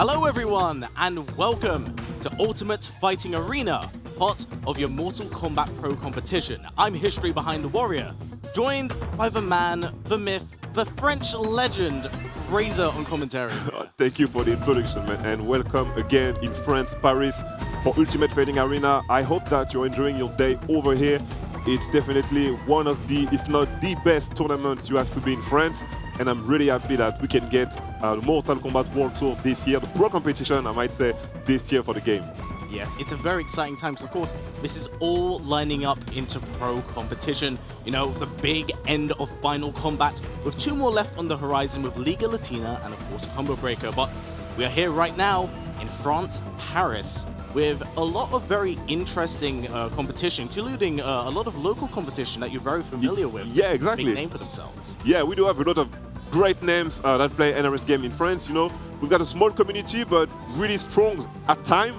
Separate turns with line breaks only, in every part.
Hello everyone, and welcome to Ultimate Fighting Arena, part of your Mortal Kombat Pro competition. I'm History Behind the Warrior, joined by the man, the myth, the French legend, Razor on commentary.
Thank you for the introduction, man, and welcome again in France, Paris, for Ultimate Fighting Arena. I hope that you're enjoying your day over here. It's definitely one of the, if not the best tournaments you have to be in France. And I'm really happy that we can get the Mortal Kombat World Tour this year, the pro competition, I might say, this year for the game.
Yes, it's a very exciting time because, of course, this is all lining up into pro competition. You know, the big end of Final Combat, with 2 more left on the horizon with Liga Latina and, of course, Combo Breaker. But we are here right now in France, Paris, with a lot of very interesting competition, including a lot of local competition that you're very familiar with.
Yeah, exactly.
Make a name for themselves.
Yeah, we do have a lot of great names that play NRS game in France. You know, we've got a small community, but really strong at time.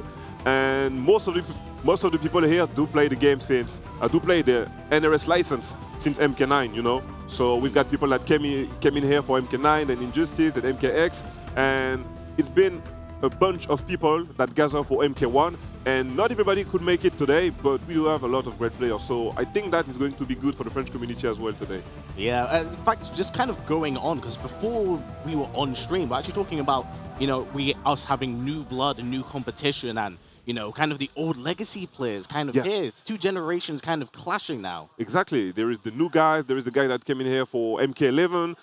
And most of the people here do play the game since do play the NRS license since MK9. You know, so we've got people that came in here for MK9 and Injustice and MKX, and it's been a bunch of people that gather for MK1, and not everybody could make it today, but we do have a lot of great players, so I think that is going to be good for the French community as well today.
Yeah, in fact, just kind of going on, because before we were on stream, we're actually talking about, you know, us having new blood and new competition, and, you know, kind of the old legacy players kind of here. It's 2 generations kind of clashing now.
Exactly. There is the new guys, there is the guy that came in here for MK11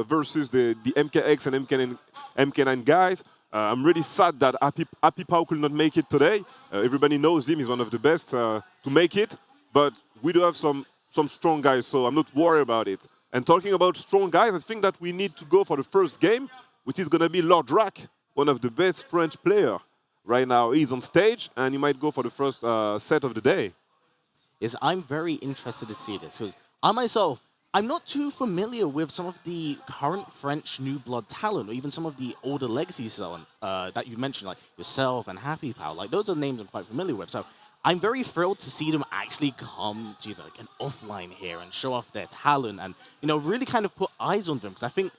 versus the MKX and MK9 guys. I'm really sad that Happy Pau could not make it today. Everybody knows him, he's one of the best to make it. But we do have some strong guys, so I'm not worried about it. And talking about strong guys, I think that we need to go for the first game, which is going to be Lord Drac, one of the best French players right now. He's on stage, and he might go for the first set of the day.
Yes, I'm very interested to see this, because I myself, I'm not too familiar with some of the current French new blood talent, or even some of the older legacy talent that you mentioned, like yourself and Happy Pal. Like, those are names I'm quite familiar with. So I'm very thrilled to see them actually come to like an offline here and show off their talent, and, you know, really kind of put eyes on them. Because I think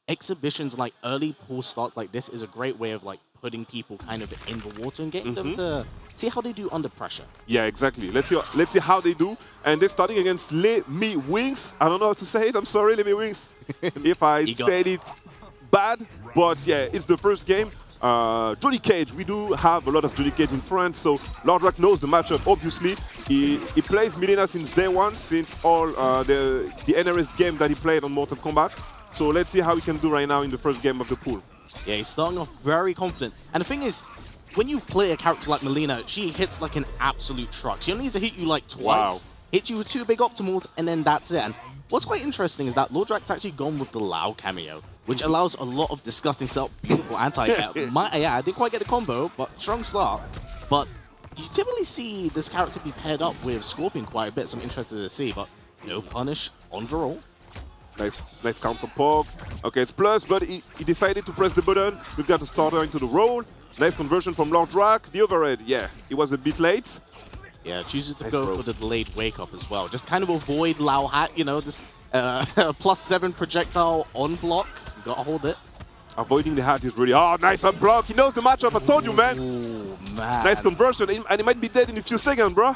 exhibitions like early pool starts like this is a great way of like putting people kind of in the water and getting them to see how they do under pressure.
Yeah, exactly. Let's see how they do. And they're starting against Les Me Wings. I don't know how to say it. I'm sorry, Les Me Wings, if I said it bad. But yeah, it's the first game. Johnny Cage. We do have a lot of Johnny Cage in France, so Lord Drac knows the matchup. Obviously, he plays Milena since day one, since all the NRS game that he played on Mortal Kombat. So let's see how he can do right now in the first game of the pool.
Yeah, he's starting off very confident. And the thing is, when you play a character like Milena, she hits like an absolute truck. She only needs to hit you like twice, hit you with 2 big optimals, and then that's it. And what's quite interesting is that Lord Drac's actually gone with the Lao cameo, which allows a lot of disgusting self, beautiful anti-air. Yeah, I didn't quite get the combo, but strong start. But you typically see this character be paired up with Scorpion quite a bit, so I'm interested to see. But no punish on the roll.
Nice counter poke. Okay, it's plus, but he decided to press the button. We've got a starter into the roll. Nice conversion from Lord Drac. The overhead, yeah, he was a bit late.
Yeah, chooses to go for the delayed wake up as well. Just kind of avoid Lao Hat, you know, this +7 projectile on block. You gotta hold it.
Avoiding the hat is really nice on block. He knows the matchup. I told you, man.
Oh, man.
Nice conversion, and he might be dead in a few seconds, bro.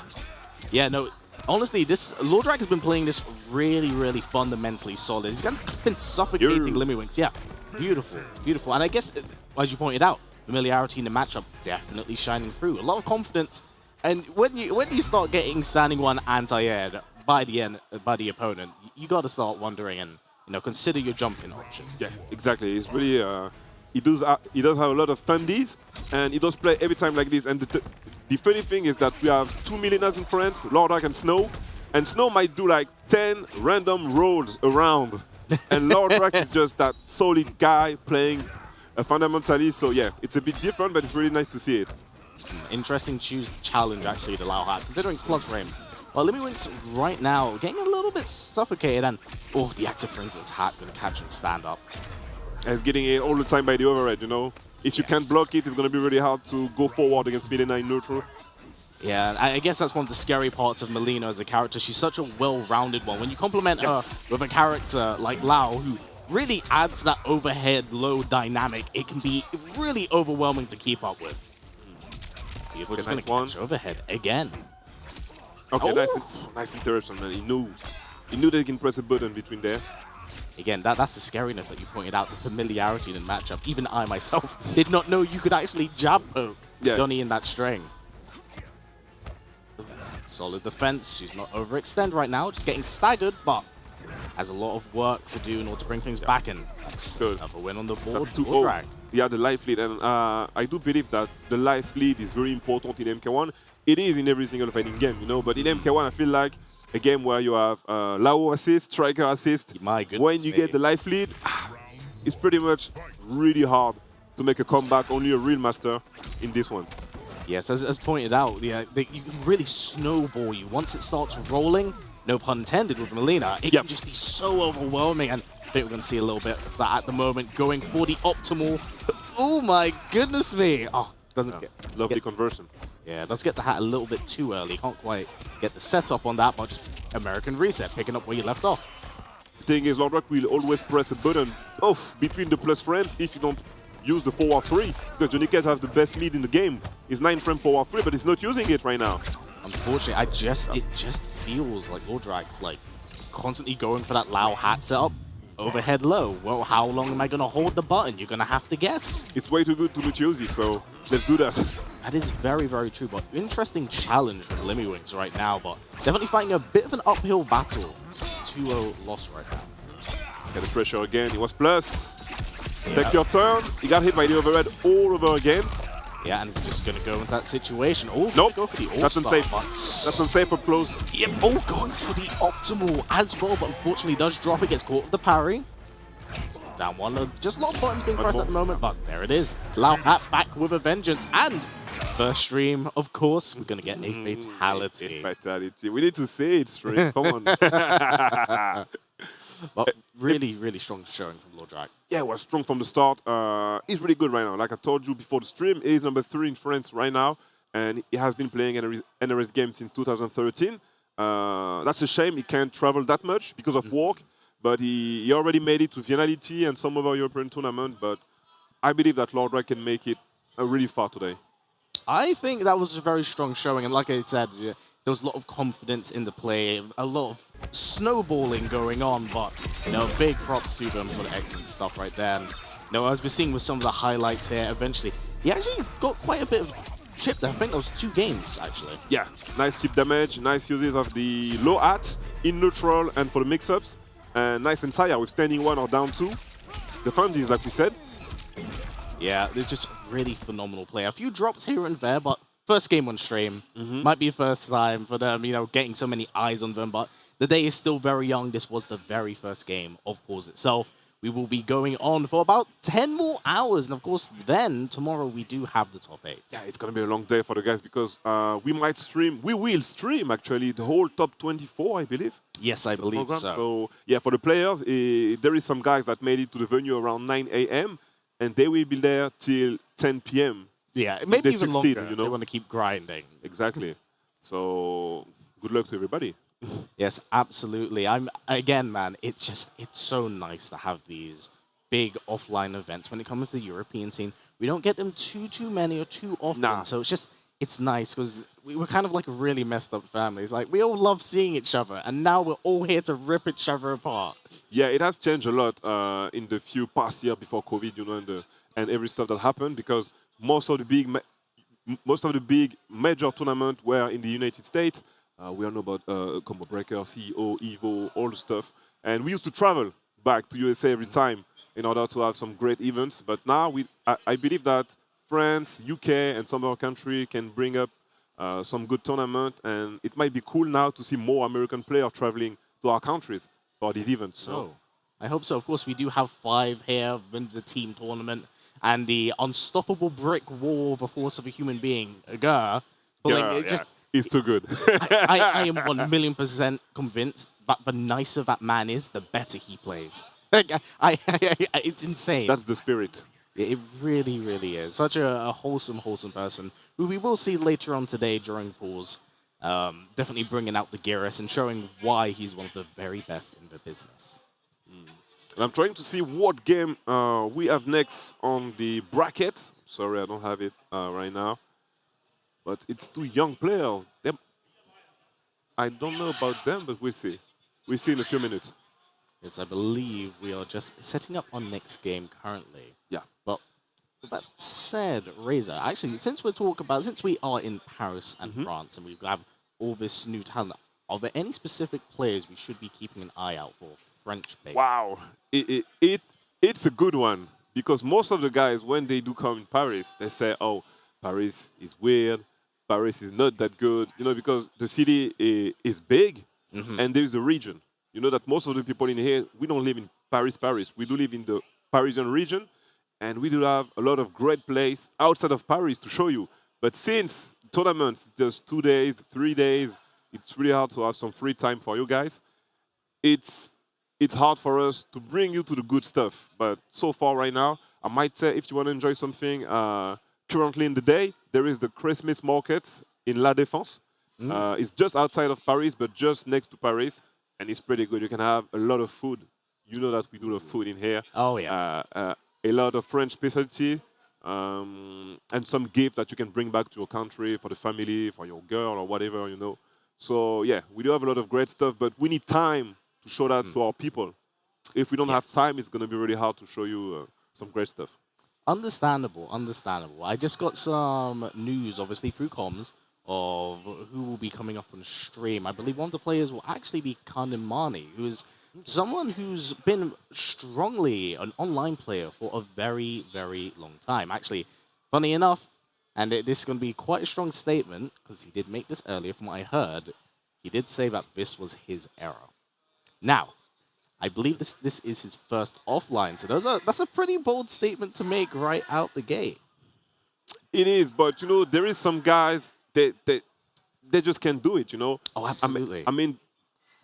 Yeah, no. Honestly, this Lord Drac has been playing this really, really fundamentally solid. He's kind of been suffocating Limmy-Wings. Yeah, beautiful, beautiful. And I guess, as you pointed out, familiarity in the matchup definitely shining through. A lot of confidence. And when you start getting standing 1 anti-air by the opponent, you got to start wondering and, you know, consider your jumping options.
Yeah, exactly. He's really he does have a lot of fundies, and he does play every time like this. And the funny thing is that we have 2 Milenas in France, Lord Drac and Snow. And Snow might do like 10 random rolls around. And Lord Drac is just that solid guy playing a fundamentalist. So yeah, it's a bit different, but it's really nice to see it.
Interesting choose to challenge, actually, the Lao Hat, considering it's plus frame. Well, Limmy-Wings right now getting a little bit suffocated, and the active Franklin's hat going to catch and stand up.
And he's getting it all the time by the overhead, you know. If you can't block it, it's going to be really hard to go forward against Milena in neutral.
Yeah, I guess that's one of the scary parts of Milena as a character. She's such a well-rounded one. When you complement her with a character like Lao, who really adds that overhead low dynamic. It can be really overwhelming to keep up with. Beautiful, just
nice
going to catch overhead again.
Okay,
Oh!
nice interruption, man. He knew that he can press a button between there.
Again, that's the scariness that you pointed out, the familiarity in the matchup. Even I myself did not know you could actually jab poke Johnny in that string. Solid defense. She's not overextend right now, just getting staggered, but has a lot of work to do in order to bring things back in. That's
good.
Another win on the board.
That's 2-0. Yeah, the life lead, and I do believe that the life lead is very important in MK1. It is in every single fighting game, you know, but in MK1 I feel like a game where you have Lao assist, striker assist.
My goodness,
when you get the life lead, it's pretty much really hard to make a comeback. Only a real master in this one.
Yes, as pointed out, you can really snowball you. Once it starts rolling, no pun intended with Melina, it can just be so overwhelming. And I think we're going to see a little bit of that at the moment, going for the optimal. Oh my goodness me. Oh, doesn't get...
Lovely conversion.
Yeah, does get the hat a little bit too early. Can't quite get the setup on that, but just American reset, picking up where you left off.
The thing is, Lord Rock will always press a button off between the plus frames if you don't use the forward 3, because Johnny Cage has the best mid in the game. It's 9-frame forward 3, but he's not using it right now.
Unfortunately, it just feels like Lordrak's like constantly going for that Lao hat setup. Overhead low. Well, how long am I going to hold the button? You're going to have to guess.
It's way too good to not use it, so let's do that.
That is very, very true, but interesting challenge from Lemmiwings right now, but definitely fighting a bit of an uphill battle. 2-0 loss right now.
Get the pressure again. It was plus. Take your turn. He got hit by the overhead all over again.
Yeah, and it's just going to go into that situation. Oh,
nope.
Go for the all-star.
That's unsafe. That's unsafe up close.
Yep. Oh, going for the optimal as well, but unfortunately does drop it. Gets caught with the parry. Down one. Just a lot of buttons being pressed at the moment, but there it is. Lao Hat back with a vengeance. And first stream, of course, we're going to get a fatality.
A fatality. We need to say it, stream. Come on.
But really, really strong showing from Lordrak.
Yeah, it was strong from the start. He's really good right now. Like I told you before the stream, he's number 3 in France right now. And he has been playing NRS games since 2013. That's a shame he can't travel that much because of work. But he already made it to Finality and some other European tournament. But I believe that Lordrak can make it really far today. I
think that was a very strong showing. And like I said, there was a lot of confidence in the play, a lot of snowballing going on. But, big props to them for the excellent stuff right there. And, as we're seeing with some of the highlights here, eventually, he actually got quite a bit of chip there. I think that was 2 games, actually.
Yeah, nice chip damage, nice uses of the low hats in neutral and for the mix-ups. And nice and tire with standing 1 or down 2. The fundies, like we said.
Yeah, it's just really phenomenal play. A few drops here and there, but first game on stream. Might be first time for them, getting so many eyes on them. But the day is still very young. This was the very first game of Pause itself. We will be going on for about 10 more hours. And of course, then tomorrow we do have the top 8.
Yeah, it's going to be a long day for the guys because we will stream actually the whole top 24, I believe.
Yes, I believe so.
So, yeah, for the players, there is some guys that made it to the venue around 9 a.m. and they will be there till 10 p.m.
Yeah, maybe even longer. They want to keep grinding.
Exactly. So, good luck to everybody.
Yes, absolutely. Again, man, it's so nice to have these big offline events when it comes to the European scene. We don't get them too many or too often. So it's nice because we're kind of like a really messed up family. It's like we all love seeing each other, and now we're all here to rip each other apart. Yeah,
it has changed a lot in the few past years before COVID, and every stuff that happened because most of the big major tournaments were in the United States. We all know about Combo Breaker, CEO, Evo, all the stuff. And we used to travel back to USA every time in order to have some great events. But now I believe that France, UK, and some other country can bring up some good tournament. And it might be cool now to see more American players traveling to our countries for these events.
So I hope so. Of course, we do have 5 here in the team tournament. And the unstoppable brick wall of a force of a human being,
He's too good.
I am 1,000,000% convinced that the nicer that man is, the better he plays. It's insane.
That's the spirit.
It really, really is. Such a wholesome person who we will see later on today during Pause. Definitely bringing out the Geras and showing why he's one of the very best in the business.
And I'm trying to see what game we have next on the bracket. Sorry, I don't have it right now. But it's two young players. I don't know about them, but we'll see. We'll see in a few minutes.
Yes, I believe we are just setting up our next game currently.
Yeah.
But with that said, Razor, actually, since we are in Paris and France and we have all this new talent, are there any specific players we should be keeping an eye out for? French-based.
Wow. It's a good one. Because most of the guys, when they do come in Paris, they say, oh, Paris is weird. Paris is not that good. You know, because the city is big and there is a region. You know that most of the people in here, we don't live in Paris. We do live in the Parisian region. And we do have a lot of great places outside of Paris to show you. But since tournaments, just 2 days, 3 days, it's really hard to have some free time for you guys. It's hard for us to bring you to the good stuff. But so far right now, I might say if you want to enjoy something, currently in the day, there is the Christmas market in La Défense. It's just outside of Paris, but just next to Paris. And it's pretty good. You can have a lot of food. You know that we do the food in here.
Oh, yes.
A lot of French specialty and some gift that you can bring back to your country for the family, for your girl or whatever, you know. So, yeah, we do have a lot of great stuff, but we need time to show that to our people. If we don't have time, it's going to be really hard to show you some great stuff.
Understandable. I just got some news, obviously, through comms of who will be coming up on stream. I believe one of the players will actually be Kommunity, who is someone who's been strongly an online player for a very, very long time. Actually, funny enough, and this is going to be quite a strong statement, because he did make this earlier from what I heard, he did say that this was his era. Now, I believe this is his first offline, so that's a pretty bold statement to make right out the gate.
It is, but, you know, there is some guys they just can't do it, you know.
Oh, absolutely.
I mean,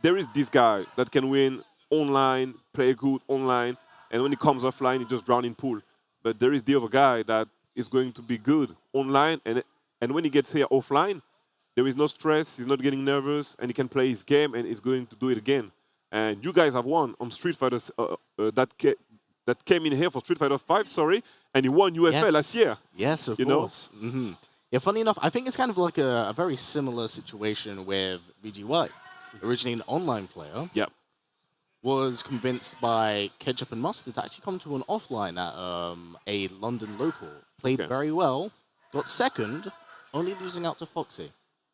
there is this guy that can win online, play good online, and when he comes offline, he just drown in pool. But there is the other guy that is going to be good online, and when he gets here offline, there is no stress, he's not getting nervous, and he can play his game, and he's going to do it again. And you guys have won on Street Fighter that came in here for Street Fighter 5, sorry, and he won UFL last year.
Yes, of course. Yeah, funny enough, I think it's kind of like a very similar situation with VGY. Originally an online player.
Yep.
Was convinced by Ketchup and Mustard to actually come to an offline at a London local. Played very well, got second, only losing out to Foxy.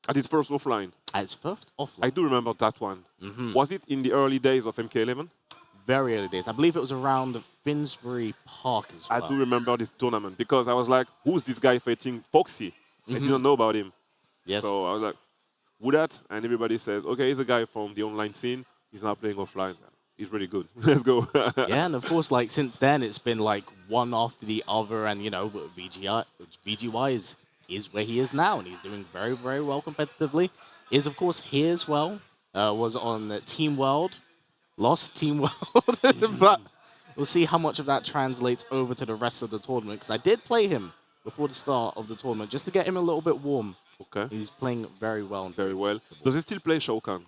At his first offline?
At his first offline.
I do remember that one. Was it in the early days of MK11?
Very early days. I believe it was around Finsbury Park as well.
I do remember this tournament because I was like, who's this guy fighting Foxy? I didn't know about him.
Yes.
So I was like, who that? And everybody said, okay, he's a guy from the online scene. He's now playing offline. He's really good. Let's go.
Yeah, and of course, like since then, it's been like one after the other, and you know, VGY is where he is now, and he's doing very, very well competitively. Is of course here as well. Was on Team World, lost Team World, but we'll see how much of that translates over to the rest of the tournament. Because I did play him before the start of the tournament just to get him a little bit warm.
Okay.
He's playing very well. And
very well. Does he still play Shao Kahn?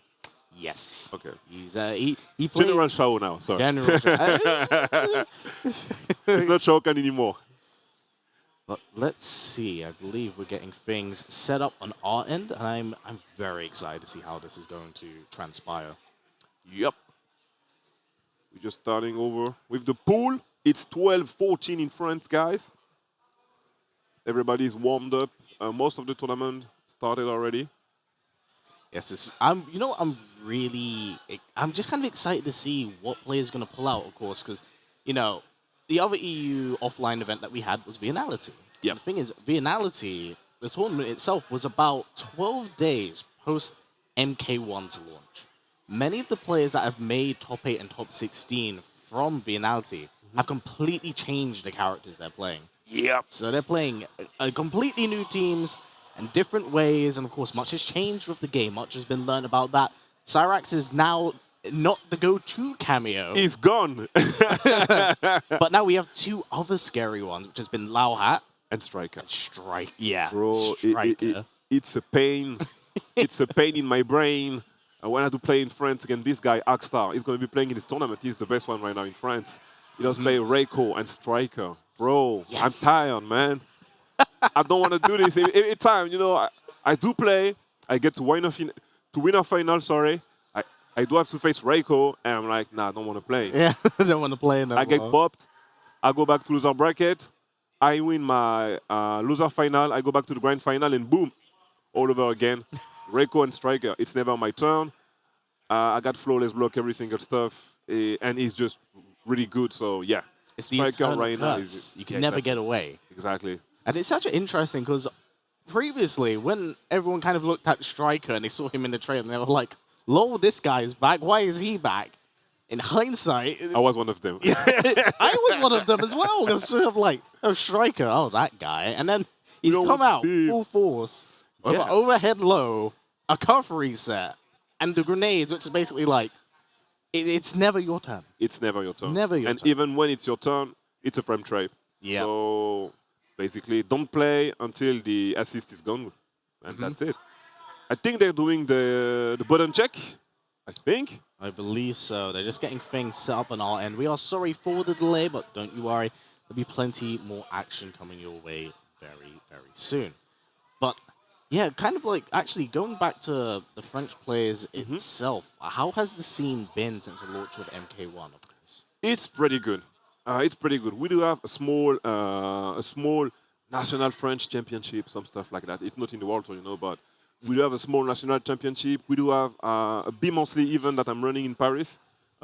Yes.
Okay.
He's he plays
General Shao now. Sorry.
General Shao.
It's not Shao Kahn anymore.
But let's see. I believe we're getting things set up on our end, and I'm very excited to see how this is going to transpire.
Yep. We're just starting over with the pool. It's 12-14 in France, guys. Everybody's warmed up. Most of the tournament started already.
Yes, I'm just kind of excited to see what players going to pull out, of course, because, you know, the other EU offline event that we had was Vianality.
Yep.
The thing is, Vianality, the tournament itself was about 12 days post MK1's launch. Many of the players that have made top 8 and top 16 from Vianality have completely changed the characters they're playing.
Yep.
So they're playing completely new teams and different ways, and of course, much has changed with the game. Much has been learned about that. Cyrax is now not the go-to cameo.
He's gone.
But now we have two other scary ones, which has been Lao Hat
and Striker.
Yeah.
Bro,
Striker.
it's a pain. It's a pain in my brain. when I do play in France against this guy, Akstar, he's going to be playing in this tournament. He's the best one right now in France. He does play Reiko and Striker. Bro,
Yes.
I'm tired, man. I don't want to do this every time. You know, I do play. I get to win a final. Sorry, I do have to face Reiko, and I'm like, nah, I don't want to play.
Yeah, I don't want to play in that.
I get popped. I go back to loser bracket. I win my loser final. I go back to the grand final, and boom, all over again. Reiko and Striker. It's never my turn. I got flawless block, every single stuff, and he's just really good. So yeah,
It's the
Striker
eternal
right now
curse. You can never get away.
Exactly.
And it's such interesting because previously, when everyone kind of looked at Striker and they saw him in the trailer, and they were like, lol, this guy's back. Why is he back? In hindsight,
I was one of them.
I was one of them as well. Because sort of like, oh, Striker, oh, that guy. And then he's
don't
come out
see.
full force with
Yeah.
an overhead low, a cuff reset, and the grenades, which is basically like, it's never your turn.
It's never your turn.
Never your
and
turn.
even when it's your turn, it's a frame trap.
Yeah.
So basically, don't play until the assist is gone, and that's it. I think they're doing the button check. I think.
I believe so. They're just getting things set up on our end. We are sorry for the delay, but don't you worry. There'll be plenty more action coming your way very, very soon. But yeah, kind of like actually going back to the French players itself, how has the scene been since the launch of MK1, of course?
It's pretty good. It's pretty good. We do have a small national French championship, some stuff like that. It's not in the world, so you know, but we do have a small national championship. We do have a bi-monthly event that I'm running in Paris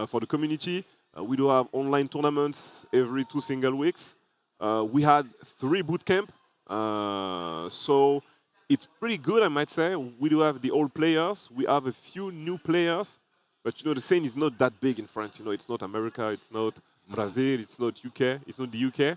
for the community. We do have online tournaments every 2 single weeks. We had 3 boot camp, so it's pretty good, I might say. We do have the old players. We have a few new players, but you know the scene is not that big in France. You know, it's not America, it's not Brazil, it's not UK, it's not the UK.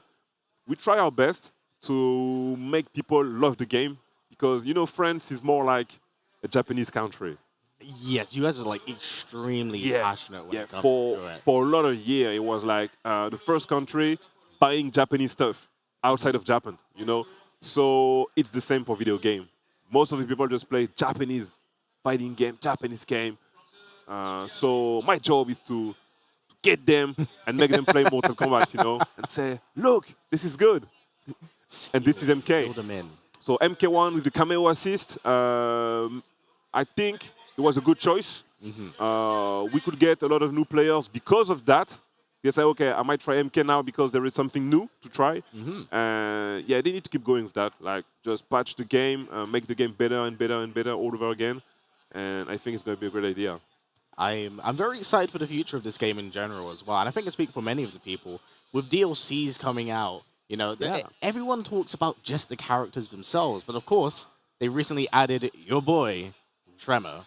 We try our best to make people love the game. Because, you know, France is more like a Japanese country.
Yes, you guys are like extremely passionate when it comes to it.
For a lot of years, it was like the first country buying Japanese stuff outside of Japan, you know? So it's the same for video game. Most of the people just play Japanese fighting game, Japanese game. So my job is to get them and make them play Mortal Kombat, you know? And say, look, this is good. And this is MK.
Build them in.
So MK1 with the cameo assist, I think it was a good choice. We could get a lot of new players because of that. They say, okay, I might try MK now because there is something new to try. Yeah, they need to keep going with that. Like, just patch the game, make the game better and better and better all over again. And I think it's going to be a great idea.
I'm very excited for the future of this game in general as well. And I think I speak for many of the people. With DLCs coming out, you know, everyone talks about just the characters themselves. But of course, they recently added your boy, Tremor.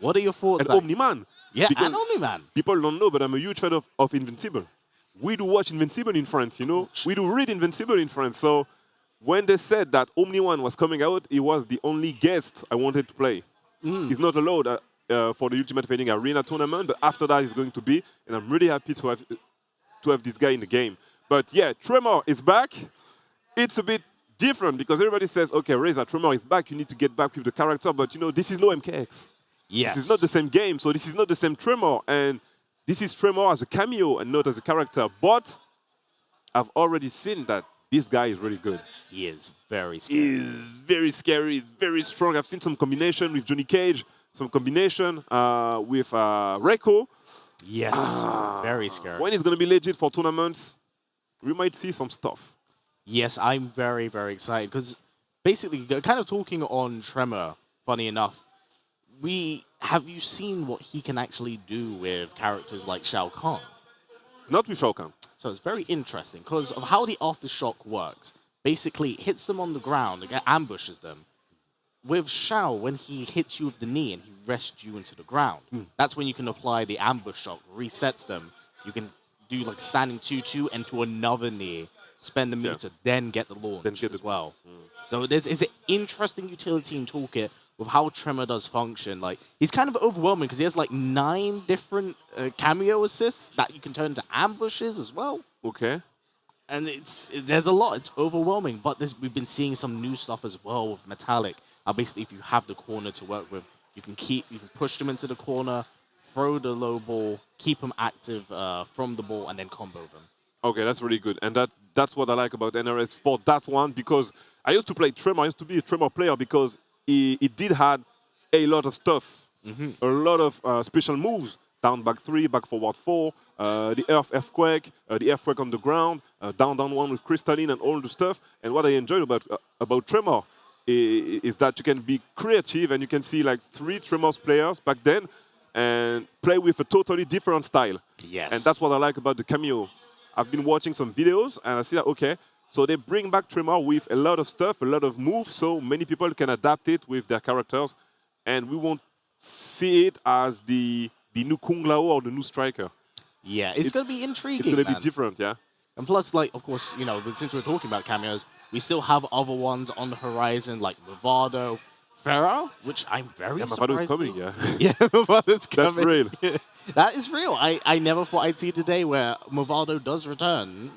What are your thoughts?
And Omni-Man.
Yeah,
Because
and Omni-Man.
People don't know, but I'm a huge fan of Invincible. We do watch Invincible in France, you know. We do read Invincible in France. So when they said that Omni-Man was coming out, he was the only guest I wanted to play. He's not allowed for the Ultimate Fighting Arena tournament, but after that he's going to be. And I'm really happy to have this guy in the game. But yeah, Tremor is back. It's a bit different because everybody says, okay, Reza, Tremor is back. You need to get back with the character. But, you know, this is no MKX.
Yes.
This is not the same game. So this is not the same Tremor. And this is Tremor as a cameo and not as a character. But I've already seen that this guy is really good.
He is very scary.
He's very scary. He's very strong. I've seen some combination with Johnny Cage, some combination with Reiko.
Yes, very scary.
When he's going to be legit for tournaments, we might see some stuff.
Yes, I'm very, very excited because basically, kind of talking on Tremor, funny enough, have you seen what he can actually do with characters like Shao Kahn?
Not with Shao Kahn.
So it's very interesting because of how the Aftershock works. Basically, it hits them on the ground, it ambushes them. With Shao, when he hits you with the knee and he rests you into the ground, that's when you can apply the ambush shock, resets them. You can do like standing 2-2 and to another knee, spend the meter, then get the launch as well. So it's an interesting utility in toolkit with how Tremor does function. Like, he's kind of overwhelming because he has like 9 different cameo assists that you can turn into ambushes as well.
Okay.
And there's a lot. It's overwhelming. But we've been seeing some new stuff as well with Metallic. Basically, if you have the corner to work with, You can push them into the corner, throw the low ball, keep them active from the ball, and then combo them.
Okay, that's really good. And that's what I like about NRS for that one, because I used to play Tremor. I used to be a Tremor player because it did have a lot of stuff, a lot of special moves. Down back 3, back forward 4, the earthquake, the earthquake on the ground, down 1 with crystalline and all the stuff. And what I enjoyed about Tremor is that you can be creative and you can see like 3 Tremors players back then and play with a totally different style.
Yes.
And that's what I like about the cameo. I've been watching some videos and I see that, okay, so they bring back Tremor with a lot of stuff, a lot of moves, so many people can adapt it with their characters. And we won't see it as the new Kung Lao or the new striker.
Yeah, it's going to be intriguing.
It's going to be different, yeah.
And plus, like, of course, you know, since we're talking about cameos, we still have other ones on the horizon, like Movado, Farah, which I'm very surprised.
Movado is coming, yeah.
Yeah, Movado's coming.
That's real.
That is real. I never thought I'd see today where Movado does return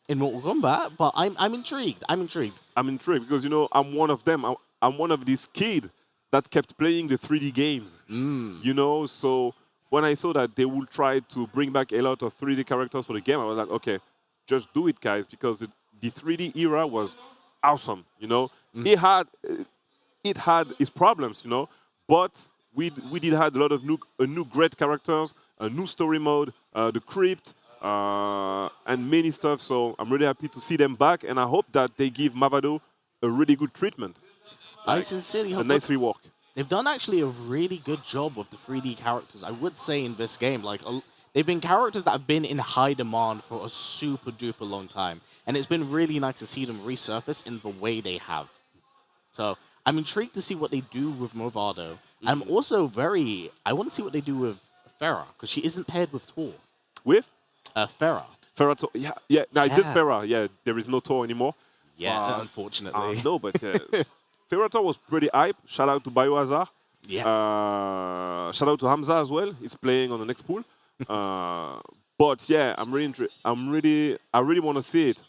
in Mortal Kombat, but I'm intrigued. I'm intrigued.
I'm intrigued because, you know, I'm one of them. I'm one of these kids that kept playing the 3D games. You know, so when I saw that they would try to bring back a lot of 3D characters for the game, I was like, okay, just do it, guys, because the 3D era was awesome, you know. It had its problems, you know, but we did have a lot of new great characters, a new story mode, the crypt, and many stuff. So I'm really happy to see them back, and I hope that they give Movado a really good treatment.
I sincerely hope
a nice rework.
They've done actually a really good job with the 3D characters, I would say, in this game. Like, they've been characters that have been in high demand for a super duper long time. And it's been really nice to see them resurface in the way they have. So I'm intrigued to see what they do with Movado. I'm also I want to see what they do with Farah, because she isn't paired with Tor.
With?
Farah.
Farah, yeah. No, just Farah. Yeah, there is no Tor anymore.
Yeah, unfortunately.
No, but Ferrator was pretty hype. Shout out to Biohazard.
Yes.
Shout out to Hamza as well. He's playing on the next pool. But yeah, I really want to see it.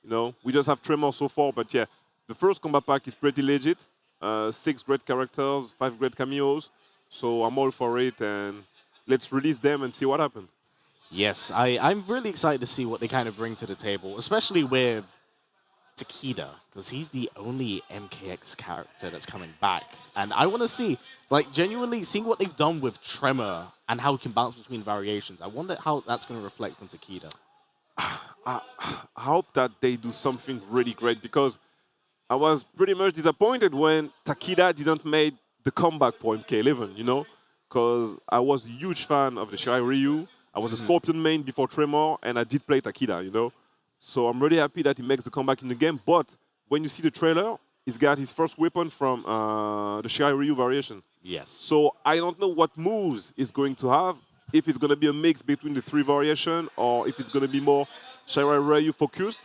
You know, we just have Tremor so far, but yeah, the first combat pack is pretty legit. 6 great characters, 5 great cameos. So I'm all for it, and let's release them and see what happens.
Yes, I'm really excited to see what they kind of bring to the table, especially with Takeda, because he's the only MKX character that's coming back. And I want to see, like, genuinely seeing what they've done with Tremor and how it can bounce between variations. I wonder how that's going to reflect on Takeda.
I hope that they do something really great, because I was pretty much disappointed when Takeda didn't make the comeback for MK11, you know, because I was a huge fan of the Shirai Ryu. I was a Scorpion main before Tremor, and I did play Takeda, you know. So I'm really happy that he makes the comeback in the game. But when you see the trailer, he's got his first weapon from the Shirai Ryu variation.
Yes.
So I don't know what moves he's going to have, if it's going to be a mix between the 3 variation or if it's going to be more Shirai Ryu focused.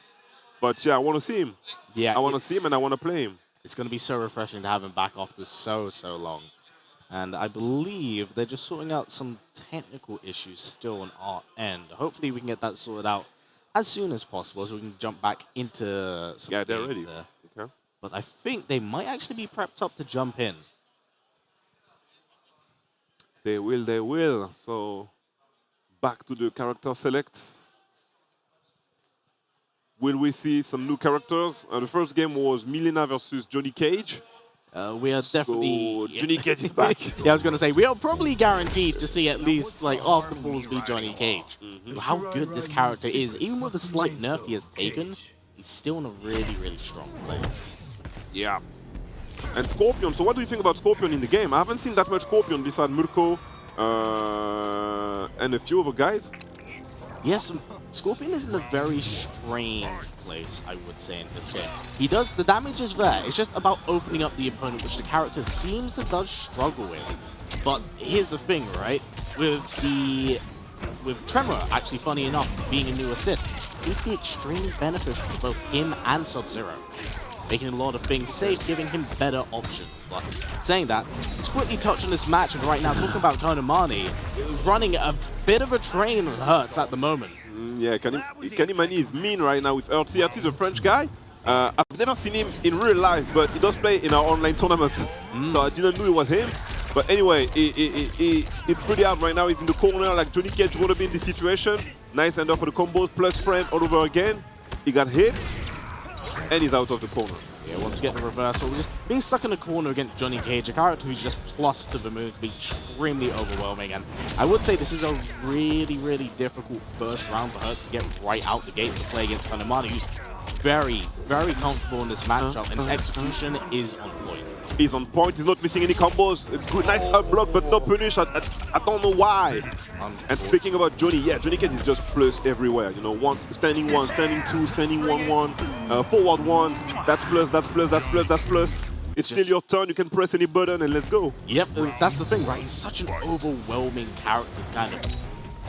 But yeah, I want to see him.
Yeah,
I want to see him and I want to play him.
It's going to be so refreshing to have him back after so long. And I believe they're just sorting out some technical issues still on our end. Hopefully we can get that sorted out as soon as possible so we can jump back into some
Yeah, they're
games
ready.
there.
Okay.
But I think they might actually be prepped up to jump in.
They will. So back to the character select. Will we see some new characters? The first game was Milena versus Johnny Cage.
We are definitely...
Johnny Cage is back.
Yeah, I was going to say, we are probably guaranteed to see at least, like, after balls be Johnny Cage. How good this character is, even with the slight nerf he has taken, he's still in a really strong place.
Yeah. And Scorpion, so what do you think about Scorpion in the game? I haven't seen that much Scorpion besides Mirko and a few other guys.
Yes, Scorpion is in a very strange place, I would say, in this game. He does, the damage is there, it's just about opening up the opponent, which the character seems to does struggle with. But here's the thing, right? With Tremor, actually, funny enough, being a new assist, it seems to be extremely beneficial for both him and Sub-Zero, making a lot of things safe, giving him better options. But saying that, let's quickly touch on this match, and right now, talking about Konamani, running a bit of a train with Hertz at the moment.
Yeah, Kanimani is mean right now with Hertz. Hertz is a French guy. I've never seen him in real life, but he does play in our online tournament. So I didn't know it was him. But anyway, it's pretty hard right now. He's in the corner, like Johnny Cage would have been in this situation. Nice end off for the combos, plus frame all over again. He got hit, and he's out of the corner.
Yeah, once again, the reversal. Just being stuck in the corner against Johnny Cage, a character who's just plus to the move, can be extremely overwhelming. And I would say this is a really, really difficult first round for Hertz to get right out the gate to play against Kommunity, who's very, very comfortable in this matchup, and his execution is on point.
He's on point. He's not missing any combos. A good, nice up block, but no punish. I don't know why. And speaking about Johnny, yeah, Johnny Cage is just plus everywhere. You know, standing one, standing two, standing 1-1, forward one. That's plus, that's plus, that's plus, that's plus. It's still your turn. You can press any button and let's go.
Yep, that's the thing, right? He's such an overwhelming character to kind of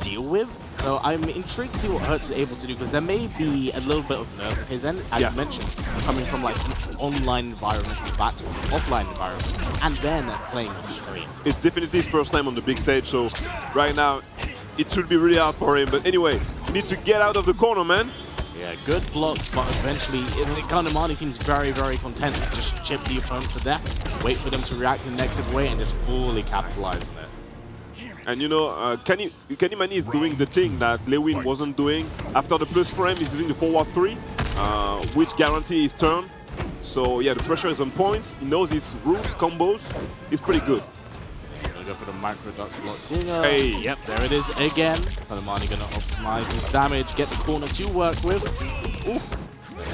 deal with. So I'm intrigued to see what Hertz is able to do, because there may be a little bit of nerves on his end, as you mentioned, coming from like an online environment back to an offline environment, and then playing on stream.
It's definitely his first time on the big stage, so right now it should be really hard for him. But anyway, you need to get out of the corner, man.
Yeah, good blocks, but eventually Kommunity seems very, very content to just chip the opponent to death, wait for them to react in a negative way, and just fully capitalize on it.
And you know, Kenny Mani is doing the thing that Lewin wasn't doing. After the plus frame, he's using the forward 3, which guarantee his turn. So yeah, the pressure is on point. He knows his rules, combos. He's pretty good.
Gonna go for the micro ducks a lot sooner.
Hey.
Yep, there it is again. Kommunity gonna optimize his damage, get the corner to work with. Ooh.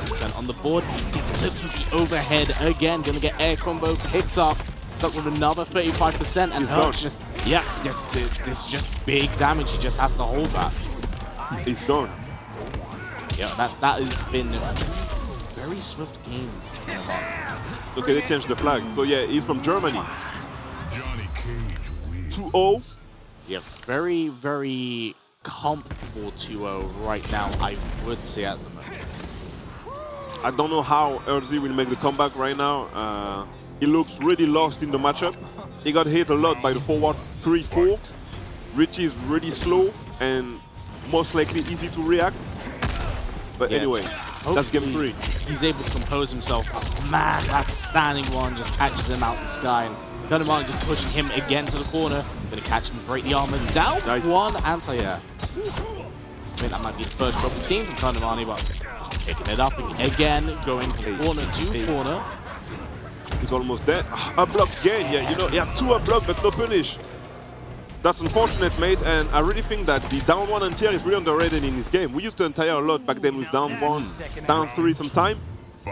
Percent on the board. Gets clipped with the overhead again. Gonna get air combo picked up. Stuck with another 35%, and Hertz just, this just big damage. He just has to hold that.
It's done.
Yeah, that has been a very swift game.
Okay, they changed the flag. So yeah, he's from Germany. 2-0.
Yeah, very, very comfortable 2-0 right now, I would say at the moment.
I don't know how LZ will make the comeback right now. He looks really lost in the matchup. He got hit a lot by the forward 3-4. Richie is really slow and most likely easy to react. But anyway, that's game 3.
He's able to compose himself. Man, that standing one just catches him out the sky. And Kommunity just pushing him again to the corner. Gonna catch him, break the armor. Down one anti-air. I think that might be the first drop we've seen from Kommunity, but just picking it up again, going from corner to corner.
He's almost dead. A block again, yeah, you know, he had 2 up block but no punish. That's unfortunate, mate, and I really think that the down 1 anti-air is really underrated in this game. We used to anti-air a lot back then with down 1, down 3 sometime.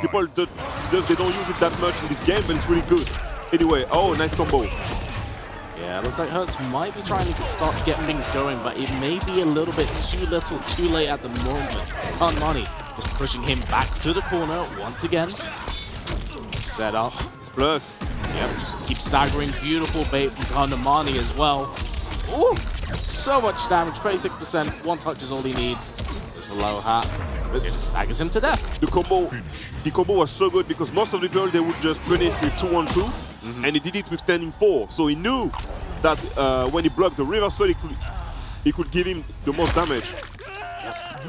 People, they don't use it that much in this game, but it's really good. Anyway, oh, nice combo.
Yeah, it looks like Hertz might be trying to start to get things going, but it may be a little bit too little, too late at the moment. Kommunity just pushing him back to the corner once again. Set up.
It's plus.
Yep, just keep staggering. Beautiful bait from Kommunity as well. Ooh, so much damage. 36%. One touch is all he needs. Just for low hat. It just staggers him to death.
The combo was so good because most of the people, they would just punish with 2-1-2, and he did it with standing 4. So he knew that when he blocked the reversal, he could give him the most damage.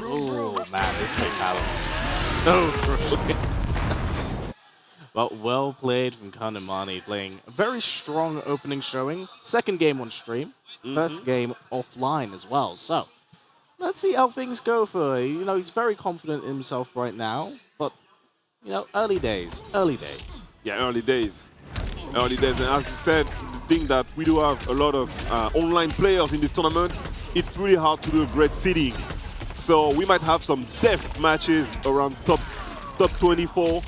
Oh man, this fatality so brilliant. But well played from Kommunity, playing a very strong opening showing. Second game on stream, first game offline as well. So let's see how things go for, you know, he's very confident in himself right now, but, you know, early days.
Yeah, early days. And as you said, the thing that we do have a lot of online players in this tournament, it's really hard to do a great seeding. So we might have some death matches around top 24,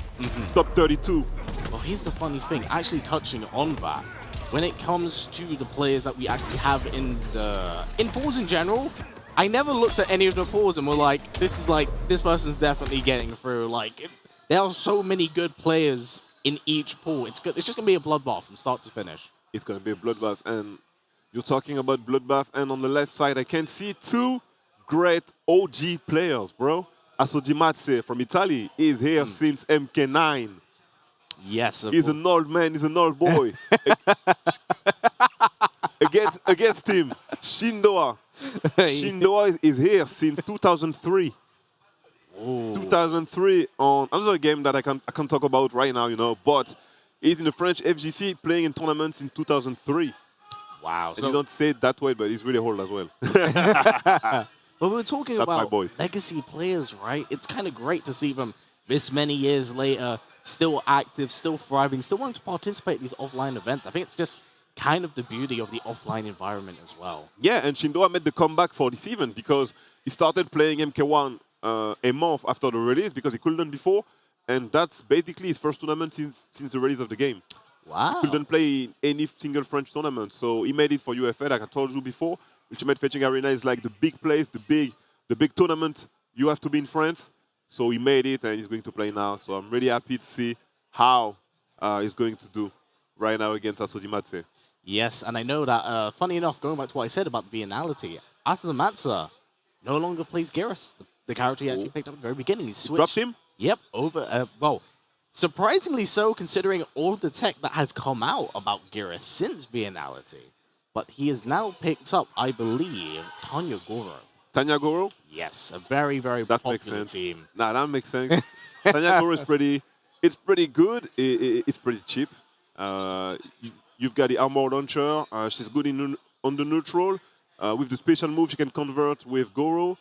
top 32.
Well, here's the funny thing, actually touching on that, when it comes to the players that we actually have in pools in general, I never looked at any of the pools and were like, this person's definitely getting through. Like, there are so many good players in each pool. It's good. It's just gonna be a bloodbath from start to finish.
It's gonna be a bloodbath, and you're talking about bloodbath, and on the left side, I can see 2 great OG players, bro. Asodimatse from Italy is here since MK9.
Yes,
he's an old man. He's an old boy. against him, Shindoa. Shindoa is here since 2003. Ooh. 2003 on another game that I can't talk about right now, you know. But He's in the French FGC playing in tournaments in 2003.
Wow.
And you don't say it that way, but he's really old as well.
But we're talking
That's my
about
boys.
legacy players, right? It's kind of great to see them this many years later, still active, still thriving, still wanting to participate in these offline events. I think it's just kind of the beauty of the offline environment as well.
Yeah, and Shindoa made the comeback for this event because he started playing MK1 a month after the release because he couldn't before. And that's basically his first tournament since the release of the game.
Wow.
He couldn't play in any single French tournament. So he made it for UFA, like I told you before. Ultimate Fetching Arena is like the big place, the big tournament you have to be in France. So he made it and he's going to play now. So I'm really happy to see how he's going to do right now against Asujimatse.
Yes, and I know that, funny enough, going back to what I said about Vianality, Asujimatse no longer plays Geras, the character he actually picked up at the very beginning. He switched.
Dropped him?
Yep, over, well, surprisingly so, considering all the tech that has come out about Geras since Vianality. But he has now picked up, I believe, Tanya Goro.
Tanya Goro?
Yes, a very, very
That
popular
makes sense.
team.
Nah, that makes sense. Tanya Goro is it's pretty good. It's pretty cheap. You've got the armor launcher. She's good on the neutral. With the special move, she can convert with Goro.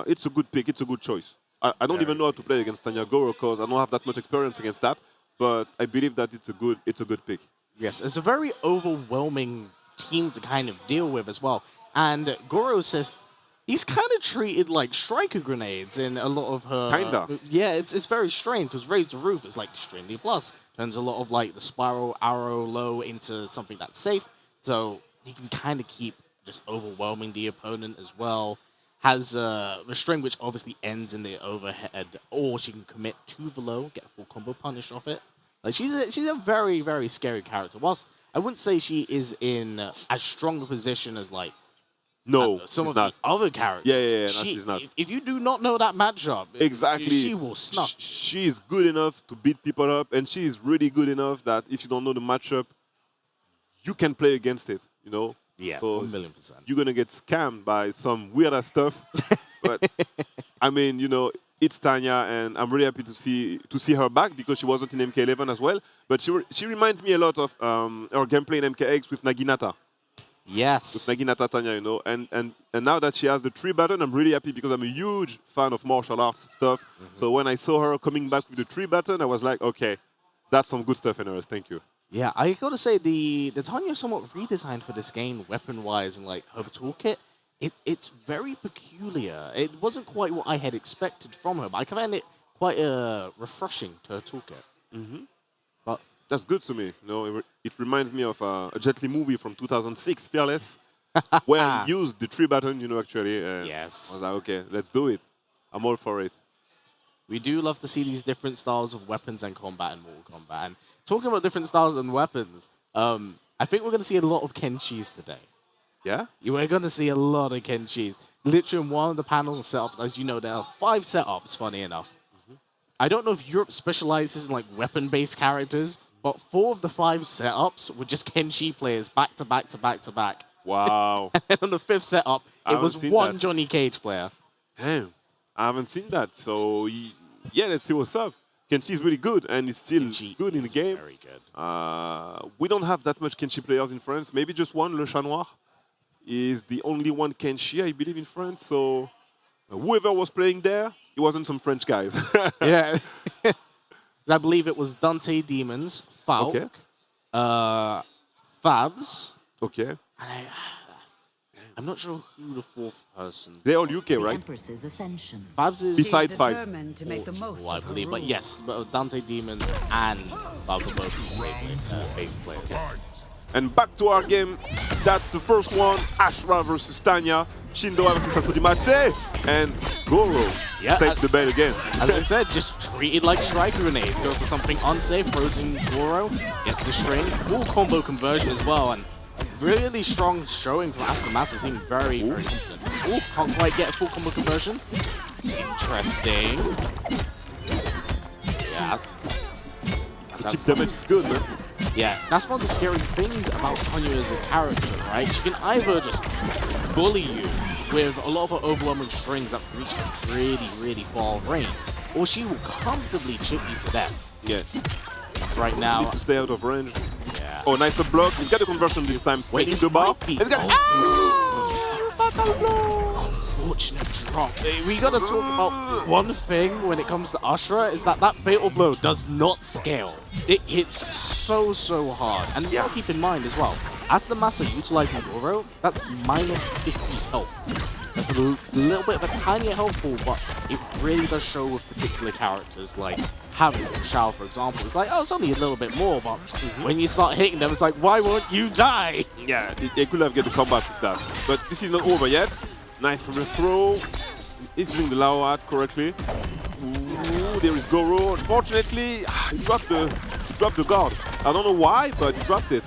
It's a good pick. It's a good choice. I don't even know how to play against Tanya Goro because I don't have that much experience against that. But I believe that it's a good pick.
Yes, it's a very overwhelming team to kind of deal with as well. And Goro says he's kind of treated like striker grenades in a lot of her...
Kinda.
Yeah, it's very strange because Raise the Roof is like extremely plus. Turns a lot of like the spiral arrow low into something that's safe. So you can kind of keep just overwhelming the opponent as well. Has the string, which obviously ends in the overhead, or she can commit to the low, get a full combo punish off it. Like she's a very, very scary character. Whilst I wouldn't say she is in as strong a position as like some of the other characters.
Yeah, she's not.
If you do not know that matchup,
exactly,
she will snuff.
She's good enough to beat people up, and she's really good enough that if you don't know the matchup, you can play against it. You know.
Yeah,
so
1,000,000%.
You're gonna get scammed by some weird ass stuff, but I mean, you know, it's Tanya, and I'm really happy to see her back because she wasn't in MK11 as well. But she reminds me a lot of her gameplay in MKX with Naginata.
Yes.
With Naginata Tanya, you know, and now that she has the 3 button, I'm really happy because I'm a huge fan of martial arts stuff. Mm-hmm. So when I saw her coming back with the 3 button, I was like, okay, that's some good stuff in her. Thank you.
Yeah, I gotta say the Tanya somewhat redesigned for this game, weapon-wise, and like her toolkit. It's very peculiar. It wasn't quite what I had expected from her, but I found it quite refreshing to her toolkit.
Mm-hmm.
But
that's good to me. You know, it reminds me of a Jet Li movie from 2006, Fearless, where he used the 3 button. You know, actually.
Yes.
I was like, okay, let's do it. I'm all for it.
We do love to see these different styles of weapons and combat in Mortal Kombat. And talking about different styles and weapons, I think we're going to see a lot of Kenshis today.
Yeah?
We're going to see a lot of Kenshis. Literally in one of the panel setups, as you know, there are 5 setups, funny enough. Mm-hmm. I don't know if Europe specializes in like weapon-based characters, but 4 of the 5 setups were just Kenshi players back to back to back to back.
Wow.
And on the 5th setup, it was one Johnny Cage player.
Damn. I haven't seen that, so yeah, let's see what's up. Kenshi is really good, and he's still good in the game.
Very good.
We don't have that much Kenshi players in France. Maybe just one, Le Chat Noir, is the only one Kenshi, I believe, in France. So whoever was playing there, it wasn't some French guys.
Yeah. I believe it was Dante Demons, Falk,
okay.
Fabs.
Okay.
And I'm not sure who the 4th person.
They're all UK, right?
Empress's ascension.
Fabs is
besides Fabs.
To make the most
I believe, but yes, but Dante Demons and Fabs are both based players.
And back to our game. That's the first one. Ashra versus Tanya. Shindoa versus Asujimatse. And Goro takes the bait again.
As I said, just treated like striker grenades. Go for something unsafe, frozen Goro, gets the string, full combo conversion as well, and really strong showing from Asujimatse, seemed very confident. Oh, can't quite get a full combo conversion. Interesting. Yeah.
The chip damage is good, man.
Yeah, that's one of the scary things about Tanya as a character, right? She can either just bully you with a lot of her overwhelming strings that reach really, really far range, or she will comfortably chip you to death.
Yeah.
right now.
Need to stay out of range.
Yeah.
Oh, nice block. He's got the conversion this time.
Wait,
Taking
this
the bar.
might be-
He's got fatal blow.
Unfortunate drop. We gotta talk about one thing when it comes to Usher is that fatal blow does not scale. It hits so hard. And you gotta keep in mind as well, as the Master utilizing Goro, that's minus 50 health. That's a little bit of a tiny health pool, but it really does show with particular characters like having Shao, for example. It's like, oh, it's only a little bit more, but when you start hitting them, it's like, why won't you die?
Yeah, they could have get the comeback with that. But this is not over yet. Nice from the throw. He's doing the Lao art correctly. Ooh, there is Goro. Unfortunately, he dropped the guard. I don't know why, but he dropped it.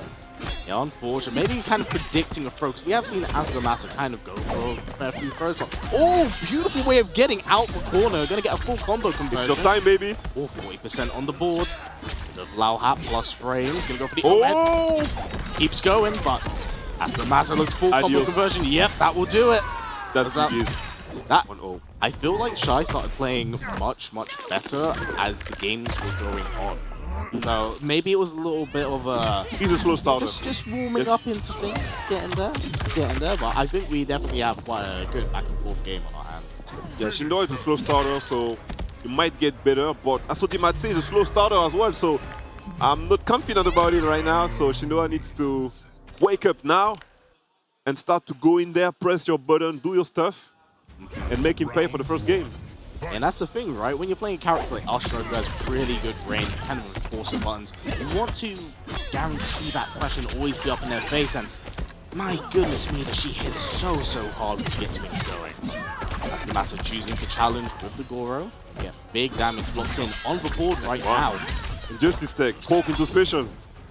Yeah, unfortunate. Maybe kind of predicting a throw, because we have seen Asda Master kind of go for a fair few throws, but oh, beautiful way of getting out the corner. Gonna get a full combo conversion.
It's time, baby.
Oh, 40% on the board. The Lao hat plus frames. Gonna go for the
Oh!
overhead. Keeps going, but Asda Master looks full combo
Adios.
conversion. Yep, that will do it.
That's
What's
it
up?
is.
That
1-0.
I feel like Shy started playing much better as the games were going on. So maybe it was a little bit of a
He's a slow starter.
just warming up into things, getting there. But I think we definitely have quite a good back and forth game on our hands.
Yeah, Shindo is a slow starter, so it might get better. But that's what you might say, is a slow starter as well. So I'm not confident about it right now. So Shindo needs to wake up now and start to go in there, press your button, do your stuff, and make him pay for the first game.
And that's the thing, right? When you're playing characters like Usher who has really good range, kind of enforcer buttons, you want to guarantee that pressure and always be up in their face. And my goodness me, that she hits so hard when she gets things going. That's the Master choosing to challenge with the Goro. Yeah, big damage locked in on the board right now.
Injustice Tech, poke into special,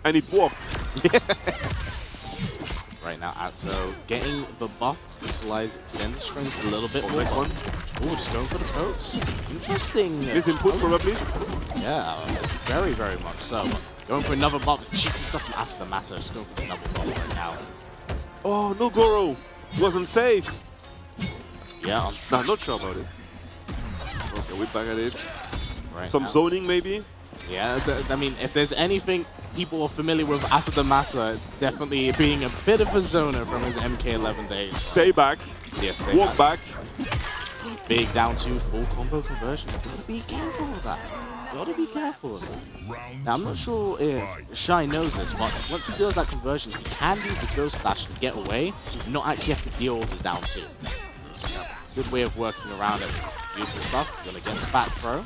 and it worked.
Right now, Atso getting the buff to utilize extended strength a little bit more.
Next one.
Oh, just going for the pokes. Interesting.
This input probably.
Yeah, very much so. Going for another buff. Cheeky stuff from Asta Massa. Just going for another buff right now.
Oh, no Goro. Wasn't safe.
Yeah,
Nah, not sure about it. Okay, we're back at it.
right
Some
now.
zoning maybe.
Yeah, I mean, if there's anything people are familiar with Asada Massa, it's definitely being a bit of a zoner from his MK11 days.
Stay back.
Yes,
Walk back.
Big down to full combo conversion. Gotta be careful with that. Gotta be careful with that. Now, I'm not sure if Shy knows this, but once he does that conversion, he can do the Ghost Slash and get away, and not actually have to deal with the down two. Good way of working around it. Beautiful stuff. Gonna get the back throw.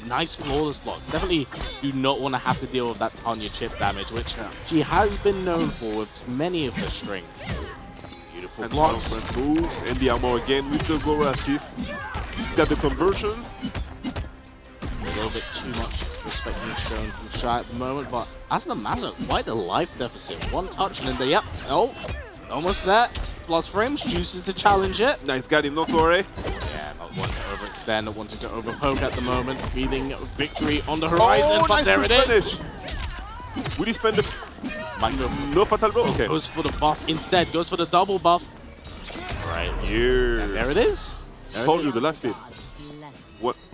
Nice flawless blocks. Definitely do not want to have to deal with that Tanya chip damage, which she has been known for with many of her strings. Beautiful
And
blocks.
different moves. And the armor again with the Goro assist. She's got the conversion.
A little bit too much respect being shown from Shy at the moment, but Asuna Massa, quite a life deficit. One touch and then they, yep, oh, almost there. Plus frames, chooses to challenge it.
Nice, got him, not worry.
Yeah, not wanting to overextend, not wanting to overpoke at the moment. Feeling victory on the horizon, but
nice
there it
quick
is.
finish. Will he spend the...
Might go,
No fatal blow? Okay.
goes for the buff instead, goes for the double buff. Right,
Yeah.
there it is. There it
Told
is.
you, the life lead.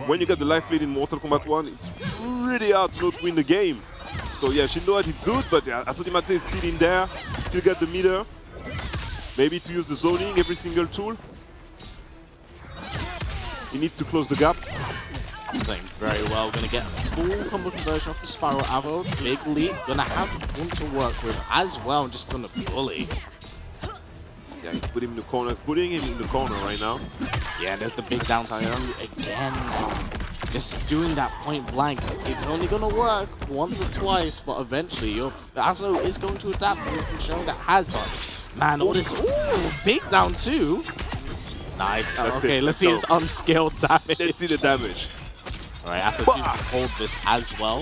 When you get the life lead in Mortal Kombat 1, it's really hard to not win the game. So yeah, Shindo did good, but yeah, Asuna is still in there. Still got the meter. Maybe to use the zoning, every single tool. He needs to close the gap.
Playing very well. Gonna get a full combo conversion off the Spiral Avo. Big lead. Gonna have one to work with as well. Just gonna bully.
Yeah, he put him in the corner. Putting him in the corner right now.
Yeah, there's the big down tier again. Just doing that point blank. It's only gonna work once or twice, but eventually your Azo is going to adapt. He's been showing that has, but man, all this big down too. Nice. Okay, let's see his unskilled damage.
Let's see the damage.
Alright, Azo needs to hold this as well.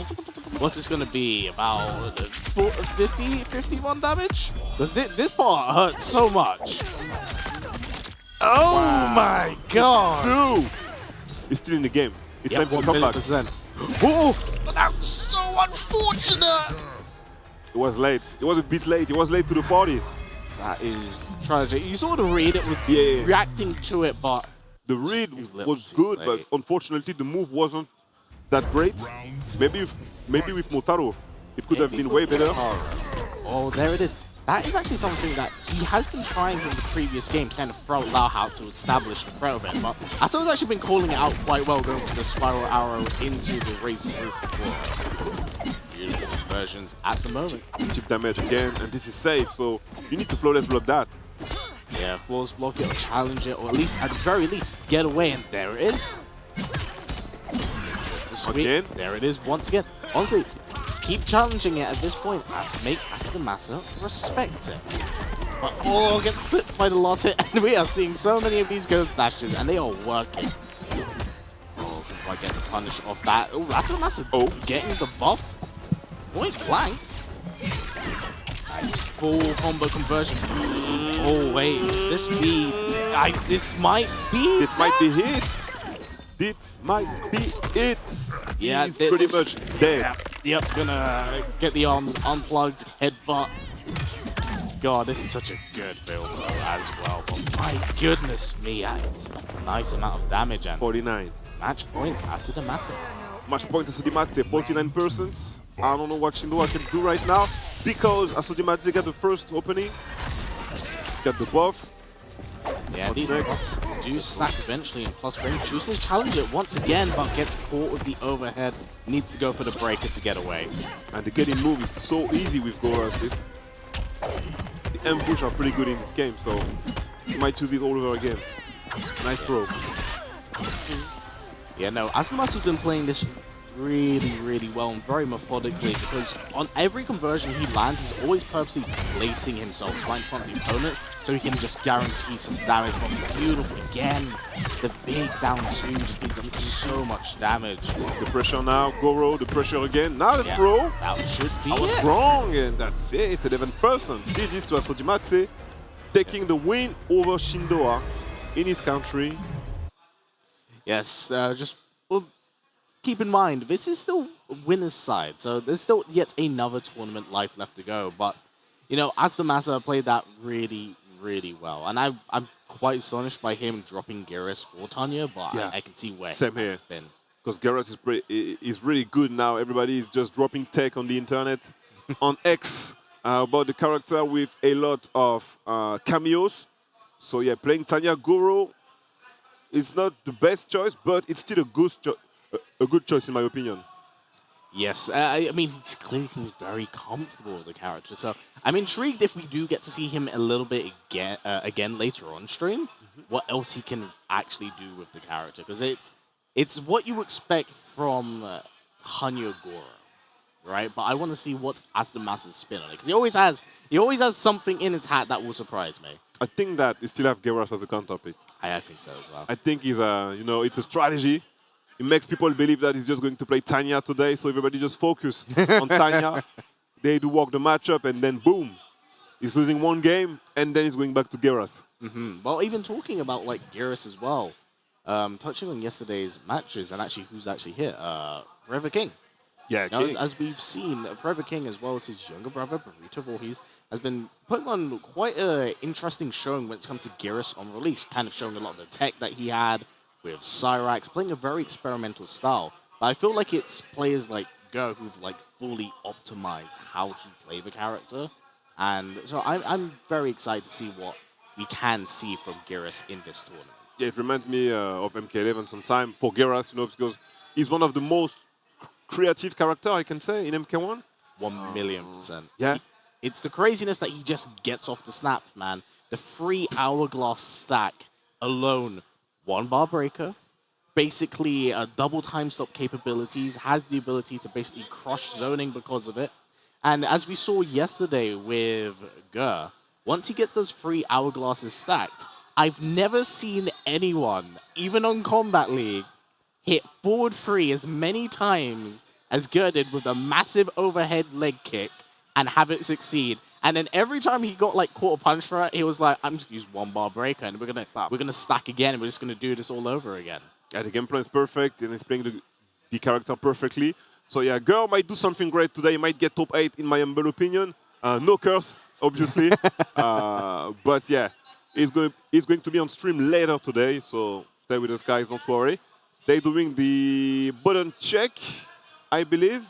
What's this gonna be? About 51 damage? Does this part hurt so much? Oh my god!
2! He's still in the game. It's
Yep,
time for the comeback.
1,000,000%. Oh! That's so unfortunate!
It was late. It was a bit late. It was late to the party.
That is tragic. You saw the read, it was
Yeah.
reacting to it, but
The read
Too little
was
too
good,
late.
but unfortunately the move wasn't that great. Maybe if maybe with Motaro, it could have been way better.
Oh, there it is. That is actually something that he has been trying from the previous game to kind of throw Lao how to establish the threat of it. But Aso's actually been calling it out quite well, going for the spiral arrow into the razor roof before. Beautiful conversions at the moment.
Chip damage again, and this is safe, so you need to flawless block that.
Yeah, flawless block it or challenge it, or at least, at the very least, get away. And there it is. Sweet.
Again.
There it is once again. Honestly, keep challenging it at this point. Make the Massa respect it. But gets flipped by the last hit, and we are seeing so many of these ghost dashes, and they are working. I get the punish off that. Oh, that's the Massa. Getting the buff. Point blank. Nice full combo conversion. Oh wait, this might be.
This might be hit. This might be it.
Yeah,
he's pretty much dead.
Yep, gonna get the arms unplugged, headbutt. God, this is such a good build though as well. But my goodness me, that is a nice amount of damage. And
49.
match point, Asida Massive.
Match point Asudimatse, 49%. I don't know what Shindo can do right now because Asudimatse got the first opening. He's got the buff.
Yeah, these buffs do stack eventually in plus range. Chooses to challenge it once again, but gets caught with the overhead. Needs to go for the breaker to get away.
And the getting move is so easy with Goras. The ambush are pretty good in this game, so you might choose it all over again. Nice throw.
Yeah, no, Asmas has been playing this really well and very methodically, because on every conversion he lands, he's always purposely placing himself right in front of the opponent so he can just guarantee some damage. But beautiful again, the big down two just deals him so much damage.
The pressure now, Goro, the pressure again. Now the throw.
That should be
I was wrong, and that's it. 11%. GG's to Asudimatse, taking the win over Shindoa in his country.
Yes, well, keep in mind, this is still winner's side, so there's still yet another tournament life left to go. But, you know, Asdamasa played that really well. And I'm quite astonished by him dropping Garrus for Tanya, but
yeah.
I can see where
Same here.
he's been.
Because Garrus is really good now. Everybody is just dropping tech on the internet, on X, about the character with a lot of cameos. So yeah, playing Tanya Goro is not the best choice, but it's still a good choice in my opinion.
Yes, I mean, he clearly seems very comfortable with the character, so I'm intrigued if we do get to see him a little bit again later on stream, what else he can actually do with the character, because it's what you expect from Hanyo Goro, right? But I want to see what Asdamasa's spin on it, because he always has something in his hat that will surprise me.
I think that he still have Garrus as a counter pick.
I think so as well.
I think he's it's a strategy. It makes people believe that he's just going to play Tanya today, so everybody just focus on Tanya. They do work the matchup, and then boom, he's losing one game, and then he's going back to Garrus.
Well, even talking about like Garrus as well, touching on yesterday's matches, and actually who's actually here, Forever King.
Yeah,
now, as we've seen, Forever King, as well as his younger brother, Burrito Voorhees, has been putting on quite an interesting showing when it comes to Garrus on release, kind of showing a lot of the tech that he had with Cyrax, playing a very experimental style. But I feel like it's players like Go who've like fully optimized how to play the character. And so I'm very excited to see what we can see from Garrus in this tournament.
Yeah, it reminds me of MK11 sometime for Garrus, because he's one of the most creative character, I can say, in MK1.
1,000,000%.
Yeah.
It's the craziness that he just gets off the snap, man. The 3 hourglass stack alone, 1 bar breaker, basically double time stop capabilities, has the ability to basically crush zoning because of it. And as we saw yesterday with Gur, once he gets those 3 hourglasses stacked, I've never seen anyone, even on Combat League, hit forward 3 as many times as Gur did with a massive overhead leg kick and have it succeed. And then every time he got like caught a punch for it, he was like, I'm just gonna use 1 bar breaker and we're gonna stack again and we're just gonna do this all over again.
Yeah, the game plan is perfect and he's playing the character perfectly. So yeah, Gur might do something great today. He might get top 8 in my humble opinion. No curse, obviously. But yeah, he's going to be on stream later today, so stay with us guys, don't worry. They're doing the button check, I believe.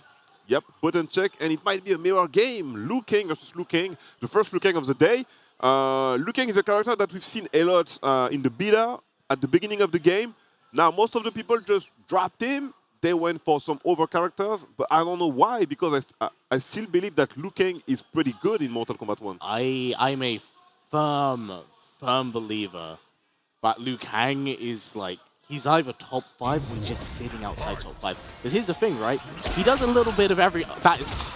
Yep, button check, and it might be a mirror game. Liu Kang versus Liu Kang, the first Liu Kang of the day. Liu Kang is a character that we've seen a lot in the beta at the beginning of the game. Now, most of the people just dropped him. They went for some other characters, but I don't know why, because I still believe that Liu Kang is pretty good in Mortal Kombat 1.
I'm a firm believer that Liu Kang is like, he's either top 5 or just sitting outside top 5. Because here's the thing, right? He does a little bit of every... That is...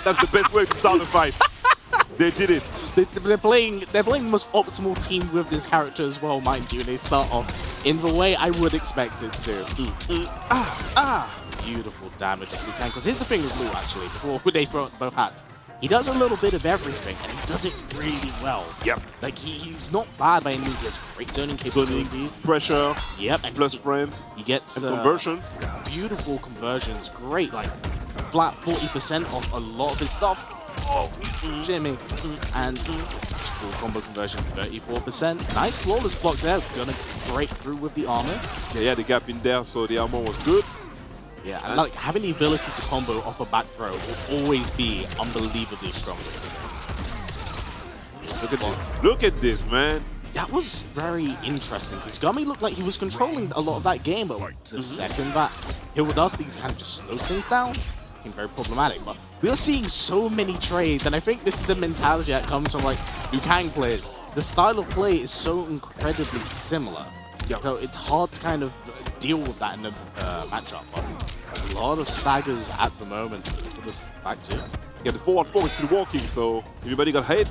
That's the best way to start a fight. They did it.
They're playing the most optimal team with this character as well, mind you. And they start off in the way I would expect it to. Beautiful damage if we can. Because here's the thing with Liu, actually, before they throw both hats. He does a little bit of everything, and he does it really well.
Yep.
Like, he's not bad by any means. He has great zoning capabilities.
Pressure.
Yep. And
plus frames.
He gets...
And conversion.
Beautiful conversions. Great, like, flat 40% off a lot of his stuff. Oh, Jimmy. And full combo conversion, 34%. Nice flawless blocks there. Gonna break through with the armor.
Yeah, the gap in there, so the armor was good.
Yeah, and like having the ability to combo off a back throw will always be unbelievably strong.
Look at this. Look at this, man.
That was very interesting because Gummy looked like he was controlling a lot of that game, but the second that Dusty kind of just slowed things down, became very problematic. But we are seeing so many trades, and I think this is the mentality that comes from like Liu Kang players. The style of play is so incredibly similar.
Yeah.
So it's hard to kind of deal with that in the matchup. But a lot of staggers at the moment. Back to
yeah, the forward four is still walking, so everybody got hit.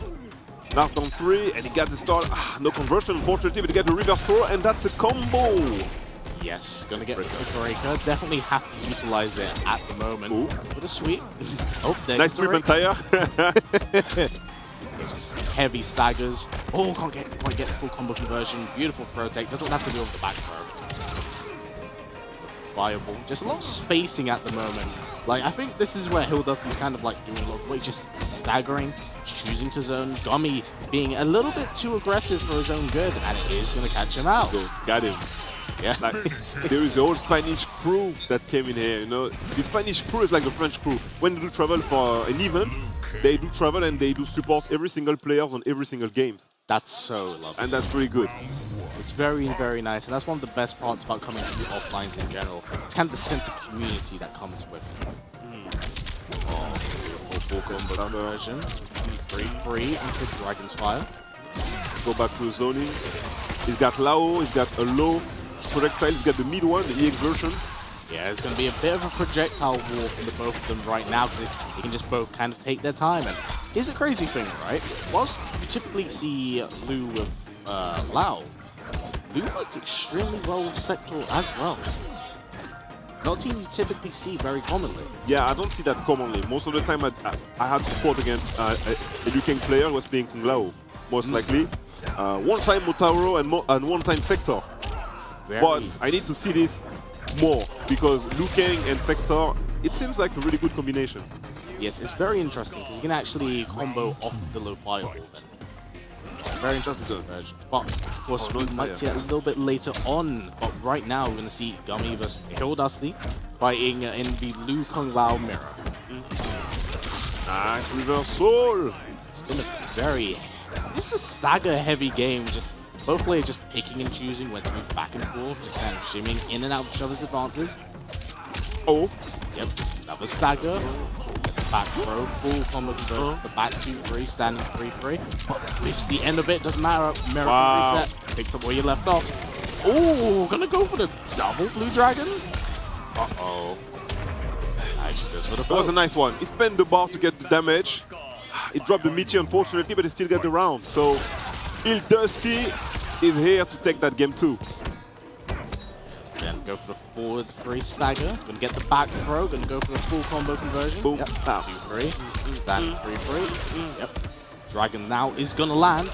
Knocked on 3, and he got the start. No conversion, unfortunately, but he got the reverse throw, and that's a combo.
Yes, gonna get the breaker. Definitely have to utilize it at the moment.
Ooh.
With a sweep. Oh, there
Nice sweep and tire.
Just heavy staggers. Oh, can't quite get the full combo conversion. Beautiful throw take. Doesn't have to do with the back throw. Viable. Just a lot of spacing at the moment. Like, I think this is where Dusty's kind of like doing a lot of weight, just staggering, choosing to zone. Gummy being a little bit too aggressive for his own good, and it is going to catch him out.
So, got him.
Yeah.
Like, there is the whole Spanish crew that came in here, you know. The Spanish crew is like the French crew. When they do travel for an event, they do travel and they do support every single player on every single game.
That's so lovely.
And that's really good.
It's very, very nice. And that's one of the best parts about coming to the offlines in general. It's kind of the sense of community that comes with it. Oh, beautiful full combo conversion. Free into Dragon's Fire.
Go back to zoning. He's got Lao, he's got a low projectile, he's got the mid one, the EX version.
Yeah, it's going to be a bit of a projectile war for the both of them right now because they can just both kind of take their time. And here's the crazy thing, right? Whilst you typically see Liu with Lao, Liu works extremely well with Sector as well. Not a team you typically see very commonly.
Yeah, I don't see that commonly. Most of the time I had to fought against a Liu Kang player who was playing Kung Lao, most likely. One time Motaro and one time Sector. But I need to see this more because Liu Kang and Sector, it seems like a really good combination.
Yes, it's very interesting because you can actually combo off the low fireball then. Very interesting conversion. But of course we might see that a little bit later on. But right now we're going to see Gummy versus Dusty fighting in the Liu Kang Lao mirror.
Nice reversal.
It's been a very, just a stagger heavy game. Just both players just picking and choosing when to move back and forth, just kind of shimming in and out of each other's advances.
Oh.
Yep, just another stagger. Back throw, full combo conversion, the back 2-3, standing 3-3. Whiffs the end of it, doesn't matter. Miracle reset, picks up where you left off. Ooh, gonna go for the double blue dragon. Uh-oh. I just goes for the
That was a nice one. He spent the bar to get the damage. He dropped the meteor, unfortunately, but he still got the round. So, Dusty is here to take that game too.
Then go for the forward 3 stagger. Gonna get the back throw. Gonna go for the full combo conversion.
Boom.
Yep. 2-3. Standing 3-3. Yep. Dragon now is gonna land.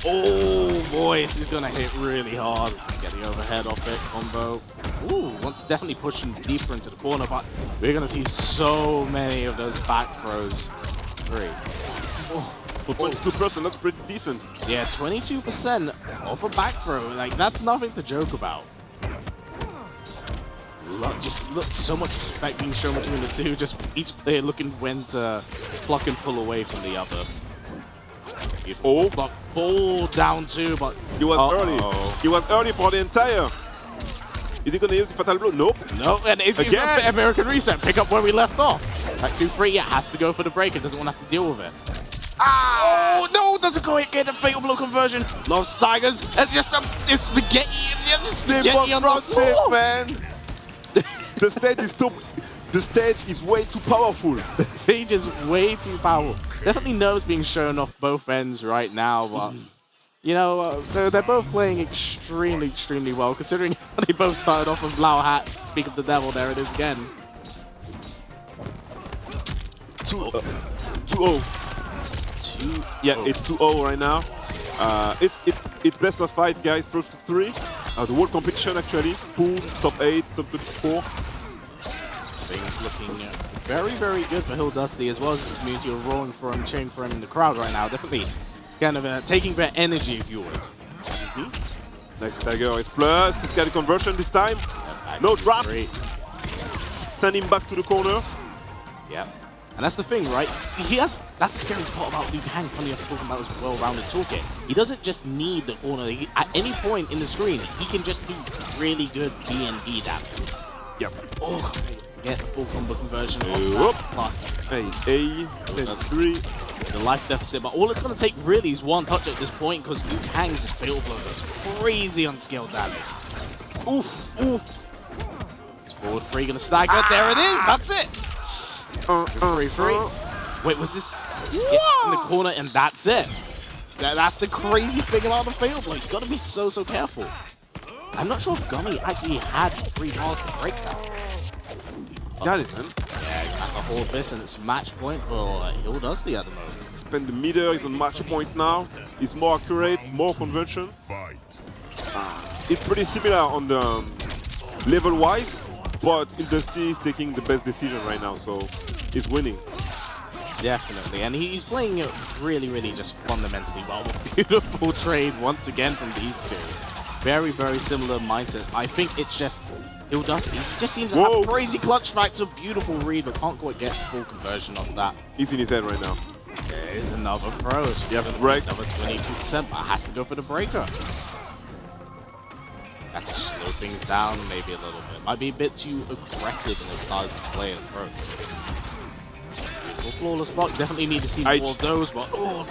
Oh boy, this is gonna hit really hard. Get the overhead off it. Combo. Ooh, wants to definitely push him deeper into the corner, but we're gonna see so many of those back throws. 3. Oh.
For 22%, that's pretty decent.
Yeah, 22% off a back throw. Like, that's nothing to joke about. Just look, so much respect being shown between the two. Just each player looking when to pluck and pull away from the other.
Oh,
But fall down too, but
he was early. He was early for the entire. Is he going to use the fatal blow? Nope.
No, and if you got American Reset, pick up where we left off. That 2-3, yeah, has to go for the break. It doesn't want to have to deal with it. Ah! Oh, no, doesn't go get a fatal blow conversion. Love Steigers, and just spaghetti, spaghetti on the floor.
Man. The stage is way too powerful.
The stage is way too powerful. Definitely nerves being shown off both ends right now, but you know, they're both playing extremely, extremely well, considering they both started off with Lao Hat. Speak of the devil, there it is again.
2-0. Yeah,
Oh.
it's 2-0 right now. It's best of 5 guys, first to 3. The world competition actually, pool, top 8, top 24.
Things looking very, very good for Hill Dusty, as well as the community are roaring for him, cheering for him in the crowd right now. Definitely kind of taking their energy, if you would.
Nice Tiger is plus. He's got a conversion this time. No drop.
Great.
Send him back to the corner.
Yeah. And that's the thing, right? That's the scary part about Liu Kang, funny enough, talking about his well-rounded toolkit. He doesn't just need the corner. At any point in the screen, he can just do really good B&B damage.
Yep.
Oh, get the full combo conversion.
Whoop. Hey, that's 3.
The life deficit, but all it's going to take really is one touch at this point, because Liu Kang's fatal blow does crazy unskilled damage. Oof, oof. It's forward 3 going to stagger. There it is. That's it. 3-3. Wait, was this in the corner and that's it? That's the crazy thing about the fatal blow. You got to be so careful. I'm not sure if Gummy actually had 3 bars to break that.
Got it, man.
Yeah, got the whole this, and it's match point for Hill Dusty at the moment.
Spend the meter, he's on match point now. It's more accurate, more conversion. It's pretty similar on the level-wise, but Dusty is taking the best decision right now, so he's winning.
Definitely, and he's playing it really, really just fundamentally well. Beautiful trade once again from these two. Very, very similar mindset. I think it's just Hill Dusty. He just seems to have crazy clutch facts, a beautiful read, but can't quite get full conversion off that.
He's in his head right now.
There's another throw. So
you have to break.
Another 22%, but has to go for the breaker. That's to slow things down maybe a little bit. Might be a bit too aggressive in the style of play and approach. Beautiful flawless block. Definitely need to see more of those, but full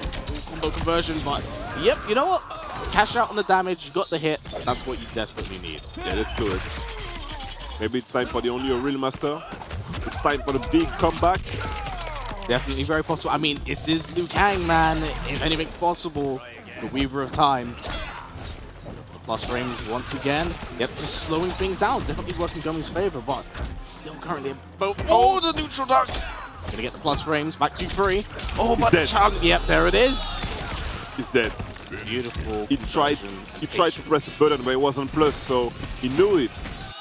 combo conversion. But yep, you know what? Cash out on the damage, you got the hit. That's what you desperately need.
Yeah, let's do it. Maybe it's time for the only real master. It's time for the big comeback.
Definitely very possible. I mean, this is Liu Kang, man. If anything's possible, the Weaver of Time. Plus frames once again. Yep, just slowing things down. Definitely working in Gummy's favor, but still currently both. Oh, the neutral duck! Gonna get the plus frames. Back to 3. Oh, but the challenge. Yep, there it is.
He's dead.
Beautiful.
He tried to press a button, but it wasn't plus, so he knew it.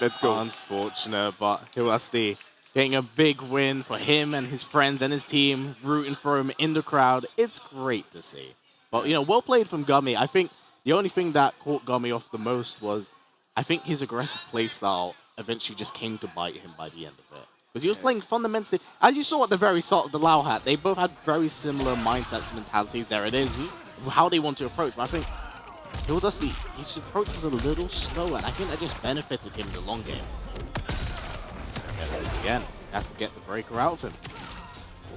Let's go.
Unfortunate, but Hill Dusty getting a big win for him and his friends and his team, rooting for him in the crowd. It's great to see. But, you know, well played from Gummy. I think the only thing that caught Gummy off the most was, I think his aggressive playstyle eventually just came to bite him by the end of it. Because he was playing fundamentally, as you saw at the very start of the Lao Hat, they both had very similar mindsets, mentalities. There it is, how they want to approach. But I think Hill Dusty, his approach was a little slower, and I think that just benefited him in the long game. There it is again. Has to get the breaker out of him.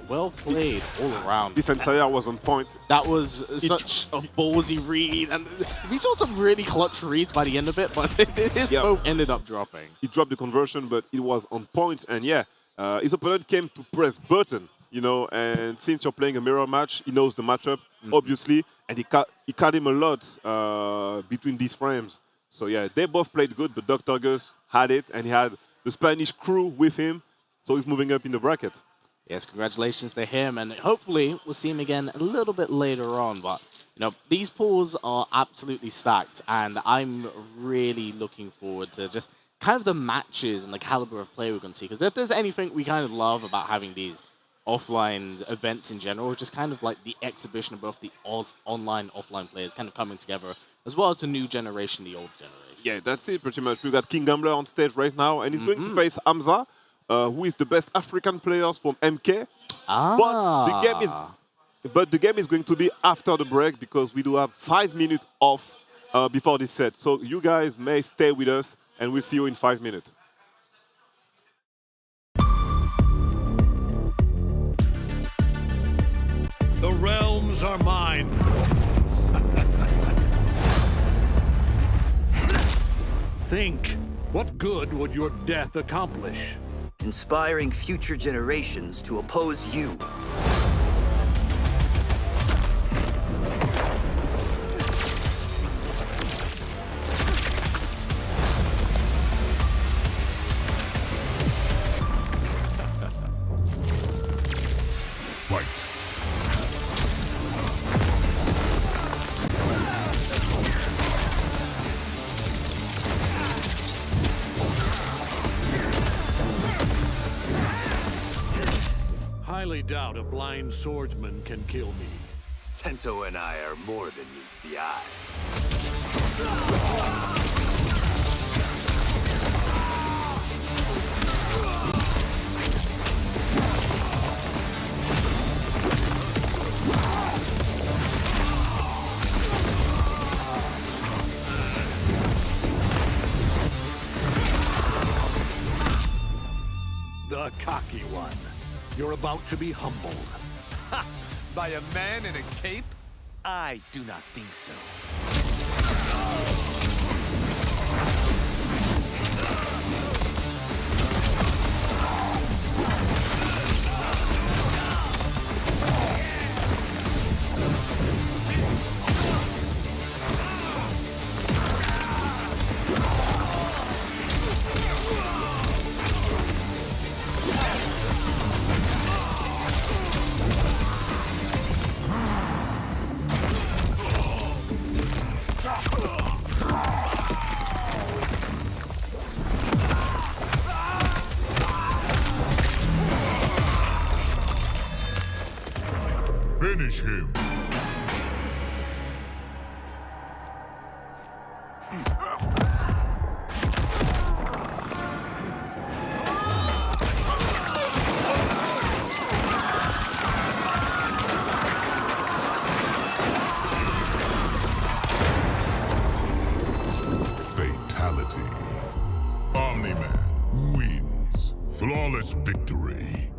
Well played all around.
This entire was on point.
That was such a ballsy read, and we saw some really clutch reads by the end of it, but both ended up dropping.
He dropped the conversion, but it was on point, and yeah, his opponent came to press button, you know, and since you're playing a mirror match, he knows the matchup, obviously, and he cut him a lot between these frames. So yeah, they both played good, but Dr. Gus had it, and he had the Spanish crew with him, so he's moving up in the bracket.
Yes, congratulations to him, and hopefully we'll see him again a little bit later on. But you know, these pools are absolutely stacked, and I'm really looking forward to just kind of the matches and the caliber of play we're going to see. Because if there's anything we kind of love about having these offline events in general, just kind of like the exhibition of both the online, offline players kind of coming together, as well as the new generation, the old generation.
Yeah, that's it pretty much. We got King Gambler on stage right now, and he's going to face Hamza, who is the best African players from MK.
Ah.
But the game is going to be after the break because we do have 5 minutes off before this set. So you guys may stay with us, and we'll see you in 5 minutes.
The realms are mine. Think, what good would your death accomplish?
Inspiring future generations to oppose you.
Fight. Highly doubt a blind swordsman can kill me.
Sento and I are more than meets the eye.
The cocky one. You're about to be humbled.
Ha! By a man in a cape? I do not think so.
Finish him. Fatality. Omni-Man wins. Flawless victory.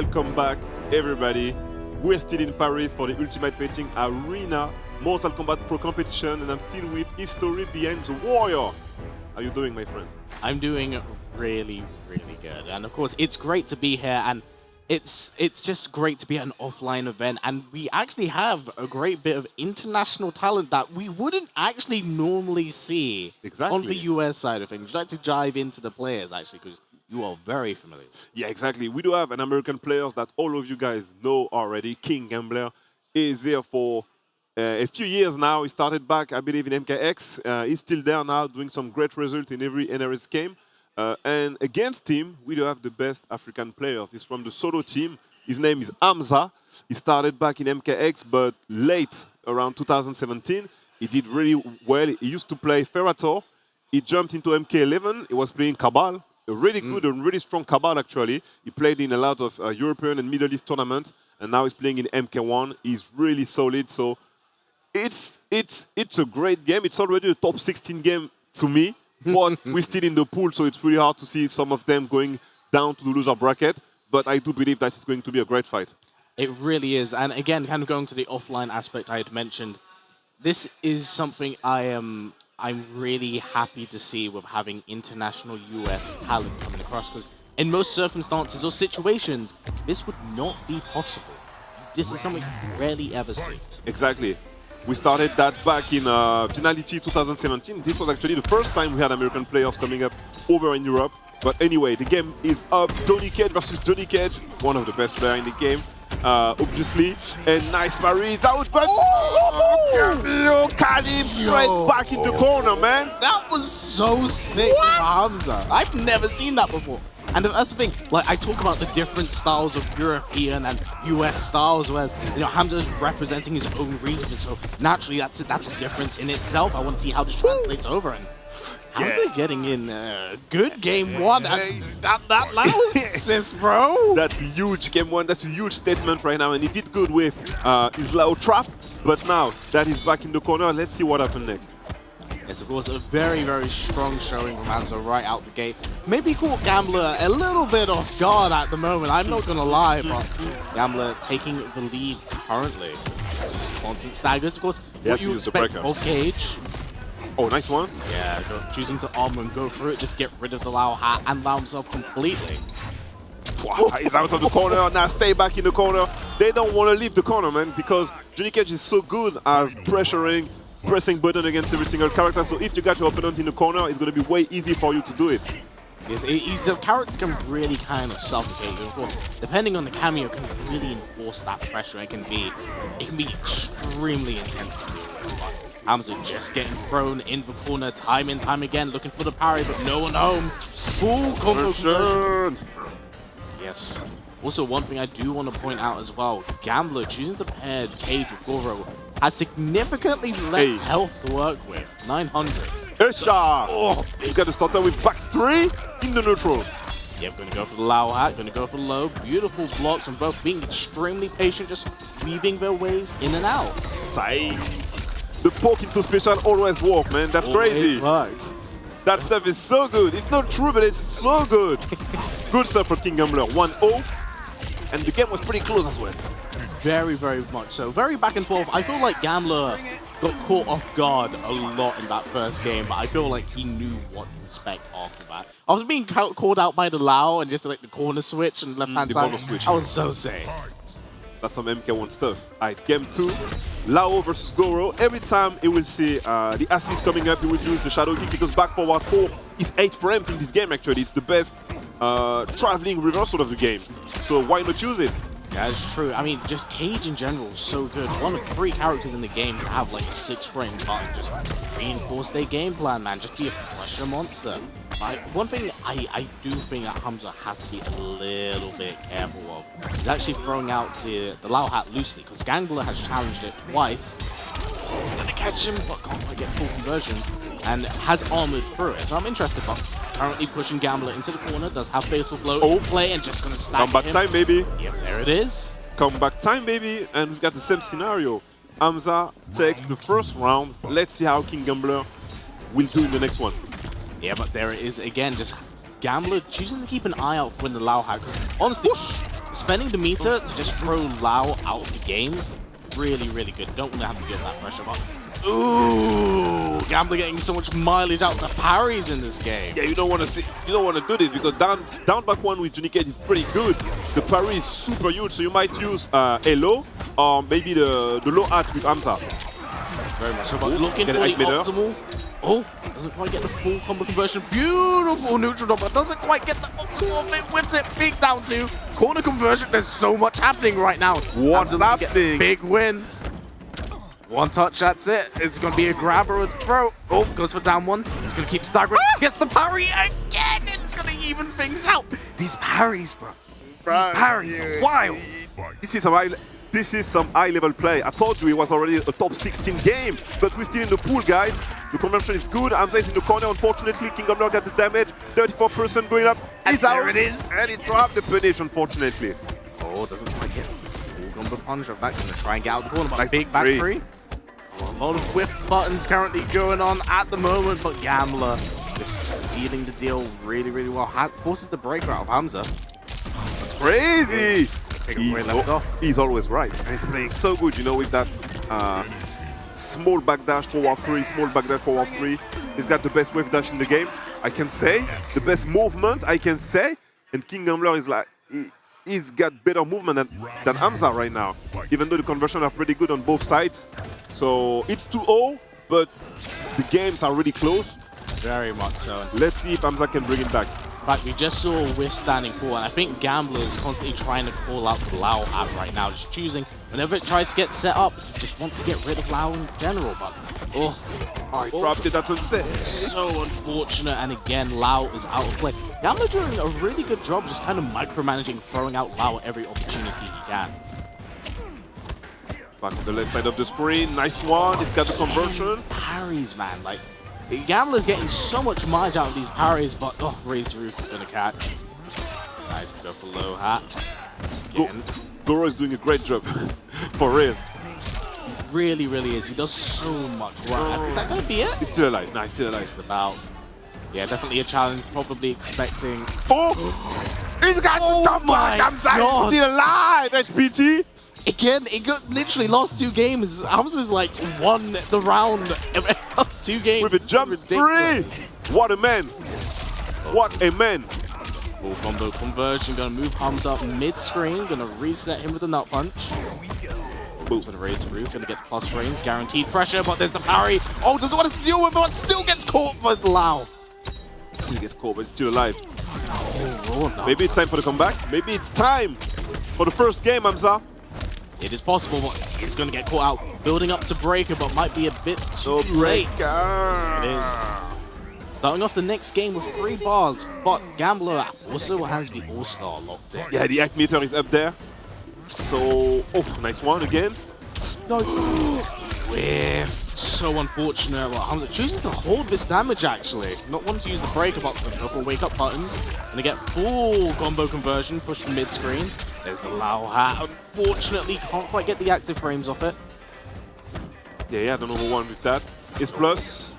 welcome back, everybody. We're still in Paris for the Ultimate Fighting Arena Mortal Kombat Pro Competition, and I'm still with History Behind the Warrior. How are you doing, my friend?
I'm doing really, really good. And of course, it's great to be here, and it's just great to be at an offline event. And we actually have a great bit of international talent that we wouldn't actually normally see on the US side of things. Would you like to dive into the players, actually, because you are very familiar.
Yeah, exactly. We do have an American player that all of you guys know already. King Gambler is here for a few years now. He started back, I believe, in MKX. He's still there now, doing some great results in every NRS game. And against him, we do have the best African players. He's from the solo team. His name is Hamza. He started back in MKX, but late, around 2017, he did really well. He used to play Ferrator. He jumped into MK11. He was playing Cabal. A really good and really strong Cabal, actually. He played in a lot of European and Middle East tournaments, and now he's playing in MK1. He's really solid. So it's a great game. It's already a top 16 game to me, but we're still in the pool, so it's really hard to see some of them going down to the loser bracket. But I do believe that it's going to be a great fight.
It really is. And again, kind of going to the offline aspect I had mentioned, this is something I'm really happy to see with having international US talent coming across, because in most circumstances or situations, this would not be possible. This is something you rarely ever see.
Exactly. We started that back in Finality 2017. This was actually the first time we had American players coming up over in Europe. But anyway, the game is up. Johnny Cage versus Johnny Cage, one of the best players in the game, obviously. And nice parries out, but Khalid straight back in the corner, man.
That was so sick, Hamza. I've never seen that before. And that's the thing, like, I talk about the different styles of European and US styles, whereas, you know, Hamza is representing his own region, so naturally that's a difference in itself. I want to see how this translates over, and Hamza getting in good game one. That was sis, bro.
That's huge, game one. That's a huge statement right now, and he did good with his low trap, but now that he's back in the corner, let's see what happens next.
Yes, of course, a very, very strong showing from Hamza right out the gate. Maybe caught Gambler a little bit off guard at the moment, I'm not going to lie, but Gambler taking the lead currently. It's just constant staggers, of course. What you expect of Cage.
Oh, nice one.
Yeah, choosing to armor and go through it, just get rid of the Lao hat and allow himself completely.
Wow, he's out of the corner, now stay back in the corner. They don't want to leave the corner, man, because Johnny Cage is so good at pressing button against every single character, so if you got your opponent in the corner, it's going to be way easy for you to do it.
Yes, he's a character can really kind of suffocate you. Depending on the cameo, can really enforce that pressure. It can be extremely intense to do. Hamza just getting thrown in the corner time and time again, looking for the parry, but no one home. Full combo conversion. Yes. Also, one thing I do want to point out as well, Gambler choosing to pair Cage with Goro has significantly less health to work with. 900.
Oh, you got to start out with back three in the neutral.
Yep, going to go for the Lao hat, going to go for low. Beautiful blocks from both, being extremely patient, just weaving their ways in and out.
Psych. The poke into special always work, man. That's crazy. That stuff is so good. It's not true, but it's so good. Good stuff for King Gambler. 1-0. And the game was pretty close as well.
Very, very much so. Very back and forth. I feel like Gambler got caught off guard a lot in that first game, but I feel like he knew what to expect after that. I was being called out by the Lao and just like the corner switch and left-hand side. I was so sick.
That's some MK1 stuff. Alright, game 2, Lao versus Goro. Every time he will see the assist coming up, he will use the shadow kick, because back forward 4 is 8 frames in this game actually. It's the best traveling reversal of the game. So why not use it?
Yeah, it's true. I mean, just Cage in general is so good. One of 3 characters in the game to have like a 6-frame button. Just reinforce their game plan, man. Just be a pressure monster. One thing I do think that Hamza has to be a little bit careful of is actually throwing out the Lao hat loosely, because Gambler has challenged it twice. Gonna catch him, but can't quite get full conversion, and has armored through it. So I'm interested, but currently pushing Gambler into the corner, does have fatal blow play, and just gonna stack him.
Comeback time, baby.
Yep, there it is.
Comeback time, baby, and we've got the same scenario. Hamza takes the first round. Let's see how King Gambler will do in the next one.
Yeah, but there it is again, just Gambler choosing to keep an eye out for when the Lao hat, because honestly, spending the meter to just throw Lao out of the game, really, really good. Don't want to have to get that pressure, but ooh, Gambler getting so much mileage out of the parries in this game.
Yeah, you don't want to do this because down back one with Junicate is pretty good. The parry is super huge, so you might use a low or maybe the low hat with Hamza.
Very much so, but looking for the
meter.
optimal. Oh, doesn't quite get the full combo conversion. Beautiful neutral drop, but doesn't quite get the optimal of it. Whips it big down to corner conversion. There's so much happening right now.
What's happening?
Big win. One touch, that's it. It's going to be a grab or a throw. Oh, goes for down one. He's going to keep staggering. Gets the parry again. It's going to even things out. These parries, bro. These parries are wild.
This is some high-level play. I told you it was already a top 16 game, but we're still in the pool, guys. The conversion is good. Hamza is in the corner, unfortunately. King of Lord got the damage. 34% going up. He's out.
There it is.
And he dropped the punish, unfortunately.
Oh, doesn't quite get full combo punch of that. Going to try and get out the corner, but
Nice
big back
three.
three. A lot of whiff buttons currently going on at the moment, but Gambler just sealing the deal really, really well. Forces the breaker out of Hamza.
That's crazy. He's always right. And he's playing so good, you know, with that small backdash forward 3, small backdash forward 3. He's got the best wave dash in the game, I can say. The best movement, I can say. And King Gambler is like, he's got better movement than Hamza right now, even though the conversion are pretty good on both sides. So it's 2-0, but the games are really close.
Very much so.
Let's see if Hamza can bring it back.
In fact, we just saw Whiff standing forward, and I think Gambler is constantly trying to call out the Lao hat right now, just choosing whenever it tries to get set up, he just wants to get rid of Lao in general, but
Oh, he dropped it, that's unsafe.
so unfortunate, and again, Lao is out of play. Gambler doing a really good job just kind of micromanaging, throwing out Lao at every opportunity he can.
Back on the left side of the screen, nice one, he's got the conversion.
Parries, man, like, Gambler's getting so much mileage out of these parries, but Raise the Roof is going to catch. Nice, go for low hat. Again.
Goro is doing a great job, for real.
He really, really is. He does so much work. Is that going to be it?
He's still alive, nice, still alive.
Just about. Yeah, definitely a challenge. Probably expecting.
Oh! He's got the top one! Hamza is still alive, HPT!
Again, it got literally lost 2 games. Hamza's like won the round. Lost 2 games.
With a jump 3! What a man! What a man!
Full combo conversion. Gonna move Hamza up mid-screen. Gonna reset him with a nut punch. He's gonna raise the roof. Gonna get plus frames. Guaranteed pressure, but there's the parry. Oh, doesn't want to deal with it, but still gets caught by the Lao.
Still get caught, but he's still alive.
Oh, no.
Maybe it's time for the comeback. Maybe it's time for the first game, Hamza.
It is possible, but it's going to get caught out. Building up to breaker, but might be a bit too late. It is. Starting off the next game with 3 bars, but Gambler also has the All-Star locked in.
Yeah, the act meter is up there. So, oh, nice one again. No.
Whiff. So unfortunate. Well, Hamza choosing to hold this damage, actually. Not wanting to use the breaker button, go for wake up buttons. Gonna get full combo conversion, push to mid-screen. There's the Lao hat. Unfortunately, can't quite get the active frames off it.
Yeah, I don't know who won with that. It's plus.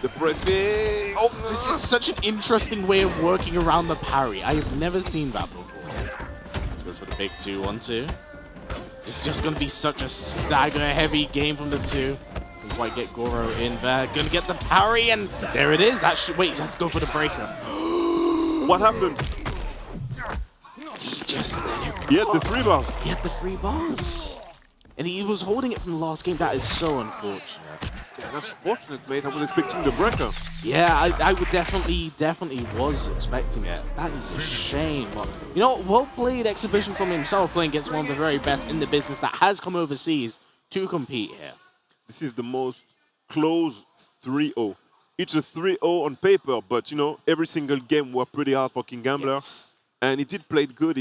The pressing.
Oh, this is such an interesting way of working around the parry. I have never seen that before. This goes for the big 2-1-2. It's just going to be such a stagger-heavy game from the 2. Can't quite get Goro in there. Going to get the parry, and there it is. That should wait. He has to go for the breaker.
What happened?
He just let it go.
He had the 3 bars.
He had the 3 bars. And he was holding it from the last game. That is so unfortunate.
Yeah, that's fortunate, mate. I was expecting the breaker.
Yeah, I would definitely was expecting it. That is a shame. But, you know, well-played exhibition from himself, playing against one of the very best in the business that has come overseas to compete here.
This is the most close 3-0. It's a 3-0 on paper, but, you know, every single game were pretty hard for King Gambler.
Yes.
And he did play it good.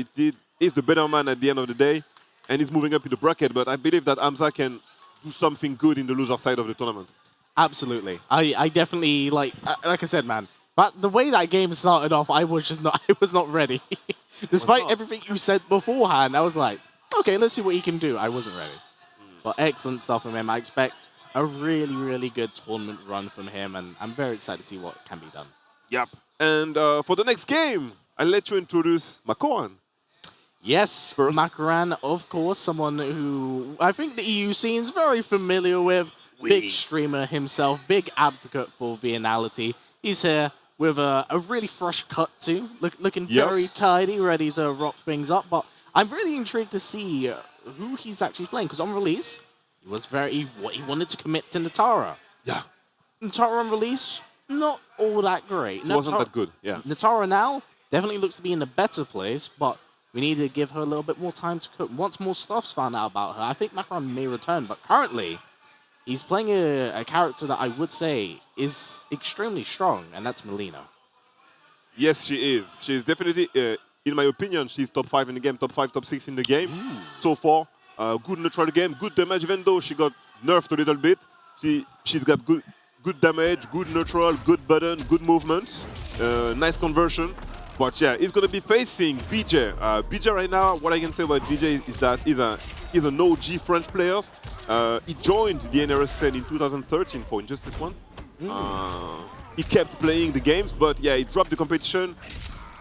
He's the better man at the end of the day. And he's moving up in the bracket. But I believe that Hamza can do something good in the loser side of the tournament.
Absolutely. I definitely, like I said, man, but the way that game started off, I was not ready. Despite everything you said beforehand, I was like, okay, let's see what he can do. I wasn't ready. But excellent stuff from him. I expect a really, really good tournament run from him, and I'm very excited to see what can be done.
Yep. And for the next game, I'll let you introduce Makoan.
Yes,
First.
Makaran, of course, someone who I think the EU scene is very familiar with. Big streamer himself, big advocate for venality. He's here with a really fresh cut too, looking very tidy, ready to rock things up. But I'm really intrigued to see who he's actually playing, because on release, he wanted to commit to Natara.
Yeah.
Natara on release, not all that great.
It wasn't that good, yeah.
Natara now definitely looks to be in a better place, but we need to give her a little bit more time to cook. Once more stuff's found out about her, I think Makaran may return, but currently, he's playing a character that I would say is extremely strong, and that's Melina.
Yes, she is. She's definitely, in my opinion, she's top 5 in the game, top 5, top 6 in the game. So far, good neutral game, good damage, even though she got nerfed a little bit. She's got good damage, good neutral, good button, good movements, nice conversion. But yeah, he's going to be facing BJ. BJ right now, what I can say about BJ is that he's an OG French player. He joined the NRS scene in 2013 for Injustice 1. He kept playing the games, but yeah, he dropped the competition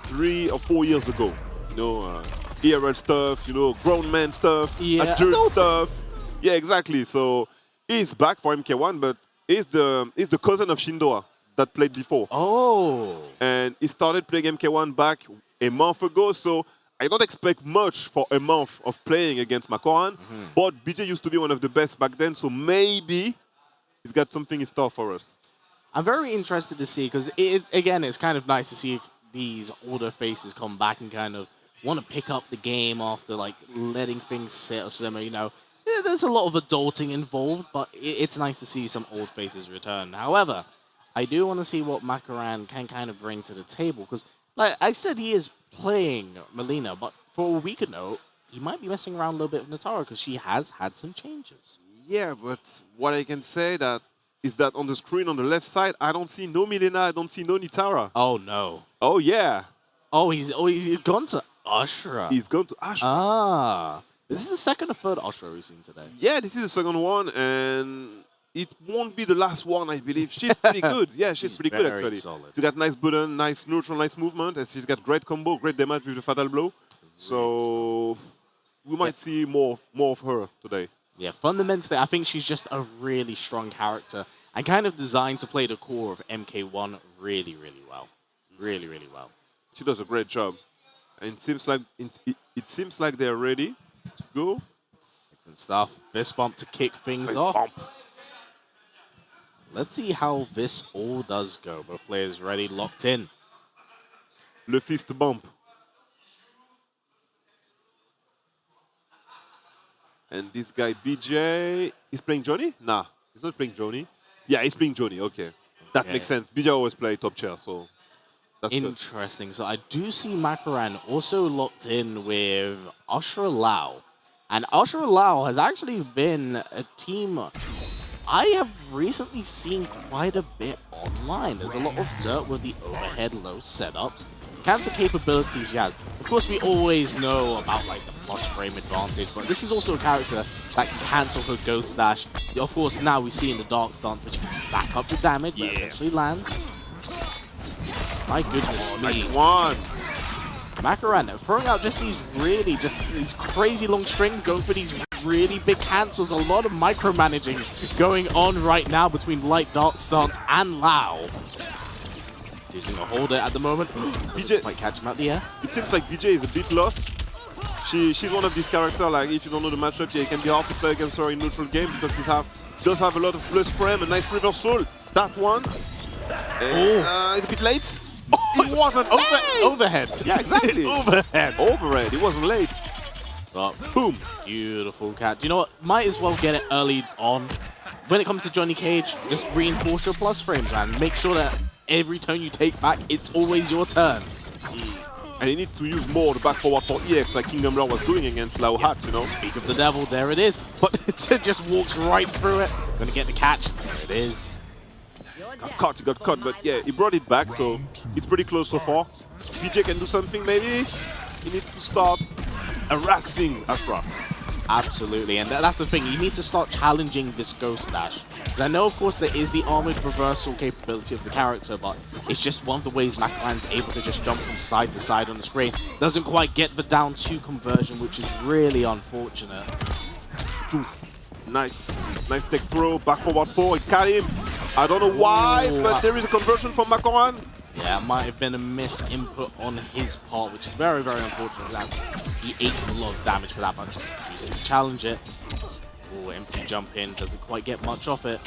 3 or 4 years ago. You know, ERL stuff, you know, grown man stuff, adult stuff. Yeah, exactly. So he's back for MK1, but he's the cousin of Shindoa that played before.
Oh.
And he started playing MK1 back a month ago, so I don't expect much for a month of playing against Makaran, but BJ used to be one of the best back then, so maybe he's got something in store for us.
I'm very interested to see, because again, it's kind of nice to see these older faces come back and kind of want to pick up the game after like letting things simmer, you know. There's a lot of adulting involved, but it's nice to see some old faces return. However, I do want to see what Makaran can kind of bring to the table, because like I said, he is playing Melina, but for all we could know, he might be messing around a little bit with Natara, because she has had some changes.
Yeah, but what I can say is that on the screen on the left side, I don't see no Melina, I don't see no Natara.
Oh no.
Oh yeah.
Oh, he's gone to Ashra.
He's gone to Ashra.
Ah. This is the second or third Ashra we've seen today.
Yeah, this is the second one, and it won't be the last one, I believe. She's pretty good. Yeah, she's pretty good, actually.
Solid.
She's got nice button, nice neutral, nice movement, and she's got great combo, great damage with the fatal blow. So we might see more of her today.
Yeah, fundamentally, I think she's just a really strong character and kind of designed to play the core of MK1 really, really well. Really, really well.
She does a great job. And it seems like they're ready to go.
Excellent stuff. Fist bump to kick things off. Let's see how this all does go. Both players ready, locked in.
Le fist bump. And this guy, BJ, is playing Johnny? Nah, he's not playing Johnny. Yeah, he's playing Johnny, okay. That makes sense. BJ always play top chair, so that's
interesting. So I do see Makaran also locked in with Ashra Lau. And Ashra Lau has actually been a team I have recently seen quite a bit online. There's a lot of dirt with the overhead low setups. Kind of the capabilities she has. Of course, we always know about like the plus frame advantage, but this is also a character that can cancel her Ghost Dash. Of course, now we see in the Dark Stance, which can stack up the damage, but eventually lands. My goodness me.
Nice one.
Makaran throwing out just these crazy long strings, going for these really big cancels. A lot of micromanaging going on right now between Light Dark Stance and Lau. Using a holder at the moment. BJ might catch him out the air.
It seems like BJ is a bit lost. She's one of these characters, like if you don't know the matchup, it can be hard to play against her in neutral game because she does have a lot of plus frame, a nice reversal. That one. It's a bit late. It wasn't
overhead.
Yeah, exactly. Overhead. It wasn't late.
But boom. Beautiful catch. You know what? Might as well get it early on. When it comes to Johnny Cage, just reinforce your plus frames, man. Make sure that every turn you take back, it's always your turn.
And you need to use more the back forward for EX like Kingdom Law was doing against Lao Hat, you know?
Speak of the devil, there it is. But it just walks right through it. Gonna get the catch. There it is.
He got caught, but yeah, he brought it back, so it's pretty close so far. PJ can do something maybe. He needs to stop harassing Ashra.
Absolutely, and that's the thing. He needs to start challenging this Ghost Dash. I know, of course, there is the armored reversal capability of the character, but it's just one of the ways Macaran's able to just jump from side to side on the screen. Doesn't quite get the down 2 conversion, which is really unfortunate.
Nice tech throw, back forward 4, it got him. I don't know why, but there is a conversion from Macaran.
Yeah, it might have been a misinput on his part, which is very, very unfortunate. That he ate a lot of damage for that, but uses to challenge it. Oh, empty jump in, doesn't quite get much off it.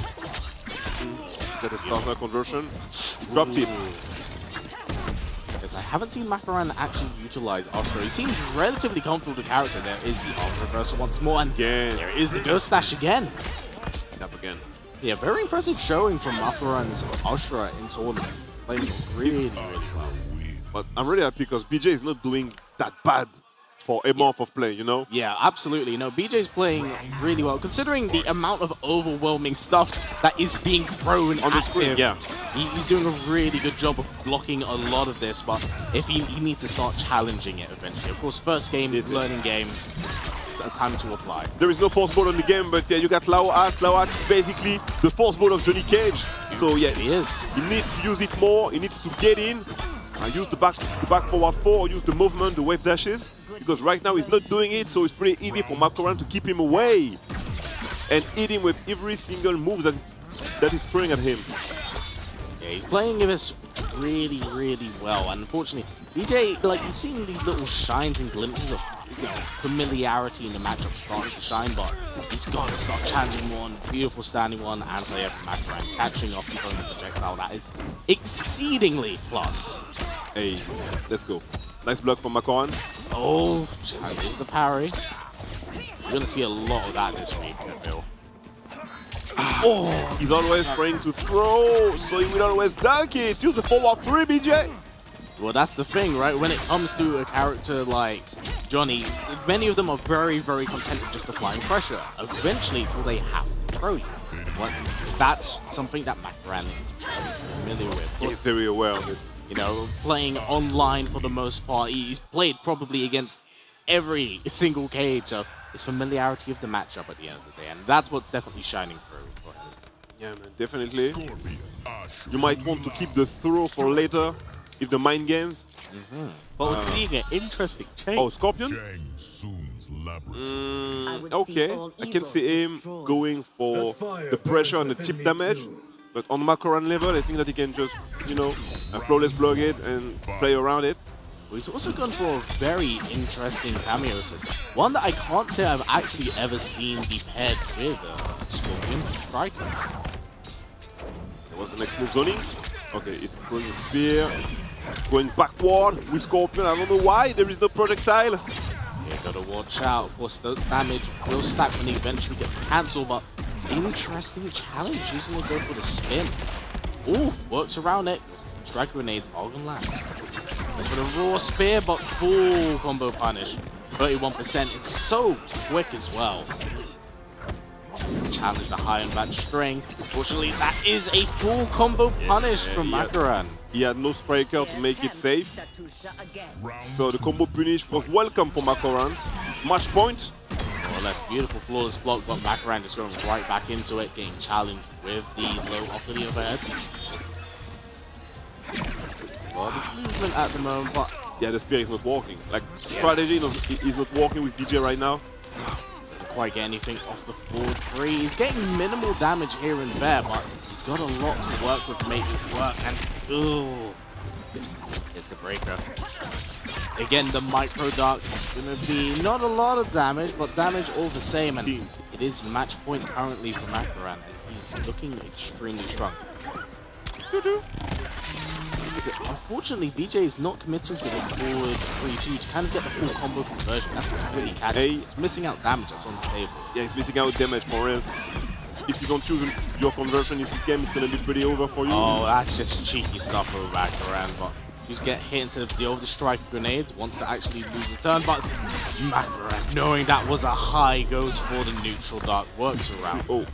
Got a starter conversion. Dropped him.
Because I haven't seen Macaran actually utilize Usher. He seems relatively comfortable with the character. There is the arm reversal once more, and
Again.
there is the Ghost Dash again.
Up again.
Yeah, very impressive showing from Macaran's Usher in tournament. Playing really, really well.
But I'm really happy because BJ is not doing that bad for a month of play, you know?
Yeah, absolutely. No, BJ's playing really well, considering the amount of overwhelming stuff that is being thrown
On the
at
screen,
him.
yeah.
He's doing a really good job of blocking a lot of this, but if he needs to start challenging it eventually. Of course, first game, learning game, it's time to apply.
There is no force ball on the game, but yeah, you got Lao At. Lao At is basically the force ball of Johnny Cage. So yeah,
He is.
he needs to use it more. He needs to get in. Use the back forward 4, use the movement, the wave dashes. Because right now he's not doing it, so it's pretty easy for Macaran to keep him away and hit him with every single move that is throwing at him.
Yeah, he's playing this really, really well. And unfortunately, BJ, like, he's seeing these little shines and glimpses of familiarity in the matchup starting to shine, but he's got to start challenging one. Beautiful standing one, anti-air from Macaran, catching off the opponent projectile. That is exceedingly plus.
Hey, let's go. Nice block from Macaran.
Oh, challenges the parry. You're going to see a lot of that this week, I feel.
Oh, he's always trying to throw, so he will always dunk it. Use the forward 3, BJ.
Well, that's the thing, right? When it comes to a character like Johnny, many of them are very, very content with just applying pressure. Eventually, until they have to throw you. Well, that's something that Macaran is very familiar with.
He's very aware of it.
You know, playing online for the most part, he's played probably against every single cage, so his familiarity of the matchup at the end of the day, and that's what's definitely shining through for him.
Yeah, man, definitely. You might want to keep the throw for later, if the mind games.
But we're seeing an interesting change.
Oh, Scorpion? Okay, I can see him going for the pressure and the chip damage. But on Macaran level, I think that he can just, you know, flawless block it and play around it.
Well, he's also gone for a very interesting cameo system. One that I can't say I've actually ever seen be paired with Scorpion Striker.
What's the next move, zoning? Okay, it's throwing a spear, going backward with Scorpion. I don't know why, there is no projectile.
You gotta watch out. Of course, the damage will stack when he eventually gets cancelled, but interesting challenge using the go for the spin. Ooh, works around it. Strike grenades are gonna land. Goes for the raw spear, but full combo punish. 31%. It's so quick as well. Challenge the high and back string. Unfortunately, that is a full combo punish from Macaran.
He had no striker to make it safe. So the combo punish was welcome for Macaran. Match point.
Oh, that's beautiful, flawless block, but Macaran just going right back into it, getting challenged with the low off of the overhead. A lot of movement at the moment, but
yeah, the spear is not working. Like, strategy is not working with BJ right now.
doesn't quite get anything off the forward 3. He's getting minimal damage here and there, but he's got a lot to work with to make it work, and ooh, it's the breaker. Again, the micro duck is going to be not a lot of damage, but damage all the same, and it is match point currently for Macaran, and he's looking extremely strong. Unfortunately, BJ is not committing to the forward 3-2 to kind of get the full combo conversion. That's what's really catching. He's missing out damage that's on the table.
Yeah, he's missing out damage for real. If you don't choose your conversion in this game, it's going to be pretty over for you.
Oh, that's just cheeky stuff for Macaran, but just get hit instead of deal with the strike grenades, wants to actually lose the turn, but Macaran, knowing that was a high, goes for the neutral dark, works around.
Oh.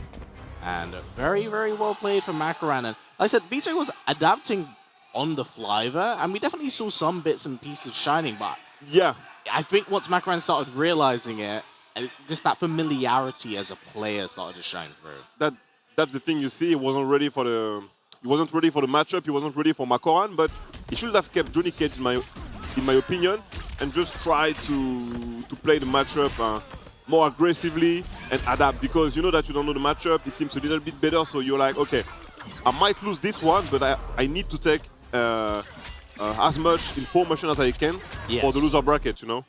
And very, very well played from Macaran. And like I said, BJ was adapting on the fly there, and we definitely saw some bits and pieces shining, but
yeah,
I think once Macaran started realizing it, And just that familiarity as a player started to shine through.
That's the thing you see. He wasn't ready for the matchup. He wasn't ready for Makoran, but he should have kept Johnny Cage in my opinion, and just try to play the matchup more aggressively and adapt, because you know that you don't know the matchup. It seems a little bit better, so you're like, okay, I might lose this one, but I need to take as much information as I can for the loser bracket, you know?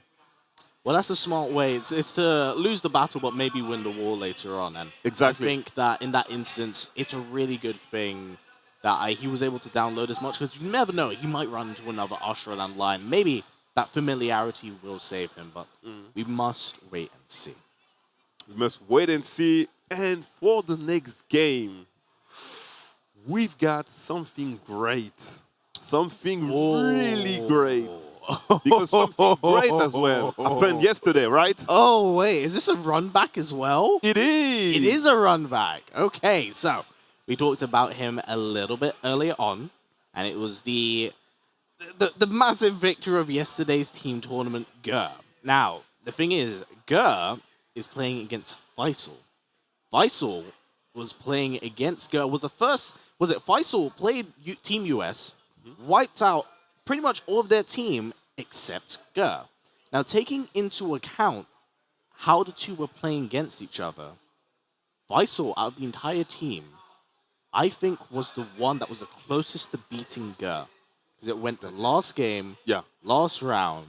Well, that's a smart way. It's to lose the battle, but maybe win the war later on. And
exactly.
I think that in that instance, it's a really good thing that he was able to download as much, because you never know. He might run into another Usher and line. Maybe that familiarity will save him, but we must wait and see.
We must wait and see. And for the next game, we've got something great. Something really great. Because something great as well happened yesterday, right?
Oh, wait. Is this a run back as well?
It is.
It is a run back. Okay, so we talked about him a little bit earlier on, and it was the massive victory of yesterday's team tournament, Gur. Now, the thing is, Gur is playing against Faisal. Faisal was playing against Gur. Faisal played Team US, wiped out pretty much all of their team except Gur. Now, taking into account how the two were playing against each other, Faisal, out of the entire team, I think was the one that was the closest to beating Gur. Because it went to last game, last round,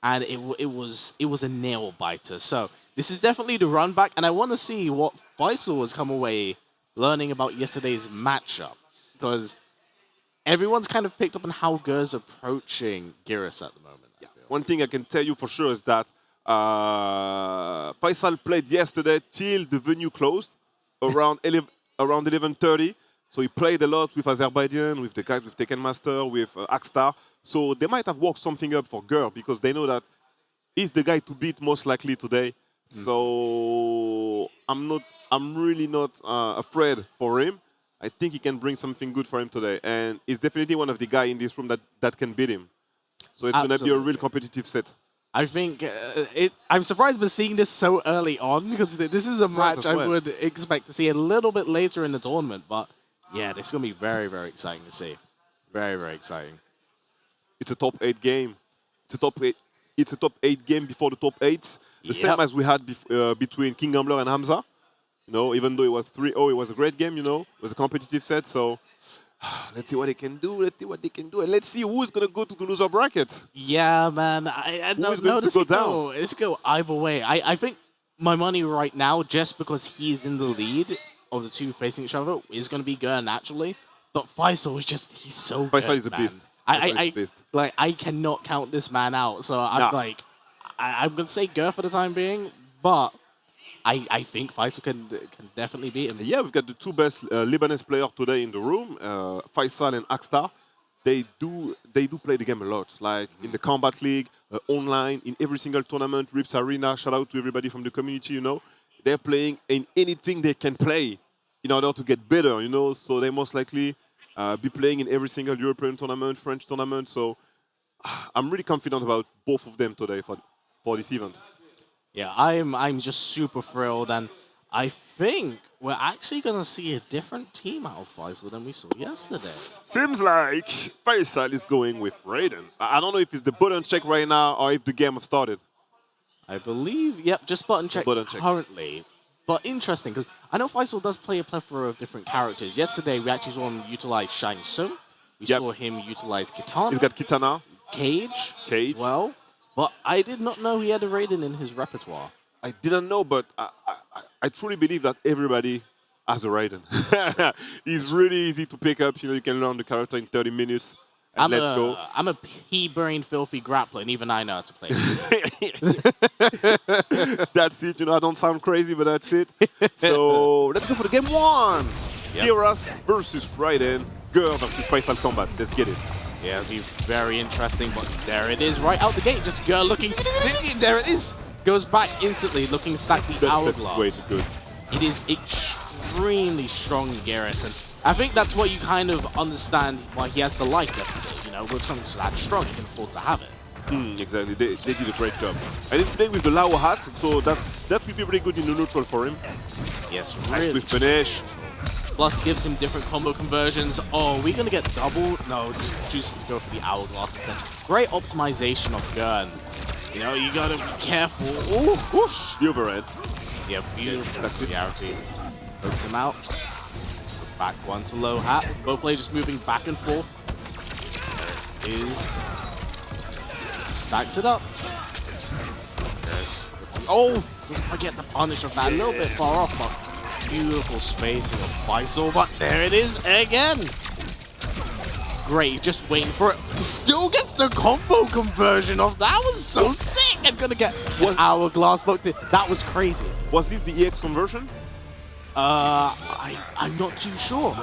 and it was a nail biter. So this is definitely the run back, and I want to see what Faisal has come away learning about yesterday's matchup, because everyone's kind of picked up on how Gur's approaching Geras at the moment.
One thing I can tell you for sure is that Faisal played yesterday till the venue closed around 11:30. So he played a lot with Azerbaijan, with the guys with Tekken Master, with Akstar. So they might have worked something up for Gur, because they know that he's the guy to beat most likely today. So I'm really not afraid for him. I think he can bring something good for him today. And he's definitely one of the guys in this room that can beat him. So it's going to be a real competitive set.
I think I'm surprised we're seeing this so early on, because this is a match I would expect to see a little bit later in the tournament. But yeah, this is going to be very, very exciting to see. Very, very exciting.
It's a top 8 game. It's a top 8 game before the top 8. The same as we had between King Gambler and Hamza. You know, even though it was 3-0, it was a great game, you know. It was a competitive set, so let's see what they can do. And let's see who's going to go to the loser bracket.
Yeah, man. I don't know. This could go either way. I think my money right now, just because he's in the lead of the two facing each other, is going to be Gur naturally. But Faisal is he's so good,
Faisal is a beast.
I cannot count this man out. So I'm I'm going to say Gur for the time being, but I think Faisal can definitely beat him.
Yeah, we've got the two best Lebanese players today in the room, Faisal and Akstar. They do play the game a lot, like in the Combat League, online, in every single tournament, Rips Arena. Shout out to everybody from the community, you know. They're playing in anything they can play in order to get better, you know. So they most likely be playing in every single European tournament, French tournament. So I'm really confident about both of them today for this event.
Yeah, I'm just super thrilled, and I think we're actually going to see a different team out of Faisal than we saw yesterday.
Seems like Faisal is going with Raiden. I don't know if it's the button check right now or if the game has started.
I believe, yep, just button check currently. But interesting, because I know Faisal does play a plethora of different characters. Yesterday, we actually saw him utilize Shang Tsung. We saw him utilize Kitana.
He's got Kitana.
Cage as well. But I did not know he had a Raiden in his repertoire.
I didn't know, but I truly believe that everybody has a Raiden. He's really easy to pick up. You know, you can learn the character in 30 minutes. And let's go.
I'm a pea-brain filthy grappler, and even I know how to play.
That's it. You know, I don't sound crazy, but that's it. So let's go for the game 1. Geras versus Raiden. Gur versus Faisal Combat. Let's get it.
Yeah, it'll be very interesting, but there it is, right out the gate. Just Gur looking. There it is. Goes back instantly, looking to stack the hourglass.
That's way too good.
It is extremely strong, Geras, and I think that's what you kind of understand why he has the life deficit. You know, with something that strong, he can afford to have it.
Exactly, they did a great job. And he's playing with the Lao hat, so that will be really good in the neutral for him.
Yes,
Nice
really.
with punish.
Plus gives him different combo conversions. Oh, are we gonna get double? No, just chooses to go for the hourglass instead. Great optimization of gun. You know, you gotta be careful. Oh, whoosh!
The overhead.
Yeah, beautiful familiarity. Hooks him out. Back one to low hat. Both players just moving back and forth. There it is. Stacks it up. There's. Oh! I get the punish of that. A little bit far off, but beautiful spacing of Faisal. But there it is again. Great, just waiting for it. He still gets the combo conversion of that. Was so sick. I'm gonna get an hourglass locked in. That was crazy.
Was this the EX conversion?
I'm not too sure.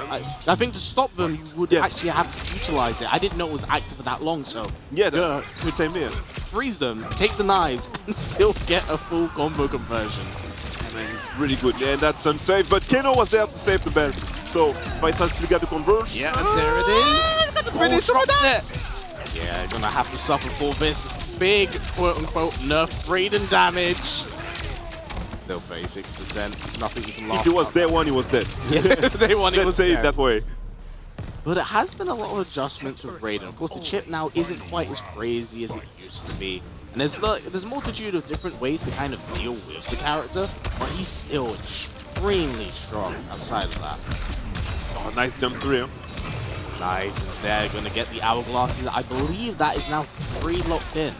I think to stop them, you would actually have to utilize it. I didn't know it was active for that long, so
Yeah, could same here.
freeze them, take the knives, and still get a full combo conversion.
Man, it's really good. And that's unsafe, but Kano was there to save the belt. So Faisal still got the conversion.
Yeah, and there it is.
Finish
Drops it. Yeah, gonna have to suffer for this big quote-unquote nerf Raiden damage. Still 36%. Nothing you can laugh
If he was
about.
day one, he was dead.
Yeah, they want it.
Let's say it that way.
But it has been a lot of adjustments with Raiden. Of course, the chip now isn't quite as crazy as it used to be. And there's a multitude of different ways to kind of deal with the character, but he's still extremely strong outside of that.
Oh, nice jump through.
Nice, and they're going to get the hourglasses. I believe that is now 3 locked in.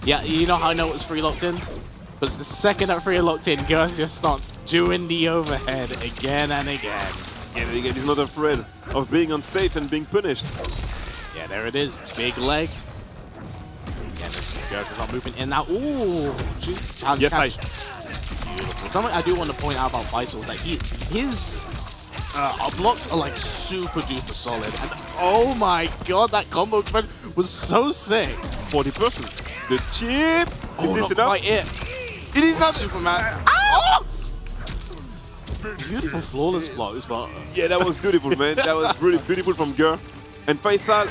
Yeah, you know how I know it was 3 locked in? Because the second that 3 are locked in, Gus just starts doing the overhead again and again.
And again, he's not afraid of being unsafe and being punished.
Yeah, there it is. Big leg. Again, this Gurkha's not moving in now. Ooh! Just challenge catch. Beautiful. Something I do want to point out about Faisal is that his blocks are like super duper solid. And oh my god, that combo was so sick.
40%. The chip!
Oh,
Is this
not
enough?
quite it.
It is not!
Superman.
Oh!
Beautiful flawless blocks, but
Yeah, that was beautiful, man. That was really beautiful from Gur. And Faisal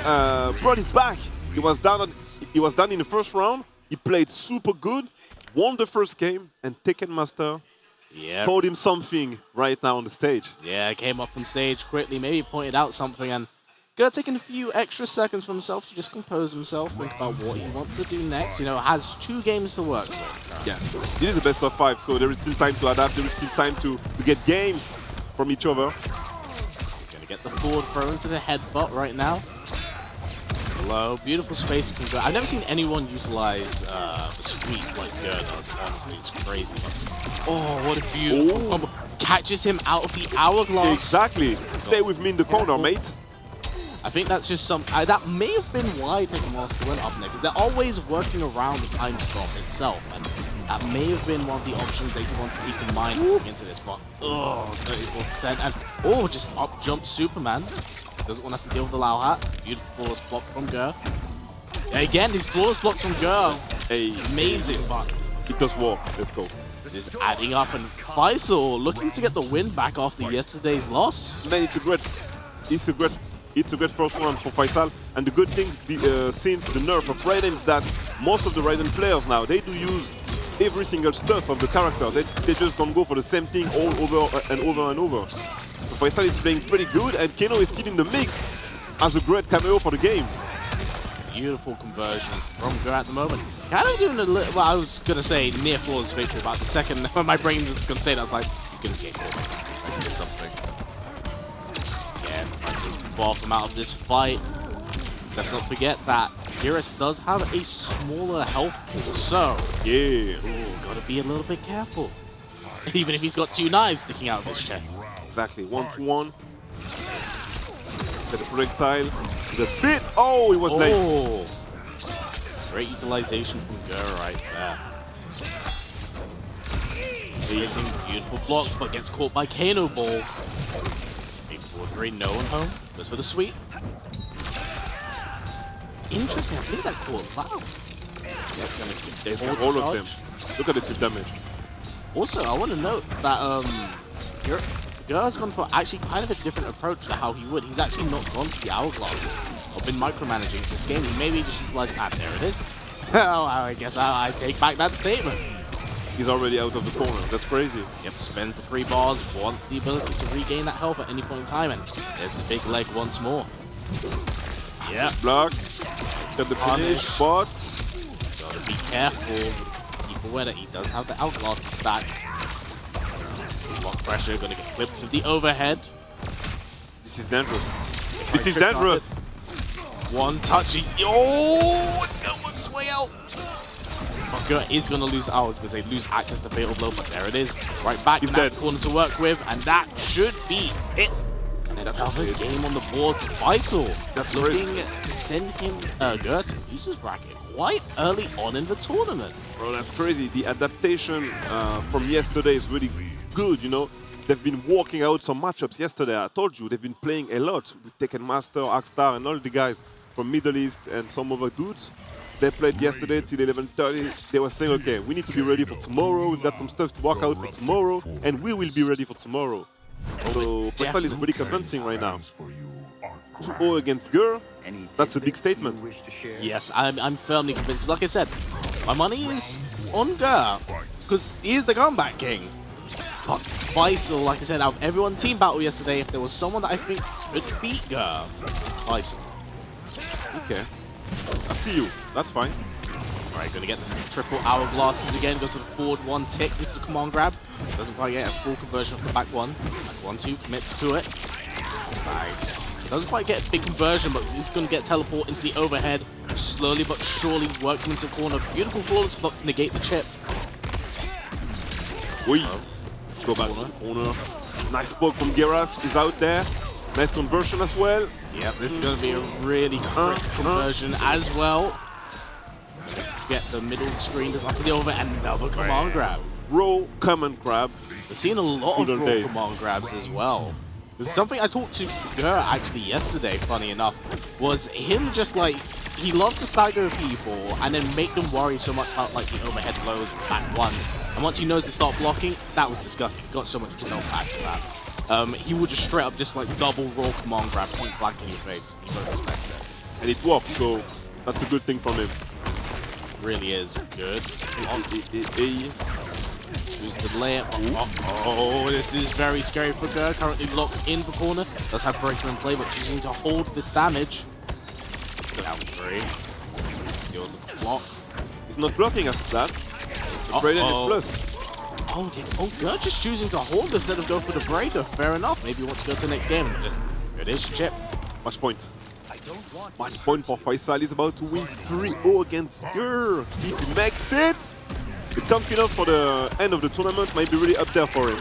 brought it back. He was down in the first round. He played super good, won the first game, and Tekken Master told him something right now on the stage.
Yeah, came up on stage quickly, maybe pointed out something, and Gur taking a few extra seconds for himself to just compose himself, think about what he wants to do next. You know, has 2 games to work with.
Yeah, it is the best of 5, so there is still time to adapt. There is still time to get games from each other.
Gonna get the forward throw into the headbutt right now. Low, beautiful space from Gur. I've never seen anyone utilize the sweep like Gur does. Honestly, it's crazy. Oh, what a beautiful combo! Catches him out of the hourglass.
Exactly. Stay with me in the corner, mate.
I think that's just some. That may have been why Tekken Master went up there, because they're always working around the time stop itself, and that may have been one of the options that you want to keep in mind going into this. But 34%, and just up jump Superman. Doesn't want to have to deal with the Lao hat. Beautiful flawless block from Gur. Yeah, again, these flawless blocks from Gur.
Hey,
Amazing, but
it does work. Let's go.
this is adding up, and Faisal looking to get the win back after yesterday's loss.
Man, it's a great first round for Faisal. And the good thing since the nerf of Raiden is that most of the Raiden players now, they do use every single stuff of the character. They just don't go for the same thing all over and over and over. So Faisal is playing pretty good, and Kano is still in the mix as a great cameo for the game.
Beautiful conversion from Gur at the moment. Kind of doing a little, well, I was going to say near flawless victory, but the second when my brain was going to say that, I was like, he's going to get caught. Let's do something. Yeah, involve him out of this fight. Let's not forget that Geras does have a smaller health pool, so
Yeah.
gotta be a little bit careful. Even if he's got 2 knives sticking out of his chest.
Exactly. 1-to-1. Get the projectile. The bit. Oh, it was late.
Oh, great utilization from Gur right there. Seizing beautiful blocks, but gets caught by Kano Ball. Big forward three, no one home. Goes for the sweep. Interesting, I think that caught Cloud.
There's all of them. Look at the 2 damage.
Also, I want to note that Gur's gone for actually kind of a different approach to how he would. He's actually not gone for the hourglasses or been micromanaging this game. He maybe just utilized, there it is. Well, I guess I take back that statement.
He's already out of the corner. That's crazy.
Yep, spends the 3 bars, wants the ability to regain that health at any point in time, and there's the big leg once more. Yeah.
Block. He's got the finish, but...
Gotta be careful. Keep aware that he does have the outclass stack. Block pressure, gonna get clipped with the overhead.
This is dangerous. This is dangerous.
One touch. Oh, it works way out. Fucker is gonna lose. I was gonna say lose access to Fatal Blow, but there it is. Right back in that corner to work with, and that should be it. And another game on the board for Faisal.
That's
looking to send him Gert to losers bracket quite early on in the tournament.
Bro, that's crazy. The adaptation from yesterday is really good, you know. They've been working out some matchups yesterday. I told you, they've been playing a lot with Tekken Master, Arkstar, and all the guys from Middle East and some other dudes. They played yesterday till 11:30. They were saying, okay, we need to be ready for tomorrow. We've got some stuff to work out for tomorrow, and we will be ready for tomorrow. So Faisal is really convincing right now. 2-0 against Gur, that's a big statement.
Yes, I'm firmly convinced. Like I said, my money is on Gur, because he is the comeback king. But Faisal, like I said, out of everyone team battle yesterday, if there was someone that I think could beat Gur, it's Faisal.
Okay. I see you. That's fine.
Alright, gonna get the triple hourglasses again. Goes for the forward 1 tick into the command grab. Doesn't quite get a full conversion of the back 1. Back 1-2, commits to it. Nice. Doesn't quite get a big conversion, but he's gonna get teleport into the overhead. Slowly but surely working into the corner. Beautiful flawless block to negate the chip.
We go back to the corner. Nice poke from Geras. He's out there. Nice conversion as well.
Yep, this is going to be a really quick conversion as well. Get the middle screen just up to the over and another command grab.
Raw command grab.
We've seen a lot of
Good
raw
days.
command grabs as well. There's something I talked to Gur actually yesterday, funny enough, was him just like, he loves to stagger people and then make them worry so much about like the overhead blows, back 1. And once he knows to start blocking, that was disgusting. He got so much result back for that. He would just straight up just like double raw command grab, point blank in your face. You don't expect it.
And it worked, so that's a good thing from him.
Really is good. Use the layup. Oh, this is very scary for Gur. Currently locked in the corner. Does have breaker in play, but choosing to hold this damage. Down 3. Deal with the block.
He's not blocking after that. The Brayden is plus.
Oh, yeah. Oh, Gur just choosing to hold instead of go for the breaker. Fair enough. Maybe he wants to go to the next game and just, here it is, chip.
Match point. Match point for Faisal. He's about to win 3-0 against Gur. If he makes it, the confidence for the end of the tournament might be really up there for him.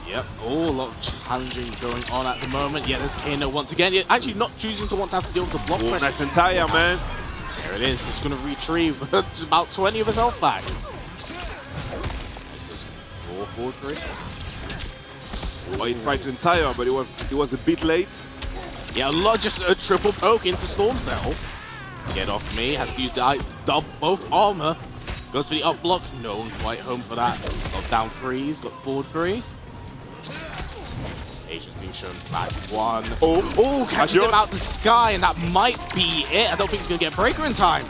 Yep. Oh, a lot of challenging going on at the moment. Yeah, there's Kano once again. Yeah, actually not choosing to want to have to deal with the block pressure.
Nice entire, man.
There it is. Just going to retrieve about 20 of his health back. Forward 3.
Oh, he tried to entire, but it was a bit late.
Yeah, just a triple poke into Storm Cell. Get off me. Has to use the both armor. Goes for the up block. No one quite home for that. Got down 3s. Got forward 3. Asian's being shown back 1. Oh, catches him out the sky, and that might be it. I don't think he's going to get breaker in time.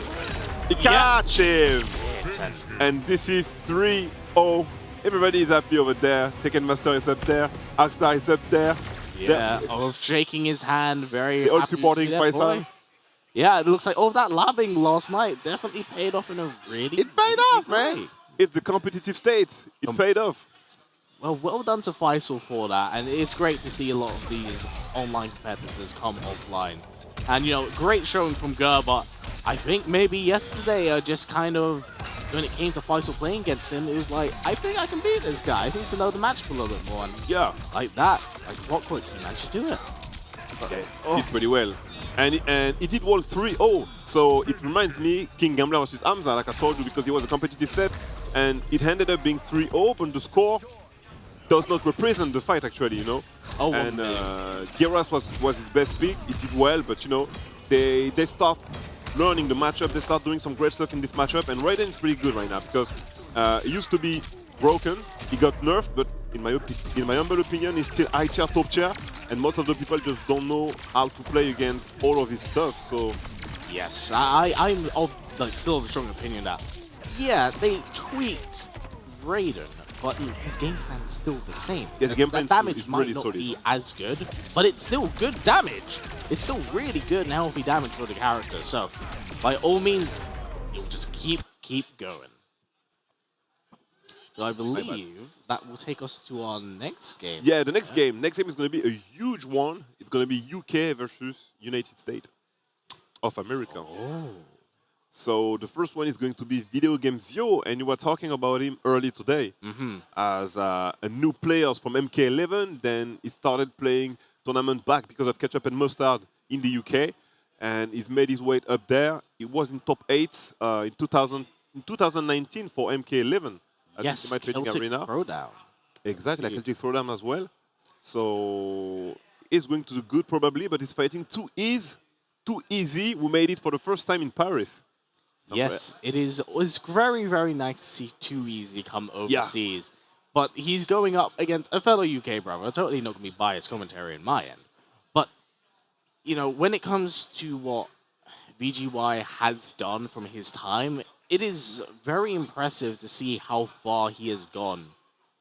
He catch him.
Yep.
And this is 3-0. Everybody is happy over there. Tekken Master is up there. Arkstar is up there.
Yeah, of shaking his hand, very
They're all
happy to
supporting
see that
Faisal.
boy. Yeah, it looks like all of that labbing last night definitely paid off in a really
It paid off,
big way.
man. It's the competitive state. It paid off.
Well done to Faisal for that, and it's great to see a lot of these online competitors come offline. And, you know, great showing from Gur, but I think maybe yesterday just kind of, when it came to Faisal playing against him, it was like, I think I can beat this guy. I need to know the matchup a little bit more. And
Yeah.
like that, like clockwork, he managed to do it.
He did pretty well. And he did wall 3-0. So it reminds me, King Gambler versus Hamza, like I told you, because it was a competitive set. And it ended up being 3-0, but the score does not represent the fight, actually, you know.
Oh,
and Geras was his best pick. He did well, but, you know, they start learning the matchup. They start doing some great stuff in this matchup. And Raiden is pretty good right now, because he used to be broken. He got nerfed, but in my humble opinion, he's still high tier, top tier. And most of the people just don't know how to play against all of his stuff. So
Yes, I'm like still of the strong opinion that, yeah, they tweaked Raiden, but his game plan's still the same.
Yeah, the game plan
damage
is
might
really
not
solid.
be as good, but it's still good damage. It's still really good and healthy damage for the character. So, by all means, you'll just keep going. So I believe that will take us to our next game.
Yeah, the next game. Next game is going to be a huge one. It's going to be UK versus United States of America.
Oh.
So the first one is going to be Video Game Zero, and you were talking about him early today as a new player from MK11. Then he started playing tournament back because of Ketchup and Mustard in the UK, and he's made his way up there. He was in top 8 in 2019 for MK11.
Yes,
Ultimate Trading
Celtic
Arena.
Throwdown.
Exactly, like Celtic Throwdown as well. So he's going to do good probably, but he's fighting Too Easy, who made it for the first time in Paris.
Yes, it is. It's very, very nice to see Too Easy come overseas. But he's going up against a fellow UK brother. Totally not going to be biased commentary on my end. But, you know, when it comes to what VGY has done from his time, it is very impressive to see how far he has gone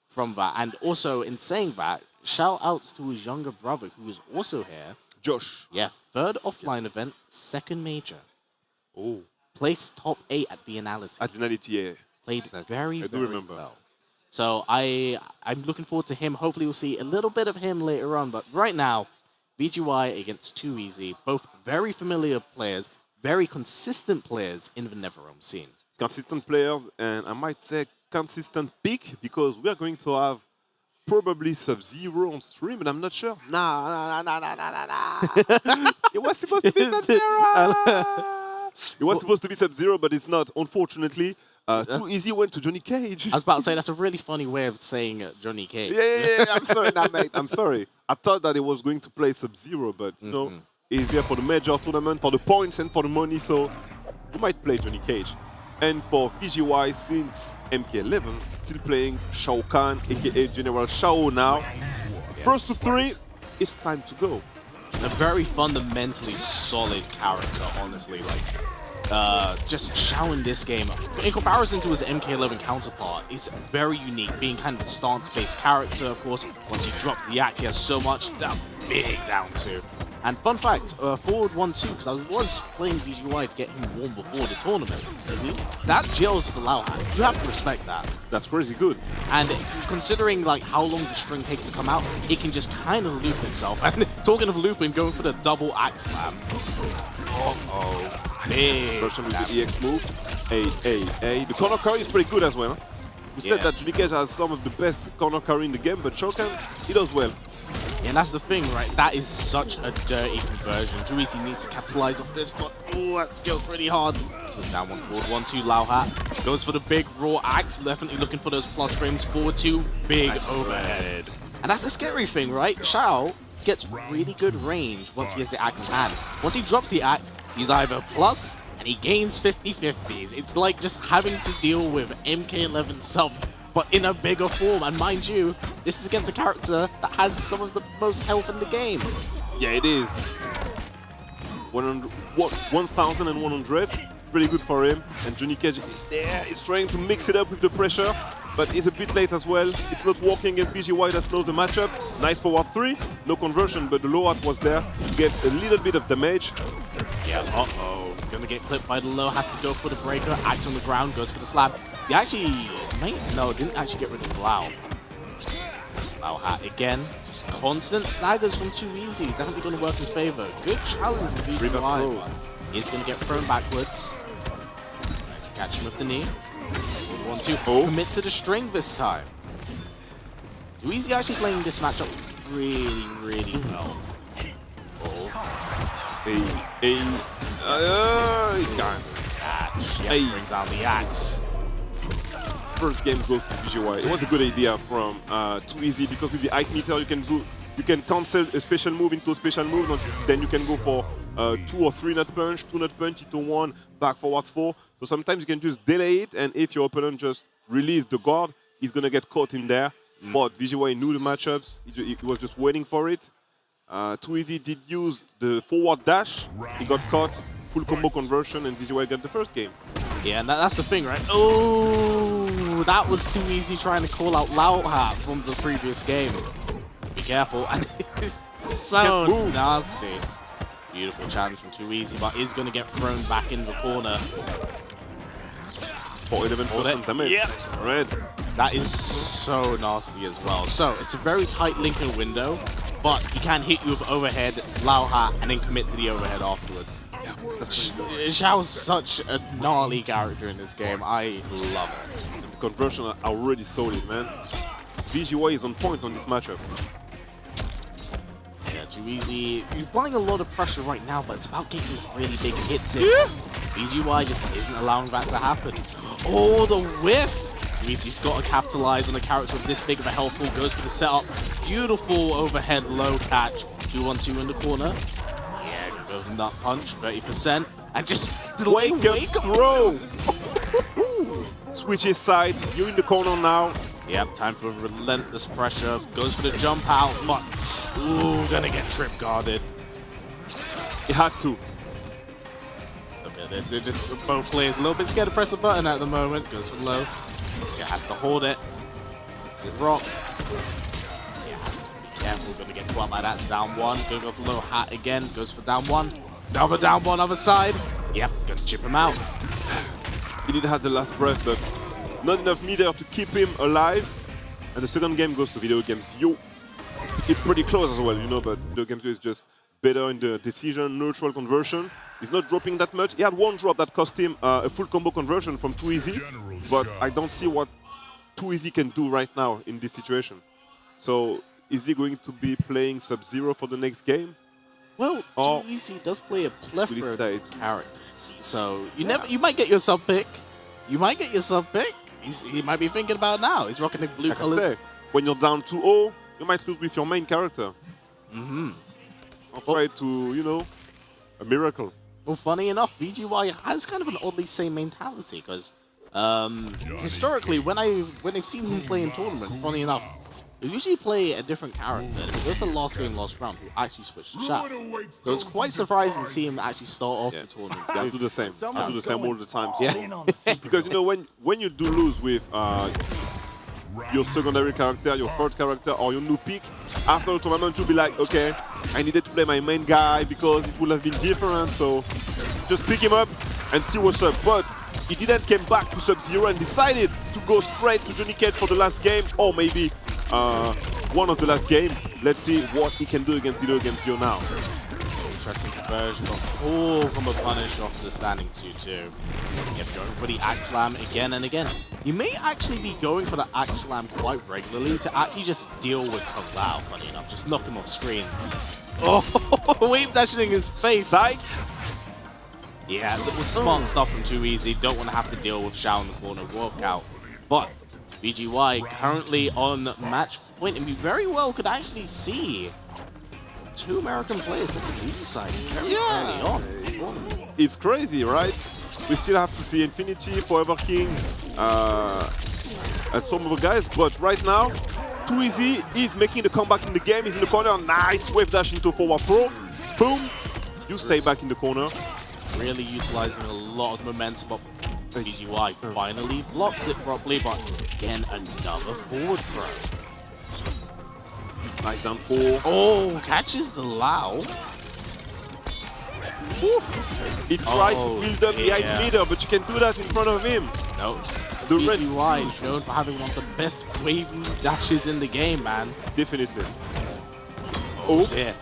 from that. And also, in saying that, shout outs to his younger brother who is also here.
Josh.
Yeah, third offline event, second major.
Oh.
Placed top 8 at Biennality.
At Finality, yeah.
Played very,
I do
very
remember.
well. So I'm looking forward to him. Hopefully we'll see a little bit of him later on. But right now, VGY against Too Easy. Both very familiar players, very consistent players in the NetherRealm scene.
Consistent players, and I might say consistent pick, because we are going to have probably Sub-Zero on stream, and I'm not sure. Nah. It was supposed to be Sub-Zero! It was supposed to be Sub-Zero, but it's not, unfortunately. Too Easy went to Johnny Cage.
I was about to say, that's a really funny way of saying Johnny Cage.
Yeah. I'm sorry, nah, mate. I'm sorry. I thought that it was going to play Sub-Zero, but you know, he's here for the major tournament, for the points and for the money, so we might play Johnny Cage. And for VGY, since MK11, still playing Shao Kahn, aka General Shao now.
Yes.
First to 3, it's time to go.
He's a very fundamentally solid character, honestly. Just Shao in this game, in comparison to his MK11 counterpart, is very unique, being kind of a stance-based character, of course. Once he drops the axe, he has so much big down to. And fun fact, forward 1-2, because I was playing VGY to get him warm before the tournament. That gels with the Lao hand. You have to respect that.
That's crazy good.
And considering like how long the string takes to come out, it can just kind of loop itself. And talking of looping, going for the double axe slam. Big.
Version with the EX move. Hey. The corner carry is pretty good as well. We said that Johnny Cage has some of the best corner carry in the game, but Shao Kahn, he does well.
Yeah, and that's the thing, right? That is such a dirty conversion. Too Easy needs to capitalize off this, but that skill's pretty hard. So down 1 forward, 1-2, Lao Hat. Goes for the big raw axe, definitely looking for those plus frames. Forward 2, big overhead. And that's the scary thing, right? Shao gets really good range once he has the axe in hand. Once he drops the axe, he's either plus and he gains 50-50s. It's like just having to deal with MK11 sub, but in a bigger form. And mind you, this is against a character that has some of the most health in the game.
Yeah, it is. 1,100. Pretty good for him. And Johnny Cage is trying to mix it up with the pressure, but he's a bit late as well. It's not working against VGY, that slows the matchup. Nice forward 3. No conversion, but the low art was there to get a little bit of damage.
Yeah, gonna get clipped by the low, has to go for the breaker. Axe on the ground, goes for the slam. He actually, didn't actually get rid of Lao. Lao Hat again, just constant snaggers from Too Easy. Definitely gonna work his favor. Good challenge for VGY. He's gonna get thrown backwards. Nice to catch him with the knee. 1-2, commit to the string this time. Too Easy actually playing this matchup really, really well.
He's gone.
Catch. Yeah, brings out the axe.
First game goes to VGY. It was a good idea from Too Easy, because with the height meter you can cancel a special move into a special move, and then you can go for 2 or 3 nut punch, 2 nut punch into 1, back forward 4. So sometimes you can just delay it, and if your opponent just release the guard, he's gonna get caught in there. But VGY knew the matchups, he was just waiting for it. Too Easy did use the forward dash, he got caught full combo conversion and Visual get the first game.
Yeah, and that's the thing, right? Oh, that was too easy trying to call out Lao Hat from the previous game. Be careful. And it's so nasty. Beautiful challenge from Too Easy, but is going to get thrown back in the corner.
For 11% damage.
Yeah.
Red.
That is so nasty as well. So it's a very tight linking window, but he can hit you with overhead, Lao Hat, and then commit to the overhead afterwards.
Yeah, that's pretty good.
Xiao's such a gnarly character in this game. I love it.
The conversion are already solid, man. VGY is on point on this matchup.
Yeah, Too Easy. He's applying a lot of pressure right now, but it's about getting those really big hits in. VGY just isn't allowing that to happen. Oh, the whiff! Easy's got to capitalize on a character with this big of a health pool. Goes for the setup. Beautiful overhead low catch. 2-1-2 in the corner. Yeah, goes nut punch, 30%. And just
Wake up, bro! Switch his side. You're in the corner now.
Yep, time for relentless pressure. Goes for the jump out, but ooh, gonna get trip guarded.
He had to.
Look at this. They're just both players a little bit scared to press a button at the moment. Goes for low. Yeah, has to hold it. Hits it rock. Yeah, has to be careful. Gonna get caught by that. Down one. Gonna go for low hat again. Goes for down one. Another down one other side. Yep, gonna chip him out.
He did have the last breath, but not enough meter to keep him alive. And the second game goes to Video Games Yo. It's pretty close as well, you know, but Video Games Yo is just better in the decision, neutral conversion. He's not dropping that much. He had one drop that cost him a full combo conversion from Too Easy, but I don't see what Too Easy can do right now in this situation. So is he going to be playing Sub-Zero for the next game?
Well,
Oh.
Too Easy does play a plethora
Really
of
tight.
characters, so you might get your sub pick. You might get your sub pick. He might be thinking about it now. He's rocking the blue
Like I
colors.
say, when you're down 2-0, you might lose with your main character. I'll try to, you know, a miracle.
Well, funny enough, VGY has kind of an oddly same mentality because historically, when they've seen him play in tournament, funny enough, they usually play a different character. And if it goes to last game, last round, he'll actually switch to chat. So it's quite surprising to see him actually start off the tournament.
Yeah, I do the same. I do the same all the time. So.
Yeah.
Because, you know, when you do lose with your secondary character, your third character, or your new pick, after the tournament, you'll be like, okay, I needed to play my main guy because it would have been different. So just pick him up and see what's up. But he didn't come back to Sub-Zero and decided to go straight to Johnny Cage for the last game, or maybe one of the last game. Let's see what he can do against Video Games Yo now.
Interesting conversion, but pull from a punish off the standing 2-2. Yep, going for the Axe Slam again and again. You may actually be going for the Axe Slam quite regularly to actually just deal with Kung Lao, funny enough. Just knock him off screen. Oh, wave dashing in his face.
Psych!
Yeah, little smart stuff from Too Easy. Don't want to have to deal with Xiao in the corner, walk out. But VGY currently on match point, and we very well could actually see two American players at the user side very early on.
It's crazy, right? We still have to see Infinity, Forever King, and some of the guys, but right now, Too Easy is making the comeback in the game. He's in the corner, nice wave dash into forward throw. Boom! You stay back in the corner.
Really utilizing a lot of momentum, but VGY finally blocks it properly, but again, another forward throw.
Nice down 4.
Oh, catches the Lao.
He tried
Oh,
to build up behind
yeah.
meter, but you can do that in front of him.
No.
The red-
VGY is known for having one of the best wavy dashes in the game, man.
Definitely.
Oh, yeah.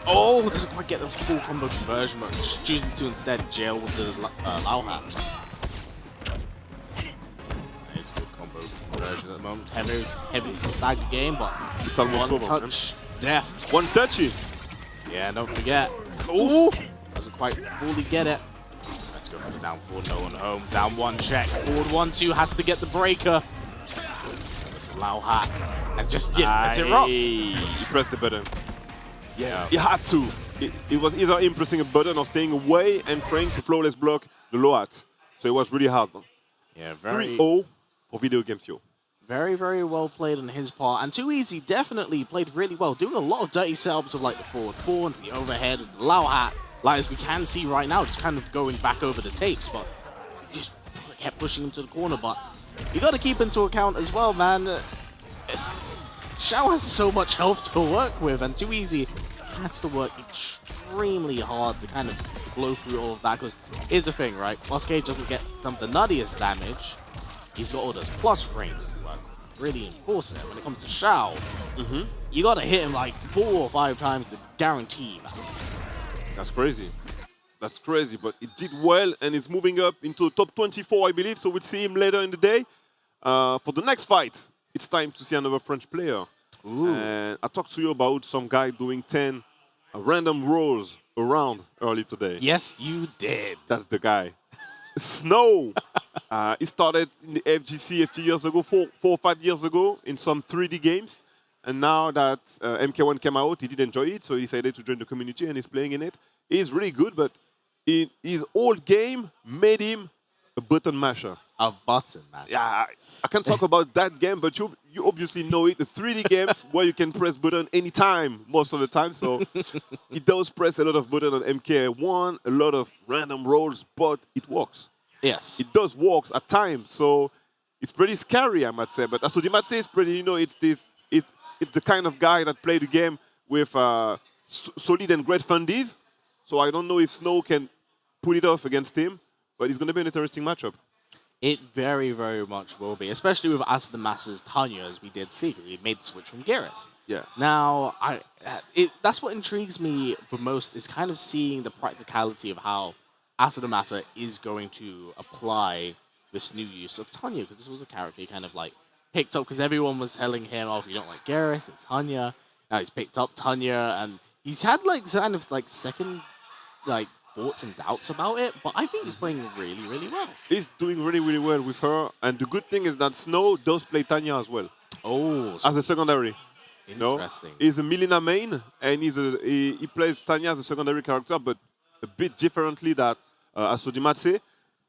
Oh, doesn't quite get the full combo conversion, but choosing to instead jail with the Lao hat. Nice good combo conversion at the moment. Heavy stagger game, but
It's almost
one
over,
touch, death.
One touchy.
Yeah, don't forget.
Ooh!
Doesn't quite fully get it. Let's go for the down 4, no one home. Down 1 check. Forward 1-2 has to get the breaker. Lao hat. And just, yes, that's it, rock.
He pressed the button.
Yeah.
He had to. It was either him pressing a button or staying away and trying to flawless block the low hat. So it was really hard.
Yeah, very
3-0 for Video Games Yo.
Very, very well played on his part. And Too Easy definitely played really well, doing a lot of dirty setups of like the forward 4 into the overhead, and the Lao hat. Like, as we can see right now, just kind of going back over the tapes, but just kept pushing him to the corner. But you got to keep into account as well, man. Xiao has so much health to work with, and Too Easy has to work extremely hard to kind of blow through all of that. Because here's the thing, right? Whilst Cage doesn't get some of the nuttiest damage, he's got all those plus frames to work, really enforcing it. When it comes to Xiao, you got to hit him like 4 or 5 times to guarantee that.
That's crazy. That's crazy, but it did well, and it's moving up into the top 24, I believe, so we'll see him later in the day. For the next fight, it's time to see another French player.
Ooh.
And I talked to you about some guy doing 10 random rolls around early today.
Yes, you did.
That's the guy. Snow! He started in the FGC a few years ago, 4 or 5 years ago, in some 3D games. And now that MK1 came out, he did enjoy it, so he decided to join the community and he's playing in it. He's really good, but his old game made him a button masher.
A button masher.
Yeah, I can't talk about that game, but you obviously know it. The 3D games where you can press button anytime, most of the time. So he does press a lot of button on MK1, a lot of random rolls, but it works.
Yes.
It does work at times, so it's pretty scary, I might say. But as you might say, it's pretty, you know, it's the kind of guy that played the game with solid and great fundies. So I don't know if Snow can pull it off against him, but it's going to be an interesting matchup.
It very, very much will be, especially with As the Masses Tanya, as we did see. He made the switch from Geras.
Yeah.
Now, that's what intrigues me the most, is kind of seeing the practicality of how As the Massa is going to apply this new use of Tanya, because this was a character he kind of like picked up, because everyone was telling him, oh, if you don't like Geras, it's Tanya. Now he's picked up Tanya, and he's had like kind of like second like thoughts and doubts about it, but I think he's playing really, really well.
He's doing really, really well with her, and the good thing is that Snow does play Tanya as well.
Oh, so
as a secondary.
interesting.
No? He's a Milena main, and he plays Tanya as a secondary character, but a bit differently than Asodimatse.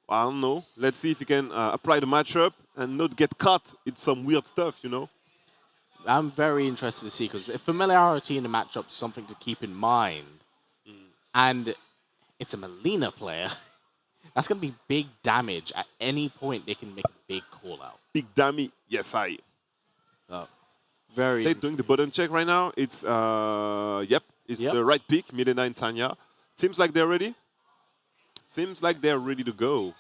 I don't know. Let's see if he can apply the matchup and not get caught in some weird stuff, you know?
I'm very interested to see, because familiarity in the matchup is something to keep in mind. And it's a Melina player. That's going to be big damage. At any point, they can make a big call out.
Big damage, yes, I.
Very.
They're doing the button check right now. It's, it's the right pick, Milena and Tanya. Seems like they're ready. Seems like they're ready to go.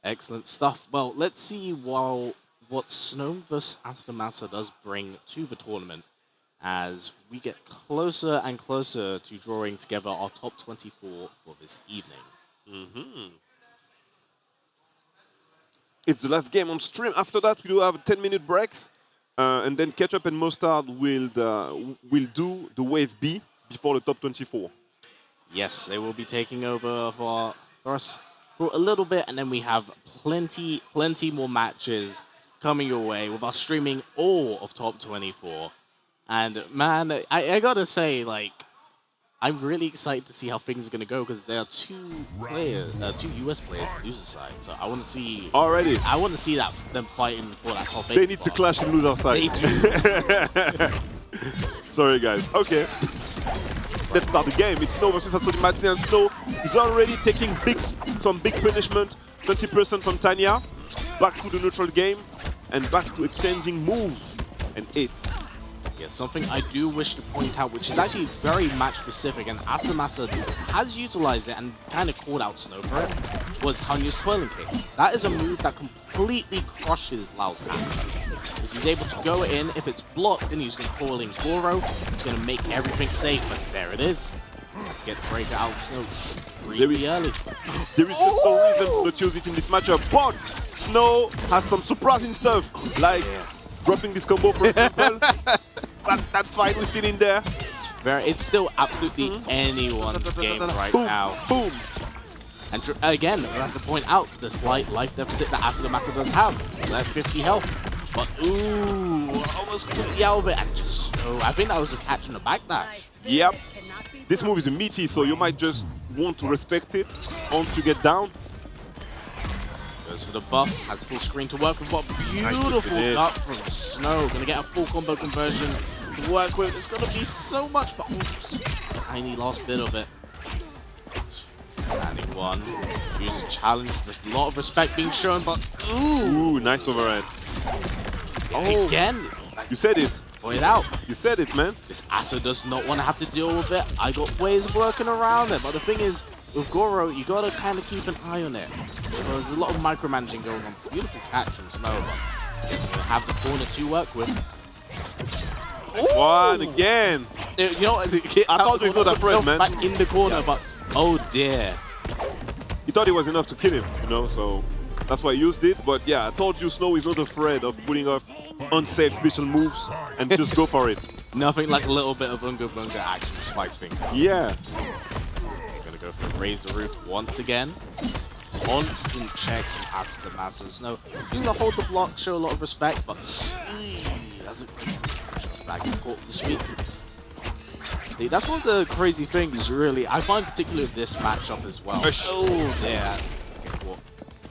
Excellent stuff. Well, let's see what Snow vs. Astamasa does bring to the tournament as we get closer and closer to drawing together our top 24 for this evening.
It's the last game on stream. After that, we do have 10-minute breaks. And then Ketchup and Mustard will do the Wave B before the top 24.
Yes, they will be taking over for us for a little bit, and then we have plenty more matches coming your way with us streaming all of top 24. And man, I gotta say, like, I'm really excited to see how things are gonna go, because there are two US players on the user side, so I want to see
already.
I want to see them fighting for that top 8.
They need to clash in loser side.
They do.
Sorry, guys. Okay. Let's start the game. It's Snow versus Asodimatse, and Snow is already taking some big punishment. 20% from Tanya. Back to the neutral game and back to exchanging moves and hits.
Yes, something I do wish to point out, which is actually very match specific, and Astamasa has utilized it and kind of called out Snow for it, was Tanya's Swirling Kick. That is a move that completely crushes Lao's hand. Because he's able to go in, if it's blocked, then he's going to call in Goro. It's going to make everything safe, but there it is. Let's get the breaker out of Snow really early.
There is just no reason to choose it in this matchup, but Snow has some surprising stuff, like dropping this combo, for example. That's fine, we're still in there.
It's still absolutely anyone's game right now.
Boom!
And again, I have to point out the slight life deficit that Astamasa does have. That's 50 health. But ooh, almost completely out of it. And just Snow. I think that was a catch on the backdash.
Yep. This move is meaty, so you might just want to respect it once you get down.
Goes for the buff, has full screen to work with. What beautiful duck from Snow. Gonna get a full combo conversion to work with. It's gonna be so much, but tiny last bit of it. one. Use a challenge. There's a lot of respect being shown, but
Ooh, nice overhead. Oh,
again,
you said it.
point out.
You said it, man.
This Asa does not want to have to deal with it. I got ways of working around it, but the thing is, with Goro, you gotta kind of keep an eye on it. So there's a lot of micromanaging going on. Beautiful catch from Snow, but you have the corner to work with.
One again.
You know, I
thought he was not afraid, man.
Back in the corner, but oh dear.
He thought it was enough to kill him, you know, so that's why he used it. But yeah, I told you Snow is not afraid of putting off unsafe special moves and just go for it.
Nothing like a little bit of Unga Bunga action to spice things up.
Yeah.
Gonna go for raise the roof once again. Constant checks from Asa the Master. Snow doing the hold the block, show a lot of respect, but doesn't back his caught this week. See, that's one of the crazy things, really. I find particularly with this matchup as well. Oh, yeah.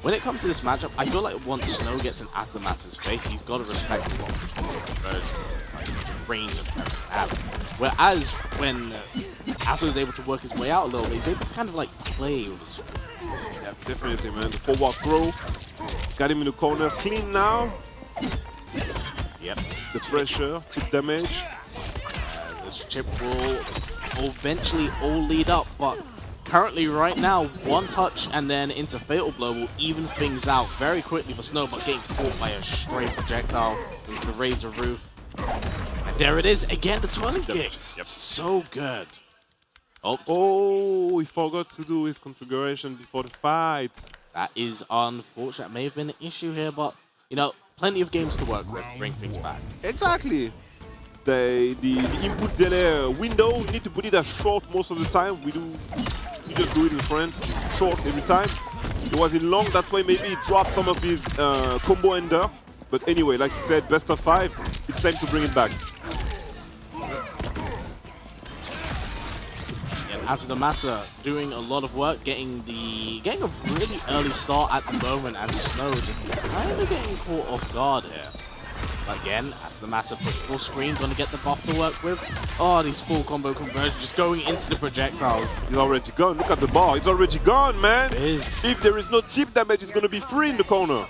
When it comes to this matchup, I feel like once Snow gets in Asa the Master's face, he's got to respect a lot of conversions, like the range of have. Whereas when Asa is able to work his way out a little bit, he's able to kind of like play with his.
Yeah, definitely, man. The forward throw. Got him in the corner. Clean now.
Yep.
The pressure, chip damage.
This chip will eventually all lead up, but currently right now, one touch and then into Fatal Blow will even things out very quickly for Snow, but getting caught by a stray projectile with the Razor Roof. And there it is, again, the twirling kicks. Yep. So good.
Oh, he forgot to do his configuration before the fight.
That is unfortunate. May have been an issue here, but, you know, plenty of games to work with to bring things back.
Exactly. The input delay window, need to put it as short most of the time. We just do it in France, short every time. It was in long, that's why maybe he dropped some of his combo ender. But anyway, like you said, best of 5, it's time to bring it back.
Asa the Massa doing a lot of work, getting a really early start at the moment, and Snow just kind of getting caught off guard here. But again, Asa the Massa push full screen, gonna get the buff to work with. Oh, these full combo conversions just going into the projectiles.
He's already gone. Look at the bar. It's already gone, man.
It is.
If there is no chip damage, it's gonna be free in the corner.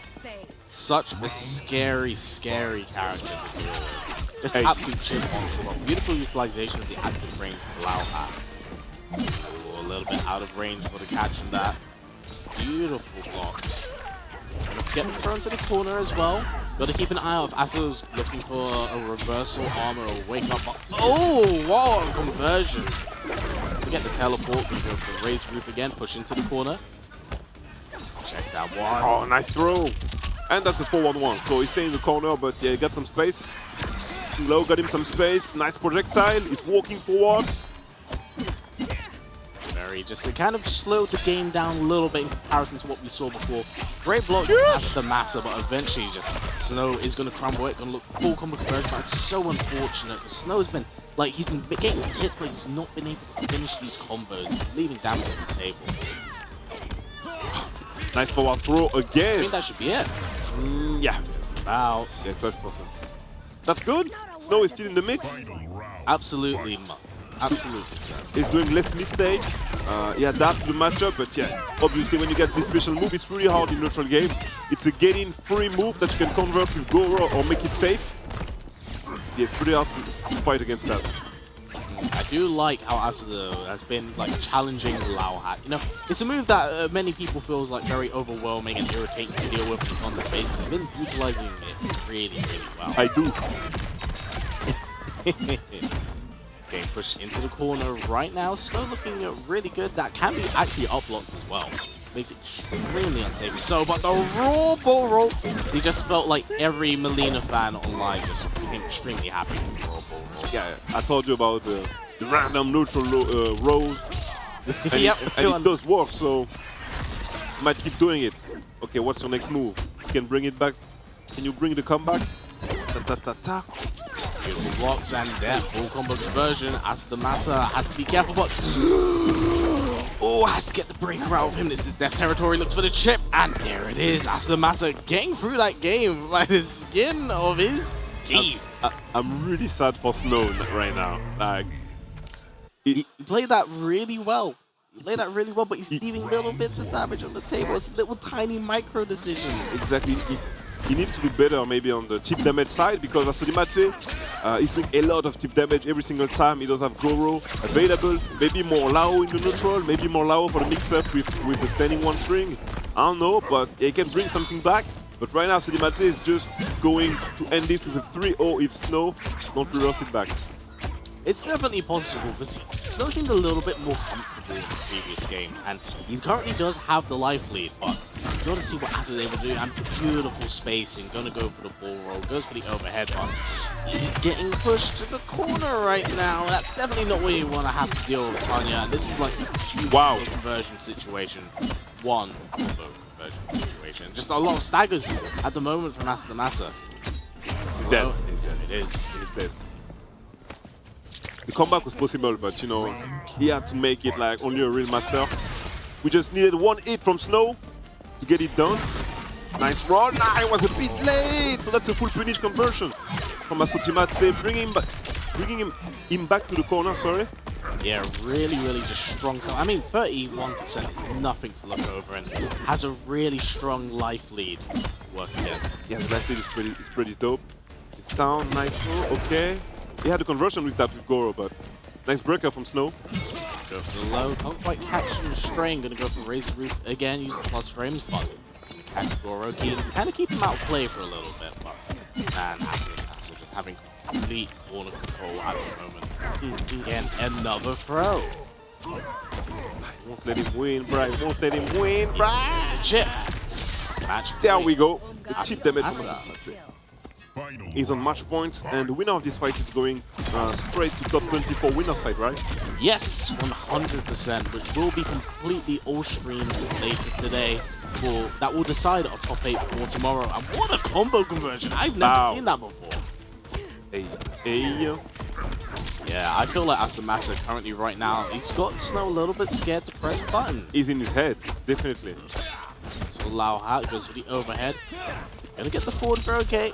Such a scary, scary character to deal with. Just
Hey.
absolute chip onslaught. Beautiful utilization of the active range of Lao hat. A little bit out of range for the catch in that. Beautiful blocks. Gonna get them thrown to the corner as well. Gotta keep an eye out if Asa's looking for a reversal armor or wake up. Oh, what a conversion. Get the teleport, gonna go for the raised roof again, push into the corner. Check that one.
Oh, nice throw. And that's a 4-1-1. So he's staying in the corner, but yeah, he got some space. Low got him some space. Nice projectile. He's walking forward.
Just to kind of slow the game down a little bit in comparison to what we saw before. Great block past the Massa, but eventually just Snow is going to crumble it, going to look full combo conversion. That's so unfortunate. Snow's been, like, he's been getting his hits, but he's not been able to finish these combos, leaving damage on the table.
Nice forward throw
I
again.
think that should be it.
Yeah.
Just about.
Yeah, 12%. That's good. Snow is still in the mix.
Absolutely, absolutely, sir.
He's doing less mistake. He adapts to the matchup, but yeah, obviously when you get this special move, it's really hard in neutral game. It's a get-in free move that you can convert with Goro or make it safe. Yeah, it's pretty hard to fight against that.
I do like how Asa has been like challenging Lao Hat. You know, it's a move that many people feels like very overwhelming and irritating to deal with on a constant basis. They've been utilizing it really, really well.
I do.
Getting pushed into the corner right now. Snow looking really good. That can be actually up-locked as well. Makes it extremely unsafe. So, but the raw ball roll, he just felt like every Melina fan online just became extremely happy with the raw ball roll.
Yeah, I told you about the random neutral rolls. And,
Yep.
and it does work, so you might keep doing it. Okay, what's your next move? You can bring it back. Can you bring the comeback? Ta-ta-ta-ta.
Beautiful blocks and that full combo conversion. As the Massa has to be careful, but oh, has to get the breaker out of him. This is death territory. Looks for the chip, and there it is. As the Massa getting through that game by the skin of his teeth.
I'm really sad for Snow right now. Like,
He played that really well. He laid out really well, but he's leaving little bits of damage on the table. It's little tiny micro decisions.
Exactly. He needs to do better maybe on the chip damage side because as Sodimatse, he's doing a lot of chip damage every single time. He does have Goro available. Maybe more Lao in the neutral, maybe more Lao for the mix-up with the standing one string. I don't know, but he can bring something back. But right now, Sodimatse is just going to end this with a 3-0 if Snow don't reverse it back.
It's definitely possible, but Snow seemed a little bit more comfortable in the previous game, and he currently does have the life lead, but you got to see what Asa is able to do, and beautiful spacing, gonna go for the ball roll, goes for the overhead, but he's getting pushed to the corner right now. That's definitely not where you want to have to deal with Tanya, and this is like a huge conversion situation. One combo conversion situation. Just a lot of staggers at the moment from Asa the Massa.
He's dead.
It is.
He's dead. The comeback was possible, but you know, he had to make it like only a real master. We just needed one hit from Snow to get it done. Nice run. It was a bit late, so that's a full punish conversion from Sodimatse, bringing him back to the corner. Sorry.
Yeah, really just strong. So I mean, 31% is nothing to look over, and has a really strong life lead to work against.
Yeah, the life lead is pretty dope. It's down, nice throw. Okay. He had a conversion with that with Goro, but nice breaker from Snow.
Go for the low, can't quite catch the strain. Gonna go for Razor Roof again, use the plus frames, but can catch Goro. Kind of keep him out of play for a little bit, but man, Asa just having complete corner control at the moment. Again, another throw.
Won't let him win, Bri. Won't let him win, Bri.
The chip. Match
There
point.
we go. The chip damage from
Asa.
Sodimatse. He's on match point, and the winner of this fight is going straight to top 24 winner side, right?
Yes, 100%, which will be completely all streamed later today. That will decide our top 8 for tomorrow. And what a combo conversion! I've never seen that before.
Hey.
Yeah, I feel like Asa Massa currently right now, he's got Snow a little bit scared to press a button.
He's in his head, definitely.
So Lao Hat goes for the overhead. Gonna get the forward throw, okay.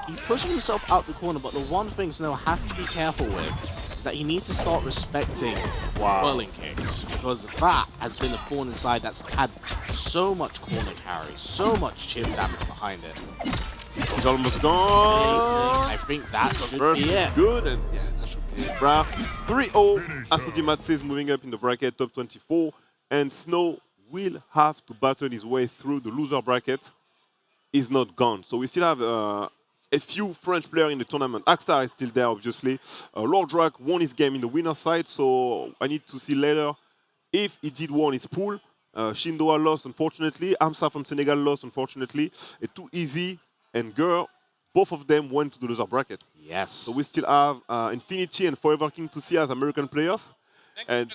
He's pushing himself out the corner, but the one thing Snow has to be careful with is that he needs to start respecting whirling kicks, because that has been a corner side that's had so much corner carry, so much chip damage behind it.
He's almost gone.
I think that should
First
be it.
good, and yeah, that should be it, bruh. 3-0. Sodimatse is moving up in the bracket, top 24, and Snow will have to battle his way through the loser bracket. Is not gone, so we still have a few French players in the tournament. Axstar is still there, obviously. Lord Drak won his game in the winner side, so I need to see later if he did won his pool. Shindoa lost, unfortunately. Amsa from Senegal lost, unfortunately. Too Easy and Girl, both of them went to the loser bracket.
Yes.
So we still have Infinity and Forever King to see as American players. And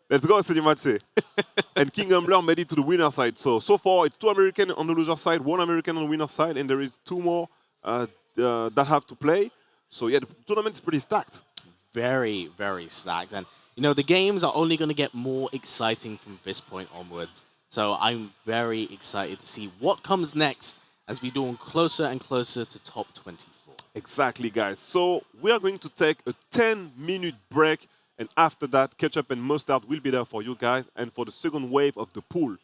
let's go, Sodimatse. And King Humbler made it to the winner side. So far, it's 2 American on the loser side, 1 American on the winner side, and there is 2 more that have to play. So yeah, the tournament is pretty stacked.
Very stacked. And, you know, the games are only going to get more exciting from this point onwards. So I'm very excited to see what comes next as we draw closer and closer to top 24.
Exactly, guys. So we are going to take a 10-minute break. And after that, Ketchup and Mustard will be there for you guys and for the second wave of the pool.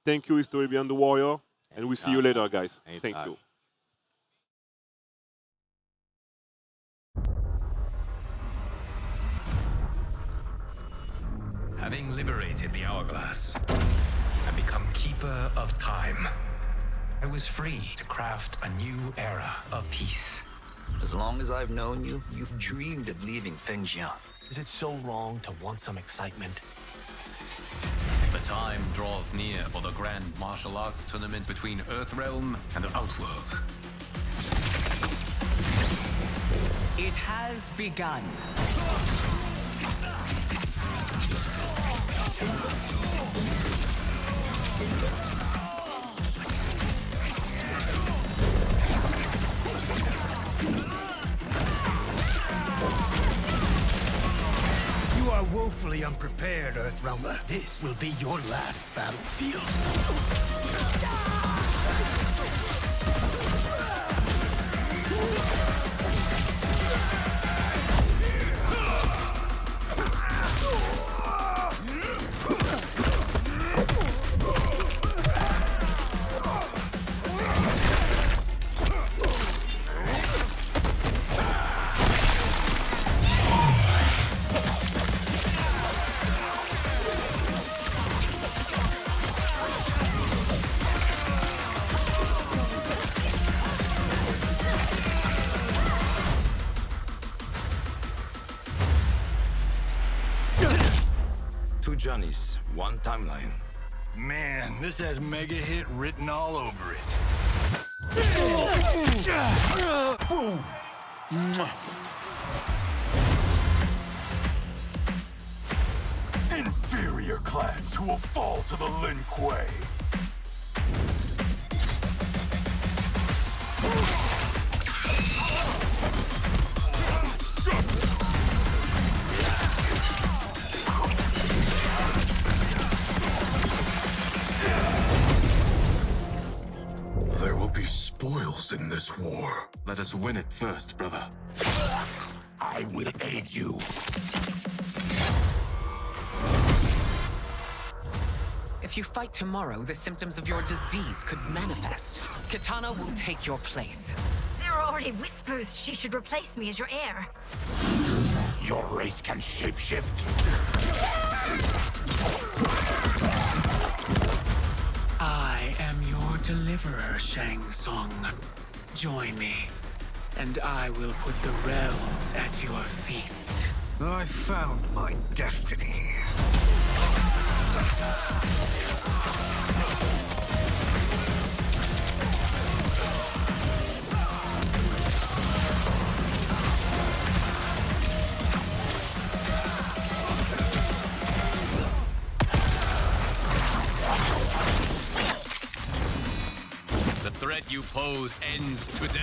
Thank you, History Beyond the Warrior. And we'll see you later, guys. Thank you.
Having liberated the hourglass and become keeper of time, I was free to craft a new era of peace.
As long as I've known you, you've dreamed of leaving things young.
Is it so wrong to want some excitement?
The time draws near for the grand martial arts tournament between Earthrealm and the Outworld.
It has begun.
You are woefully unprepared, Earthrealmer. This will be your last battlefield.
journeys, one timeline.
Man, this has mega hit written all over it. Inferior clans who will fall to the Lin Kuei.
There will be spoils in this war.
Let us win it first, brother.
I will aid you.
If you fight tomorrow, the symptoms of your disease could manifest. Kitana will take your place.
There are already whispers she should replace me as your heir.
Your race can shapeshift. I am your deliverer, Shang Tsung. Join me, and I will put the realms at your feet. I found my destiny.
The threat you pose ends today.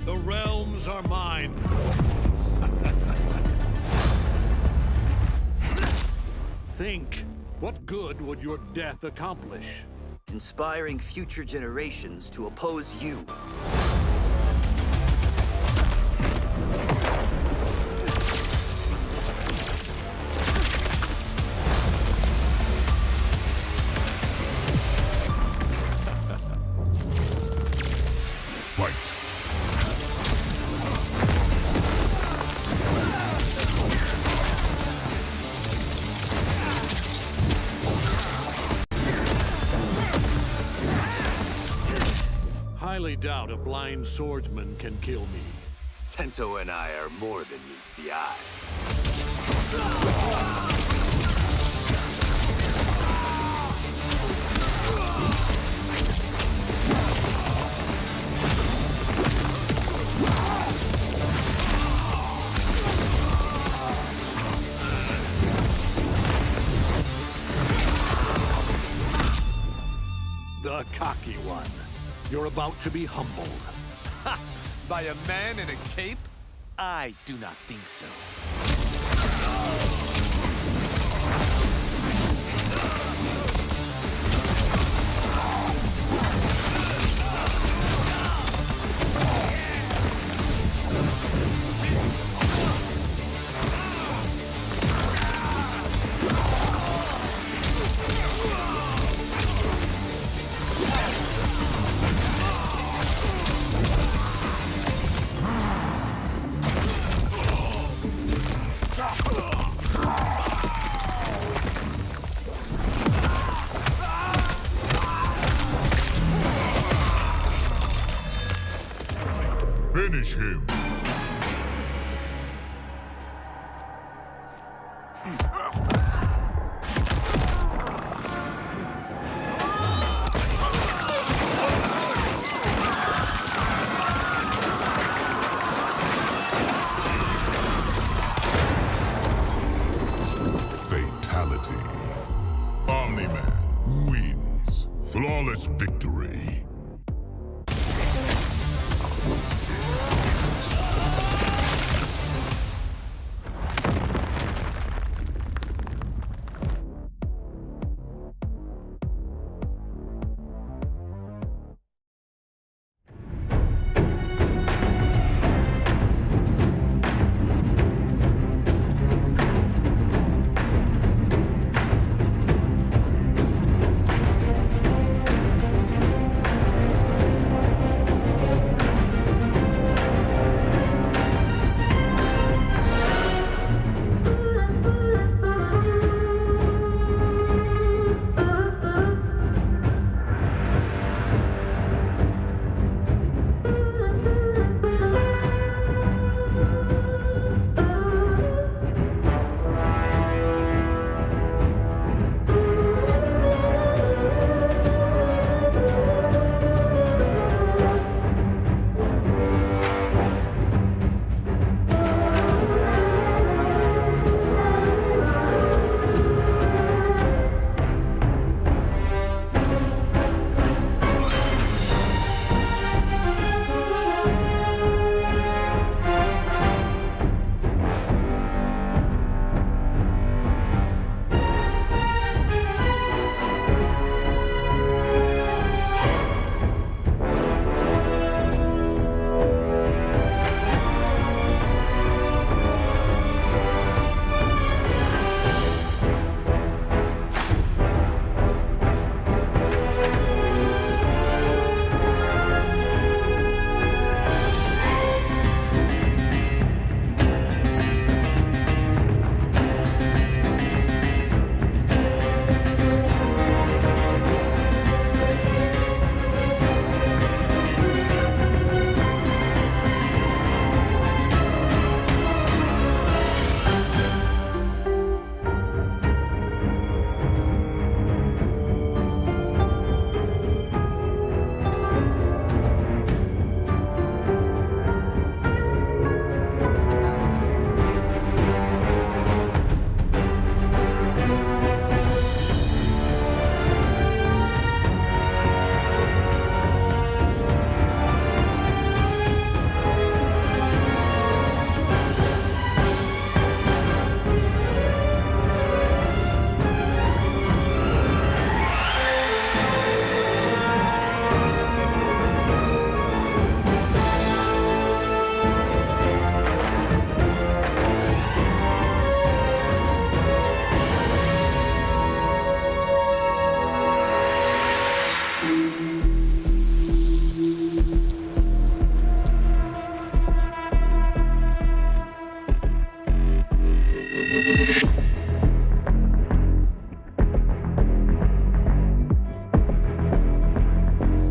The realms are mine. Think, what good would your death accomplish?
Inspiring future generations to oppose you.
Fight.
Highly doubt a blind swordsman can kill me.
Sento and I are more than meets the eye.
The cocky one. You're about to be humbled.
By a man in a cape? I do not think so.
Finish him. Flawless victory.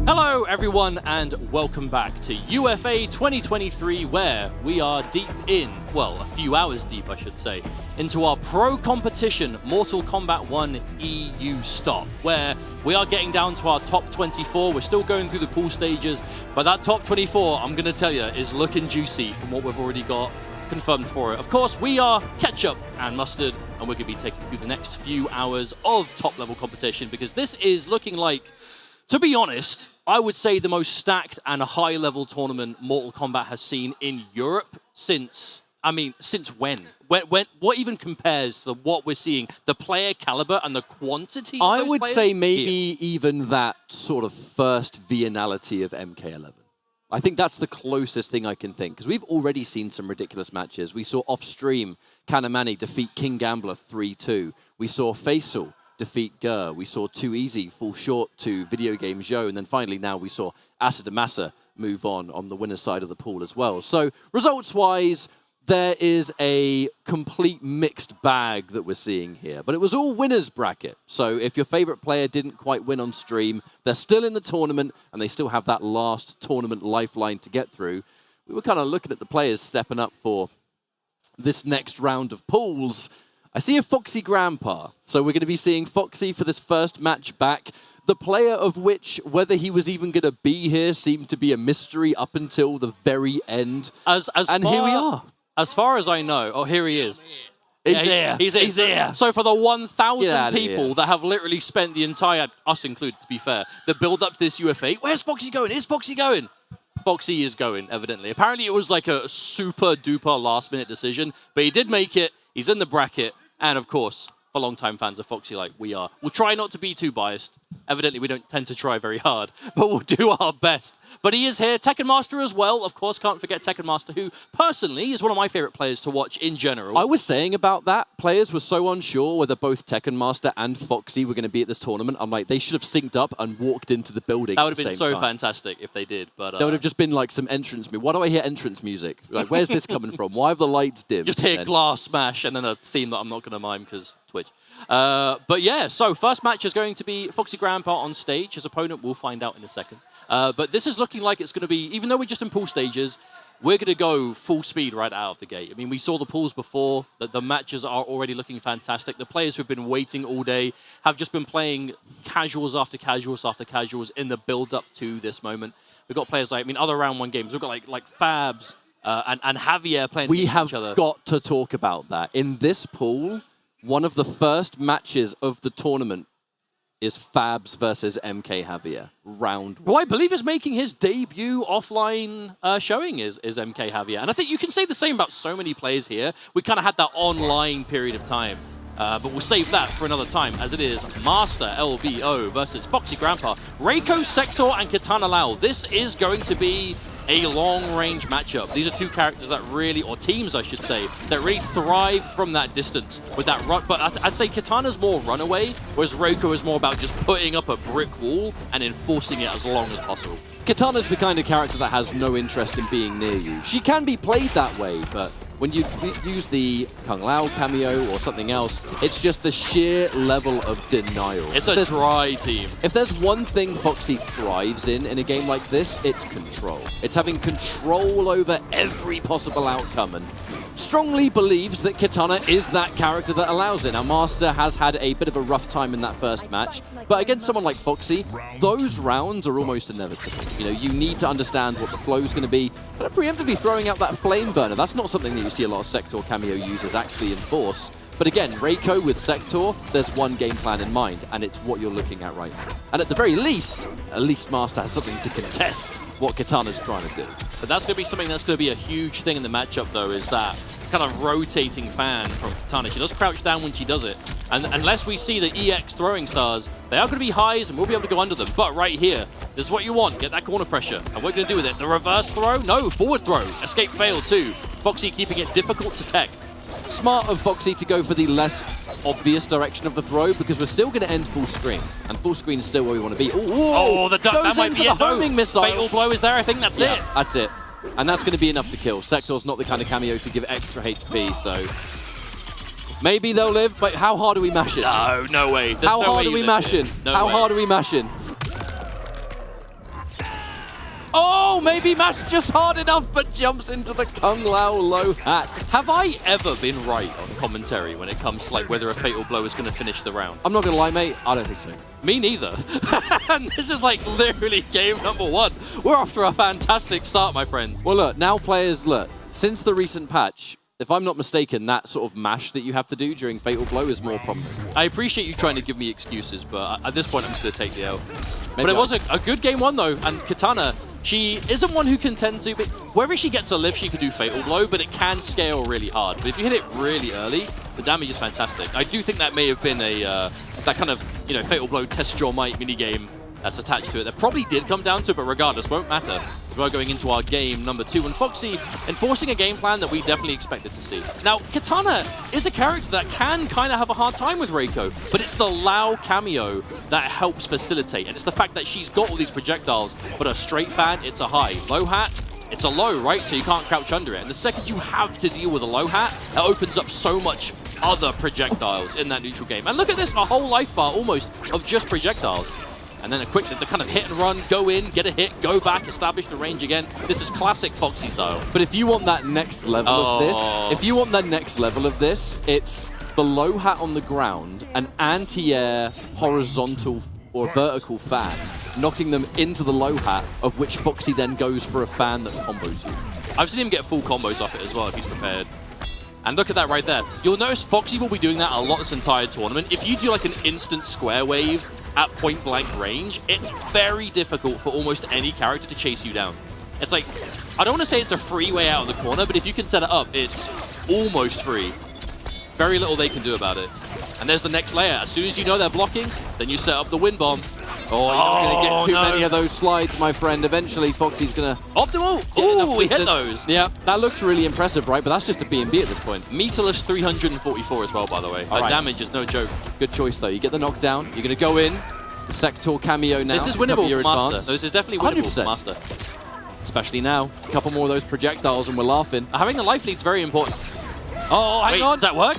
Hello everyone and welcome back to UFA 2023, where we are deep in, well, a few hours deep I should say, into our pro competition Mortal Kombat 1 EU stop, where we are getting down to our top 24. We're still going through the pool stages, but that top 24, I'm going to tell you, is looking juicy from what we've already got confirmed for it. Of course, we are ketchup and mustard, and we're going to be taking through the next few hours of top level competition, because this is looking like, to be honest, I would say the most stacked and high-level tournament Mortal Kombat has seen in Europe since, since when? What even compares to what we're seeing, the player caliber and the quantity of
I
those
would
players?
say maybe even that sort of first Viennality of MK11. I think that's the closest thing I can think, because we've already seen some ridiculous matches. We saw off-stream Kanamani defeat King Gambler 3-2. We saw Faisal defeat Gur. We saw Too Easy fall short to Video Game Joe. And then finally now we saw Asad Amasa move on the winner's side of the pool as well. So results-wise, there is a complete mixed bag that we're seeing here. But it was all winners bracket. So if your favorite player didn't quite win on stream, they're still in the tournament and they still have that last tournament lifeline to get through. We were kind of looking at the players stepping up for this next round of pools. I see a Foxy Grandpa, so we're going to be seeing Foxy for this first match back. The player of which, whether he was even going to be here, seemed to be a mystery up until the very end. And here we are.
As far as I know, oh, here he is.
He's here.
He's here. So for the 1,000 people
here.
that have literally spent the entire, us included to be fair, the build up to this UFA, where's Foxy going? Is Foxy going? Foxy is going, evidently. Apparently it was like a super duper last minute decision, but he did make it. He's in the bracket. And of course, for long-time fans of Foxy like we are, we'll try not to be too biased. Evidently, we don't tend to try very hard, but we'll do our best. But he is here. Tekken Master as well. Of course, can't forget Tekken Master, who personally is one of my favorite players to watch in general.
I was saying about that, players were so unsure whether both Tekken Master and Foxy were going to be at this tournament. I'm like, they should have synced up and walked into the building.
That would
have
been so fantastic if they did. But
there would have just been like some entrance music. Why do I hear entrance music? Like, where's this coming from? Why have the lights dim?
Just hear glass smash and then a theme that I'm not going to mime because Twitch. But yeah, so first match is going to be Foxy Grandpa on stage. His opponent, we'll find out in a second. But this is looking like it's going to be, even though we're just in pool stages, we're going to go full speed right out of the gate. I mean, we saw the pools before, that the matches are already looking fantastic. The players who've been waiting all day have just been playing casuals after casuals after casuals in the build-up to this moment. We've got players like, I mean, other round one games. We've got like Fabs and Javier playing against each other.
We have got to talk about that. In this pool, one of the first matches of the tournament is Fabs versus MK Javier, round one.
Who I believe is making his debut offline showing is MK Javier. And I think you can say the same about so many players here. We kind of had that online period of time. But we'll save that for another time, as it is Master LVO versus Foxy Grandpa, Reiko, Sector, and Katana Lau. This is going to be a long-range matchup. These are two characters that really, or teams I should say, that really thrive from that distance with that run. But I'd say Katana's more runaway, whereas Reiko is more about just putting up a brick wall and enforcing it as long as possible.
Katana's the kind of character that has no interest in being near you. She can be played that way, but when you use the Kung Lao cameo or something else, it's just the sheer level of denial.
It's a dry team.
If there's one thing Foxy thrives in a game like this, it's control. It's having control over every possible outcome, and strongly believes that Katana is that character that allows it. Now, Master has had a bit of a rough time in that first match, but against someone like Foxy, those rounds are almost inevitable. You know, you need to understand what the flow is going to be, but preemptively throwing out that flame burner, that's not something that you see a lot of Sector cameo users actually enforce. But again, Reiko with Sector, there's one game plan in mind, and it's what you're looking at right now. And at the very least, Master has something to contest what Katana's trying to do.
But that's going to be something that's going to be a huge thing in the matchup, though, is that kind of rotating fan from Katana. She does crouch down when she does it. And unless we see the EX throwing stars, they are going to be highs, and we'll be able to go under them. But right here, this is what you want. Get that corner pressure. And what we're going to do with it? The reverse throw? No, forward throw. Escape failed, too. Foxy keeping it difficult to tech.
Smart of Foxy to go for the less obvious direction of the throw, because we're still going to end full screen, and full screen is still where we want to be.
Oh, the duck, that might be it.
Homing missile.
Fatal blow is there. I think that's it.
That's it. And that's going to be enough to kill. Sector's not the kind of cameo to give extra HP, so maybe they'll live, but how hard are we mashing?
No way.
How hard are we mashing? How hard are we mashing? Oh, maybe Mash just hard enough, but jumps into the Kung Lao low hat.
Have I ever been right on commentary when it comes to like whether a fatal blow is going to finish the round?
I'm not going to lie, mate. I don't think so.
Me neither. And this is like literally game number one. We're off to a fantastic start, my friends.
Well, look, now players, look, since the recent patch, if I'm not mistaken, that sort of mash that you have to do during Fatal Blow is more prominent.
I appreciate you trying to give me excuses, but at this point, I'm just going to take the L. But it was a good game one, though, and Katana, she isn't one who can tend to, but wherever she gets a lift, she could do Fatal Blow, but it can scale really hard. But if you hit it really early, the damage is fantastic. I do think that may have been that kind of, you know, Fatal Blow test your might minigame that's attached to it. That probably did come down to it, but regardless, won't matter. So we're going into our game number 2, and Foxy enforcing a game plan that we definitely expected to see. Now, Katana is a character that can kind of have a hard time with Reiko, but it's the Lao cameo that helps facilitate, and it's the fact that she's got all these projectiles, but a straight fan, it's a high. Low hat, it's a low, right? So you can't crouch under it. And the second you have to deal with a low hat, it opens up so much other projectiles in that neutral game. And look at this, a whole life bar almost of just projectiles. And then a quick, the kind of hit and run, go in, get a hit, go back, establish the range again. This is classic Foxy style.
But if you want that next level of this, it's the low hat on the ground, an anti-air horizontal or vertical fan, knocking them into the low hat, of which Foxy then goes for a fan that combos you.
I've seen him get full combos off it as well if he's prepared. And look at that right there. You'll notice Foxy will be doing that a lot this entire tournament. If you do like an instant square wave at point blank range, it's very difficult for almost any character to chase you down. It's like, I don't want to say it's a free way out of the corner, but if you can set it up, it's almost free. Very little they can do about it. And there's the next layer. As soon as you know they're blocking, then you set up the wind bomb.
Oh, you're not going to get too many of those slides, my friend. Eventually, Foxy's going to...
Optimal! Ooh, we hit those.
Yeah, that looks really impressive, right? But that's just a B&B at this point.
Meterless 344 as well, by the way. That damage is no joke.
Good choice, though. You get the knockdown. You're going to go in. The Sector cameo now.
This is winnable for Master. So this is definitely winnable
100%.
for Master.
Especially now. A couple more of those projectiles and we're laughing.
Having the life lead's very important. Oh, hang on. Does that work?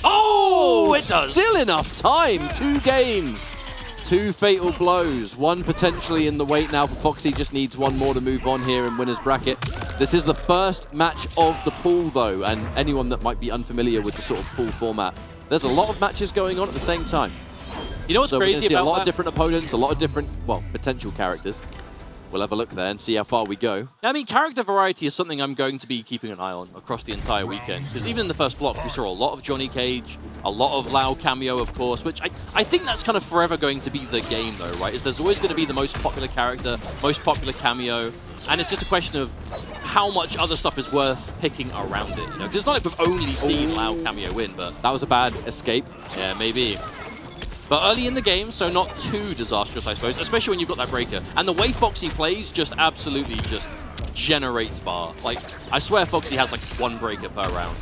Oh,
it does.
Still enough time. 2 games. 2 fatal blows. 1 potentially in the wait now for Foxy. Just needs 1 more to move on here in winner's bracket. This is the first match of the pool, though, and anyone that might be unfamiliar with the sort of pool format, there's a lot of matches going on at the same time.
You know what's crazy about
a lot of different opponents, a lot of different, well, potential characters. We'll have a look there and see how far we go.
I mean, character variety is something I'm going to be keeping an eye on across the entire weekend. Because even in the first block, we saw a lot of Johnny Cage, a lot of Lao cameo, of course, which I think that's kind of forever going to be the game, though, right? Is there's always going to be the most popular character, most popular cameo, and it's just a question of how much other stuff is worth picking around it. You know, because it's not like we've only seen Lao cameo win, but
that was a bad escape.
Yeah, maybe. But early in the game, so not too disastrous, I suppose, especially when you've got that breaker. And the way Foxy plays just absolutely just generates bar. Like, I swear Foxy has like 1 breaker per round.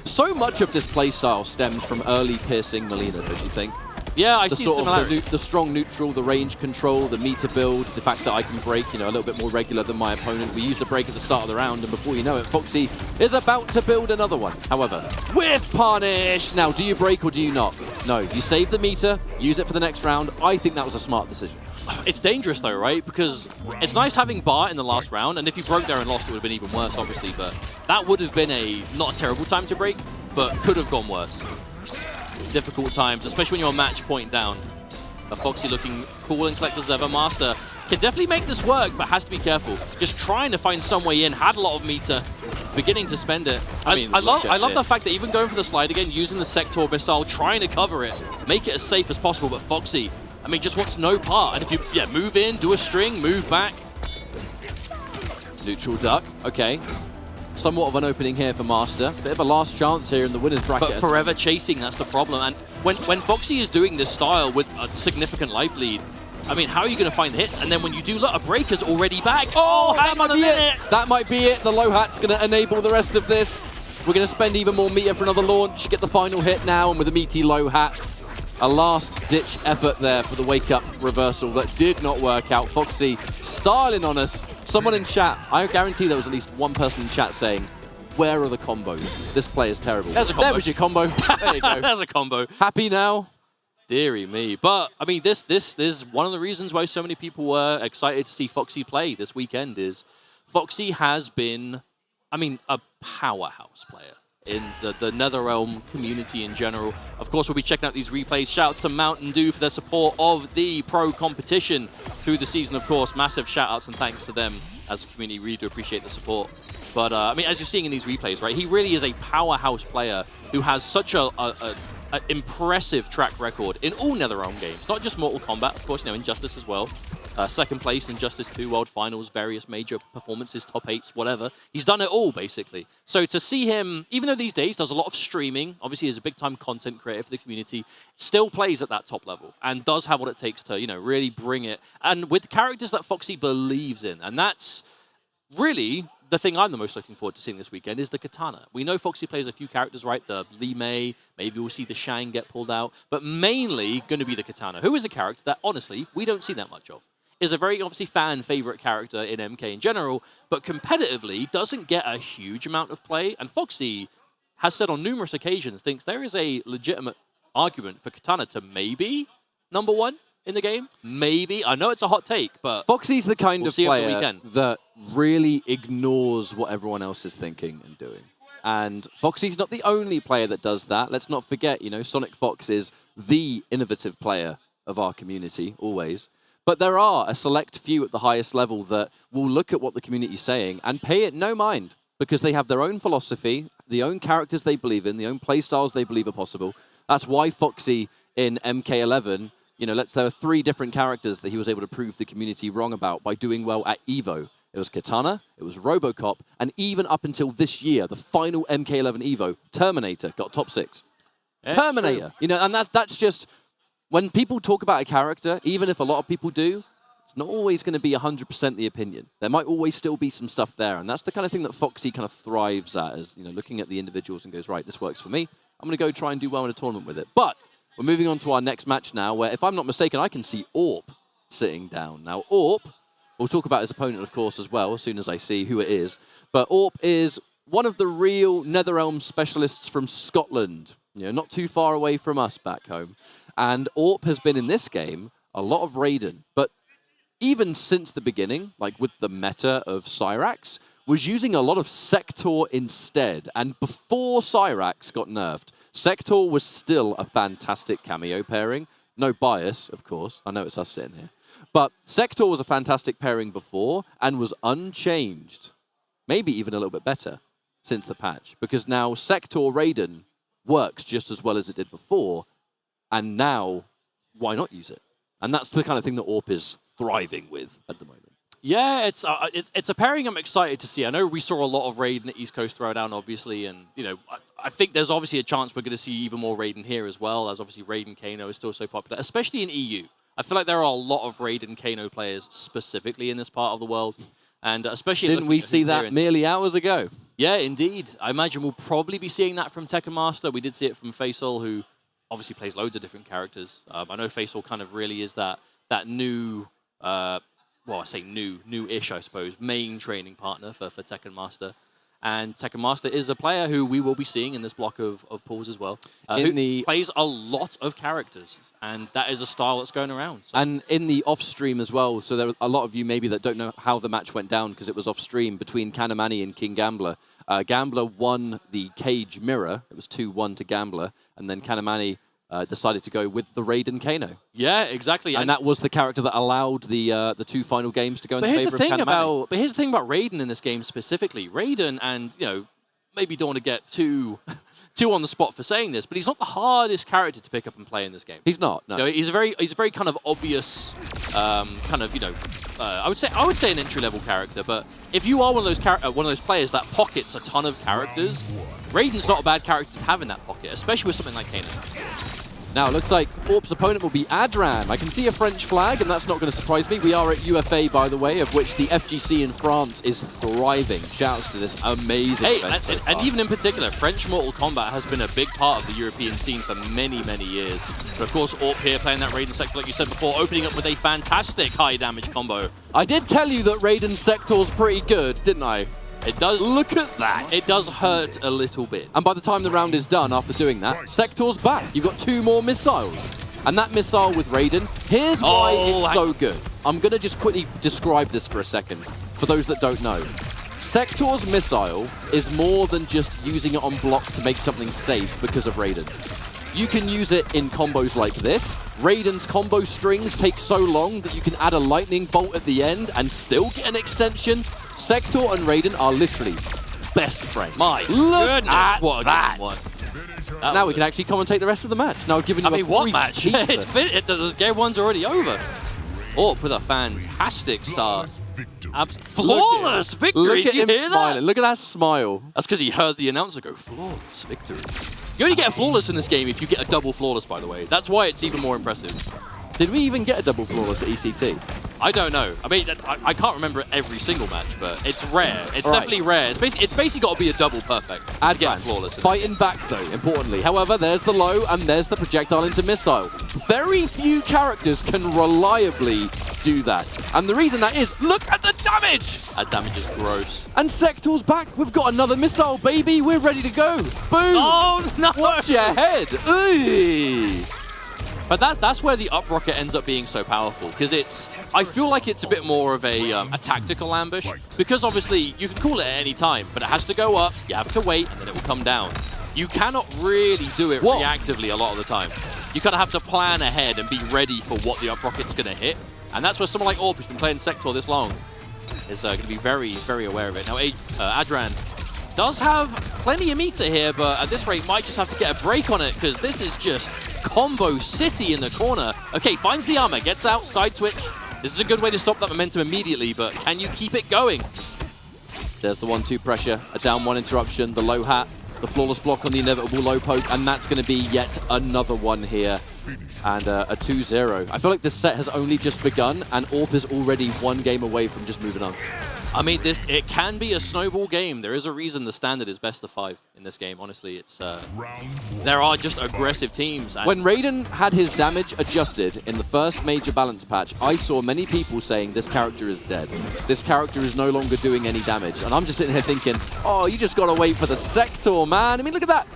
So much of this playstyle stems from early piercing Melina, don't you think?
Yeah, I see
the strong neutral, the range control, the meter build, the fact that I can break, you know, a little bit more regular than my opponent. We used a break at the start of the round, and before you know it, Foxy is about to build another one. However, with punish! Now, do you break or do you not? No, you save the meter, use it for the next round. I think that was a smart decision.
It's dangerous though, right? Because it's nice having bar in the last round, and if you broke there and lost, it would have been even worse, obviously, but that would have been not a terrible time to break, but could have gone worse. Difficult times, especially when you're a match point down. Foxy looking cool and collect as ever. Master can definitely make this work, but has to be careful. Just trying to find some way in. Had a lot of meter, beginning to spend it. I love the fact that even going for the slide again, using the Sector missile, trying to cover it, make it as safe as possible. But Foxy, I mean, just wants no part. And if you move in, do a string, move back.
Neutral duck, okay. Somewhat of an opening here for Master. Bit of a last chance here in the winner's bracket.
But forever chasing, that's the problem. And when Foxy is doing this style with a significant life lead, I mean, how are you going to find hits? And then when you do, look, a breaker's already back.
Oh, that might be it. That might be it. The low hat's going to enable the rest of this. We're going to spend even more meter for another launch, get the final hit now, and with a meaty low hat, a last-ditch effort there for the wake-up reversal that did not work out. Foxy styling on us. Someone in chat, I guarantee there was at least 1 person in chat saying, where are the combos? This play is terrible.
There's a combo.
There was your combo. There you go.
There's a combo.
Happy now?
Deary me. But, I mean, this is one of the reasons why so many people were excited to see Foxy play this weekend is Foxy has been, I mean, a powerhouse player in the Netherrealm community in general. Of course, we'll be checking out these replays. Shoutouts to Mountain Dew for their support of the pro competition through the season, of course. Massive shoutouts and thanks to them as a community. Really do appreciate the support. But, I mean, as you're seeing in these replays, right, he really is a powerhouse player who has such an impressive track record in all Netherrealm games, not just Mortal Kombat, of course, you know, Injustice as well. Second place in Injustice 2 World Finals, various major performances, top 8s, whatever. He's done it all, basically. So to see him, even though these days does a lot of streaming, obviously is a big-time content creator for the community, still plays at that top level and does have what it takes to, you know, really bring it. And with characters that Foxy believes in. And that's really the thing I'm the most looking forward to seeing this weekend is the Katana. We know Foxy plays a few characters, right? The Li Mei, maybe we'll see the Shang get pulled out, but mainly going to be the Katana, who is a character that, honestly, we don't see that much of. Is a very, obviously, fan-favorite character in MK in general, but competitively doesn't get a huge amount of play, and Foxy has said on numerous occasions, thinks there is a legitimate argument for Katana to maybe #1 in the game. Maybe. I know it's a hot take, but
Foxy's the kind of player that really ignores what everyone else is thinking and doing. And Foxy's not the only player that does that. Let's not forget, you know, Sonic Fox is the innovative player of our community, always. But there are a select few at the highest level that will look at what the community is saying and pay it no mind. because they have their own philosophy, the own characters they believe in, the own playstyles they believe are possible. That's why Foxy in MK11, there are 3 different characters that he was able to prove the community wrong about by doing well at EVO. It was Kitana, it was RoboCop, and even up until this year, the final MK11 EVO, Terminator got top 6. Yeah, Terminator, and that's just, when people talk about a character, even if a lot of people do, it's not always going to be 100% the opinion. There might always still be some stuff there, and that's the kind of thing that Foxy kind of thrives at, is looking at the individuals and goes, right, this works for me. I'm going to go try and do well in a tournament with it. But we're moving on to our next match now, where, if I'm not mistaken, I can see Orp sitting down. Now, Orp, we'll talk about his opponent, of course, as well, as soon as I see who it is. But Orp is one of the real NetherRealm specialists from Scotland, not too far away from us back home. And Orp has been in this game a lot of Raiden, but even since the beginning, like with the meta of Cyrax, was using a lot of Sector instead. And before Cyrax got nerfed, Sector was still a fantastic cameo pairing. No bias, of course. I know it's us sitting here. But Sector was a fantastic pairing before and was unchanged. Maybe even a little bit better since the patch. Because now Sector Raiden works just as well as it did before. And now, why not use it? And that's the kind of thing that Orp is thriving with at the moment.
Yeah, it's a pairing I'm excited to see. I know we saw a lot of Raiden at East Coast Throwdown, obviously, and I think there's obviously a chance we're going to see even more Raiden here as well, as obviously Raiden Kano is still so popular, especially in EU. I feel like there are a lot of Raiden Kano players specifically in this part of the world, and especially
didn't we see that merely hours ago?
Yeah, indeed. I imagine we'll probably be seeing that from Tekken Master. We did see it from Faisal, who obviously plays loads of different characters. I know Faisal kind of really is that new. Well, I say new-ish, I suppose, main training partner for Tekken Master. And Tekken Master is a player who we will be seeing in this block of pools as well, who plays a lot of characters, and that is a style that's going around. So.
And in the off-stream as well, so there are a lot of you maybe that don't know how the match went down because it was off-stream between Kanamani and King Gambler. Gambler won the cage mirror. It was 2-1 to Gambler, and then Kanamani decided to go with the Raiden Kano.
Yeah, exactly.
And that was the character that allowed the 2 final games to go in favor of Kanamani.
But here's the thing about Raiden in this game specifically. Raiden, and maybe don't want to get too on the spot for saying this, but he's not the hardest character to pick up and play in this game.
He's not. No.
He's a very kind of obvious I would say an entry-level character, but if you are one of those players that pockets a ton of characters, Raiden's not a bad character to have in that pocket, especially with something like Kano.
Now, it looks like Orp's opponent will be Adran. I can see a French flag, and that's not going to surprise me. We are at UFA, by the way, of which the FGC in France is thriving. Shouts to this amazing event so far.
And even in particular, French Mortal Kombat has been a big part of the European scene for many, many years. But of course, Orp here playing that Raiden Sector, like you said before, opening up with a fantastic high damage combo.
I did tell you that Raiden Sector's pretty good, didn't I?
It does.
Look at that.
It does hurt a little bit.
And by the time the round is done, after doing that, Sector's back. You've got 2 more missiles. And that missile with Raiden, here's why it's so good. I'm going to just quickly describe this for a second, for those that don't know. Sector's missile is more than just using it on block to make something safe because of Raiden. You can use it in combos like this. Raiden's combo strings take so long that you can add a lightning bolt at the end and still get an extension. Sector and Raiden are literally best friends.
My goodness, what a good one.
Now we can actually commentate the rest of the match. Now I've given you a
what match? The game 1's already over. Orp with a fantastic start. Flawless victory.
Look at
Did you
him
hear
smiling.
that?
Look at that smile.
That's because he heard the announcer go, flawless victory. You only get a flawless in this game if you get a double flawless, by the way. That's why it's even more impressive.
Did we even get a double flawless at ECT?
I don't know. I mean, I can't remember every single match, but it's rare. It's definitely rare. It's basically got to be a double perfect.
Advan,
flawless.
Fighting back, though, importantly. However, there's the low, and there's the projectile into missile. Very few characters can reliably do that. And the reason that is, look at the damage!
That damage is gross.
And Sector's back. We've got another missile, baby. We're ready to go. Boom!
Oh, no!
Watch your head. Ooh.
But that's where the up rocket ends up being so powerful, because I feel like it's a bit more of a tactical ambush, because obviously you can call it at any time, but it has to go up, you have to wait, and then it will come down. You cannot really do it reactively a lot of the time. You kind of have to plan ahead and be ready for what the up rocket's going to hit, and that's where someone like Orp, who's been playing Sector this long, is going to be very, very aware of it. Now, Adran does have plenty of meter here, but at this rate might just have to get a break on it because this is just combo city in the corner. Okay, finds the armor, gets out, side switch. This is a good way to stop that momentum immediately, but can you keep it going?
There's the 1-2 pressure, a down 1 interruption, the low hat, the flawless block on the inevitable low poke, and that's going to be yet another one here. And a 2-0. I feel like this set has only just begun, and AWP is already 1 game away from just moving on.
I mean, it can be a snowball game. There is a reason the standard is best of 5 in this game. Honestly, it's there are just aggressive teams. And
when Raiden had his damage adjusted in the first major balance patch, I saw many people saying this character is dead. This character is no longer doing any damage. And I'm just sitting here thinking, oh, you just got to wait for the Sector, man. I mean, look at that.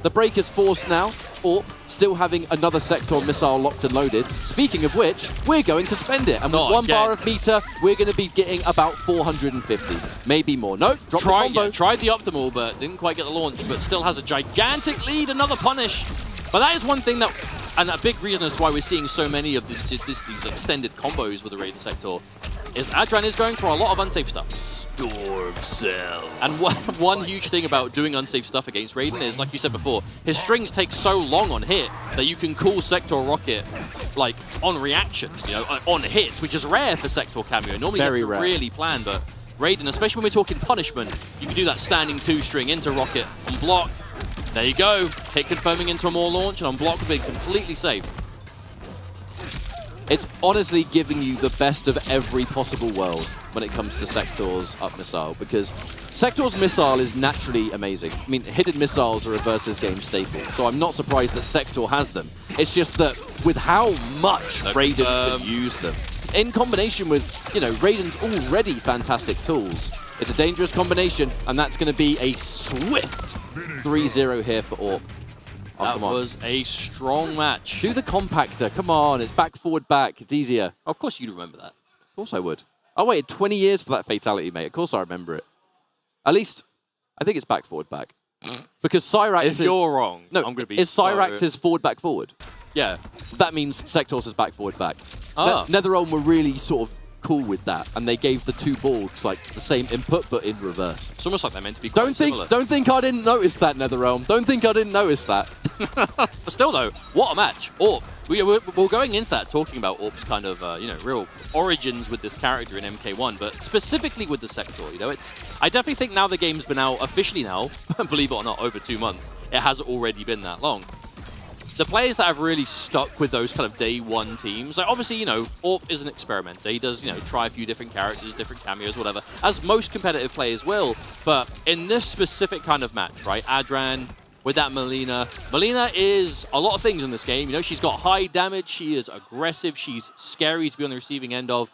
The break is forced now. AWP still having another Sector missile locked and loaded. Speaking of which, we're going to spend it. And with 1 bar of meter, we're going to be getting about 450. Maybe more. No, drop the combo.
Yeah, tried the optimal, but didn't quite get the launch, but still has a gigantic lead. Another punish. But that is one thing that, and a big reason as to why we're seeing so many of these extended combos with the Raiden Sector, is Adran is going for a lot of unsafe stuff. Storm Cell. And one huge thing about doing unsafe stuff against Raiden is, like you said before, his strings take so long on hit that you can call Sector Rocket like on reaction, you know, on hit, which is rare for Sector Cameo. Normally you have to really plan, but Raiden, especially when we're talking punishment, you can do that standing 2-string into Rocket and block. There you go. Hit confirming into a more launch and on block being completely safe.
It's honestly giving you the best of every possible world when it comes to Sector's up missile, because Sector's missile is naturally amazing. I mean, hidden missiles are a versus game staple, so I'm not surprised that Sector has them. It's just that with how much Raiden can use them, in combination with, you know, Raiden's already fantastic tools, it's a dangerous combination, and that's going to be a swift 3-0 here for AWP. Oh,
that was a strong match.
Do the compactor. Come on. It's back, forward, back. It's easier.
Of course you'd remember that.
Of course I would. I waited 20 years for that fatality, mate. Of course I remember it. At least, I think it's back, forward, back. Because Cyrax
if you're wrong,
no,
I'm going to be...
Is Cyrax's forward, back, forward?
Yeah.
That means Sector's is back, forward, back.
Ah.
NetherRealm were really sort of cool with that, and they gave the 2 balls like the same input but in reverse.
It's almost like they're meant to be quite similar.
Don't think I didn't notice that, NetherRealm. Don't think I didn't notice that.
But still though, what a match. AWP. We're going into that talking about AWP's kind of you know, real origins with this character in MK1, but specifically with the Sector. You know, I definitely think now the game's been out officially now, believe it or not, over 2 months. It has already been that long. The players that have really stuck with those kind of day 1 teams, like obviously, you know, AWP is an experimenter. He does, you know, try a few different characters, different cameos, whatever, as most competitive players will. But in this specific kind of match, right, Adran with that Melina. Melina is a lot of things in this game. You know, she's got high damage, she is aggressive, she's scary to be on the receiving end of,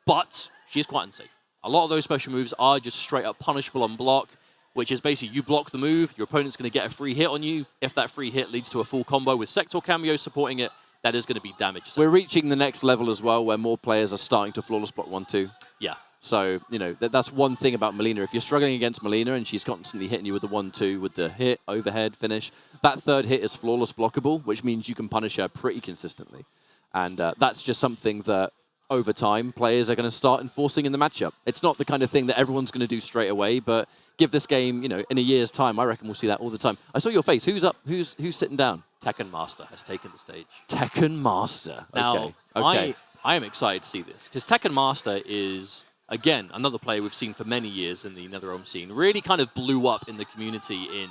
but she's quite unsafe. A lot of those special moves are just straight up punishable on block, which is basically you block the move, your opponent's going to get a free hit on you. If that free hit leads to a full combo with Sector Cameo supporting it, that is going to be damage.
We're reaching the next level as well, where more players are starting to flawless block 1-2.
Yeah.
So, you know, that's one thing about Melina. If you're struggling against Melina and she's constantly hitting you with the 1-2, with the hit, overhead, finish, that 3rd hit is flawless blockable, which means you can punish her pretty consistently. And that's just something that, over time, players are going to start enforcing in the matchup. It's not the kind of thing that everyone's going to do straight away, but give this game, you know, in a year's time, I reckon we'll see that all the time. I saw your face. Who's up? Who's sitting down?
Tekken Master has taken the stage.
Tekken Master.
Now,
okay.
I am excited to see this, because Tekken Master is, again, another player we've seen for many years in the NetherRealm scene. Really kind of blew up in the community in,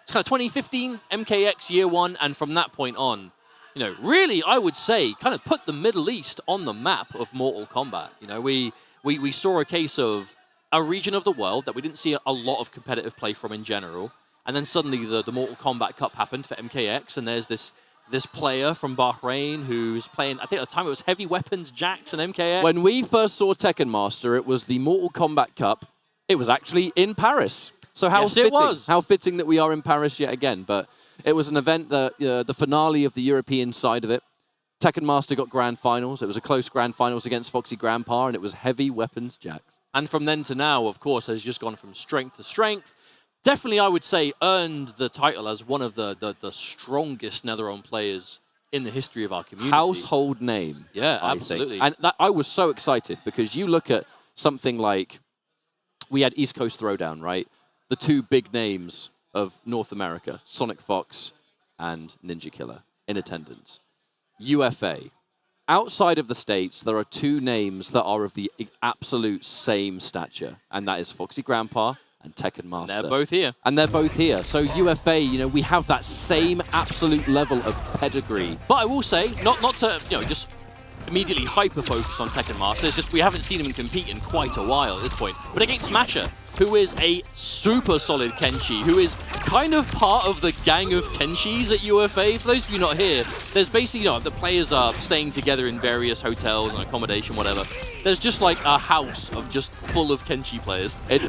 it's kind of 2015, MKX Year 1, and from that point on, you know, really, I would say, kind of put the Middle East on the map of Mortal Kombat. You know, we saw a case of a region of the world that we didn't see a lot of competitive play from in general, and then suddenly the Mortal Kombat Cup happened for MKX, and there's this player from Bahrain who's playing, I think at the time it was Heavy Weapons, Jax, and MKX.
When we first saw Tekken Master, it was the Mortal Kombat Cup. It was actually in Paris. So how
yes,
fitting,
it was.
How fitting that we are in Paris yet again. But it was an event that the finale of the European side of it. Tekken Master got grand finals. It was a close grand finals against Foxy Grandpa, and it was Heavy Weapons Jax.
And from then to now, of course, has just gone from strength to strength. Definitely, I would say, earned the title as one of the strongest NetherRealm players in the history of our community.
Household name.
Yeah, absolutely.
And I was so excited because you look at something like, we had East Coast Throwdown, right? the two big names of North America, Sonic Fox and Ninja Killer, in attendance. UFA. Outside of the States, there are two names that are of the absolute same stature, and that is Foxy Grandpa and Tekken Master.
They're both here.
And they're both here. So UFA, you know, we have that same absolute level of pedigree.
But I will say, not to, you know, just immediately hyper-focus on Tekken Master, it's just we haven't seen him compete in quite a while at this point. But against Masha, who is a super solid Kenshi, who is kind of part of the gang of Kenshis at UFA. For those of you not here, there's basically, you know, the players are staying together in various hotels and accommodation, whatever. There's just like a house of just full of Kenshi players.
It's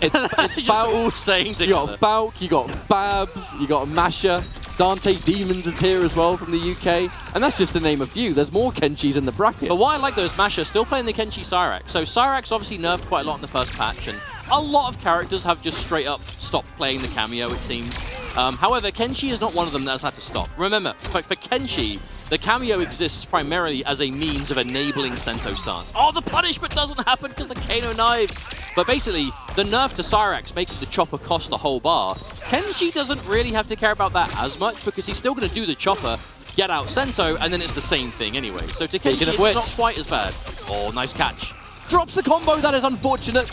just all staying together.
You got Falk, you got Babs, you got Masha. Dante Demons is here as well from the UK. And that's just to name a few. There's more Kenshis in the bracket.
But why I like those Masha still playing the Kenshi Cyrax. So Cyrax obviously nerfed quite a lot in the first patch, and a lot of characters have just straight up stopped playing the cameo, it seems. However, Kenshi is not one of them that has had to stop. Remember, for Kenshi, the cameo exists primarily as a means of enabling Sento stance. Oh, the punishment doesn't happen because the Kano knives. But basically, the nerf to Cyrax making the chopper cost the whole bar. Kenshi doesn't really have to care about that as much because he's still going to do the chopper, get out Sento, and then it's the same thing anyway. So to Kenshi, it's not quite as bad. Oh, nice catch.
Drops the combo, that is unfortunate.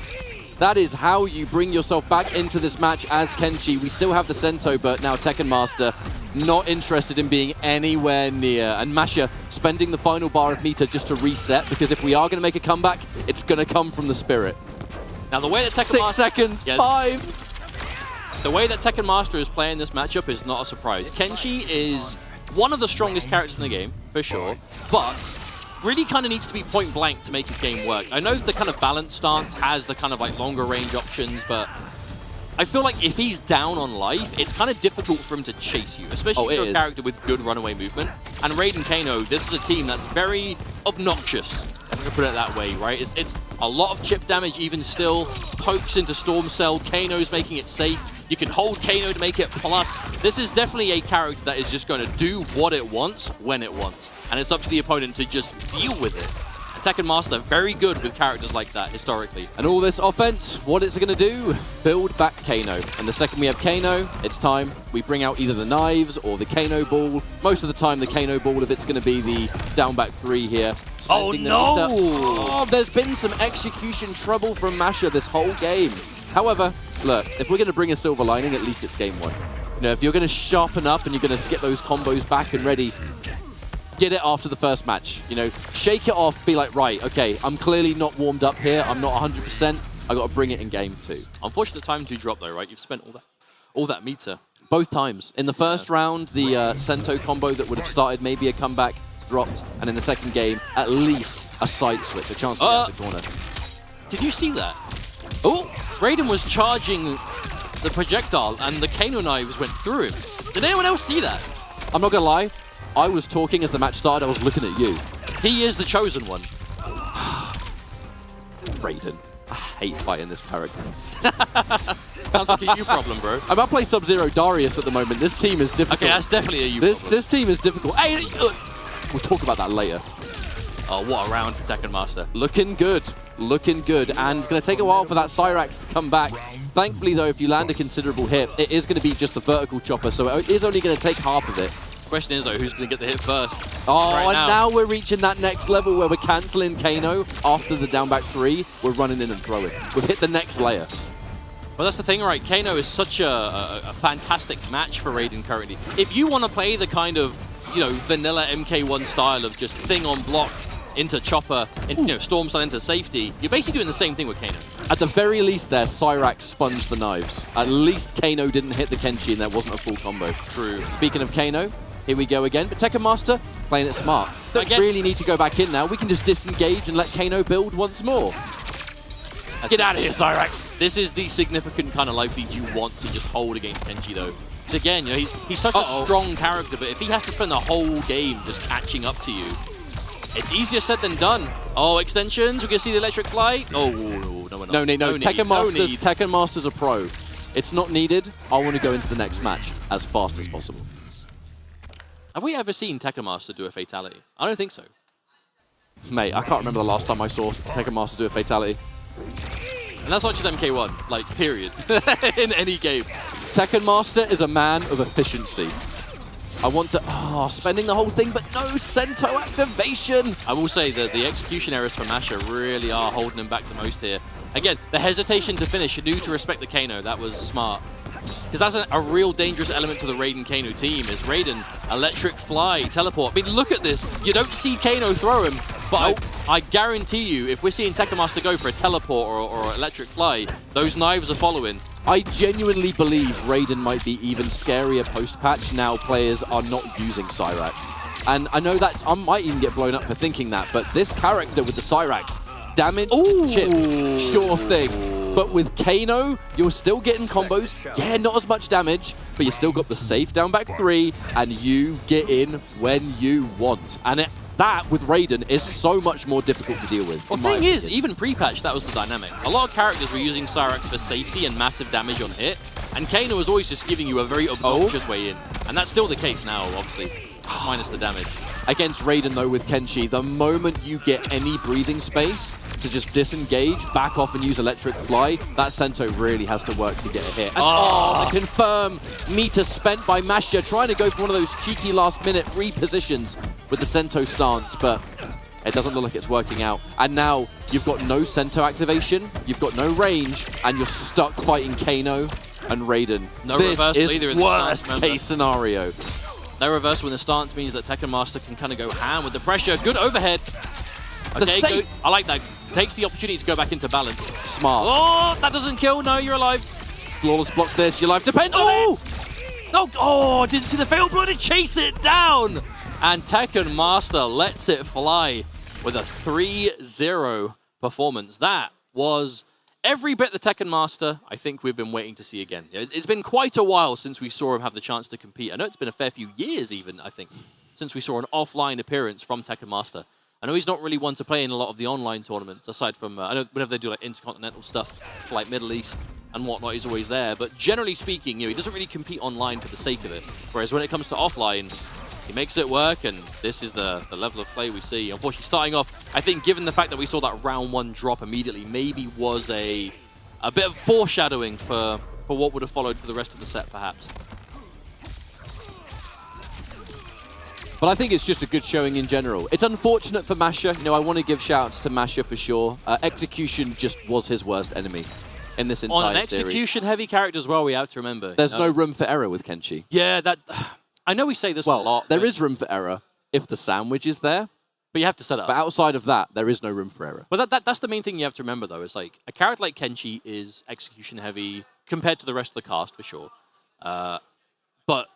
That is how you bring yourself back into this match as Kenshi. We still have the Sento, but now Tekken Master not interested in being anywhere near. And Masha spending the final bar of meter just to reset, because if we are going to make a comeback, it's going to come from the spirit.
Now the way that Tekken
6
Master...
seconds, 5.
The way that Tekken Master is playing this matchup is not a surprise. Kenshi is one of the strongest characters in the game, for sure, but really kind of needs to be point blank to make his game work. I know the kind of balanced stance has the kind of like longer range options, but I feel like if he's down on life, it's kind of difficult for him to chase you, especially if you're a character with good runaway movement. And Raiden Kano, this is a team that's very obnoxious, if I can put it that way, right? It's a lot of chip damage even still, pokes into Storm Cell, Kano's making it safe. You can hold Kano to make it plus. This is definitely a character that is just going to do what it wants, when it wants. And it's up to the opponent to just deal with it. Tekken Master, very good with characters like that, historically.
And all this offense, what it's going to do? Build back Kano. And the second we have Kano, it's time we bring out either the knives or the Kano ball. Most of the time, the Kano ball, if it's going to be the down back 3 here.
Oh, no!
Oh, there's been some execution trouble from Masha this whole game. However, look, if we're going to bring a silver lining, at least it's game 1. You know, if you're going to sharpen up and you're going to get those combos back and ready, get it after the first match. You know, shake it off, be like, right, okay, I'm clearly not warmed up here. I'm not 100%. I got to bring it in game 2.
Unfortunate time to drop though, right? You've spent all that meter.
Both times. In the first round, the Sento combo that would have started maybe a comeback dropped, and in the second game, at least a side switch, a chance to get out of the corner.
Did you see that? Oh, Raiden was charging the projectile and the Kano knives went through him. Did anyone else see that?
I'm not gonna lie, I was talking as the match started, I was looking at you.
He is the chosen one.
Raiden. I hate fighting this character.
Sounds like a you problem, bro.
I'm about to play Sub-Zero Darius at the moment. This team is difficult.
Okay, that's definitely a you problem.
This team is difficult. Hey, we'll talk about that later.
Oh, what a round for Tekken Master.
Looking good. Looking good. And it's going to take a while for that Cyrax to come back. Thankfully, though, if you land a considerable hit, it is going to be just the vertical chopper, so it is only going to take half of it.
Question is, though, who's going to get the hit first?
Oh, right and now we're reaching that next level where we're cancelling Kano. After the down back 3, we're running in and throwing. We've hit the next layer.
Well, that's the thing, right? Kano is such a fantastic match for Raiden currently. If you want to play the kind of, you know, vanilla MK1 style of just thing on block into chopper, into, you know, storm style into safety, you're basically doing the same thing with Kano.
At the very least there, Cyrax sponged the knives. At least Kano didn't hit the Kenshi and there wasn't a full combo.
True.
Speaking of Kano, here we go again. But Tekken Master, playing it smart. Don't really need to go back in now. We can just disengage and let Kano build once more. Get out of here, Cyrax!
This is the significant kind of life lead you want to just hold against Kenshi, though. Because again, you know, he's such a strong character, but if he has to spend the whole game just catching up to you, it's easier said than done. Oh, extensions. We can see the electric fly. Oh, no, we're not.
No. Tekken Master's a pro. It's not needed. I want to go into the next match as fast as possible.
Have we ever seen Tekken Master do a fatality? I don't think so.
Mate, I can't remember the last time I saw Tekken Master do a fatality.
And that's not just MK1, like, period, in any game.
Tekken Master is a man of efficiency. I want to... spending the whole thing, but no Sento activation!
I will say that the execution errors from Masha really are holding him back the most here. Again, the hesitation to finish, you knew to respect the Kano, that was smart. Because that's a real dangerous element to the Raiden Kano team, is Raiden, electric fly, teleport. I mean, look at this. You don't see Kano throw him, but I guarantee you, if we're seeing Tekken Master go for a teleport or electric fly, those knives are following.
I genuinely believe Raiden might be even scarier post-patch now players are not using Cyrax. And I know that I might even get blown up for thinking that, but this character with the Cyrax, damage, chip, sure thing. But with Kano, you're still getting combos. Yeah, not as much damage, but you still got the safe down back 3, and you get in when you want. And that, with Raiden, is so much more difficult to deal with.
Well, the thing is, even pre-patch, that was the dynamic. A lot of characters were using Cyrax for safety and massive damage on hit, and Kano was always just giving you a very obnoxious way in. And that's still the case now, obviously, minus the damage.
Against Raiden, though, with Kenshi, the moment you get any breathing space to just disengage, back off and use Electric Fly, that Sento really has to work to get a hit. And the confirm meter spent by Masha, trying to go for one of those cheeky last-minute repositions with the Sento stance, but it doesn't look like it's working out. And now you've got no Sento activation, you've got no range, and you're stuck fighting Kano and Raiden.
No reversal either in the
worst case scenario.
No reversal in the stance means that Tekken Master can kind of go ham with the pressure. Good overhead. Okay, I like that. Takes the opportunity to go back into balance.
Smart.
Oh, that doesn't kill. No, you're alive.
Flawless block this. Your life depends on it.
No, oh, didn't see the fail blow to chase it down. And Tekken Master lets it fly with a 3-0 performance. That was every bit the Tekken Master I think we've been waiting to see again. It's been quite a while since we saw him have the chance to compete. I know it's been a fair few years even, I think, since we saw an offline appearance from Tekken Master. I know he's not really one to play in a lot of the online tournaments, aside from, I know whenever they do like intercontinental stuff for like Middle East and whatnot, he's always there. But generally speaking, he doesn't really compete online for the sake of it. Whereas when it comes to offline, he makes it work, and this is the level of play we see. Unfortunately, starting off, I think given the fact that we saw that round 1 drop immediately, maybe was a bit of foreshadowing for what would have followed for the rest of the set, perhaps.
But I think it's just a good showing in general. It's unfortunate for Masha. I want to give shouts to Masha for sure. Execution just was his worst enemy in this entire
On an
series.
execution-heavy character as well, we have to remember.
There's no room for error with Kenshi.
Yeah, that... I know we say this a lot.
There is room for error if the sandwich is there.
But you have to set it up.
But outside of that, there is no room for error.
Well, that's the main thing you have to remember, though. Is like a character like Kenshi is execution-heavy compared to the rest of the cast, for sure. But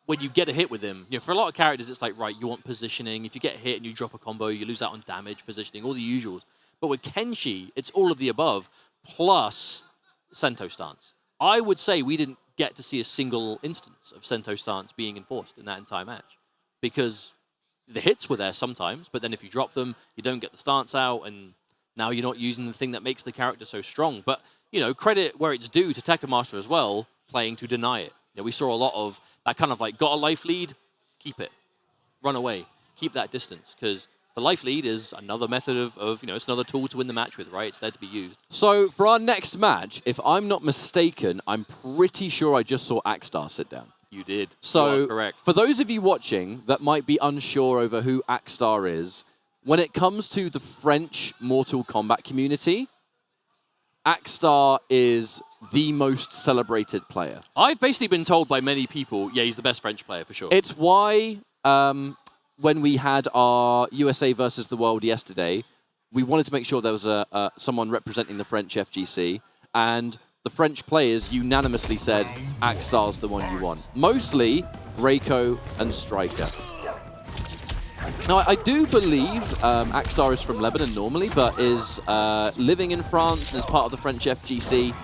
when you get a hit with him, for a lot of characters, it's like, right, you want positioning. If you get hit and you drop a combo, you lose out on damage, positioning, all the usuals. But with Kenshi, it's all of the above, plus Sento stance. I would say we didn't get to see a single instance of Sento stance being enforced in that entire match. Because the hits were there sometimes, but then if you drop them, you don't get the stance out, and now you're not using the thing that makes the character so strong. But, credit where it's due to Tekken Master as well, playing to deny it. We saw a lot of that kind of like, got a life lead, keep it. Run away. Keep that distance, because the life lead is another method of it's another tool to win the match with, right? It's there to be used.
So for our next match, if I'm not mistaken, I'm pretty sure I just saw Axstar sit down.
You did.
So
you are correct.
For those of you watching that might be unsure over who Axstar is, when it comes to the French Mortal Kombat community, Axstar is the most celebrated player.
I've basically been told by many people, yeah, he's the best French player for sure.
It's why when we had our USA versus the world yesterday, we wanted to make sure there was someone representing the French FGC, and the French players unanimously said Axstar's the one you want. Mostly Reiko and Striker. Now, I do believe Axstar is from Lebanon normally, but is living in France and is part of the French FGC.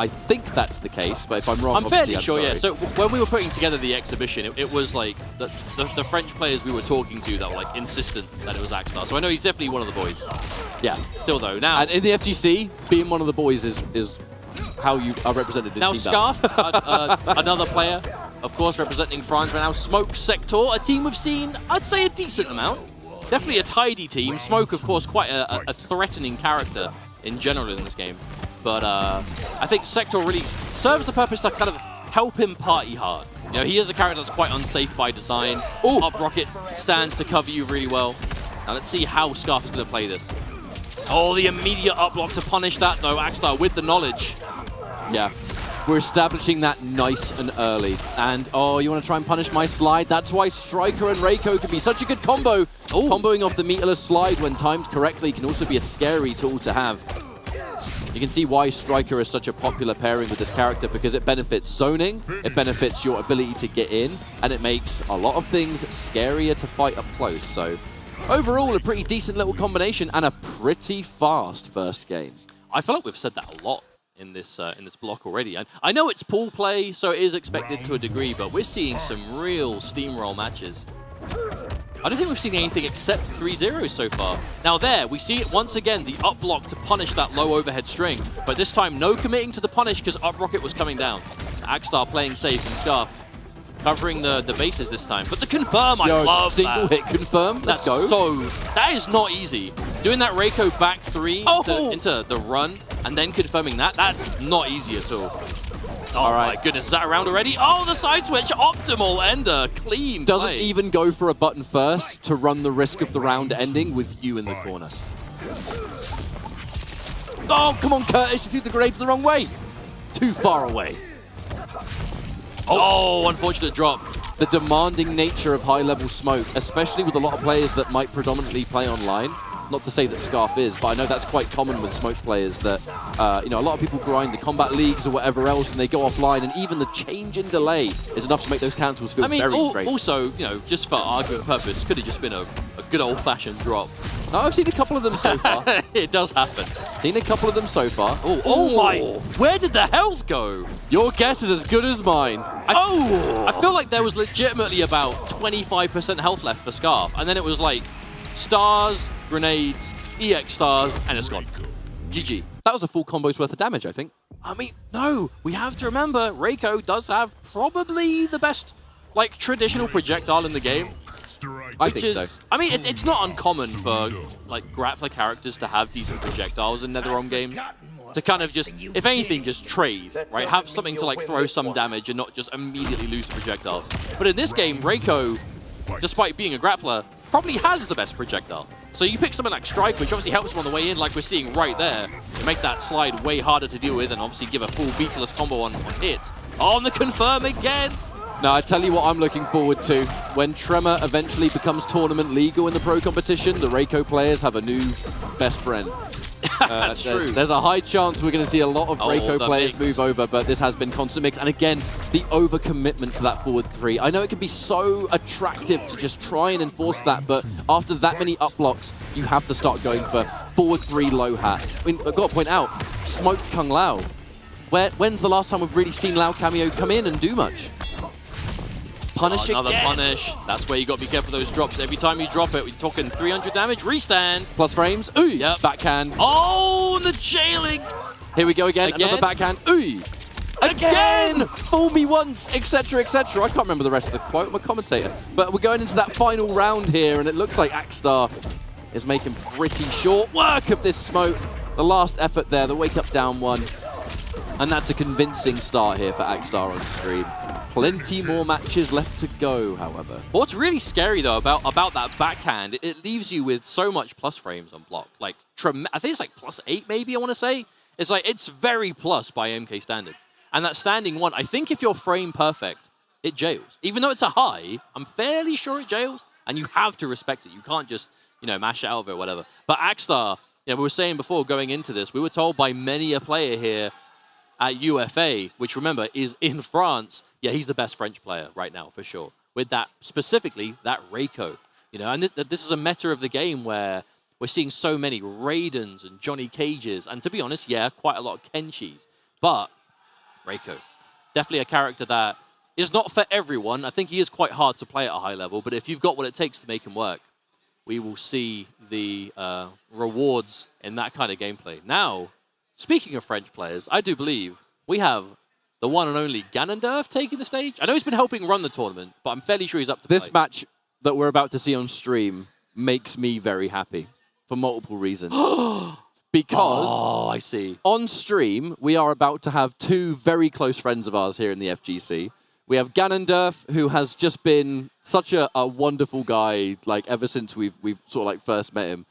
I think that's the case, but if I'm wrong,
I'm fairly sure,
sorry.
yeah. So when we were putting together the exhibition, it was like the French players we were talking to that were like insistent that it was Axstar. So I know he's definitely one of the boys.
Yeah.
Still though, now...
And in the FGC, being one of the boys is how you are represented in
now
Team
Scarf,
Balance.
another player, of course, representing France right now. Smoke Sector, a team we've seen, I'd say, a decent amount. Definitely a tidy team. Smoke, of course, quite a threatening character in general in this game. But I think Sector really serves the purpose to kind of help him party hard. You know, he is a character that's quite unsafe by design. Up rocket stands to cover you really well. Now let's see how Scarf is going to play this. Oh, the immediate up block to punish that though, Axstar with the knowledge.
Yeah. We're establishing that nice and early. And, oh, you want to try and punish my slide? That's why Striker and Reiko can be such a good combo. Comboing off the meterless slide when timed correctly can also be a scary tool to have. You can see why Striker is such a popular pairing with this character, because it benefits zoning, it benefits your ability to get in, and it makes a lot of things scarier to fight up close. So, overall, a pretty decent little combination and a pretty fast first game.
I feel like we've said that a lot in this block already. And I know it's pool play, so it is expected to a degree, but we're seeing some real steamroll matches. I don't think we've seen anything except 3-0 so far. Now there, we see it once again, the up block to punish that low overhead string, but this time no committing to the punish because up rocket was coming down. Axstar playing safe and Scarf covering the bases this time. But the confirm, I love
single
that.
hit confirm, let's go.
That is not easy. Doing that Reiko back 3 into the run and then confirming that, that's not easy at all. Oh my goodness, is that around already? Oh, the side switch, optimal ender, clean
Doesn't
play.
even go for a button first to run the risk of the round ending with you in the corner. Oh, come on, Curtis, you threw the grenade the wrong way. Too far away.
Oh, unfortunate drop.
The demanding nature of high-level smoke, especially with a lot of players that might predominantly play online. Not to say that Scarf is, but I know that's quite common with smoke players that, you know, a lot of people grind the combat leagues or whatever else and they go offline, and even the change in delay is enough to make those cancels feel very strange.
Also, you know, just for argument purpose, could have just been a good old-fashioned drop.
No, I've seen a couple of them so far.
It does happen.
Seen a couple of them so far.
Oh my, where did the health go?
Your guess is as good as mine.
I feel like there was legitimately about 25% health left for Scarf, and then it was like stars, grenades, EX stars, and it's gone. GG.
That was a full combo's worth of damage, I think.
I mean, no, we have to remember, Reiko does have probably the best, like, traditional projectile in the game.
I think so.
I mean, it's not uncommon for, like, grappler characters to have decent projectiles in NetherRealm games. To kind of just, if anything, just trade, right? Have something to, like, throw some damage and not just immediately lose to projectiles. But in this game, Reiko, despite being a grappler, probably has the best projectile. So you pick something like Strike, which obviously helps him on the way in, like we're seeing right there, to make that slide way harder to deal with and obviously give a full beatless combo on hits. On the confirm again!
Now, I tell you what I'm looking forward to. When Tremor eventually becomes tournament legal in the pro competition, the Reiko players have a new best friend.
That's true.
There's a high chance we're going to see a lot of Reiko players move over, but this has been constant mix. And again, the overcommitment to that forward 3. I know it can be so attractive to just try and enforce that, but after that many up blocks, you have to start going for forward 3 low hat. I mean, I've got to point out, Smoke Kung Lao. When's the last time we've really seen Lao Cameo come in and do much? Punish
another
again.
punish. That's where you got to be careful of those drops. Every time you drop it, we're talking 300 damage. Restand.
Plus frames. Ooh.
Yep.
Backhand.
Oh, the jailing.
Here we go again. Another backhand. Ooh. Again! Fool me once, etc., etc. I can't remember the rest of the quote. I'm a commentator. But we're going into that final round here, and it looks like Axstar is making pretty short work of this smoke. The last effort there, the wake up down one. And that's a convincing start here for Axstar on stream. Plenty more matches left to go, however.
What's really scary, though, about that backhand, it leaves you with so much plus frames on block. Like, I think it's like +8, maybe, I want to say. It's like, it's very plus by MK standards. And that standing one, I think if you're frame perfect, it jails. Even though it's a high, I'm fairly sure it jails, and you have to respect it. You can't just, you know, mash it out of it or whatever. But Axstar, you know, we were saying before going into this, we were told by many a player here at UFA, which remember is in France, yeah, he's the best French player right now, for sure. With that, specifically, that Reiko. You know, and this is a meta of the game where we're seeing so many Raidens and Johnny Cages, and to be honest, yeah, quite a lot of Kenshis. But Reiko, definitely a character that is not for everyone. I think he is quite hard to play at a high level, but if you've got what it takes to make him work, we will see the rewards in that kind of gameplay. Now, speaking of French players, I do believe we have the one and only Ganondorf taking the stage. I know he's been helping run the tournament, but I'm fairly sure he's up to
This
play.
match that we're about to see on stream makes me very happy for multiple reasons. Because
I see.
on stream, we are about to have two very close friends of ours here in the FGC. We have Ganondorf, who has just been such a wonderful guy, like ever since we've sort of like first met him.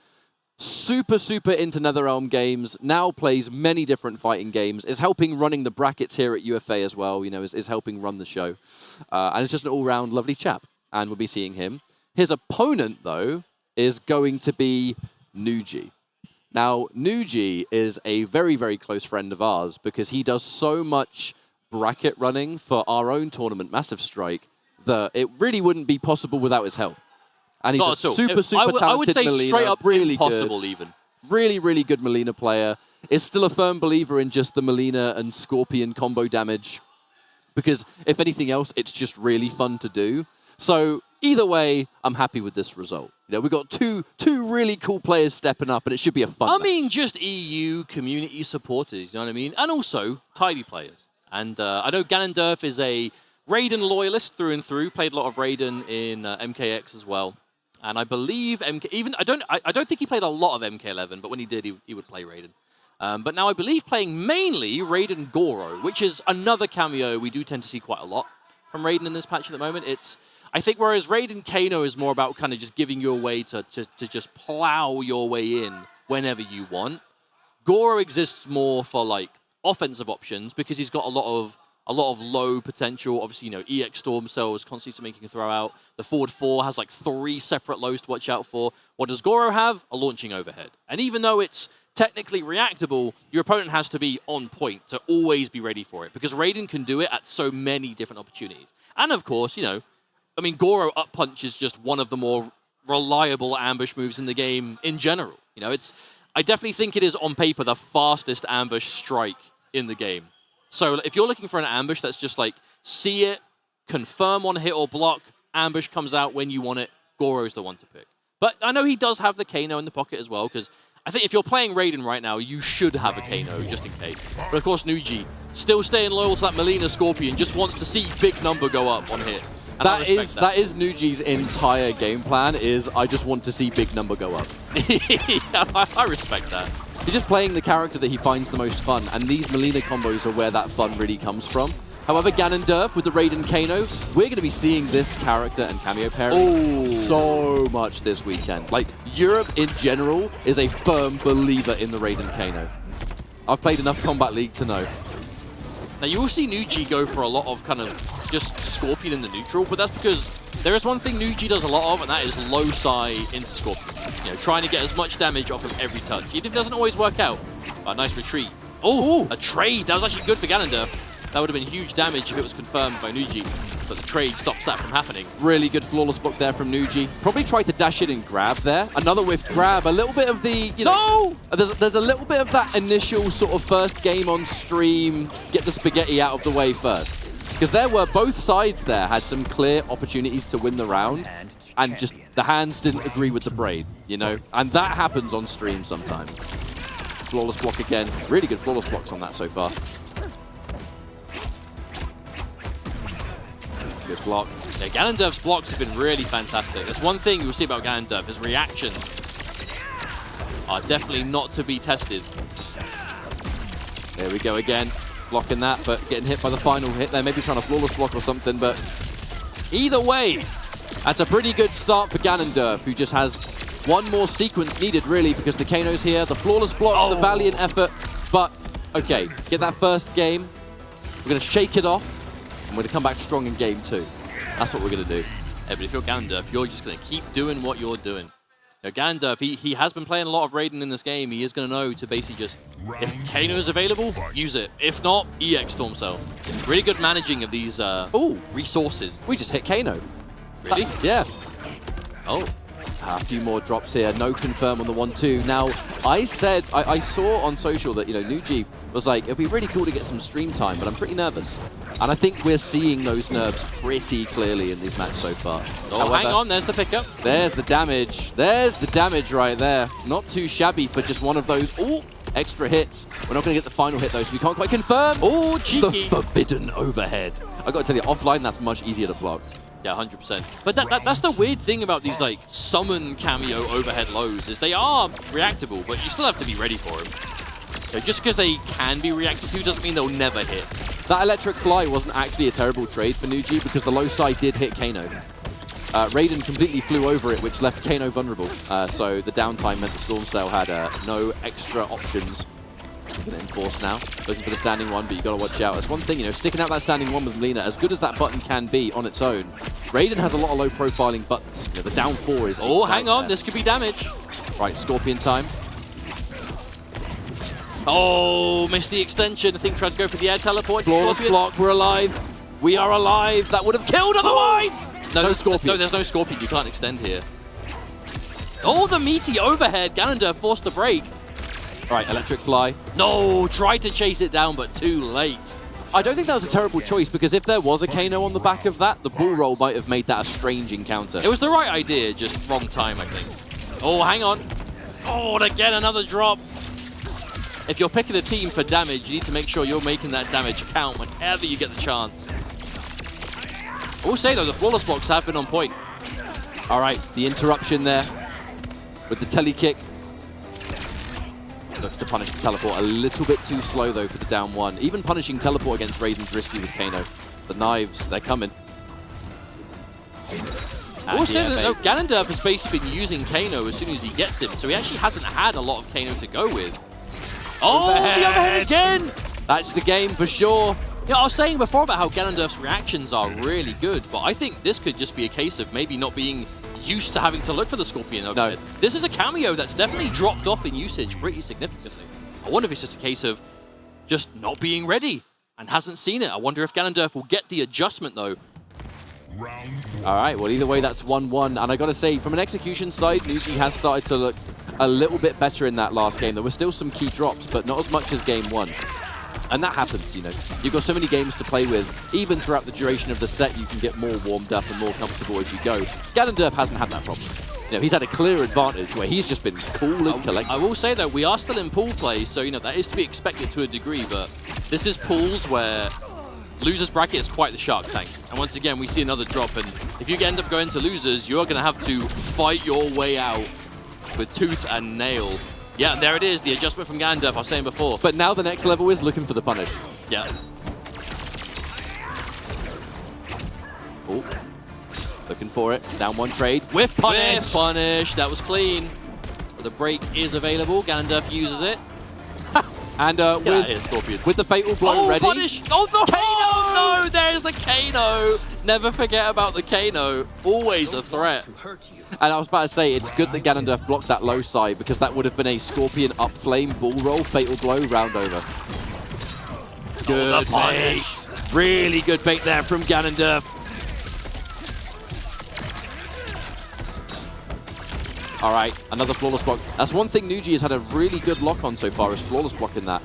Super, super into NetherRealm games, now plays many different fighting games, is helping running the brackets here at UFA as well, you know, is helping run the show. And it's just an all-round lovely chap, and we'll be seeing him. His opponent, though, is going to be Nuji. Now, Nuji is a very, very close friend of ours because he does so much bracket running for our own tournament, Massive Strike, that it really wouldn't be possible without his help. And he's
Not
a super, super talented
I would say
Melina,
straight up
really
impossible
good.
even.
Really, really good Melina player. Is still a firm believer in just the Melina and Scorpion combo damage because, if anything else, it's just really fun to do. So, either way, I'm happy with this result. You know, we've got two really cool players stepping up, and it should be a fun match.
mean, just EU community supporters, you know what I mean? And also, tidy players. And I know Ganondorf is a Raiden loyalist through and through, played a lot of Raiden in MKX as well. And I believe I don't think he played a lot of MK11, but when he did, he would play Raiden. But now I believe playing mainly Raiden Goro, which is another cameo we do tend to see quite a lot from Raiden in this patch at the moment. I think whereas Raiden Kano is more about kind of just giving you a way to just plow your way in whenever you want, Goro exists more for like offensive options because he's got a lot of low potential. Obviously, you know, EX Storm cells, constantly something you can throw out. The forward 4 has like 3 separate lows to watch out for. What does Goro have? A launching overhead. And even though it's technically reactable, your opponent has to be on point to always be ready for it because Raiden can do it at so many different opportunities. And of course, you know, I mean, Goro up punch is just one of the more reliable ambush moves in the game in general. You know, I definitely think it is on paper the fastest ambush strike in the game. So if you're looking for an ambush that's just like, see it, confirm on hit or block, ambush comes out when you want it, Goro's the one to pick. But I know he does have the Kano in the pocket as well, because I think if you're playing Raiden right now, you should have a Kano, just in case. But of course, Nuji, still staying loyal to that Melina Scorpion, just wants to see big number go up on hit. And that
is Nuji's entire game plan, is I just want to see big number go up.
I respect that.
He's just playing the character that he finds the most fun, and these Melina combos are where that fun really comes from. However, Ganondorf with the Raiden Kano, we're going to be seeing this character and cameo pairing so much this weekend. Like, Europe in general is a firm believer in the Raiden Kano. I've played enough Combat League to know.
Now, you will see Nuji go for a lot of kind of just Scorpion in the neutral, but that's because there is one thing Nuji does a lot of, and that is low-sci into Scorpion. You know, trying to get as much damage off of every touch, even if it doesn't always work out. A nice retreat. Oh, a trade. That was actually good for Ganondorf. That would have been huge damage if it was confirmed by Nuji, but the trade stops that from happening.
Really good flawless block there from Nuji. Probably tried to dash in and grab there. Another whiff grab. A little bit of the, you know... No! There's a little bit of that initial sort of first game on stream, get the spaghetti out of the way first. Because there were both sides there had some clear opportunities to win the round, and just the hands didn't agree with the brain, you know? And that happens on stream sometimes. Flawless block again. Really good flawless blocks on that so far. Good block.
Yeah, Ganondorf's blocks have been really fantastic. There's one thing you'll see about Ganondorf, his reactions are definitely not to be tested.
There we go again. Blocking that, but getting hit by the final hit there. Maybe trying to flawless block or something, but either way, that's a pretty good start for Ganondorf, who just has one more sequence needed, really, because the Kano's here. The flawless block, the valiant effort, but okay, get that first game. We're going to shake it off. I'm going to come back strong in game 2. That's what we're going to do.
Yeah, but if you're Ganondorf, you're just going to keep doing what you're doing. You know, Ganondorf, he has been playing a lot of Raiden in this game. He is going to know to basically just, if Kano is available, use it. If not, EX Storm Cell. Really good managing of these resources.
We just hit Kano.
Really?
Yeah. Oh. A few more drops here. No confirm on the 1-2. Now, I saw on social that, you know, Nuji was like, it'd be really cool to get some stream time, but I'm pretty nervous. And I think we're seeing those nerves pretty clearly in these matches so far.
Oh, however, hang on, there's the pickup.
There's the damage. There's the damage right there. Not too shabby for just one of those extra hits. We're not going to get the final hit, though, so we can't quite confirm.
Oh, cheeky.
The forbidden overhead. I got to tell you, offline, that's much easier to block.
Yeah, 100%. But that's the weird thing about these like summon cameo overhead lows is they are reactable, but you still have to be ready for them. So just because they can be reacted to doesn't mean they'll never hit.
That electric fly wasn't actually a terrible trade for Nuji because the low side did hit Kano. Raiden completely flew over it, which left Kano vulnerable. So the downtime meant the Storm Cell had no extra options. Gonna enforce now, looking for the standing one, but you gotta watch out. That's one thing, you know, sticking out that standing one with Lina, as good as that button can be on its own, Raiden has a lot of low profiling buttons. You know, the down 4 is...
Oh, hang on, this could be damage.
Right, Scorpion time.
Oh, missed the extension. I think tried to go for the air teleport.
Flawless block, we're alive. We are alive. That would have killed otherwise.
No
Scorpion.
No, there's no Scorpion. You can't extend here. Oh, the meaty overhead. Ganondorf forced the break.
All right, electric fly.
No, tried to chase it down, but too late.
I don't think that was a terrible choice, because if there was a Kano on the back of that, the bull roll might have made that a strange encounter.
It was the right idea, just wrong time, I think. Oh, hang on. Oh, and again, another drop. If you're picking a team for damage, you need to make sure you're making that damage count whenever you get the chance. I will say, though, the flawless blocks have been on point.
All right, the interruption there with the tele kick. Looks to punish the teleport a little bit too slow, though, for the down 1. Even punishing teleport against Raiden's risky with Kano. The knives, they're coming.
Also, Ganondorf has basically been using Kano as soon as he gets him, so he actually hasn't had a lot of Kano to go with. Oh, the overhead again!
That's the game for sure.
Yeah, I was saying before about how Ganondorf's reactions are really good, but I think this could just be a case of maybe not being used to having to look for the Scorpion overhead. No. This is a cameo that's definitely dropped off in usage pretty significantly. I wonder if it's just a case of just not being ready and hasn't seen it. I wonder if Ganondorf will get the adjustment, though.
All right, well, either way, that's 1-1. And I got to say, from an execution side, Nuji has started to look a little bit better in that last game. There were still some key drops, but not as much as game 1. And that happens, you know. You've got so many games to play with. Even throughout the duration of the set, you can get more warmed up and more comfortable as you go. Ganondorf hasn't had that problem. You know, he's had a clear advantage where he's just been cool and collected.
I will say, though, we are still in pool play, so, you know, that is to be expected to a degree, but this is pools where losers bracket is quite the shark tank. And once again, we see another drop, and if you end up going to losers, you're going to have to fight your way out with tooth and nail. Yeah, and there it is, the adjustment from Ganondorf, I was saying before.
But now the next level is looking for the punish.
Yeah.
Oh, looking for it. Down 1 trade. With punish.
With punish, that was clean. But the break is available, Ganondorf uses it.
And with the fatal blow ready.
Punish! Oh, the Kano! No, there's the Kano! Never forget about the Kano. Always a threat.
And I was about to say, it's good that Ganondorf blocked that low side, because that would have been a Scorpion up flame, bull roll, fatal blow, round over.
Good bait.
Really good bait there from Ganondorf. All right, another flawless block. That's one thing Nuji has had a really good lock on so far, is flawless blocking that.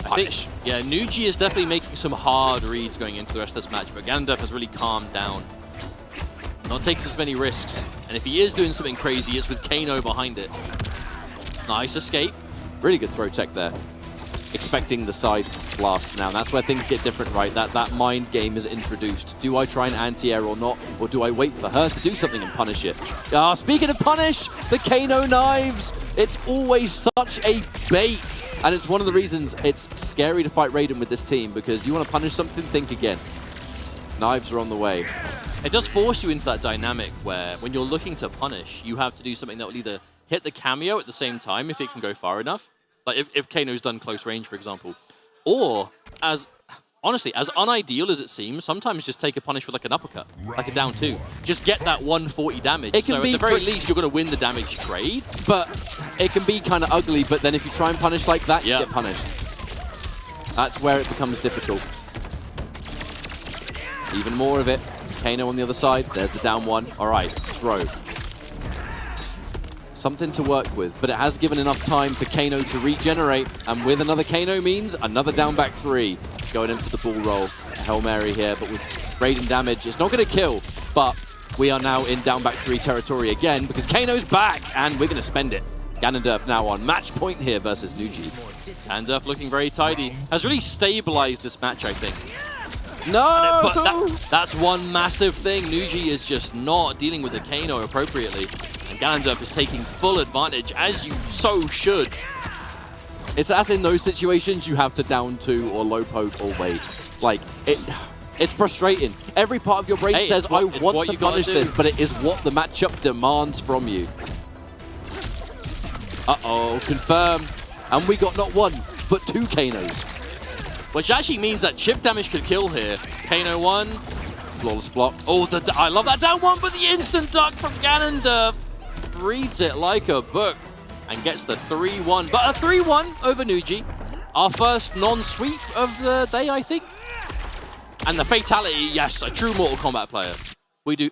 I think, yeah, Nuji is definitely making some hard reads going into the rest of this match, but Ganondorf has really calmed down. Not taking as many risks. And if he is doing something crazy, it's with Kano behind it. Nice escape.
Really good throw tech there. Expecting the side blast now. And that's where things get different, right? That mind game is introduced. Do I try and anti-air or not? Or do I wait for her to do something and punish it? Speaking of punish, the Kano knives. It's always such a bait. And it's one of the reasons it's scary to fight Raiden with this team, because you want to punish something, think again. Knives are on the way.
It does force you into that dynamic where when you're looking to punish, you have to do something that will either hit the cameo at the same time if it can go far enough. Like if Kano's done close range, for example. Or, honestly, as unideal as it seems, sometimes just take a punish with like an uppercut, like a down 2. Just get that 140 damage.
It can be
at the very least, you're going to win the damage trade.
But it can be kind of ugly, but then if you try and punish like that, you get punished. That's where it becomes difficult. Even more of it. Kano on the other side. There's the down 1. All right, throw. Something to work with, but it has given enough time for Kano to regenerate, and with another Kano means another down back 3. Going in for the bull roll. Hail Mary here, but with Raiden damage, it's not going to kill, but we are now in down back 3 territory again, because Kano's back, and we're going to spend it. Ganondorf now on match point here versus Nuji.
Ganondorf looking very tidy. Has really stabilized this match, I think.
No!
But that's one massive thing. Nuji is just not dealing with the Kano appropriately. And Ganondorf is taking full advantage, as you so should.
It's as in those situations you have to down 2 or low poke or wait. Like, it's frustrating. Every part of your brain says, I want to punish this, but it is what the matchup demands from you. Uh-oh, confirm. And we got not 1, but 2 Kanos.
Which actually means that chip damage could kill here. Kano 1.
Flawless blocked.
Oh, I love that down 1, but the instant duck from Ganondorf reads it like a book and gets the 3-1. But a 3-1 over Nuji. Our first non-sweep of the day, I think. And the fatality, yes, a true Mortal Kombat player. We do,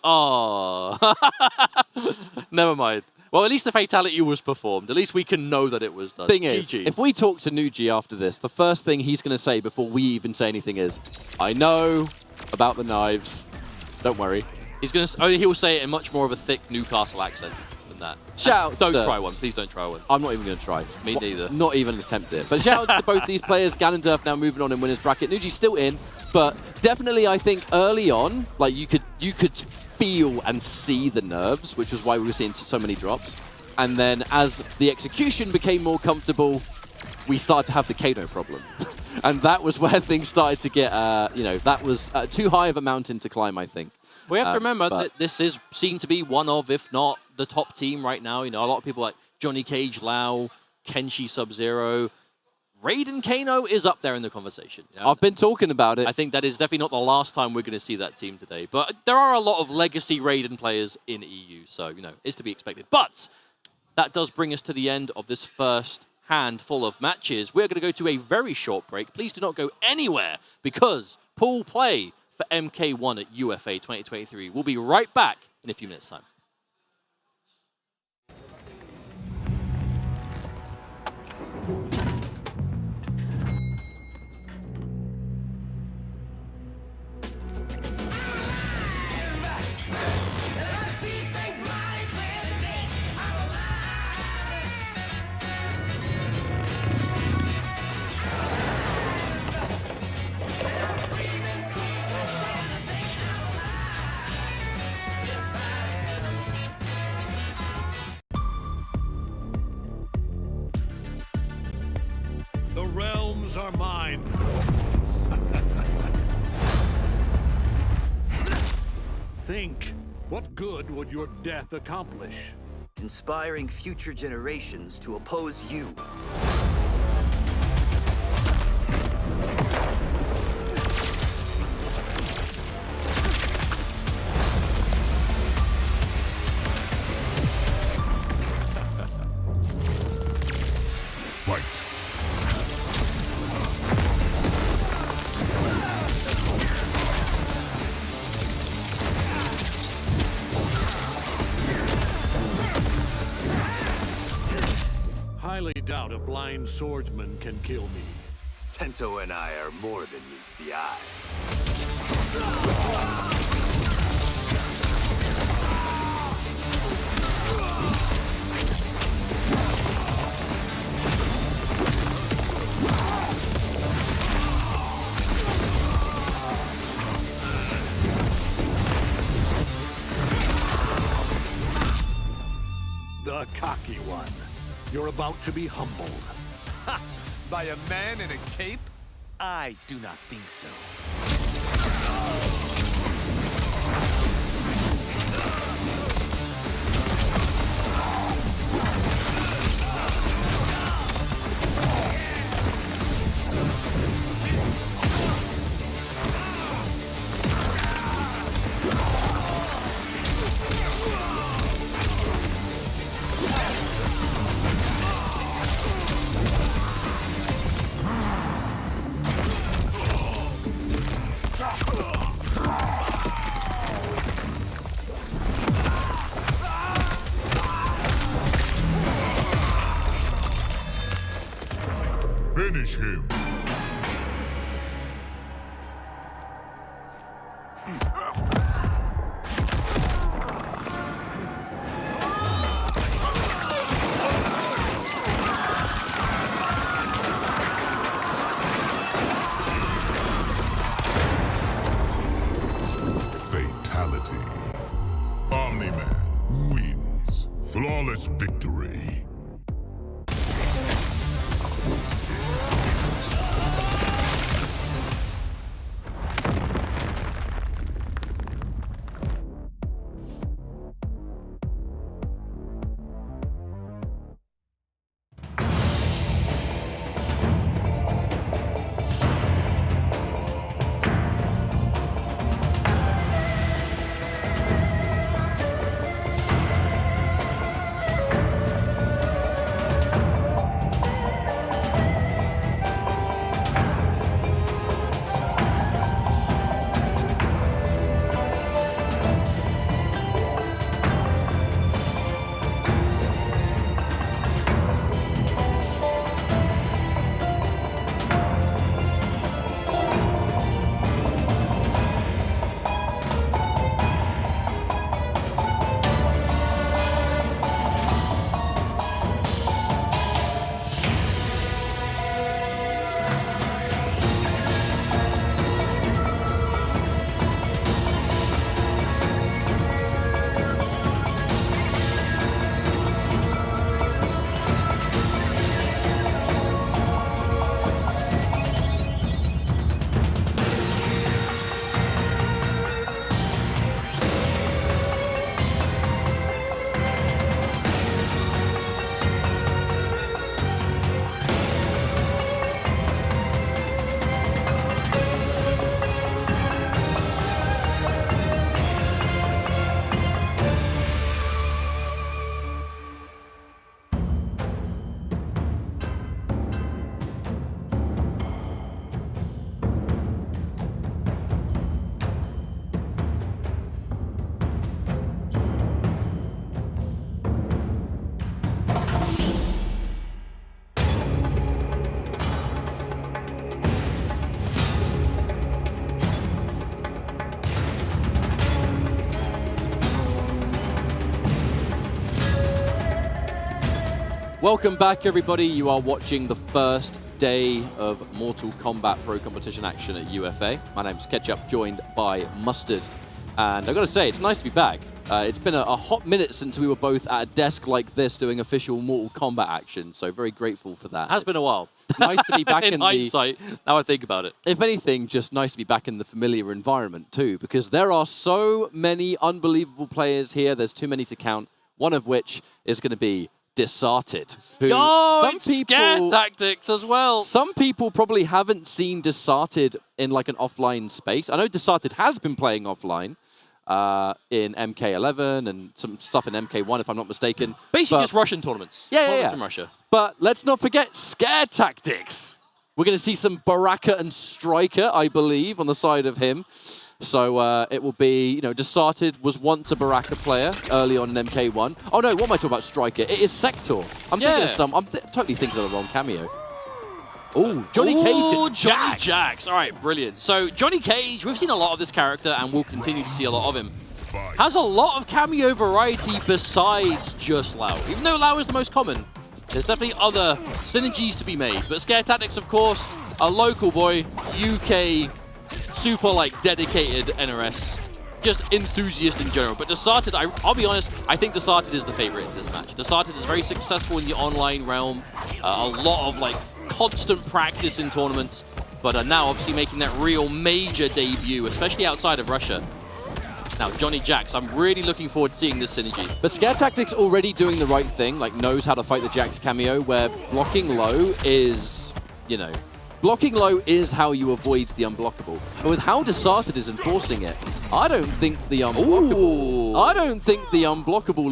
never mind. Well, at least the fatality was performed. At least we can know that it was done.
Thing is,
GG.
if we talk to Nuji after this, the first thing he's going to say before we even say anything is, I know about the knives. Don't worry.
He's going to, he will say it in much more of a thick Newcastle accent than that.
Shout!
Don't try one. Please don't try one.
I'm not even going to try.
Me neither.
Not even attempt it. But shout out to both these players. Ganondorf now moving on in winner's bracket. Nuji's still in, but definitely I think early on, like you could feel and see the nerves, which was why we were seeing so many drops. And then as the execution became more comfortable, we started to have the Kano problem. And that was where things started to get, that was too high of a mountain to climb, I think.
We have to remember that this is seen to be one of, if not the top team right now. You know, a lot of people like Johnny Cage, Lau, Kenshi Sub-Zero. Raiden Kano is up there in the conversation. You know?
I've been talking about it.
I think that is definitely not the last time we're going to see that team today. But there are a lot of legacy Raiden players in EU, so, you know, it's to be expected. But that does bring us to the end of this first handful of matches. We're going to go to a very short break. Please do not go anywhere, because pool play for MK1 at UFA 2023. We'll be right back in a few minutes' time.
The realms are mine. Think, what good would your death accomplish?
Inspiring future generations to oppose you.
Fight.
Highly doubt a blind swordsman can kill me.
Sento and I are more than meets the eye.
The cocky one. You're about to be humbled.
Ha! By a man in a cape? I do not think so.
Finish him. flawless victory.
Welcome back, everybody. You are watching the first day of Mortal Kombat Pro Competition action at UFA. My name's Ketchup, joined by Mustard. And I've got to say, it's nice to be back. It's been a hot minute since we were both at a desk like this doing official Mortal Kombat action, so very grateful for that.
Has been a while.
Nice to be back
in hindsight, now I think about it.
If anything, just nice to be back in the familiar environment too, because there are so many unbelievable players here. There's too many to count, one of which is going to be Desarted.
Scare Tactics as well.
Some people probably haven't seen Desarted in like an offline space. I know Desarted has been playing offline in MK11 and some stuff in MK1, if I'm not mistaken.
Basically just Russian tournaments.
Yeah.
From Russia.
But let's not forget Scare Tactics. We're going to see some Baraka and Striker, I believe, on the side of him. So it will be, you know, Desarted was once a Baraka player early on in MK1. Oh no, what am I talking about? Striker. It is Sector. I'm thinking of some. I'm totally thinking of the wrong cameo. Oh, Johnny Cage and
Johnny Jax. All right, brilliant. So Johnny Cage, we've seen a lot of this character and we'll continue to see a lot of him. Has a lot of cameo variety besides just Lao. Even though Lao is the most common, there's definitely other synergies to be made. But Scare Tactics, of course, a local boy, UK, super like dedicated NRS, just enthusiast in general. But Desarted, I'll be honest, I think Desarted is the favorite in this match. Desarted is very successful in the online realm, a lot of like constant practice in tournaments, but now obviously making that real major debut, especially outside of Russia. Now, Johnny Jax, I'm really looking forward to seeing this synergy.
But Scare Tactics already doing the right thing, like knows how to fight the Jax cameo, where blocking low is, you know, blocking low is how you avoid the unblockable. But with how Desarted is enforcing it, I don't think the unblockable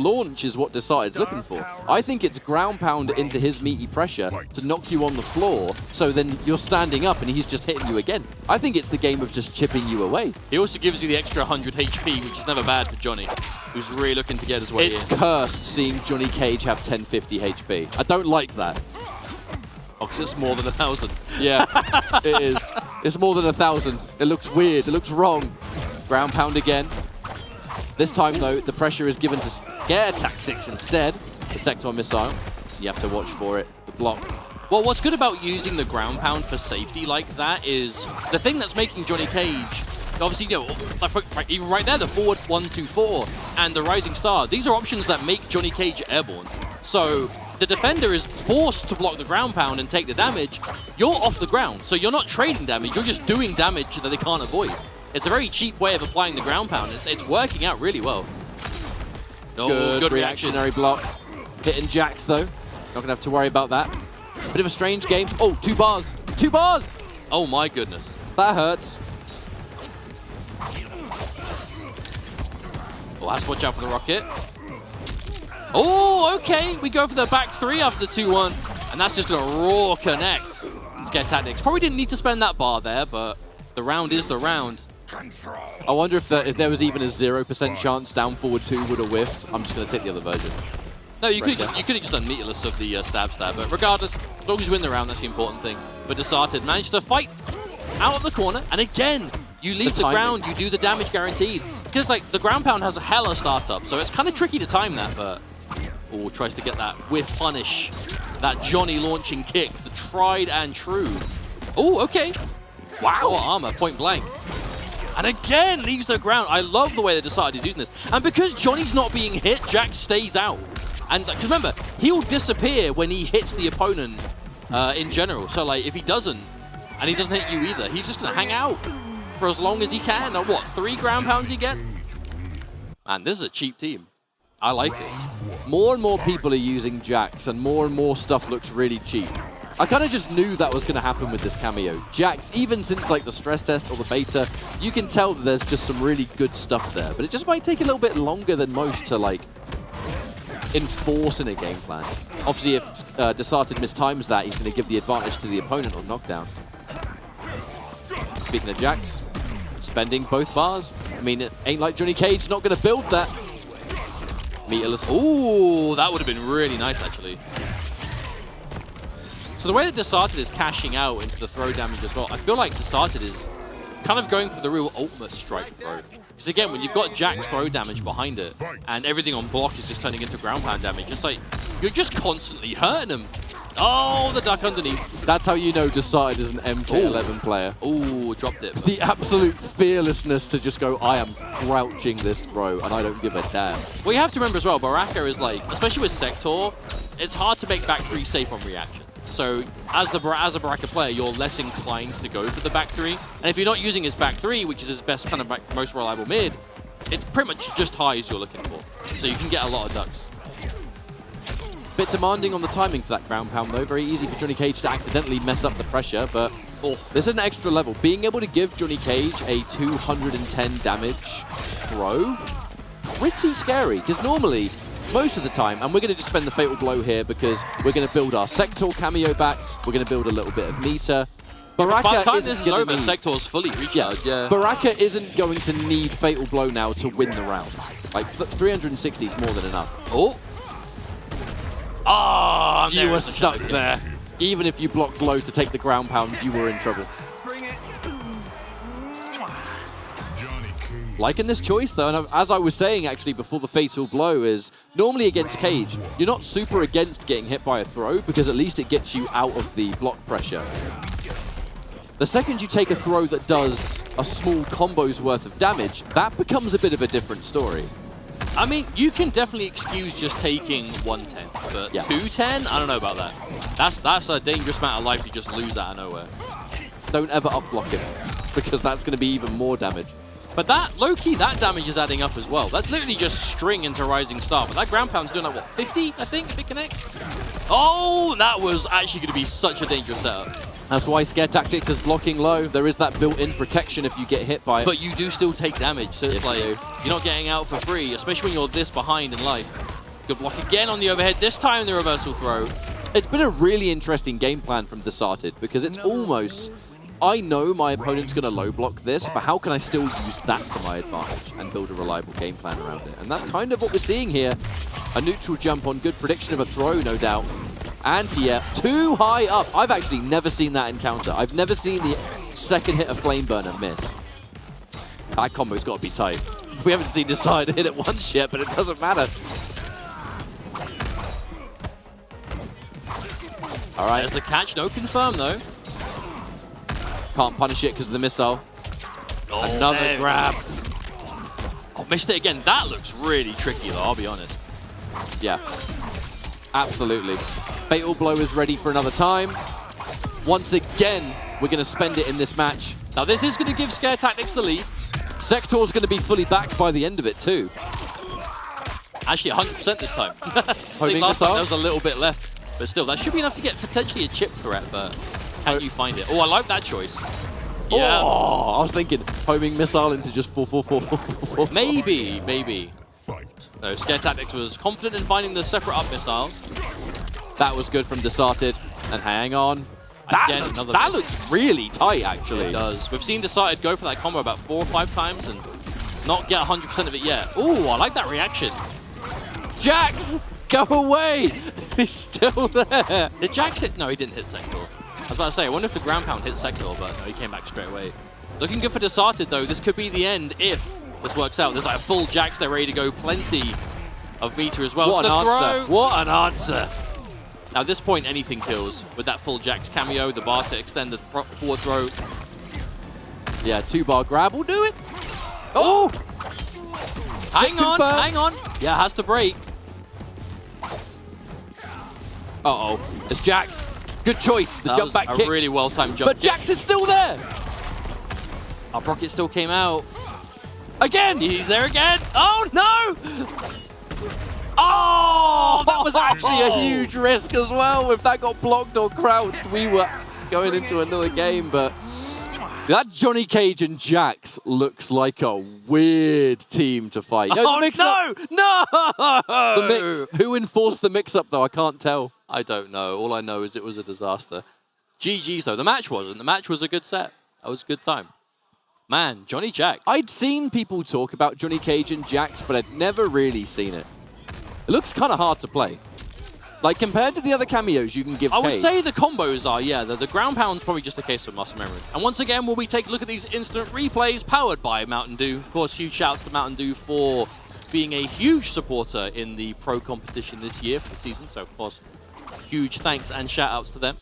launch is what Desarted's looking for. I think it's ground pound into his meaty pressure to knock you on the floor, so then you're standing up and he's just hitting you again. I think it's the game of just chipping you away.
He also gives you the extra 100 HP, which is never bad for Johnny, who's really looking to get his way in.
It's cursed seeing Johnny Cage have 1050 HP. I don't like that.
Oh, because it's more than 1,000.
Yeah, it is. It's more than 1,000. It looks weird. It looks wrong. Ground pound again. This time, though, the pressure is given to Scare Tactics instead. The Sector missile. You have to watch for it. The block.
Well, what's good about using the ground pound for safety like that is the thing that's making Johnny Cage obviously, you know, like even right there, the forward 1-2-4 and the rising star. These are options that make Johnny Cage airborne. So the defender is forced to block the ground pound and take the damage. You're off the ground, so you're not trading damage. You're just doing damage that they can't avoid. It's a very cheap way of applying the ground pound. It's working out really well. Oh, good
reactionary block. Hitting Jax, though. Not going to have to worry about that. Bit of a strange game. Oh, 2 bars. 2 bars!
Oh, my goodness.
That hurts.
Oh, has to watch out for the rocket. Oh, okay. We go for the back 3 after the 2-1. And that's just going to raw connect. Scare Tactics. Probably didn't need to spend that bar there, but the round is the round.
I wonder if there was even a 0% chance down forward 2 would have whiffed. I'm just going to take the other version.
No, you could have just done meterless of the stab, but regardless, as long as you win the round, that's the important thing. But Desarted managed to fight out of the corner, and again, you leave the ground, you do the damage guaranteed. Because like the ground pound has a hella startup, so it's kind of tricky to time that, but tries to get that whiff punish, that Johnny launching kick, the tried and true. Oh, okay. Wow. Oh, armor, point blank. And again, leaves the ground. I love the way they decided he's using this. And because Johnny's not being hit, Jax stays out. And because remember, he'll disappear when he hits the opponent in general. So like, if he doesn't, and he doesn't hit you either, he's just gonna hang out for as long as he can. Or what, 3 ground pounds he gets? Man, this is a cheap team. I like it.
More and more people are using Jax, and more stuff looks really cheap. I kind of just knew that was going to happen with this cameo. Jax, even since like the stress test or the beta, you can tell that there's just some really good stuff there. But it just might take a little bit longer than most to like enforce in a game plan. Obviously, if Desarted mistimes that, he's going to give the advantage to the opponent on knockdown. Speaking of Jax, spending both bars. I mean, it ain't like Johnny Cage not going to build that. Meterless.
Ooh, that would have been really nice, actually. So the way that Desarted is cashing out into the throw damage as well, I feel like Desarted is kind of going for the real ultimate strike throw. Because again, when you've got Jack's throw damage behind it, and everything on block is just turning into ground pound damage, it's like, you're just constantly hurting him. Oh, the duck underneath.
That's how you know Desarted is an MK11 player.
Ooh, dropped it.
The absolute fearlessness to just go, I am crouching this throw, and I don't give a damn.
Well, you have to remember as well, Baraka is like, especially with Sector, it's hard to make back 3 safe on reaction. So as a Baraka player, you're less inclined to go for the back 3. And if you're not using his back 3, which is his best kind of most reliable mid, it's pretty much just highs you're looking for. So you can get a lot of ducks.
Bit demanding on the timing for that ground pound though. Very easy for Johnny Cage to accidentally mess up the pressure, but there's an extra level. Being able to give Johnny Cage a 210 damage throw, pretty scary, because normally, most of the time, and we're going to just spend the Fatal Blow here because we're going to build our Sector cameo back, we're going to build a little bit of meter. Baraka isn't going to need...
Sector's fully recharged, yeah.
Baraka isn't going to need Fatal Blow now to win the round. Like, 360 is more than enough.
Oh,
you were stuck there. Even if you blocked low to take the ground pound, you were in trouble. Liking this choice though, and as I was saying actually before the Fatal Blow is, normally against Cage, you're not super against getting hit by a throw because at least it gets you out of the block pressure. The second you take a throw that does a small combo's worth of damage, that becomes a bit of a different story.
I mean, you can definitely excuse just taking 110, but 210? I don't know about that. That's a dangerous amount of life you just lose out of nowhere.
Don't ever up-block him, because that's going to be even more damage.
But that, low-key, that damage is adding up as well. That's literally just string into Rising Star. But that ground pound's doing like, what, 50, I think, if it connects? Oh, that was actually going to be such a dangerous setup.
That's why Scare Tactics is blocking low. There is that built-in protection if you get hit by it.
But you do still take damage, so it's like, you're not getting out for free, especially when you're this behind in life. Good block again on the overhead, this time the reversal throw.
It's been a really interesting game plan from Desarted, because it's almost... I know my opponent's going to low block this, but how can I still use that to my advantage and build a reliable game plan around it? And that's kind of what we're seeing here. A neutral jump on good prediction of a throw, no doubt. Anti-air, too high up. I've actually never seen that encounter. I've never seen the second hit of Flame Burner miss. That combo's got to be tight. We haven't seen Desarted hit it once yet, but it doesn't matter. All right.
There's the catch, no confirm though.
Can't punish it because of the missile.
Another grab. Oh, missed it again. That looks really tricky, though, I'll be honest.
Yeah, absolutely. Fatal Blow is ready for another time. Once again, we're going to spend it in this match.
Now, this is going to give Scare Tactics the lead.
Sector's going to be fully back by the end of it, too.
Actually, 100% this time. I think last time there was a little bit left. But still, that should be enough to get potentially a chip threat, but can you find it? Oh, I like that choice. Yeah.
Oh, I was thinking homing missile into just 4-4-4.
Maybe. No, Scare Tactics was confident in finding the separate up missiles.
That was good from Desarted. And hang on.
That
looks really tight, actually.
It does. We've seen Desarted go for that combo about 4 or 5 times and not get 100% of it yet. Ooh, I like that reaction.
Jax, go away! He's still there.
Did Jax hit? No, he didn't hit Sector. I was about to say, I wonder if the ground pound hit Sector, but no, he came back straight away. Looking good for Desarted, though. This could be the end if this works out. There's like a full Jax there ready to go. Plenty of meter as well.
What an answer. What an answer.
Now, at this point, anything kills. With that full Jax cameo, the bar to extend the forward throw.
Yeah, 2-bar grab will do it. Oh!
Hang on. Yeah, has to break.
Uh-oh. It's Jax. Good choice. The jump back kick.
A really well-timed jump
But Jax is still there.
Our Rocket still came out.
Again!
He's there again. Oh, no!
Oh, that was actually a huge risk as well. If that got blocked or crouched, we were going into another game. But that Johnny Cage and Jax looks like a weird team to fight.
No!
The mix. Who enforced the mix-up, though? I can't tell.
I don't know. All I know is it was a disaster. GG's, though. The match wasn't. The match was a good set. That was a good time. Man, Johnny Jax.
I'd seen people talk about Johnny Cage and Jax, but I'd never really seen it. It looks kind of hard to play. Like, compared to the other cameos you can give
I would
Cage.
say the combos are, yeah. The ground pound's probably just a case of muscle memory. And once again, will we take a look at these instant replays powered by Mountain Dew. Of course, huge shouts to Mountain Dew for being a huge supporter in the pro competition this year for the season. So, of course, huge thanks and shout-outs to them.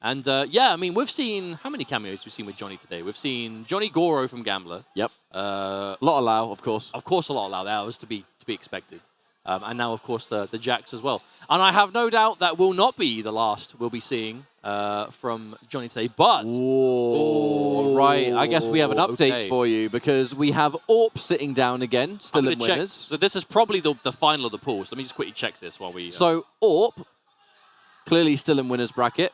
And, yeah, I mean, we've seen... How many cameos we've seen with Johnny today? We've seen Johnny Goro from Gambler.
Yep. A lot of Lao, of course.
Of course, a lot of Lao. That was to be expected. And now, of course, the Jax as well. And I have no doubt that will not be the last we'll be seeing from Johnny today, but...
Whoa. Right, I guess we have an update for you because we have AWP sitting down again, still in winners.
So this is probably the final of the pool. So let me just quickly check this while we...
So AWP, clearly still in winners bracket.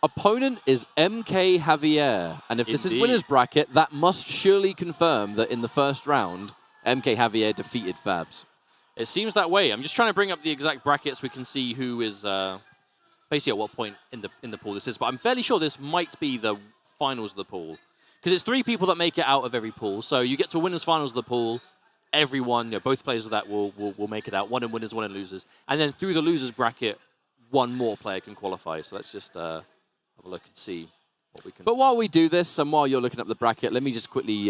Opponent is MK Javier. And if this is winners bracket, that must surely confirm that in the first round, MK Javier defeated Fabs.
It seems that way. I'm just trying to bring up the exact brackets so we can see who is basically at what point in the pool this is. But I'm fairly sure this might be the finals of the pool. Because it's 3 people that make it out of every pool. So you get to winners finals of the pool. Everyone, both players of that will make it out. 1 in winners, 1 in losers. And then through the losers bracket, 1 more player can qualify. So let's just have a look and see what we can...
But while we do this, and while you're looking up the bracket, let me just quickly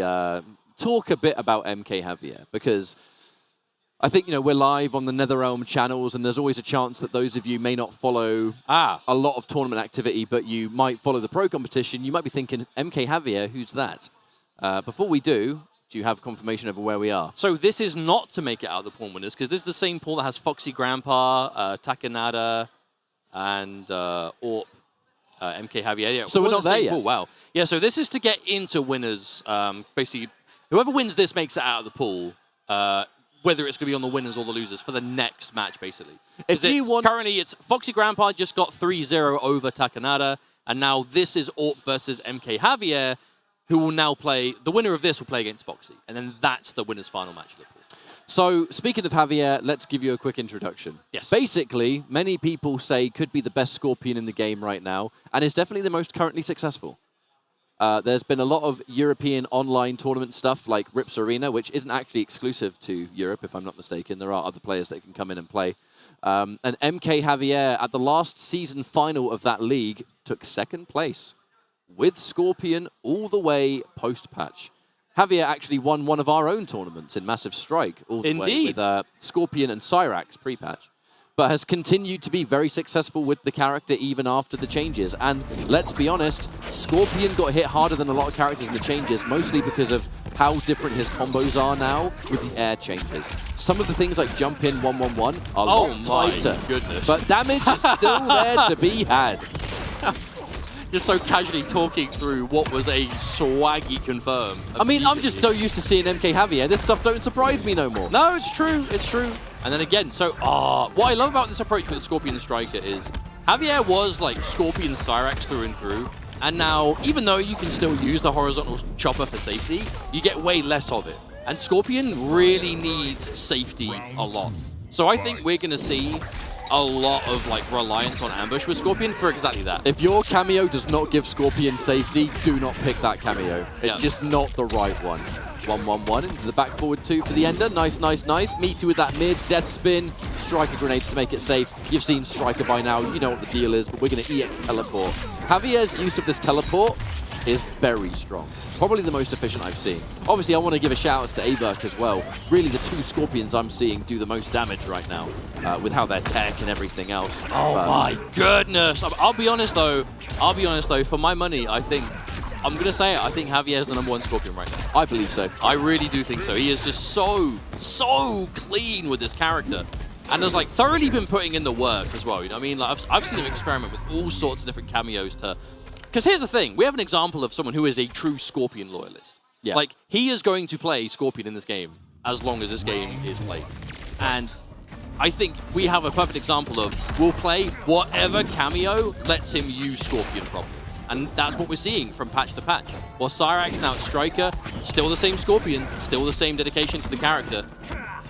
talk a bit about MK Javier. Because... I think, we're live on the NetherRealm channels, and there's always a chance that those of you may not follow a lot of tournament activity, but you might follow the pro competition. You might be thinking, MK Javier, who's that? Before we do you have confirmation over where we are?
So this is not to make it out of the pool winners, because this is the same pool that has Foxy Grandpa, Takanada, and AWP, MK Javier. Yeah,
so we're not there yet?
Pool. Wow. Yeah, so this is to get into winners. Basically, whoever wins this makes it out of the pool. Whether it's going to be on the winners or the losers for the next match, basically. Currently, it's Foxy Grandpa just got 3-0 over Takanada, and now this is AWP versus MK Javier, who will now play... The winner of this will play against Foxy, and then that's the winner's final match of the pool.
So, speaking of Javier, let's give you a quick introduction.
Yes.
Basically, many people say could be the best Scorpion in the game right now, and is definitely the most currently successful. There's been a lot of European online tournament stuff like Rips Arena, which isn't actually exclusive to Europe, if I'm not mistaken. There are other players that can come in and play. And MK Javier, at the last season final of that league, took 2nd place with Scorpion all the way post-patch. Javier actually won one of our own tournaments in Massive Strike all the way with Scorpion and Cyrax pre-patch. but has continued to be very successful with the character even after the changes. And let's be honest, Scorpion got hit harder than a lot of characters in the changes, mostly because of how different his combos are now with the air changes. Some of the things like jump in 1-1-1 are a lot tighter,
goodness.
but damage is still there to be had.
Just so casually talking through what was a swaggy confirm.
I mean, I'm just so used to seeing MK Javier. This stuff don't surprise me no more.
No, it's true. It's true. And then again, so what I love about this approach with the Scorpion Striker is Javier was like Scorpion Cyrax through and through. And now, even though you can still use the horizontal chopper for safety, you get way less of it. And Scorpion really needs safety a lot. So I think we're going to see a lot of like reliance on ambush with Scorpion for exactly that.
If your cameo does not give Scorpion safety, do not pick that cameo. It's just not the right one. 1-1-1 into the back forward 2 for the ender. Nice, nice, nice. Meaty with that mid, death spin, Striker grenades to make it safe. You've seen Striker by now, you know what the deal is, but we're going to EX teleport. Javier's use of this teleport is very strong. Probably the most efficient I've seen. Obviously, I want to give a shout out to Aberk as well. Really, the 2 Scorpions I'm seeing do the most damage right now with how they're tech and everything else.
Oh my goodness. I'll be honest though, for my money, I'm going to say it, I think Javier's the #1 Scorpion right now.
I believe so.
I really do think so. He is just so clean with this character. And has like thoroughly been putting in the work as well. You know what I mean? Like, I've seen him experiment with all sorts of different cameos to... Because here's the thing, we have an example of someone who is a true Scorpion loyalist.
Yeah.
Like, he is going to play Scorpion in this game as long as this game is played. And I think we have a perfect example of we'll play whatever cameo lets him use Scorpion properly. And that's what we're seeing from patch to patch. While Cyrax now at Striker, still the same Scorpion, still the same dedication to the character,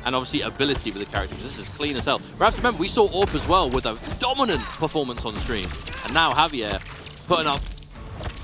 and obviously ability with the character, because this is clean as hell. We have to remember, we saw Orp as well with a dominant performance on stream. And now Javier putting up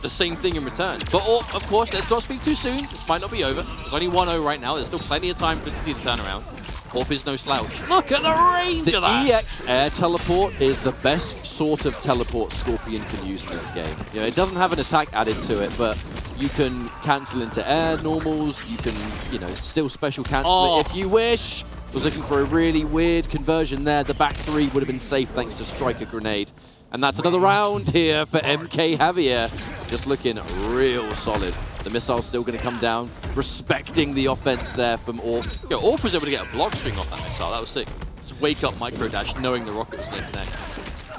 the same thing in return. But Orp, of course, let's not speak too soon. This might not be over. There's only 1-0 right now. There's still plenty of time for us to see the turnaround. Orp is no slouch. Look at the range of that!
The EX air teleport is the best sort of teleport Scorpion can use in this game. You know, it doesn't have an attack added to it, but you can cancel into air normals. You can, you know, still special cancel it if you wish. Was looking for a really weird conversion there. The back 3 would have been safe thanks to Striker Grenade. And that's another round here for MK Javier. Just looking real solid. The missile's still going to come down, respecting the offense there from Orp.
Yo, Orp was able to get a block string off that missile. That was sick. Just wake up micro dash knowing the rocket was going to connect.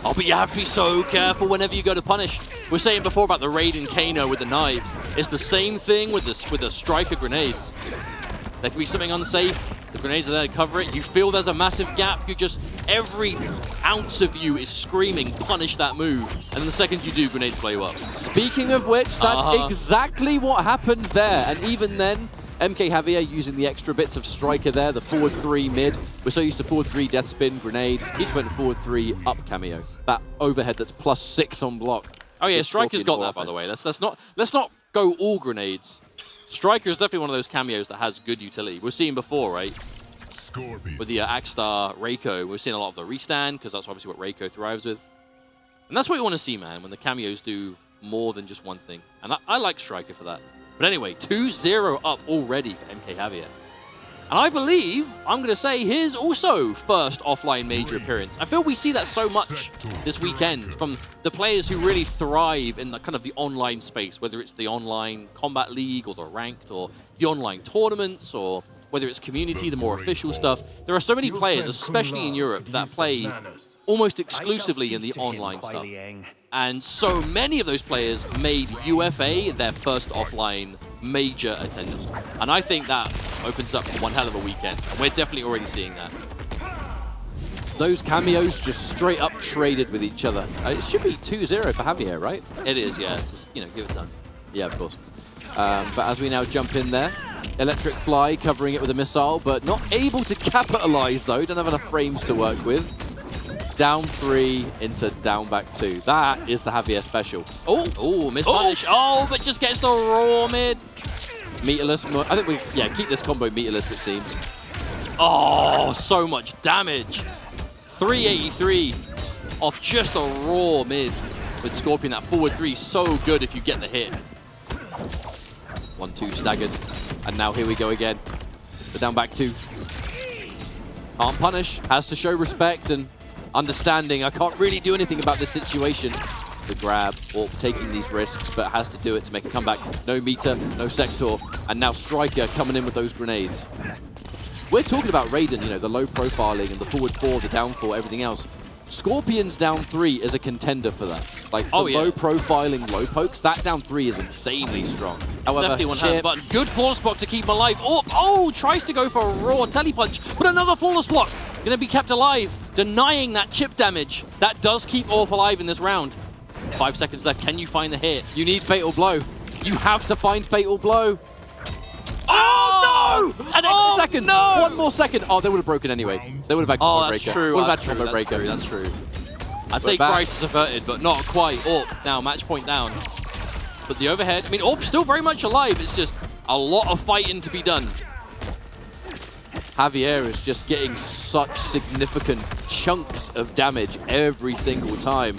Oh, but you have to be so careful whenever you go to punish. We were saying before about the Raiden Kano with the knives. It's the same thing with the Striker grenades. There can be something unsafe. The grenades are there to cover it. You feel there's a massive gap. You just, every ounce of you is screaming, punish that move. And the second you do, grenades blow up.
Speaking of which, that's exactly what happened there. And even then, MK Javier using the extra bits of Striker there, the forward 3 mid. We're so used to forward 3 death spin, grenades. He just went forward 3 up cameo. That overhead that's +6 on block.
Oh yeah, Striker's got that, by the way. Let's not go all grenades. Striker is definitely one of those cameos that has good utility. We're seeing before, right?
Scorpion.
With the Axstar Reiko, we're seeing a lot of the restand, because that's obviously what Reiko thrives with. And that's what we want to see, man, when the cameos do more than just one thing. And I like Striker for that. But anyway, 2-0 up already for MK Javier. And I believe, I'm going to say, his also first offline major appearance. I feel we see that so much this weekend from the players who really thrive in the kind of the online space, whether it's the online combat league or the ranked or the online tournaments or whether it's community, the more official stuff. There are so many players, especially in Europe, that play almost exclusively in the online stuff. And so many of those players made UFA their first offline major attendance. And I think that opens up one hell of a weekend. And we're definitely already seeing that.
Those cameos just straight up traded with each other. It should be 2-0 for Javier, right?
It is, yeah. Just, you know, give it time.
Yeah, of course. But as we now jump in there, Electric Fly covering it with a missile, but not able to capitalize though. Don't have enough frames to work with. Down 3 into down back 2. That is the Javier special.
Oh, mispunish. Oh, but just gets the raw mid.
Meterless. I think we, keep this combo meterless, it seems.
Oh, so much damage. 383 off just a raw mid with Scorpion. That forward 3 so good if you get the hit.
1-2 staggered. And now here we go again. The down back 2. Can't punish. Has to show respect and understanding I can't really do anything about this situation. The grab, or taking these risks, but has to do it to make a comeback. No meter, no sector, and now Striker coming in with those grenades. We're talking about Raiden, you know, the low profiling and the forward 4, the down 4, everything else. Scorpion's down 3 is a contender for that. Like, the low profiling, low pokes, that down 3 is insanely strong. However,
definitely one hand button. Good flawless block to keep him alive. Oh, tries to go for a raw telepunch, but another flawless block. Going to be kept alive, denying that chip damage. That does keep Orp alive in this round. 5 seconds left. Can you find the hit?
You need Fatal Blow. You have to find Fatal Blow.
Oh, no!
An extra second.
No!
One more second. Oh, they would have broken anyway. They would have had combo breaker.
True.
Would have had combo breaker.
That's true. I'd say crisis averted, but not quite. Orp now, match point down. But the overhead, I mean, Orp's still very much alive. It's just a lot of fighting to be done.
Javier is just getting such significant chunks of damage every single time.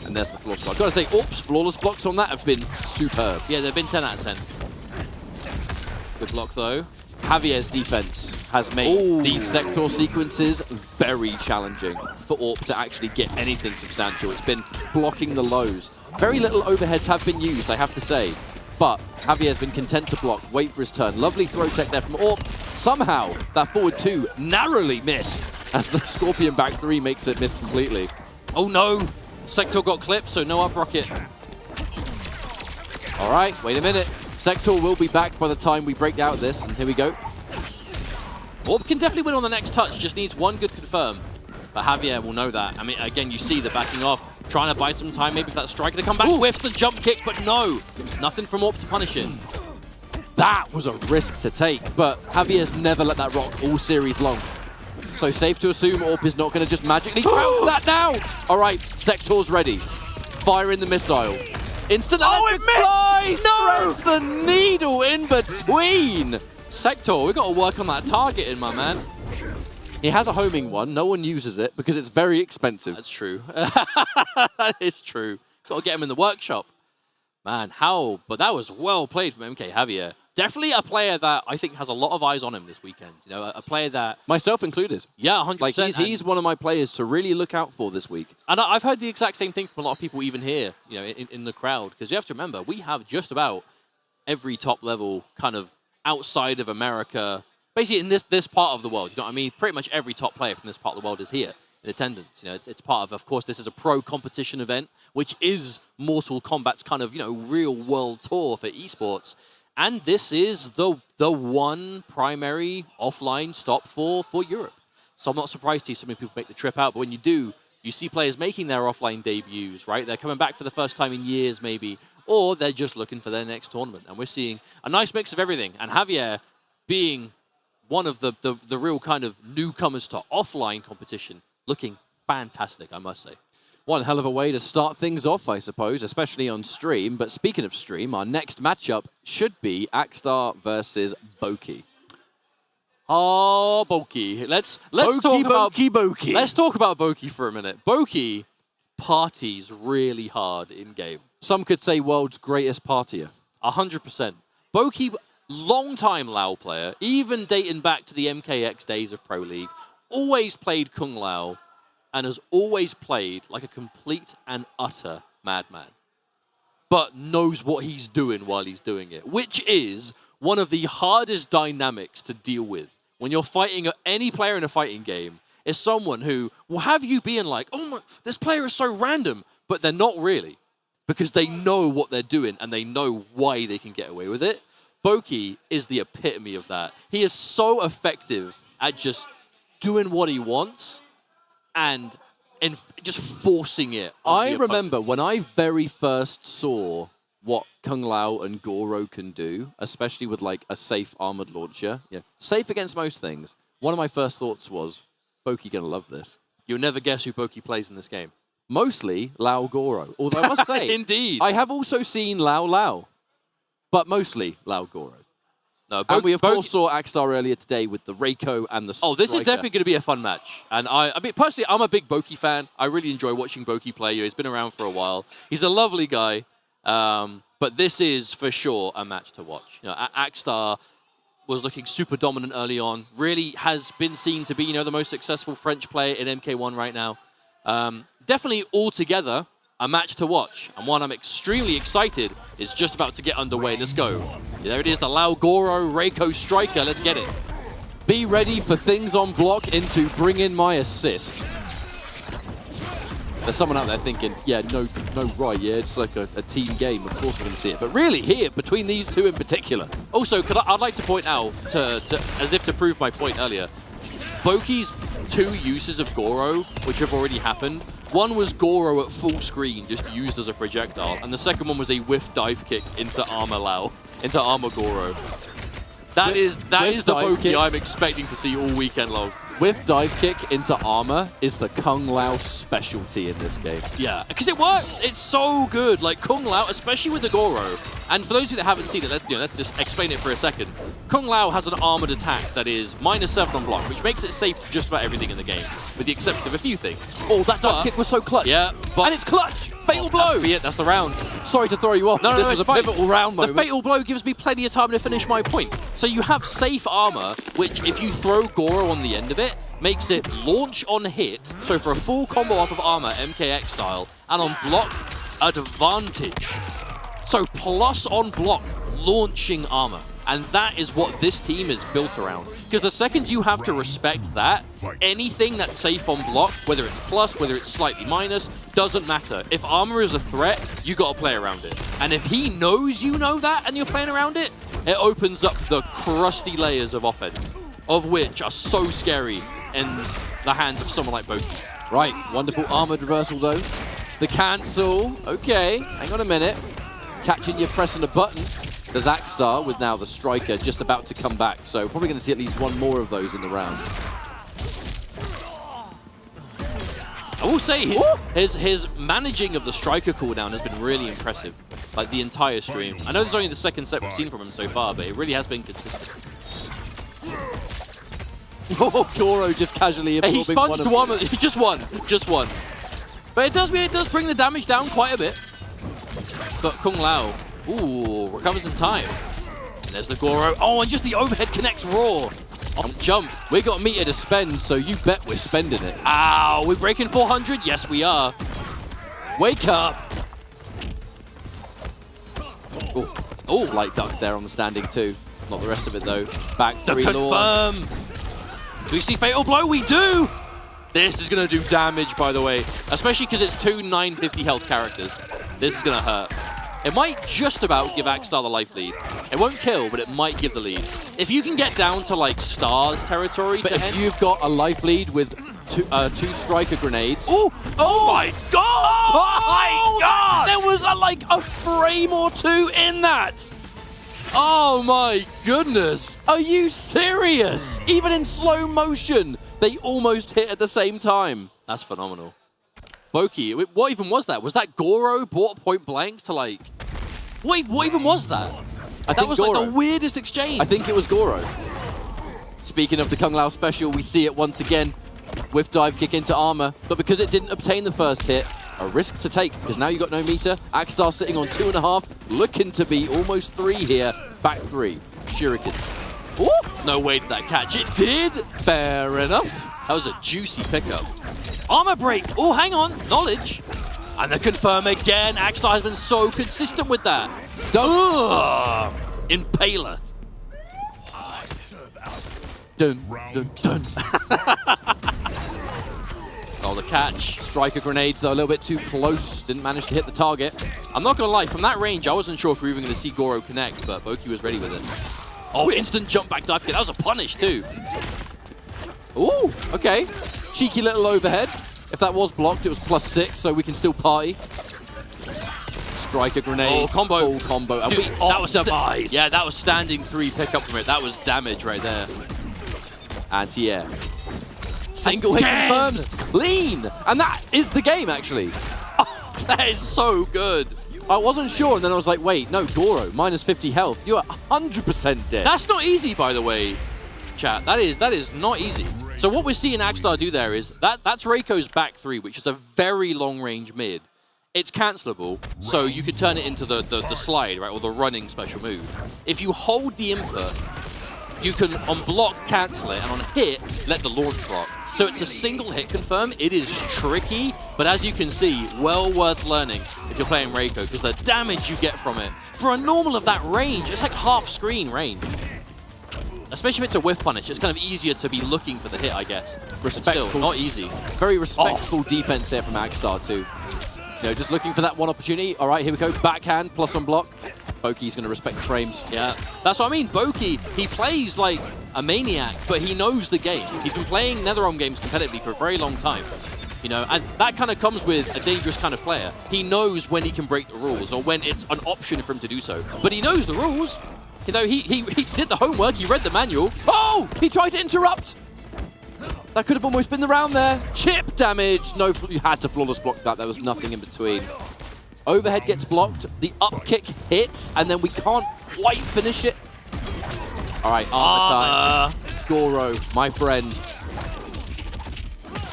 And there's the flawless block. Gotta say, Orp's flawless blocks on that have been superb.
Yeah, they've been 10 out of 10. Good block, though.
Javier's defense has made these sector sequences very challenging for Orp to actually get anything substantial. It's been blocking the lows. Very little overheads have been used, I have to say. But Javier's been content to block, wait for his turn. Lovely throw tech there from Orp. Somehow, that forward 2 narrowly missed as the Scorpion back 3 makes it miss completely.
Oh no! Sector got clipped, so no up rocket.
All right, wait a minute. Sector will be back by the time we break out this, and here we go.
Orp can definitely win on the next touch, just needs one good confirm. But Javier will know that. I mean, again, you see the backing off, trying to buy some time, maybe for that striker to come back, whiffs the jump kick, but no! Nothing from Orp to punish it.
That was a risk to take, but Javier's never let that rock all series long. So safe to assume Orp is not going to just magically trounce that now! All right, Sector's ready. Fire in the missile. Instant electric fly! No! Throws the needle in between!
Sector, we got to work on that targeting, my man.
He has a homing one. No one uses it because it's very expensive.
That's true. That is true. Got to get him in the workshop. Man, how? But that was well played from MK Javier. Definitely a player that I think has a lot of eyes on him this weekend. You know, a player that...
Myself included.
Yeah, 100%.
Like, he's one of my players to really look out for this week.
And I've heard the exact same thing from a lot of people even here, you know, in the crowd. Because you have to remember, we have just about every top level kind of outside of America, basically in this part of the world. You know what I mean? Pretty much every top player from this part of the world is here in attendance. You know, it's part of course, this is a pro competition event, which is Mortal Kombat's kind of, you know, real world tour for esports. And this is the one primary offline stop for Europe. So I'm not surprised to see so many people make the trip out. But when you do, you see players making their offline debuts, right? They're coming back for the first time in years, maybe. Or they're just looking for their next tournament. And we're seeing a nice mix of everything. And Javier being one of the real kind of newcomers to offline competition, looking fantastic, I must say.
One hell of a way to start things off, I suppose, especially on stream. But speaking of stream, our next matchup should be Akstar versus Boki.
Oh, Boki. Let's talk about Boki. Let's talk about Boki for a minute. Boki parties really hard in game.
Some could say world's greatest partier.
100%. Boki, long-time Lao player, even dating back to the MKX days of Pro League, always played Kung Lao, and has always played like a complete and utter madman. But knows what he's doing while he's doing it, which is one of the hardest dynamics to deal with. When you're fighting any player in a fighting game, is someone who will have you being like, oh my, this player is so random, but they're not really. Because they know what they're doing and they know why they can get away with it. Boki is the epitome of that. He is so effective at just doing what he wants and just forcing it.
I remember when I very first saw what Kung Lao and Goro can do, especially with like a safe armored launcher. Yeah, safe against most things. One of my first thoughts was, Boki gonna love this.
You'll never guess who Boki plays in this game.
Mostly Lao Goro. Although I must say,
indeed,
I have also seen Lao, but mostly Lao Goro.
No,
and we, of course, saw Akstar earlier today with the Reiko and the Striker.
Oh, this is definitely going to be a fun match. And I mean, personally, I'm a big Boki fan. I really enjoy watching Boki play. He's been around for a while. He's a lovely guy. But this is, for sure, a match to watch. You know, Akstar was looking super dominant early on. Really has been seen to be, you know, the most successful French player in MK1 right now. Definitely altogether a match to watch, and one I'm extremely excited is just about to get underway. Let's go. There it is, the Lao Goro Reiko Striker. Let's get it.
Be ready for things on block into bring in my assist. There's someone out there thinking, yeah, no, right, yeah, it's like a team game. Of course we're going to see it. But really, here, between these two in particular.
Also, I'd like to point out, as if to prove my point earlier, Boki's 2 uses of Goro, which have already happened. One was Goro at full screen, just used as a projectile, and the second one was a whiff dive kick into Armor Lao, into Armor Goro. That is the Boki I'm expecting to see all weekend long.
Whiff dive kick into armor is the Kung Lao specialty in this game.
Yeah, because it works. It's so good. Like Kung Lao, especially with the Goro. And for those of you that haven't seen it, let's just explain it for a second. Kung Lao has an armored attack that is -7 on block, which makes it safe to just about everything in the game, with the exception of a few things.
Oh, that dive kick was so clutch.
Yeah, but
and it's clutch. Fatal blow.
That's the round.
Sorry to throw you off.
No,
this was a pivotal round moment.
The fatal blow gives me plenty of time to finish my point. So you have safe armor, which if you throw Goro on the end of it, makes it launch on hit, so for a full combo up of armor, MKX style, and on block, advantage. So plus on block, launching armor. And that is what this team is built around. Because the second you have to respect that, anything that's safe on block, whether it's plus, whether it's slightly minus, doesn't matter. If armor is a threat, you got to play around it. And if he knows you know that and you're playing around it, it opens up the crusty layers of offense, of which are so scary in the hands of someone like Boki.
Right, wonderful armored reversal though. The cancel, okay, hang on a minute. Catching you pressing a button. There's Axstar with now the striker just about to come back, so probably going to see at least one more of those in the round.
I will say his managing of the striker cooldown has been really impressive, like the entire stream. I know there's only the second set we've seen from him so far, but it really has been consistent.
Oh, Goro just casually absorbing
he sponged one. Just one. But it does bring the damage down quite a bit. But Kung Lao, ooh, recovers in time. And there's the Goro. Oh, and just the overhead connects raw. Off the jump.
We got meter to spend, so you bet we're spending it.
Ow, we're breaking 400? Yes, we are.
Wake up. Oh, slight duck there on the standing too. Not the rest of it though. Back 3 launch.
Confirm. Do we see Fatal Blow? We do! This is going to do damage, by the way. Especially because it's 2 950 health characters. This is going to hurt. It might just about give Axstar the life lead. It won't kill, but it might give the lead. If you can get down to, like, Stars territory
but if you've got a life lead with two striker grenades...
Oh my god! Oh my god!
There was, like, a frame or two in that!
Oh my goodness!
Are you serious? Even in slow motion, they almost hit at the same time.
That's phenomenal. Boki, what even was that? Was that Goro bought point blank to like... What even was that? That was Goro. Like the weirdest exchange.
I think it was Goro. Speaking of the Kung Lao special, we see it once again. Whiff dive kick into armor, but because it didn't obtain the first hit, a risk to take, because now you've got no meter. Axstar sitting on 2.5, looking to be almost 3 here. Back 3. Shuriken.
Ooh, no way did that catch. It did!
Fair enough.
That was a juicy pickup. Armor break! Oh, hang on. Knowledge. And the confirm again. Axstar has been so consistent with that. Impaler.
Dun, dun, dun.
Oh, the catch.
Striker grenades, though, a little bit too close. Didn't manage to hit the target.
I'm not going to lie. From that range, I wasn't sure if we were even going to see Goro connect, but Boki was ready with it. Oh, instant jump back dive kick. That was a punish, too.
Ooh, okay. Cheeky little overhead. If that was blocked, it was +6, so we can still party. Striker grenade.
Oh, combo.
Full combo. And
dude,
we optimize.
Yeah, that was standing 3 pickup from it. That was damage right there.
Anti-air. Single hit confirms. Clean. And that is the game, actually.
Oh, that is so good.
I wasn't sure, and then I was like, wait, no, Goro, -50 health. You're 100% dead.
That's not easy, by the way, chat. That is not easy. So what we're seeing Axstar do there is, that's Reiko's back 3, which is a very long-range mid. It's cancelable, so you could turn it into the slide, right, or the running special move. If you hold the input, you can on block cancel it, and on hit, let the launch rock. So it's a single hit confirm. It is tricky, but as you can see, well worth learning if you're playing Reiko, because the damage you get from it, for a normal of that range, it's like half screen range. Especially if it's a whiff punish, it's kind of easier to be looking for the hit, I guess.
Respectful.
Still, not easy.
Very respectful defense here from Agstar too. You know, just looking for that one opportunity. All right, here we go. Backhand plus on block. Boki's going to respect the frames.
Yeah, that's what I mean. Boki, he plays like a maniac, but he knows the game. He's been playing NetherRealm games competitively for a very long time. You know, and that kind of comes with a dangerous kind of player. He knows when he can break the rules or when it's an option for him to do so. But he knows the rules. You know, he did the homework, he read the manual.
Oh! He tried to interrupt! That could have almost been the round there. Chip damage! No, you had to flawless block that. There was nothing in between. Overhead gets blocked, the up kick hits, and then we can't quite finish it. All right, armor time. Goro, my friend.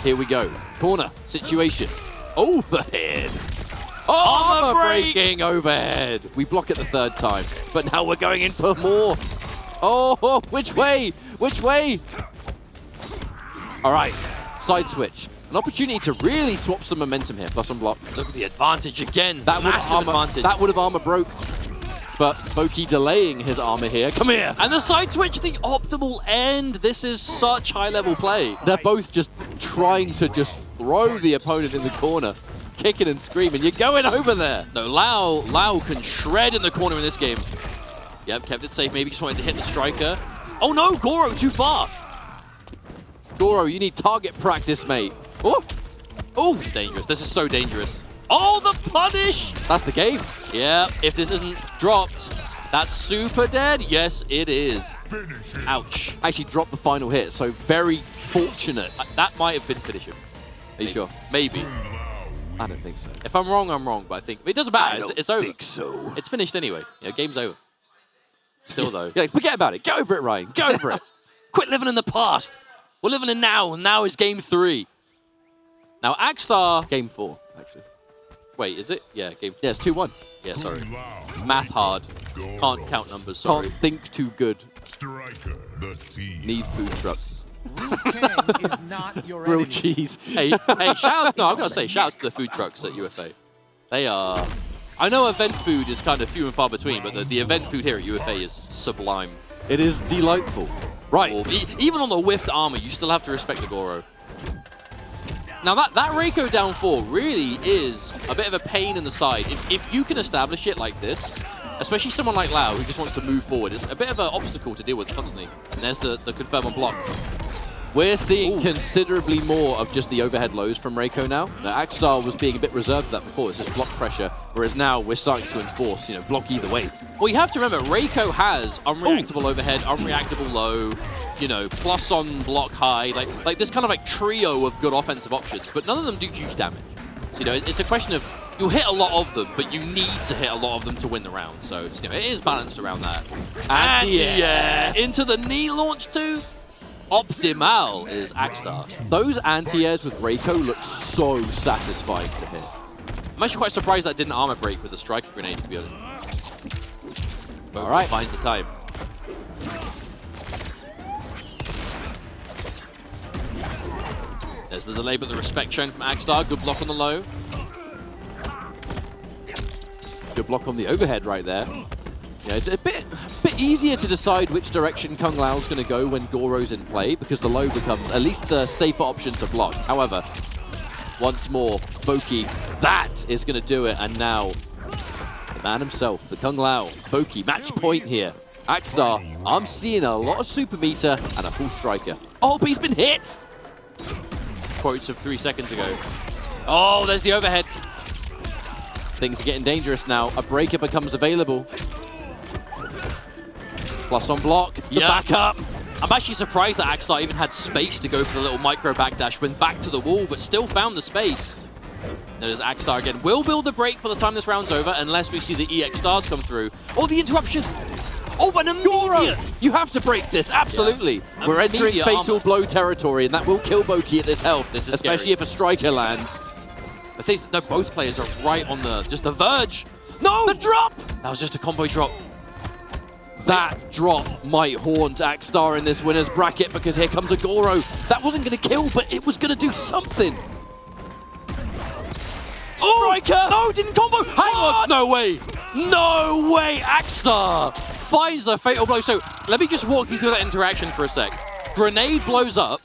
Here we go. Corner situation. Overhead. Armor breaking overhead. We block it the third time, but now we're going in for more. Oh, which way? Which way? All right, side switch. An opportunity to really swap some momentum here. Plus on block.
Look at the advantage again.
That
massive advantage.
That would have armor broke. But Boki delaying his armor here. Come here.
And the side switch, the optimal end. This is such high-level play.
They're both just trying to just throw the opponent in the corner. Kicking and screaming. You're going over there.
No, Lao can shred in the corner in this game. Yep, kept it safe. Maybe just wanted to hit the striker. Oh no, Goro, too far.
Goro, you need target practice, mate. Oh,
oh, this is dangerous. This is so dangerous. Oh, the punish!
That's the game.
Yeah, if this isn't dropped, that's super dead. Yes, it is. Ouch.
Actually dropped the final hit, so very fortunate.
That might have been finish him.
Are you sure?
Maybe.
I don't think so.
If I'm wrong, I'm wrong, but I think it doesn't matter. It's over.
I think so.
It's finished anyway. You know, game's over. Still though.
Yeah, forget about it. Get over it, Ryan. Get over it.
Quit living in the past. We're living in now, and now is game 3. Now Agstar.
Game 4, actually.
Wait, is it? Yeah, game 4.
Yeah, it's 2-1.
Yeah, sorry. Math hard. Can't count numbers, sorry.
Can't think too good.
Striker, the team.
Need food trucks.
Liu Kang is not your
Grilled
enemy.
cheese.
Hey, shout out, no, I've got to say, shout out to the food trucks at UFA. They are... I know event food is kind of few and far between, but the event food here at UFA is sublime.
It is delightful.
Right. Even on the whiffed armor, you still have to respect the Goro. Now that Reiko down 4 really is a bit of a pain in the side. If you can establish it like this, especially someone like Lao who just wants to move forward, it's a bit of an obstacle to deal with constantly. And there's the confirm on block.
We're seeing considerably more of just the overhead lows from Reiko now. Agstar was being a bit reserved for that before. It's just block pressure, whereas now we're starting to enforce, block either way.
Well, you have to remember, Reiko has unreactable overhead, unreactable low, plus on block high, like this kind of like trio of good offensive options, but none of them do huge damage. So, it's a question of, you'll hit a lot of them, but you need to hit a lot of them to win the round. So, it is balanced around that. And yeah, into the knee launch too. Optimal is Agstar.
Those anti-airs with Reiko look so satisfying to hit.
I'm actually quite surprised that didn't armor break with the striker grenade, to be honest.
All right.
Finds the time. There's the delay, but the respect shown from Agstar. Good block on the low.
Good block on the overhead right there. Yeah, it's a bit easier to decide which direction Kung Lao's going to go when Goro's in play, because the low becomes at least a safer option to block. However, once more, Boki, that is going to do it, and now the man himself, the Kung Lao, Boki, match point here. Agstar, I'm seeing a lot of super meter and a full striker. Oh, but he's been hit!
Quotes of 3 seconds ago. Oh, there's the overhead.
Things are getting dangerous now. A breaker becomes available. Plus on block, the backup.
I'm actually surprised that Agstar even had space to go for the little micro backdash, went back to the wall, but still found the space. There's Agstar again. Will build the break by the time this round's over, unless we see the EX stars come through. Oh, the interruption! Oh, but an immediate!
You have to break this, absolutely.
Yeah.
We're entering
Immediate
fatal
armor.
blow territory, and that will kill Boki at this health,
This is
especially
scary.
if a striker lands.
I think no, both players are right on just the verge. No!
The drop!
That was just a combo drop.
That drop might haunt Axstar in this winner's bracket because here comes a Goro. That wasn't going to kill, but it was going to do something. Striker!
No, didn't combo! Hang on! No way! No way! Axstar finds the fatal blow. So let me just walk you through that interaction for a sec. Grenade blows up.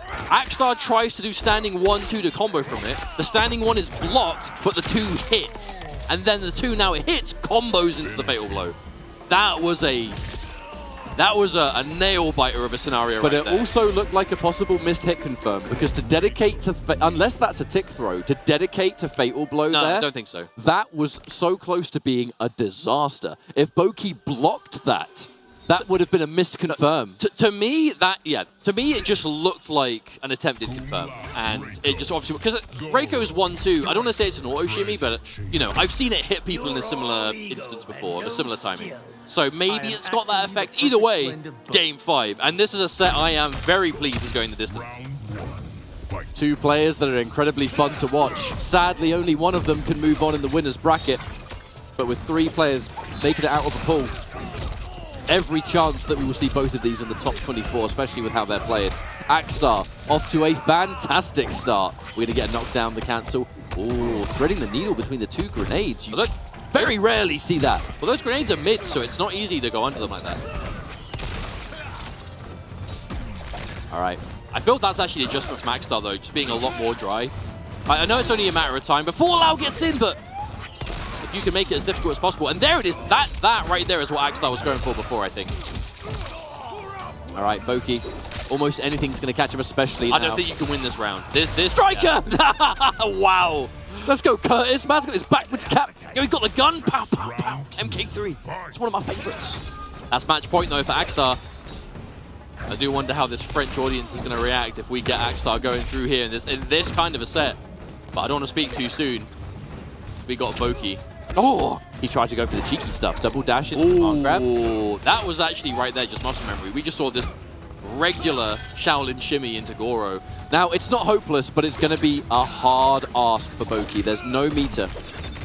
Axstar tries to do standing 1-2 to combo from it. The standing 1 is blocked, but the 2 hits. And then the 2 now it hits, combos into the fatal blow. That was a nail biter of a scenario.
But
right
it
there.
also looked like a possible missed hit confirm because to dedicate to unless that's a tick throw, to dedicate to fatal blow
no,
there.
I don't think so.
That was so close to being a disaster. If Boki blocked that, that would have been a missed confirm.
To me, it just looked like an attempted confirm, and it just obviously because Reiko's 1-2. I don't want to say it's an auto shimmy, but you know I've seen it hit people in a similar instance before, of a similar timing. So maybe it's got that effect. Either way, game 5, and this is a set I am very pleased is going the distance.
2 players that are incredibly fun to watch. Sadly, only one of them can move on in the winner's bracket, but with 3 players making it out of the pool, every chance that we will see both of these in the top 24, especially with how they're playing. Axstar off to a fantastic start. We're going to get knocked down the cancel. Oh, threading the needle between the 2 grenades. You very rarely see that.
Well, those grenades are mid, so it's not easy to go under them like that.
All right.
I feel that's actually an adjustment from Axstar, though, just being a lot more dry. I know it's only a matter of time before Lau gets in, but if you can make it as difficult as possible. And there it is. That right there is what Axstar was going for before, I think.
All right, Boki. Almost anything's going to catch him, especially now.
I don't think you can win this round. This
Striker!
Yeah. Wow.
Let's go, Curtis. Man's got his backwards cap.
Yeah, we've got the gun. Pow, pow, pow.
MK3. It's one of my favorites.
That's match point, though, for Axstar. I do wonder how this French audience is going to react if we get Axstar going through here in this kind of a set. But I don't want to speak too soon. We got Boki.
Oh, he tried to go for the cheeky stuff. Double dash into the arm grab.
That was actually right there, just muscle memory. We just saw this regular Shaolin shimmy into Goro.
Now, it's not hopeless, but it's going to be a hard ask for Boki. There's no meter.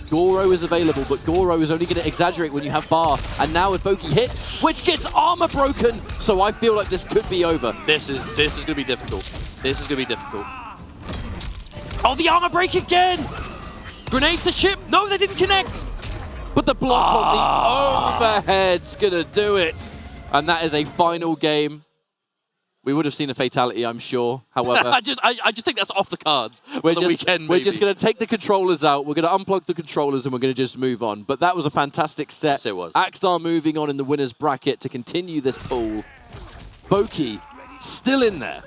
Goro is available, but Goro is only going to exaggerate when you have bar. And now if Boki hits, which gets armor broken, so I feel like this could be over.
This is going to be difficult. This is going to be difficult. Oh, the armor break again! Grenades to chip. No, they didn't connect.
But the block on the overhead's going to do it. And that is a final game. We would have seen a fatality, I'm sure. However,
I just think that's off the cards for the weekend.
We're just going to take the controllers out. We're going to unplug the controllers and we're going to just move on. But that was a fantastic set.
Yes, it was.
Axstar moving on in the winner's bracket to continue this pool. Boki still in there,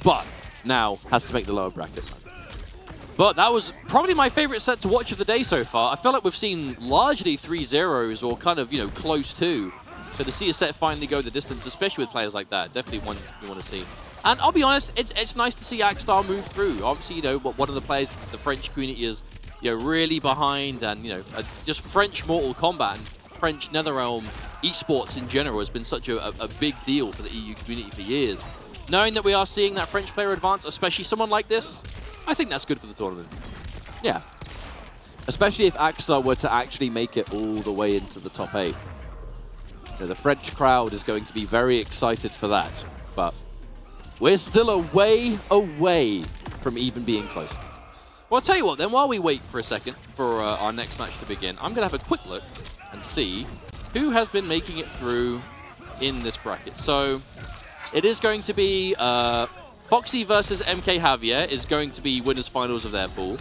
but now has to make the lower bracket.
But that was probably my favorite set to watch of the day so far. I feel like we've seen largely 3-0s or kind of, close to. So to see a set finally go the distance, especially with players like that, definitely one you want to see. And I'll be honest, it's nice to see Axstar move through. Obviously, one of the players the French community is really behind, and just French Mortal Kombat and French NetherRealm esports in general has been such a big deal for the EU community for years. Knowing that we are seeing that French player advance, especially someone like this, I think that's good for the tournament.
Yeah. Especially if Axstar were to actually make it all the way into the top 8. The French crowd is going to be very excited for that. But we're still a way away from even being close.
Well, I'll tell you what, then, while we wait for a second for our next match to begin, I'm going to have a quick look and see who has been making it through in this bracket. So it is going to be Foxy versus MK Javier is going to be winners finals of their pool.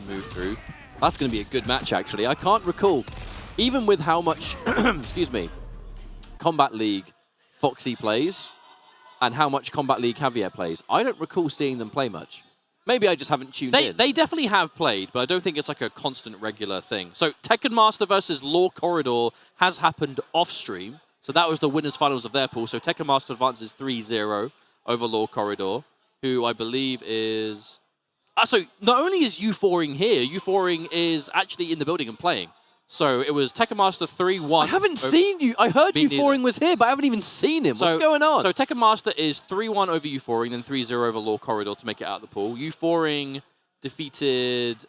Move through.
That's going to be a good match, actually. I can't recall, even with how much, excuse me, Combat League Foxy plays and how much Combat League Javier plays, I don't recall seeing them play much. Maybe I just haven't tuned in.
They definitely have played, but I don't think it's like a constant, regular thing. So Tekken Master versus Law Corridor has happened off-stream. So that was the winners finals of their pool. So Tekken Master advances 3-0 over Law Corridor, who I believe is... so not only is U4ing here, U4ing is actually in the building and playing. So it was Tekken Master 3-1.
I haven't seen you. I heard U4ing was here, but I haven't even seen him. What's going on?
So Tekken Master is 3-1 over U4ing, then 3-0 over Law Corridor to make it out of the pool. U4ing defeated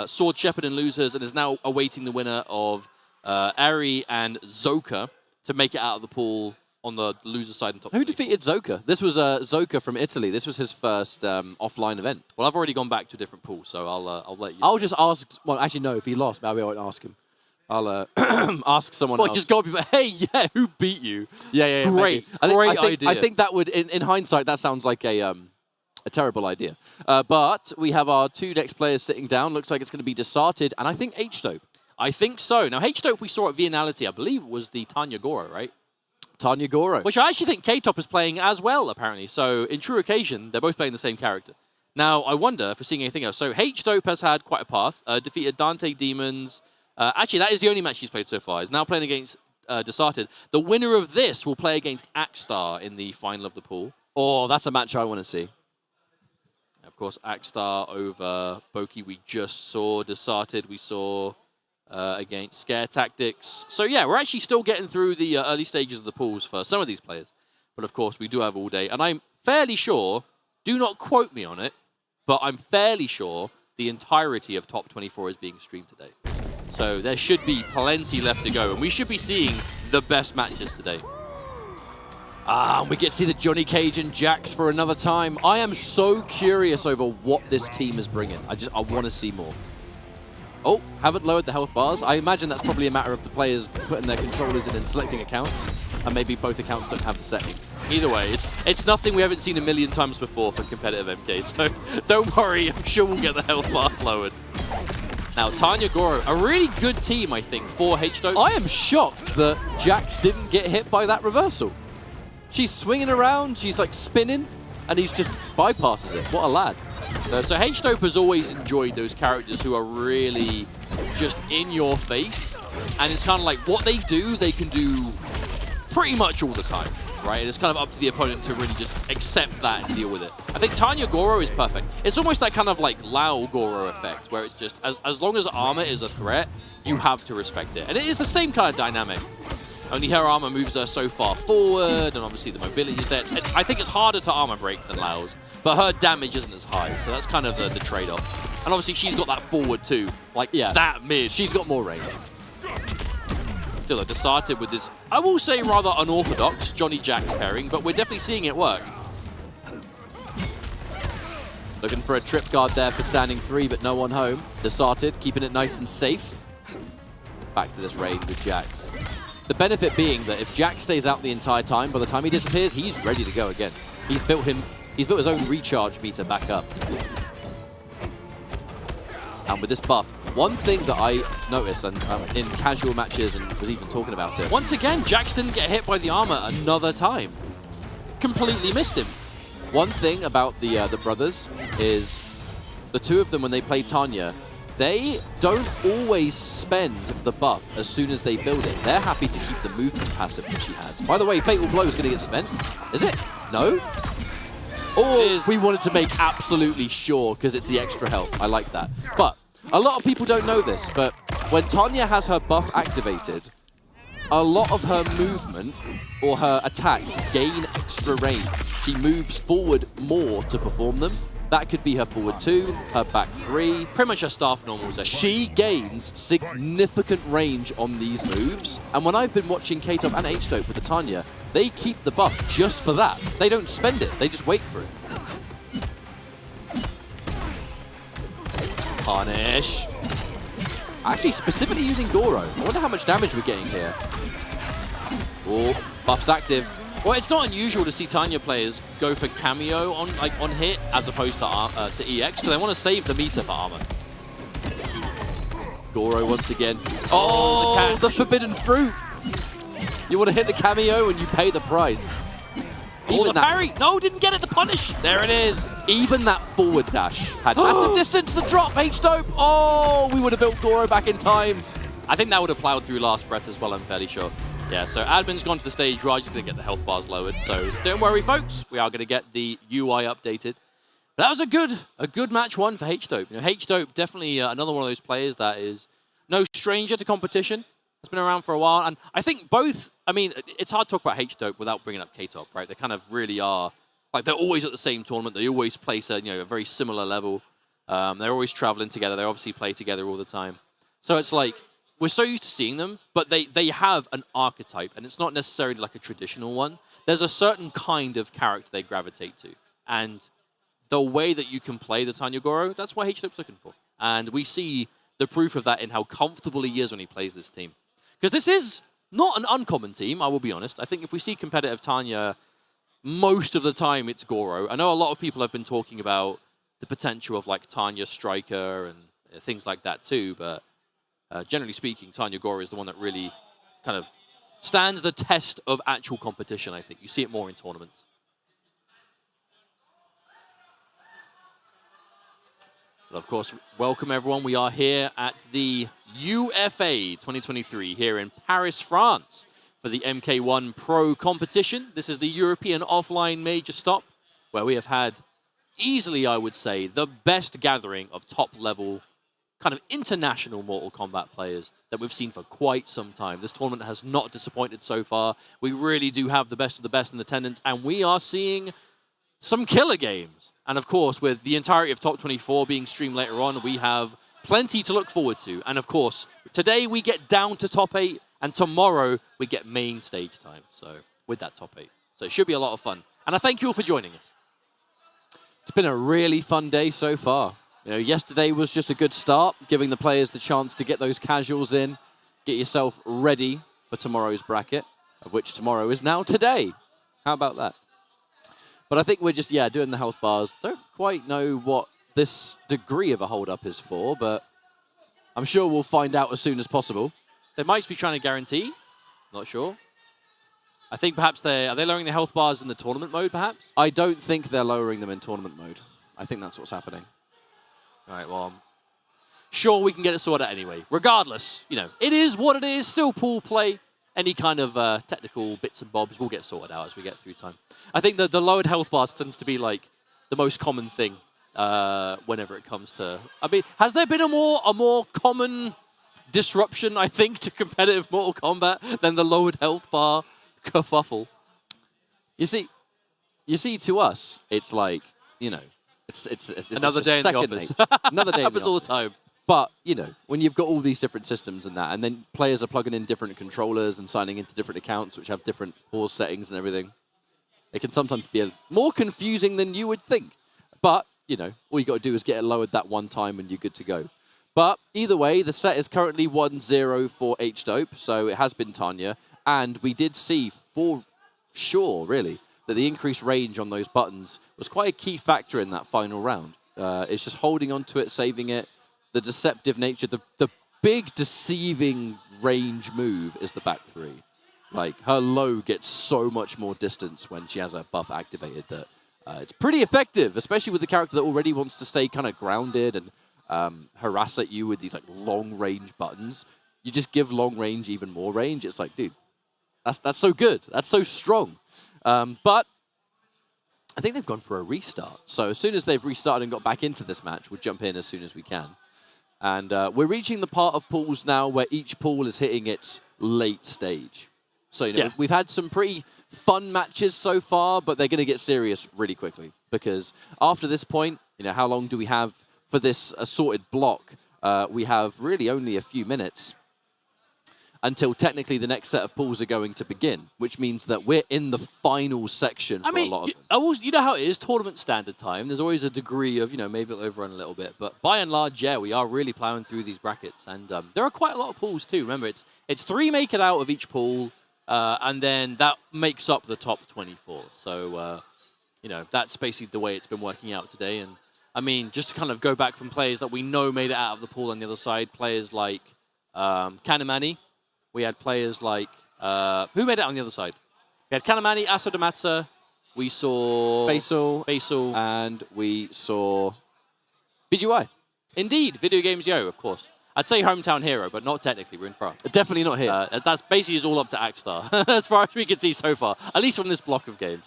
Sword Shepherd and Losers and is now awaiting the winner of Eri and Zoka to make it out of the pool on the loser side. And top
Who defeated Zoka? This was Zoka from Italy. This was his first offline event.
Well, I've already gone back to a different pool, so I'll let you.
I'll just ask. Well, actually, no. If he lost, maybe I won't ask him. I'll ask someone else.
Just go people. Hey, yeah, who beat you?
Yeah.
Great idea.
I think that would, in hindsight, that sounds like a terrible idea. But we have our two next players sitting down. Looks like it's going to be Desarted, and I think H-Dope.
I think so. Now, H-Dope we saw at Vianality, I believe it was the Tanya Goro, right?
Tanya Goro.
Which I actually think K-Top is playing as well, apparently. So, in true occasion, they're both playing the same character. Now, I wonder if we're seeing anything else. So, H-Dope has had quite a path. Defeated Dante Demons. Actually, that is the only match he's played so far. He's now playing against Desarted. The winner of this will play against Axstar in the final of the pool.
Oh, that's a match I want to see.
Of course, Axstar over Boki we just saw. Desarted we saw against Scare Tactics. So yeah, we're actually still getting through the early stages of the pools for some of these players. But of course, we do have all day. And I'm fairly sure, do not quote me on it, but I'm fairly sure the entirety of Top 24 is being streamed today. So there should be plenty left to go. And we should be seeing the best matches today.
We get to see the Johnny Cage and Jax for another time. I am so curious over what this team is bringing. I want to see more. Oh, haven't lowered the health bars. I imagine that's probably a matter of the players putting their controllers in and selecting accounts. And maybe both accounts don't have the setting.
Either way, it's nothing we haven't seen a million times before for competitive MK. So don't worry, I'm sure we'll get the health bars lowered. Now, Tanya Goro, a really good team, I think, for H-Dope.
I am shocked that Jax didn't get hit by that reversal. She's swinging around, she's like spinning, and he's just bypasses it. What a lad.
So H-Dope has always enjoyed those characters who are really just in your face. And it's kind of like what they do, they can do pretty much all the time, right? And it's kind of up to the opponent to really just accept that and deal with it. I think Tanya Goro is perfect. It's almost that kind of like Lao Goro effect, where it's just as long as armor is a threat, you have to respect it. And it is the same kind of dynamic. Only her armor moves her so far forward, and obviously the mobility is there. I think it's harder to armor break than Lao's, but her damage isn't as high, so that's kind of the trade-off. And obviously she's got that forward too, like that mid.
She's got more range.
Still, Desarted with this, I will say, rather unorthodox Johnny Jax pairing, but we're definitely seeing it work.
Looking for a trip guard there for standing 3, but no one home. Desarted, keeping it nice and safe. Back to this raid with Jax. The benefit being that if Jax stays out the entire time, by the time he disappears, he's ready to go again. He's built his own recharge meter back up. And with this buff, one thing that I noticed and in casual matches and was even talking about it.
Once again, Jax didn't get hit by the armor another time. Completely missed him.
One thing about the brothers is the two of them, when they play Tanya, they don't always spend the buff as soon as they build it. They're happy to keep the movement passive that she has. By the way, Fatal Blow is going to get spent. Is it? No? Oh, we wanted to make absolutely sure because it's the extra health. I like that. But a lot of people don't know this, but when Tanya has her buff activated, a lot of her movement or her attacks gain extra range. She moves forward more to perform them. That could be her forward 2, her back 3.
Pretty much her staff normals.
She gains significant range on these moves. And when I've been watching K-Top and H-Dope with the Tanya, they keep the buff just for that. They don't spend it, they just wait for it. Punish. Actually, specifically using Goro. I wonder how much damage we're getting here. Oh, buff's active.
Well, it's not unusual to see Tanya players go for cameo on hit as opposed to EX, because they want to save the meter for armor.
Goro once again. Oh, the forbidden fruit. You want to hit the cameo and you pay the price.
Even the parry. No, didn't get it. The punish. There it is.
Even that forward dash had massive distance. The drop, H-Dope. Oh, we would have built Goro back in time.
I think that would have plowed through last breath as well, I'm fairly sure. Yeah, so admin's gone to the stage. We're just going to get the health bars lowered. So don't worry, folks. We are going to get the UI updated. But that was a good match one for H-Dope. You know, H-Dope definitely another one of those players that is no stranger to competition. It's been around for a while. And I think both, I mean, it's hard to talk about H-Dope without bringing up K-Top, right? They kind of really are, like, they're always at the same tournament. They always place at, a very similar level. They're always traveling together. They obviously play together all the time. So it's like, we're so used to seeing them, but they have an archetype, and it's not necessarily like a traditional one. There's a certain kind of character they gravitate to, and the way that you can play the Tanya Goro, that's what H-Dope's looking for. And we see the proof of that in how comfortable he is when he plays this team. Because this is not an uncommon team, I will be honest. I think if we see competitive Tanya, most of the time it's Goro. I know a lot of people have been talking about the potential of like Tanya Striker and things like that too, but generally speaking, Tanya Goro is the one that really kind of stands the test of actual competition, I think. You see it more in tournaments. But of course, welcome everyone. We are here at the UFA 2023 here in Paris, France for the MK1 Pro competition. This is the European offline major stop where we have had easily, I would say, the best gathering of top-level kind of international Mortal Kombat players that we've seen for quite some time. This tournament has not disappointed so far. We really do have the best of the best in attendance, and we are seeing some killer games. And of course, with the entirety of Top 24 being streamed later on, we have plenty to look forward to. And of course, today we get down to Top 8, and tomorrow we get main stage time. So with that Top 8. So it should be a lot of fun. And I thank you all for joining us.
It's been a really fun day so far. You know, yesterday was just a good start, giving the players the chance to get those casuals in, get yourself ready for tomorrow's bracket, of which tomorrow is now today. How about that? But I think we're just, yeah, doing the health bars. Don't quite know what this degree of a hold-up is for, but I'm sure we'll find out as soon as possible.
They might be trying to guarantee. Not sure. I think perhaps are they lowering the health bars in the tournament mode, perhaps?
I don't think they're lowering them in tournament mode. I think that's what's happening.
All right, well, sure, we can get it sorted out anyway. Regardless, you know, it is what it is. Still pool play. Any kind of technical bits and bobs will get sorted out as we get through time. I think that the lowered health bars tends to be like the most common thing whenever it comes to... I mean, has there been a more common disruption, I think, to competitive Mortal Kombat than the lowered health bar kerfuffle?
You see, to us, it's like, you know, it's
another day in the office.
Another day.
Happens all the time.
But, you know, when you've got all these different systems and that, and then players are plugging in different controllers and signing into different accounts which have different pause settings and everything, it can sometimes be more confusing than you would think. But, you know, all you got to do is get it lowered that one time and you're good to go. But either way, the set is currently 1-0 for H-Dope, so it has been Tanya. And we did see for sure, really, that the increased range on those buttons was quite a key factor in that final round. It's just holding on to it, saving it. The deceptive nature, the big deceiving range move is the back three. Like, her low gets so much more distance when she has her buff activated that it's pretty effective, especially with the character that already wants to stay kind of grounded and harass at you with these like long range buttons. You just give long range even more range. It's like, dude, that's so good. That's so strong. But I think they've gone for a restart. So as soon as they've restarted and got back into this match, we'll jump in as soon as we can. And we're reaching the part of pools now where each pool is hitting its late stage. So, you know, we've had some pretty fun matches so far, but they're going to get serious really quickly. Because after this point, you know, how long do we have for this assorted block? We have really only a few minutes until technically the next set of pools are going to begin, which means that we're in the final section for a lot of them.
You know how it is, tournament standard time. There's always a degree of, you know, maybe it'll overrun a little bit. But by and large, yeah, we are really plowing through these brackets. And there are quite a lot of pools too. Remember, it's 3 make it out of each pool, and then that makes up the top 24. So, you know, that's basically the way it's been working out today. And, I mean, just to kind of go back from players that we know made it out of the pool on the other side, players like Kanamani. We had players like... who made it on the other side? We had Kanamani, Asodamatsu. We saw...
Basil. And we saw... VGY.
Indeed. Video Games Yo, of course. I'd say Hometown Hero, but not technically. We're in France.
Definitely not here.
That's basically is all up to Akstar, as far as we can see so far. At least from this block of games.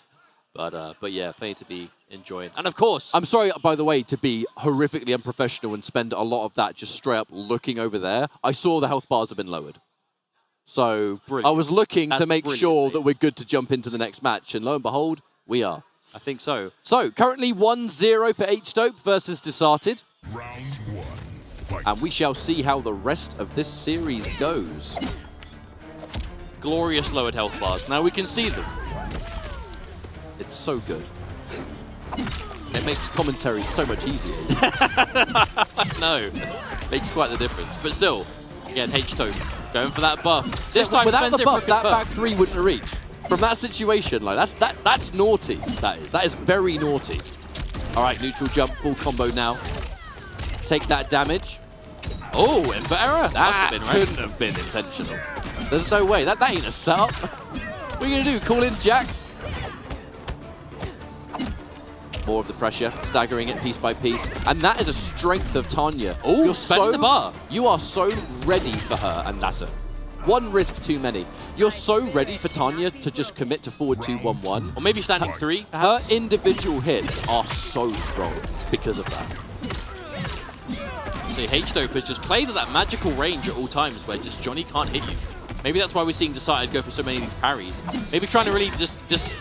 But yeah, plenty to be enjoying. And of course...
I'm sorry, by the way, to be horrifically unprofessional and spend a lot of that just straight up looking over there. I saw the health bars have been lowered. So brilliant. I was looking to make sure that we're good to jump into the next match, and lo and behold, we are.
I think so.
So currently 1-0 for H-Dope versus Disarted.
Round 1.
And we shall see how the rest of this series goes.
Glorious lowered health bars. Now we can see them.
It's so good. It makes commentary so much easier.
No, makes quite the difference. But still, again, H-Tone going for that buff. This time,
without the
Spencer
buff, that
confirmed.
back three wouldn't have reached. From that situation, like that's naughty. That is very naughty. All right, neutral jump, full combo now. Take that damage.
Oh, Emperor error.
That
Must have been, right?
couldn't have been intentional. There's no way. That ain't a setup. What are you gonna do? Call in Jax? More of the pressure, staggering it piece by piece, and that is a strength of Tanya.
Oh,
you're
so the bar.
You are so ready for her, and that's it. One risk too many. You're so ready for Tanya to just commit to forward 2-1-1.
Or maybe standing 3.
Her individual hits are so strong because of that.
See, H-Dope has just played at that magical range at all times where just Johnny can't hit you. Maybe that's why we're seeing Decided go for so many of these parries. Maybe trying to really just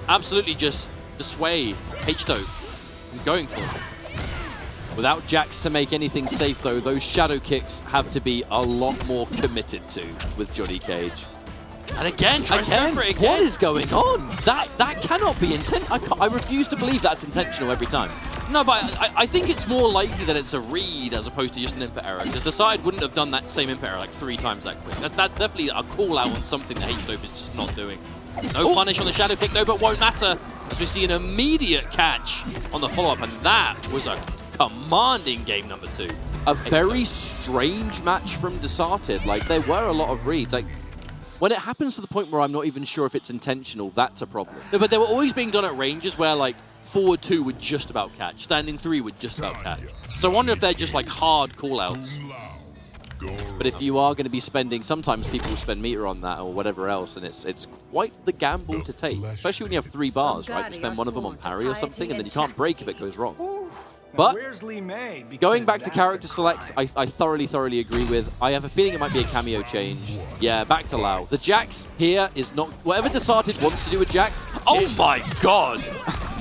absolutely just dissuade H-Dope from going for it.
Without Jax to make anything safe, though, those shadow kicks have to be a lot more committed to with Johnny Cage.
And again, tries to go for it again.
What is going on? That cannot be intentional. I refuse to believe that's intentional every time.
No, but I think it's more likely that it's a read as opposed to just an input error. Because Decide wouldn't have done that same input error like 3 times that quick. That's definitely a call out on something that H-Dope is just not doing. No punish on the shadow kick though, but won't matter as we see an immediate catch on the follow-up, and that was a commanding game number 2.
A very strange match from Desarted. Like, there were a lot of reads. Like, when it happens to the point where I'm not even sure if it's intentional, that's a problem.
No, but they were always being done at ranges where, like, forward 2 would just about catch, standing 3 would just about catch. So I wonder if they're just, like, hard call-outs.
But if you are going to be spending, sometimes people spend meter on that or whatever else, and it's quite the gamble to take, especially when you have 3 bars, right? You spend one of them on parry or something, and then you can't break if it goes wrong. But going back to character select, I thoroughly agree with. I have a feeling it might be a cameo change. Yeah, back to Lao. The Jax here is not... Whatever Desarted wants to do with Jax...
Oh my god!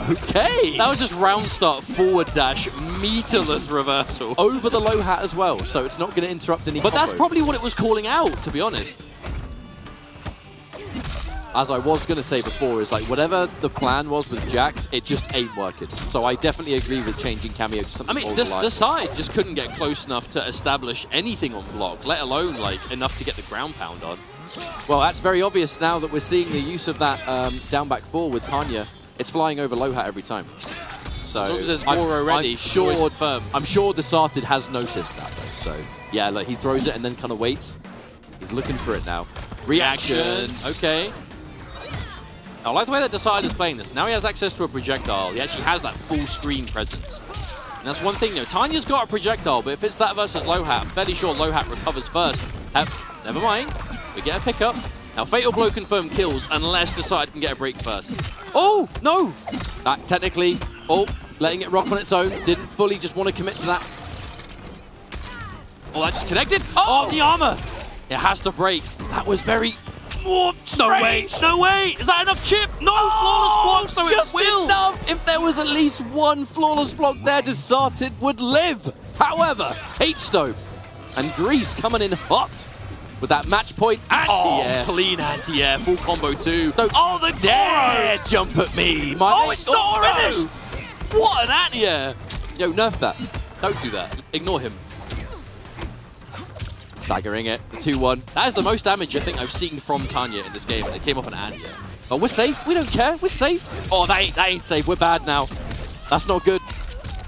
Okay!
That was just round start, forward dash, meterless reversal.
Over the low hat as well, so it's not going to interrupt any
But that's
combo.
probably what it was calling out, to be honest.
As I was going to say before, is like whatever the plan was with Jax, it just ain't working. So I definitely agree with changing cameo to something more reliable.
Decide just couldn't get close enough to establish anything on block, let alone like enough to get the ground pound on.
Well, that's very obvious now that we're seeing the use of that down back 4 with Tanya. It's flying over low hat every time. So
as long as there's more already,
I'm sure Desarted has noticed that though. So yeah, like he throws it and then kind of waits. He's looking for it now. Reactions.
Okay. I like the way that Decide is playing this. Now he has access to a projectile. He actually has that full screen presence. And that's one thing, you know, Tanya's got a projectile, but if it's that versus Low Hat, I'm fairly sure Low Hat recovers first. Never mind. We get a pickup. Now, Fatal Blow confirmed kills unless Decide can get a break first. Oh, no!
That technically, letting it rock on its own. Didn't fully just want to commit to that.
Oh, that just connected. Oh, the armor! It has to break.
That was very...
Oh, no way! No way! Is that enough chip? No flawless block, so
just
it will!
Enough. If there was at least one flawless block there, Desarted would live. However, H-Dope and Grease coming in hot with that match point anti-air.
Oh, clean anti-air, full combo too.
No,
oh, the
dare jump at me, my mate.
It's not already! What an anti-air!
Yo, nerf that.
Don't do that. Ignore him.
Staggering it, 2-1.
That is the most damage I think I've seen from Tanya in this game, and it came off an anti-air.
Oh, we're safe. We don't care. We're safe. Oh, that ain't safe. We're bad now. That's not good.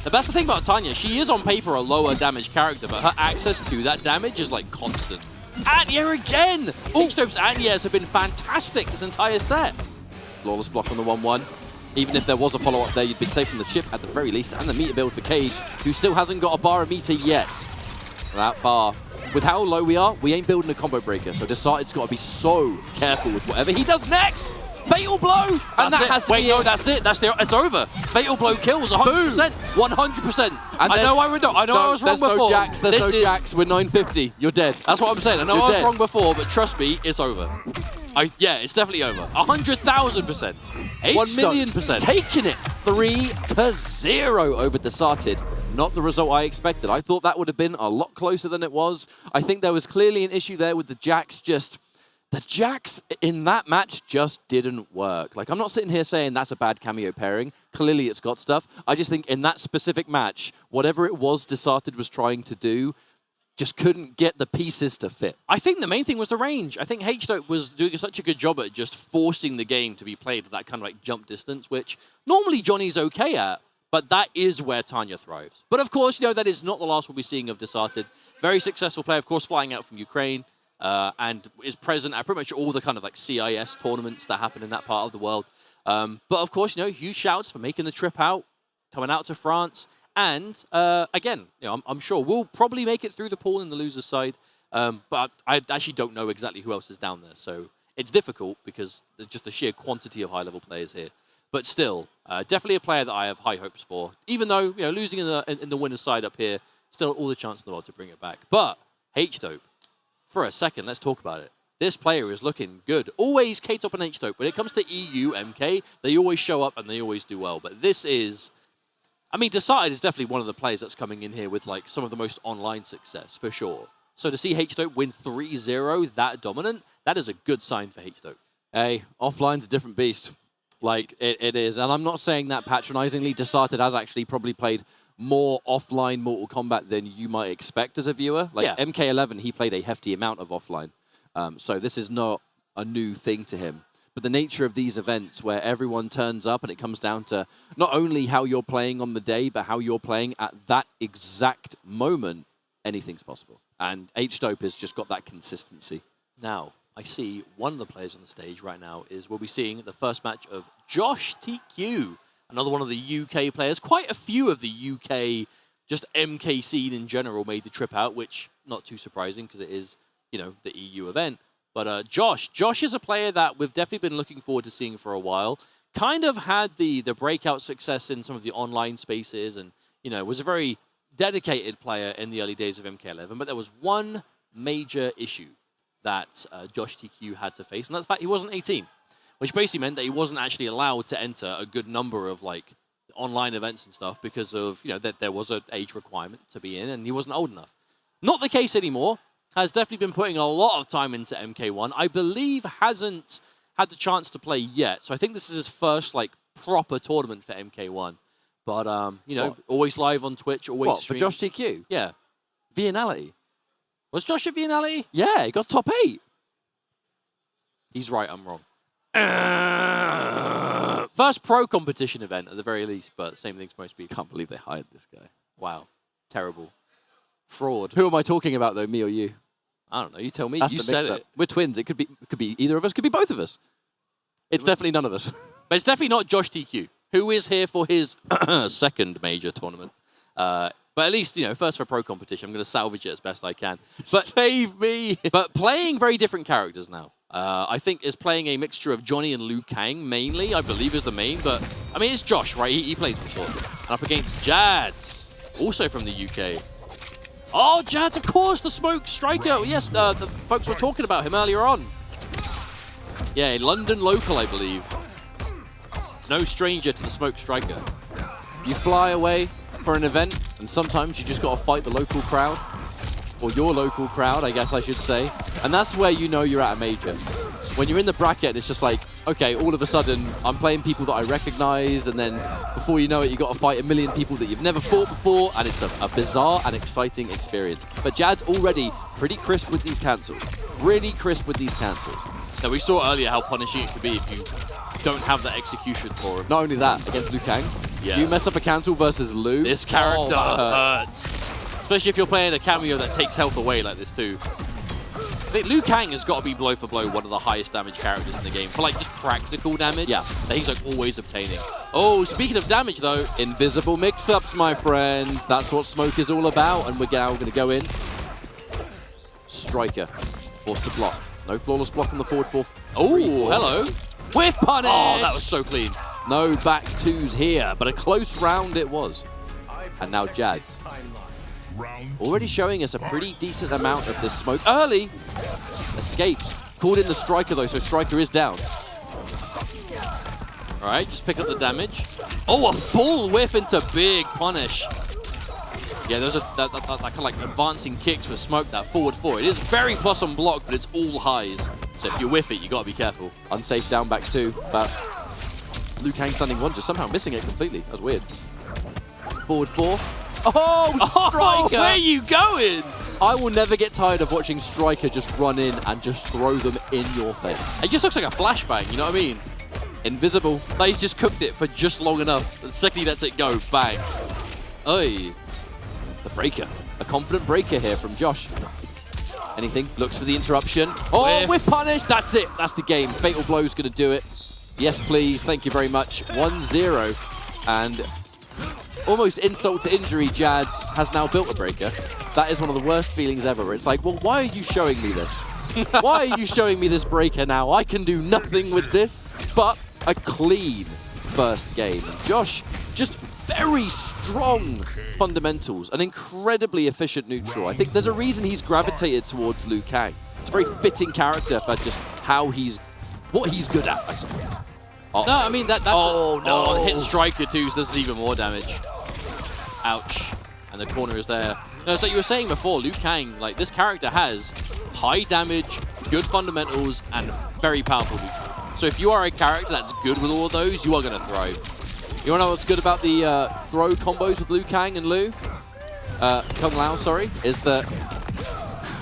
That's the thing about Tanya. She is on paper a lower damage character, but her access to that damage is like constant. Anti-air again! H-Dope's anti-airs have been fantastic this entire set.
Flawless block on the 1-1. Even if there was a follow-up there, you'd be safe from the chip at the very least, and the meter build for Cage, who still hasn't got a bar of meter yet. That bar. With how low we are, we ain't building a combo breaker, so Decided's got to be so careful with whatever he does next. Fatal blow, and that has to be
no, that's it. It's over. Fatal blow kills 100%, 100%. I know I was wrong before.
There's no Jax. We're 950. You're dead.
That's what I'm saying. I know I was wrong before, but trust me, it's over. Yeah, it's definitely over. 100,000%.
1,000,000%. Taking it 3-0 over Desarted. not the result I expected. I thought that would have been a lot closer than it was. I think there was clearly an issue there with the Jacks. The Jacks in that match just didn't work. Like, I'm not sitting here saying that's a bad cameo pairing. Clearly it's got stuff. I just think in that specific match, whatever it was Desarted was trying to do, just couldn't get the pieces to fit.
I think the main thing was the range. I think H-Dope was doing such a good job at just forcing the game to be played at that kind of like jump distance, which normally Johnny's okay at, but that is where Tanya thrives. But of course, you know, that is not the last we'll be seeing of Desarted. Very successful player, of course, flying out from Ukraine. And is present at pretty much all the kind of like CIS tournaments that happen in that part of the world. But of course, you know, huge shouts for making the trip out, coming out to France. And again, you know, I'm sure we'll probably make it through the pool in the loser's side. But I actually don't know exactly who else is down there. So it's difficult because just the sheer quantity of high-level players here. But still, definitely a player that I have high hopes for. Even though, you know, losing in the winner's side up here, still all the chance in the world to bring it back. But H-Dope. For a second, let's talk about it. This player is looking good. Always K-Top and H-Dope. When it comes to EU, MK, they always show up and they always do well. But this is... I mean, Desarted is definitely one of the players that's coming in here with like some of the most online success, for sure. So to see H-Dope win 3-0 that dominant, that is a good sign for H-Dope.
Hey, offline's a different beast. Like, it is. And I'm not saying that patronizingly. Desarted has actually probably played more offline Mortal Kombat than you might expect as a viewer. Like, yeah. MK11, he played a hefty amount of offline. So this is not a new thing to him. But the nature of these events where everyone turns up and it comes down to not only how you're playing on the day, but how you're playing at that exact moment, anything's possible. And H-Dope has just got that consistency.
Now, I see one of the players on the stage right now is we'll be seeing the first match of Josh TQ. Another one of the UK players. Quite a few of the UK, just MK scene in general, made the trip out, which not too surprising because it is, you know, the EU event. But Josh is a player that we've definitely been looking forward to seeing for a while. Kind of had the breakout success in some of the online spaces and, you know, was a very dedicated player in the early days of MK11. But there was one major issue that Josh TQ had to face, and that's the fact he wasn't 18. Which basically meant that he wasn't actually allowed to enter a good number of like online events and stuff because of, you know, that there was an age requirement to be in and he wasn't old enough. Not the case anymore. Has definitely been putting a lot of time into MK1. I believe hasn't had the chance to play yet. So I think this is his first like proper tournament for MK1. But, you know, always live on Twitch, always streaming.
For Josh TQ?
Yeah.
Vianality.
Was Josh at Vianality?
Yeah, he got top 8.
He's right, I'm wrong. First pro competition event at the very least, but same thing's most people.
Can't believe they hired this guy.
Wow. Terrible. Fraud.
Who am I talking about though, me or you?
I don't know, you tell me.
That's
you said it.
We're twins. It could be either of us, could be both of us. It's definitely none of us.
But it's definitely not Josh TQ, who is here for his second major tournament. But at least, you know, first for pro competition, I'm going to salvage it as best I can. But
save me!
But playing very different characters now. I think is playing a mixture of Johnny and Liu Kang mainly, I believe is the main, but I mean, it's Josh, right? He plays before. And up against Jads, also from the UK. Oh, Jads, of course, the Smoke Striker. Yes, the folks were talking about him earlier on. Yeah, London local, I believe. No stranger to the Smoke Striker.
You fly away for an event, and sometimes you just got to fight the local crowd. Or your local crowd, I guess I should say. And that's where you know you're at a major. When you're in the bracket, it's just like, okay, all of a sudden, I'm playing people that I recognize, and then before you know it, you got to fight a million people that you've never fought before, and it's a bizarre and exciting experience. But Jad's already pretty crisp with these cancels. Really crisp with these cancels.
Now, we saw earlier how punishing it could be if you don't have that execution for him.
Not only that, against Liu Kang,
yeah.
You mess up a cancel versus Liu.
This character hurts. Especially if you're playing a cameo that takes health away like this too. I think Liu Kang has got to be blow for blow one of the highest damage characters in the game. For like just practical damage,
yeah,
that he's like always obtaining. Oh, speaking of damage though.
Invisible mix-ups, my friends. That's what Smoke is all about. And we're now going to go in. Striker. Forced to block. No flawless block on the forward fourth.
Oh, hello.
Whiff punish!
Oh, that was so clean.
No back twos here, but a close round it was. And now Jads. Already showing us a pretty decent amount of this Smoke. Early! Escapes. Called in the Striker though, so Striker is down.
Alright, just pick up the damage. Oh, a full whiff into big punish. Yeah, those are that kind of like advancing kicks with smoke, that forward 4. It is very plus on block, but it's all highs. So if you whiff it, you got to be careful.
Unsafe down back 2, but Liu Kang standing 1, just somehow missing it completely. That was weird. Forward 4. Oh, Striker!
Where are you going?
I will never get tired of watching Striker just run in and just throw them in your face.
It just looks like a flashbang, you know what I mean?
Invisible.
Like he's just cooked it for just long enough. The second he lets it go, bang. Oi.
The breaker. A confident breaker here from Josh. Anything? Looks for the interruption. Oh, whiff punish! That's it. That's the game. Fatal Blow's going to do it. Yes, please. Thank you very much. 1-0. And almost insult to injury, Jads has now built a breaker. That is one of the worst feelings ever. It's like, well, why are you showing me this? Why are you showing me this breaker now? I can do nothing with this. But a clean first game. Josh, just very strong fundamentals, an incredibly efficient neutral. I think there's a reason he's gravitated towards Liu Kang. It's a very fitting character for just what he's good at, I suppose.
Oh. No, I mean, that's...
Oh, no.
Hit Striker too, so this is even more damage. Ouch. And the corner is there. No, so you were saying before, Liu Kang, like, this character has high damage, good fundamentals, and very powerful neutral. So if you are a character that's good with all of those, you are going to thrive.
You want to know what's good about the throw combos with Liu Kang and Kung Lao, sorry, is that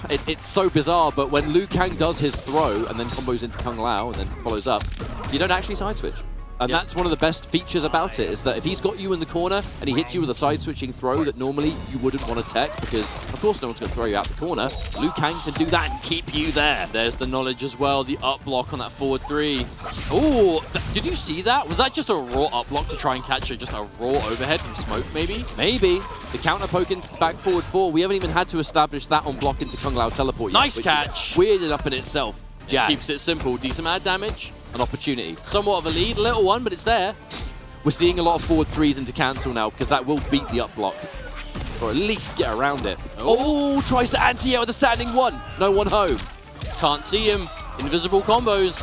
it's so bizarre, but when Liu Kang does his throw and then combos into Kung Lao and then follows up, you don't actually side switch. And that's one of the best features about it, is that if he's got you in the corner and he hits you with a side-switching throw that normally you wouldn't want to tech, because of course no one's going to throw you out the corner, Liu Kang can do that and keep you there.
There's the knowledge as well, the up block on that forward 3. Oh, did you see that? Was that just a raw up block to try and catch just a raw overhead from smoke, maybe?
Maybe. The counter poke into back forward 4, we haven't even had to establish that on block into Kung Lao teleport yet.
Nice catch.
Weird enough in itself. Jax
keeps it simple, decent amount of damage.
An opportunity.
Somewhat of a lead, a little one, but it's there.
We're seeing a lot of forward 3s into cancel now, because that will beat the up block. Or at least get around it. Oh, tries to anti-air with a standing 1. No one home.
Can't see him. Invisible combos.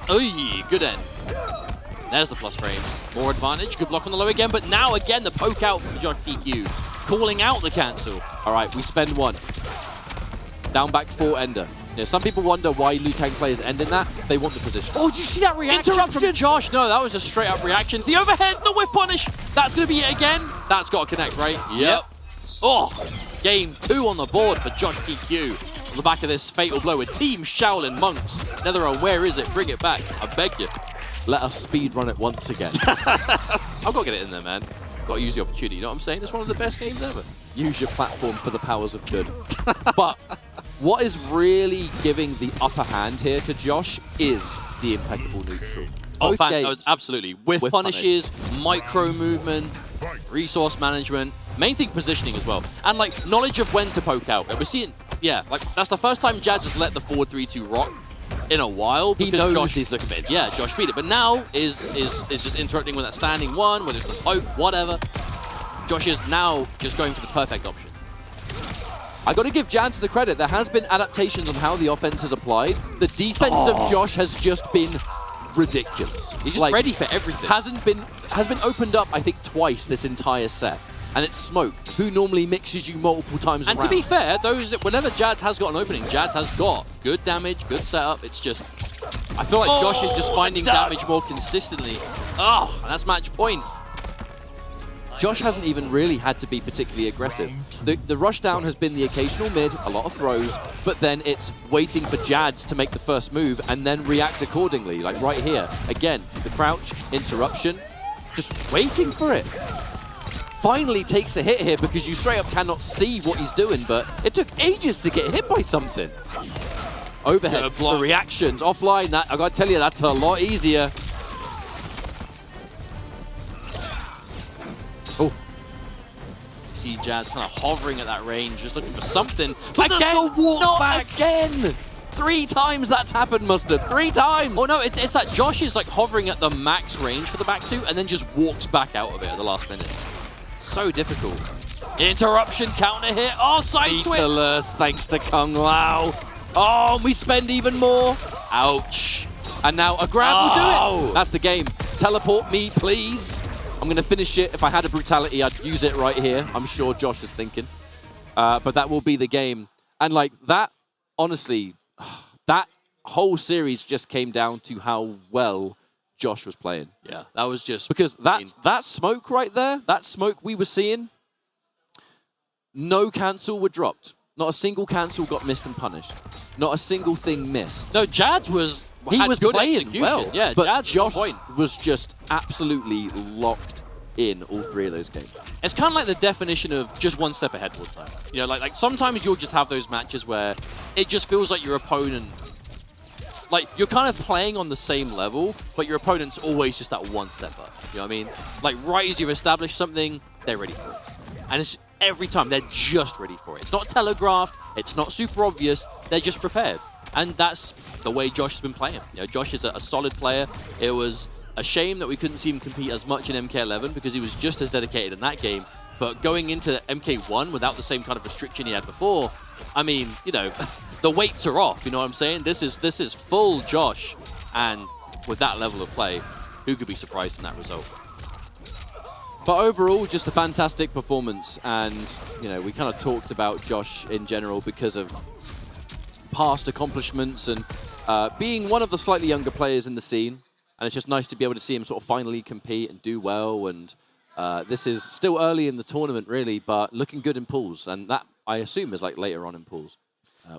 Oy, good end. There's the plus frames. More advantage, good block on the low again, but now again the poke out from Josh PQ. Calling out the cancel.
All right, we spend 1. Down back 4 ender. You know, some people wonder why Liu Kang players end in that. They want the position.
Oh, did you see that reaction from Josh? No, that was a straight up reaction. The overhead, the whiff punish. That's going to be it again. That's got to connect, right? Yep. Oh, game 2 on the board for Josh PQ. On the back of this fatal blow with Team Shaolin Monks. Netherrealm, where is it? Bring it back. I beg you.
Let us speed run it once again.
I've got to get it in there, man. Got to use the opportunity. You know what I'm saying? It's one of the best games ever.
Use your platform for the powers of good. But what is really giving the upper hand here to Josh is the impeccable neutral.
Oh, absolutely. With punishes, micro movement, resource management, main thing positioning as well. And like knowledge of when to poke out. We're seeing, like that's the first time Jad just let the forward 3-2 rock in a while, because
he knows
Josh
he's looking at it.
Yeah, Josh beat it. But now is just interacting with that standing 1, whether it's the poke, whatever. Josh is now just going for the perfect option.
I got to give Jans the credit. There has been adaptations on how the offense is applied. The defense of Josh has just been ridiculous.
He's just ready for everything.
Has been opened up, I think, twice this entire set. And it's Smoke, who normally mixes you multiple times
around. And to be fair, whenever Jads has got an opening, Jads has got good damage, good setup. It's just, I feel like Josh is just finding damage more consistently. Oh, and that's match point.
Josh hasn't even really had to be particularly aggressive. The rush down has been the occasional mid, a lot of throws, but then it's waiting for Jads to make the first move and then react accordingly, like right here. Again, the crouch, interruption, just waiting for it. Finally takes a hit here because you straight up cannot see what he's doing, but it took ages to get hit by something. Overhead, the reactions, offline, that I gotta tell you, that's a lot easier.
Oh. See Jazz kind of hovering at that range, just looking for something.
But again, not back again! 3 times that's happened, Mustard. 3 times!
Oh no, it's that Josh is like hovering at the max range for the back 2 and then just walks back out of it at the last minute. So difficult. Interruption, counter hit. Oh, side switch.
Thanks to Kung Lao. Oh, we spend even more.
Ouch.
And now a grab will do it. That's the game. Teleport me, please. I'm going to finish it. If I had a brutality, I'd use it right here. I'm sure Josh is thinking. But that will be the game. And like that, honestly, that whole series just came down to how well Josh was playing.
Yeah, that was just...
Because that smoke right there, that smoke we were seeing, no cancel were dropped. Not a single cancel got missed and punished. Not a single thing missed.
No, Jads was...
He was
good
playing
execution.
well.
Yeah,
but
Jads
Josh
point.
was just absolutely locked in all three of those games.
It's kind of like the definition of just one step ahead all the time. You know, like sometimes you'll just have those matches where it just feels like your opponent... Like, you're kind of playing on the same level, but your opponent's always just that one step up. You know what I mean? Like, right as you've established something, they're ready for it. And it's every time, they're just ready for it. It's not telegraphed, it's not super obvious, they're just prepared. And that's the way Josh has been playing. You know, Josh is a solid player. It was a shame that we couldn't see him compete as much in MK11 because he was just as dedicated in that game. But going into MK1 without the same kind of restriction he had before, I mean, you know, the weights are off, you know what I'm saying? This is full Josh, and with that level of play, who could be surprised in that result?
But overall, just a fantastic performance, and you know, we kind of talked about Josh in general because of past accomplishments and being one of the slightly younger players in the scene, and it's just nice to be able to see him sort of finally compete and do well. And this is still early in the tournament, really, but looking good in pools, and that I assume is like later on in pools.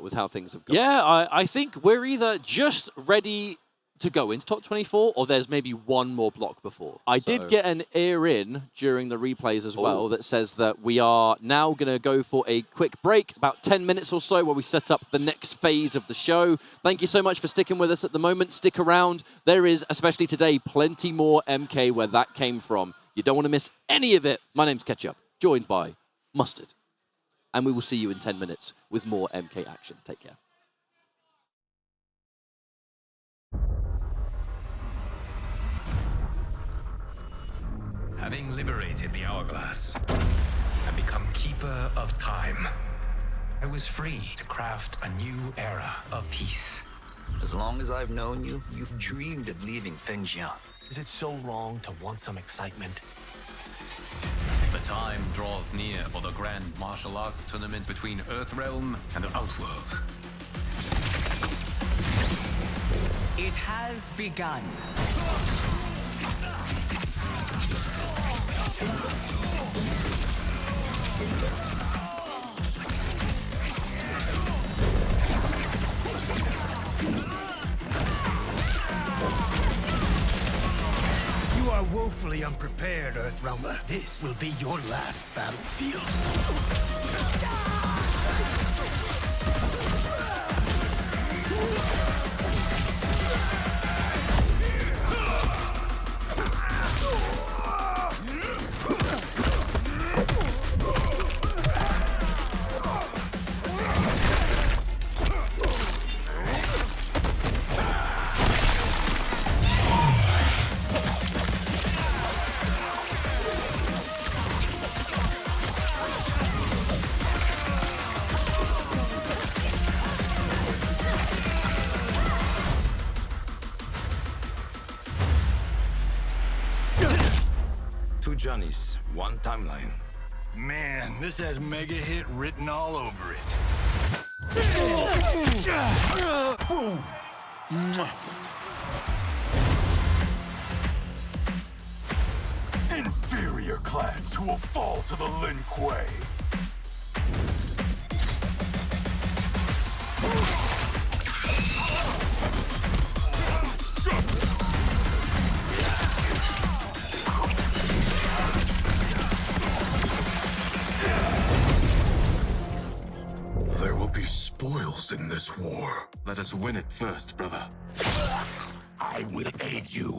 With how things have gone.
Yeah, I think we're either just ready to go into top 24 or there's maybe one more block before.
I did get an ear in during the replays as well that says that we are now going to go for a quick break, about 10 minutes or so, where we set up the next phase of the show. Thank you so much for sticking with us at the moment. Stick around. There is, especially today, plenty more MK where that came from. You don't want to miss any of it. My name's Ketchup, joined by Mustard. And we will see you in 10 minutes with more MK action. Take care.
Having liberated the hourglass and become keeper of time, I was free to craft a new era of peace.
As long as I've known you, you've dreamed of leaving things young.
Is it so wrong to want some excitement?
The time draws near for the grand martial arts tournament between Earthrealm and the Outworld.
It has begun.
You are woefully unprepared, Earthrealmer. This will be your last battlefield.
Two Johnnies, one timeline.
Man, this has mega hit written all over it.
Inferior clans who will fall to the Lin Kuei. There will be spoils in this war.
Let us win it first, brother.
I will aid you.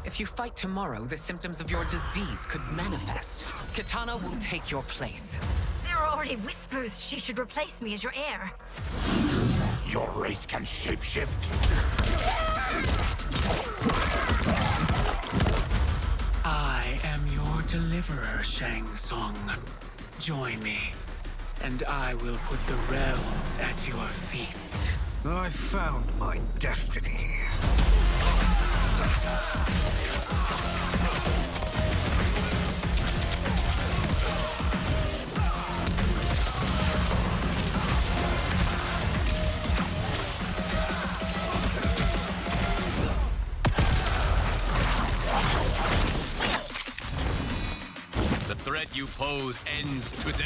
If you fight tomorrow, the symptoms of your disease could manifest. Kitana will take your place.
There are already whispers she should replace me as your heir.
Your race can shapeshift.
I am your deliverer, Shang Tsung. Join me, and I will put the realms at your feet. I found my destiny.
The threat you pose ends today.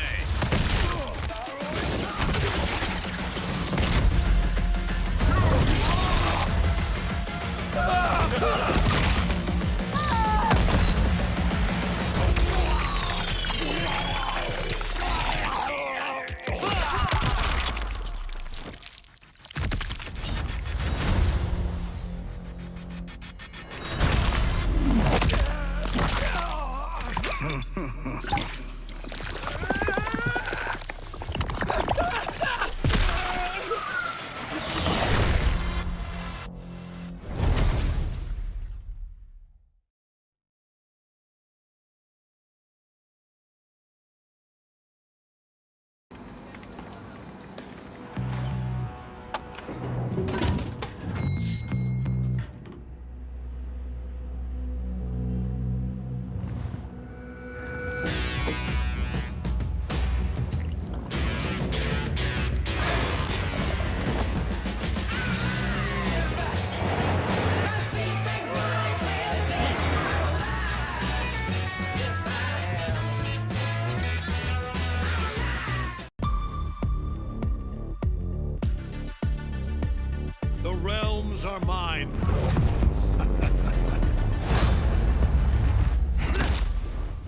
The realms are mine.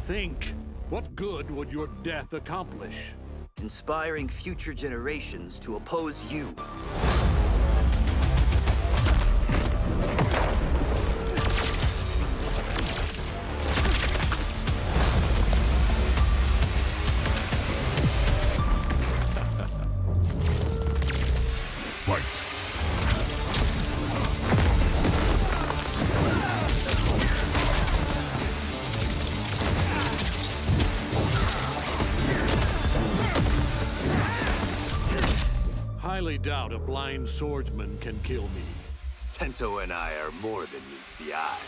Think, what good would your death accomplish?
Inspiring future generations to oppose you.
Fight.
Highly doubt a blind swordsman can kill me.
Sento and I are more than meets the eye.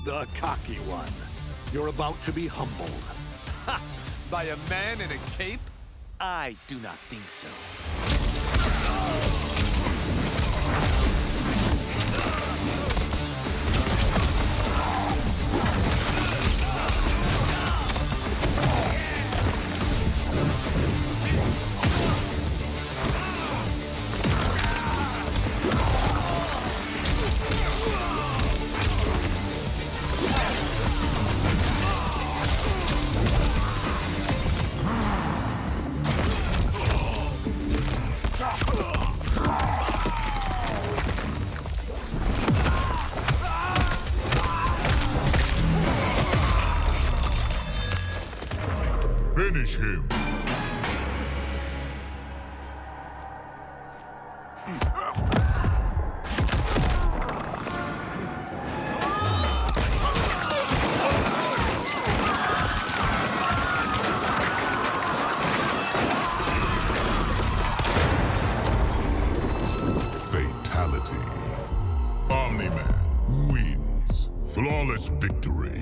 The cocky one. You're about to be humbled.
Ha! By a man in a cape? I do not think so.
Finish him. Fatality. Omni-Man wins. Flawless victory.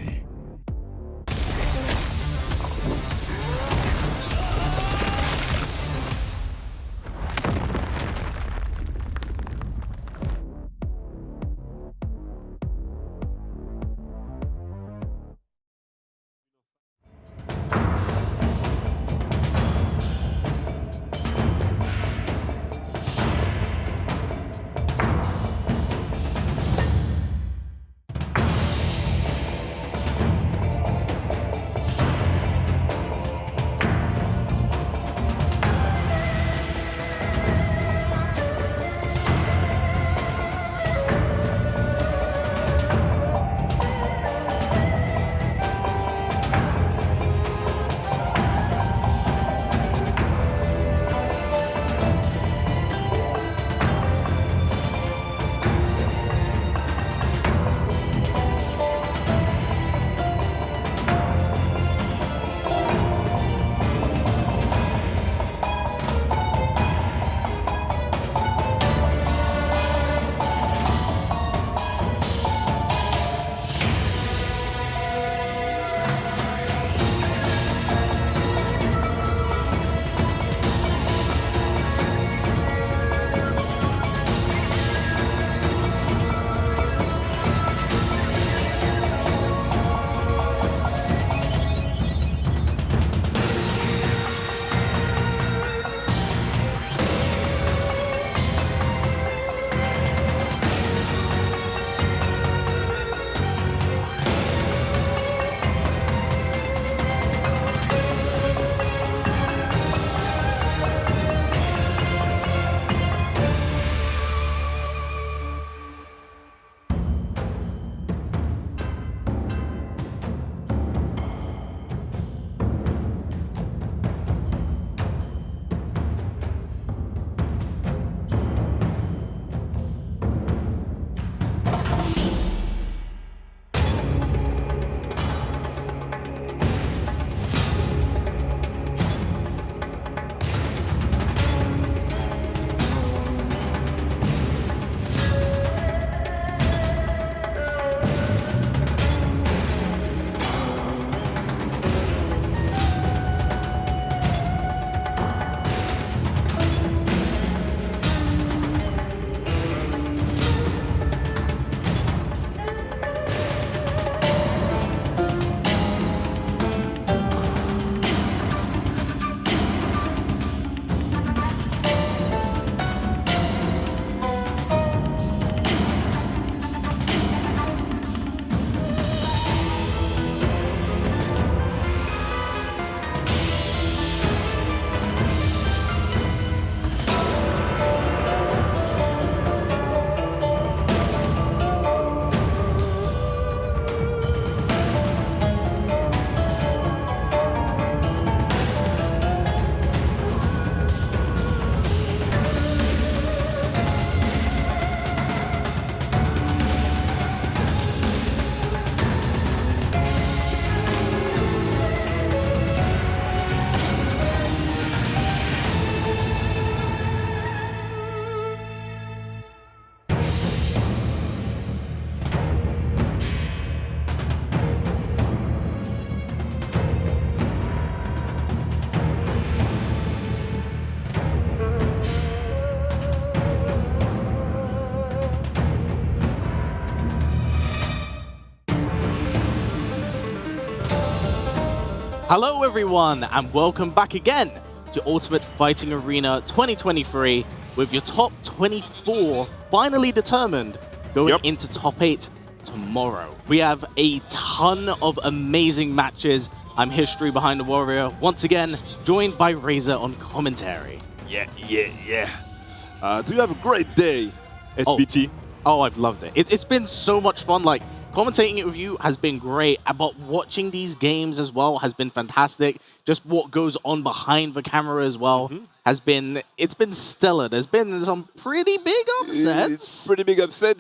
Hello everyone, and welcome back again to Ultimate Fighting Arena 2023 with your top 24 finally determined going into top 8 tomorrow. We have a ton of amazing matches. I'm History Behind the Warrior, once again joined by Razor on commentary.
Yeah. Do you have a great day at BT?
Oh, I've loved it. It's been so much fun. Like, commentating it with you has been great, but watching these games as well has been fantastic. Just what goes on behind the camera as well has been, it's been stellar. There's been some pretty big upsets.
It's pretty big upset.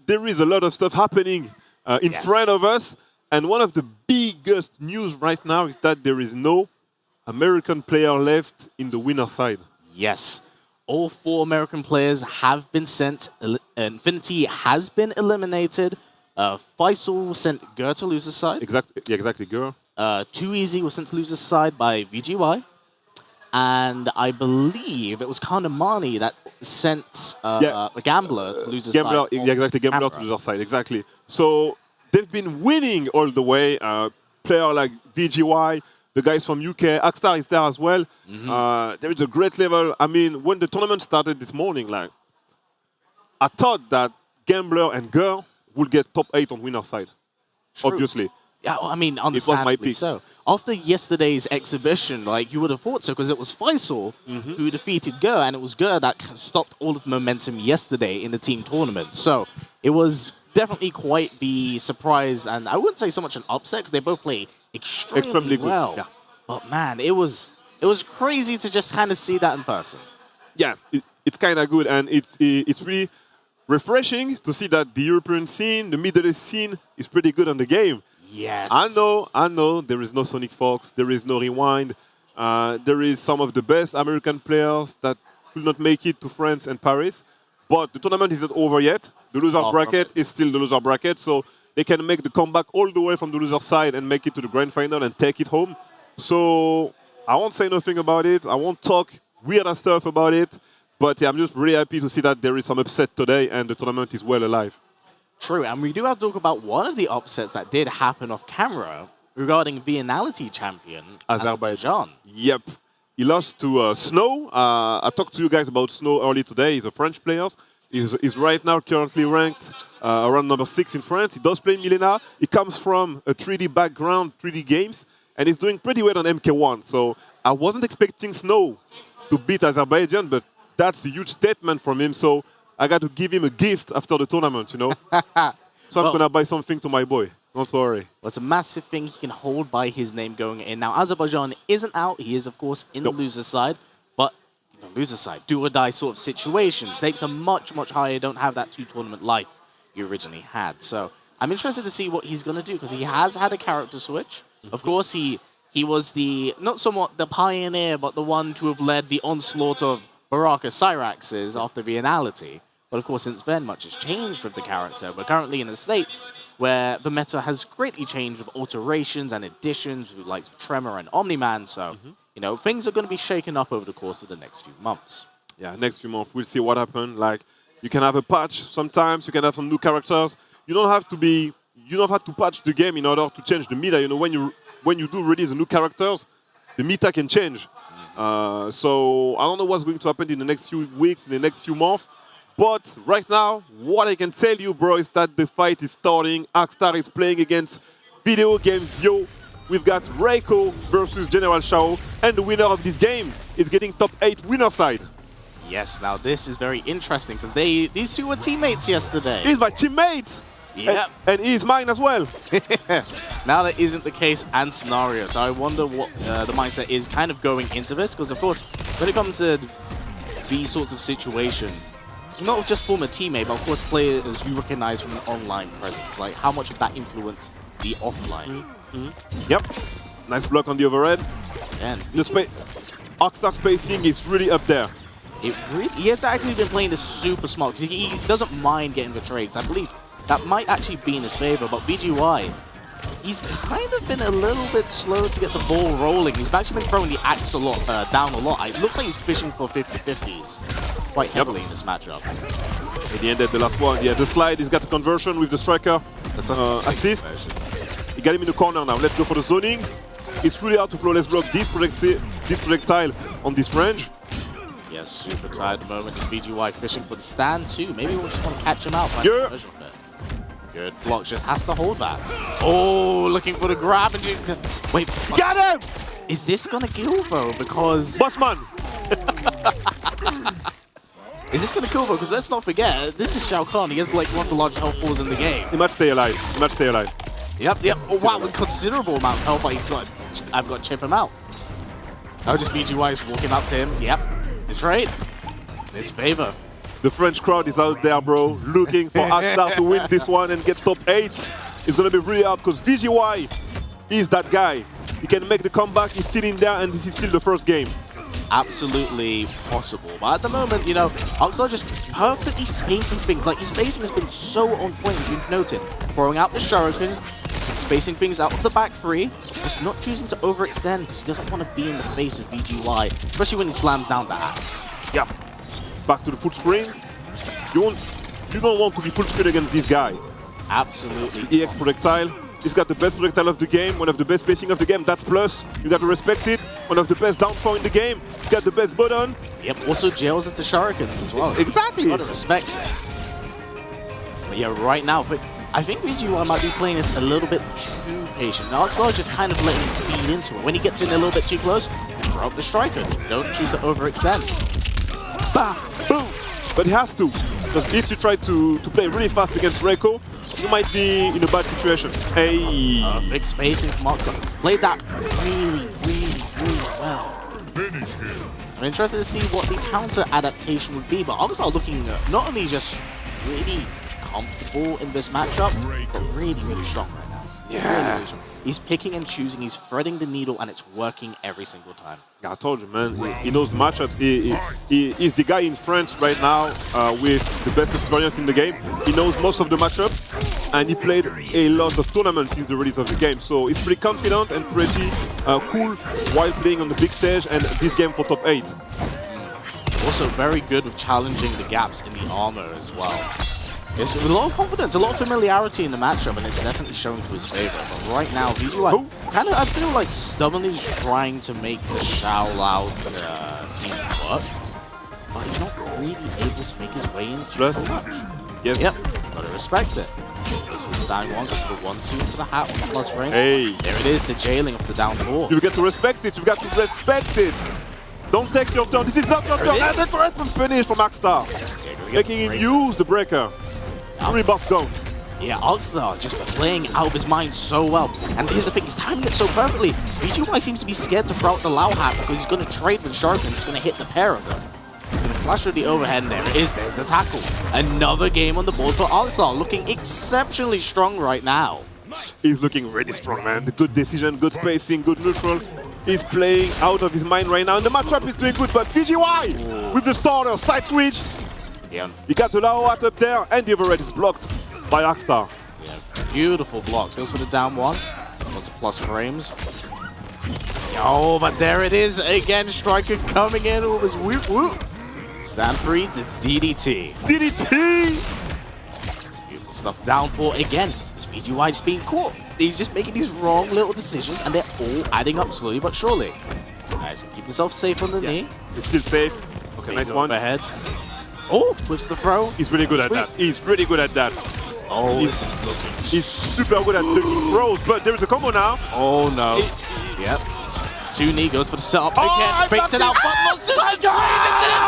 There is a lot of stuff happening in front of us. And one of the biggest news right now is that there is no American player left in the winner side.
Yes. All 4 American players have been sent. Infinity has been eliminated. Faisal sent Gur to loser's side.
Exactly, Gur.
Too Easy was sent to loser's side by VGY. And I believe it was Kommunity that sent a Gambler to loser's side.
Yeah, exactly, Gambler to loser's side, exactly. So they've been winning all the way. Player like VGY, the guys from UK, Akstar is there as well. There is a great level. I mean, when the tournament started this morning, like, I thought that Gambler and Gur will get top 8 on winner side, obviously.
Yeah, I mean, understandably so. After yesterday's exhibition, like, you would have thought so, because it was Faisal who defeated Gur, and it was Gur that stopped all of the momentum yesterday in the team tournament. So it was definitely quite the surprise, and I wouldn't say so much an upset, because they both play extremely well.
Yeah.
But man, it was crazy to just kind of see that in person.
Yeah, it's kind of good, and it's really refreshing to see that the European scene, the Middle East scene, is pretty good on the game.
Yes.
I know, there is no Sonic Fox, there is no Rewind, there is some of the best American players that could not make it to France and Paris, but the tournament isn't over yet. The loser bracket is still the loser bracket, so they can make the comeback all the way from the loser side and make it to the grand final and take it home. So I won't say nothing about it, I won't talk weird stuff about it, but yeah, I'm just really happy to see that there is some upset today and the tournament is well alive.
True, and we do have to talk about one of the upsets that did happen off camera regarding Viennality champion, Azerbaijan.
Yep. He lost to Snow. I talked to you guys about Snow early today. He's a French player. He's right now currently ranked around number 6 in France. He does play Milena. He comes from a 3D background, 3D games, and he's doing pretty well on MK1. So I wasn't expecting Snow to beat Azerbaijan, but that's a huge statement from him. So I got to give him a gift after the tournament, you know. So I'm going to buy something to my boy. Don't worry.
Well, it's a massive thing he can hold by his name going in. Now, Azerbaijan isn't out. He is, of course, in the loser side. But, you know, loser side, do or die sort of situation. Stakes are much, much higher. Don't have that 2-tournament life you originally had. So I'm interested to see what he's going to do, because he has had a character switch. Of course, he was the, not somewhat the pioneer, but the one to have led the onslaught of Baraka Cyraxes after Viennality. But of course, since then, much has changed with the character. We're currently in a state where the meta has greatly changed with alterations and additions with the likes of Tremor and Omni-Man. So, you know, things are going to be shaken up over the course of the next few months.
Yeah, next few months, we'll see what happens. Like, you can have a patch sometimes, you can have some new characters. You don't have to patch the game in order to change the meta. You know, when you do release new characters, the meta can change. So I don't know what's going to happen in the next few weeks, in the next few months. But right now, what I can tell you, bro, is that the fight is starting. Akstar is playing against Video Games Yo. We've got Reiko versus General Shao. And the winner of this game is getting top 8 winner side.
Yes, now this is very interesting, because these two were teammates yesterday.
He's my teammate.
Yeah.
And he's mine as well.
Now that isn't the case and scenario. So I wonder what the mindset is kind of going into this. Because, of course, when it comes to these sorts of situations, not just former teammate, but of course players you recognize from an online presence. Like, how much of that influence the offline?
Yep. Nice block on the overhead.
And
Akstar spacing is really up there.
He has actually been playing this super smart, because he doesn't mind getting the trades. I believe that might actually be in his favor, but VGY, he's kind of been a little bit slow to get the ball rolling. He's actually been throwing the axe down a lot. It looks like he's fishing for 50-50s quite heavily in this matchup.
At the end of the last one, yeah, the slide, he's got a conversion with the striker assist. He got him in the corner now. Let's go for the zoning. It's really hard to flawless block this projectile on this range.
Yeah, super tight at the moment. Is VGY fishing for the stand too? Maybe we'll just want to catch him out.
Yeah.
Good block, just has to hold that. Oh, looking for the grab. And wait.
Got him!
Is this going to kill though? Because...
Bossman!
Is this going to kill though? Because let's not forget, this is Shao Kahn. He has like one of the largest health balls in the game.
He might stay alive. He might stay alive.
Yep. Oh wow, with considerable amount of health, but he's got... I've got to chip him out. Oh, just VGY is walking up to him. Yep. The trade. In his favor.
The French crowd is out there, bro, looking for Akstar to win this one and get top 8. It's going to be really hard because VGY is that guy. He can make the comeback, he's still in there, and this is still the first game.
Absolutely possible. But at the moment, you know, Akstar just perfectly spacing things. Like, his spacing has been so on point, as you've noted. Throwing out the shurikens, spacing things out of the back three, just not choosing to overextend because he doesn't want to be in the face of VGY, especially when he slams down the axe.
Yep. Back to the full screen. You don't want to be full screen against this guy.
Absolutely.
EX projectile. He's got the best projectile of the game, one of the best spacing of the game. That's plus. You got to respect it. One of the best downfall in the game. He's got the best button.
Yep. Also jails into shurikens as well.
Exactly.
Gotta respect it. But yeah, right now, but I think VGY might be playing this a little bit too patient. Now, Akstar just kind of letting him feed into it. When he gets in a little bit too close, throw up the striker. Don't choose to overextend.
Bah, boom. But he has to, because if you try to play really fast against Reiko, you might be in a bad situation. Hey!
Big spacing from Akstar. Played that really well. I'm interested to see what the counter adaptation would be, but Akstar looking not only just really comfortable in this matchup, but really strong right now.
Yeah.
Really strong. He's picking and choosing, he's threading the needle, and it's working every single time.
I told you, man. He knows matchups. He is the guy in France right now with the best experience in the game. He knows most of the matchup, and he played a lot of tournaments since the release of the game. So he's pretty confident and pretty cool while playing on the big stage, and this game for top 8.
Also very good with challenging the gaps in the armor as well. It's a lot of confidence, a lot of familiarity in the matchup, and it's definitely showing to his favor. But right now, VGY kind of, I feel like, stubbornly trying to make the Shao Lao team work, but he's not really able to make his way into too much.
Yes.
Yep, gotta respect it. This was stand one, goes for 1-2 into the hat with the plus ring.
Hey.
There it is, the jailing of the down 4.
You get to respect it, you've got to respect it. Don't take your turn, this is not your turn. And that's right from finish from Akstar. Making him use the breaker. Rebuff down.
Yeah, Akstar just playing out of his mind so well. And here's the thing, he's timing it so perfectly. VGY seems to be scared to throw out the Lao hat because he's going to trade with Shark and it's going to hit the pair of them. He's going to flash with the overhead, and there it is. There's the tackle. Another game on the board for Akstar, looking exceptionally strong right now.
He's looking really strong, man. The good decision, good spacing, good neutral. He's playing out of his mind right now. And the matchup is doing good, but VGY with the starter, side switch.
Yeah.
He got the Lao hat up there, and the overhead is blocked by Akstar.
Yeah, beautiful blocks. Goes for the down 1. Lots of plus frames. Oh, but there it is again. Striker coming in with his whoop whoop. Stand free to DDT.
DDT!
Beautiful stuff. Down 4 again. This VGY just being caught. He's just making these wrong little decisions, and they're all adding up slowly but surely. Nice. Keep yourself safe on the knee.
He's still safe. Okay, nice one.
Overhead. Oh, whips the throw.
He's really good at that. He's really good at that.
Oh, he's
super good at taking throws, but there is a combo now.
Oh no. Yep. 2 knee goes for the setup again. Breaks it out, but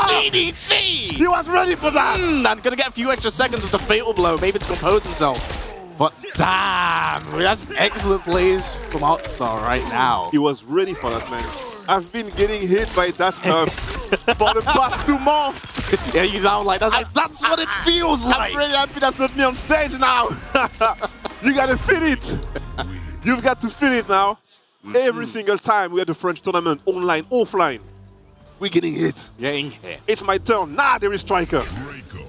DDT!
He was ready for that!
And gonna get a few extra seconds with the fatal blow. Maybe to compose himself. But damn, that's excellent plays from Akstar right now.
He was ready for that, man. I've been getting hit by that stuff for the past 2 months.
Yeah, you sound like that's what it feels like.
I'm really happy that's not me on stage now. You gotta feel it. You've got to feel it now. Every single time we had the French tournament, online, offline, we're getting hit.
Getting hit.
It's my turn. Now there is striker.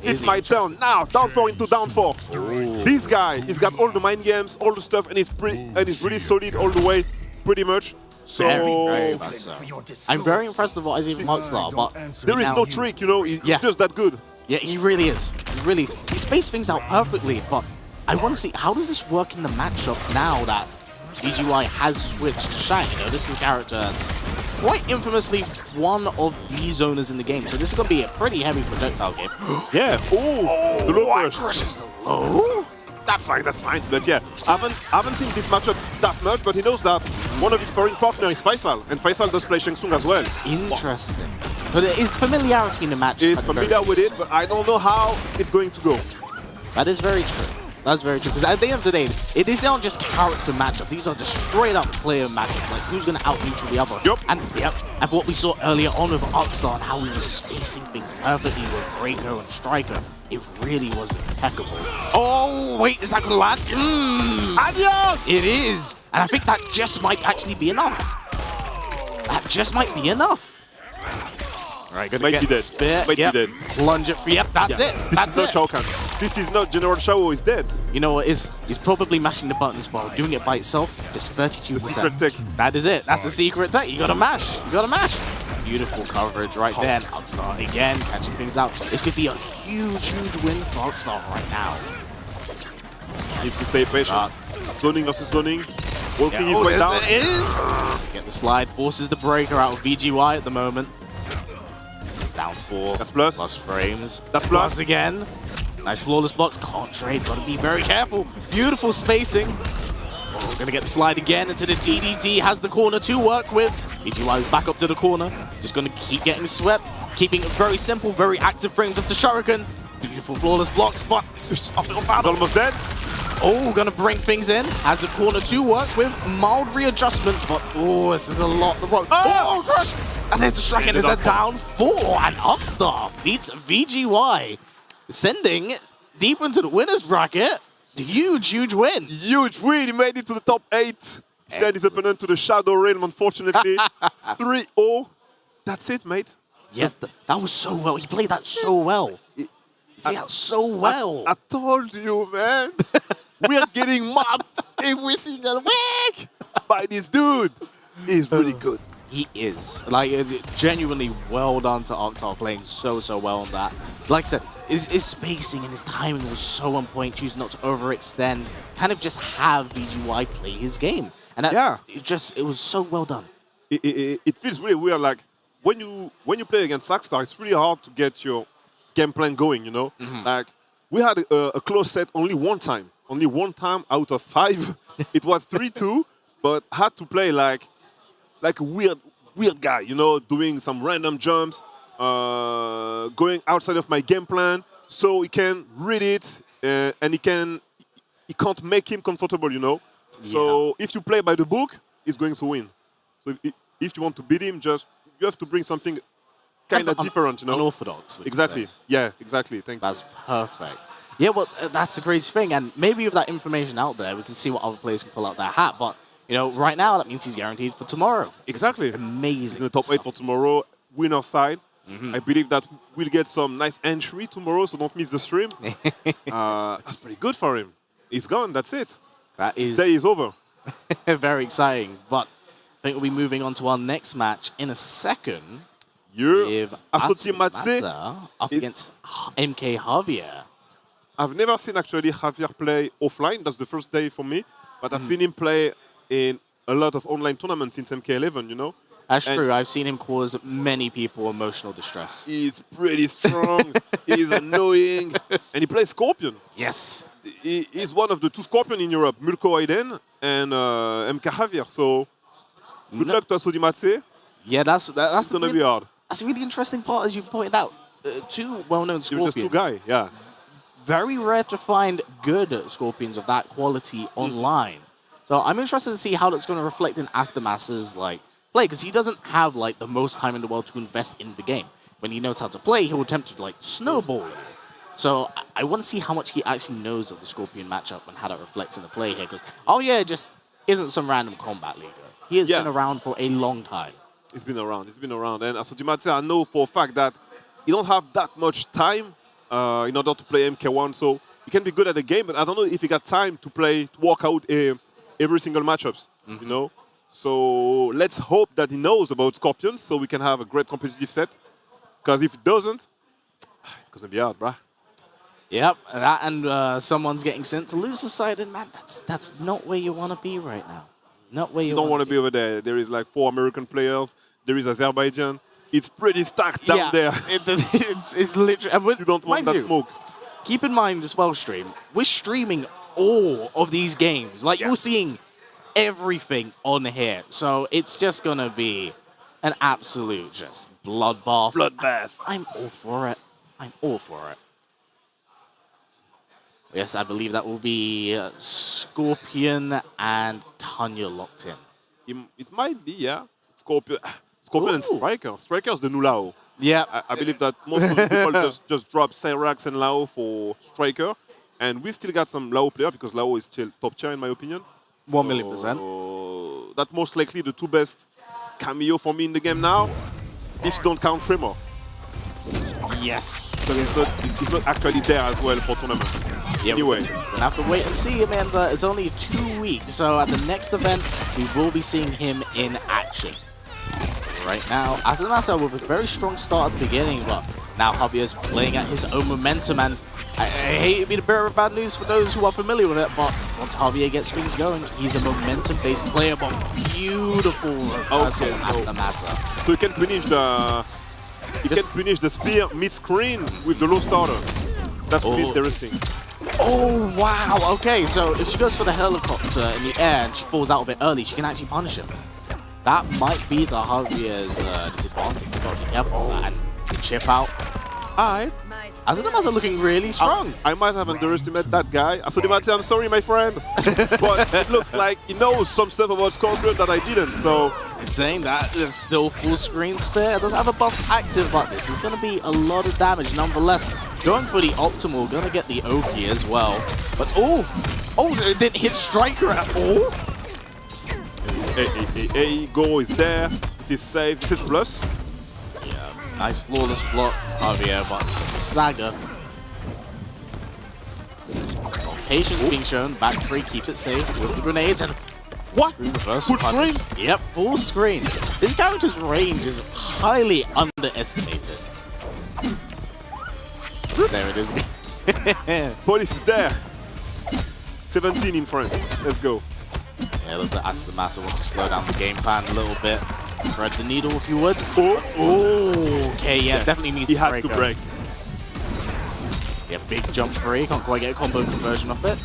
It's my turn. Now down 4 into down 4. This guy, he's got all the mind games, all the stuff, and he's really solid all the way, pretty much. So
very much so. I'm very impressed with what I see from Akstar, but
there is no trick, you know. He's just that good.
Yeah, he really is. He spaced things out perfectly, but I want to see how does this work in the matchup now that BGY has switched to Shang. You know, this is a character that's quite infamously one of the zoners in the game. So this is going to be a pretty heavy projectile game.
Yeah. Oh, the low crush.
Crushes the low.
That's fine, that's fine. But yeah, I haven't seen this matchup that much, but he knows that one of his sparring partners is Faisal, and Faisal does play Shang Tsung as well.
Interesting. So there is familiarity in the match.
He's familiar with it, but I don't know how it's going to go.
That is very true. That's very true. Because at the end of the day, these aren't just character matchups. These are just straight up player matchups. Like who's going to out-neutral the other.
Yep.
And what we saw earlier on with Oxstar and how he was spacing things perfectly with Breaker and Striker, it really was impeccable. Oh, wait, is that going to land?
Adios!
It is. And I think that just might actually be enough. That just might be enough. All right, gonna get the spear. Yep. Plunge it for. Yep, that's it. That's it.
Shao Kahn. This is not General Shao, he's dead.
You know what is? He's probably mashing the buttons, but doing it by itself, just 32%.
The secret tech.
That is it. That's the secret tech. You gotta mash. You gotta mash. Beautiful coverage right there. Oxstar again, catching things out. This could be a huge, huge win for Oxstar right now.
Needs to stay patient. Zoning versus zoning. Walking his way down.
It is. Get the slide. Forces the breaker out of VGY at the moment. Down 4.
That's plus.
Plus frames.
That's plus
again. Nice flawless blocks. Can't trade. Gotta be very careful. Beautiful spacing. Oh, we're gonna get the slide again into the TDT. Has the corner to work with. VGY is back up to the corner. Just gonna keep getting swept. Keeping it very simple, very active frames of the Shuriken. Beautiful flawless blocks, but uphill battle.
Almost dead.
Oh, gonna bring things in. Has the corner to work with. Mild readjustment, but oh, this is a lot. Oh, crush! And there's the strike, and there's a down 4. And Oxstar beats VGY, sending deep into the winner's bracket. Huge, huge win.
Huge win. He made it to the top 8. Sent his opponent to the Shadow Realm, unfortunately. 3-0. That's it, mate.
Yeah, that was so well. He played that so well. He played that so well.
I told you, man. We are getting mocked every single week by this dude. He's really good.
He is. Like, genuinely well done to Oxstar, playing so well on that. Like I said, his spacing and his timing was so on point, choosing not to overextend, kind of just have VGY play his game. And that, it was so well done.
It feels really weird, like, when you play against Oxstar, it's really hard to get your game plan going, you know? Like, we had a close set only one time. Only one time out of 5. It was 3-2, but had to play like a weird guy, you know, doing some random jumps, going outside of my game plan, so he can read it and he can't make him comfortable, you know. Yeah. So if you play by the book, he's going to win. So if you want to beat him, you have to bring something kind of different, you know.
Unorthodox.
Exactly. Yeah, exactly. Thank you.
That's perfect. Yeah, well, that's the crazy thing, and maybe with that information out there, we can see what other players can pull out their hat. But you know, right now that means he's guaranteed for tomorrow.
Exactly.
Amazing.
He's in the top 8 for tomorrow. Winner side. I believe that we'll get some nice entry tomorrow, so don't miss the stream. That's pretty good for him. He's gone. That's it.
That is.
Day is over.
Very exciting. But I think we'll be moving on to our next match in a second.
With
Fatalities up against MK Javier.
I've never seen actually Javier play offline. That's the first day for me. But I've seen him play in a lot of online tournaments since MK11, you know?
That's true. I've seen him cause many people emotional distress.
He's pretty strong. He's annoying. And he plays Scorpion.
Yes.
He's one of the 2 Scorpion in Europe, Mulko Aiden and MK Javier. So good luck to Asodimatse.
Yeah, that's
going to be hard.
That's a really interesting part, as you pointed out. 2 well-known Scorpions.
Just 2 guys, yeah.
Very rare to find good Scorpions of that quality online. So I'm interested to see how that's going to reflect in Asdamas's play, because he doesn't have the most time in the world to invest in the game. When he knows how to play, he'll attempt to snowball you. So I want to see how much he actually knows of the Scorpion matchup and how that reflects in the play here. Because it just isn't some random combat leaguer. He has been around for a long time.
He's been around. And Asodimatse, I know for a fact that he don't have that much time in order to play MK1, so he can be good at the game, but I don't know if he got time to work out every single matchups, you know? So let's hope that he knows about Scorpions so we can have a great competitive set, because if he doesn't, it's going to be hard, bruh.
Yep, and someone's getting sent to loser side, and man, that's not where you want to be right now. Not where
you don't want to be over there. There is like 4 American players. There is Azerbaijan. It's pretty stacked down there.
It's literally.
You don't want that smoke.
Keep in mind as well, stream. We're streaming all of these games. Like you're seeing everything on here, so it's just gonna be an absolute just bloodbath. I'm all for it. I'm all for it. Yes, I believe that will be Scorpion and Tanya locked in.
It might be, yeah. Scorpion and Striker. Striker's the new Lao.
Yeah.
I believe that most of the people just drop Cyrax and Lao for Striker. And we still got some Lao player because Lao is still top tier in my opinion.
1,000,000%.
So that's most likely the 2 best cameo for me in the game now. If you don't count Tremor.
Yes.
So it's not actually there as well for tournament.
Yeah,
anyway.
We're going to have to wait and see, Amanda. It's only 2 weeks, so at the next event, we will be seeing him in action. Right now, Asanasa with a very strong start at the beginning, but now Javier's playing at his own momentum, and I hate to be the bearer of bad news for those who are familiar with it, but once Javier gets things going, he's a momentum-based player, but beautiful reversal on Asanasa.
So you can finish the spear mid-screen with the low starter. That's really interesting.
Oh, wow. Okay, so if she goes for the helicopter in the air and she falls out of it early, she can actually punish him. That might be to Javier's disadvantage. You've got to be careful of that. And the chip out. Alright. Asanasa looking really strong.
I might have underestimated that guy. Asodimate, I'm sorry, my friend. But it looks like he knows some stuff about Scorpion that I didn't, so...
It's saying that it's still full screen spare. It doesn't have a buff active, but this is going to be a lot of damage nonetheless. Going for the optimal, going to get the Oki as well. But it didn't hit Striker at all.
Hey, Go is there. This is safe. This is plus.
Yeah, nice flawless block, Javier, but it's a stagger. Patience being shown. Back free, keep it safe with the grenades and...
What?
Full
screen?
Yep, full screen. This character's range is highly underestimated. There it is.
Police is there. 17 in front. Let's go.
Yeah, looks like Asanasa wants to slow down the game plan a little bit. Thread the needle if you would. Okay, yeah, definitely needs to break.
He had to break.
Yeah, big jump free. Can't quite get a combo conversion off it.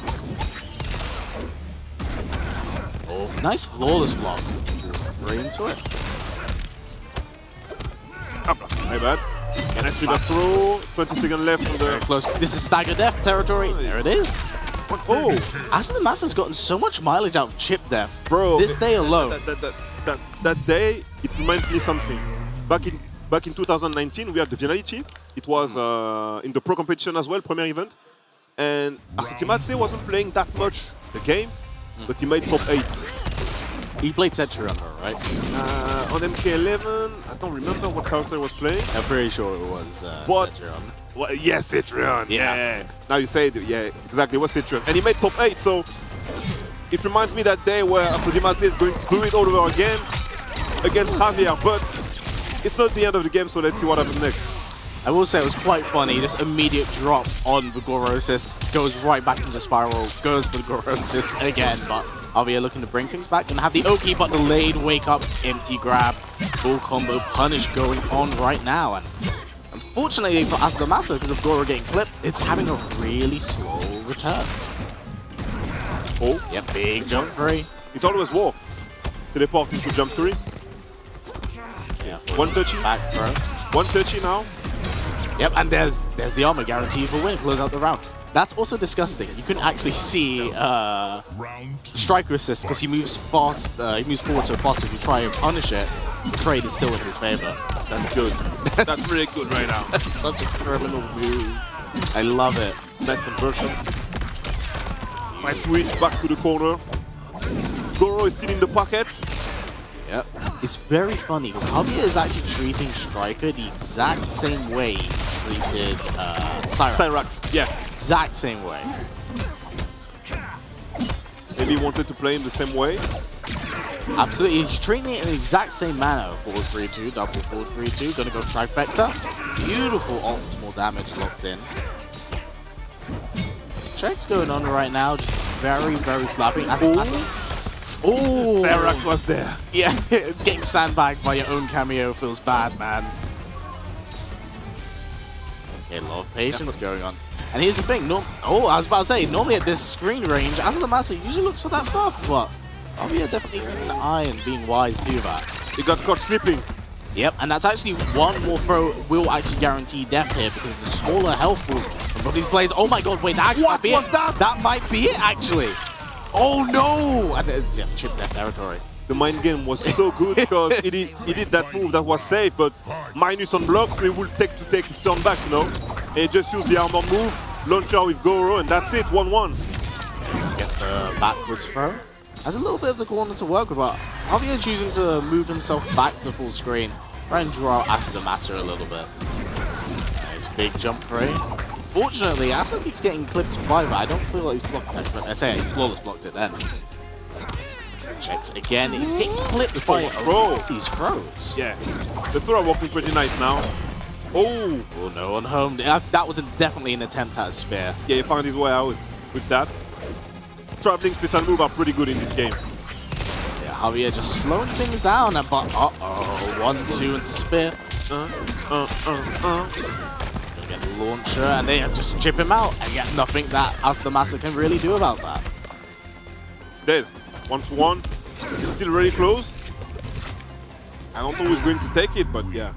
Oh, nice flawless block. Right into it.
My bad. Nice with a throw. 20 seconds left on the...
Very close. This is stagger death territory. There it is.
Oh!
Asanamasa's gotten so much mileage out of chip death.
Bro,
this day alone.
That day, it reminds me something. Back in 2019, we had the Finality. It was in the pro competition as well, premier event. And Asutimatse wasn't playing that much the game, but he made top 8.
He played Setri on her, right?
On MK11, I don't remember what character he was playing.
I'm pretty sure it was Setri.
Well, yes, Citrion. Yeah. Now you say it. Yeah, exactly. It was Citrion. And he made top 8, so it reminds me that day where Asodimate is going to do it all over again against Javier, but it's not the end of the game, so let's see what happens next.
I will say it was quite funny, just immediate drop on the Goro assist, goes right back into Spiral, goes for the Goro assist again, but Javier looking to bring things back and have the Oki, but delayed wake up, empty grab, full combo punish going on right now. And unfortunately for Asanamasa, because of Goro getting clipped, it's having a really slow return.
Oh,
yeah, big jump free.
It always war. Teleport into jump 3.
Yeah,
130.
Back throw.
130 now.
Yep, and there's the armor guarantee for win, close out the round. That's also disgusting. You couldn't actually see Striker assist because he moves fast. He moves forward so fast. If you try and punish it, the trade is still in his favor.
That's good. That's really good right now.
That's such a criminal move. I love it.
Nice conversion. Side switch back to the corner. Goro is still in the pocket.
Yep. It's very funny because Javier is actually treating Striker the exact same way he treated Cyrax.
Yeah.
Exact same way.
Maybe he wanted to play him the same way.
Absolutely. He's treating it in the exact same manner. Forward 3-2, double forward 3-2. Gonna go trifecta. Beautiful optimal damage locked in. Checks going on right now. Just very, very slapping. Oh!
Ferax was there.
Yeah, getting sandbagged by your own cameo feels bad, man. Okay, a lot of patience going on. And here's the thing, I was about to say, normally at this screen range, Azumasa usually looks for that buff, but Javier definitely keeping an eye and being wise to that.
He got caught sleeping.
Yep, and that's actually one more throw will actually guarantee death here because of the smaller health balls from both these players. Oh my god, wait, that actually might be it. That might be it, actually. Oh no! And yeah, chip death territory.
The mind game was so good because he did that move that was safe, but minus on blocks, we will take his turn back, you know? And he just used the armor move, launcher with Goro, and that's it, 1-1.
Get the backwards throw. Has a little bit of the corner to work with, but Javier choosing to move himself back to full screen. Try and draw out Acid Master a little bit. Nice big jump free. Fortunately, Acid keeps getting clipped by that. I don't feel like he's blocked that, but I say he flawless blocked it then. Checks again. He's getting clipped by these throws.
Yeah, the throw are working pretty nice now. Oh!
Oh no, on home. That was definitely an attempt at a spear.
Yeah, he found his way out with that. Traveling special move are pretty good in this game.
Yeah, Javier just slowing things down, but uh-oh, 1-2 into spear. Gonna get the launcher, and they just chip him out, and yet nothing that Azumasa can really do about that.
It's dead. 1-1. It's still really close. I don't know who's going to take it, but yeah,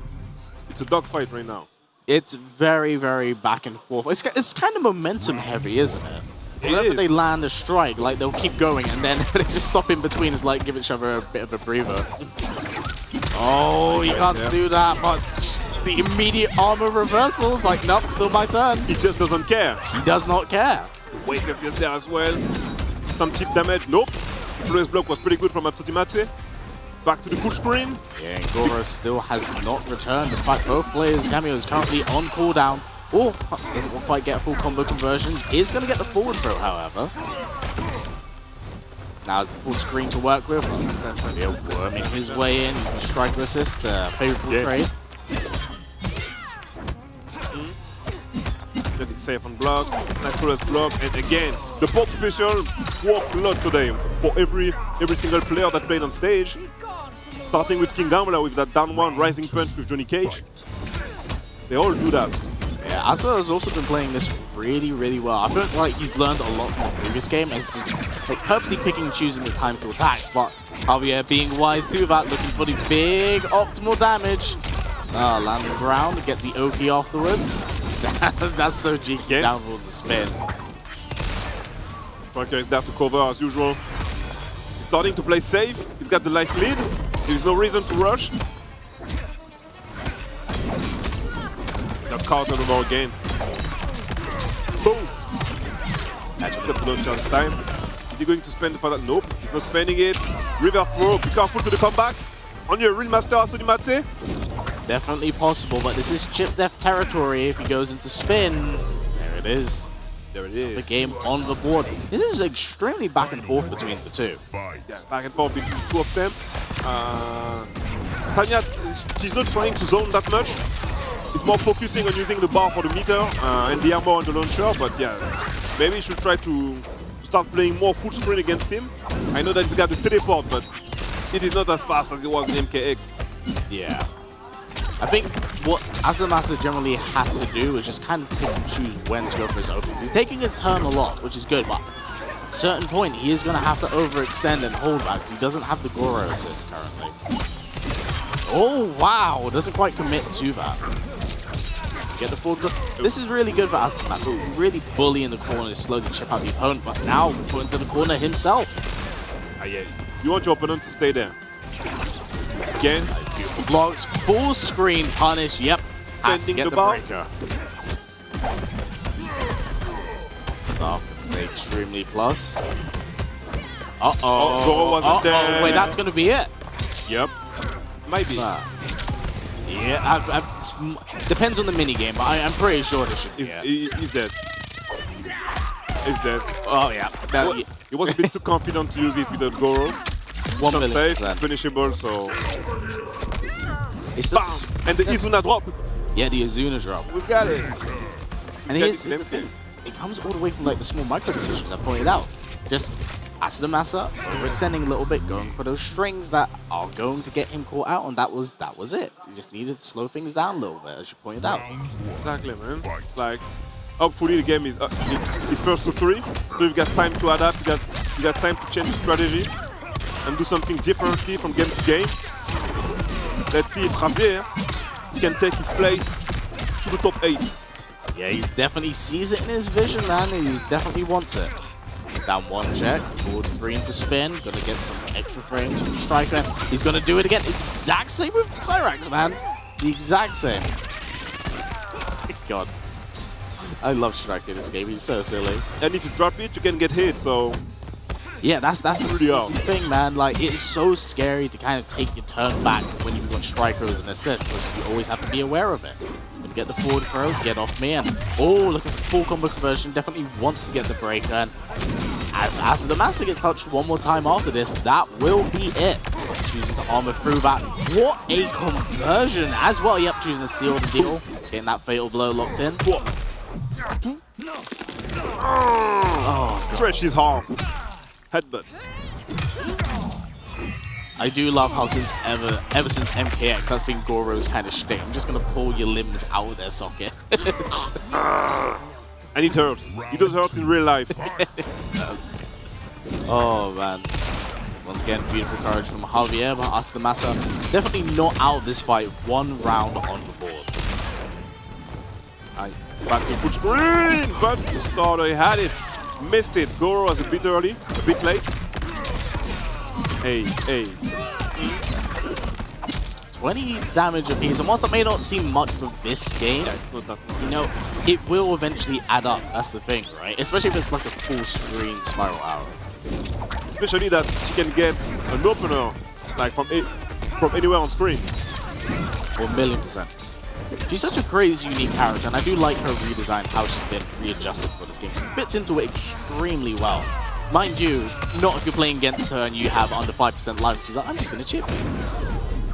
it's a dogfight right now.
It's very, very back and forth. It's kind of momentum heavy, isn't it? Whenever they land a strike, like they'll keep going, and then they just stop in between. It's like give each other a bit of a breather. Oh, you can't do that, but the immediate armor reversal is like, nope, still my turn.
He just doesn't care.
He does not care.
Wake up there as well. Some chip damage. Nope. Flawless block was pretty good from Matsumatsu. Back to the full screen.
Yeah, and Goro still has not returned. In fact, both players' cameos currently on cooldown. Oh, doesn't quite get a full combo conversion. Is going to get the forward throw, however. Now it's full screen to work with. Maybe a worming his way in. Striker assist, favorable trade.
That is safe on block. Nice block. And again, the pop special worked a lot today for every single player that played on stage. Starting with King Gamla with that down one rising punch with Johnny Cage. They all do that.
Yeah, Asuka has also been playing this really, really well. I feel like he's learned a lot from the previous game, and he's like purposely picking and choosing his time to attack. But Javier being wise to that, looking for the big optimal damage. Land the ground, get the Oki afterwards. That's so cheeky, downward the spin.
Striker is there to cover as usual. He's starting to play safe. He's got the life lead. There's no reason to rush. Got caught on the ball again. Boom! Actually, got no chance time. Is he going to spend for that? Nope, he's not spending it. River throw, be careful to the comeback. On your real master, Asunimatsu.
Definitely possible, but this is chip death territory if he goes into spin. There it is.
There it is.
The game on the board. This is extremely back and forth between the two.
Yeah, back and forth between the two of them. Tanya, she's not trying to zone that much. He's more focusing on using the bar for the meter and the armor on the launcher, but yeah, maybe he should try to start playing more full screen against him. I know that he's got the teleport, but it is not as fast as it was in MKX.
Yeah. I think what Azumasa generally has to do is just kind of pick and choose when to go for his openings. He's taking his turn a lot, which is good, but at a certain point, he is going to have to overextend and hold back, because he doesn't have the Goro assist currently. Oh, wow. Doesn't quite commit to that. Get the forward. This is really good for Azumasa. Really bully in the corner to slowly chip out the opponent, but now put into the corner himself.
Yeah. You want your opponent to stay there. Again.
Beautiful blocks. Full screen punish. Yep. Has to get the breaker. Staff can stay extremely plus. Uh-oh.
Goro wasn't there.
Wait, that's going to be it.
Yep. Might be.
Yeah, depends on the minigame, but I'm pretty sure this should be it.
He's dead. He's dead.
Oh, yeah.
He was a bit too confident to use it with the Goro.
1,000,000%.
Finishable, so...
It's
BAM! And the Izuna drop.
Yeah, the Izuna drop.
We got it.
And here's the thing. It comes all the way from like the small micro decisions I pointed out. Just Asadamasa overextending a little bit, going for those strings that are going to get him caught out, and that was it. You just needed to slow things down a little bit, as you pointed out.
Exactly, man. It's like, hopefully the game is first to 3, so you've got time to adapt, you got time to change strategy and do something differently from game to game. Let's see if Javier can take his place to the top 8.
Yeah, he's definitely sees it in his vision, man. He definitely wants it. Down 1 check, forward 3 into spin, gonna get some extra frames from Striker. He's gonna do it again. It's exact same with Cyrax, man. The exact same. God. I love Striker in this game, he's so silly.
And if you drop it, you can get hit, so...
Yeah, that's the crazy thing, man. Like, it's so scary to kind of take your turn back when you've got Striker as an assist, but you always have to be aware of it. When you get the forward throw, get off me, and looking for full combo conversion, definitely wants to get the breaker, and as the Master gets touched one more time after this, that will be it. Choosing to armor through that. What a conversion as well. Yep, choosing to seal the deal. Getting that fatal blow locked in.
Oh, stretch his arms. Headbutt.
I do love how ever since MKX, that's been Goro's kind of shtick. I'm just gonna pull your limbs out of their socket.
And it hurts. It does hurt in real life.
Yes. Oh man. Once again, beautiful courage from Javier, but Asadamasa definitely not out of this fight. 1 round on the board.
Back to push green, but the starter, he had it. Missed it. Goro was a bit early, a bit late. Hey.
20 damage apiece, and whilst that may not seem much for this game,
yeah, it's not that much.
You know, it will eventually add up. That's the thing, right? Especially if it's like a full screen spiral arrow.
Especially that she can get an opener like from anywhere on screen.
1,000,000%. She's such a crazy, unique character, and I do like her redesign, how she's been readjusted for this game. She fits into it extremely well. Mind you, not if you're playing against her and you have under 5% life. She's like, I'm just going to chip.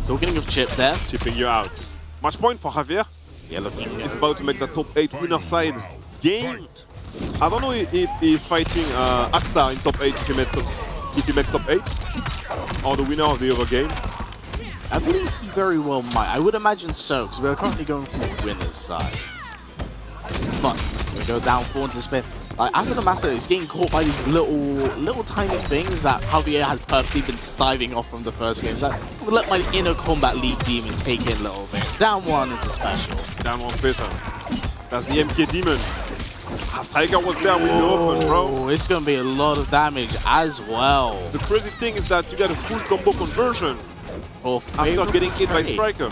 Talking of chip there.
Chipping you out. Match point for Javier.
Yeah, looking good.
He's about to make the top 8 winner side game. I don't know if he's fighting Axstar in top 8 if he makes top 8. Or the winner of the other game.
I believe he very well might. I would imagine so, because we're currently going from the winner's side. But we go down 4 into spin. Like, Asadamasa is getting caught by these little tiny things that Javier has purposely been stiving off from the first game. Like, we'll let my inner Combat League demon take it a little bit. Down 1 into special.
Down 1 special. That's the MK demon. Striker was there with the open, bro.
It's going to be a lot of damage as well.
The crazy thing is that you got a full combo conversion after getting hit by Striker.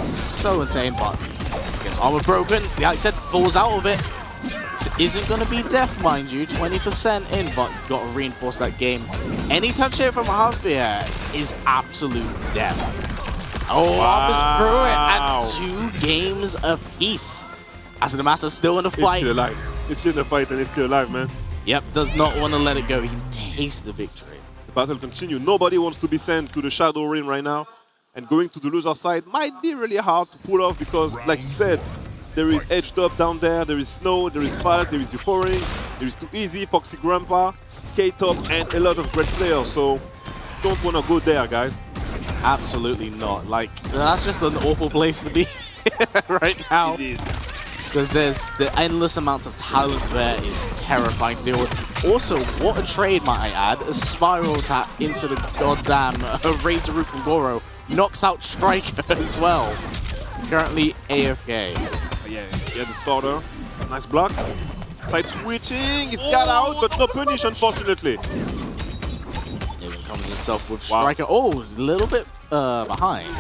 So insane, but gets armor broken. Like I said, falls out of it. This isn't going to be death, mind you. 20% in, but you've got to reinforce that game. Any touch hit from Javier is absolute death. Oh, armor's through it at 2 games apiece. Asadamasa still in the fight.
It's still alive. It's still in the fight and it's still alive, man.
Yep, does not want to let it go. He can taste the victory.
The battle continues. Nobody wants to be sent to the Shadow Ring right now. And going to the loser side might be really hard to pull off because, like you said, there is Edged Up down there, there is Snow, there is Falk, there is Euphoric, there is Too Easy, Foxy Grandpa, K-Top, and a lot of great players. So don't want to go there, guys.
Absolutely not. Like, that's just an awful place to be right now.
It is.
Because there's the endless amounts of talent there is terrifying to deal with. Also, what a trade, might I add. A spiral tap into the goddamn Razor Roof from Goro. Knocks out Striker as well. Currently AFK.
Yeah, the starter. Nice block. Side switching. He's got out, but no punish, unfortunately.
Even comes himself with Striker. Oh, a little bit behind.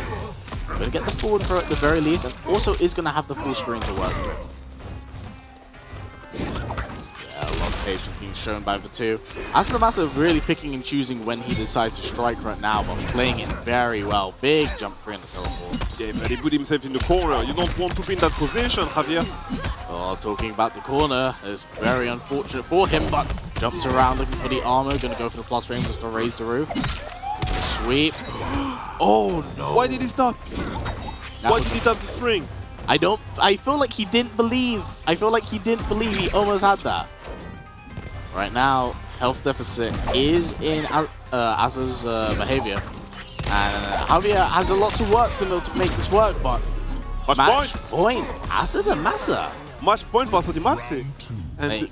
Gonna get the forward throw at the very least, and also is gonna have the full screen to work with. Yeah, a lot of patience being shown by the 2. Asadamasa really picking and choosing when he decides to strike right now, but playing it very well. Big jump free in the teleport.
Yeah, but he put himself in the corner. You don't want to be in that position, Javier.
Oh, talking about the corner, it's very unfortunate for him, but jumps around looking for the armor, gonna go for the plus range just to raise the roof. Sweep. Oh no!
Why did he stop? Why did he tap the string?
I feel like he didn't believe. I feel like he didn't believe he almost had that. Right now, health deficit is in Aza's behavior. And Javier has a lot to work to make this work, but
Match
point. Asa the Massa.
Match point for Asodimatse. And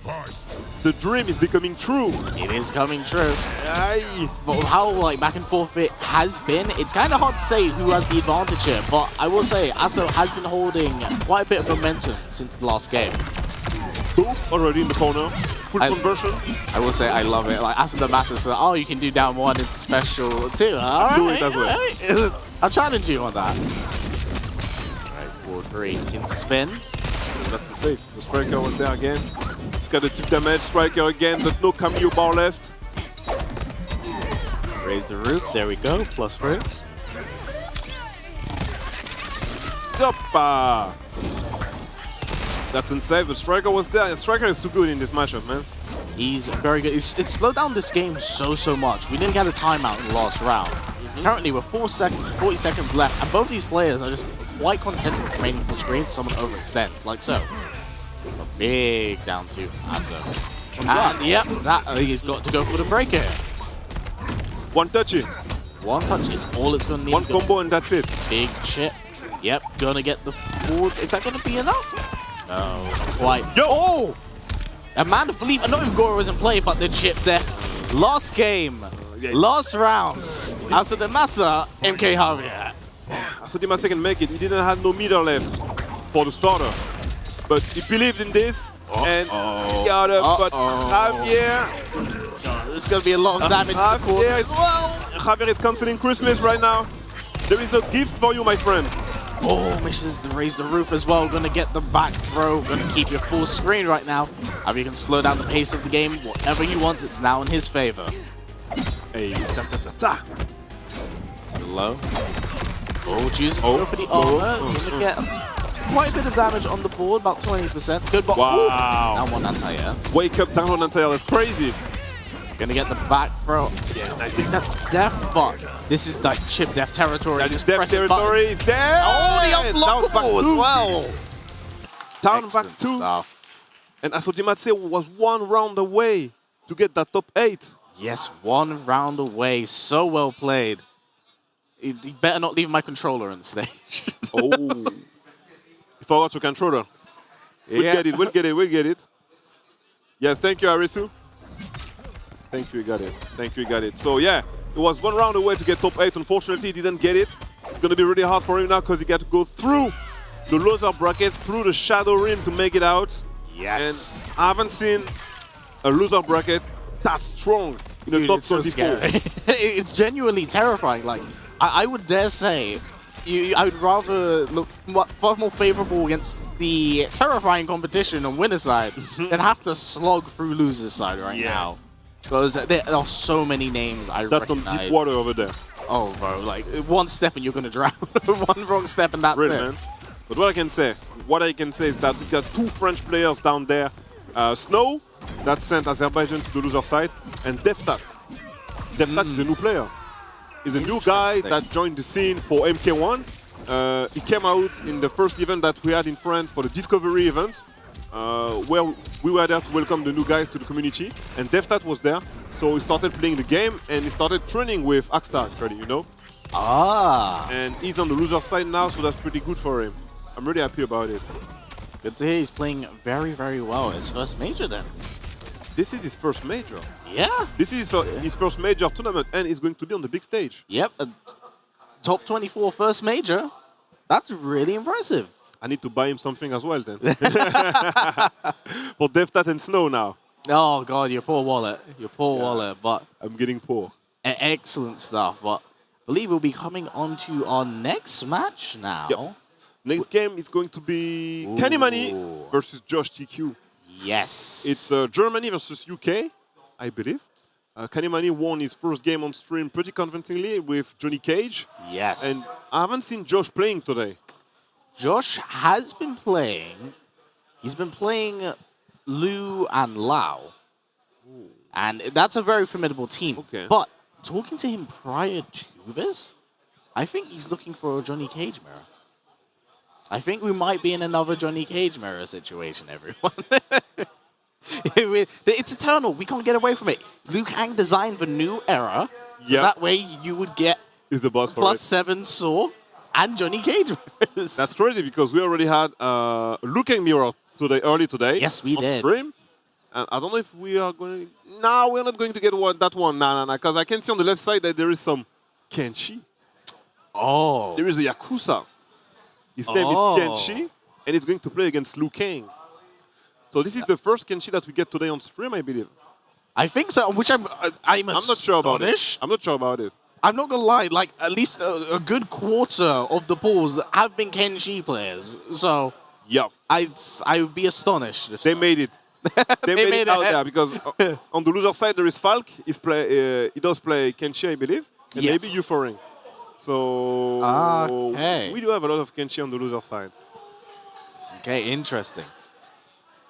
the dream is becoming true.
It is coming true.
Aye.
But how like back and forth it has been, it's kind of hard to say who has the advantage here. But I will say Asa has been holding quite a bit of momentum since the last game.
Two already in the corner. Full conversion.
I will say I love it. Like Asa the Master, so oh, you can do down one into special two. All right,
do it as well.
I'll challenge you on that. All right, 4-3 into spin.
That's the thing. The striker was there again. He's got the tip damage. Striker again, but no cameo bar left.
Raise the roof. There we go. Plus frames.
Stop! That's unsafe. The striker was there. The striker is too good in this matchup, man.
He's very good. It's slowed down this game so much. We didn't get a timeout in the last round. Currently, with 40 seconds left, and both these players are just quite content with remaining full screen. Someone overextends, like so. A big down to Asa. And yep, that he's got to go for the breaker.
One touchy.
One touch is all it's gonna need.
One combo and that's it.
Big chip. Yep, gonna get the board. Is that gonna be enough? No, not quite.
Yo! Oh!
A man of belief. I know if Goro was in play, but the chip there. Last game. Last round. Asa the Massa, MK Javier.
Asodimatse can make it. He didn't have no meter left for the starter. But he believed in this and he got it. But Javier.
There's going to be a lot of damage.
Javier as well. Javier is canceling Christmas right now. There is no gift for you, my friend.
Oh, misses to raise the roof as well. Gonna get the back throw. Gonna keep your full screen right now. Javier can slow down the pace of the game. Whatever he wants, it's now in his favor.
Hey,
low. Oh, chooses to go for the armor. Gonna get quite a bit of damage on the board, about 20%. Good, but
wow.
Down one anti-air.
Wake up, down one anti-air. That's crazy.
Gonna get the back throw. Yeah, I think that's death, but this is like chip death territory.
That is death territory. It's there.
Oh, the unblockable as well.
Down back two.
Stuff.
And Asodimatse was one round away to get that top 8.
Yes, one round away. So well played. You better not leave my controller on the stage.
Oh. You forgot your controller. We'll get it, we'll get it, we'll get it. Yes, thank you, Arisu. Thank you, you got it. Thank you, you got it. So yeah, it was one round away to get top 8. Unfortunately, he didn't get it. It's going to be really hard for him now because he got to go through the loser bracket, through the shadow rim to make it out.
Yes.
And I haven't seen a loser bracket that strong in the top 24.
It's genuinely terrifying. Like, I would dare say, I would rather look far more favorable against the terrifying competition on winner's side than have to slog through loser's side right now. Because there are so many names I recognize.
That's some deep water over there.
Oh, bro, like, one step and you're going to drown. One wrong step and that's it.
Man. But what I can say is that we got 2 French players down there. Snow, that sent Azerbaijan to the loser side, and Deftat. Deftat is a new player. He's a new guy that joined the scene for MK1. He came out in the first event that we had in France for the Discovery event, where we were there to welcome the new guys to the community, and Deftat was there. So he started playing the game, and he started training with Axstar, actually, you know?
Ah.
And he's on the loser side now, so that's pretty good for him. I'm really happy about it.
Good to hear he's playing very, very well. His first major then.
This is his first major.
Yeah.
This is his first major tournament, and he's going to be on the big stage.
Yep. Top 24 first major. That's really impressive.
I need to buy him something as well then. For Deftat and Snow now.
Oh, God, your poor wallet. Your poor wallet. But
I'm getting poor.
Excellent stuff. But I believe we'll be coming on to our next match now.
Yep. Next game is going to be Kommunity versus Josh TQ.
Yes.
It's Germany versus UK, I believe. Kommunity won his first game on stream pretty convincingly with Johnny Cage.
Yes.
And I haven't seen Josh playing today.
Josh has been playing. He's been playing Liu and Lao. Ooh. And that's a very formidable team.
Okay.
But talking to him prior to this, I think he's looking for a Johnny Cage mirror. I think we might be in another Johnny Cage mirror situation, everyone. It's eternal. We can't get away from it. Liu Kang designed the new era.
Yeah.
That way you would get
Is the boss for
plus
it.
7 Saw and Johnny Cage.
That's crazy because we already had Liu Kang mirror early today.
Yes, we
on
did.
Stream. And I don't know if we are going. No, we're not going to get that one. No. Because I can see on the left side that there is some Kenshi.
Oh.
There is a Yakuza. His name is Kenshi, and he's going to play against Liu Kang. So this is the first Kenshi that we get today on stream, I believe.
I think so, which I'm
not sure about it. I'm not sure about it.
I'm not gonna lie, like at least a good quarter of the pools have been Kenshi players. So
yeah,
I would be astonished.
They made it. They made it out there because on the loser side there is Falk. He does play Kenshi, I believe, and maybe Euphoric. So we do have a lot of Kenshi on the loser side.
Okay, interesting.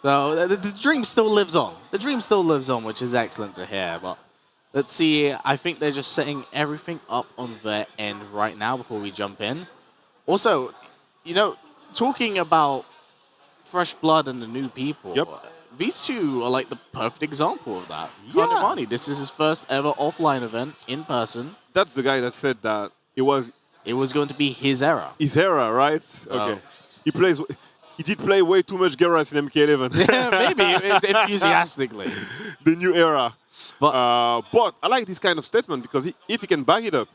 So the dream still lives on. The dream still lives on, which is excellent to hear. But let's see. I think they're just setting everything up on their end right now before we jump in. Also, you know, talking about fresh blood and the new people.
Yep.
These two are like the perfect example of that. Kommunity, this is his first ever offline event in person.
That's the guy that said that it was
going to be his era.
His era, right? Okay. He did play way too much Geras in MK11.
Yeah, maybe enthusiastically.
The new era.
But
I like this kind of statement because if he can back it up,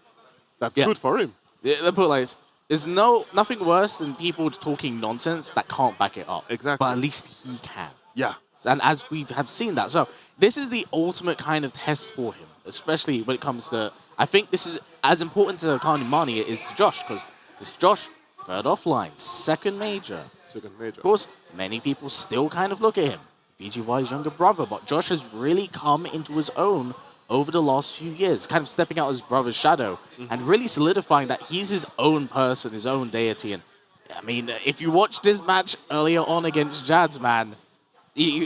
that's good for him.
Yeah, let's put it like this. There's nothing worse than people talking nonsense that can't back it up.
Exactly.
But at least he can.
Yeah.
And as we have seen that. So this is the ultimate kind of test for him, especially when it comes to... I think this is as important to Kommunity as to Josh, because this Josh, third offline, second major. Of course, many people still kind of look at him, BGY's younger brother, but Josh has really come into his own over the last few years, kind of stepping out his brother's shadow and really solidifying that he's his own person, his own deity. And I mean, if you watched this match earlier on against Jads, man,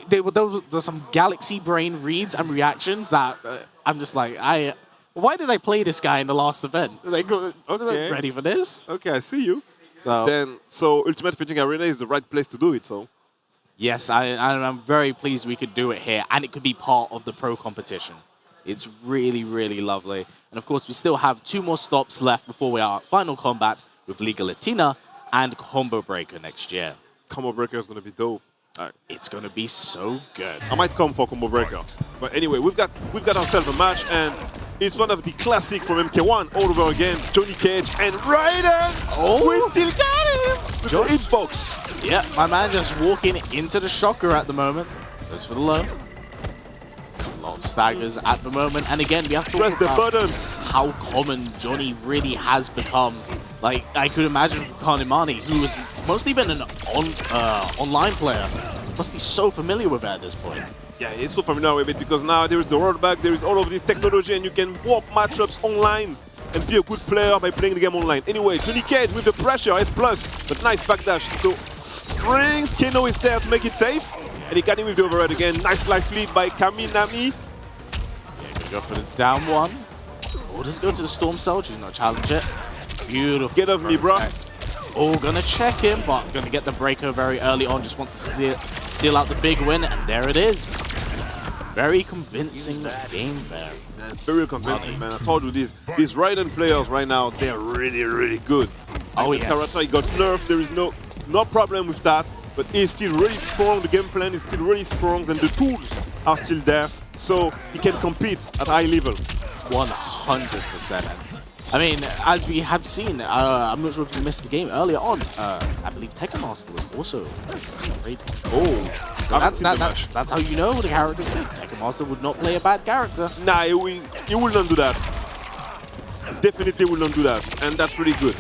there were some galaxy brain reads and reactions that I'm just like, why did I play this guy in the last event? Like, ready for this?
Okay, I see you. So Ultimate Fighting Arena is the right place to do it, so.
Yes, I'm very pleased we could do it here, and it could be part of the pro competition. It's really, really lovely. And of course, we still have 2 more stops left before we are at Final Combat with Liga Latina and Combo Breaker next year.
Combo Breaker is going to be dope.
It's going to be so good.
I might come for Combo Breaker. But anyway, we've got ourselves a match, and it's one of the classic from MK1 all over again. Johnny Cage and Raiden! We still got him! With the hitbox.
Yeah, my man just walking into the shocker at the moment. Just for the low. Just a lot of staggers at the moment. And again, we have to
press the
about
buttons.
How common Johnny really has become. Like, I could imagine for Kommunity, who has mostly been an online player, must be so familiar with it at this point.
Yeah, he's so familiar with it because now there is the rollback, there is all of this technology, and you can walk matchups online and be a good player by playing the game online. Anyway, Johnny Cage with the pressure, S+, but nice backdash. So, strings, Kano is there to make it safe, and he got him with the overhead again. Nice life lead by Kaminami.
Yeah, gonna go for the down one. Oh, does go to the Storm Cell, she's not challenge it. Beautiful.
Get off me, bro.
Oh, gonna check him, but gonna get the breaker very early on. Just wants to seal out the big win, and there it is. Very convincing game there.
Very convincing, man. I told you these Raiden players right now, they're really, really good.
Oh, yes.
Karata got nerfed. There is no problem with that, but he's still really strong. The game plan is still really strong, and the tools are still there, so he can compete at high level.
100%. I mean, as we have seen, I'm not sure if you missed the game earlier on. I believe Tekken Master was also great.
Oh,
that's how you know the character's good. Tekken Master would not play a bad character.
Nah, he will not do that. Definitely will not do that, and that's really good.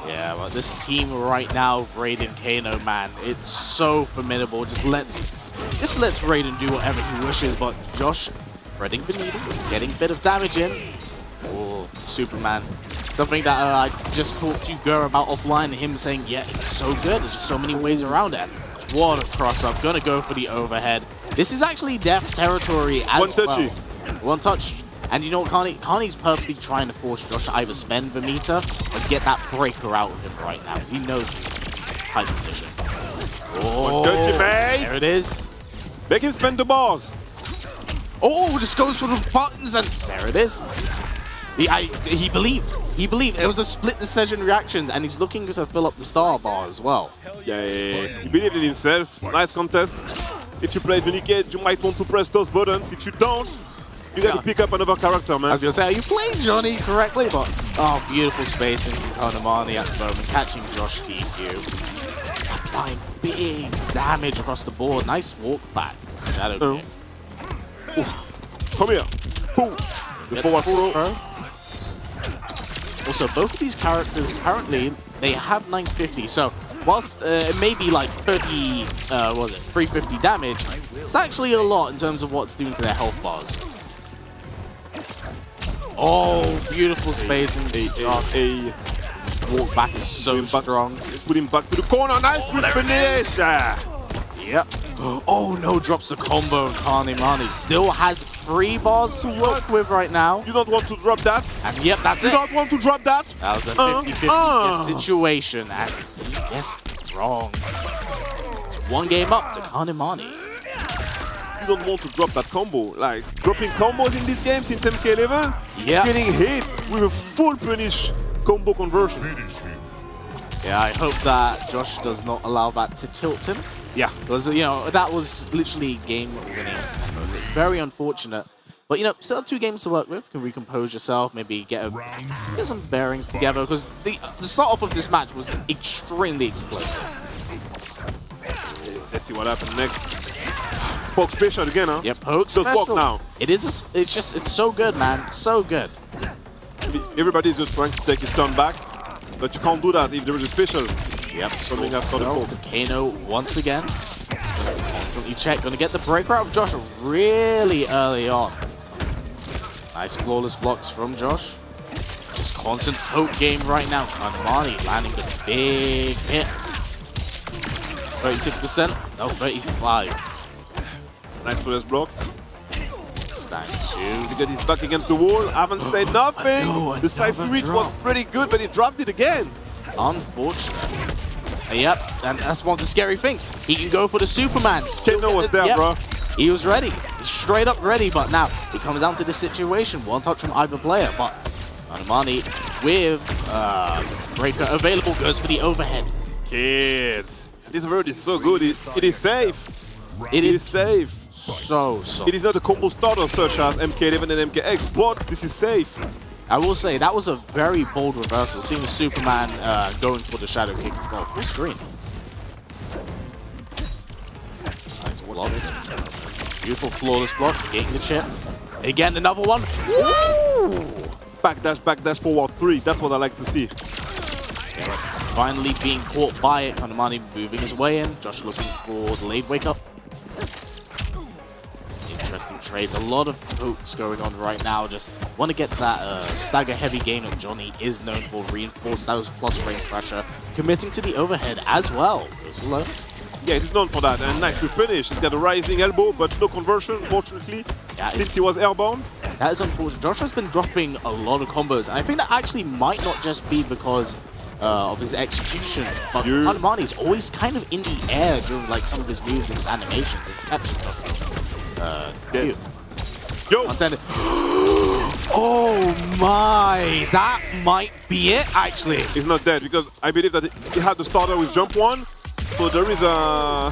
Yeah, well, this team right now, Raiden Kano, man, it's so formidable. Just lets Raiden do whatever he wishes, but Josh threading the needle, getting a bit of damage in. Oh, Superman. Something that I just talked to Gur about offline, and him saying, yeah, it's so good. There's just so many ways around it. What a cross-up. Gonna go for the overhead. This is actually death territory as well. One touch. And you know what, Carney's purposely trying to force Josh to either spend the meter or get that breaker out of him right now, because he knows high position. Oh, there it is.
Make him spend the bars.
Oh, just goes for the buttons and there it is. He believed. He believed. It was a split decision reaction and he's looking to fill up the star bar as well.
Yeah. He believed in himself. Nice contest. If you play Unicade, you might want to press those buttons. If you don't, you got to pick up another character, man.
I was going to say, you played Johnny correctly, but oh, beautiful spacing from Konamani at the moment, catching Josh DQ. Applying big damage across the board. Nice walk back to Shadow King.
Come here. Boom. The forward throw.
Also, both of these characters currently, they have 950, so whilst it may be like 350 damage, it's actually a lot in terms of what it's doing to their health bars. Oh, beautiful spacing. Walk back is so strong.
Put him back to the corner. Nice finish.
Yep. Oh no, drops the combo. Kanimani still has 3 bars to work with right now.
You don't want to drop that?
And yep, that's it.
You don't want to drop that?
That was a 50-50 situation, and he guessed wrong. It's 1 game up to Kanimani.
You don't want to drop that combo. Like, dropping combos in this game since MK11?
Yeah.
Getting hit with a full punish combo conversion.
Yeah, I hope that Josh does not allow that to tilt him.
Yeah.
Because, you know, that was literally game winning. It was very unfortunate. But, you know, still have 2 games to work with. Can recompose yourself, maybe get some bearings together. Because the start off of this match was extremely explosive.
Let's see what happens next. Poke special again, huh?
Yep, poke
special. Just walk now.
It's so good, man. So good.
Everybody's just trying to take his turn back. But you can't do that if there is a special.
Yep, coming after the poke. To Kano once again. Constantly check. Gonna get the breaker out of Josh really early on. Nice flawless blocks from Josh. Just constant poke game right now. Kanamani landing the big hit. 36%. No, 35.
Nice flawless block.
Stand 2.
To get his back against the wall. Haven't said nothing. The side switch was pretty good, but he dropped it again.
Unfortunate. Yep, and that's one of the scary things. He can go for the Superman.
Kano was there, bro.
He was ready. He's straight up ready, but now it comes down to this situation. 1 touch from either player, but Kanamani with breaker available goes for the overhead.
Kids. This word is so good. It is safe. It is safe.
So.
It is not a combo starter such as MK11 and MKX, but this is safe.
I will say, that was a very bold reversal, seeing Superman going for the Shadow Kick as well. Full screen. Nice block. Beautiful flawless block, getting the chip. Again, another one. Woo!
Backdash, forward 3. That's what I like to see.
Yeah, finally being caught by it. Kanamani moving his way in. Josh looking for the late wake up. Interesting trades. A lot of pokes going on right now. Just want to get that stagger heavy game that Johnny is known for. Reinforce those plus frame pressure. Committing to the overhead as well. Goes for low.
Yeah, he's known for that. And nice to finish. He's got a rising elbow, but no conversion, unfortunately, since he was airbound.
That is unfortunate. Josh has been dropping a lot of combos. And I think that actually might not just be because of his execution, but Kanamani's always kind of in the air during like some of his moves and his animations. It's catching Josh.
Yo!
Oh my! That might be it, actually.
He's not dead because I believe that he had the starter with jump 1, so there is a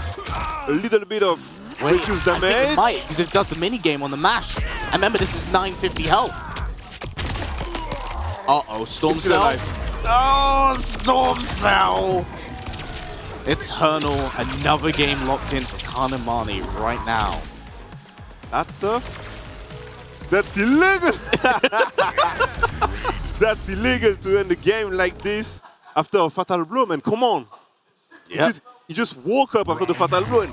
little bit of reduced damage.
I think it might, because it does the mini game on the mash. And remember, this is 950 health. Uh-oh, Storm Cell. Oh, Storm Cell! Eternal, another game locked in for Kanamani right now.
That stuff? That's illegal! That's illegal to end the game like this after a fatal blow, man. Come on.
Yep.
He just woke up after the fatal blow and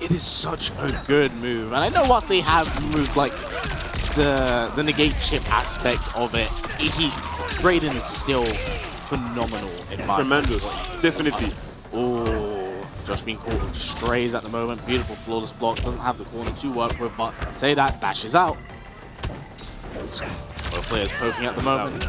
it is such a good move. And I know what they have moved, like, the negate chip aspect of it. Raiden is still phenomenal in my
Tremendous. Definitely.
Oh, Josh being caught with strays at the moment. Beautiful flawless block. Doesn't have the corner to work with, but say that, dashes out. Both players poking at the moment.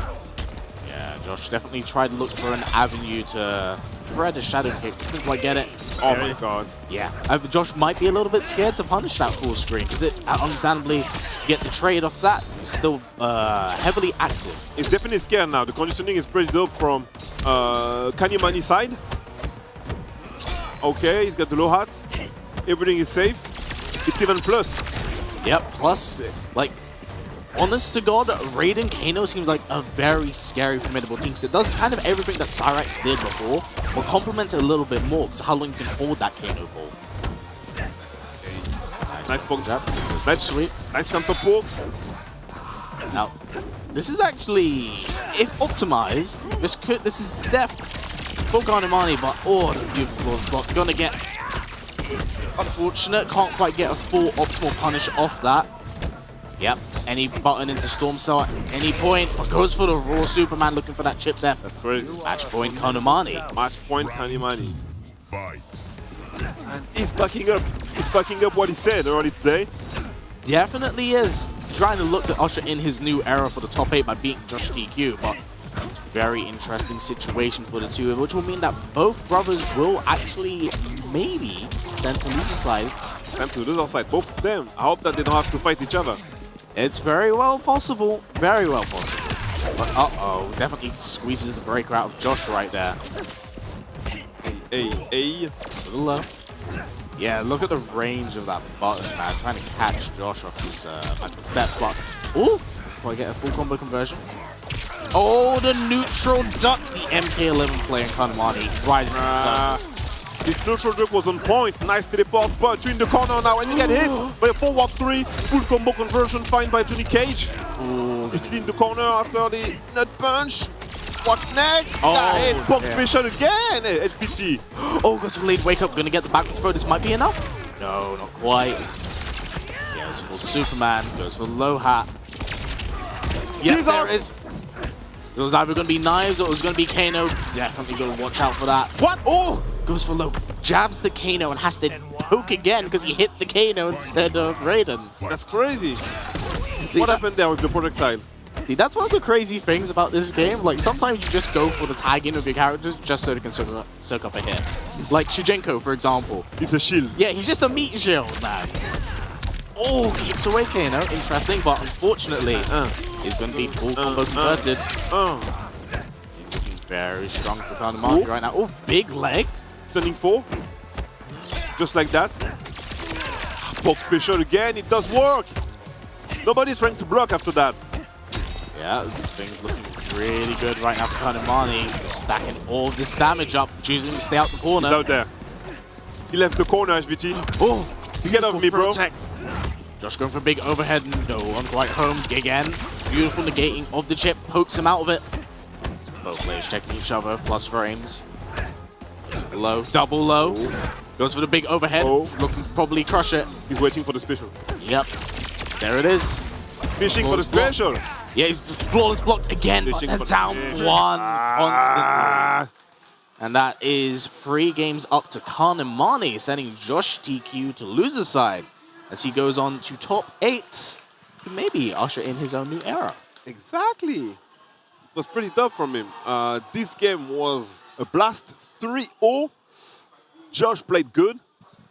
Yeah, Josh definitely tried to look for an avenue to thread a Shadow Kick. Couldn't quite get it.
Oh my god.
Yeah, Josh might be a little bit scared to punish that full screen because it, understandably, you get the trade off that. It's still heavily active.
He's definitely scared now. The conditioning is pretty dope from Kanimani's side. Okay, he's got the low hat. Everything is safe. It's even plus.
Yep, plus, like, honest to God, Raiden Kano seems like a very scary, formidable team because it does kind of everything that Cyrax did before, but complements it a little bit more because how long you can hold that Kano ball.
Nice poke
jab.
Nice,
sweet.
Nice counter poke.
Now, this is actually, if optimized, this is def for Kanimani, but oh, the beautiful spot. Gonna get unfortunate, can't quite get a full optimal punish off that. Yep, any button into Storm Cell at any point, but goes for the raw Superman looking for that chip def.
That's crazy.
Match point Kanimani.
Match point Kanimani. And he's backing up. He's backing up what he said earlier today.
Definitely is trying to look to usher in his new era for the top 8 by beating Josh TQ, but it's a very interesting situation for the two, which will mean that both brothers will actually maybe send to loser side.
Send to loser side, both of them. I hope that they don't have to fight each other.
It's very well possible. Very well possible. But uh-oh, definitely squeezes the breaker out of Josh right there.
Hey.
A little low. Yeah, look at the range of that button, man. Trying to catch Josh off his steps, but ooh, do I get a full combo conversion? Oh, the neutral duck, the MK11 player in Kanimani rising to the surface.
This neutral duck was on point. Nice teleport, but you're in the corner now, and you get hit by a forward 3. Full combo conversion, find by Johnny Cage.
Ooh.
He's still in the corner after the nut punch. What's next?
Oh,
hit, poke special again, HPT.
Oh, goes for lead wake up, gonna get the backward throw. This might be enough. No, not quite. Goes for Superman, goes for low hat. Yeah, there it is. It was either gonna be knives or it was gonna be Kano. Definitely gonna watch out for that.
What? Oh!
Goes for low, jabs the Kano and has to poke again because he hit the Kano instead of Raiden.
That's crazy. What happened there with the projectile?
See, that's one of the crazy things about this game. Like, sometimes you just go for the tag-in of your characters just so they can soak up a hit. Like Shigenko, for example.
It's a shield.
Yeah, he's just a meat shield, man. Oh, keeps away Kano. Interesting, but unfortunately, he's going to be full combo converted. He's looking very strong for Kanimani right now. Oh, big leg.
Turning 4. Just like that. Poke special again. It does work. Nobody's trying to block after that.
Yeah, this thing's looking really good right now for Kanimani. Just stacking all of this damage up, choosing to stay out the corner.
He's out there. He left the corner, HBT.
Oh,
get off me, bro.
Protect. Josh going for a big overhead. No one quite home again. Beautiful negating of the chip. Pokes him out of it. Both players checking each other. Plus frames. Low. Double low. Goes for the big overhead. Looking to probably crush it.
He's waiting for the special.
Yep. There it is.
Fishing for the special.
Yeah, he's flawless blocked again. But they're down 1 constantly. And that is 3 games up to Kanimani, sending Josh TQ to loser side as he goes on to top 8 to maybe usher in his own new era.
Exactly. It was pretty tough from him. This game was a blast. 3-0. Josh played good,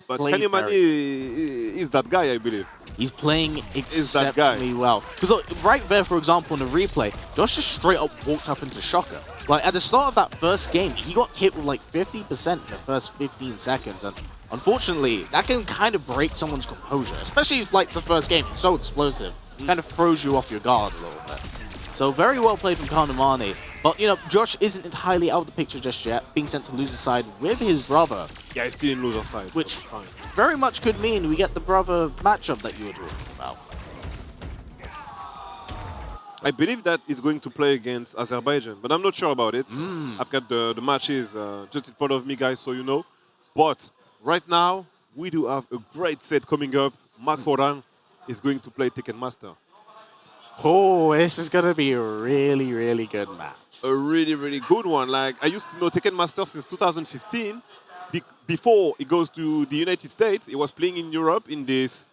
but Kanimani is that guy, I believe.
He's playing exceptionally well. Because right there, for example, in the replay, Josh just straight up walked up into Shocker. Like, at the start of that first game, he got hit with like 50% in the first 15 seconds. And unfortunately, that can kind of break someone's composure, especially if, like, the first game is so explosive. Kind of throws you off your guard a little bit. So very well played from Kanimani. But, you know, Josh isn't entirely out of the picture just yet, being sent to loser side with his brother.
Yeah, he's still in loser side.
Which very much could mean we get the brother matchup that you were talking about.
I believe that he's going to play against Azerbaijan, but I'm not sure about it. I've got the matches just in front of me, guys, so you know. But right now, we do have a great set coming up. Makoran is going to play Tekken Master.
Oh, this is going to be a really, really good match.
A really, really good one. Like, I used to know Tekken Master since 2015. Before he goes to the United States, he was playing in Europe in this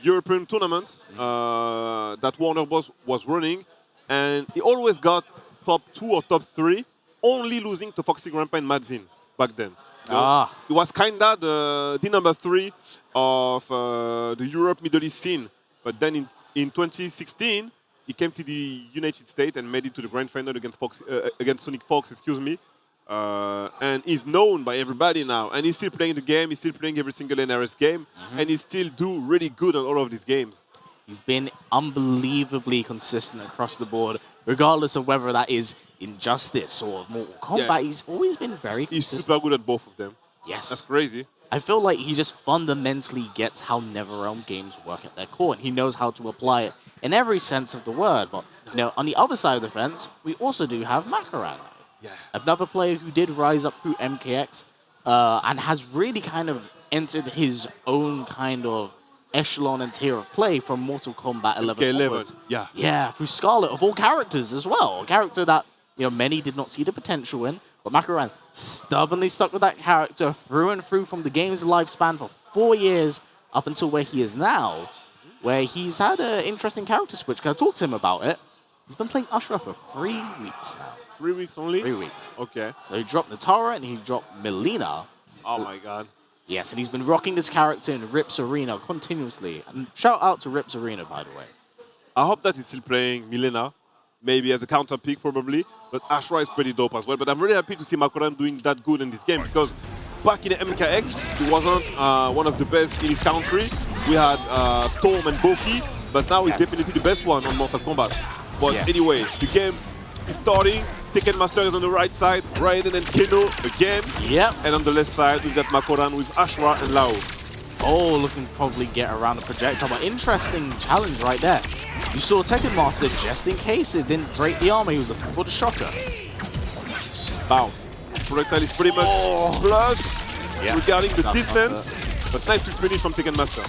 European tournament that Warner Bros. Was running. And he always got top 2 or top 3, only losing to Foxy Grandpa and Madzin back then. You know? He was kinda the number 3 of the Europe Middle East scene. But then in 2016, he came to the United States and made it to the grand final against Sonic Fox, excuse me. And he's known by everybody now. And he's still playing the game. He's still playing every single NRS game. And he still do really good on all of these games.
He's been unbelievably consistent across the board, regardless of whether that is Injustice or Mortal Kombat. Yeah. He's always been very consistent.
He's super good at both of them.
Yes.
That's crazy.
I feel like he just fundamentally gets how NetherRealm games work at their core, and he knows how to apply it in every sense of the word. But you know, on the other side of the fence, we also do have Makaran.
Yeah.
Another player who did rise up through MKX and has really kind of entered his own kind of echelon and tier of play from Mortal Kombat 11 onwards.
Yeah.
Yeah, through Scarlet of all characters as well. A character that many did not see the potential in. But Makaran stubbornly stuck with that character through and through from the game's lifespan for 4 years up until where he is now, where he's had an interesting character switch. Can I talk to him about it? He's been playing Usher for 3 weeks now.
3 weeks only?
3 weeks.
Okay.
So he dropped Natara and he dropped Melina.
Oh my god.
Yes, and he's been rocking this character in Rips Arena continuously. And shout out to Rips Arena, by the way.
I hope that he's still playing Melina. Maybe as a counter pick, probably. But Ashra is pretty dope as well. But I'm really happy to see Makaran doing that good in this game because back in the MKX, he wasn't one of the best in his country. We had Storm and Boki, but now he's definitely the best one on Mortal Kombat. But anyway, the game is starting. Tekken Master is on the right side, Raiden and Keno again.
Yep.
And on the left side, we've got Makaran with Ashra and Lao.
Oh, looking to probably get around the projectile, but interesting challenge right there. You saw Tekken Master, just in case it didn't break the armor, he was looking for the shocker.
Wow. Projectile is pretty much plus regarding the distance, but nice to finish from Tekken Master.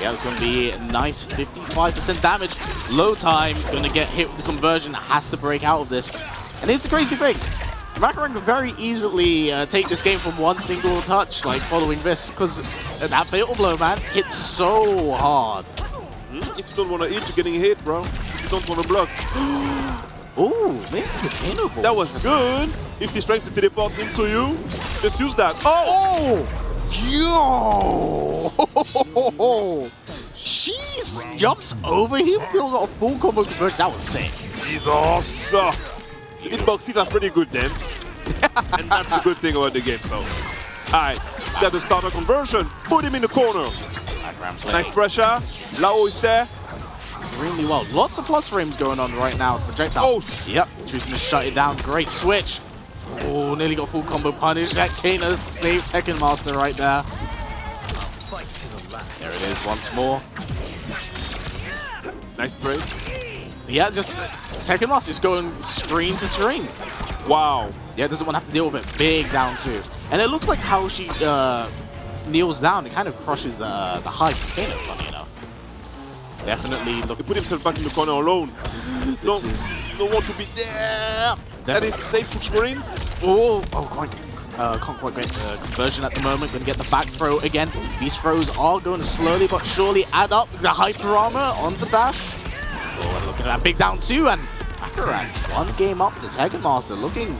Yeah, it's going to be a nice 55% damage. Low time, going to get hit with the conversion, has to break out of this. And it's a crazy thing. Makaran could very easily take this game from one single touch, like following this, because that fatal blow, man, hits so hard.
If you don't want to eat, you're getting hit, bro. If you don't want to block.
Ooh, misses the pinnacle.
That was good. If she's trying to teleport into you, just use that. Oh!
Yo! She jumped over him, got a full combo conversion. That was sick.
Jesus! The hitboxes are pretty good then. And that's the good thing about the game, so. Alright, got the starter conversion. Put him in the corner. Nice pressure. Lao is there.
Extremely well. Lots of plus frames going on right now. Projectile.
Oh,
yep. Choosing to shut it down. Great switch. Oh, nearly got full combo punish. That Kano saved Tekken Master right there. There it is once more.
Nice break.
Yeah, just Tekken Master just going screen to screen.
Wow.
Yeah, doesn't want to have to deal with it. Big down two. And it looks like how she kneels down, it kind of crushes the high Kano, funny enough. Definitely look.
He put himself back in the corner alone. You don't want to be there. That is safe for screen.
Oh, can't quite get the conversion at the moment. Going to get the back throw again. These throws are going to slowly but surely add up. The hyper armor on the dash. Oh, look at that big down two, and Makaran one game up to Tekken Master, looking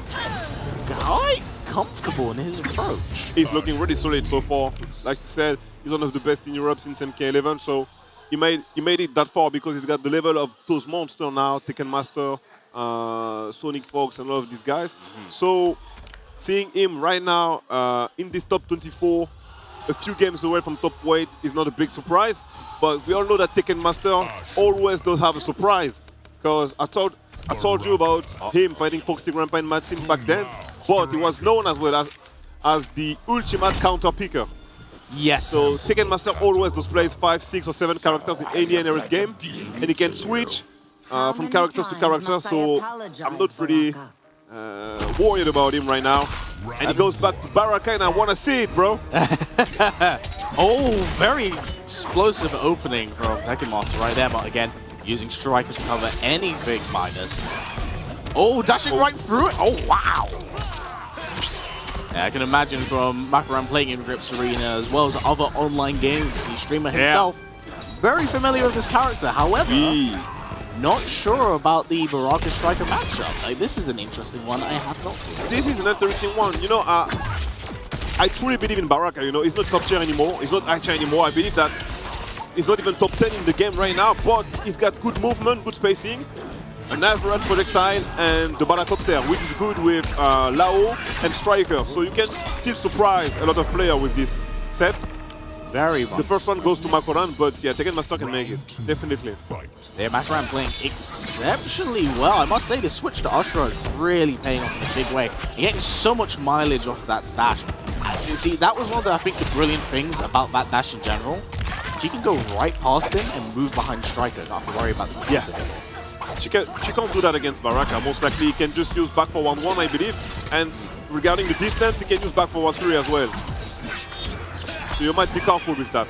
quite comfortable in his approach.
He's looking really solid so far. Like you said, he's one of the best in Europe since MK11, so he made it that far because he's got the level of those monsters now, Tekken Master, Sonic Fox, and all of these guys. So seeing him right now in this top 24, a few games away from top weight is not a big surprise. But we all know that Tekken Master always does have a surprise. Because I told you about him fighting Foxy Grandpa and Maxine back then. But he was known as well as the ultimate counter picker.
Yes.
So Tekken Master always displays 5, 6, or 7 characters in any NRS game. And he can switch from characters to characters. So I'm not really worried about him right now. And he goes back to Baraka, and I want to see it, bro.
Oh, very explosive opening from Tekken Master right there. But again, using Striker to cover anything minus. Oh, dashing right through it. Oh, wow. Yeah, I can imagine from Makaran playing in Rips Arena as well as other online games. He's a streamer himself. Very familiar with this character. However, not sure about the Baraka Striker matchup. Like, this is an interesting one I have not seen.
This is an interesting one. You know, I truly believe in Baraka, you know. He's not top tier anymore. He's not high tier anymore. I believe that he's not even top 10 in the game right now, but he's got good movement, good spacing, an average projectile, and the Balacopter, which is good with Lao and Striker. So you can still surprise a lot of players with this set.
Very much.
The first one goes to Makoran, but yeah, Tekken Master can make it. Definitely.
Yeah, Makoran playing exceptionally well. I must say, the switch to Ushers is really paying off in a big way. You're getting so much mileage off that dash. You see, that was one of the, I think, the brilliant things about that dash in general. She can go right past him and move behind Striker, not have to worry about the
She can't do that against Baraka. Most likely, he can just use back for 1-1, I believe. And regarding the distance, he can use back for 1-3 as well. So you might be careful with that.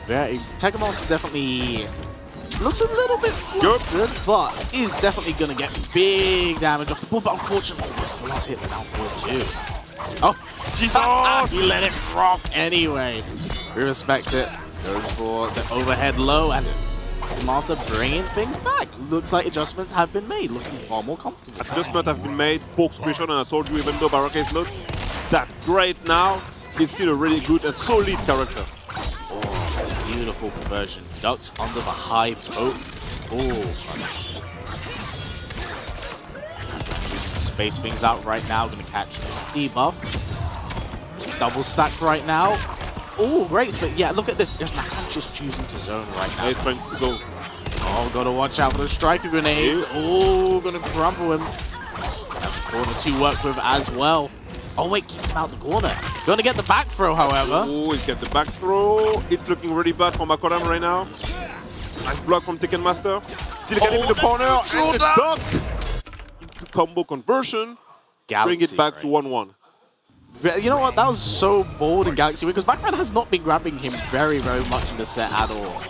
Tekken Master definitely looks a little bit flustered, but is definitely going to get big damage off the ball. But unfortunately, it's the last hit the down forward too. Oh, Jesus! He let it rock anyway. We respect it. Going for the overhead low, and the Master bringing things back. Looks like adjustments have been made. Looking far more comfortable.
Adjustments have been made. Poke special, and I told you, even though Baraka is not that great now, he's still a really good and solid character.
Oh, beautiful conversion. Ducks under the high poke. Oh, space things out right now. Gonna catch debuff. Double stack right now. Oh, great. But yeah, look at this. Makoran just choosing to zone right now.
He's trying to go.
Oh, gotta watch out for the striker grenades. Yeah. Oh, gonna crumple him. Corner 2 work with as well. Oh wait, keeps him out the corner. Gonna get the back throw, however.
Oh, he get the back throw. It's looking really bad for Makoran right now. Nice block from Tekken Master. Still getting in the corner. And the duck. Into combo conversion.
Galaxy,
bring it back to 1-1.
You know what? That was so bold in Galaxy because Makoran has not been grabbing him very much in the set at all.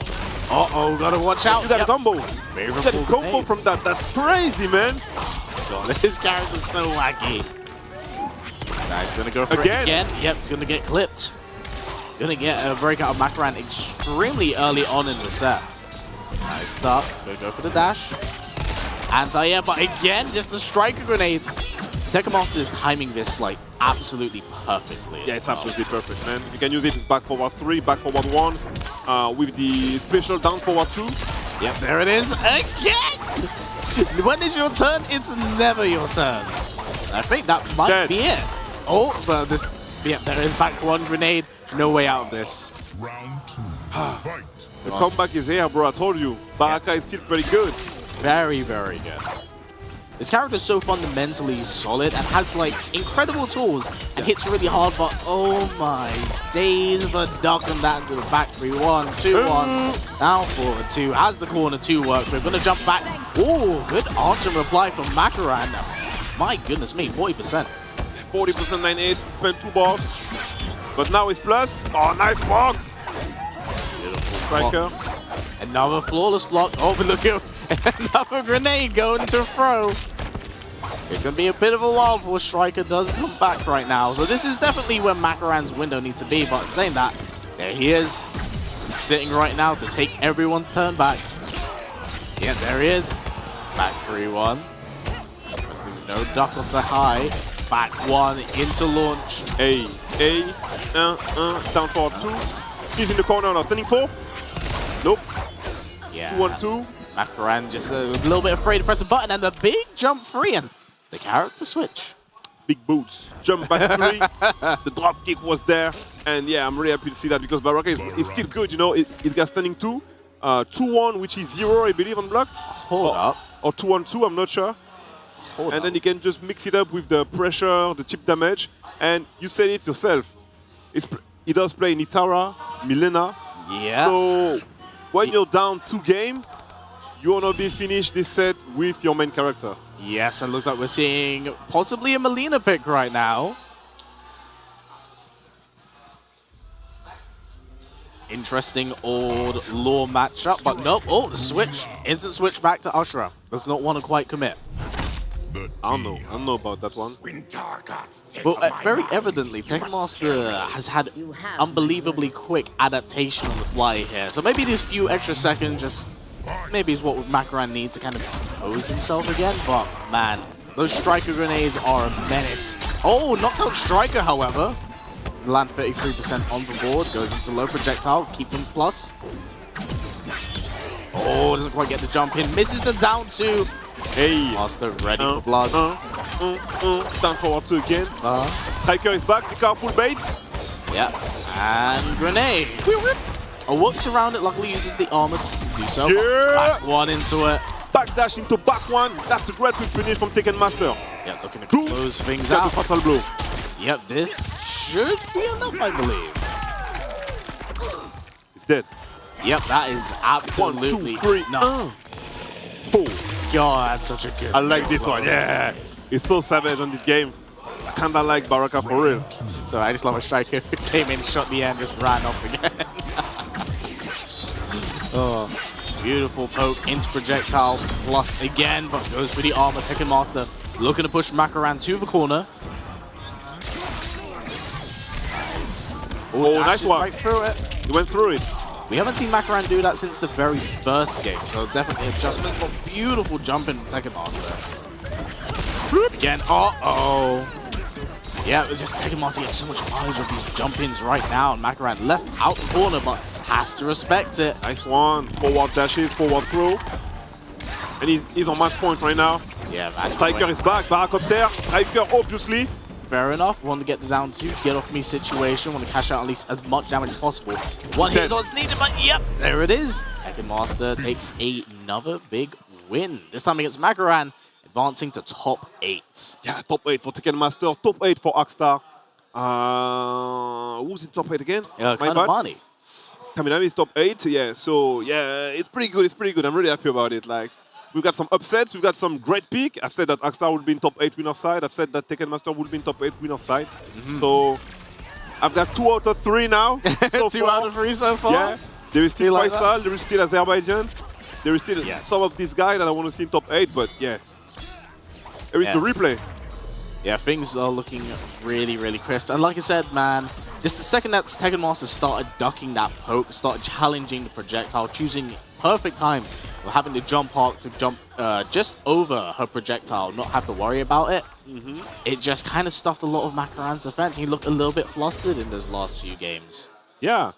Uh-oh, gotta watch out.
You got a combo. You got a combo from that. That's crazy, man.
God, this character's so wacky. Nah, he's gonna go for it again. Yep, he's gonna get clipped. Gonna get a breakout of Makoran extremely early on in the set. Nice start. Gonna go for the dash. Anti-air, but again, just the striker grenade. Tekken Master is timing this like absolutely perfectly.
Yeah, it's absolutely perfect, man. You can use it back forward 3, back forward 1, with the special down forward 2.
Yep, there it is again. When is your turn? It's never your turn. I think that might be it. Oh, but this. Yeah, there is back 1 grenade. No way out of this.
Round 2. Fight.
The comeback is here, bro. I told you. Baraka is still pretty good.
Very good. This character is so fundamentally solid and has like incredible tools and hits really hard, but oh my days, the duck and that into the back 3-1, 2-1, down forward 2, has the corner 2 work. We're gonna jump back. Oh, good answer reply from Makoran. My goodness me, 40%.
40% 9-8, spent 2 bars. But now it's plus. Oh, nice block.
Beautiful
striker.
Another flawless block. Oh, but look at another grenade going to throw. It's going to be a bit of a while before Striker does come back right now. So this is definitely where Makoran's window needs to be. But saying that, there he is. He's sitting right now to take everyone's turn back. Yeah, there he is. Back 3-1. No duck off the high. Back 1 into launch.
Down forward 2. He's in the corner now. Standing 4. Nope.
Yeah.
2-1-2.
Makoran just a little bit afraid to press a button, and the big jump free, and the character switch.
Big boots. Jump back 3. The drop kick was there. And yeah, I'm really happy to see that because Baraka is still good, you know. He's got standing 2. 2-1, which is 0, I believe, on block.
Hold up.
Or 2-1-2, I'm not sure. And then you can just mix it up with the pressure, the chip damage. And you said it yourself. He does play Nitara, Milena.
Yeah.
So when you're down 2 games, you want to be finished this set with your main character.
Yes, and looks like we're seeing possibly a Melina pick right now. Interesting old lore matchup, but nope. Oh, the switch. Instant switch back to Ushra. Does not want to quite commit.
I don't know about that one.
Well, very evidently, Tekken Master has had unbelievably quick adaptation on the fly here. So maybe these few extra seconds just maybe is what Makoran needs to kind of compose himself again. But man, those striker grenades are a menace. Oh, knocks out Striker, however. land 33% on the board, goes into low projectile, keep things plus. Oh, doesn't quite get the jump in, misses the down 2.
Hey.
Master ready for blood.
Down forward 2 again. Striker is back, be careful, bait.
Yeah, and grenade. Works around it, luckily uses the armor to do so.
Yeah.
Back one into it.
Backdash into back one. That's a great quick finish from Tekken Master.
Yeah, looking to close things out.
Fatal blow.
Yep, this should be enough, I believe.
He's dead.
Yep, that is absolutely
1, 2, 3,
nuts.
4.
God, that's such a good
I like this one, yeah. It's so savage on this game. I kinda like Baraka for real.
So I just love a striker who came in, shot the end, just ran off again. Oh, beautiful poke into projectile plus again, but goes for the armor. Tekken Master looking to push Makaran to the corner. Nice.
Oh, nice one.
Right through it.
He went through it.
We haven't seen Makaran do that since the very first game, so definitely adjustment, but beautiful jump in Tekken Master. Again, uh-oh. Yeah, it was just Tekken Master getting so much mileage of these jump-ins right now, and Makaran left out the corner, but has to respect it.
Nice one. Forward dashes, forward throw. And he's on match point right now.
Yeah, man.
Striker is back, back up there. Striker, obviously.
Fair enough. Want to get the down 2, get off me situation. Want to cash out at least as much damage as possible. One hit is what's needed, but yep, there it is. Tekken Master takes another big win. This time against Makaran, advancing to top 8.
Yeah, top 8 for Tekken Master, top 8 for Akstar. Who's in top 8 again?
Kommunity.
Kaminami is top 8, yeah. So, yeah, it's pretty good, it's pretty good. I'm really happy about it. Like, we've got some upsets, we've got some great pick. I've said that Akstar would be in top 8 winner side. I've said that Tekken Master would be in top 8 winner side. So, I've got 2 out of 3 now. So
2 out of 3 so far?
Yeah. There is still
like
Faisal, there is still Azerbaijan. There is still some of these guys that I want to see in top 8, but yeah. There is the replay.
Yeah, things are looking really, really crisp. And like I said, man, just the second that Tekken Master started ducking that poke, started challenging the projectile, choosing perfect times of having the jump arc to jump just over her projectile, not have to worry about it. It just kind of stuffed a lot of Makaran's defense. He looked a little bit flustered in those last few games.
Yeah,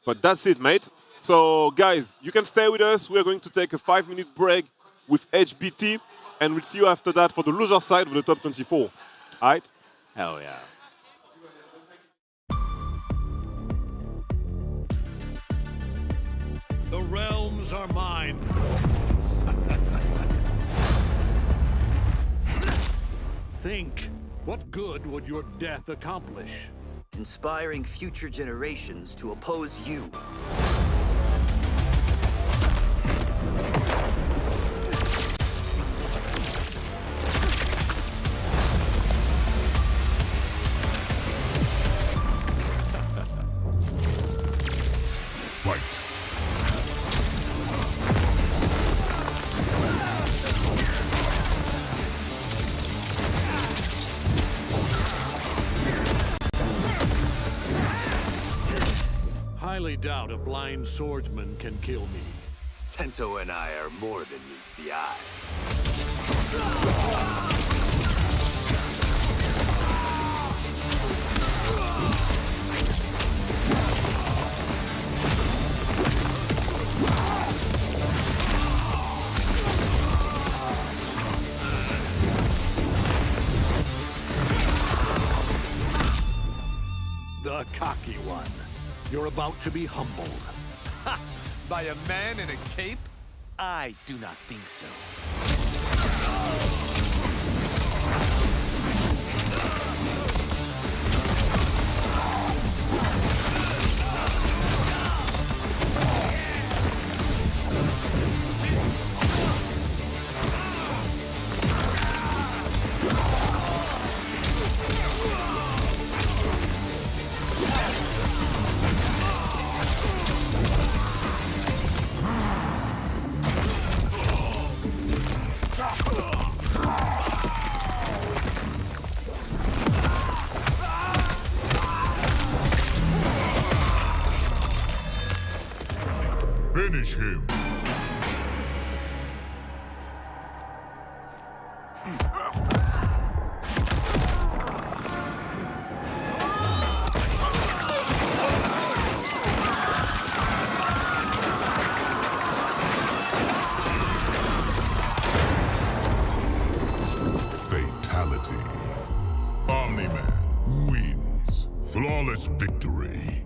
but that's it, mate. So, guys, you can stay with us. We're going to take a 5-minute break with HBT, and we'll see you after that for the loser side of the top 24. All right?
Hell yeah.
The realms are mine. Think, what good would your death accomplish?
Inspiring future generations to oppose you.
Fight.
Highly doubt a blind swordsman can kill me.
Sento and I are more than meets the eye.
The cocky one. You're about to be humbled.
Ha! By a man in a cape? I do not think so.
Finish him. flawless victory.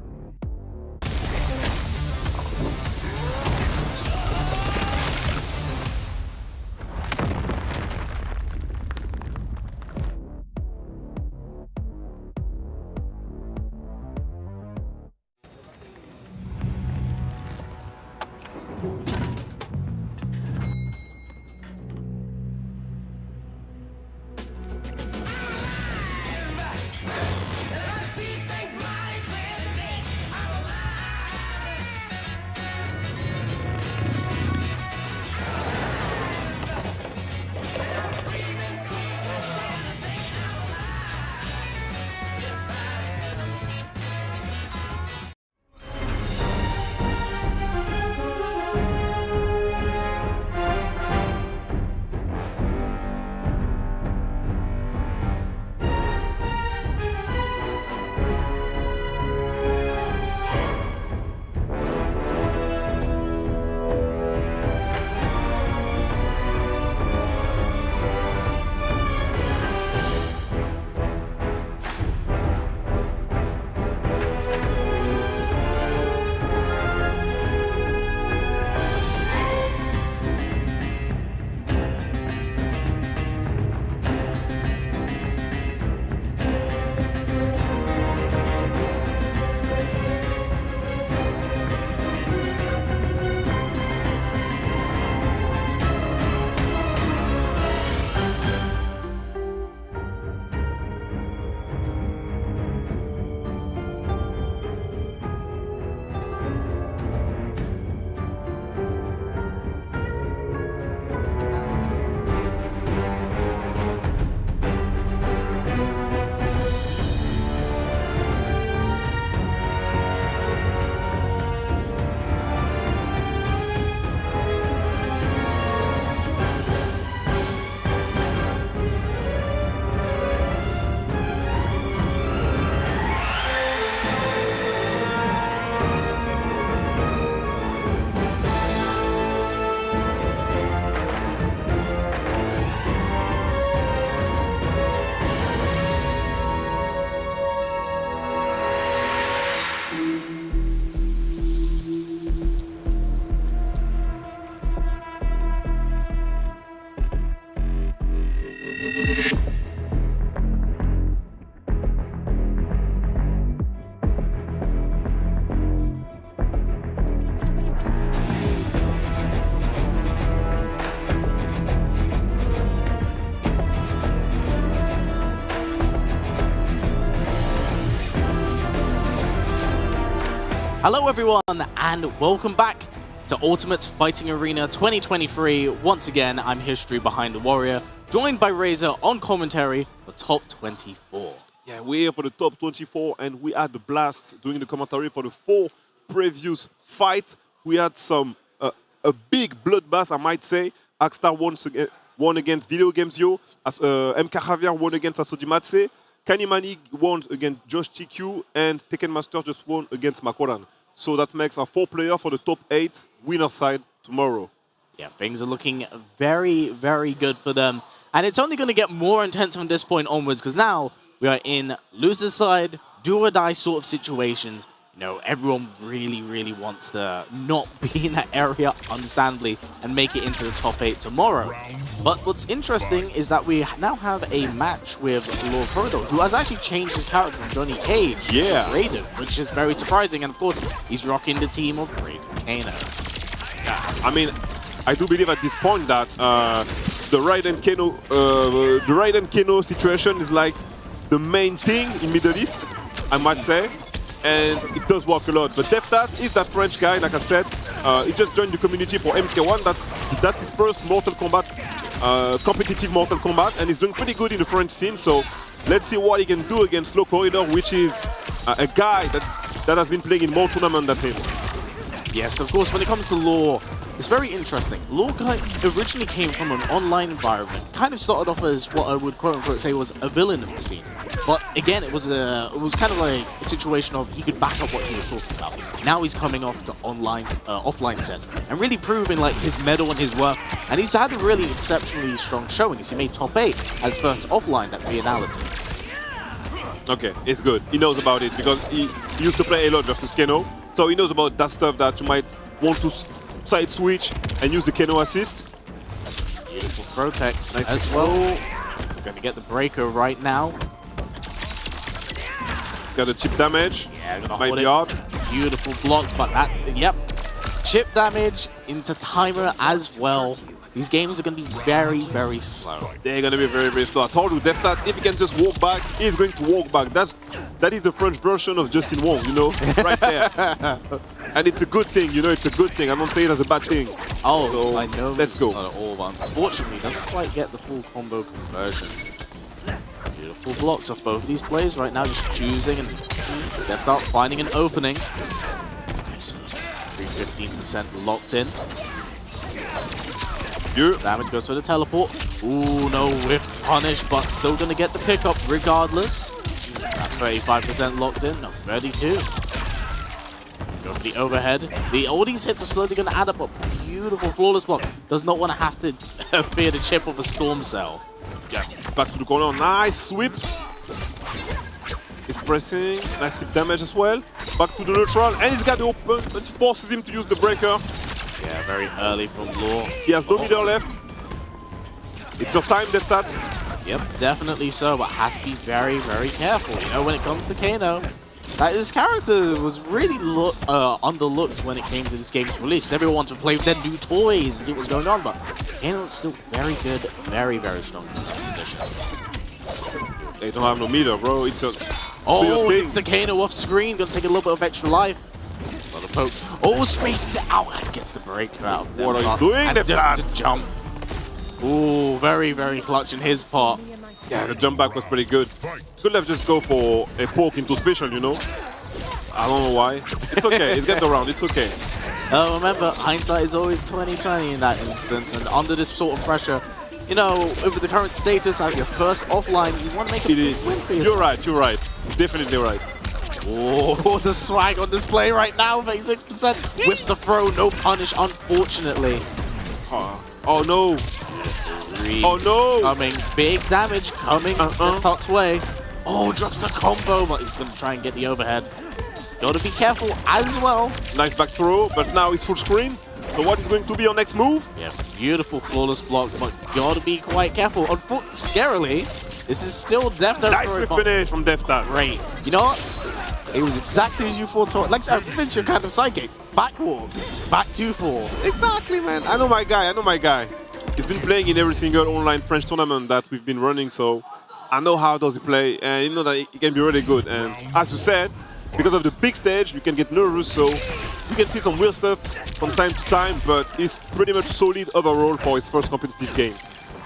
Hello everyone, and welcome back to Ultimate Fighting Arena 2023. Once again, I'm History Behind the Warrior, joined by Razor on commentary for Top 24.
Yeah, we're here for the Top 24, and we had the blast doing the commentary for the 4 previous fights. We had some a big bloodbath, I might say. Akstar won against Video Games Yo, MK Javier won against Asodimatse, Kanimani won against Josh TQ, and Tekken Master just won against Makoran. So that makes a 4-player for the top 8 winner side tomorrow.
Yeah, things are looking very, very good for them. And it's only going to get more intense from this point onwards, because now we are in loser's side, do or die sort of situations. You know, everyone really, really wants to not be in that area, understandably, and make it into the top 8 tomorrow. But what's interesting is that we now have a match with Lord Corridor, who has actually changed his character from Johnny Cage to Raiden, which is very surprising. And of course, he's rocking the team of Raiden Kano.
Yeah, I mean, I do believe at this point that the Raiden Kano situation is like the main thing in Middle East, I might say. And it does work a lot. But Deftat is that French guy, like I said. He just joined the community for MK1. That's his first Mortal Kombat, competitive Mortal Kombat, and he's doing pretty good in the French scene. So let's see what he can do against Low Corridor, which is a guy that has been playing in more tournaments than him.
Yes, of course, when it comes to Law, it's very interesting. Law originally came from an online environment, kind of started off as what I would quote-unquote say was a villain of the scene. But again, it was kind of like a situation of he could back up what he was talking about. Now he's coming off the offline sets and really proving like his mettle and his worth. And he's had a really exceptionally strong showing as he made top 8 as first offline at Reality.
Okay, it's good. He knows about it because he used to play a lot versus Keno. So he knows about that stuff that you might want to side switch and use the Keno assist.
Beautiful Protex
Nice
as well. We're going to get the breaker right now.
Got a chip damage.
Yeah, gonna
Might
hold
be
it.
hard.
Beautiful blocks, but that, yep. Chip damage into timer as well. These games are going to be very, very slow.
They're going to be very, very slow. I told you, DefTat, if he can just walk back, he's going to walk back. That is the French version of Justin Wong, you know, right there. And it's a good thing, you know, it's a good thing. I don't say it as a bad thing.
Oh,
so,
I know.
Let's go.
Not at all, but unfortunately, doesn't quite get the full combo conversion. Beautiful blocks off both of these plays right now, just choosing and DefTat finding an opening. Nice. 15% locked in. Damage goes for the teleport. Ooh, no whiff punish, but still going to get the pickup regardless. That 35% locked in. No, 32. Go for the overhead. All these hits are slowly going to add up. A beautiful flawless block. Does not want to have to fear the chip of a storm cell.
Yeah, back to the corner. Nice sweep. He's pressing. Nice hit damage as well. Back to the neutral. And he's got the open. That forces him to use the breaker.
Yeah, very early from Law.
He has no meter left. It's your time, DefTat.
Yep, definitely so, but has to be very, very careful. You know, when it comes to Kano, that his character was really underlooked when it came to this game's release. Everyone wanted to play with their new toys and see what's going on, but Kano's still very good, very, very strong in competition.
They don't have no meter, bro. It's a
it's the Kano off screen. Gonna take a little bit of extra life. Another poke. Oh, spaces it out and gets the breaker out of them.
What are you doing, DefTat?
The jump. Ooh, very, very clutch in his part.
Yeah, the jump back was pretty good. Could have just go for a poke into special, you know? I don't know why. It's okay, it's get around, it's okay.
Remember, hindsight is always 20/20 in that instance, and under this sort of pressure, you know, over the current status at your first offline, you want to make a big win for yourself.
You're right. Definitely right.
Oh, the swag on display right now, 36%. Whips the throw, no punish, unfortunately.
Oh no. Oh no!
Coming, big damage coming DefTat's way. Oh, drops the combo, but he's going to try and get the overhead. Got to be careful as well.
Nice back throw, but now it's full screen. So what is going to be your next move?
Yeah, beautiful flawless block, but got to be quite careful. Scarily, this is still DefTat.
Nice finish from DefTat.
Great. You know what? It was exactly as you foretold. Like I said, finish your kind of sidegate. Backward, back 2-4.
Exactly, man. I know my guy. He's been playing in every single online French tournament that we've been running, so I know how does he play, and you know that he can be really good. And as you said, because of the big stage, you can get nervous, so you can see some weird stuff from time to time, but he's pretty much solid overall for his first competitive game.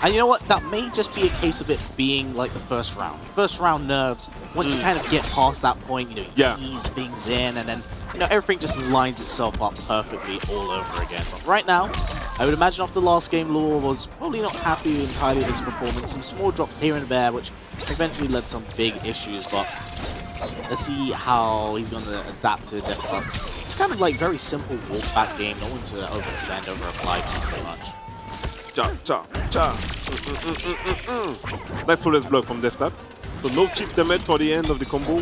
And you know what? That may just be a case of it being like the first round. First round nerves, once you kind of get past that point, you know, you ease things in, and then, you know, everything just lines itself up perfectly all over again. But right now, I would imagine after the last game, Law was probably not happy entirely with his performance. Some small drops here and there, which eventually led to some big issues, but let's see how he's going to adapt to DefTat's. It's kind of like very simple walk-back game, no one to overextend, overapply too much.
Nice flawless block from DefTat. So no chip damage for the end of the combo.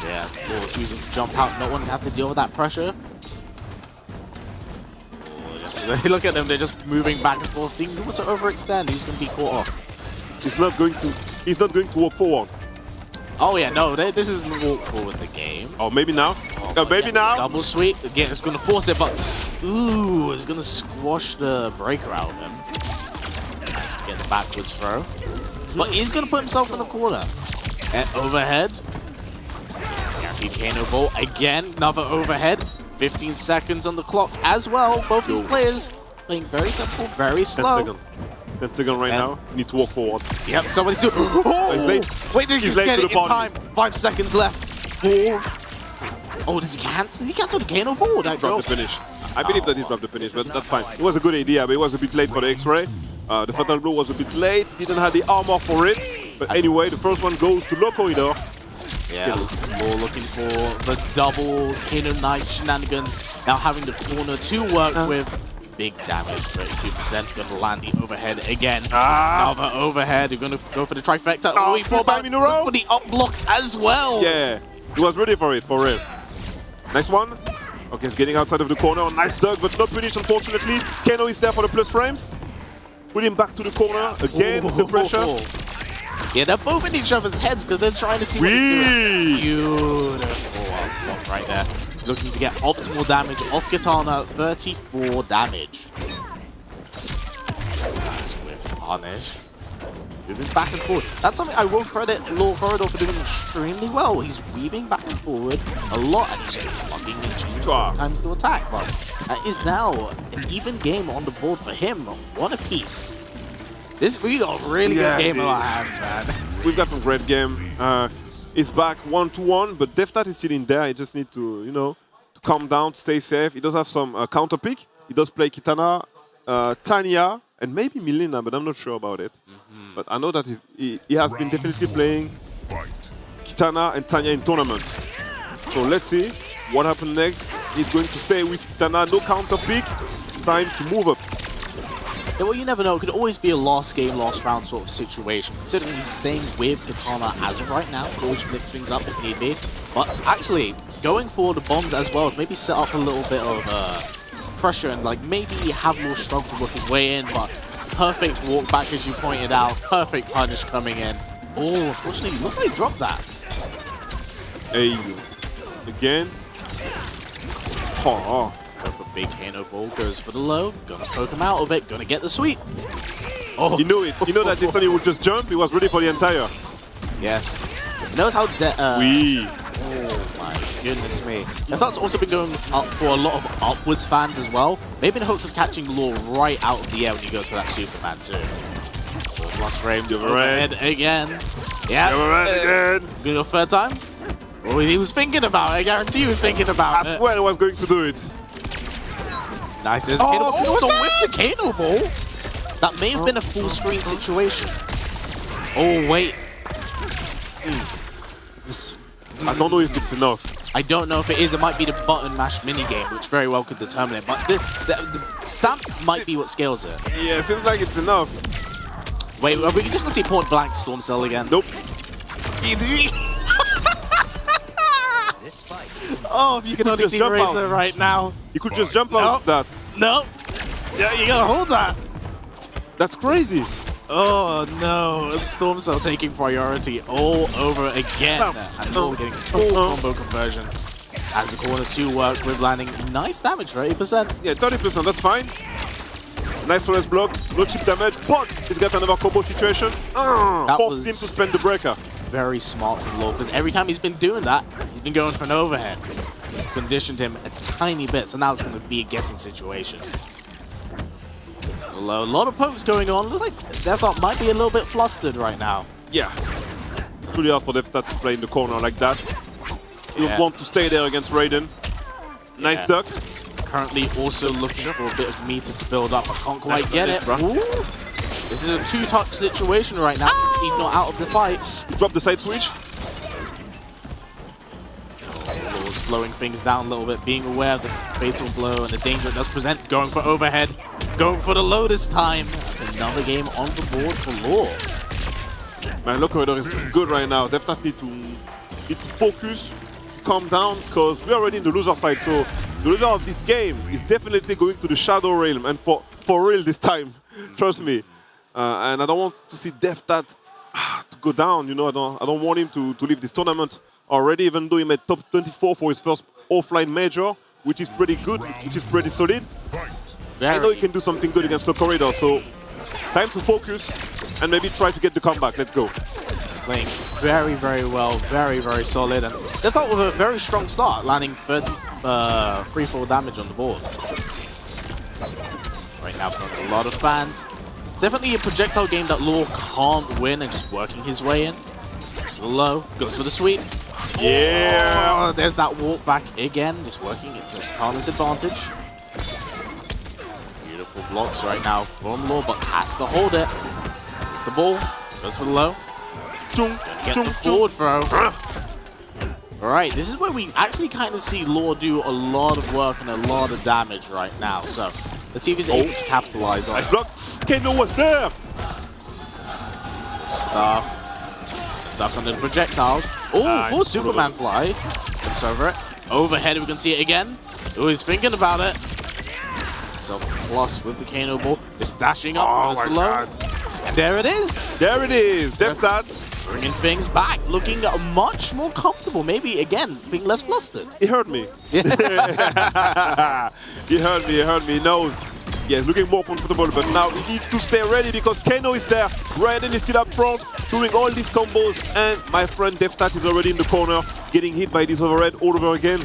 Yeah, Law choosing to jump out, not wanting to have to deal with that pressure. Look at them, they're just moving back and forth, seeing who wants to overextend, who's going to be caught off.
He's not going to walk forward.
Oh yeah, no, this isn't walk forward the game.
Oh, maybe now? Maybe now?
Double sweep, again, it's going to force it, but ooh, it's going to squash the breaker out of him. Nice, get the backwards throw. But he's going to put himself in the corner. And overhead. Guaranteed Kano ball, again, another overhead. 15 seconds on the clock as well. Both these players playing very simple, very slow.
10 seconds right now. You need to walk forward.
Yep, somebody's doing. Oh! Wait, he's late to the party. 5 seconds left. 4. Oh, does he cancel? He canceled the Kano ball. That
dropped the finish. I believe that he dropped the finish, but that's fine. It was a good idea, but it was a bit late for the X-ray. The fatal blow was a bit late. He didn't have the armor for it. But anyway, the first one goes to low corridor.
Yeah, more looking for the double Kano Knight shenanigans. Now having the corner to work with. big damage, 32%. Gonna land the overhead again. Another overhead. You're gonna go for the trifecta.
Oh, wait, 4 time in a row.
For the up block as well.
Yeah, he was ready for it, for real. Nice one. Okay, he's getting outside of the corner. Nice dug, but not finished, unfortunately. Kano is there for the plus frames. Put him back to the corner. Again, the pressure.
Yeah, they're both in each other's heads because they're trying to see what he's doing. Beautiful block right there. Looking to get optimal damage off Katana. 34 damage. Nice with punish. Moving back and forward. That's something I will credit Lord Corridor for doing extremely well. He's weaving back and forward a lot, and he's just blocking and choosing times to attack. But that is now an even game on the board for him. One apiece. We got a really good game in our hands, man.
We've got some great game. It's back 1-1, but Deftat is still in there. He just needs to, you know, to calm down, to stay safe. He does have some counter pick. He does play Kitana, Tanya, and maybe Milena, but I'm not sure about it. But I know that he has been definitely playing Kitana and Tanya in tournament. So let's see what happens next. He's going to stay with Kitana, no counter pick. It's time to move up.
Yeah, well, you never know. It could always be a last game, last round sort of situation. Considering he's staying with Katana as of right now, could always mix things up if need be. But actually, going for the bombs as well, maybe set up a little bit of pressure and like maybe have more struggle with his way in. But perfect walk back, as you pointed out. Perfect punish coming in. Oh, unfortunately, looks like he dropped that.
Hey, again. Oh.
Go for big Kano ball, goes for the low, gonna poke him out of it, gonna get the sweep. Oh,
he knew it. He knew that this time he would just jump. He was ready for the entire.
Yes. He knows how. Oh my goodness me. That's also been going up for a lot of upwards fans as well. Maybe in hopes of catching Law right out of the air when he goes for that Superman too. Plus frame, overhead again. Yeah.
Again.
Gonna go third time. Oh, he was thinking about it. I guarantee he was thinking about it.
I swear I was going to do it.
Nice, there's Kano ball. Oh, with the Kano ball. That may have been a full screen situation. Oh, wait.
I don't know if it's enough.
I don't know if it is. It might be the button mash minigame, which very well could determine it. But the stamp might be what scales it.
Yeah, seems like it's enough.
Wait, are we just going to see point blank Storm Cell again?
Nope.
Oh, if you can only see Razor right now.
You could just jump out that.
No. Yeah, you gotta hold that.
That's crazy.
Oh no, Storm Cell taking priority all over again. And Law getting full combo conversion. As the corner 2 work with landing nice damage, 30%.
Yeah, 30%, that's fine. Nice force block, no chip damage, but he's got another combo situation. Forced him to spend the breaker.
Very smart from Law, because every time he's been doing that, he's been going for an overhead. Conditioned him a tiny bit, so now it's going to be a guessing situation. A lot of pokes going on. Looks like Deftat might be a little bit flustered right now.
Yeah. It's really hard for Deftat to play in the corner like that. He don't want to stay there against Raiden. Nice duck.
Currently also looking for a bit of meter to build up. I can't quite get it. Ooh. This is a 2-touch situation right now. He's not out of the fight.
Drop the side switch.
Slowing things down a little bit, being aware of the fatal blow and the danger it does present. Going for overhead, going for the low this time. That's another game on the board for Law.
Man, look, Corridor is good right now. Deftat need to focus, calm down, because we're already in the loser side. So the loser of this game is definitely going to the Shadow Realm, and for real this time. Trust me. And I don't want to see Deftat to go down. You know, I don't want him to leave this tournament already, even though he made top 24 for his first offline major, which is pretty good, which is pretty solid. I know he can do something good against the Corridor, so time to focus and maybe try to get the comeback. Let's go.
Playing very, very well, very, very solid, and Deftat with a very strong start, landing 30 free-fall damage on the board. Right now, for a lot of fans. Definitely a projectile game that Law can't win, and just working his way in. Low, goes for the sweep.
Yeah!
Oh, there's that walk back again, just working into Katana's advantage. Beautiful blocks right now from Law, but has to hold it. Here's the ball, goes for the low. Get the forward throw. Alright, this is where we actually kind of see Law do a lot of work and a lot of damage right now. So, Let's see if he's able to capitalize on
Nice
it.
block. Kano was there.
Stuck under the projectiles. Oh, full Superman fly. Looks over it. Overhead, we can see it again. Oh, he's thinking about it. So plus with the Kano ball, just dashing up, goes below.
God.
And there it is.
There it is. Death Touch.
Bringing things back, looking much more comfortable. Maybe, again, being less flustered.
He heard me. He heard me. He knows. Yeah, he's looking more comfortable, but now he needs to stay ready because Kano is there. Raiden is still up front, doing all these combos, and my friend Devtat is already in the corner, getting hit by this overhead all over again.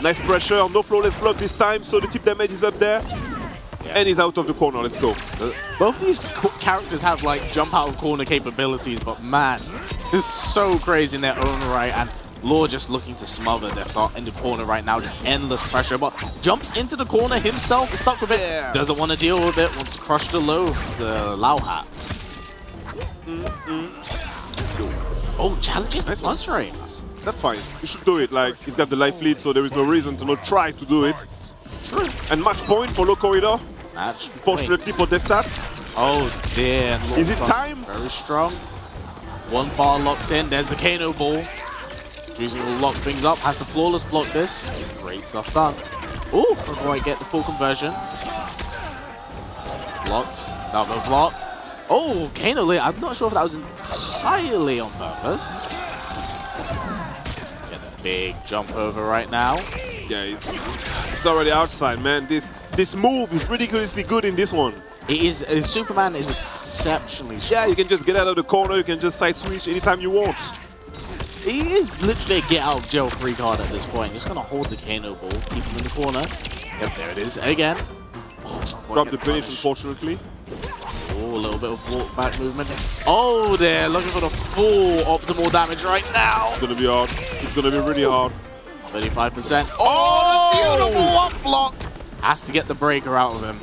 Nice pressure, no flawless block this time, so the tip damage is up there. And he's out of the corner, let's go.
Both these characters have like jump out of corner capabilities, but man, it's so crazy in their own right. And Law just looking to smother Death in the corner right now, just endless pressure, but jumps into the corner himself, stuck with it, doesn't want to deal with it, wants to crush the Lao hat. Oh, challenges the plus frames.
That's fine, he should do it, like he's got the life lead, so there is no reason to not try to do it.
True.
And match point for Low Corridor.
Match
Fortunately for Devtat.
Oh dear.
Is it time?
Very strong. One bar locked in. There's the Kano ball. Using will lock things up. Has the flawless block this. Great stuff done. Ooh, before I get the full conversion. Blocked. Another block. Oh, Kano. I'm not sure if that was entirely on purpose. Get a big jump over right now.
Yeah, it's already outside, man. This move is ridiculously good in this one.
It is. Superman is exceptionally strong.
Yeah, you can just get out of the corner. You can just side switch anytime you want.
He is literally a get out of jail free card at this point. Just gonna hold the Kano ball, keep him in the corner. Yep, there it is again.
Drop the finish, unfortunately.
Oh, a little bit of walk back movement. Oh, they're looking for the full optimal damage right now.
It's gonna be hard. It's gonna be really hard.
35%. Oh, the beautiful one block. Has to get the breaker out of him.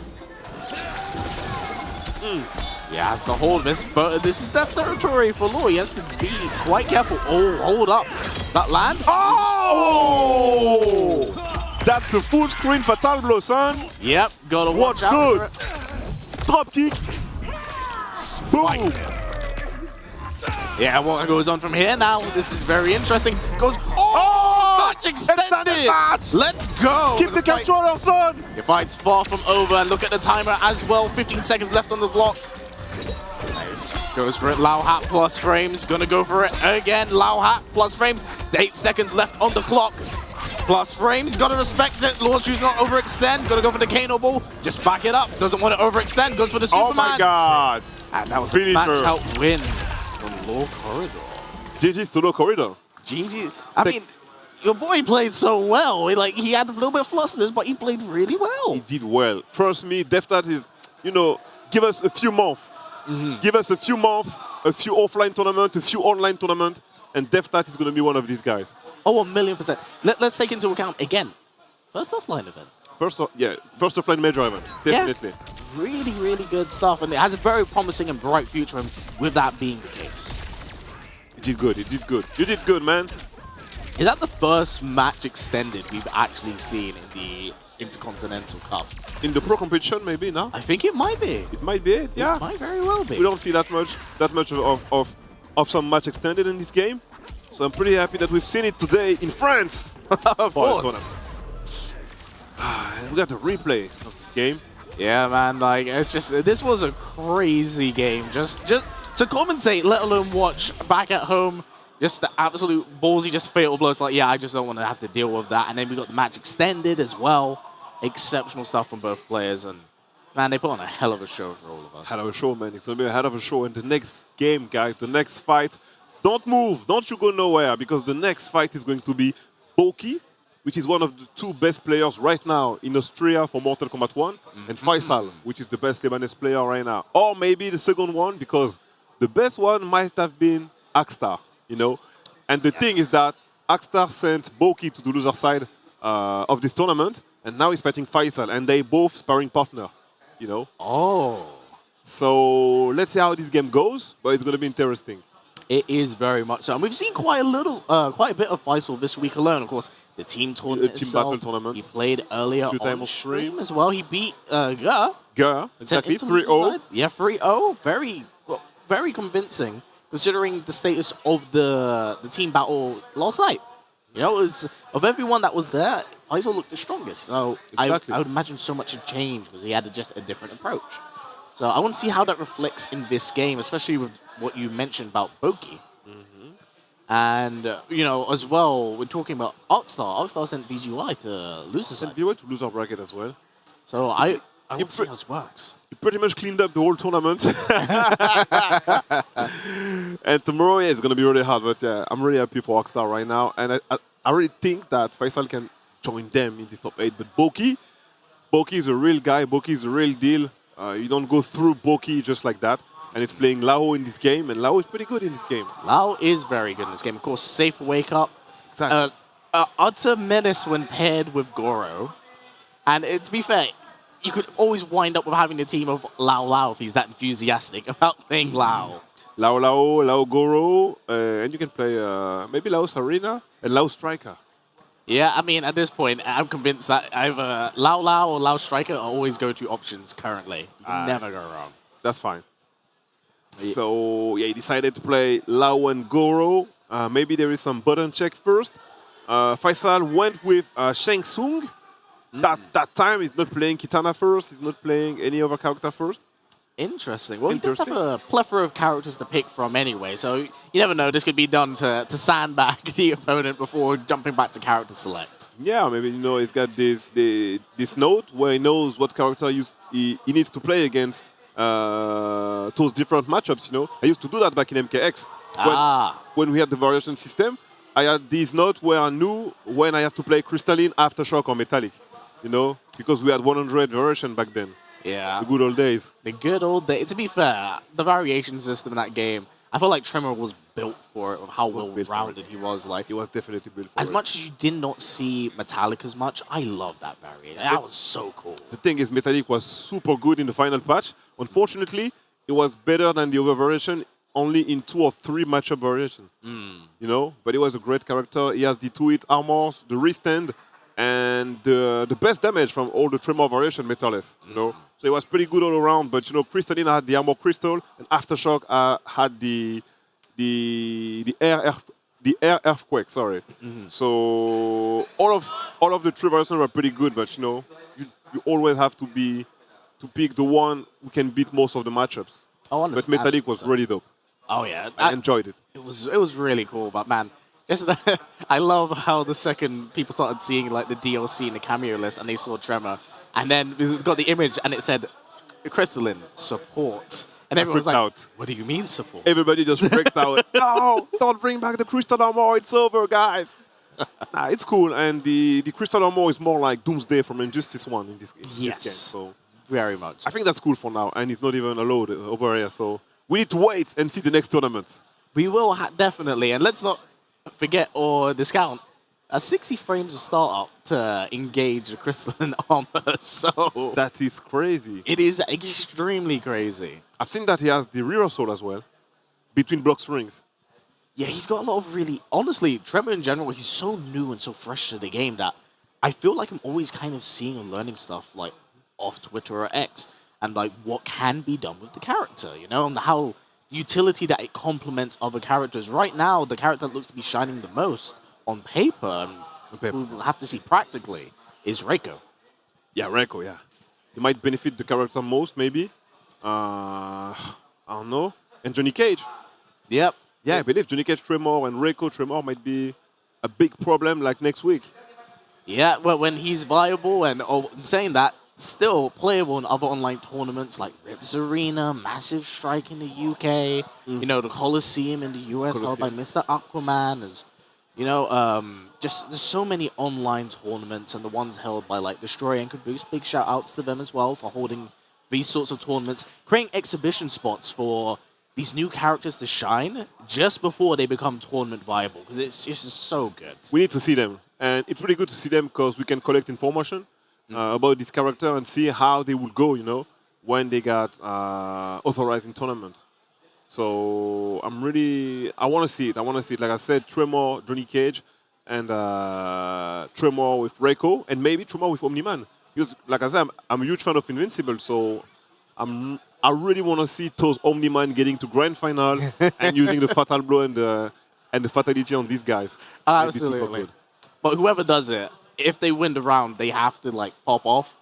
Yeah, has to hold this, but this is death territory for Law. He has to be quite careful. Oh, hold up. That land?
Oh! That's a full screen fatal blow, son.
Yep, gotta watch out
good.
for it.
Drop kick. Boom.
Yeah, what goes on from here now? This is very interesting. Goes. Oh! Match extended!
Match.
Let's go!
Keep the controller, son!
The fight's far from over. Look at the timer as well. 15 seconds left on the clock. Nice. Goes for it. Lao hat plus frames. Gonna go for it again. Lao hat plus frames. 8 seconds left on the clock. Plus frames. Gotta respect it. Law choose not overextend. Gonna go for the Kano ball. Just back it up. Doesn't want to overextend. Goes for the Superman.
Oh my god!
And that was a match out win from Law Corridor.
GG's to Low Corridor.
GG. I mean, your boy played so well. He had a little bit of flusters, but he played really well.
He did well. Trust me, Devtat is, give us a few months. Give us a few months, a few offline tournaments, a few online tournaments, and Devtat is going to be one of these guys.
Oh, 1,000,000%. Let's take into account, again, first offline event.
First offline major event, definitely.
Yeah. Really, really good stuff, and it has a very promising and bright future with that being the case.
You did good, you did good. You did good, man.
Is that the first match extended we've actually seen in the Intercontinental Cup?
In the pro competition, maybe, no?
I think it might be.
It might be it, yeah.
It might very well be.
We don't see that much of some match extended in this game. So I'm pretty happy that we've seen it today in France.
Of course.
We got the replay of this game.
Yeah, man, it's just, this was a crazy game. Just to commentate, let alone watch back at home. Just the absolute ballsy, just fatal blow. It's I just don't want to have to deal with that. And then we got the match extended as well. Exceptional stuff from both players. And, man, they put on a hell of a show for all of us.
Hell of a show, man. It's going to be a hell of a show. And the next game, guys, the next fight, don't move. Don't you go nowhere, because the next fight is going to be Boki, which is one of the 2 best players right now in Austria for Mortal Kombat 1, and Faisal, which is the best Lebanese player right now. Or maybe the second one, because the best one might have been Akstar. And the thing is that Akstar sent Boki to the loser side of this tournament, and now he's fighting Faisal, and they both sparring partner,
Oh.
So let's see how this game goes, but it's going to be interesting.
It is very much so. And we've seen quite a bit of Faisal this week alone. Of course, the team tournament
team
itself.
battle tournament.
He played earlier
Few time
on
off
stream
stream.
as well. He beat Ga.
Exactly.
Sent him to
3-0.
side. Yeah, 3-0. Very convincing, considering the status of the team battle last night. You know, it was, of everyone that was there, Faisal looked the strongest. So
Exactly.
I would imagine so much had changed because he had just a different approach. So I want to see how that reflects in this game, especially with what you mentioned about Boki. And, you know, as well, we're talking about Arkstar. Arkstar sent VGY to lose the side.
VGY to lose our bracket as well.
So I want to see how this works.
He pretty much cleaned up the whole tournament. And tomorrow, yeah, it's going to be really hard. But yeah, I'm really happy for Arkstar right now. And I really think that Faisal can join them in this top 8. But Boki is a real guy. Boki is a real deal. You don't go through Boki just like that. And he's playing Lao in this game. And Lao is pretty good in this game.
Lao is very good in this game. Of course, safe wake up.
Exactly.
Utter menace when paired with Goro. And to be fair, you could always wind up with having a team of Lao if he's that enthusiastic about playing Lao.
Lao Goro, and you can play maybe Lao Arena and Lao Striker.
Yeah, I mean, at this point, I'm convinced that either Lao or Lao Striker are always go-to options currently. You can never go wrong.
That's fine. So, yeah, he decided to play Lao and Goro. Maybe there is some button check first. Faisal went with Shang Tsung. That time, he's not playing Kitana first. He's not playing any other character first.
Interesting. Well, he does have a plethora of characters to pick from anyway, so you never know. This could be done to sandbag the opponent before jumping back to character select.
Yeah, maybe, you know, he's got this note where he knows what character he needs to play against those different matchups, you know. I used to do that back in MKX. When we had the variation system, I had this note where I knew when I have to play Crystalline, Aftershock, or Metallic, you know, because we had 100 variation back then.
Yeah.
The good old days.
The good old days. To be fair, the variation system in that game, I feel like Tremor was built for it, of how well-rounded he was. Like,
he was definitely built for it.
As much as you did not see Metallic as much, I love that variation. That was so cool.
The thing is, Metallic was super good in the final patch. Unfortunately, it was better than the other variation only in 2 or 3 matchup variation. You know, but he was a great character. He has the 2-hit armors, the wriststand, and the best damage from all the Tremor variation Metalless, you know. So it was pretty good all around, but you know, Crystalline had the armor crystal, and Aftershock had the air earthquake. Sorry. So all of the 3 variations were pretty good, but you know, you always have to pick the one who can beat most of the matchups. But Metallic was really dope.
Oh yeah,
I enjoyed it.
It was really cool, but man. I love how the second people started seeing like the DLC and the cameo list, and they saw Tremor, and then we got the image, and it said Crystalline support, and everyone was like, "What do you mean support?"
Everybody just freaked out. No, don't bring back the crystal armor. It's over, guys. Nah, it's cool, and the crystal armor is more like Doomsday from Injustice 1 in this game. So
very much.
I think that's cool for now, and it's not even allowed over here. So we need to wait and see the next tournament.
We will definitely, and let's not forget or discount 60 frames of startup to engage the crystalline armor. So
that is crazy.
It is extremely crazy.
I've seen that he has the rear sword as well, between block strings.
Yeah, he's got a lot of really, honestly, Tremor in general, he's so new and so fresh to the game that I feel like I'm always kind of seeing and learning stuff like off Twitter or X, and like what can be done with the character, you know, and how utility that it complements other characters. Right now, the character that looks to be shining the most on paper, and we'll have to see practically, is Reiko.
Yeah, Reiko, yeah. He might benefit the character most, maybe. I don't know. And Johnny Cage.
Yep.
Yeah, I believe Johnny Cage Tremor and Reiko Tremor might be a big problem like next week.
Yeah, well, when he's viable, and saying that, still playable in other online tournaments like Rips Arena, Massive Strike in the UK, you know, the Coliseum in the US held by Mr. Aquaman. There's, you know, just there's so many online tournaments, and the ones held by like Destroy and Caboose. Big shout outs to them as well for holding these sorts of tournaments, creating exhibition spots for these new characters to shine just before they become tournament viable, because it's just so good.
We need to see them, and it's really good to see them because we can collect information about this character and see how they will go, you know, when they got authorized in tournament. So I want to see it. Like I said, Tremor, Johnny Cage, and Tremor with Reiko, and maybe Tremor with Omni-Man. Because, like I said, I'm a huge fan of Invincible, so I really want to see those Omni-Man getting to grand final and using the Fatal Blow and the Fatality on these guys.
Absolutely. But whoever does it, if they win the round, they have to like pop off,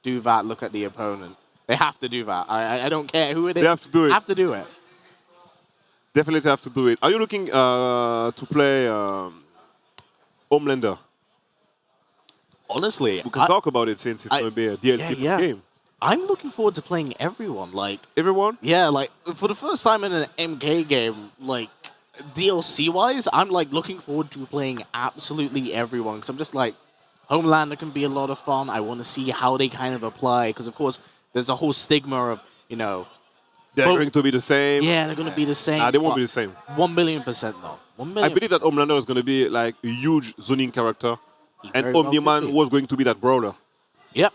do that, look at the opponent. They have to do that. I don't care who it is.
They have to do it.
Have to do it.
Definitely have to do it. Are you looking to play Homelander?
Honestly,
we can talk about it since it's going to be a DLC game.
I'm looking forward to playing everyone. Like
everyone?
Yeah, like for the first time in an MK game, like DLC-wise, I'm like looking forward to playing absolutely everyone. Because I'm just like, Homelander can be a lot of fun. I want to see how they kind of apply. Because of course, there's a whole stigma of, you know,
they're going to be the same.
Yeah, they're going to be the same.
They won't be the same.
1,000,000% though. 1,000,000%.
I believe that Homelander is going to be like a huge zoning character. And Omni-Man was going to be that brawler.
Yep.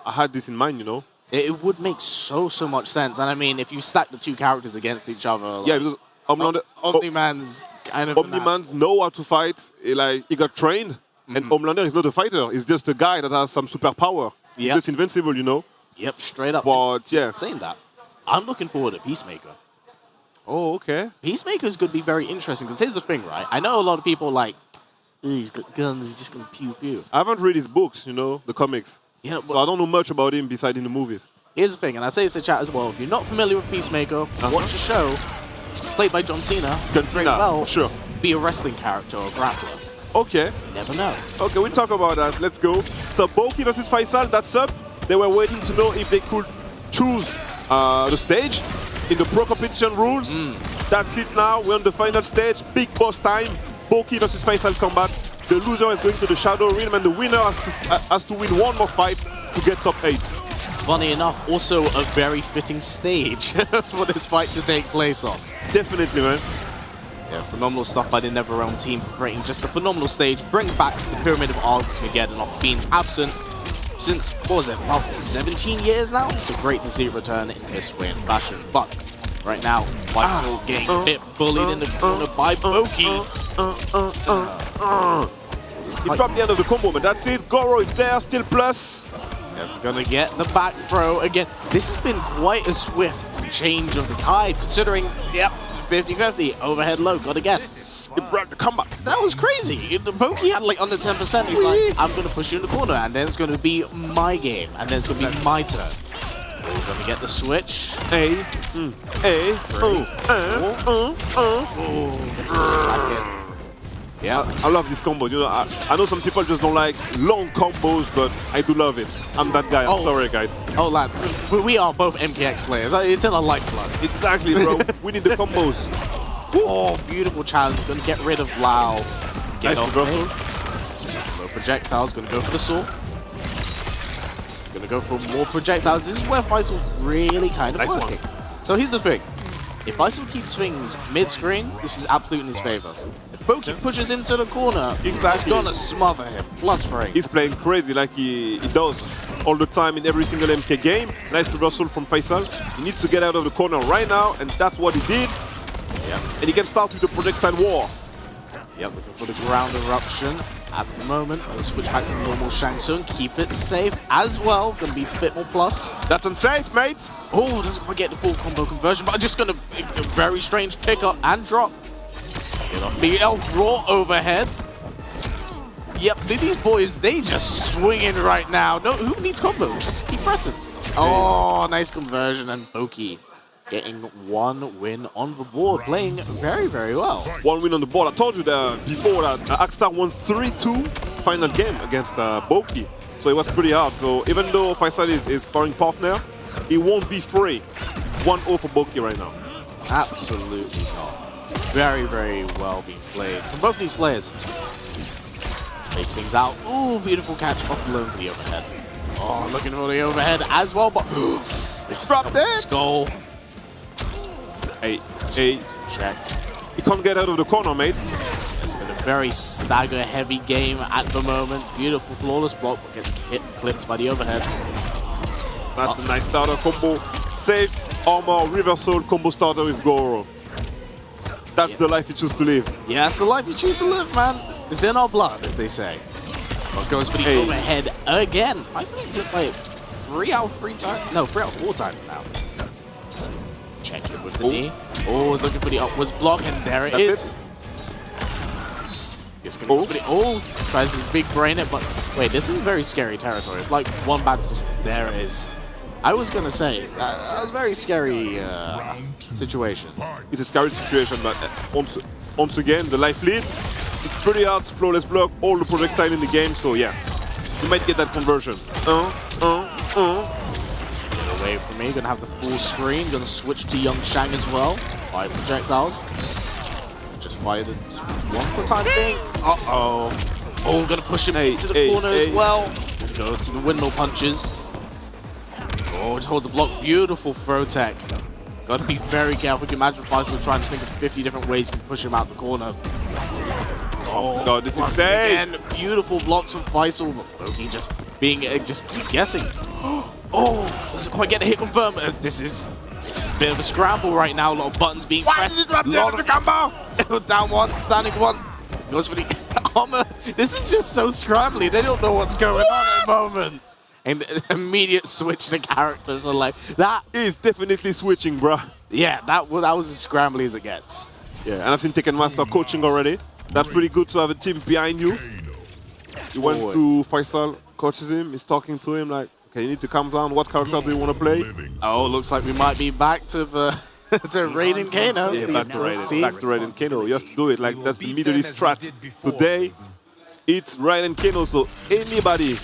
I had this in mind, you know.
It would make so much sense. And I mean, if you stack the two characters against each other. Like,
yeah, because
Omni-Man's kind of...
Omni-Man's know how to fight. He got trained. And Homelander is not a fighter. He's just a guy that has some superpower. He's just invincible, you know.
Yep, straight up.
But, yeah.
Saying that, I'm looking forward to Peacemaker.
Oh, okay.
Peacemaker's going to be very interesting. Because here's the thing, right? I know a lot of people like, he's got guns, he's just going to pew-pew.
I haven't read his books, you know, the comics. Yeah, so I don't know much about him besides in the movies.
Here's the thing, and I say this in chat as well. If you're not familiar with Peacemaker, watch the show. Played by John Cena.
John Cena, sure.
Be a wrestling character or a grappler.
Okay.
Never know.
Okay, we'll talk about that. Let's go. So, Boki versus Faisal, that's up. They were waiting to know if they could choose the stage in the pro competition rules. That's it now. We're on the final stage. Big boss time. Boki versus Faisal combat. The loser is going to the Shadow Realm, and the winner has to win one more fight to get top 8.
Funny enough, also a very fitting stage for this fight to take place on.
Definitely, man.
Yeah, phenomenal stuff by the NetherRealm team for creating just a phenomenal stage. Bring back the Pyramid of Armageddon off being absent since, what was it, about 17 years now? So great to see it return in this way and fashion. But right now, Faisal getting a bit bullied in the corner by Boki.
He dropped the end of the combo, but that's it. Goro is there, still plus.
Yep, gonna get the back throw again. This has been quite a swift change of the tide, considering, 50-50, overhead low, gotta guess.
He brought the comeback.
That was crazy. The Boki had like under 10%. He's like, I'm gonna push you in the corner, and then it's gonna be my game, and then it's gonna be my turn. We're gonna get the switch.
Yeah, I love this combo. You know, I know some people just don't like long combos, but I do love it. I'm that guy. I'm sorry, guys.
Oh, lad, we are both MKX players. It's in our lifeblood.
Exactly, bro. We need the combos.
Oh, beautiful challenge. Gonna get rid of Lau. Get off. Low projectiles. Gonna go for the sword. Gonna go for more projectiles. This is where Faisal's really kind of working. So here's the thing. If Faisal keeps things mid-screen, this is absolutely in his favor. If Boki pushes him to the corner, he's gonna smother him. Plus frame.
He's playing crazy like he does all the time in every single MK game. Nice reversal from Faisal. He needs to get out of the corner right now, and that's what he did.
Yep.
And he can start with the projectile war.
Yep, looking for the ground eruption. At the moment, we'll switch back to normal Shang Tsung. Keep it safe as well. Gonna be a bit more plus.
That's unsafe, mate.
Oh, doesn't quite get the full combo conversion, but I'm just gonna a very strange pickup and drop. Get off BL raw overhead. Yep, these boys, they just swinging right now. No, who needs combo? Just keep pressing. Oh, nice conversion, and Boki getting one win on the board, playing very, very well.
One win on the board. I told you that before that Axstar won 3-2 final game against Boki. So it was pretty hard. So even though Faisal is his sparring partner, he won't be free. 1-0 for Boki right now.
Absolutely not. Very, very well being played from both these players. Space things out. Ooh, beautiful catch off the low for the overhead. Oh, looking for the overhead as well, but
it's dropped it.
Skull.
Checks. He can't get out of the corner, mate.
It's been a very stagger-heavy game at the moment. Beautiful, flawless block, but gets clipped by the overhead.
That's a nice starter combo. Safe, armor, reversal, combo starter with Goro. That's the life you choose to live.
Yeah, that's the life you choose to live, man. It's in our blood, as they say. Well, goes for the overhead again. Faisal flipped like 3 out of 3 times. No, 3 out of 4 times now. Check it with the knee. Oh, looking for the upwards block, and there it is. It's gonna go for the tries to big brain it, but wait, this is very scary territory. It's like one bad decision. There it is. I was gonna say that was a very scary situation.
It's a scary situation, but once again, the life lead. It's pretty hard, flawless block, all the projectile in the game, so yeah, you might get that conversion.
Get away from me, gonna have the full screen, gonna switch to Young Shang as well. 5 projectiles. Just fired it one for time being. Uh-oh. Oh, gonna push him into the corner as well. Go to the windmill punches. Oh, just holds the block. Beautiful throw tech. Gotta be very careful. You can imagine Faisal trying to think of 50 different ways you can push him out the corner.
Oh, God, this is insane.
Again, beautiful blocks from Faisal. Loki just keep guessing. Oh, doesn't quite get the hit confirmed. This is a bit of a scramble right now. A lot of buttons being pressed.
Lot of combo.
Down one, standing one. Goes for the armor. This is just so scrambly. They don't know what's going on at the moment. And immediate switch to characters are like, that
is definitely switching, bruh.
Yeah, that was as scrambly as it gets.
Yeah, and I've seen Tekken Master coaching already. That's pretty good to have a team behind you. You went to Faisal, coaches him, he's talking to him like, okay, you need to calm down. What character do you want to play?
Oh, looks like we might be back to the to Raiden Kano.
Yeah, back to Raiden Kano. You have to do it. Like, that's the Middle East strat. Today, it's Raiden Kano, so anybody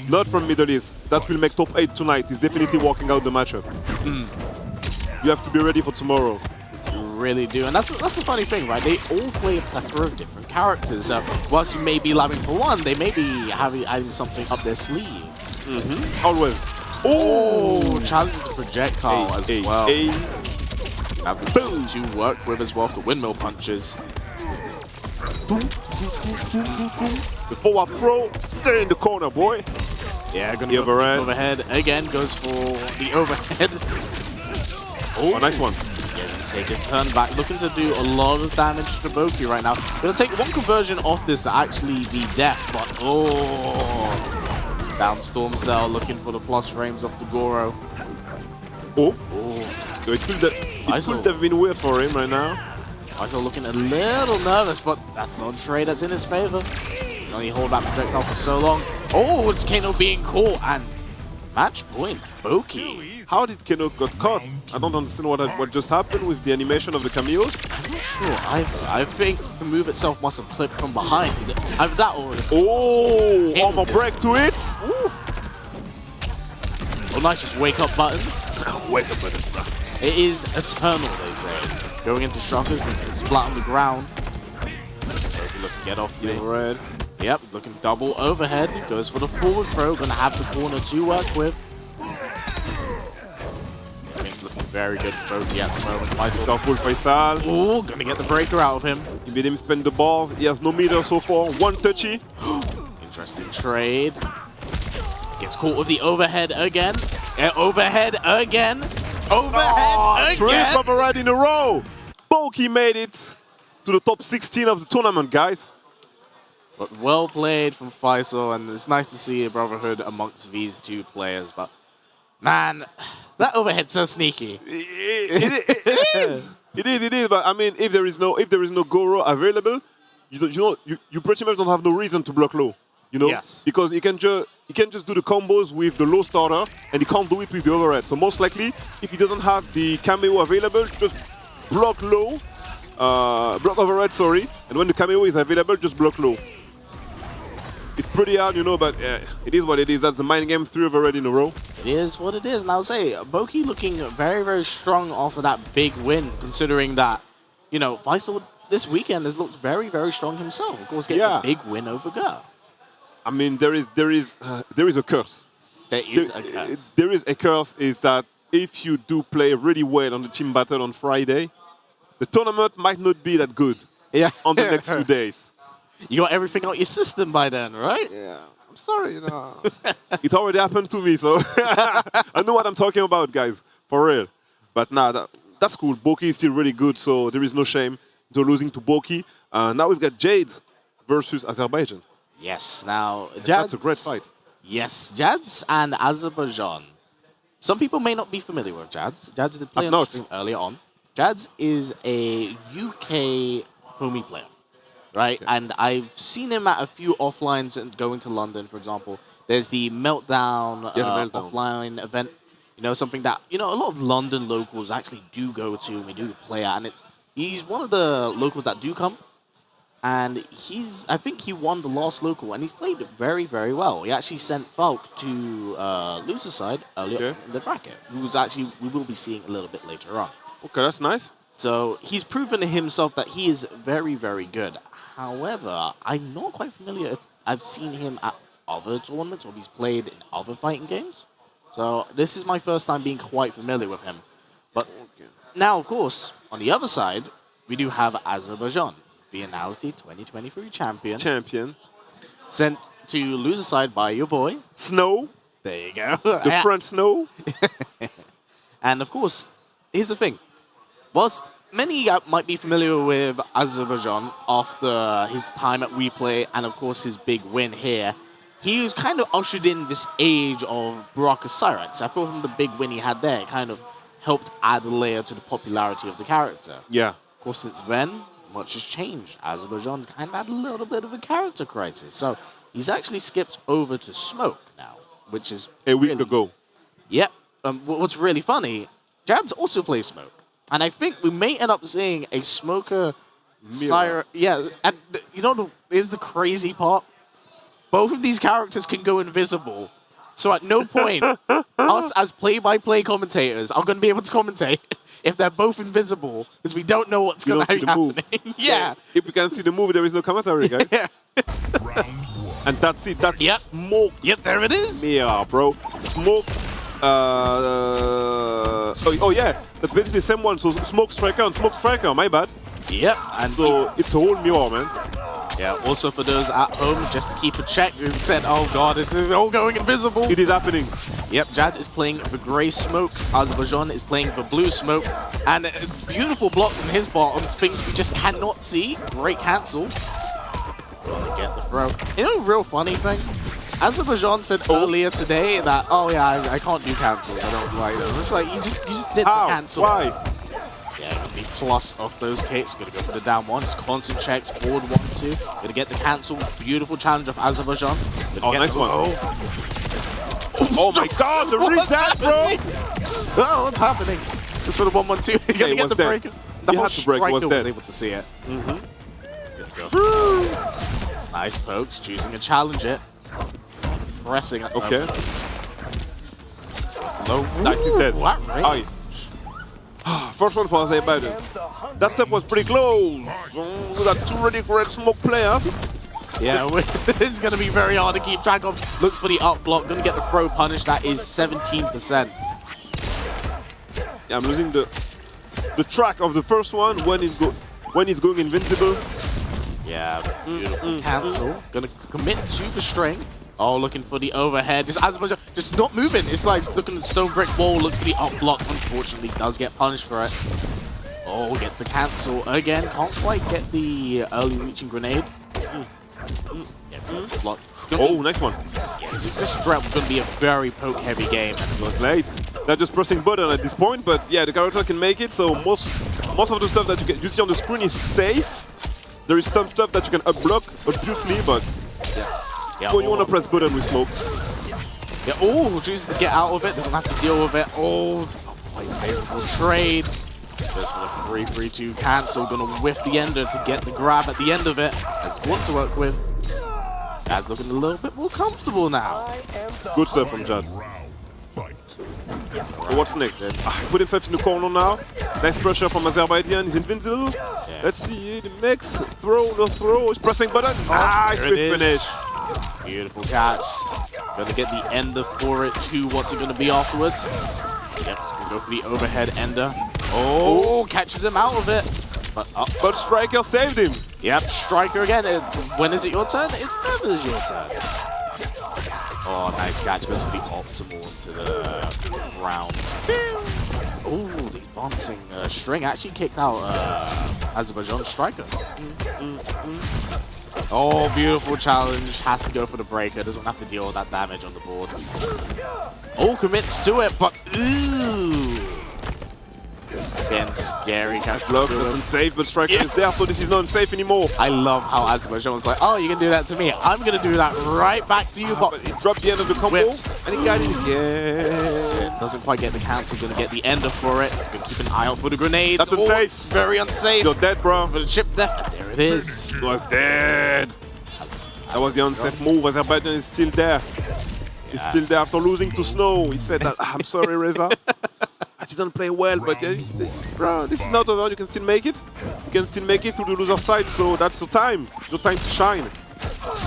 not from Middle East that will make top 8 tonight is definitely walking out the matchup. You have to be ready for tomorrow.
You really do, and that's the funny thing, right? They all play a plethora of different characters. So whilst you may be labbing for one, they may be adding something up their sleeves.
Always.
Oh, challenges the projectile as well. Have the boom to work with as well for the windmill punches.
The forward throw, stay in the corner, boy.
Yeah, gonna go for the overhead again. Goes for the overhead.
Oh, nice one.
Yeah, gonna take his turn back. Looking to do a lot of damage to Boki right now. Gonna take one conversion off this to actually be death, but down Storm Cell, looking for the plus frames off the Goro.
So it could have been weird for him right now.
Faisal looking a little nervous, but that's not a trade that's in his favor. Can only hold that projectile for so long. Oh, it's Kano being caught, and match point, Boki.
How did Kano got caught? I don't understand what just happened with the animation of the cameos.
I'm not sure either. I think the move itself must have clipped from behind. Either that or
armor break to it.
Ooh. Oh, nice, just wake up buttons.
Wake up buttons, bro.
It is eternal, they say. Going into shockers, going to splat on the ground. Look, get off the red. Yep, looking double overhead. Goes for the forward throw. Gonna have the corner to work with. Things looking very good for Boki at the moment.
Got full Faisal.
Oh, gonna get the breaker out of him.
You made him spend the balls. He has no meter so far. One touchy.
Interesting trade. Gets caught with the overhead again. Overhead again. Overhead again.
3 overhead in a row. Boki made it to the top 16 of the tournament, guys.
But well played from Faisal, and it's nice to see a brotherhood amongst these two players. But man, that overhead's so sneaky.
It is. But I mean, if there is no Goro available, you pretty much don't have no reason to block low. You know, because he can just do the combos with the low starter, and he can't do it with the overhead. So most likely, if he doesn't have the cameo available, just block low, block overhead, sorry, and when the cameo is available, just block low. It's pretty hard, you know, but it is what it is. That's the mind game, 3 overhead in a row.
It is what it is, and I'll say, Boki looking very, very strong after that big win, considering that, you know, Faisal this weekend has looked very, very strong himself. Of course, getting a big win over Go.
I mean, there is a curse.
There is a curse.
There is a curse, is that if you do play really well on the team battle on Friday, the tournament might not be that good on the next few days.
You got everything out your system by then, right?
Yeah. I'm sorry, you know. It already happened to me, so I know what I'm talking about, guys, for real. But nah, that's cool. Boki is still really good, so there is no shame to losing to Boki. Now we've got Jade versus Azerbaijan.
Yes, now Jads.
That's a great fight.
Yes, Jads and Azerbaijan. Some people may not be familiar with Jads. Jads did play on the stream earlier on. Jads is a UK homie player, right? Okay. And I've seen him at a few offlines and going to London, for example. There's the Meltdown, offline event. You know, something that, you know, a lot of London locals actually do go to and we do play at. And he's one of the locals that do come. And I think he won the last local, and he's played it very, very well. He actually sent Falk to loser side earlier in the bracket, who's actually, we will be seeing a little bit later on.
Okay, that's nice.
So he's proven to himself that he is very, very good. However, I'm not quite familiar if I've seen him at other tournaments or if he's played in other fighting games. So this is my first time being quite familiar with him. But now, of course, on the other side, we do have Azerbaijan. Finality 2023 champion. Sent to loser side by your boy.
Snow.
There you go.
The front Snow.
And of course, here's the thing. Whilst many might be familiar with Azerbaijan after his time at WePlay and of course his big win here, he was kind of ushered in this age of Baraka Cyrax. I thought from the big win he had there, it kind of helped add a layer to the popularity of the character.
Yeah.
Of course, since then, much has changed. Azerbaijan's kind of had a little bit of a character crisis. So he's actually skipped over to Smoke now, which is
a week ago.
Yep. What's really funny, Jads also plays Smoke. And I think we may end up seeing a Smoker Sire. Yeah, and you know, here's the crazy part. Both of these characters can go invisible. So at no point, us as play-by-play commentators are going to be able to commentate if they're both invisible, because we don't know what's going to be happening. Yeah.
If you can see the movie, there is no commentary, guys.
Yeah.
And that's it. That's Smoke.
Yep, there it is.
Yeah, bro. Smoke. Oh, yeah. That's basically the same one. So Smoke Striker and Smoke Striker. My bad.
Yep. And
so it's a whole mirror, man.
Yeah, also for those at home, just to keep a check, instead, oh god, it's all going invisible.
It is happening.
Yep, Jads is playing the grey smoke, Azerbaijan is playing the blue smoke, and beautiful blocks in his bottoms, things we just cannot see. Great cancel. Gonna get the throw. You know, real funny thing? Azerbaijan said earlier today that, oh yeah, I can't do cancels, I don't like them. It's like, you just did the cancel.
Why?
Yeah, gonna be plus off those kicks. Gonna go for the down one. Just constant checks. Forward 1-2. Gonna get the cancel. Beautiful challenge of Azerbaijan.
Oh, nice one. Oh my god, the reset, bro!
Oh, what's happening? This for the 1-1-2. Gonna get the break.
He had to break.
Striker was able to see it. Go. Nice pokes. Choosing a challenge it. Pressing.
Okay.
No.
Nice, he's dead.
What? Really?
First one for Azerbaijan. That step was pretty close. We got two really great Smoke players.
Yeah, it's going to be very hard to keep track of. Looks for the up block. Going to get the throw punish. That is 17%.
Yeah, I'm losing the track of the first one when he's going invincible.
Yeah, beautiful cancel. Going to commit to the string. Oh, looking for the overhead. Just Azerbaijan, just not moving. It's like looking at the stone brick wall, looks for the up block. Unfortunately, does get punished for it. Oh, gets the cancel again. Can't quite get the early reaching grenade. Block.
Oh, nice one.
Yes, this is going to be a very poke-heavy game.
It was late. They're just pressing button at this point, but yeah, the character can make it. So most of the stuff that you see on the screen is safe. There is some stuff that you can up-block, obviously, but yeah.
Yeah,
when you want to press button with Smoke.
Yeah, oh, chooses to get out of it, doesn't have to deal with it. Oh, quite favorable trade. Goes for the 3-3-2 cancel, gonna whiff the ender to get the grab at the end of it. As one to work with. Jazz looking a little bit more comfortable now.
Good stuff from Jazz. So what's next? Put himself in the corner now. Nice pressure from Azerbaijan. He's invincible. Yeah. Let's see the mix. Throw, no throw. He's pressing button. Nice quick finish.
Beautiful catch. Gonna get the ender for it too. What's it gonna be afterwards? Yep, just gonna go for the overhead ender. Oh, catches him out of it.
But Striker saved him.
Yep, Striker again. When is it your turn? It never is your turn. Oh, nice catch. Goes for the optimal into the ground. Oh, the advancing string actually kicked out Azerbaijan Striker. Oh, beautiful challenge. Has to go for the breaker. Doesn't have to deal with that damage on the board. Oh, commits to it, but ooh. Again, scary.
Block doesn't save, but Striker is there, so this is not unsafe anymore.
I love how Azerbaijan was like, oh, you can do that to me. I'm going to do that right back to you.
But he dropped the end of the combo, and he got it again.
Doesn't quite get the cancel. Going to get the ender for it. Going to keep an eye out for the grenades.
That's unsafe.
It's very unsafe.
You're dead, bro.
For the chip death. There it is.
He was dead. That was the unsafe move. Azerbaijan is still there. He's still there after losing to Snow. He said that, I'm sorry, Reza. I didn't play well, but yeah, bro, this is not over. You can still make it. You can still make it through the loser side, so that's your time. Your time to shine.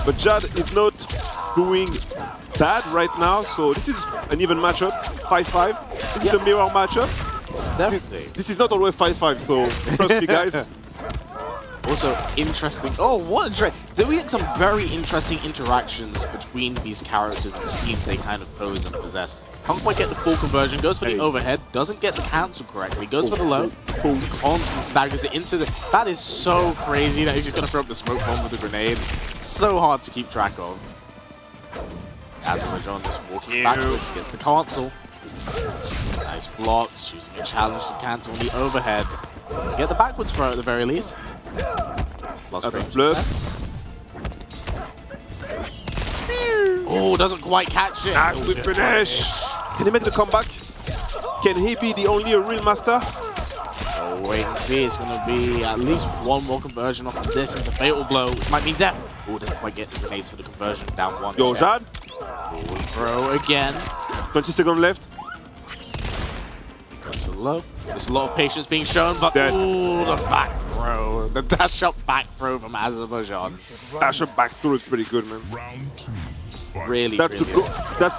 But Jad is not doing bad right now, so this is an even matchup. 5-5. This is a mirror matchup.
Definitely.
This is not always 5-5, so trust me, guys.
Also, interesting. Oh, what did we get some very interesting interactions between these characters and the teams they kind of pose and possess. Can't quite get the full conversion, goes for the overhead, doesn't get the cancel correctly, goes for the low, constant staggers it into the... That is so crazy that he's just going to throw up the smoke bomb with the grenades. So hard to keep track of. Azerbaijan just walking backwards, gets the cancel. Nice blocks, choosing a challenge to cancel on the overhead. Get the backwards throw at the very least. Lost range defense. Oh, doesn't quite catch it.
Nice with finish. Can he make the comeback? Can he be the only real master?
Oh, wait and see. It's going to be at least one more conversion off of this into Fatal Blow, which might mean death. Oh, doesn't quite get the grenades for the conversion. Down one.
Yo, Jad.
Throw again.
20 seconds left.
Goes for the low. There's a lot of patience being shown, but ooh, the back throw. The dash up back throw from Azerbaijan.
Dash up back throw is pretty good, man.
Really,
that's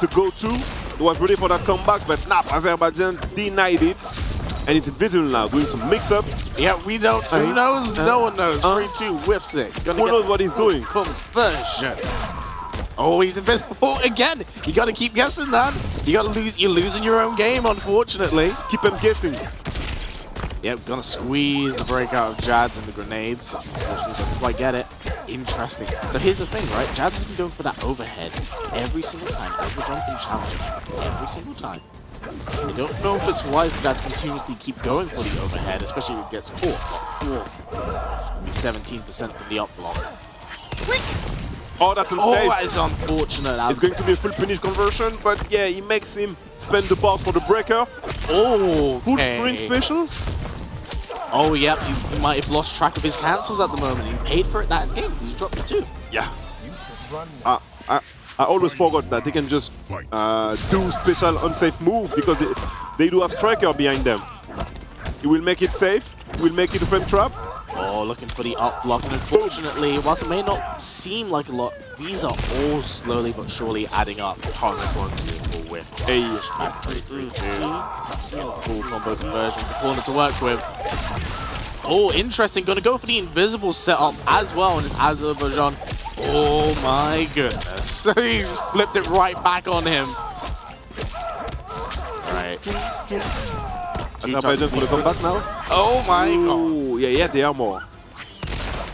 a go-to. He was ready for that comeback, but nah, Azerbaijan denied it. And it's invisible now, doing some mix-up.
Yeah, we don't. Who knows? No one knows. 3-2 whiffs it.
Who knows what he's doing?
Conversion. Oh, he's invisible again. You got to keep guessing, man. You got to lose. You're losing your own game, unfortunately.
Keep him guessing.
Yep, gonna squeeze the breakout of Jads and the grenades. Unfortunately, doesn't quite get it. Interesting. So here's the thing, right? Jads has been going for that overhead every single time. Overjump and challenging every single time. I don't know if it's wise for Jads continuously keep going for the overhead, especially if it gets caught. It's gonna be 17% from the up block.
Oh, that's unsafe.
Oh, that is unfortunate.
It's going to be a full punish conversion, but yeah, he makes him spend the bars for the breaker.
Oh,
full screen special.
Oh, yep, he might have lost track of his cancels at the moment. He paid for it that game because he dropped the 2.
Yeah. I always forgot that they can just do special unsafe move because they do have Striker behind them. He will make it safe. He will make it a frame trap.
Oh, looking for the up block, and unfortunately, whilst it may not seem like a lot, these are all slowly but surely adding up. Congress going to be a full whiff. Hey, back 3-3-2. Full combo conversion, the corner to work with. Oh, interesting. Going to go for the invisible setup as well, and it's Azerbaijan. Oh my goodness. So he's flipped it right back on him. Right.
Azerbaijan's going to come back now.
Oh my god.
Yeah, they are more.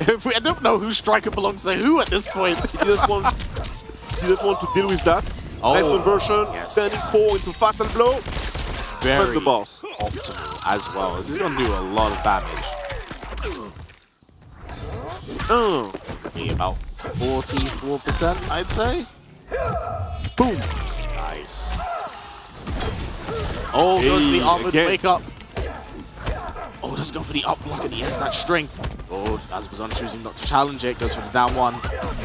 I don't know whose striker belongs to who at this point.
He didn't want to deal with that.
Oh,
nice conversion.
yes.
Standing 4 into Fatal Blow.
Very
the boss.
optimal as well. This is going to do a lot of damage. Be about 44%, I'd say. Boom. Nice. Oh, goes for the armored wake up. Oh, doesn't go for the up block at the end of that string. Oh, Azerbaijan choosing not to challenge it. Goes for the down one.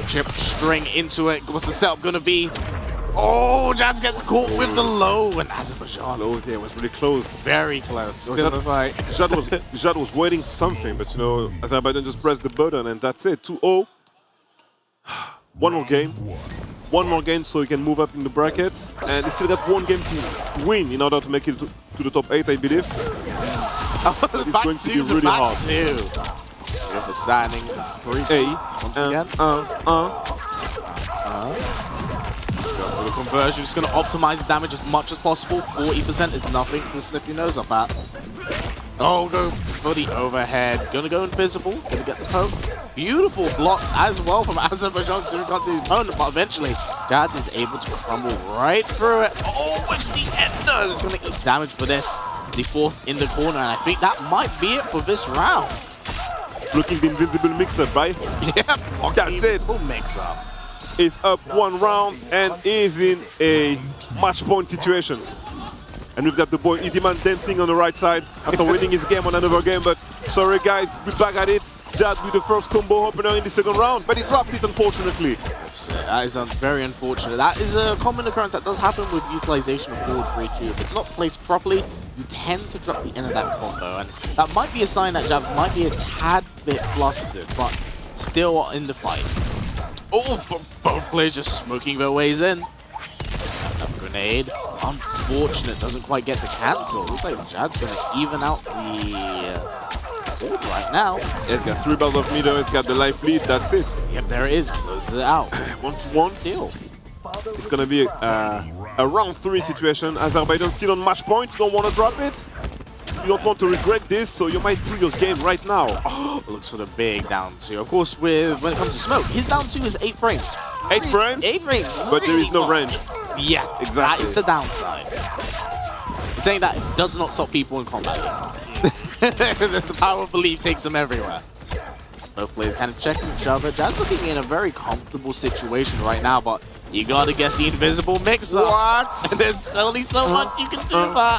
Chip string into it. What's the setup going to be? Oh, Jans gets caught with the low, and Azerbaijan.
Close, yeah, it was really close.
Very close. Still in the fight.
Jad was waiting for something, but you know, Azerbaijan just pressed the button, and that's it. 2-0. One more game. One more game so he can move up in the brackets. And he still got one game to win in order to make it to the top 8, I believe. It's going to be really hard.
With a standing 3 once again. For the conversion, just going to optimize the damage as much as possible. 40% is nothing to sniff your nose up at. Oh, go for the overhead. Gonna go invisible. Gonna get the poke. Beautiful blocks as well from Azerbaijan to got to the opponent, but eventually Jads is able to crumble right through it. Oh, it's the ender. It's gonna eat damage for this. The force in the corner, and I think that might be it for this round.
Looking the invisible mix-up, right?
Yeah,
that's it.
Mix-up.
Is up 1 round and is in a match point situation. And we've got the boy Easy Man dancing on the right side after winning his game on another game. But sorry guys, we're back at it. Jad with the first combo opener in the second round, but he dropped it unfortunately.
So that is very unfortunate. That is a common occurrence that does happen with utilization of forward 3-2. If it's not placed properly, you tend to drop the end of that combo. And that might be a sign that Jad might be a tad bit flustered, but still in the fight. Oh, both players just smoking their ways in. Another grenade. Unfortunate, doesn't quite get the cancel. Looks like Jad's going to even out the board right now.
It's got 3 bells of meter, it's got the life lead, that's it.
Yep, there it is. Closes it out.
1-1.
Deal.
It's going to be a round 3 situation. Azerbaijan still on match point, you don't want to drop it. You don't want to regret this, so you might do your game right now.
Oh, looks for the big down 2. Of course, when it comes to Smoke, his down 2 is 8 frames.
8 frames?
8 frames.
But there is no range.
Yeah,
exactly.
That is the downside. It's saying that does not stop people in combat. The power of belief takes them everywhere. Both players kind of checking each other. Jad's looking in a very comfortable situation right now, but you gotta guess the invisible mix-up.
What?
And there's only so much you can do that.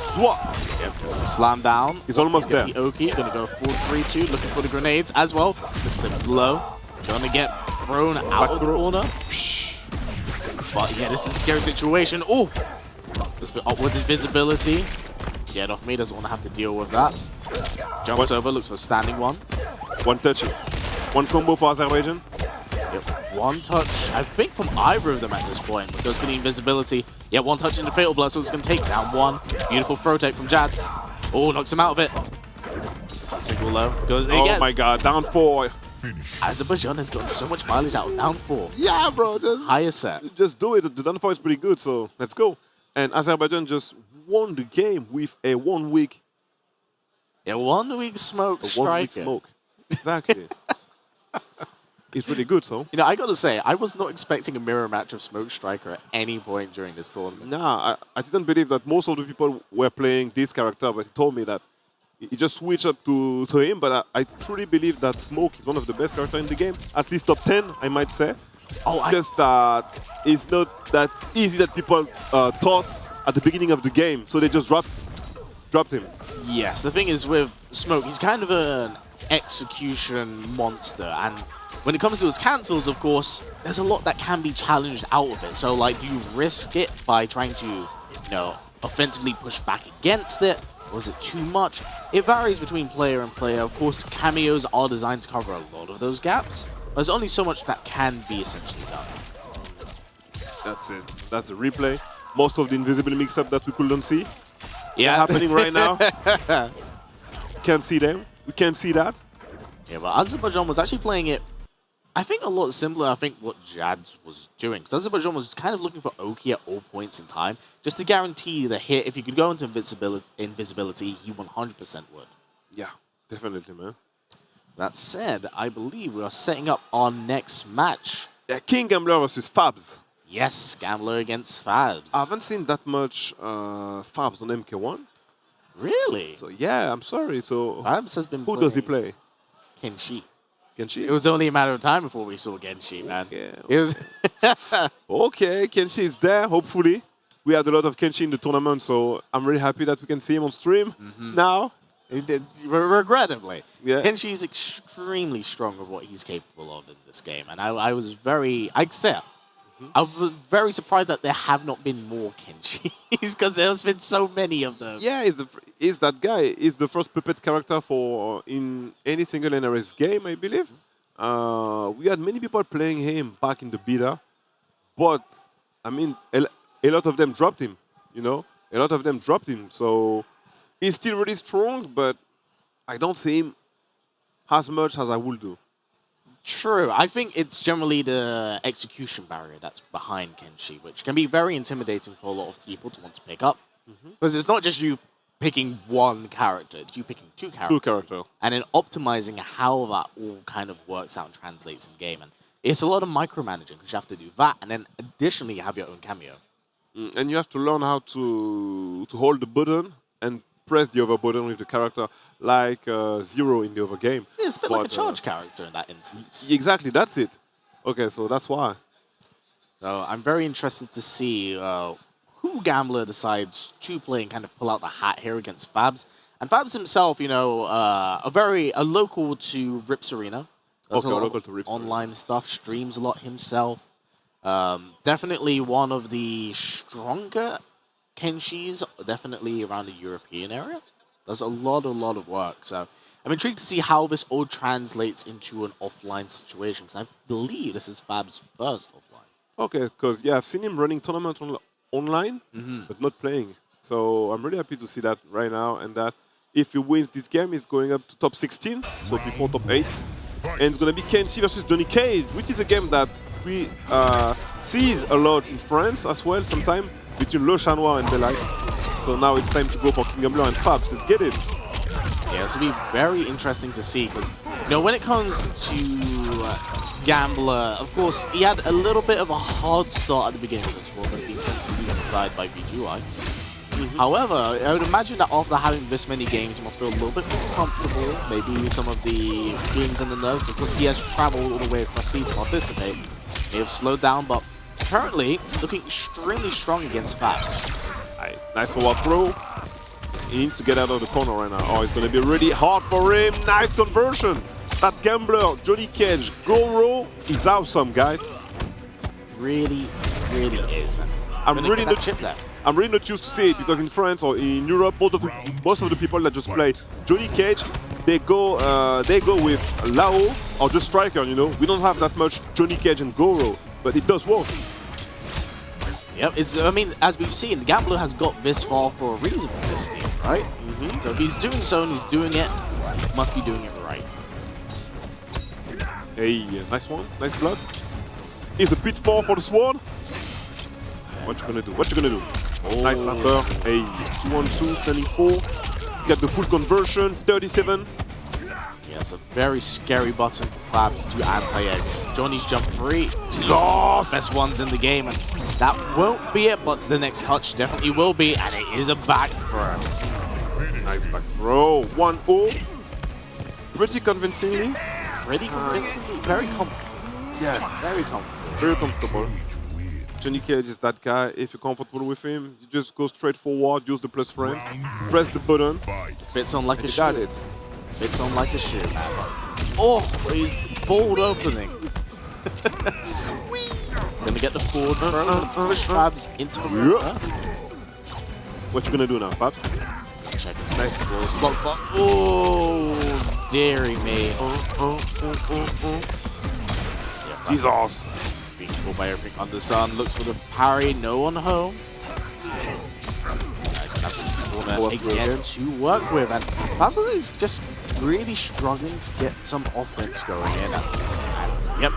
Swap.
Yep, slam down.
He's almost there.
The Oki gonna go full 3-2, looking for the grenades as well. Let's clip it low. Gonna get thrown out of the corner. But yeah, this is a scary situation. Oh! Upwards invisibility. Get off me, doesn't want to have to deal with that. Jumps over, looks for standing one.
One touch. One combo for Azerbaijan.
Yep, one touch, I think from either of them at this point, but goes for the invisibility. Yeah, one touch in the fatal blow, so it's going to take down one. Beautiful throw take from Jads. Oh, knocks him out of it. Single low. Goes again.
Oh my god, down 4.
Azerbaijan has gotten so much mileage out of down 4.
Yeah, bro.
Higher set.
Just do it. The down 4 is pretty good, so let's go. And Azerbaijan just won the game with a 1 week.
Yeah, 1 week smoke striker.
1 week smoke. Exactly. It's really good, so.
You know, I gotta say, I was not expecting a mirror match of Smoke Striker at any point during this tournament.
Nah, I didn't believe that most of the people were playing this character, but he told me that he just switched up to him. But I truly believe that Smoke is one of the best characters in the game, at least top 10, I might say.
Oh,
just that it's not that easy that people thought at the beginning of the game, so they just dropped him.
Yes, the thing is with Smoke, he's kind of an execution monster, and when it comes to his cancels, of course, there's a lot that can be challenged out of it. So, like, do you risk it by trying to, you know, offensively push back against it? Or is it too much? It varies between player and player. Of course, cameos are designed to cover a lot of those gaps. But there's only so much that can be essentially done.
That's it. That's the replay. Most of the invisible mix-up that we couldn't see.
Yeah,
happening right now. Can't see them. We can't see that.
Yeah, but Azerbaijan was actually playing it, I think, a lot simpler, I think, what Jads was doing. Because Azerbaijan was kind of looking for Oki at all points in time, just to guarantee the hit. If he could go into invisibility, he 100% would.
Yeah, definitely, man.
That said, I believe we are setting up our next match.
Yeah, King Gambler versus Fabs.
Yes, Gambler against Fabs.
I haven't seen that much Fabs on MK1.
Really?
So, yeah, I'm sorry. So,
Fabs has been
who does he play?
Kenshi.
Kenshi?
It was only a matter of time before we saw Kenshi, man.
Okay.
It was
okay, Kenshi is there, hopefully. We had a lot of Kenshi in the tournament, so I'm really happy that we can see him on stream now.
Regrettably.
Yeah.
Kenshi is extremely strong of what he's capable of in this game. And I was very, I was very surprised that there have not been more Kenshis, because there's been so many of them.
Yeah, he's that guy. He's the first puppet character for in any single NRS game, I believe. We had many people playing him back in the beta, but I mean, a lot of them dropped him. You know, a lot of them dropped him. So he's still really strong, but I don't see him as much as I would do.
True. I think it's generally the execution barrier that's behind Kenshi, which can be very intimidating for a lot of people to want to pick up. Because it's not just you picking one character, it's you picking two characters.
Two characters.
And then optimizing how that all kind of works out and translates in game. And it's a lot of micromanaging because you have to do that, and then additionally you have your own cameo.
And you have to learn how to hold the button and press the other button with the character, like Zero in the other game.
Yeah, it's a bit like a charge character in that instance.
Exactly, that's it. Okay, so that's why.
So I'm very interested to see who Gambler decides to play and kind of pull out the hat here against Fabs. And Fabs himself, you know, a local to Rips Arena. Does a lot
local
of
to Rips
online stuff, streams a lot himself. Definitely one of the stronger Kenshis, definitely around the European area. Does a lot of work. So I'm intrigued to see how this all translates into an offline situation, because I believe this is Fab's first offline.
Okay, because yeah, I've seen him running tournament online, but not playing. So I'm really happy to see that right now, and that if he wins this game, he's going up to top 16, so before top 8. And it's going to be Kenshi versus Johnny Cage, which is a game that we sees a lot in France as well, sometimes between Le Chanois and Belite. So now it's time to go for King Gambler and Fabs. Let's get it.
Yeah, this will be very interesting to see, because you know, when it comes to Gambler, of course, he had a little bit of a hard start at the beginning of the tour, but being sent to the loser side by VGUI. However, I would imagine that after having this many games, he must feel a little bit more comfortable. Maybe some of the feelings and the nerves, because he has traveled all the way across seas to participate, may have slowed down, but currently looking extremely strong against Fabs.
Nice forward throw. He needs to get out of the corner right now. Oh, it's going to be really hard for him. Nice conversion. That Gambler, Johnny Cage, Goro is awesome, guys.
Really is.
I'm really not used to see it, because in France or in Europe, most of the people that just played Johnny Cage, they go with Lao or just Striker. You know, we don't have that much Johnny Cage and Goro, but it does work.
Yep, I mean, as we've seen, Gambler has got this far for a reason with this team, right? So if he's doing so and he's doing it, he must be doing it right.
Hey, nice one, nice block. Is a pitfall for the Sword. What you gonna do? What you gonna do? Oh. Nice upper. Hey, 2-1-2, 24. Get the full conversion, 37.
Yes, a very scary button for Fabs to anti-edge. Johnny's jump free.
Jesus!
Best ones in the game, and that won't be it, but the next touch definitely will be, and it is a back throw.
Nice back throw. 1-0. Pretty convincingly.
Pretty convincingly. Very comfortable.
Yeah.
Very comfortable.
Very comfortable. Johnny Cage is that guy. If you're comfortable with him, you just go straight forward, use the plus frames, press the button.
Fits on like a shoe.
Got it.
Fits on like a shoe, man. Oh, he's bold opening. Gonna get the forward throw, push Fabs into the corner.
What you gonna do now, Fabs?
Check it. Nice balls. Block, block. Oh, dearie me. Yeah,
Jesus.
Being pulled by everything under sun. Looks for the parry. No one home. Nice corner again to work with. And Fabs is just really struggling to get some offense going in. And yep.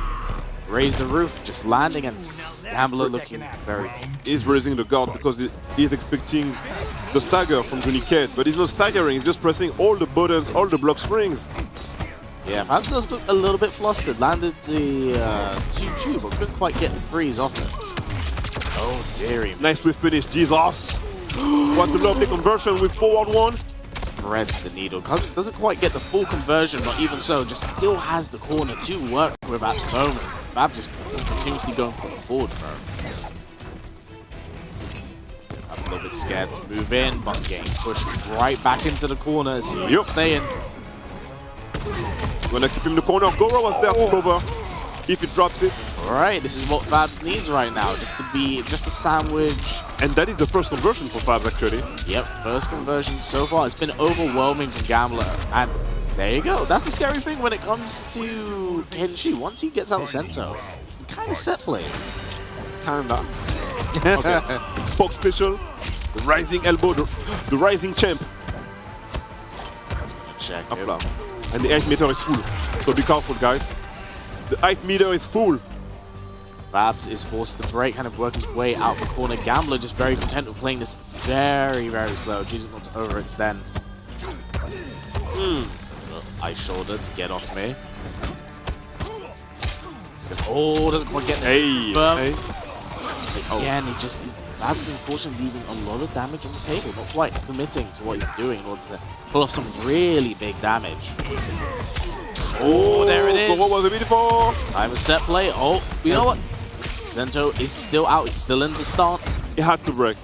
Raise the roof, just landing, and Gambler looking very...
He's raising the guard because he's expecting the stagger from Johnny Cage, but he's not staggering, he's just pressing all the buttons, all the block springs.
Yeah, Fabs does look a little bit flustered. Landed the 2-2, but couldn't quite get the freeze off it. Oh, dearie.
Nice whiff finish, Jesus! What a lovely conversion with forward one.
Threads the needle. Doesn't quite get the full conversion, but even so, just still has the corner to work with at the moment. Fab just continuously going for the forward throw. I'm a little bit scared to move in, but getting pushed right back into the corner as he's staying.
Gonna keep him in the corner. Goro was there to cover if he drops it.
Alright, this is what Fabs needs right now, just a sandwich.
And that is the first conversion for Fabs, actually.
Yep, first conversion so far. It's been overwhelming from Gambler. And there you go. That's the scary thing when it comes to Kenshi. Once he gets out of Sento, he kind of set play.
Kinda. Okay. Poke special. The rising elbow. The rising champ.
Just gonna check him.
And the height meter is full. So be careful, guys. The height meter is full.
Fabs is forced to break, kind of work his way out the corner. Gambler just very content with playing this very, very slow. Choosing not to overextend. Ice shoulder to get off me. Oh, doesn't quite get
Hey, hey.
Again, Fabs unfortunately leaving a lot of damage on the table, not quite committing to what he's doing in order to pull off some really big damage. Oh, there it is.
What was it beautiful?
Time of set play. Oh, you know what? Sento is still out. He's still in the stance.
He had to break.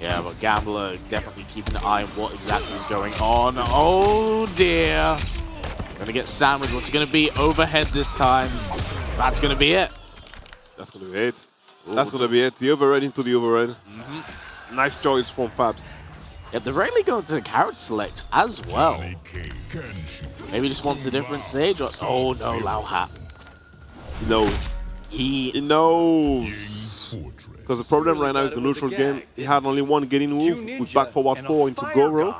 Yeah, but Gambler definitely keeping an eye on what exactly is going on. Oh, dear. Gonna get sandwiched. What's it gonna be? Overhead this time. That's gonna be it.
That's gonna be it. That's gonna be it. The overhead into the overhead. Nice choice from Fabs.
Yeah, they're really going to character select as well. Maybe just wants a different stage. Or, oh no, Lao Hat.
He knows. He knows. Because the problem right now is the neutral game. He had only one getting move with back forward 4 into Goro.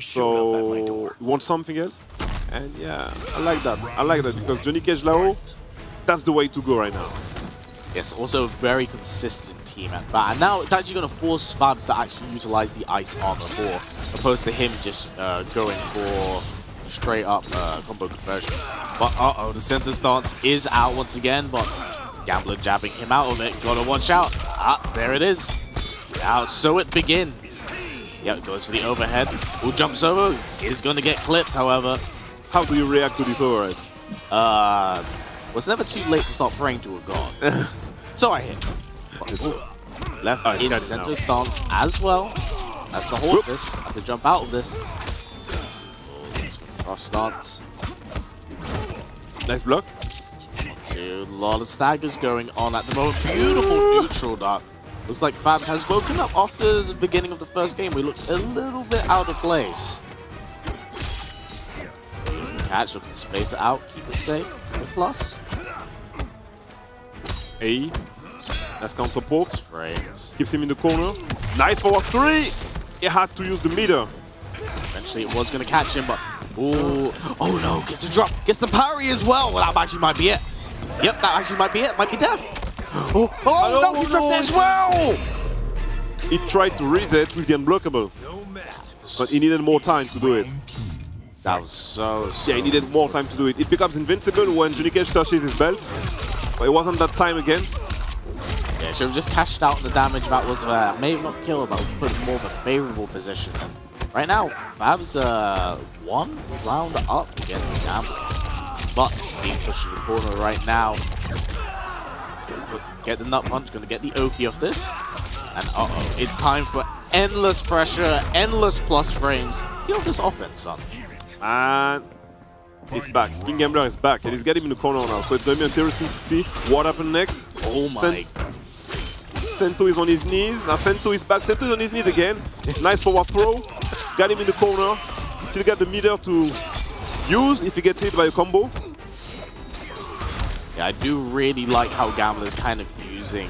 So he wants something else. And yeah, I like that. I like that because Johnny Cage Lao, that's the way to go right now.
Yes, also a very consistent team at that. And now it's actually going to force Fabs to actually utilize the ice armor more, opposed to him just going for straight up combo conversions. But uh-oh, the center stance is out once again, but Gambler jabbing him out of it. Gotta watch out. Ah, there it is. Now, so it begins. Yep, goes for the overhead. Who jumps over? Is going to get clipped, however.
How do you react to this overhead?
Well, it's never too late to start praying to a god. So I hit. Left in center stance as well. As the hold this, as they jump out of this. Cross stance.
Nice block.
A lot of staggers going on at the moment. Beautiful neutral dart. Looks like Fabs has woken up after the beginning of the first game. We looked a little bit out of place. Catch, looking to space it out, keep it safe. A plus.
A. That's counter pokes.
Frames.
Keeps him in the corner. Nice forward 3. He had to use the meter.
Eventually it was going to catch him, but... Ooh. Oh no, gets the drop. Gets the parry as well. Well, that actually might be it. Yep, that actually might be it. Might be death. Oh no, he dropped it as well!
He tried to reset with the unblockable. But he needed more time to do it.
That was so
Yeah, he needed more time to do it. It becomes invincible when Johnny Cage touches his belt. But it wasn't that time again.
Yeah, should have just cashed out the damage that was there. Maybe not kill, but put him more of a favorable position. Right now, Fabs one round up against Gambler. But being pushed to the corner right now. Get the nut punch, gonna get the Oki off this. And uh-oh, it's time for endless pressure, endless plus frames. Deal with this offense, son.
And he's back. King Gambler is back. And he's got him in the corner now. So it's going to be interesting to see what happens next.
Oh my.
Sento is on his knees. Now Sento is back. Sento is on his knees again. Nice forward throw. Got him in the corner. Still got the meter to use if he gets hit by a combo.
Yeah, I do really like how Gambler's kind of using,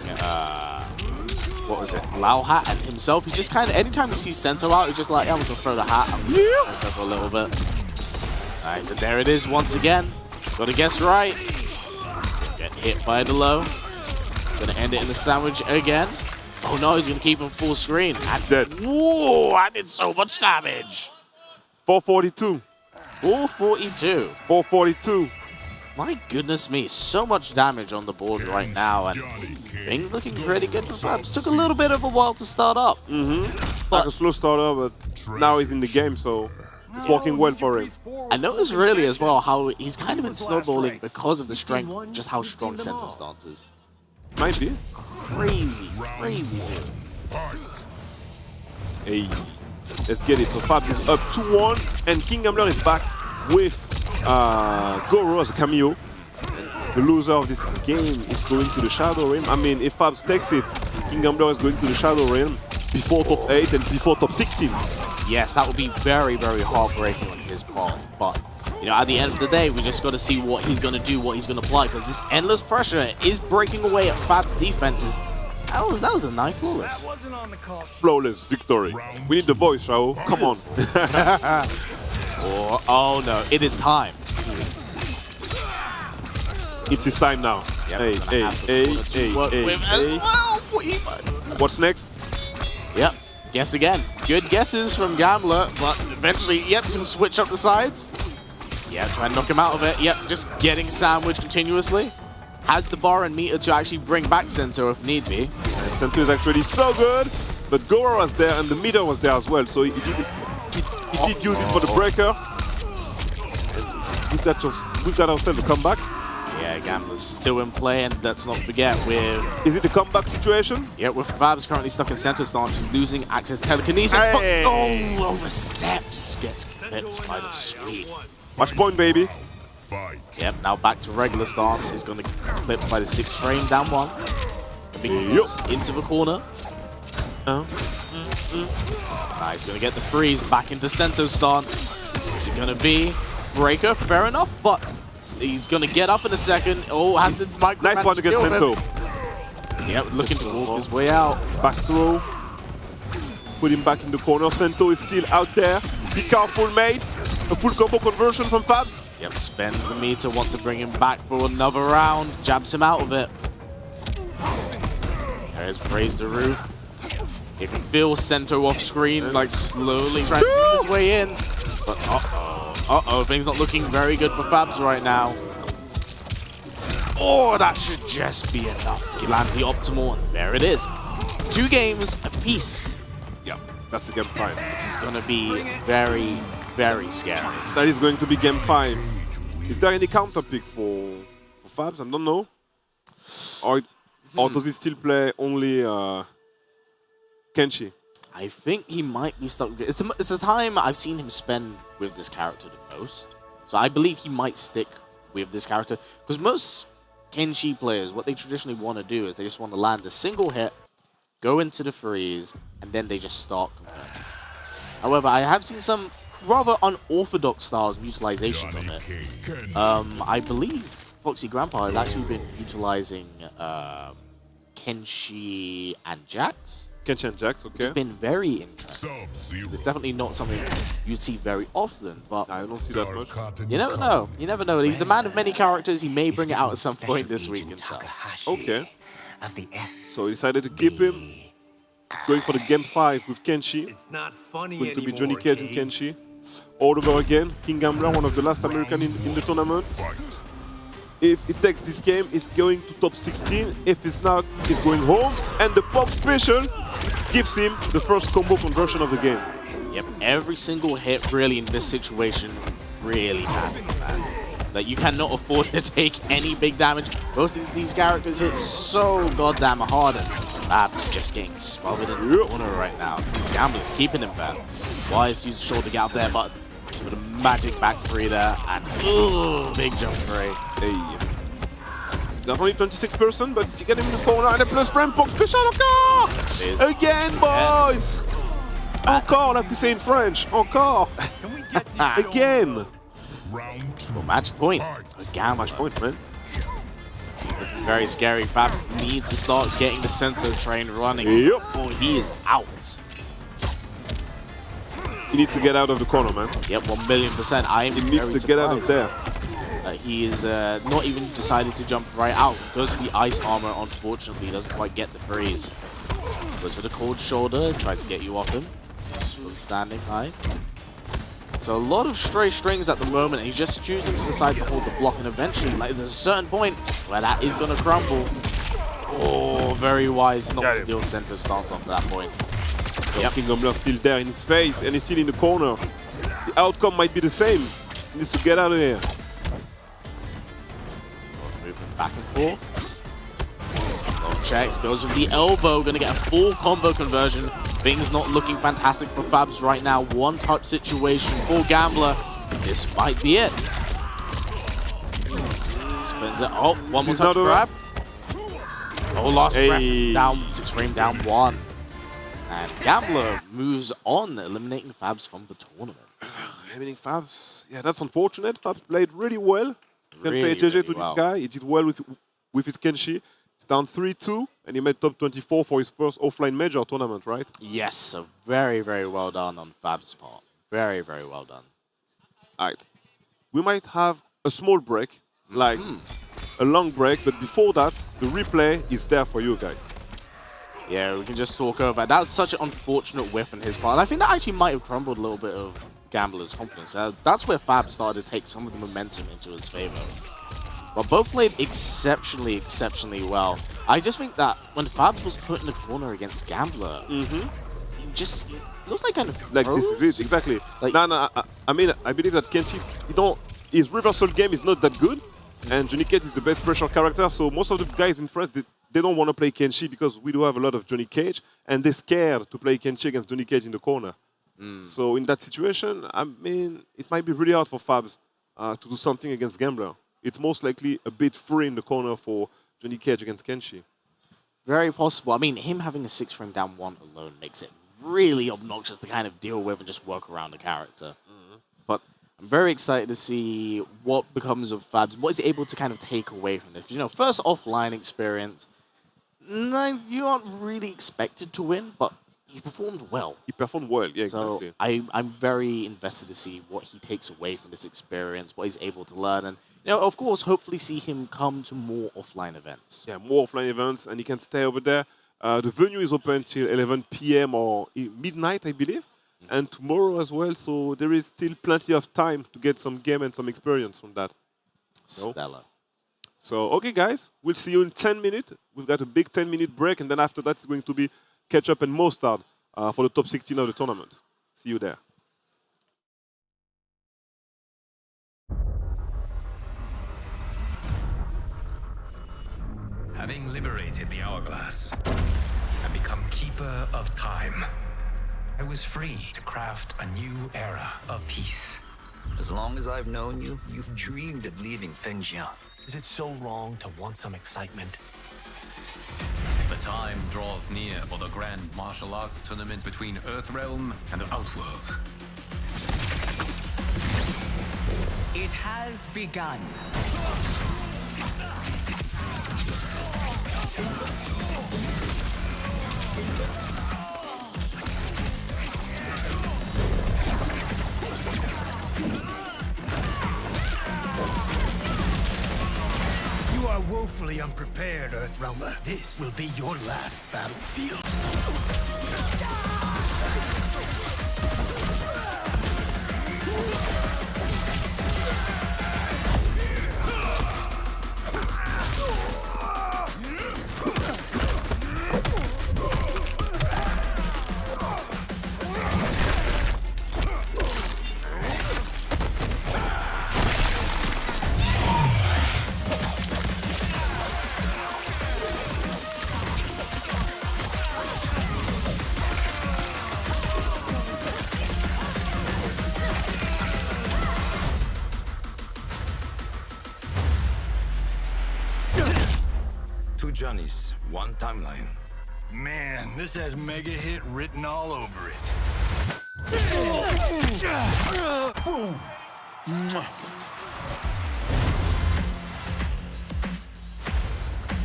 what was it, Lao Hat and himself. He just kind of, anytime he sees Sento out, he's just like, yeah, I'm going to throw the hat. I'm going to Sento for a little bit. Nice, and there it is once again. Got to guess right. Get hit by the low. Going to end it in the sandwich again. Oh no, he's going to keep him full screen. And
dead.
Whoa, I did so much damage.
442.
442.
442.
My goodness me, so much damage on the board right now, and things looking pretty good for Fabs. Took a little bit of a while to start up.
Like a slow starter, but now he's in the game, so it's working well for him.
I noticed really as well how he's kind of been snowballing because of the strength, just how strong Sento stance is.
Might be.
Crazy, crazy.
Hey, let's get it. So Fabs is up 2-1, and King Gambler is back with Goro as a cameo. And the loser of this game is going to the Shadow Realm. I mean, if Fabs takes it, King Gambler is going to the Shadow Realm before top 8 and before top 16.
Yes, that would be very, very heartbreaking on his part. But, you know, at the end of the day, we just got to see what he's going to do, what he's going to apply, because this endless pressure is breaking away at Fabs' defenses. That was a nice flawless.
Flawless victory. We need the voice, Raul. Come on.
Oh no, it is time.
It's his time now. Hey, What's next?
Yep. Guess again. Good guesses from Gambler, but eventually, yep, some switch up the sides. Yeah, try and knock him out of it. Yep, just getting sandwiched continuously. Has the bar and meter to actually bring back Sento if need be.
And Sento is actually so good, but Goro was there and the meter was there as well, so he did use it for the breaker. We've got ourselves a comeback.
Yeah, Gambler's still in play, and let's not forget with...
Is it a comeback situation?
Yeah, with Fabs currently stuck in Sento stance, he's losing access to telekinesis.
Hey.
Oh, over steps. Gets clipped by the sweep.
Match point, baby.
Yep, now back to regular stance. Is going to get clipped by the 6th frame, down 1. Being forced into the corner. Nice, going to get the freeze back into Sento stance. Is it going to be breaker? Fair enough, but he's going to get up in a second. Oh, has the micro.
Nice one against Sento.
Yep, looking to walk his way out.
Back throw. Put him back in the corner. Sento is still out there. Be careful, mates. A full combo conversion from Fabs.
Yep, spends the meter, wants to bring him back for another round. Jabs him out of it. There's raised the roof. You can feel Sento off screen, like slowly trying to make his way in. But things not looking very good for Fabs right now. Oh, that should just be enough. He lands the optimal, and there it is. 2 games apiece.
Yeah, that's the game 5.
This is going to be very, very scary.
That is going to be game 5. Is there any counter pick for Fabs? I don't know. Or does he still play only Kenshi?
I think he might be stuck. It's the time I've seen him spend with this character the most. So I believe he might stick with this character. Because most Kenshi players, what they traditionally want to do is they just want to land a single hit, go into the freeze, and then they just start converting. However, I have seen some rather unorthodox styles of utilization on it. I believe Foxy Grandpa has actually been utilizing Kenshi and Jax.
Kenshi and Jax, okay.
It's been very interesting. It's definitely not something you'd see very often, but
I don't see that much.
You never know. You never know. He's the man of many characters. He may bring it out at some point this week himself.
Okay. So he decided to keep him. He's going for the game 5 with Kenshi.
It's not funny
going to be Johnny Cage and Kenshi. All over again. King Gambler, one of the last American in the tournament. If he takes this game, he's going to top 16. If it's not, he's going home. And the pop special gives him the first combo conversion of the game.
Yep, every single hit really in this situation really matters, man. Like, you cannot afford to take any big damage. Most of these characters hit so goddamn hard, and Fab's just getting smothered in the corner right now. Gambler's keeping him back. Wise used shoulder to get out there, but with a magic back 3 there, and big jump 3.
Hey. Not only 26%, but still getting in the corner, and a plus frame pop special encore! Again, boys! Encore, like we say in French. Encore! Again!
Well, match point. Again,
match point, man.
Very scary. Fabs needs to start getting the Sento train running.
Yep.
Oh, he is out.
He needs to get out of the corner, man.
Yep, 1,000,000%.
He needs to get out of there.
He is not even decided to jump right out because the ice armor, unfortunately, doesn't quite get the freeze. Goes for the cold shoulder, tries to get you off him. Still standing high. So a lot of stray strings at the moment, and he's just choosing to decide to hold the block, and eventually, like, there's a certain point where that is going to crumble. Oh, very wise not to deal Sento stance off that point.
Yep. King Gambler still there in his face, and he's still in the corner. The outcome might be the same. He needs to get out of here.
Moving back and forth. Checks, goes with the elbow, going to get a full combo conversion. Things not looking fantastic for Fabs right now. One touch situation for Gambler. This might be it. Spins it. Oh, one more touch grab. Oh, last grab. Down 6 frame, down 1. And Gambler moves on, eliminating Fabs from the tournament.
Eliminating Fabs, yeah, that's unfortunate. Fabs played really well. You can say JJ to this guy. He did well with his Kenshi. It's down 3-2, and he made top 24 for his first offline major tournament, right?
Yes, so very, very well done on Fab's part. Very, very well done.
All right. We might have a small break, like a long break, but before that, the replay is there for you guys.
Yeah, we can just talk over. That was such an unfortunate whiff on his part. And I think that actually might have crumbled a little bit of Gambler's confidence. That's where Fab started to take some of the momentum into his favor. But both played exceptionally well. I just think that when Fab was put in the corner against Gambler, he looks like kind of
like this is it, exactly. Like, I mean, I believe that Kenshi, his reversal game is not that good, and Johnny Cage is the best pressure character, so most of the guys in France, they don't want to play Kenshi because we do have a lot of Johnny Cage, and they're scared to play Kenshi against Johnny Cage in the corner. So in that situation, I mean, it might be really hard for Fabs to do something against Gambler. It's most likely a bit free in the corner for Johnny Cage against Kenshi.
Very possible. I mean, him having a 6-frame down 1 alone makes it really obnoxious to kind of deal with and just work around the character. But I'm very excited to see what becomes of Fabs, what is he able to kind of take away from this. Because, you know, first offline experience, you aren't really expected to win, but he performed well.
He performed well, yeah, exactly.
So I'm very invested to see what he takes away from this experience, what he's able to learn, and, you know, of course, hopefully see him come to more offline events.
Yeah, more offline events, and he can stay over there. The venue is open till 11 p.m. or midnight, I believe, and tomorrow as well, so there is still plenty of time to get some game and some experience from that.
Stellar.
So, okay, guys, we'll see you in 10 minutes. We've got a big 10-minute break, and then after that, it's going to be catch-up and Mostard for the top 16 of the tournament. See you there.
Having liberated the hourglass and become keeper of time, I was free to craft a new era of peace.
As long as I've known you, you've dreamed of leaving things young.
Is it so wrong to want some excitement?
The time draws near for the grand martial arts tournament between Earthrealm and the Outworld.
It has begun.
You are woefully unprepared, Earthrealmer. This will be your last battlefield.
Two Johnnies, one timeline.
Man, this has mega hit written all over it.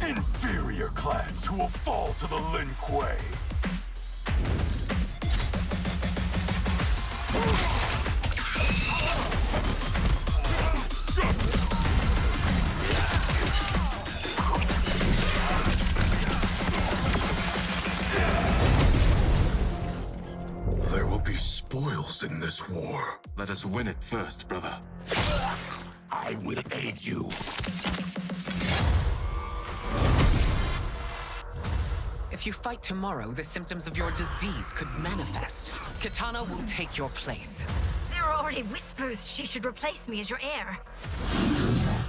Inferior clans who will fall to the Lin Kuei. There will be spoils in this war.
Let us win it first, brother.
I will aid you.
If you fight tomorrow, the symptoms of your disease could manifest. Kitana will take your place.
There are already whispers she should replace me as your heir.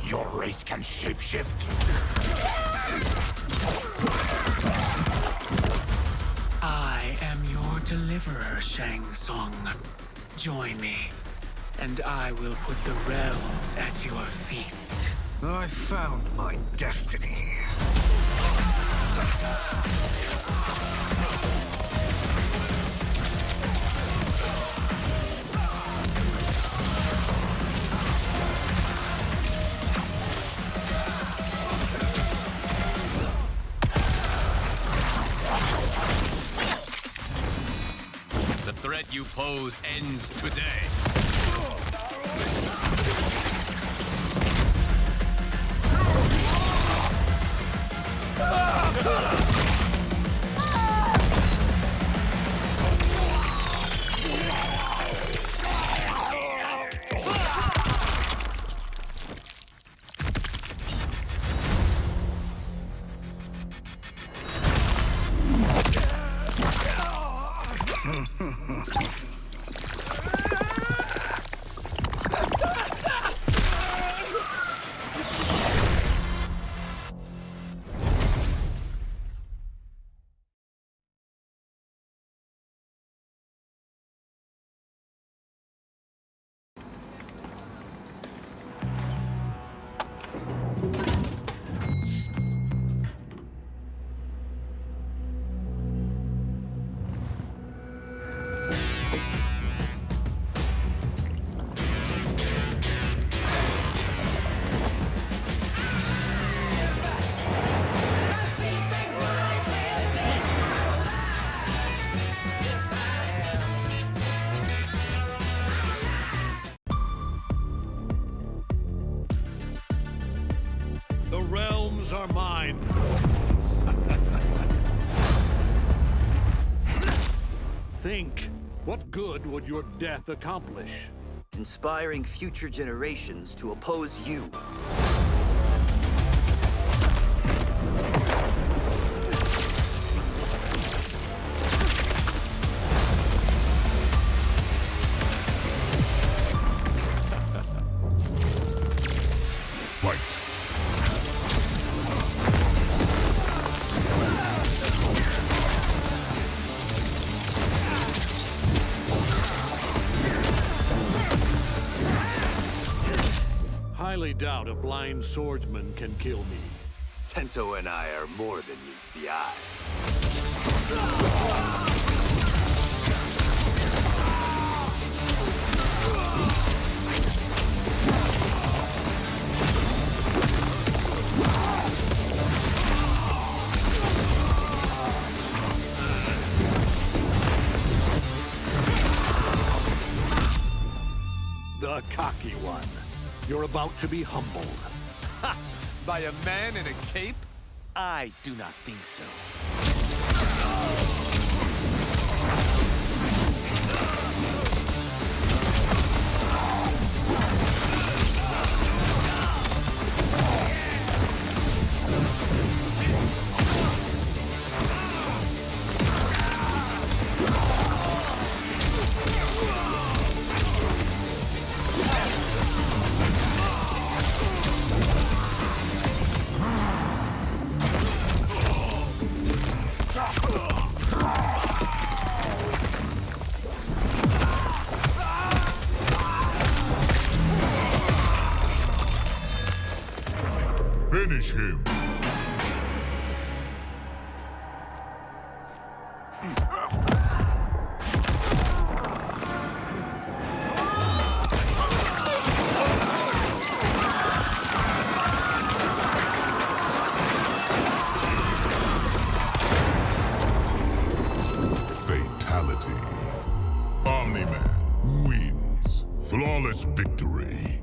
Your race can shapeshift.
I am your deliverer, Shang Tsung. Join me, and I will put the realms at your feet. I found my destiny.
The threat you pose ends today.
realms are mine. Think, what good would your death accomplish?
Inspiring future generations to oppose you.
Fight.
Highly doubt a blind swordsman can kill me.
Sento and I are more than meets the eye.
The cocky one. You're about to be humbled.
Ha! By a man in a cape? I do not think so.
Finish him. Fatality. Omni-Man wins. Flawless victory.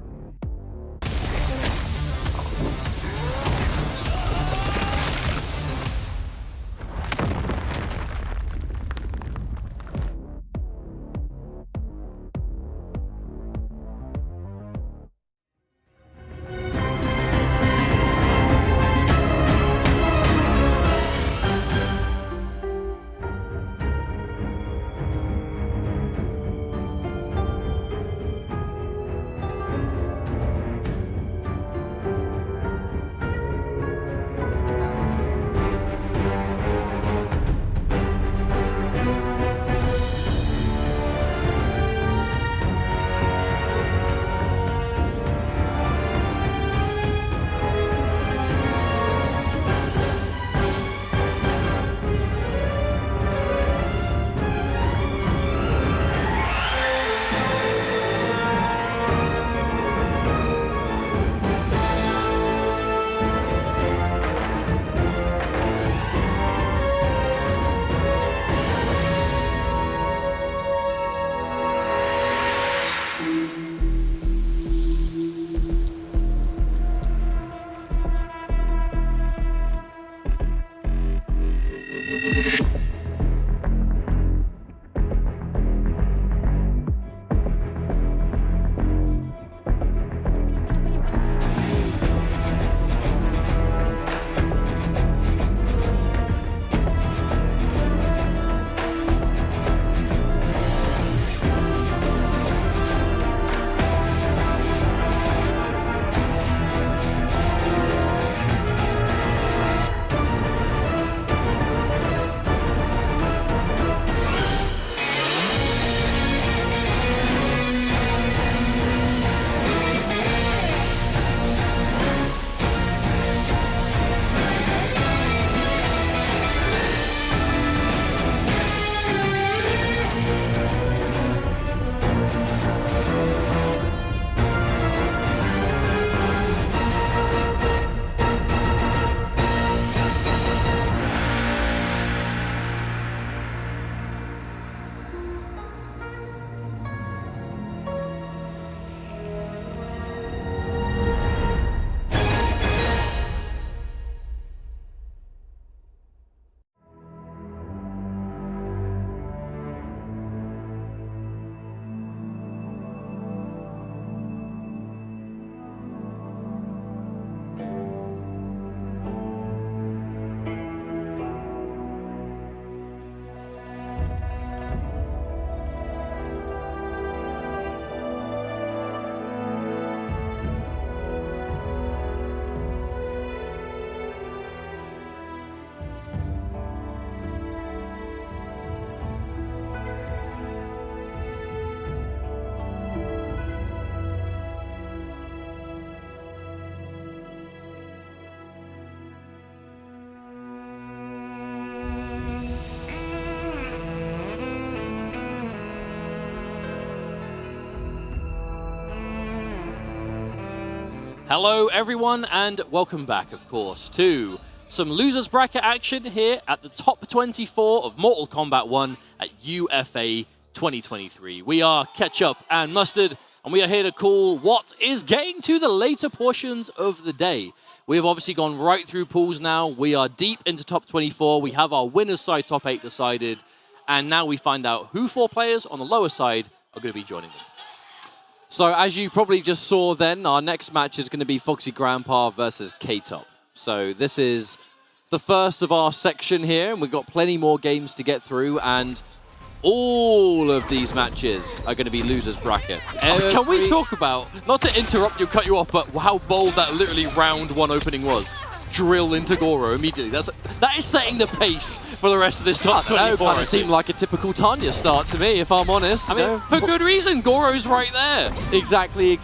Hello, everyone, and welcome back, of course, to some losers bracket action here at the top 24 of Mortal Kombat 1 at UFA 2023. We are Ketchup and Mustard, and we are here to call what is getting to the later portions of the day. We have obviously gone right through pools now. We are deep into top 24. We have our winner's side top 8 decided, and now we find out who 4 players on the lower side are going to be joining them.
So as you probably just saw then, our next match is going to be Foxy Grandpa versus K-Top. So this is the first of our section here, and we've got plenty more games to get through, and all of these matches are going to be losers bracket.
Can we talk about, not to interrupt you, cut you off, but how bold that literally round 1 opening was? Drill into Goro immediately. That is setting the pace for the rest of this top 24.
It seemed like a typical Tanya start to me, if I'm honest.
I mean, for good reason. Goro's right there.
Exactly.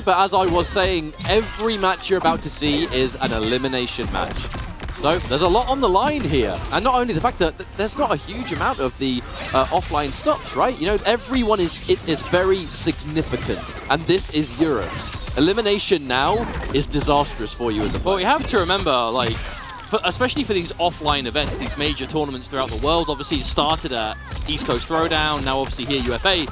But as I was saying, every match you're about to see is an elimination match. So there's a lot on the line here. And not only the fact that there's not a huge amount of the offline stops, right? You know, everyone is very significant. And this is Europe's. Elimination now is disastrous for you as a player.
Well, we have to remember, like, especially for these offline events, these major tournaments throughout the world, obviously it started at East Coast Throwdown, now obviously here UFA.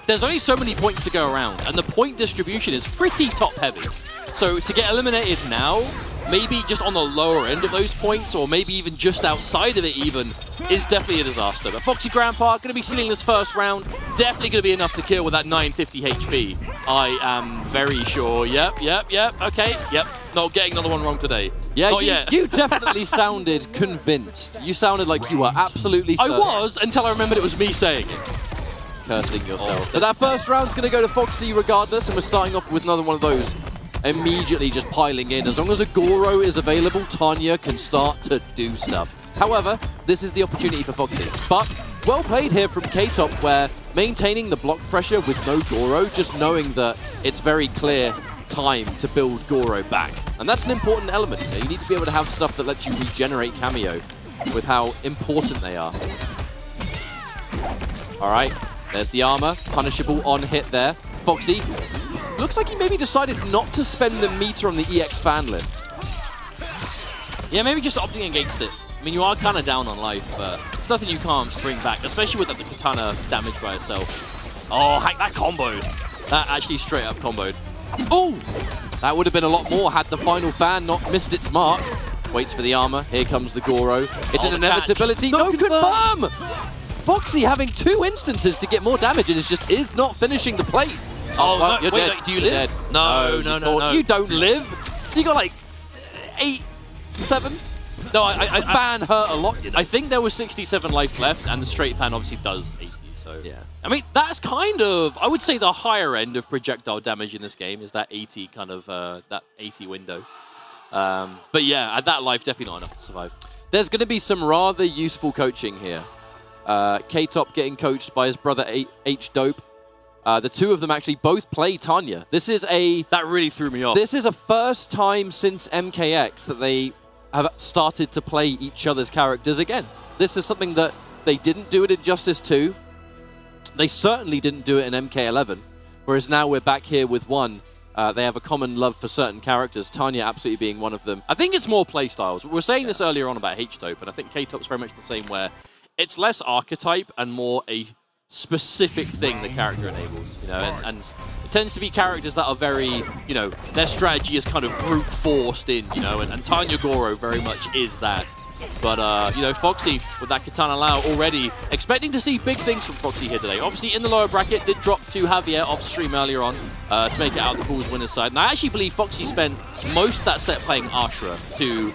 There's only so many points to go around, and the point distribution is pretty top-heavy. So to get eliminated now, maybe just on the lower end of those points, or maybe even just outside of it even, is definitely a disaster. But Foxy Grandpa going to be stealing this first round, definitely going to be enough to kill with that 950 HP. I am very sure. Yep. Okay, yep. Not getting another one wrong today.
Yeah,
not yet.
You definitely sounded convinced. You sounded like you were absolutely certain.
I was, until I remembered it was me saying it.
Cursing yourself. But that first round's going to go to Foxy regardless, and we're starting off with another one of those immediately just piling in. As long as a Goro is available, Tanya can start to do stuff. However, this is the opportunity for Foxy. But well played here from K-Top, where maintaining the block pressure with no Goro, just knowing that it's very clear time to build Goro back. And that's an important element. You know, you need to be able to have stuff that lets you regenerate cameo with how important they are. All right, there's the armor. Punishable on hit there. Foxy looks like he maybe decided not to spend the meter on the EX fan lift.
Yeah, maybe just opting against it. I mean, you are kind of down on life, but it's nothing you can't bring back, especially with the katana damage by itself. Oh, heck, that comboed. That actually straight up comboed.
Oh, that would have been a lot more had the final fan not missed its mark. Waits for the armor. Here comes the Goro. It's an inevitability. No, confirm! Foxy having 2 instances to get more damage and is not finishing the plate.
Oh,
well,
no,
you're
wait,
dead.
do you
You're
live?
dead.
No.
You don't live. You got like 8, 7.
No, I
fan hurt a lot.
I think there was 67 life left, and the straight fan obviously does 80. So
yeah,
I mean that's kind of, I would say, the higher end of projectile damage in this game is that 80 kind of that 80 window. But yeah, at that life, definitely not enough to survive.
There's going to be some rather useful coaching here. K-Top getting coached by his brother H-Dope. The two of them actually both play Tanya.
That really threw me off.
This is a first time since MKX that they have started to play each other's characters again. This is something that they didn't do it in Justice 2. They certainly didn't do it in MK11. Whereas now we're back here with one. They have a common love for certain characters, Tanya absolutely being one of them.
I think it's more playstyles. We were saying this earlier on about H-Dope, and I think K-Top's very much the same, where it's less archetype and more a specific thing the character enables, you know, and it tends to be characters that are very, you know, their strategy is kind of brute forced in, you know, and Tanya Goro very much is that. But, you know, Foxy with that Katana Lao already expecting to see big things from Foxy here today. Obviously in the lower bracket, did drop to Javier off stream earlier on to make it out the pool's winner's side. And I actually believe Foxy spent most of that set playing Ashura to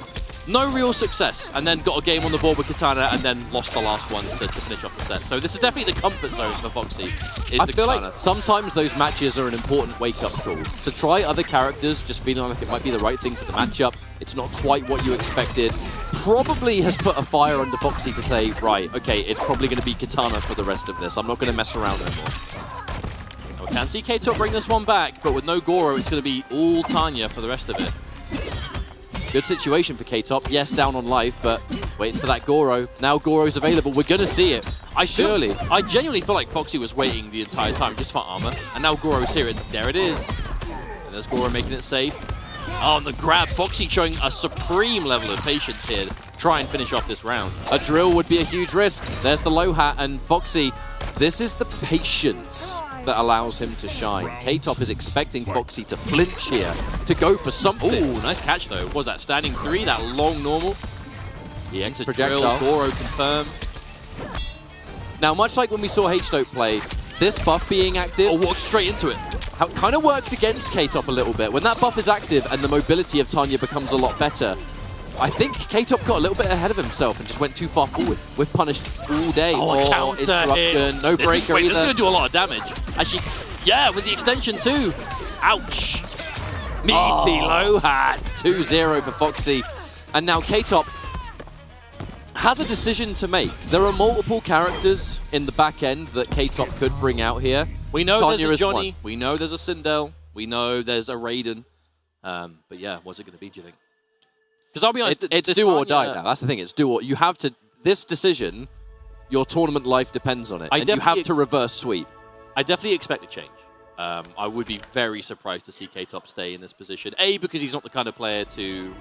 no real success, and then got a game on the board with Katana, and then lost the last one to finish off the set. So this is definitely the comfort zone for Foxy.
I feel like sometimes those matches are an important wake-up call. To try other characters, just feeling like it might be the right thing for the matchup, it's not quite what you expected, probably has put a fire under Foxy to say, right, okay, it's probably going to be Katana for the rest of this. I'm not going to mess around anymore.
We can see K-Top bring this one back, but with no Goro, it's going to be all Tanya for the rest of it.
Good situation for K-Top. Yes, down on life, but waiting for that Goro. Now Goro's available. We're going to see it. I
genuinely feel like Foxy was waiting the entire time just for armor, and now Goro's here, and there it is. And there's Goro making it safe. Oh, and the grab. Foxy showing a supreme level of patience here to try and finish off this round.
A drill would be a huge risk. There's the low hat, and Foxy, this is the patience that allows him to shine. K-Top is expecting Foxy to flinch here, to go for something.
Ooh, nice catch though. What was that, standing 3, that long normal? He exit drill,
projectile.
Goro confirmed.
Now, much like when we saw H-Dope play, this buff being active...
Oh, walked straight into it.
Kind of worked against K-Top a little bit. When that buff is active and the mobility of Tanya becomes a lot better, I think K-Top got a little bit ahead of himself and just went too far forward. We've punished all day.
Oh, counter
interruption, no breaker
This is
either.
going to do a lot of damage. Actually, yeah, with the extension too. Ouch. Meaty low hat.
2-0 for Foxy. And now K-Top has a decision to make. There are multiple characters in the back end that K-Top could bring out here.
We know
Tanya
there's a
is
Johnny.
one.
We know there's a Sindel. We know there's a Raiden. But yeah, what's it going to be, do you think? Because I'll be honest,
It's do or die now. That's the thing. It's do or... You have to... This decision, your tournament life depends on it. And you have to reverse sweep.
I definitely expect a change. I would be very surprised to see K-Top stay in this position. A, because he's not the kind of player to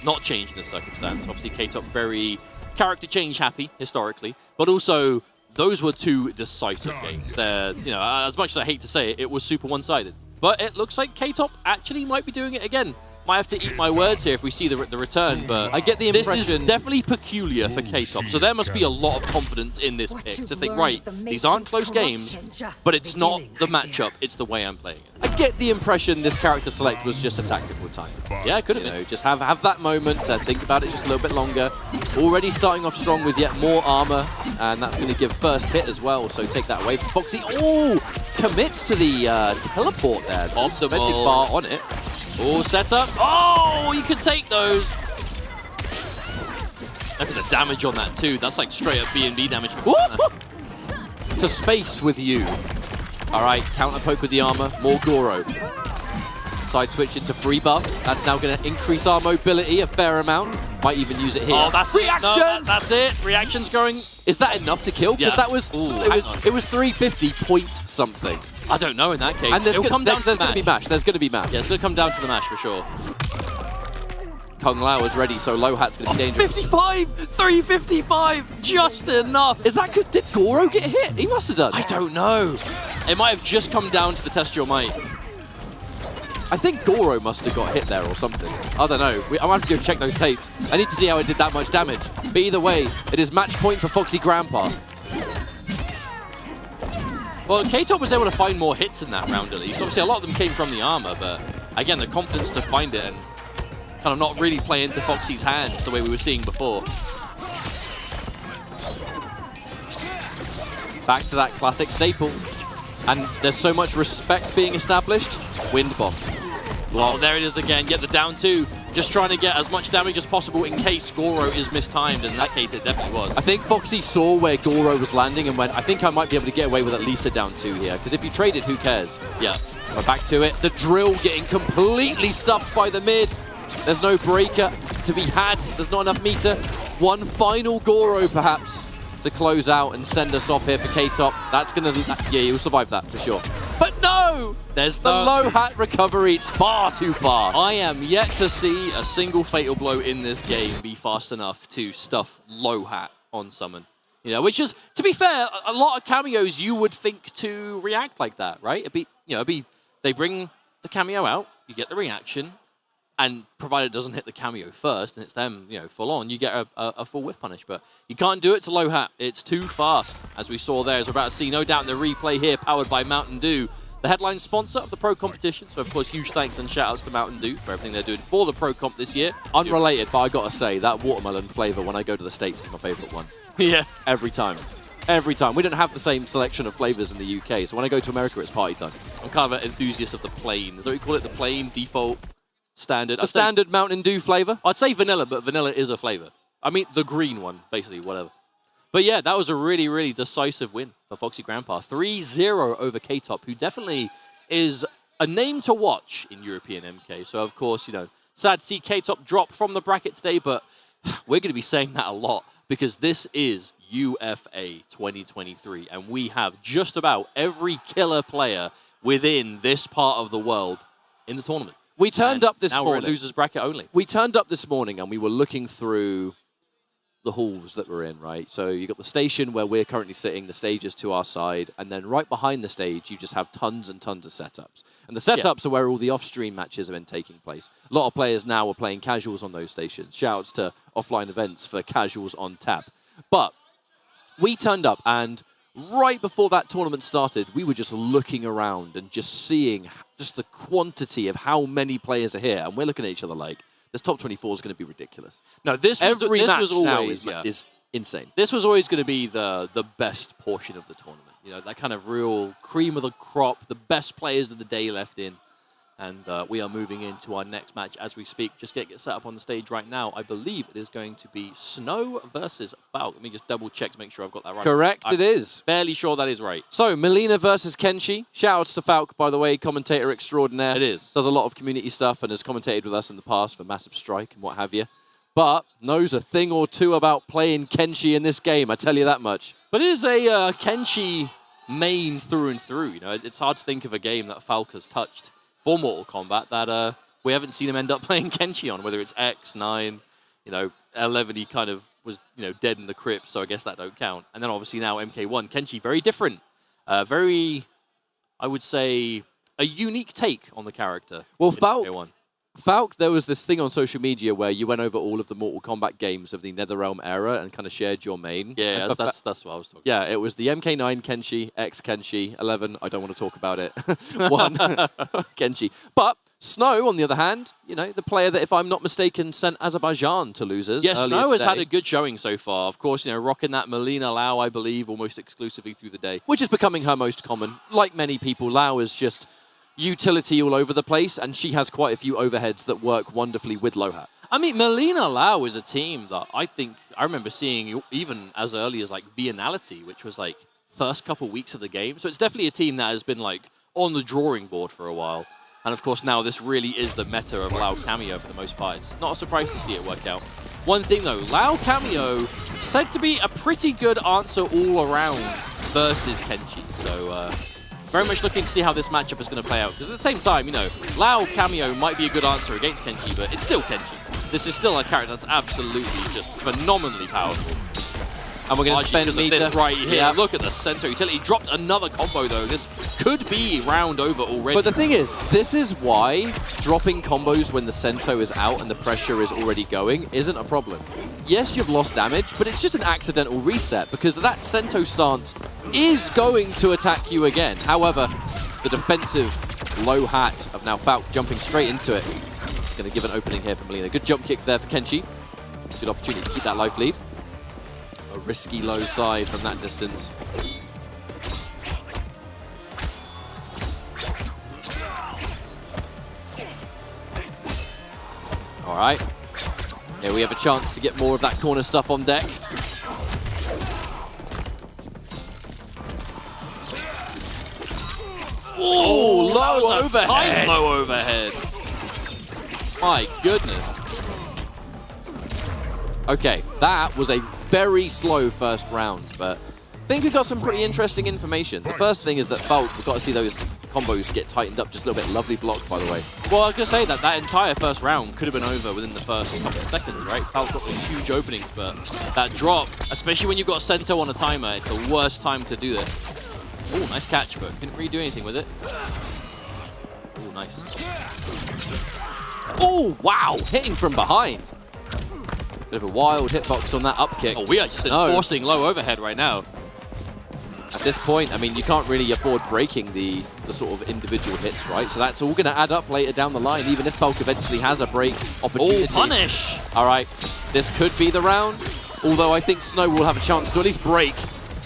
not change in this circumstance. Obviously, K-Top very character change happy, historically. But also, those were 2 decisive games. You know, as much as I hate to say it, it was super one-sided. But it looks like K-Top actually might be doing it again. Might have to eat my words here if we see the return, but
I get the impression...
This is definitely peculiar for K-Top, so there must be a lot of confidence in this pick to think, right, these aren't close games, but it's not the matchup, it's the way I'm playing it.
I get the impression this character select was just a tactical time.
Yeah, it could have been.
Just have that moment to think about it just a little bit longer. Already starting off strong with yet more armor, and that's going to give first hit as well, so take that away from Foxy. Oh, commits to the teleport there. Cementing bar on it.
Oh, set up. Oh, you can take those. Look at the damage on that too. That's like straight up B&B damage.
To space with you. All right, counter poke with the armor. More Goro. Side switch into free buff. That's now going to increase our mobility a fair amount. Might even use it here.
Oh, that's
reaction.
It. No, that's it. Reaction's going.
Is that enough to kill? Because that was it was 350 point something.
I don't know in that case.
And there's
It'll come down to the
going to be mash. There's going to be mash.
Yeah, it's going to come down to the mash for sure.
Kung Lao is ready, so low hat's going to be dangerous.
55! 355! Just enough!
Is that good? Did Goro get hit? He must have done.
I don't know. It might have just come down to the test your might.
I think Goro must have got hit there or something. I don't know. I'm going to have to go check those tapes. I need to see how it did that much damage. But either way, it is match point for Foxy Grandpa.
Well, K-Top was able to find more hits in that round at least. Obviously, a lot of them came from the armor, but again, the confidence to find it and kind of not really play into Foxy's hands the way we were seeing before.
Back to that classic staple. And there's so much respect being established. Wind bomb.
Oh, there it is again. Get the down 2. Just trying to get as much damage as possible in case Goro is mistimed. In that case, it definitely was.
I think Foxy saw where Goro was landing and went, I think I might be able to get away with at least a down 2 here. Because if you trade it, who cares?
Yeah.
We're back to it. The drill getting completely stuffed by the mid. There's no breaker to be had. There's not enough meter. One final Goro, perhaps, to close out and send us off here for K-Top. That's going to... Yeah, he'll survive that for sure. But no!
There's
the low hat recovery. It's far too far.
I am yet to see a single fatal blow in this game be fast enough to stuff low hat on summon. You know, which is, to be fair, a lot of cameos you would think to react like that, right? They bring the cameo out, you get the reaction, and provided it doesn't hit the cameo first, and it's them, full on, you get a full whiff punish. But you can't do it to low hat. It's too fast, as we saw there. As we're about to see, no doubt, in the replay here, powered by Mountain Dew, the headline sponsor of the Pro Competition. So, of course, huge thanks and shout-outs to Mountain Dew for everything they're doing for the Pro Comp this year.
Unrelated, but I got to say, that watermelon flavor when I go to the States is my favorite one.
Yeah.
Every time. Every time. We don't have the same selection of flavors in the UK, so when I go to America, it's party time.
I'm kind of an enthusiast of the plain. Is that what you call it? The plain default standard?
The standard Mountain Dew flavor?
I'd say vanilla, but vanilla is a flavor. I mean, the green one, basically, whatever. But yeah, that was a really, really decisive win for Foxy Grandpa. 3-0 over K-Top, who definitely is a name to watch in European MK. So, of course, sad to see K-Top drop from the bracket today, but we're going to be saying that a lot because this is UFA 2023, and we have just about every killer player within this part of the world in the tournament.
We turned up this
now
morning.
we're a losers bracket only.
We turned up this morning and we were looking through the halls that we're in, right? So you got the station where we're currently sitting, the stage is to our side, and then right behind the stage, you just have tons and tons of setups. And the setups are where all the off-stream matches have been taking place. A lot of players now are playing casuals on those stations. Shouts to Offline Events for casuals on tap. But we turned up, and right before that tournament started, we were just looking around and just seeing just the quantity of how many players are here. And we're looking at each other like, this top 24 is going to be ridiculous.
No, this was
always
yeah.
is insane.
This was always going to be the best portion of the tournament. You know, that kind of real cream of the crop, the best players of the day left in. And we are moving into our next match as we speak. Just get set up on the stage right now. I believe it is going to be Snow versus Falk. Let me just double check to make sure I've got that right.
Correct, it is.
Fairly sure that is right.
So, Melina versus Kenshi. Shoutouts to Falk, by the way, commentator extraordinaire.
It is.
Does a lot of community stuff and has commentated with us in the past for Massive Strike and what have you. But knows a thing or two about playing Kenshi in this game, I tell you that much.
But it is a Kenshi main through and through. You know, it's hard to think of a game that Falk has touched for Mortal Kombat that we haven't seen him end up playing Kenshi on, whether it's X, 9, you know, 11, he kind of was, you know, dead in the crypt, so I guess that don't count. And then obviously now MK1, Kenshi, very different. Very, I would say, a unique take on the character.
Well,
MK1.
Falk, there was this thing on social media where you went over all of the Mortal Kombat games of the NetherRealm era and kind of shared your main.
Yeah, that's what I was talking about.
Yeah, it was the MK9 Kenshi, X Kenshi, 11, I don't want to talk about it, 1 Kenshi. But Snow, on the other hand, you know, the player that, if I'm not mistaken, sent Azerbaijan to losers.
Yes, Snow has
today.
had a good showing so far. Of course, you know, rocking that Melina Lau, I believe, almost exclusively through the day.
Which is becoming her most common. Like many people, Lau is just utility all over the place, and she has quite a few overheads that work wonderfully with Lohat.
I mean, Melina Lau is a team that I think I remember seeing even as early as like Vianality, which was like first couple weeks of the game. So it's definitely a team that has been like on the drawing board for a while. And of course now this really is the meta of Lau Cameo for the most part. It's not a surprise to see it work out. One thing though, Lau Cameo said to be a pretty good answer all around versus Kenshi. So very much looking to see how this matchup is going to play out. Because at the same time, you know, Lau Cameo might be a good answer against Kenshi, but it's still Kenshi. This is still a character that's absolutely just phenomenally powerful.
And we're going to spend meter
right here. Yeah. Look at the center utility. He dropped another combo though. This could be round over already.
But the thing is, this is why dropping combos when the Sento is out and the pressure is already going isn't a problem. Yes, you've lost damage, but it's just an accidental reset because that Sento stance is going to attack you again. However, the defensive low hat of now Falk jumping straight into it. Going to give an opening here for Melina. Good jump kick there for Kenshi. Good opportunity to keep that life lead. A risky low side from that distance. All right. Here we have a chance to get more of that corner stuff on deck. Oh, low overhead.
Low overhead.
My goodness. Okay, that was a very slow first round, but I think we got some pretty interesting information. The first thing is that Falk, we've got to see those combos get tightened up just a little bit. Lovely block, by the way.
Well, I was going to say that entire first round could have been over within the first couple of seconds, right? Falk got these huge openings, but that drop, especially when you've got Sento on a timer, it's the worst time to do this. Oh, nice catch, but couldn't really do anything with it. Oh, nice.
Oh, wow! Hitting from behind. Bit of a wild hitbox on that up kick.
Oh, we are forcing low overhead right now.
At this point, I mean, you can't really afford breaking the sort of individual hits, right? So that's all going to add up later down the line, even if Falk eventually has a break opportunity.
Oh, punish!
All right, this could be the round, although I think Snow will have a chance to at least break.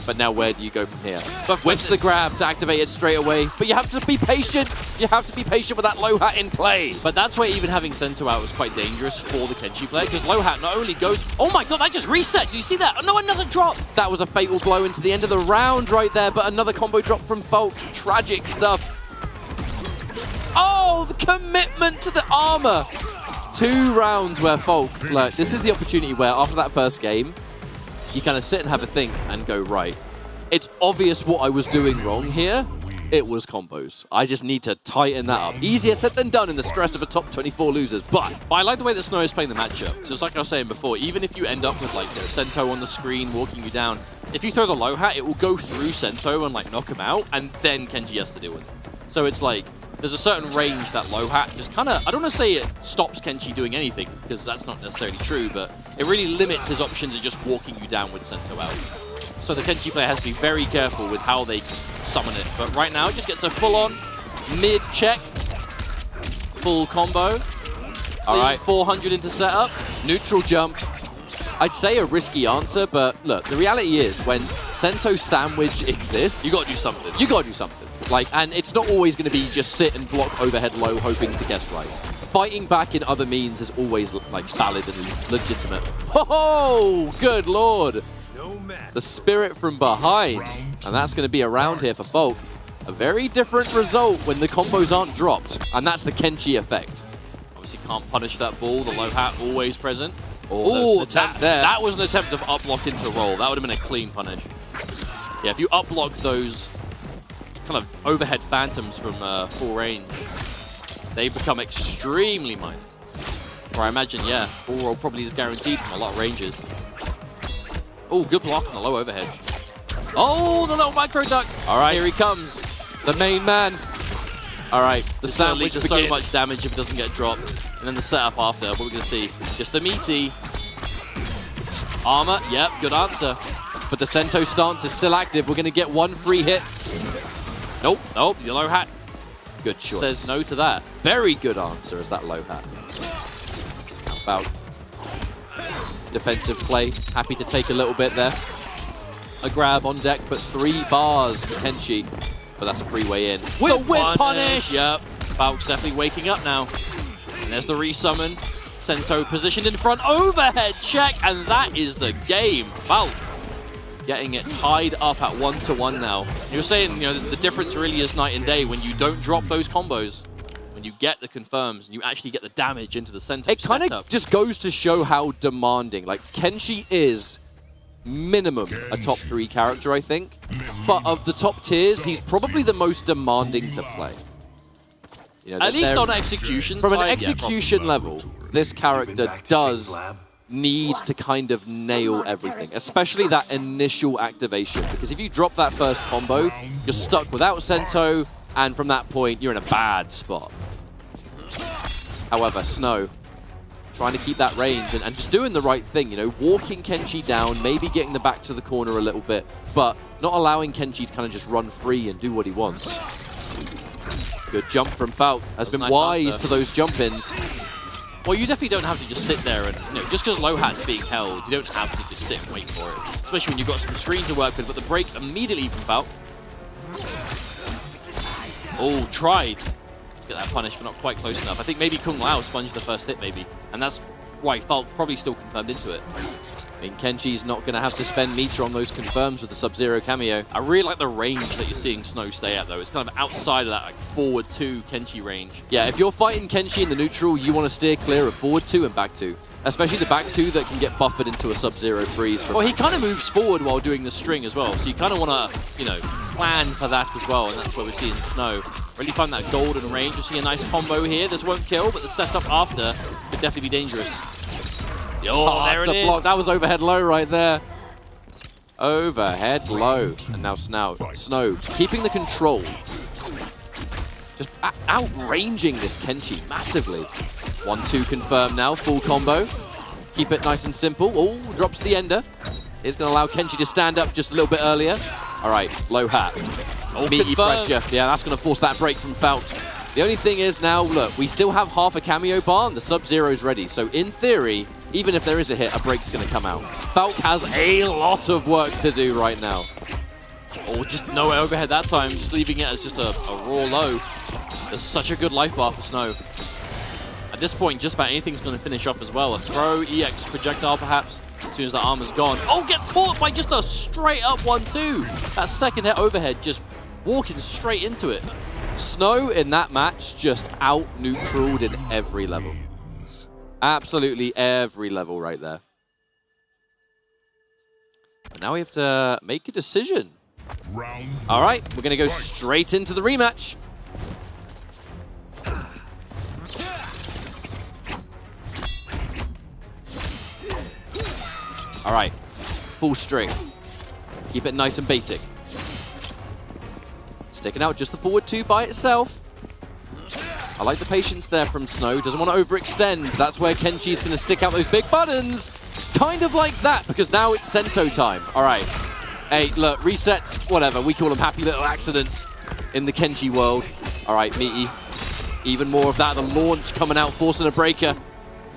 But now where do you go from here? But whips the grab to activate it straight away. But you have to be patient. You have to be patient with that low hat in play.
But that's where even having Sento out was quite dangerous for the Kenshi player, because low hat not only goes... Oh my god, that just reset! Do you see that? Oh, no, another drop!
That was a fatal blow into the end of the round right there, but another combo drop from Falk. Tragic stuff. Oh, the commitment to the armor. 2 rounds where Falk... Look, this is the opportunity where after that first game, you kind of sit and have a think and go, right, it's obvious what I was doing wrong here, it was combos. I just need to tighten that up. Easier said than done in the stress of a top 24 losers, but
I like the way that Snow is playing the matchup. So it's like I was saying before, even if you end up with like Sento on the screen walking you down, if you throw the low hat, it will go through Sento and like knock him out, and then Kenji has to deal with it. So it's like, there's a certain range that low hat just kind of, I don't want to say it stops Kenji doing anything, because that's not necessarily true, but it really limits his options of just walking you down with Sento out. So the Kenji player has to be very careful with how they summon it. But right now, it just gets a full-on mid-check, full combo. All right, 400 into setup.
Neutral jump. I'd say a risky answer, but look, the reality is when Sento sandwich exists,
you got to do something.
You got to do something. Like, and it's not always going to be just sit and block overhead low, hoping to guess right. Fighting back in other means is always like valid and legitimate. Oh, good lord! The spirit from behind, and that's going to be around here for Falk. A very different result when the combos aren't dropped, and that's the Kenshi effect.
Obviously can't punish that ball, the low hat always present.
Oh,
that was an attempt of up block into roll. That would have been a clean punish. Yeah, if you up block those kind of overhead phantoms from full range, they become extremely minus. Or I imagine, yeah, full roll probably is guaranteed from a lot of ranges. Oh, good block on the low overhead. Oh, the little micro duck.
All right,
here he comes.
The main man. All right, the sandwich
does so much damage if it doesn't get dropped. And then the setup after, what we're going to see, just the meaty. Armor, yep, good answer.
But the Sento stance is still active. We're going to get one free hit.
Nope, nope, the low hat.
Good choice.
Says no to that.
Very good answer is that low hat. About defensive play. Happy to take a little bit there. A grab on deck, but 3 bars to Kenshi. But that's a free way in.
With the whip punish! Yep, Falk's definitely waking up now. And there's the resummon. Sento positioned in front, overhead check, and that is the game. Falk getting it tied up at 1-1 now. You're saying, you know, the difference really is night and day when you don't drop those combos. When you get the confirms and you actually get the damage into the Sento
It kind of just goes to show how demanding. Like, Kenshi is minimum a top 3 character, I think. But of the top tiers, he's probably the most demanding to play. You know,
at least on execution
from
side,
an execution level, this character does need to kind of nail everything, especially that initial activation. Because if you drop that first combo, you're stuck without Sento, and from that point, you're in a bad spot. However, Snow, trying to keep that range and just doing the right thing, you know, walking Kenshi down, maybe getting the back to the corner a little bit, but not allowing Kenshi to kind of just run free and do what he wants. Good jump from Falk. Has been
nice
wise
answer
to those jump-ins.
Well, you definitely don't have to just sit there and, you know, just because low hat's being held, you don't have to just sit and wait for it. Especially when you've got some screen to work with, but the break immediately from Falk. Oh, tried to get that punish, but not quite close enough. I think maybe Kung Lao sponged the first hit, maybe. And that's why Falk probably still confirmed into it.
I mean, Kenshi's not going to have to spend meter on those confirms with the Sub-Zero cameo.
I really like the range that you're seeing Snow stay at, though. It's kind of outside of that like, forward 2 Kenshi range.
Yeah, if you're fighting Kenshi in the neutral, you want to steer clear of forward 2 and back 2. Especially the back 2 that can get buffered into a Sub-Zero freeze.
Well, he kind of moves forward while doing the string as well, so you kind of want to, you know, plan for that as well, and that's what we're seeing in Snow. Really find that golden range. We're seeing a nice combo here. This won't kill, but the setup after could definitely be dangerous. Oh, there it is.
Block. That was overhead low right there. Overhead low. And now Snow keeping the control. Just outranging this Kenshi massively. 1-2 confirmed now, full combo. Keep it nice and simple. Oh, drops the ender. It's going to allow Kenshi to stand up just a little bit earlier. All right, low hat. Meaty pressure. Yeah, that's going to force that break from Falk. The only thing is now, look, we still have half a cameo bar and the Sub-Zero's ready. So in theory, even if there is a hit, a break's going to come out. Falk has a lot of work to do right now.
Or just no overhead that time, just leaving it as just a raw low. There's such a good life bar for Snow. At this point, just about anything's going to finish up as well. A throw, EX projectile perhaps, as soon as the armor's gone. Oh, get caught by just a straight up 1-2. That second hit overhead just walking straight into it.
Snow in that match just out-neutraled in every level. Absolutely every level right there. But now we have to make a decision. All right, we're going to go straight into the rematch. All right, full string. Keep it nice and basic. Sticking out just the forward 2 by itself. I like the patience there from Snow. Doesn't want to overextend. That's where Kenchi's going to stick out those big buttons. Kind of like that, because now it's Sento time. All right. Hey, look, resets, whatever. We call them happy little accidents in the Kenchi world. All right, Meaty. Even more of that. The launch coming out, forcing a breaker.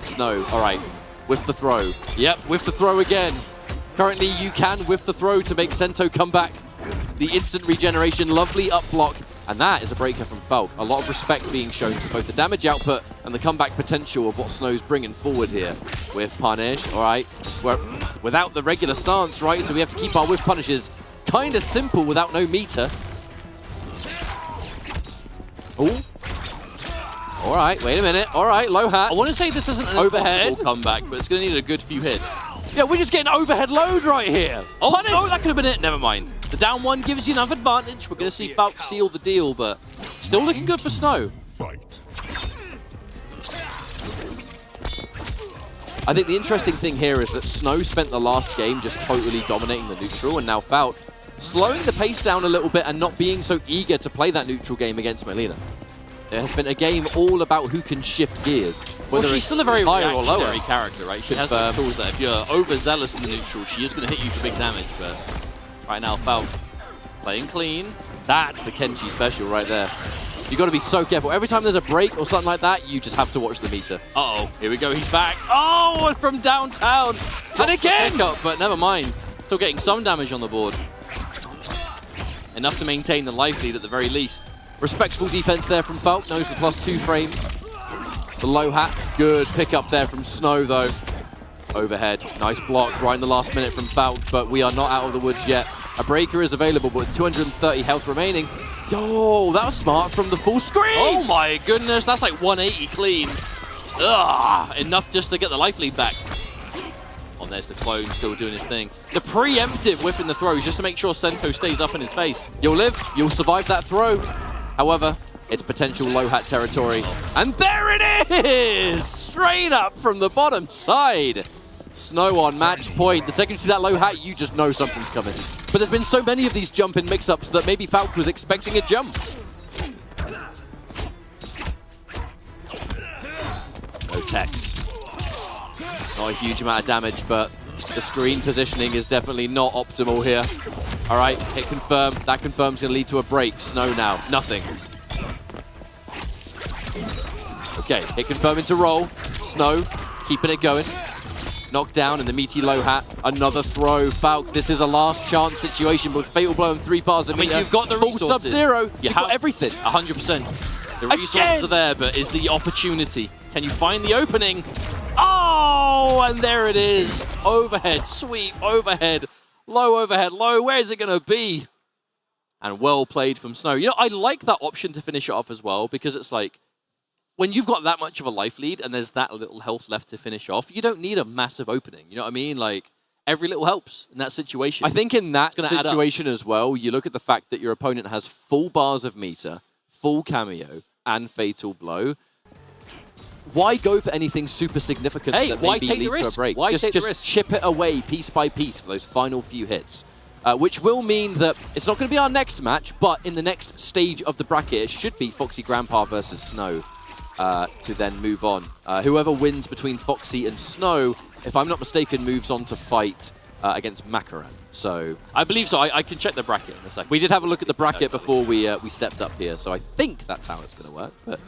Snow, all right. Whiff the throw. Yep, whiff the throw again. Currently, you can whiff the throw to make Sento come back. The instant regeneration, lovely up block. And that is a breaker from Falk. A lot of respect being shown to both the damage output and the comeback potential of what Snow's bringing forward here. Whiff punish, all right. We're without the regular stance, right? So we have to keep our whiff punishes kind of simple without no meter. Ooh. All right, wait a minute. All right, low hat.
I want to say this isn't an overhead comeback, but it's going to need a good few hits.
Yeah, we're just getting overhead load right here.
Oh, no, that could have been it. Never mind. The down 1 gives you enough advantage. We're going to see Falk seal the deal, but still looking good for Snow.
I think the interesting thing here is that Snow spent the last game just totally dominating the neutral, and now Falk slowing the pace down a little bit and not being so eager to play that neutral game against Melina. It has been a game all about who can shift gears.
Well, she's still a very
higher or lower
reactionary character, right? She has the tools that if you're overzealous in the neutral, she is going to hit you for big damage, but right now, Falk playing clean.
That's the Kenchi special right there. You've got to be so careful. Every time there's a break or something like that, you just have to watch the meter.
Uh-oh, here we go, he's back. Oh, from downtown. And again! But never mind. Still getting some damage on the board. Enough to maintain the life lead at the very least.
Respectable defense there from Falk. Knows the +2 frame. The low hat. Good pick up there from Snow, though. Overhead. Nice block right in the last minute from Falk, but we are not out of the woods yet. A breaker is available, but with 230 health remaining. Yo, that was smart from the full screen.
Oh my goodness, that's like 180 clean. Ugh, enough just to get the life lead back. Oh, there's the clone still doing his thing. The preemptive whiff in the throws just to make sure Sento stays up in his face.
You'll live, you'll survive that throw. However, it's potential low hat territory. And there it is! Straight up from the bottom side. Snow on match point. The second you see that low hat, you just know something's coming. But there's been so many of these jump-in mix-ups that maybe Falk was expecting a jump. No techs. Not a huge amount of damage, but the screen positioning is definitely not optimal here. All right, hit confirm. That confirm's going to lead to a break. Snow now, nothing. Okay, hit confirm into roll. Snow, keeping it going. Knocked down in the meaty low hat. Another throw. Falk, this is a last chance situation with Fatal Blow and 3 bars of meter.
You've got the resources.
Full Sub-Zero. You've got everything.
100%. The resources are there, but is the opportunity. Can you find the opening? Oh, and there it is. Overhead, sweep, overhead, low, where is it going to be? And well played from Snow. You know, I like that option to finish it off as well, because it's like, when you've got that much of a life lead and there's that little health left to finish off, you don't need a massive opening. You know what I mean? Like, every little helps in that situation.
I think in that situation as well, you look at the fact that your opponent has full bars of meter, full cameo, and Fatal Blow. Why go for anything super significant that maybe lead to a break?
Why take the risk?
Just chip it away piece by piece for those final few hits. Which will mean that it's not going to be our next match, but in the next stage of the bracket, it should be Foxy Grandpa versus Snow. To then move on. Whoever wins between Foxy and Snow, if I'm not mistaken, moves on to fight against Makaran. So
I believe so. I can check the bracket in a second.
We did have a look at the bracket before we stepped up here, so I think that's how it's going to work. But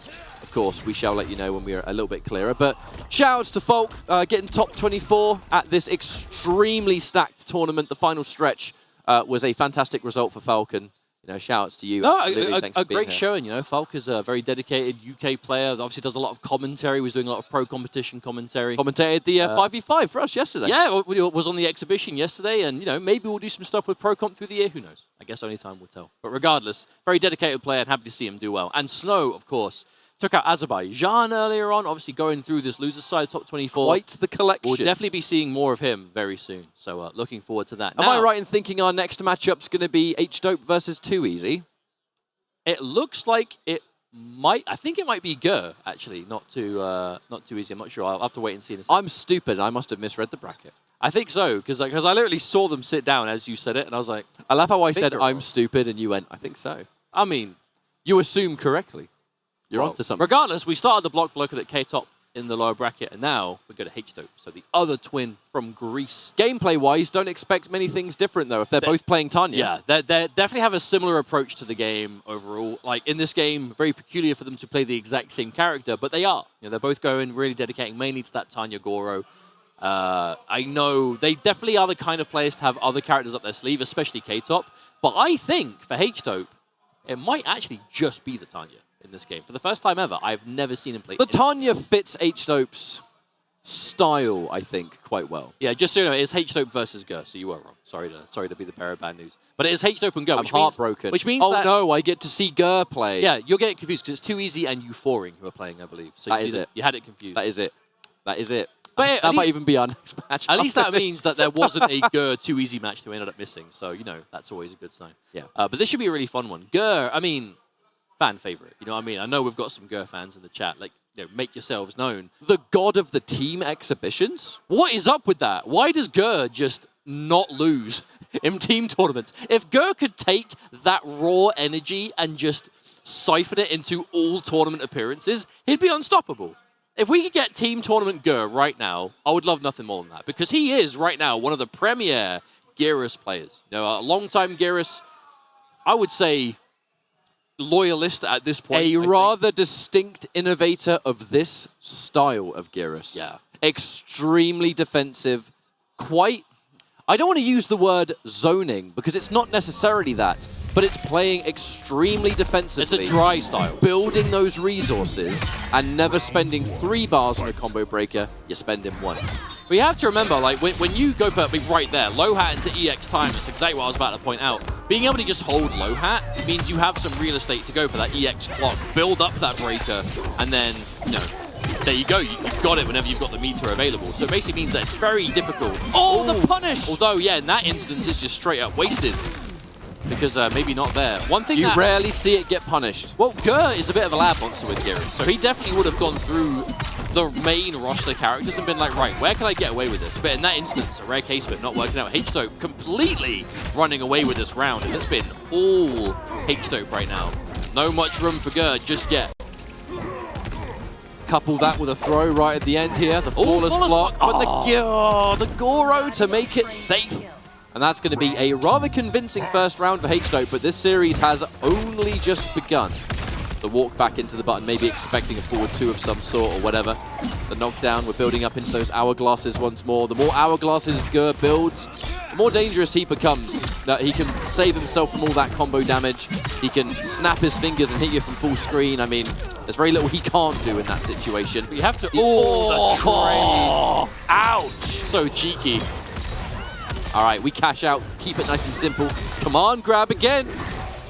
of course, we shall let you know when we're a little bit clearer. But shout-outs to Falk getting top 24 at this extremely stacked tournament. The final stretch was a fantastic result for Falcon. You know, shout-outs to you.
No,
a
great showing, you know. Falk is a very dedicated UK player. Obviously does a lot of commentary. Was doing a lot of pro competition commentary.
Commentated the 5v5 for us yesterday.
Yeah, was on the exhibition yesterday. And, you know, maybe we'll do some stuff with pro comp through the year. Who knows? I guess only time will tell. But regardless, very dedicated player and happy to see him do well. And Snow, of course, Took out Azerbaijan earlier on, obviously going through this loser side, top 24.
Quite the collection.
We'll definitely be seeing more of him very soon. So looking forward to that.
Am I right in thinking our next matchup's going to be H-Dope versus Too Easy?
It looks like it might. I think it might be Gur, actually, not too easy. I'm not sure. I'll have to wait and see.
I'm stupid. I must have misread the bracket.
I think so, because I literally saw them sit down as you said it, and I was like,
I love how I said I'm stupid, and you went, I think so.
I mean,
you assume correctly. You're onto something.
Regardless, we started the block looking at K-Top in the lower bracket, and now we go to H-Dope, so the other twin from Greece.
Gameplay-wise, don't expect many things different, though, if they're both playing Tanya.
Yeah, they definitely have a similar approach to the game overall. Like, in this game, very peculiar for them to play the exact same character, but they are. You know, they're both going, really dedicating mainly to that Tanya Goro. I know they definitely are the kind of players to have other characters up their sleeve, especially K-Top, but I think for H-Dope, it might actually just be the Tanya in this game. For the first time ever, I've never seen him play.
The Tanya fits H-Dope's style, I think, quite well.
Yeah, just so you know, it's H-Dope versus Gur, so you were wrong. Sorry to be the bearer of bad news. But it is H-Dope and Gur,
I'm heartbroken.
Which means
oh
that,
no, I get to see Gur play.
Yeah, you're getting confused because it's Too Easy and Euphoring who are playing, I believe. So
that is it.
You had it confused.
That is it. That is it.
But
that might even be our next match.
At least that means that there wasn't a Gur Too Easy match that we ended up missing. So, you know, that's always a good sign.
Yeah.
But this should be a really fun one. Gur, I mean, fan favorite. You know what I mean? I know we've got some Gur fans in the chat. Like, you know, make yourselves known.
The god of the team exhibitions?
What is up with that? Why does Gur just not lose in team tournaments? If Gur could take that raw energy and just siphon it into all tournament appearances, he'd be unstoppable. If we could get Team Tournament Gur right now, I would love nothing more than that, because he is, right now, one of the premier Geras players. You know, a long-time Geras, I would say, loyalist at this point.
A rather distinct innovator of this style of Geras.
Yeah.
Extremely defensive, quite... I don't want to use the word zoning, because it's not necessarily that, but it's playing extremely defensively.
It's a dry style.
Building those resources and never spending 3 bars on a combo breaker, you're spending 1.
But you have to remember, like, when you go for right there, low hat into EX time, that's exactly what I was about to point out. Being able to just hold low hat means you have some real estate to go for that EX clock, build up that breaker, and then, you know, there you go. You've got it whenever you've got the meter available. So it basically means that it's very difficult.
Oh, the punish!
Although, yeah, in that instance, it's just straight up wasted. Because maybe not there. One thing
you rarely see it get punished.
Well, Gur is a bit of a lab monster with Geras, so he definitely would have gone through the main roster characters and been like, right, where can I get away with this? But in that instance, a rare case of it not working out. H-Dope completely running away with this round, and it's been all H-Dope right now. No much room for Gur just yet.
Couple that with a throw right at the end here, the flawless block, but the Goro to make it safe. And that's going to be a rather convincing first round for H-Dope, but this series has only just begun. The walk back into the button, maybe expecting a forward 2 of some sort or whatever. The knockdown, we're building up into those hourglasses once more. The more hourglasses Gur builds, the more dangerous he becomes. That he can save himself from all that combo damage. He can snap his fingers and hit you from full screen. I mean, there's very little he can't do in that situation.
But you have to... Oh, the trade. Ouch! So cheeky.
All right, we cash out. Keep it nice and simple. Come on, grab again.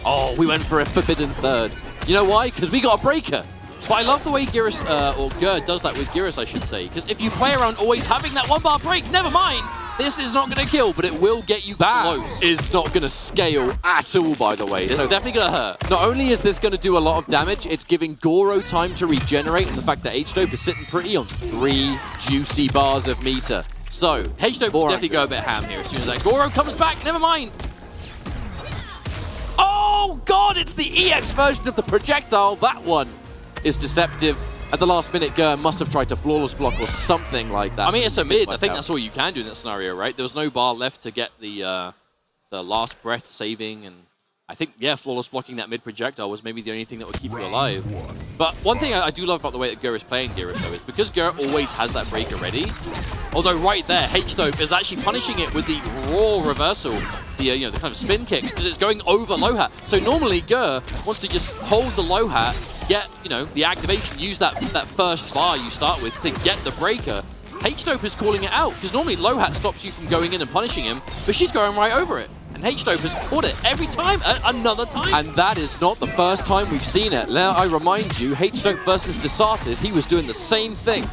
Oh, we went for a forbidden third. You know why? Because we got a breaker.
But I love the way Geras, or Gur does that with Geras, I should say. Because if you play around always having that 1-bar break, never mind. This is not going to kill, but it will get you close.
That is not going to scale at all, by the way.
It's definitely going to hurt.
Not only is this going to do a lot of damage, it's giving Goro time to regenerate, and the fact that H-Dope is sitting pretty on 3 juicy bars of meter. So,
H-Dope will definitely go a bit ham here as soon as that Goro comes back. Never mind.
Oh, God, it's the EX version of the projectile. That one is deceptive. At the last minute, Gur must have tried to flawless block or something like that.
I mean, it's a mid. I think that's all you can do in that scenario, right? There was no bar left to get the last breath saving, and I think, yeah, flawless blocking that mid projectile was maybe the only thing that would keep you alive. But one thing I do love about the way that Gur is playing Geras, though, is because Gur always has that breaker ready. Although right there, H-Dope is actually punishing it with the raw reversal, the you know, the kind of spin kicks, because it's going over low hat. So normally Gur wants to just hold the low hat, get, you know, the activation, use that first bar you start with to get the breaker. H-Dope is calling it out, because normally low hat stops you from going in and punishing him, but she's going right over it. And H-Dope has caught it every time, another time.
And that is not the first time we've seen it. Now, I remind you, H-Dope versus Desarted, he was doing the same thing.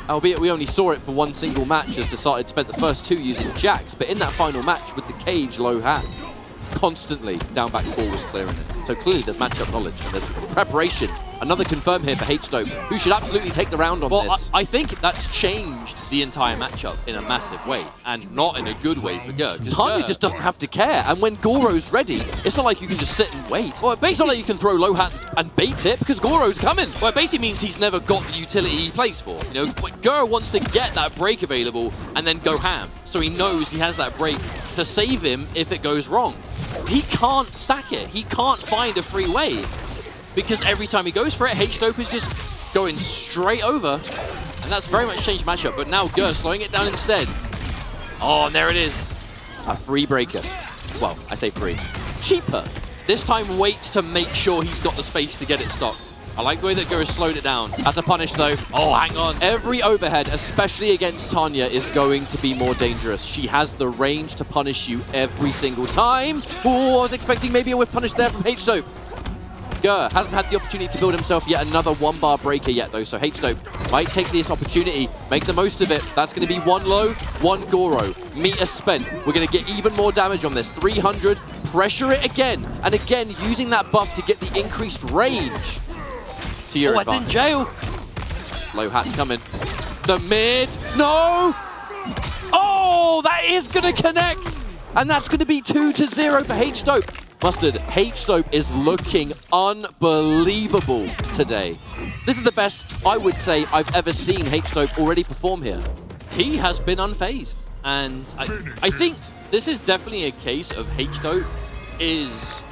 Albeit we only saw it for one single match as Desarted spent the first 2 using Jax, but in that final match with the cage low hat, constantly down back 4 was clearing it. So clearly there's matchup knowledge and there's preparation. Another confirm here for H-Dope, who should absolutely take the round on this.
I think that's changed the entire matchup in a massive way, and not in a good way for Ger.
Tanya just doesn't have to care, and when Goro's ready, it's not like you can just sit and wait. Well, it's not like you can throw low hat and bait it, because Goro's coming.
Well, it basically means he's never got the utility he plays for. You know, Ger wants to get that break available and then go ham, so he knows he has that break to save him if it goes wrong. He can't stack it. He can't find a free way. Because every time he goes for it, H-Dope is just going straight over. And that's very much changed matchup. But now Ger slowing it down instead. Oh, and there it is.
A free breaker. Well, I say free.
Cheaper. This time waits to make sure he's got the space to get it stocked. I like the way that Ger has slowed it down.
That's a punish though.
Oh, hang on.
Every overhead, especially against Tanya, is going to be more dangerous. She has the range to punish you every single time. Oh, I was expecting maybe a whiff punish there from H-Dope. Ger hasn't had the opportunity to build himself yet another 1-bar breaker yet though, so H-Dope might take this opportunity, make the most of it. That's going to be 1 low, 1 Goro. Meter spent. We're going to get even more damage on this. 300, pressure it again, and again using that buff to get the increased range to your advantage.
In jail.
Low hat's coming. The mid, no! Oh, that is going to connect! And that's going to be 2-0 for H-Dope. Mustard, H-Dope is looking unbelievable today. This is the best, I would say, I've ever seen H-Dope already perform here.
He has been unfazed. And I think this is definitely a case of H-Dope is...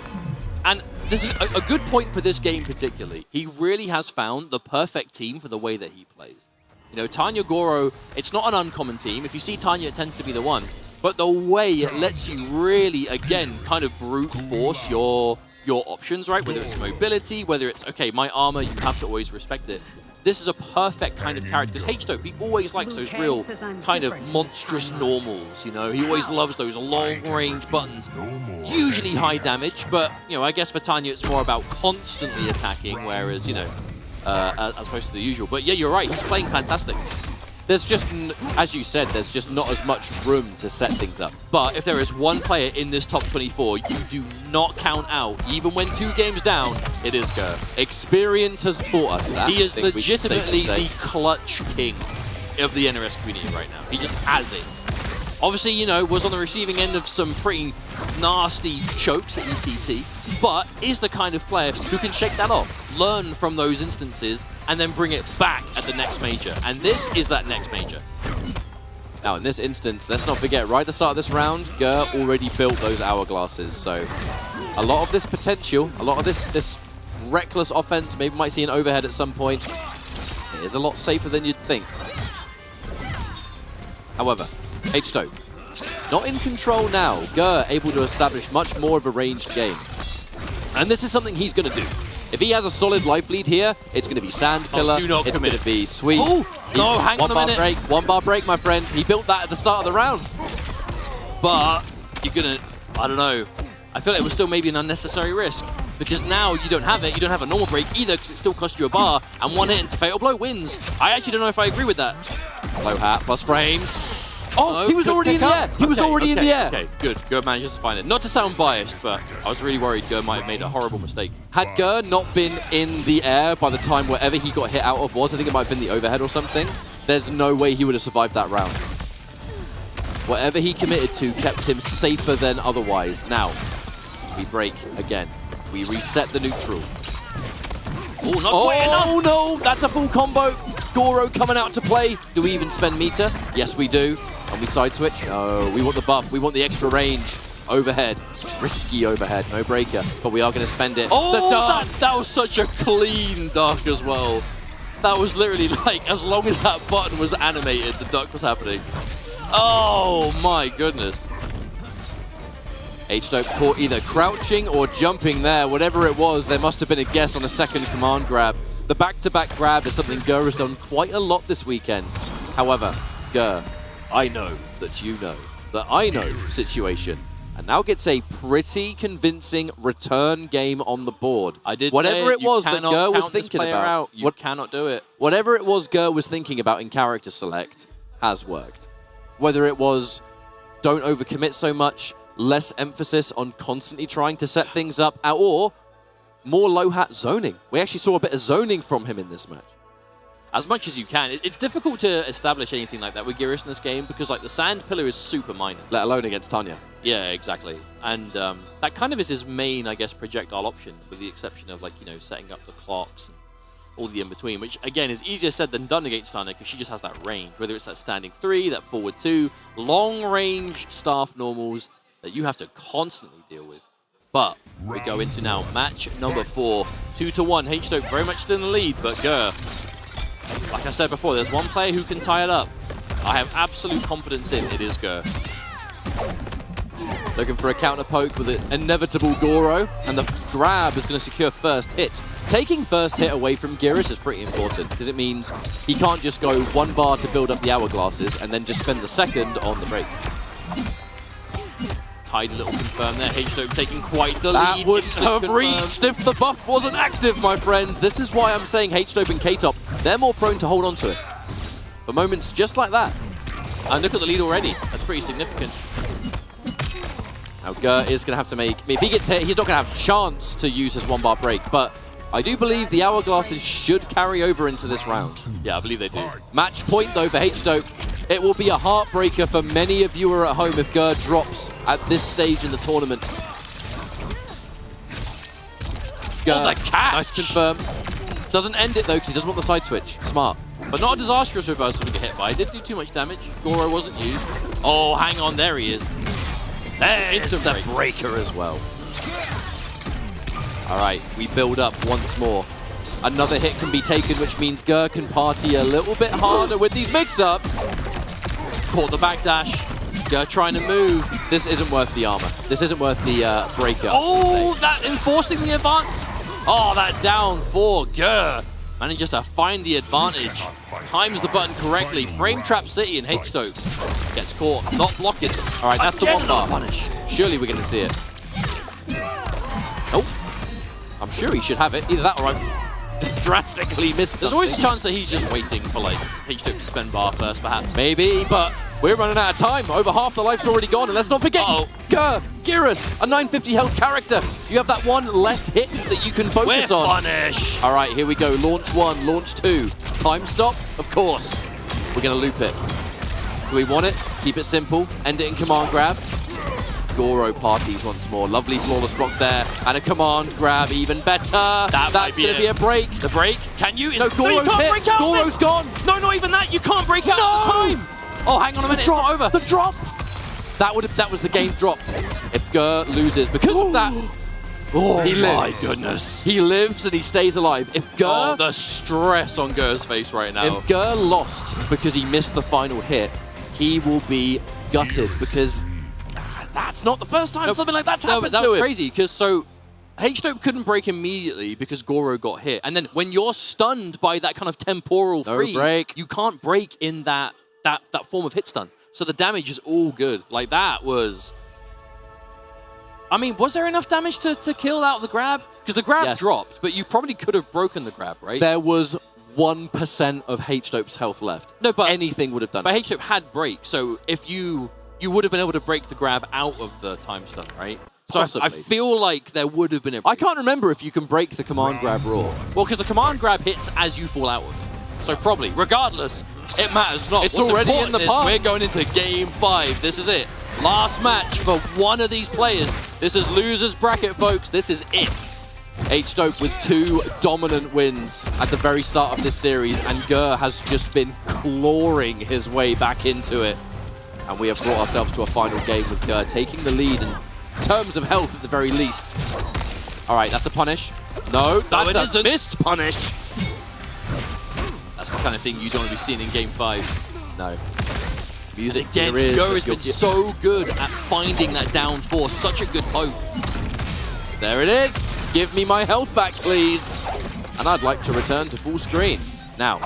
And this is a good point for this game particularly. He really has found the perfect team for the way that he plays. You know, Tanya Goro, it's not an uncommon team. If you see Tanya, it tends to be the one. But the way it lets you really, again, kind of brute force your options, right? Whether it's mobility, whether it's, okay, my armor, you have to always respect it. This is a perfect kind of character, because H-Dope, he always likes those real kind of monstrous normals, you know? He always loves those long-range buttons. Usually high damage, but, you know, I guess for Tanya, it's more about constantly attacking, whereas, you know, as opposed to the usual. But yeah, you're right, he's playing fantastic.
There's just, as you said, there's just not as much room to set things up.
But if there is one player in this top 24 you do not count out, even when 2 games down, it is Ger.
Experience has taught us that.
He is legitimately the clutch king of the NRS community right now. He just has it. Obviously, you know, was on the receiving end of some pretty nasty chokes at ECT, but is the kind of player who can shake that off, learn from those instances, and then bring it back at the next major. And this is that next major.
Now, in this instance, let's not forget, right at the start of this round, Ger already built those hourglasses. So a lot of this potential, a lot of this reckless offense, maybe might see an overhead at some point. It is a lot safer than you'd think. However, H-Dope, not in control now. Ger able to establish much more of a ranged game. And this is something he's going to do. If he has a solid life lead here, it's going to be Sand Pillar, it's going to be Sweep.
Oh, no, hang on a minute.
1-bar break, my friend. He built that at the start of the round.
But you're going to, I don't know. I feel like it was still maybe an unnecessary risk. Because now you don't have it, you don't have a normal break either, because it still costs you a bar, and 1 hit into Fatal Blow wins. I actually don't know if I agree with that.
Low hat, plus frames. Oh,
No,
he was already in the air. He was already in the air.
Okay, good. Ger manages to find it. Not to sound biased, but I was really worried Ger might have made a horrible mistake.
Had Ger not been in the air by the time wherever he got hit out of was, I think it might have been the overhead or something, there's no way he would have survived that round. Whatever he committed to kept him safer than otherwise. Now, we break again. We reset the neutral.
Oh, not quite enough.
Oh no, that's a full combo. Goro coming out to play. Do we even spend meter? Yes, we do. And we side switch? No, we want the buff. We want the extra range. Overhead. Risky overhead. No breaker. But we are going to spend it.
Oh, that was such a clean duck as well. That was literally like, as long as that button was animated, the duck was happening. Oh my goodness.
H-Dope caught either crouching or jumping there. Whatever it was, there must have been a guess on a second command grab. The back-to-back grab is something Ger has done quite a lot this weekend. However, Ger, I know that you know that I know situation. and now gets a pretty convincing return game on the board.
I did
whatever
say
it was that Gur was
count this
thinking
player
about.
out. You cannot do it.
Whatever it was Gur was thinking about in character select has worked. Whether it was don't overcommit so much, less emphasis on constantly trying to set things up, or more low-hat zoning. We actually saw a bit of zoning from him in this match.
As much as you can. It's difficult to establish anything like that with Geras in this game because like the sand pillar is super minor.
Let alone against Tanya.
Yeah, exactly. And that kind of is his main, I guess, projectile option, with the exception of like, you know, setting up the clocks and all the in-between, which again is easier said than done against Tanya because she just has that range, whether it's that standing 3, that forward 2, long-range staff normals that you have to constantly deal with. But we go into now match number 4. 2-1. H-Dope very much still in the lead, but Gur, like I said before, there's one player who can tie it up. I have absolute confidence in it is Gur.
Looking for a counter poke with an inevitable Goro, and the grab is going to secure first hit. Taking first hit away from Geras is pretty important because it means he can't just go 1 bar to build up the hourglasses and then just spend the second on the break.
Tidy little confirm there. H-Dope taking quite the lead.
That would have reached if the buff wasn't active, my friends. This is why I'm saying H-Dope and K-Top, they're more prone to hold on to it. For moments just like that.
And look at the lead already. That's pretty significant.
Now Gur is going to have to make... If he gets hit, he's not going to have a chance to use his 1 bar break, but I do believe the hourglasses should carry over into this round.
Yeah, I believe they do.
Match point, though, for H-Dope. It will be a heartbreaker for many of you who are at home if Gur drops at this stage in the tournament. Gur,
the catch!
nice confirm. Doesn't end it, though, because he doesn't want the side switch. Smart.
But not a disastrous reversal to get hit by. It did do too much damage. Goro wasn't used. Oh, hang on. There he is.
There's the breaker as well. All right, we build up once more. Another hit can be taken, which means Gur can party a little bit harder with these mix-ups.
Caught the backdash. Gur trying to move.
This isn't worth the armor. This isn't worth the breaker.
Oh, that enforcing the advance. Oh, that down for Gur. Managing just to find the advantage. Times the button correctly. Frame trap City and H-Dope gets caught. Not blocking.
All right, that's the 1 bar.
Punish.
Surely we're going to see it. Oh, I'm sure he should have it. Either that or I drastically missed.
There's always a chance that he's just waiting for like H-Dope to spend bar first, perhaps.
Maybe, but we're running out of time. Over half the life's already gone, and let's not forget Gur, Geras, a 950 health character. You have that 1 less hit that you can focus on.
Punish.
All right, here we go. Launch 1, launch 2. Time stop? Of course. We're going to loop it. Do we want it? Keep it simple. End it in command grab. Goro parties once more. Lovely flawless block there. And a command grab, even better. That's going to be a break.
The break? Can you?
No, Goro's
you can't
hit.
break out.
Goro's gone.
No, not even that. You can't break out at the time. Oh, hang on a minute. It's not over.
The drop. That was the game drop. If Gur loses because of that.
Oh,
he
my
lives.
goodness.
He lives and he stays alive. If Gur...
Oh, the stress on Gur's face right now.
If Gur lost because he missed the final hit, he will be gutted because that's not the first time something like that's happened
but
to him.
That's crazy because so H-Dope couldn't break immediately because Goro got hit. And then when you're stunned by that kind of temporal freeze, you can't break in that form of hit stun. So the damage is all good. Like that was... I mean, was there enough damage to kill out the grab? Because the grab dropped, but you probably could have broken the grab, right?
There was 1% of H-Dope's health left.
No, but
anything would have done.
But H-Dope had break, so if you would have been able to break the grab out of the time stun, right? So I feel like there would have been a break.
I can't remember if you can break the command grab raw.
Well, because the command grab hits as you fall out of. So probably, regardless, it matters not.
It's already in the past.
We're going into game 5. This is it. Last match for one of these players. This is loser's bracket, folks. This is it.
H-Dope with 2 dominant wins at the very start of this series, and Gur has just been clawing his way back into it. And we have brought ourselves to a final game with Gur taking the lead in terms of health at the very least. All right, that's a punish. No, that's a missed punish.
That's the kind of thing you don't want to be seeing in game 5.
No. Music
again, Gur has been so good at finding that down 4. Such a good poke.
There it is. Give me my health back, please. And I'd like to return to full screen. Now,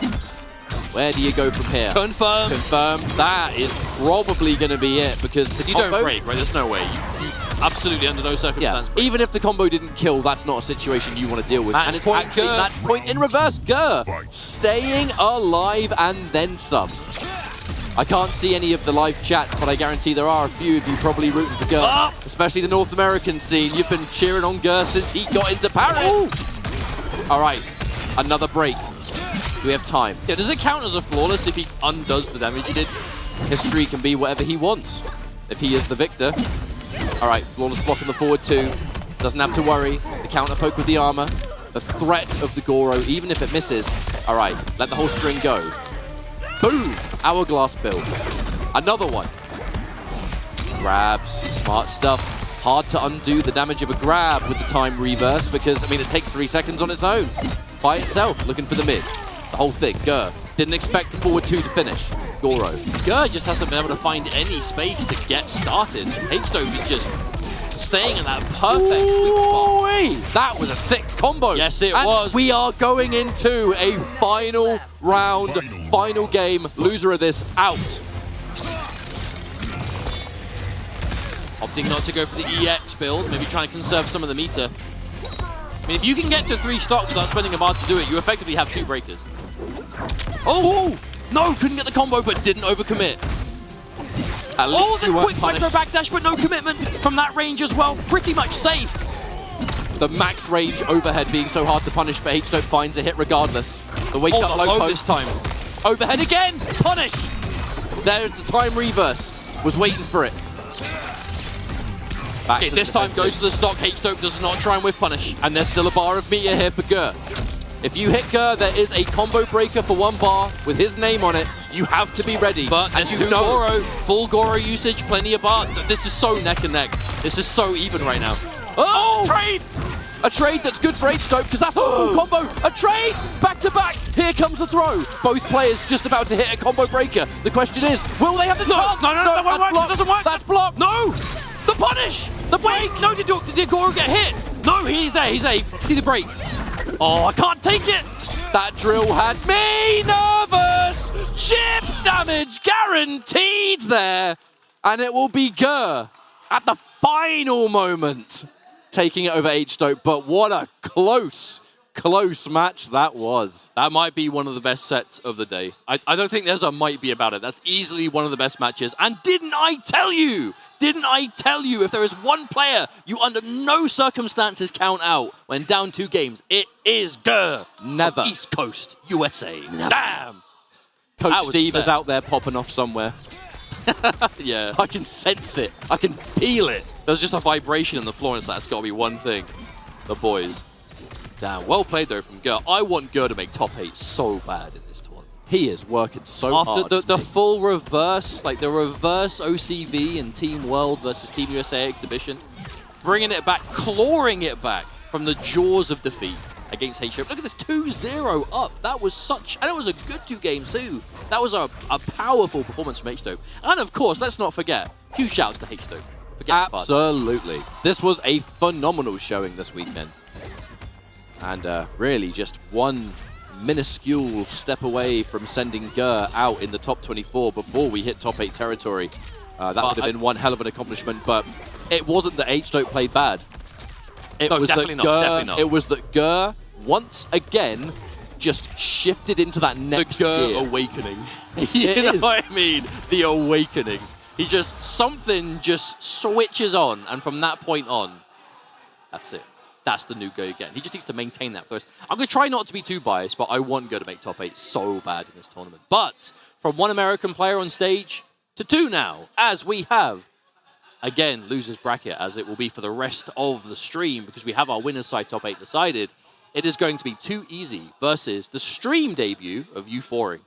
Where do you go from here?
Confirmed.
Confirmed. That is probably going to be it because
you don't break, right? There's no way. You absolutely under no circumstance.
Yeah. Even if the combo didn't kill, that's not a situation you want to deal with.
Match
and it's
point,
actually match point in reverse. Gur staying alive and then some. I can't see any of the live chats, but I guarantee there are a few of you probably rooting for Gur, especially the North American scene. You've been cheering on Gur since he got into Paris. All right, another break. Do we have time?
Yeah, does it count as a flawless if he undoes the damage he did?
History can be whatever he wants if he is the victor. All right, flawless block on the forward two. Doesn't have to worry. The counter poke with the armor. The threat of the Goro, even if it misses. All right, let the whole string go. Boom! Hourglass build. Another one. Grabs, smart stuff. Hard to undo the damage of a grab with the time reverse because, I mean, it takes 3 seconds on its own. By itself, looking for the mid. The whole thing. Gur didn't expect the forward two to finish. Goro.
Gur just hasn't been able to find any space to get started. H-Dope is just staying in that perfect sweet spot.
That was a sick combo.
Yes, it was.
We are going into a final round, final game. Loser of this out.
Opting not to go for the EX build, maybe trying to conserve some of the meter. I mean, if you can get to 3 stocks without spending a bar to do it, you effectively have 2 breakers. Oh! No, couldn't get the combo, but didn't overcommit.
Oh,
the quick micro backdash, but no commitment from that range as well. Pretty much safe.
The max range overhead being so hard to punish, but H-Dope finds a hit regardless. The wake up
the
low
low
post
this time.
Overhead again! Punish! There's the time reverse. Was waiting for it.
Okay, this time goes to the stock. H-Dope does not try and whiff punish.
And there's still a bar of meter here for Gur. If you hit Gur, there is a combo breaker for 1 bar with his name on it. You have to be ready.
But
and
you know, Goro, full Goro usage, plenty of bar. This is so neck and neck. This is so even right now. Oh! Trade!
A trade that's good for H-Dope because that's a full combo. A trade! Back to back. Here comes the throw. Both players just about to hit a combo breaker. The question is, will they have the chance?
No, that won't work. It doesn't work.
That's blocked.
No! The punish! The break! No, did Goro get hit? No, he's a. See the break. Oh, I can't take it!
That drill had me nervous! Chip damage guaranteed there! And it will be Gur at the final moment taking it over H-Dope, but what a close match that was.
That might be one of the best sets of the day. I don't think there's a might be about it. That's easily one of the best matches. And didn't I tell you? Didn't I tell you if there is one player you under no circumstances count out when down 2 games, it is Gur.
Never.
East Coast, USA.
Never.
Damn.
Coach Steve is out there popping off somewhere.
Yeah.
I can sense it. I can feel it.
There's just a vibration on the floor, and that's got to be one thing. The boys. Damn, well played though from Gur. I want Gur to make top 8 so bad in this tournament.
He is working so hard.
After the full reverse, like the reverse OCV and Team World versus Team USA exhibition, bringing it back, clawing it back from the jaws of defeat against H-Dope. Look at this, 2-0 up. That was and it was a good 2 games too. That was a powerful performance from H-Dope. And of course, let's not forget, huge shouts to H-Dope.
Absolutely. This was a phenomenal showing this weekend. And really just one minuscule step away from sending Gur out in the top 24 before we hit top 8 territory. That would have been one hell of an accomplishment, but it wasn't that H-Dope played bad. It was
definitely not.
It was that Gur, once again, just shifted into that next
Gur
gear.
awakening. You know what I mean? The awakening. Something just switches on, and from that point on, that's it. That's the new Gur again. He just needs to maintain that first. I'm going to try not to be too biased, but I want Gur to make top 8 so bad in this tournament. But from 1 American player on stage to 2 now, as we have, again, loser's bracket, as it will be for the rest of the stream, because we have our winner's side top 8 decided. It is going to be Too Easy versus the stream debut of Euphoring.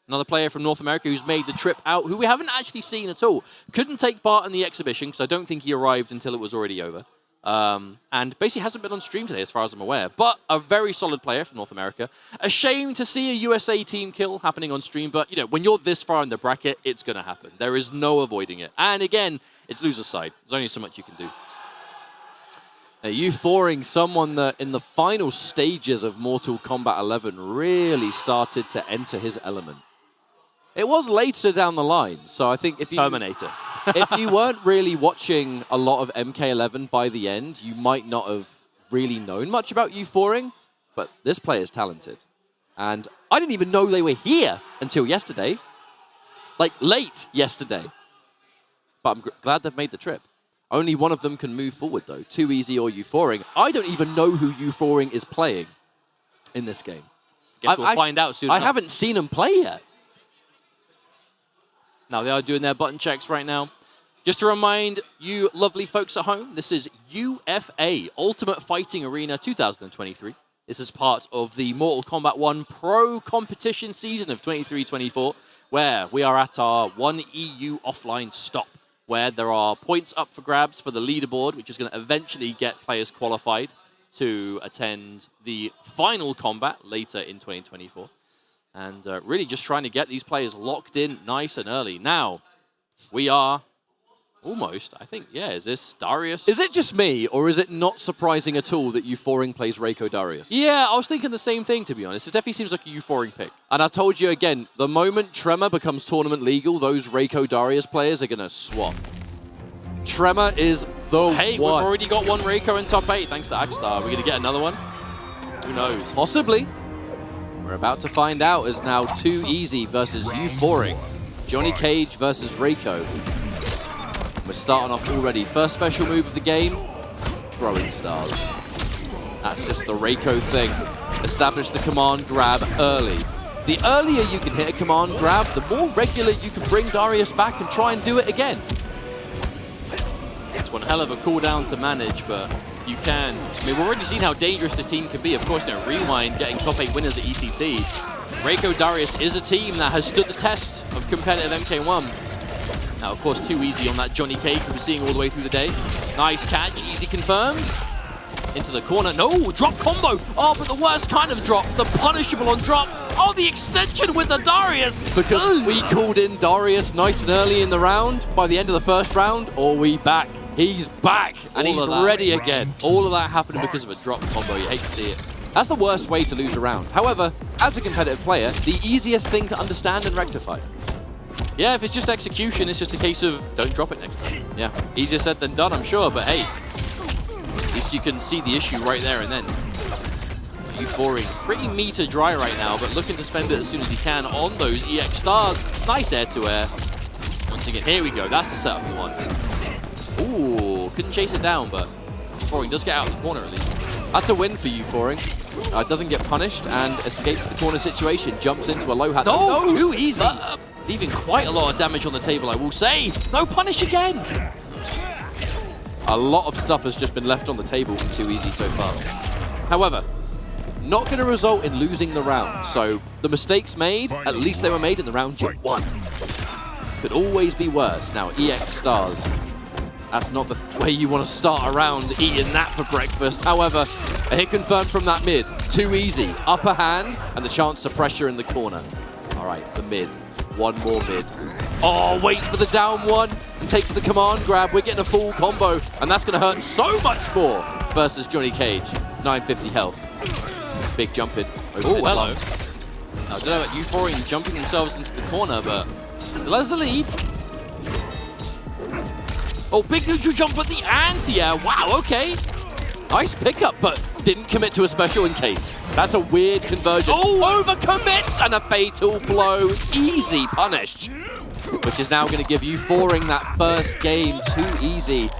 Another player from North America who's made the trip out, who we haven't actually seen at all. Couldn't take part in the exhibition, because I don't think he arrived until it was already over. And basically hasn't been on stream today as far as I'm aware, but a very solid player from North America. A shame to see a USA team kill happening on stream, but you know, when you're this far in the bracket, it's going to happen. There is no avoiding it. And again, it's loser's side. There's only so much you can do. Now, Euphoring, someone that in the final stages of Mortal Kombat 11 really started to enter his element.
It was later down the line, so I think if you...
Terminator.
if you weren't really watching a lot of MK11 by the end, you might not have really known much about U4ing, but this player is talented. And I didn't even know they were here until yesterday. Like, late yesterday. But I'm glad they've made the trip. Only one of them can move forward, though. Too Easy or U4ing. I don't even know who U4ing is playing in this game.
Guess we'll find out soon
I
enough.
haven't seen them play yet.
Now, they are doing their button checks right now. Just to remind you lovely folks at home, this is UFA, Ultimate Fighting Arena 2023. This is part of the Mortal Kombat 1 Pro Competition season of 23-24, where we are at our 1 EU offline stop, where there are points up for grabs for the leaderboard, which is going to eventually get players qualified to attend the final combat later in 2024. And really just trying to get these players locked in nice and early. Now, we are almost, I think, yeah, is this Darius?
Is it just me, or is it not surprising at all that U4ing plays Reiko Darius?
Yeah, I was thinking the same thing, to be honest. It definitely seems like a U4ing pick.
And I told you again, the moment Tremor becomes tournament legal, those Reiko Darius players are going to swap. Tremor is the one.
Hey, we've already got one Reiko in top 8, thanks to Agstar. We're going to get another one? Who knows?
Possibly. We're about to find out as now Too Easy versus U4ing. Johnny Cage versus Reiko. We're starting off already. First special move of the game, throwing stars. That's just the Reiko thing. Establish the command grab early. The earlier you can hit a command grab, the more regular you can bring Darius back and try and do it again.
It's one hell of a cooldown to manage, but you can. I mean, we've already seen how dangerous this team can be. Of course, Rewind getting top 8 winners at ECT. Reiko Darius is a team that has stood the test of competitive MK1. Now, of course, Too Easy on that Johnny Cage we'll be seeing all the way through the day. Nice catch, Easy confirms. Into the corner, no, drop combo. Oh, but the worst kind of drop, the punishable on drop. Oh, the extension with the Darius.
Because we called in Darius nice and early in the round, by the end of the first round, or we back. He's back, and he's ready again.
All of that happened because of a drop combo, you hate to see it.
That's the worst way to lose a round. However, as a competitive player, the easiest thing to understand and rectify.
Yeah, if it's just execution, it's just a case of don't drop it next time. Yeah, easier said than done, I'm sure, but hey, at least you can see the issue right there and then. U4ing pretty meter dry right now, but looking to spend it as soon as he can on those EX stars. Nice air-to-air. Once again, here we go. That's the setup you want. Ooh, couldn't chase it down, but U4ing does get out of the corner at least.
That's a win for U4ing. Doesn't get punished and escapes the corner situation. Jumps into a low hat.
No, Too Easy. Leaving quite a lot of damage on the table, I will say. No punish again.
A lot of stuff has just been left on the table for Too Easy so far. However, not going to result in losing the round. So the mistakes made, at least they were made in the round you won. Could always be worse. Now, EX stars. That's not the way you want to start a round eating that for breakfast. However, a hit confirmed from that mid. Too Easy. Upper hand and the chance to pressure in the corner. All right, the mid. One more mid. Oh, waits for the down one and takes the command grab. We're getting a full combo, and that's going to hurt so much more versus Johnny Cage. 950 health. Big jump in.
Oh, hello. I don't know about U4ing jumping themselves into the corner, but still has the lead. Oh, big neutral jump with the anti-air. Wow, okay.
Nice pickup, but didn't commit to a special in case. That's a weird conversion.
Oh,
overcommits and a fatal blow. Easy punished. Which is now going to give U4ing that first game. Too Easy.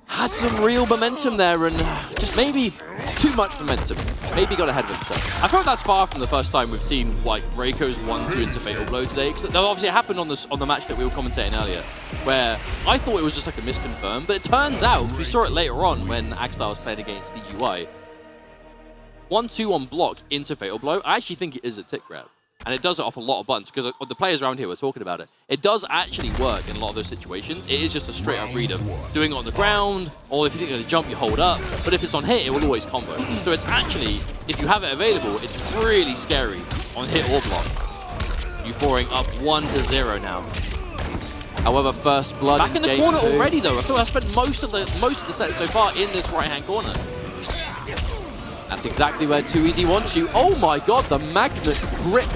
Had some real momentum there and just maybe too much momentum. Maybe got ahead of himself.
I feel like that's far from the first time we've seen like Reiko's 1-2 into fatal blow today. Because obviously it happened on the match that we were commentating earlier, where I thought it was just like a misconfirm, but it turns out we saw it later on when Agstar was playing against BGY. 1-2 on block into fatal blow. I actually think it is a tick grab. And it does it off a lot of buttons, because the players around here were talking about it. It does actually work in a lot of those situations. It is just a straight up read of doing it on the ground, or if you think you're going to jump, you hold up. But if it's on hit, it will always combo. So it's actually, if you have it available, it's really scary on hit or block. U4ing up 1-0 now.
However, first blood
back in the corner already, though. I feel I spent most of the set so far in this right-hand corner.
That's exactly where Too Easy wants you. Oh my god, the magnet grip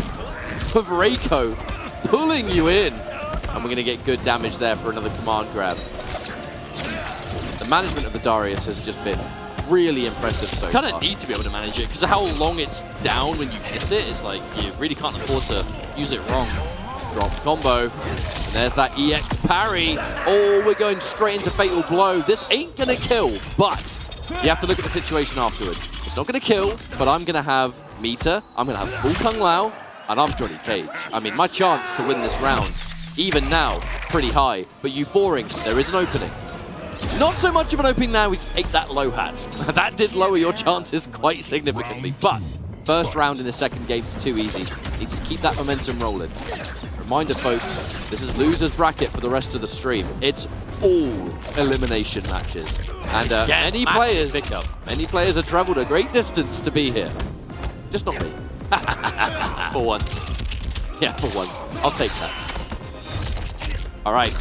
of Reiko. pulling you in. And we're going to get good damage there for another command grab. The management of the Darius has just been really impressive so far.
Kind of need to be able to manage it because of how long it's down when you miss it. It's like you really can't afford to use it wrong.
Drop combo. And there's that EX parry. Oh, we're going straight into Fatal Blow. This ain't going to kill, but you have to look at the situation afterwards. It's not going to kill, but I'm going to have Meter, I'm going to have full Kung Lao, and I'm Johnny Cage. I mean, my chance to win this round, even now, pretty high. But Euphoring, there is an opening. Not so much of an opening now, we just ate that low hat. That did lower your chances quite significantly, but first round in the second game, too easy. Need to keep that momentum rolling. Reminder, folks, this is loser's bracket for the rest of the stream. It's all elimination matches. And many players have traveled a great distance to be here. Just not me. For one. Yeah, for one. I'll take that. All right.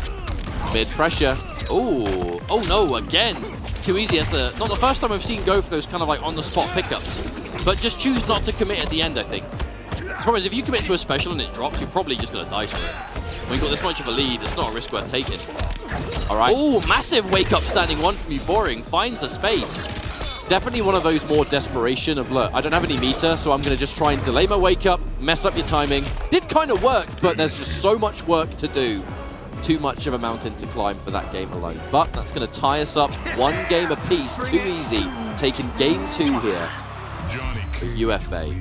Mid pressure.
Oh, oh no, again. Too easy as not the first time I've seen go for those kind of like on the spot pickups, but just choose not to commit at the end, I think. The problem is if you commit to a special and it drops, you're probably just going to die for it. When you've got this much of a lead, it's not a risk worth taking.
All right.
Oh, massive wake up standing one from Euphoring, finds the space.
Definitely one of those more desperation of, look, I don't have any meter, so I'm going to just try and delay my wake up, mess up your timing. Did kind of work, but there's just so much work to do. Too much of a mountain to climb for that game alone. But that's going to tie us up one game apiece, too easy. Taking game 2 here for UFA.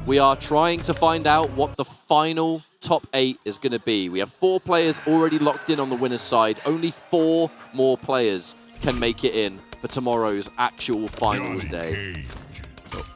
We are trying to find out what the final top 8 is going to be. We have 4 players already locked in on the winner's side. Only 4 more players can make it in for tomorrow's actual finals day.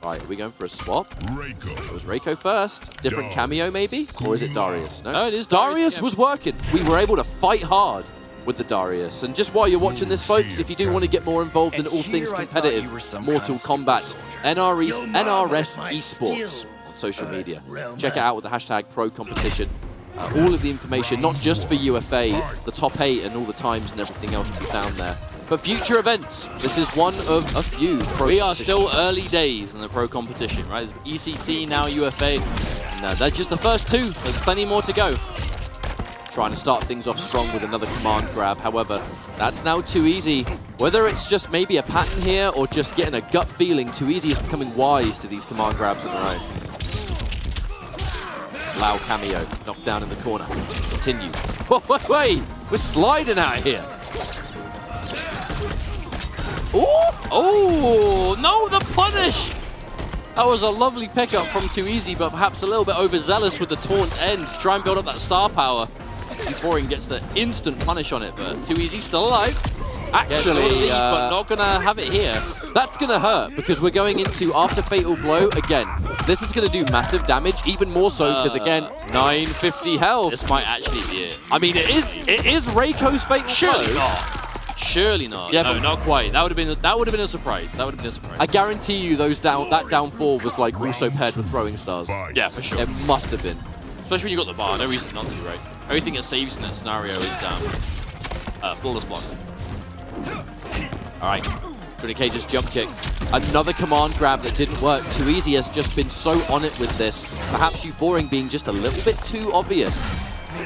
Right, are we going for a swap? It was Reiko first. Different cameo, maybe? Or is it Darius? No,
it is
Darius was working. We were able to fight hard with the Darius. And just while you're watching this, folks, if you do want to get more involved in all things competitive, Mortal Kombat, NRS Esports on social media. Check it out with the hashtag #ProCompetition. All of the information, not just for UFA, the top 8 and all the times and everything else will be found there. But future events, this is one of a few pro
We are still early days in the pro competition, right? There's ECT, now UFA. And they're just the first 2. There's plenty more to go.
Trying to start things off strong with another command grab. However, that's now too easy. Whether it's just maybe a pattern here or just getting a gut feeling, too easy is becoming wise to these command grabs on their own. Lao cameo, knocked down in the corner. Continue. Wait, we're sliding out here.
Oh, no, the punish! That was a lovely pickup from Too Easy, but perhaps a little bit overzealous with the taunt end to try and build up that star power before he gets the instant punish on it, but Too Easy still alive.
Actually,
but not gonna have it here.
That's gonna hurt because we're going into after Fatal Blow again. This is gonna do massive damage, even more so because again, 950 health.
This might actually be it.
I mean, it is Reiko's Fatal Blow.
Surely not. Surely not. Yeah, no, not quite. That would have been a surprise. That would have been a surprise.
I guarantee you, that down 4 was like also paired with throwing stars.
Yeah, for sure.
It must have been.
Especially when you got the bar. No reason not to, right? Everything that saves in that scenario is flawless block.
All right, Johnny Cage's jump kick. Another command grab that didn't work. Too Easy has just been so on it with this. Perhaps Euphoring being just a little bit too obvious.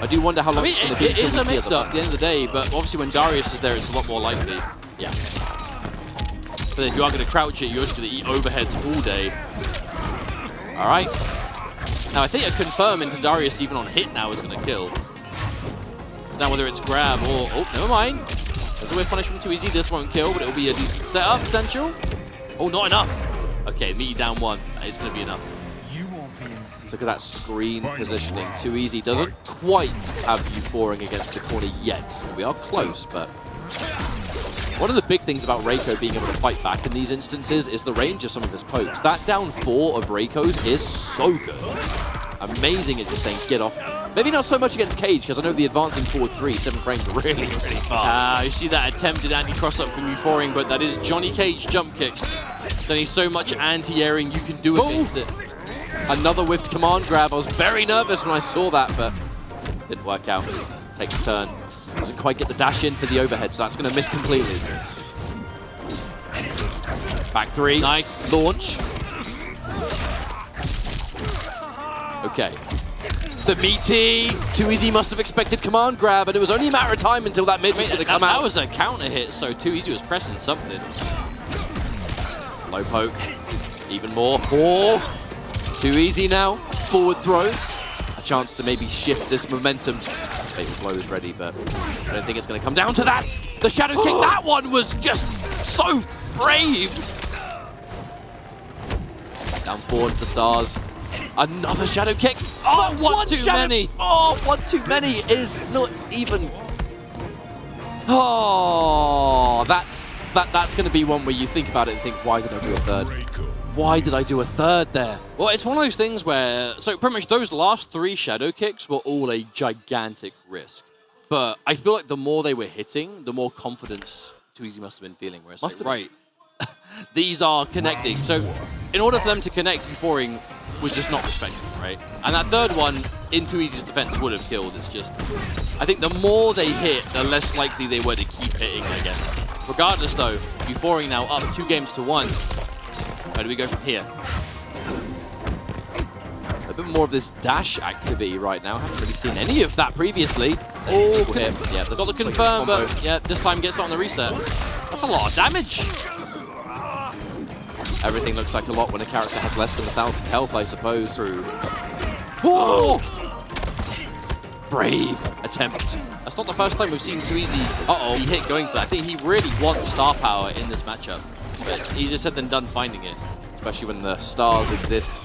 I do wonder how long it's going to be.
It is a mix-up at the end of the day, but obviously when Darius is there, it's a lot more likely.
Yeah.
But if you are going to crouch it, you're just going to eat overheads all day. All right. Now, I think a confirm into Darius even on hit now is going to kill. So now whether it's grab or... Oh, never mind. There's a whiff punish from Too Easy. This won't kill, but it'll be a decent setup potential. Oh, not enough. Okay, meaty down 1. That is going to be enough.
Look at that screen positioning. Too Easy doesn't quite have Euphoring against the corner yet. We are close, but one of the big things about Reiko being able to fight back in these instances is the range of some of his pokes. That down 4 of Reiko's is so good. Amazing at just saying, get off. Maybe not so much against Cage, because I know the advancing forward 3, 7 frames really fast.
You see that attempted anti-cross-up from Euphoring, but that is Johnny Cage jump kicks. There's only so much anti-airing you can do against it.
Another whiffed command grab. I was very nervous when I saw that, but didn't work out. Takes a turn. Doesn't quite get the dash in for the overhead, so that's going to miss completely. Back 3.
Nice.
Launch. Okay. The meaty! Too Easy must have expected command grab, and it was only a matter of time until that mid was going to come out.
That was a counter hit, so Too Easy was pressing something.
Low poke. Even more. Oh! Too Easy now. Forward throw. A chance to maybe shift this momentum. Fatal Blow is ready, but I don't think it's going to come down to that. The Shadow Kick, that one was just so brave. Down forward the stars. Another Shadow Kick.
Oh, one too many.
Oh, one too many is not even... Oh, that's going to be one where you think about it and think, why did I do a third? Why did I do a third there?
Well, it's one of those things where, so pretty much those last 3 Shadow Kicks were all a gigantic risk. But I feel like the more they were hitting, the more confidence Too Easy must have been feeling. Where it's like, right, these are connecting. So in order for them to connect, Euphoric was just not respected, right? And that third one, in Too Easy's defense, would have killed. It's just, I think the more they hit, the less likely they were to keep hitting again. Regardless, though, Euphoric now up 2 games to 1. Where do we go from here?
A bit more of this dash activity right now. Haven't really seen any of that previously. Oh,
yeah, there's got to confirm, but yeah, this time gets it on the reset. That's a lot of damage.
Everything looks like a lot when a character has less than 1,000 health, I suppose. Oh! Brave attempt.
That's not the first time we've seen Too Easy be hit going for that. I think he really wants star power in this matchup, but easier said than done finding it.
Especially when the stars exist.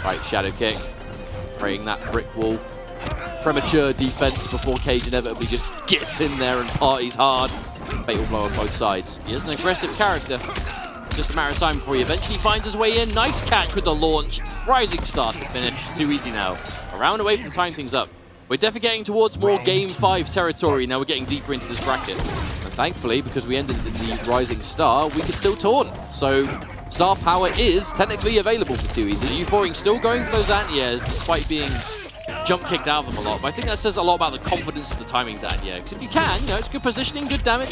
Right, Shadow Kick. Creating that brick wall. Premature defense before Cage inevitably just gets in there and parties hard. Fatal Blow on both sides.
He is an aggressive character. Just a matter of time before he eventually finds his way in. Nice catch with the launch. Rising star to finish. Too Easy now. A round away from tying things up. We're definitely getting towards more Game 5 territory. Now we're getting deeper into this bracket.
And thankfully, because we ended in the Rising Star, we could still taunt. So star power is technically available for Too Easy.
Euphoric still going for those anti-airs despite being jump kicked out of them a lot. But I think that says a lot about the confidence of the timings anti-air. Because if you can, you know, it's good positioning, good damage,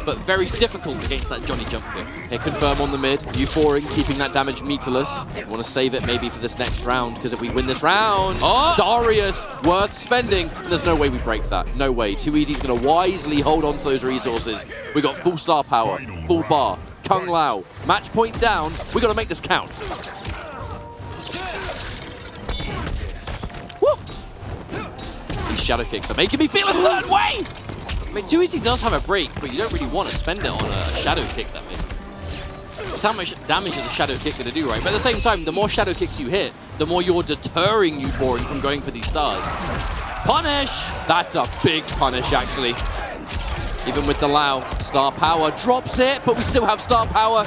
but very difficult against that Johnny jump kick.
Hit confirm on the mid. Euphoric keeping that damage meterless. We want to save it maybe for this next round, because if we win this round, Darius, worth spending. And there's no way we break that. No way. Too Easy's going to wisely hold on to those resources. We got full star power, full bar. Kung Lao, match point down. We got to make this count. Woo! These Shadow Kicks are making me feel a certain way.
I mean, Too Easy does have a break, but you don't really want to spend it on a Shadow Kick that big. It's how much damage is a Shadow Kick going to do, right? But at the same time, the more Shadow Kicks you hit, the more you're deterring Euphoric from going for these stars. Punish!
That's a big punish, actually. Even with the Lao, star power drops it, but we still have star power.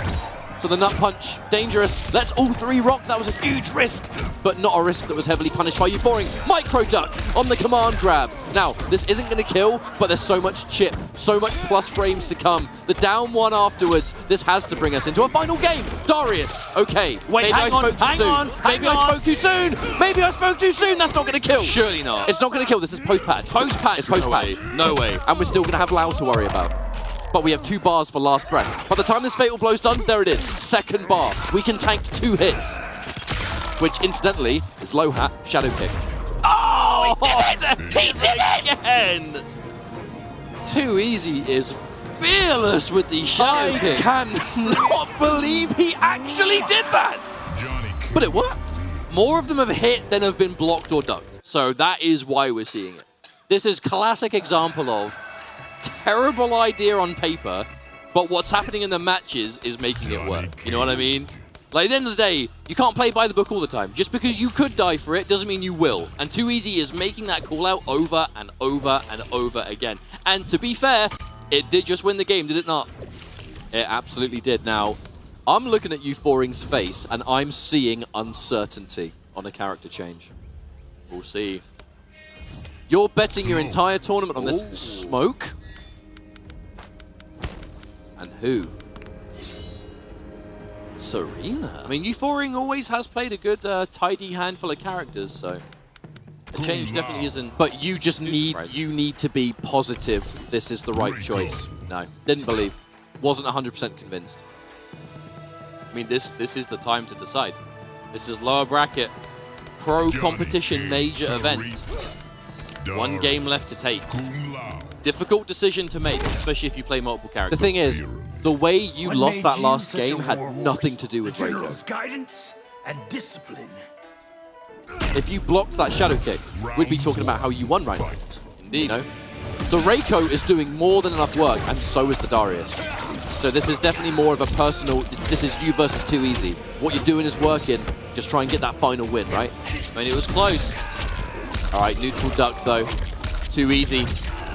So the nut punch, dangerous. Let's all 3 rock. That was a huge risk, but not a risk that was heavily punished by Euphoric. Micro duck on the command grab. Now, this isn't going to kill, but there's so much chip, so much plus frames to come. The down 1 afterwards, this has to bring us into a final game. Darius, okay.
Wait,
maybe I spoke too soon. Maybe I spoke too soon. Maybe I spoke too soon. That's not going to kill.
Surely not.
It's not going to kill. This is post-patch.
Post-patch.
It's post-patch.
No way.
And we're still going to have Lao to worry about. But we have 2 bars for last breath. By the time this Fatal Blow's done, there it is. 2nd bar. We can tank 2 hits. Which, incidentally, is low hat, Shadow Kick.
Oh, he did it! He did it again! Too Easy is fearless with the Shadow Kick.
I cannot believe he actually did that! But it worked.
More of them have hit than have been blocked or ducked. So that is why we're seeing it. This is classic example of terrible idea on paper, but what's happening in the matches is making it work. You know what I mean? Like, at the end of the day, you can't play by the book all the time. Just because you could die for it doesn't mean you will. And Too Easy is making that call out over and over and over again. And to be fair, it did just win the game, did it not?
It absolutely did. Now, I'm looking at Euphoric's face, and I'm seeing uncertainty on a character change.
We'll see.
You're betting your entire tournament on this. Smoke? And who? Serena.
I mean, Euphoric always has played a good, tidy handful of characters, so the change definitely isn't.
But you just need to be positive. This is the right choice. No, didn't believe. Wasn't 100% convinced.
I mean, this is the time to decide. This is lower bracket. pro competition major event. One game left to take. Difficult decision to make, especially if you play multiple characters.
The thing is, the way you lost that last game had nothing to do with Reiko.
Guidance and discipline.
If you blocked that shadow kick, we'd be talking about how you won right now.
Indeed.
You know? The Reiko is doing more than enough work, and so is the Darius. So this is definitely more of a personal, this is you versus Too Easy. What you're doing is working, just try and get that final win, right?
I mean, it was close.
All right, neutral duck though. Too Easy,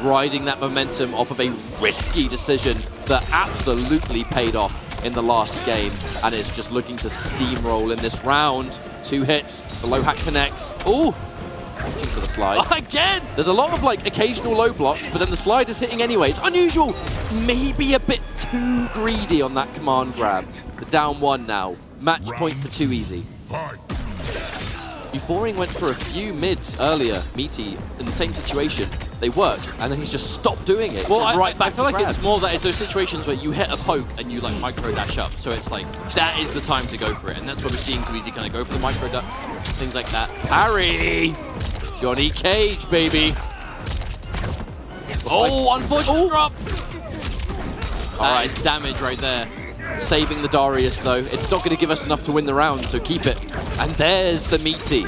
riding that momentum off of a risky decision that absolutely paid off in the last game, and is just looking to steamroll in this round. 2 hits, the low hat connects. Ooh, reaching for the slide.
Again!
There's a lot of like occasional low blocks, but then the slide is hitting anyway. It's unusual, maybe a bit too greedy on that command grab. The down 1 now, match point for Too Easy. Euphoring went for a few mids earlier, Meaty, in the same situation. They worked, and then he's just stopped doing it.
Well,
right back
I feel
to
like
grab.
it's more that it's those situations where you hit a poke and you like micro dash up. So it's like, that is the time to go for it. And that's where we're seeing Too Easy kind of go for the micro duck, things like that.
Parry! Johnny Cage, baby!
Oh, unfortunate drop!
All right.
That is damage right there.
Saving the Darius, though. It's not going to give us enough to win the round, so keep it. And there's the Meaty.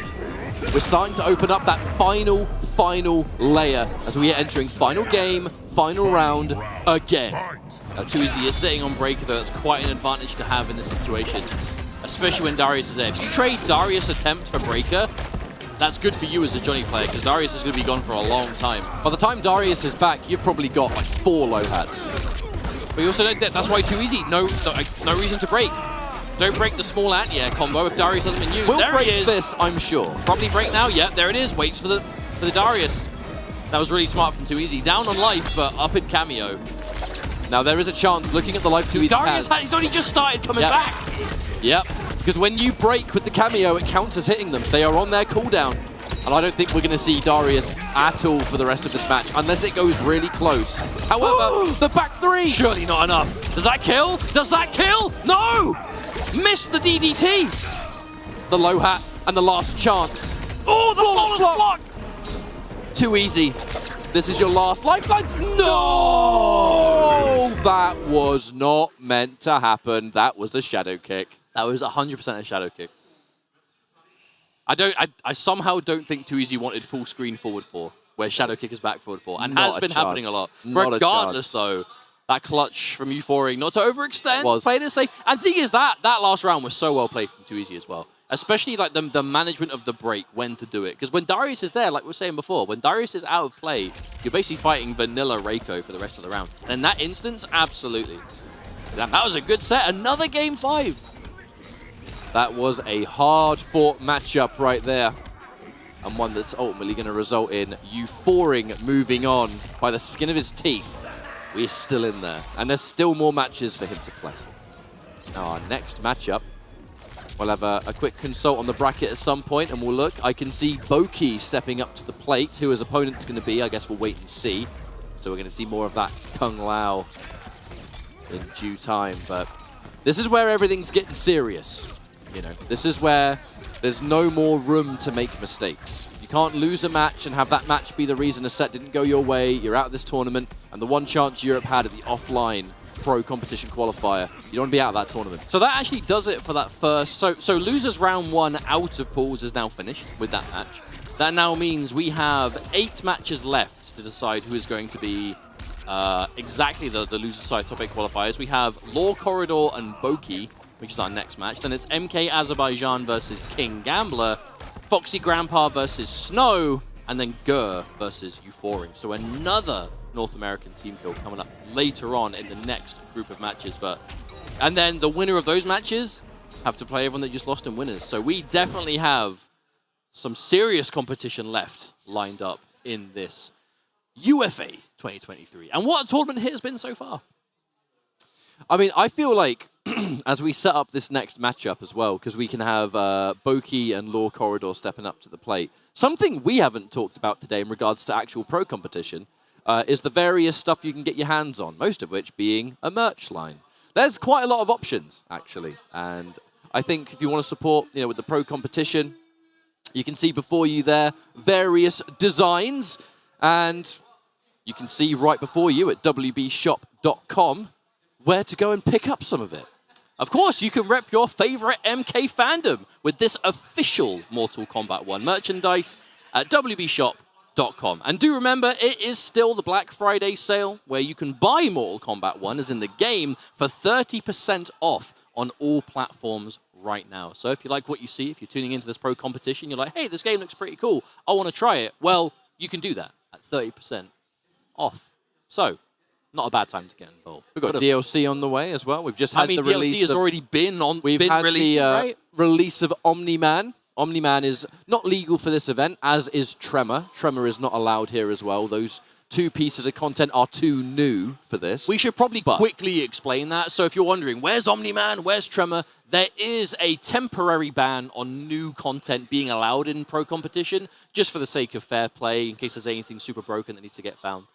We're starting to open up that final layer as we are entering final game, final round again.
Too Easy is sitting on Breaker, though. That's quite an advantage to have in this situation, especially when Darius is there. If you trade Darius attempt for Breaker, that's good for you as a Johnny player, because Darius is going to be gone for a long time.
By the time Darius is back, you've probably got like 4 low hats.
But you also know that's why Too Easy, no reason to break. Don't break the small anti-air combo if Darius hasn't been used.
We'll
there
break
he is.
this, I'm sure.
Probably break now. Yep, there it is. Waits for the Darius. That was really smart from Too Easy. Down on life, but up in cameo.
Now there is a chance, looking at the life Too Easy
Darius
has.
he's only just started coming back.
Yep, because when you break with the cameo, it counts as hitting them. They are on their cooldown. And I don't think we're going to see Darius at all for the rest of this match, unless it goes really close. However, the back 3!
Surely not enough. Does that kill? Does that kill? No! Missed the DDT!
The low hat and the last chance.
Oh, the flawless block!
Too Easy. This is your last lifeline. No! That was not meant to happen. That was a shadow kick.
That was 100% a shadow kick. I somehow don't think Too Easy wanted full screen forward 4, where shadow kick is back forward 4, and has been happening a lot. Regardless, though, that clutch from Euphoring, not to overextend, played it safe. And the thing is that last round was so well played from Too Easy as well. Especially like the management of the break, when to do it. Because when Darius is there, like we were saying before, when Darius is out of play, you're basically fighting vanilla Reiko for the rest of the round. And in that instance, absolutely. That was a good set. Another game 5.
That was a hard-fought matchup right there. And one that's ultimately going to result in Euphoring moving on by the skin of his teeth. We're still in there. And there's still more matches for him to play. Now our next matchup, we'll have a quick consult on the bracket at some point, and we'll look. I can see Boki stepping up to the plate. Who his opponent's going to be, I guess we'll wait and see. So we're going to see more of that Kung Lao in due time. But this is where everything's getting serious. You know, this is where there's no more room to make mistakes. You can't lose a match and have that match be the reason a set didn't go your way. You're out of this tournament, and the one chance Europe had at the offline pro competition qualifier, you don't want to be out of that tournament.
So that actually does it for that first. So losers round 1 out of pools is now finished with that match. That now means we have 8 matches left to decide who is going to be exactly the loser side top 8 qualifiers. We have Law Corridor and Boki, which is our next match. Then it's MK Azerbaijan versus King Gambler, Foxy Grandpa versus Snow, and then Gur versus Euphoring. So another North American team kill coming up later on in the next group of matches. And then the winner of those matches have to play everyone that just lost in winners. So we definitely have some serious competition left lined up in this UFA 2023. And what a tournament hit has been so far.
I mean, I feel like as we set up this next matchup as well, because we can have Boki and Law Corridor stepping up to the plate. Something we haven't talked about today in regards to actual pro competition is the various stuff you can get your hands on, most of which being a merch line. There's quite a lot of options, actually. And I think if you want to support, with the pro competition, You can see before you there various designs, and you can see right before you at wbshop.com where to go and pick up some of it. Of course, you can rep your favorite MK fandom with this official Mortal Kombat 1 merchandise at wbshop.com. And do remember, it is still the Black Friday sale where you can buy Mortal Kombat 1 as in the game for 30% off on all platforms right now. So if you like what you see, if you're tuning into this pro competition, you're like, hey, this game looks pretty cool, I want to try it. Well, you can do that at 30% off. So, not a bad time to get involved.
We've got DLC on the way as well. We've just had the release.
DLC has already been on.
We've had
the
release of Omni-Man. Omni-Man is not legal for this event, as is Tremor. Tremor is not allowed here as well. Those 2 pieces of content are too new for this.
We should probably quickly explain that. So if you're wondering, where's Omni-Man, where's Tremor? There is a temporary ban on new content being allowed in pro competition, just for the sake of fair play, in case there's anything super broken that needs to get found.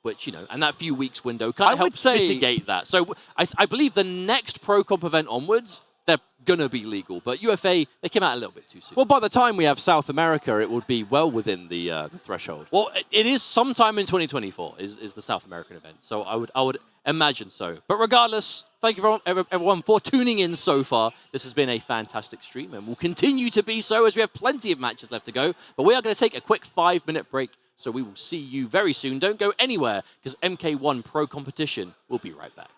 Which, you know, and that few weeks window kind of helps mitigate that. So I believe the next pro comp event onwards, they're going to be legal. But UFA, they came out a little bit too soon.
Well, by the time we have South America, it would be well within the threshold.
Well, it is sometime in 2024 is the South American event. So I would imagine so. But regardless, thank you everyone for tuning in so far. This has been a fantastic stream and will continue to be so as we have plenty of matches left to go. But we are going to take a quick 5-minute break. So we will see you very soon. Don't go anywhere because MK1 Pro Competition will be right back.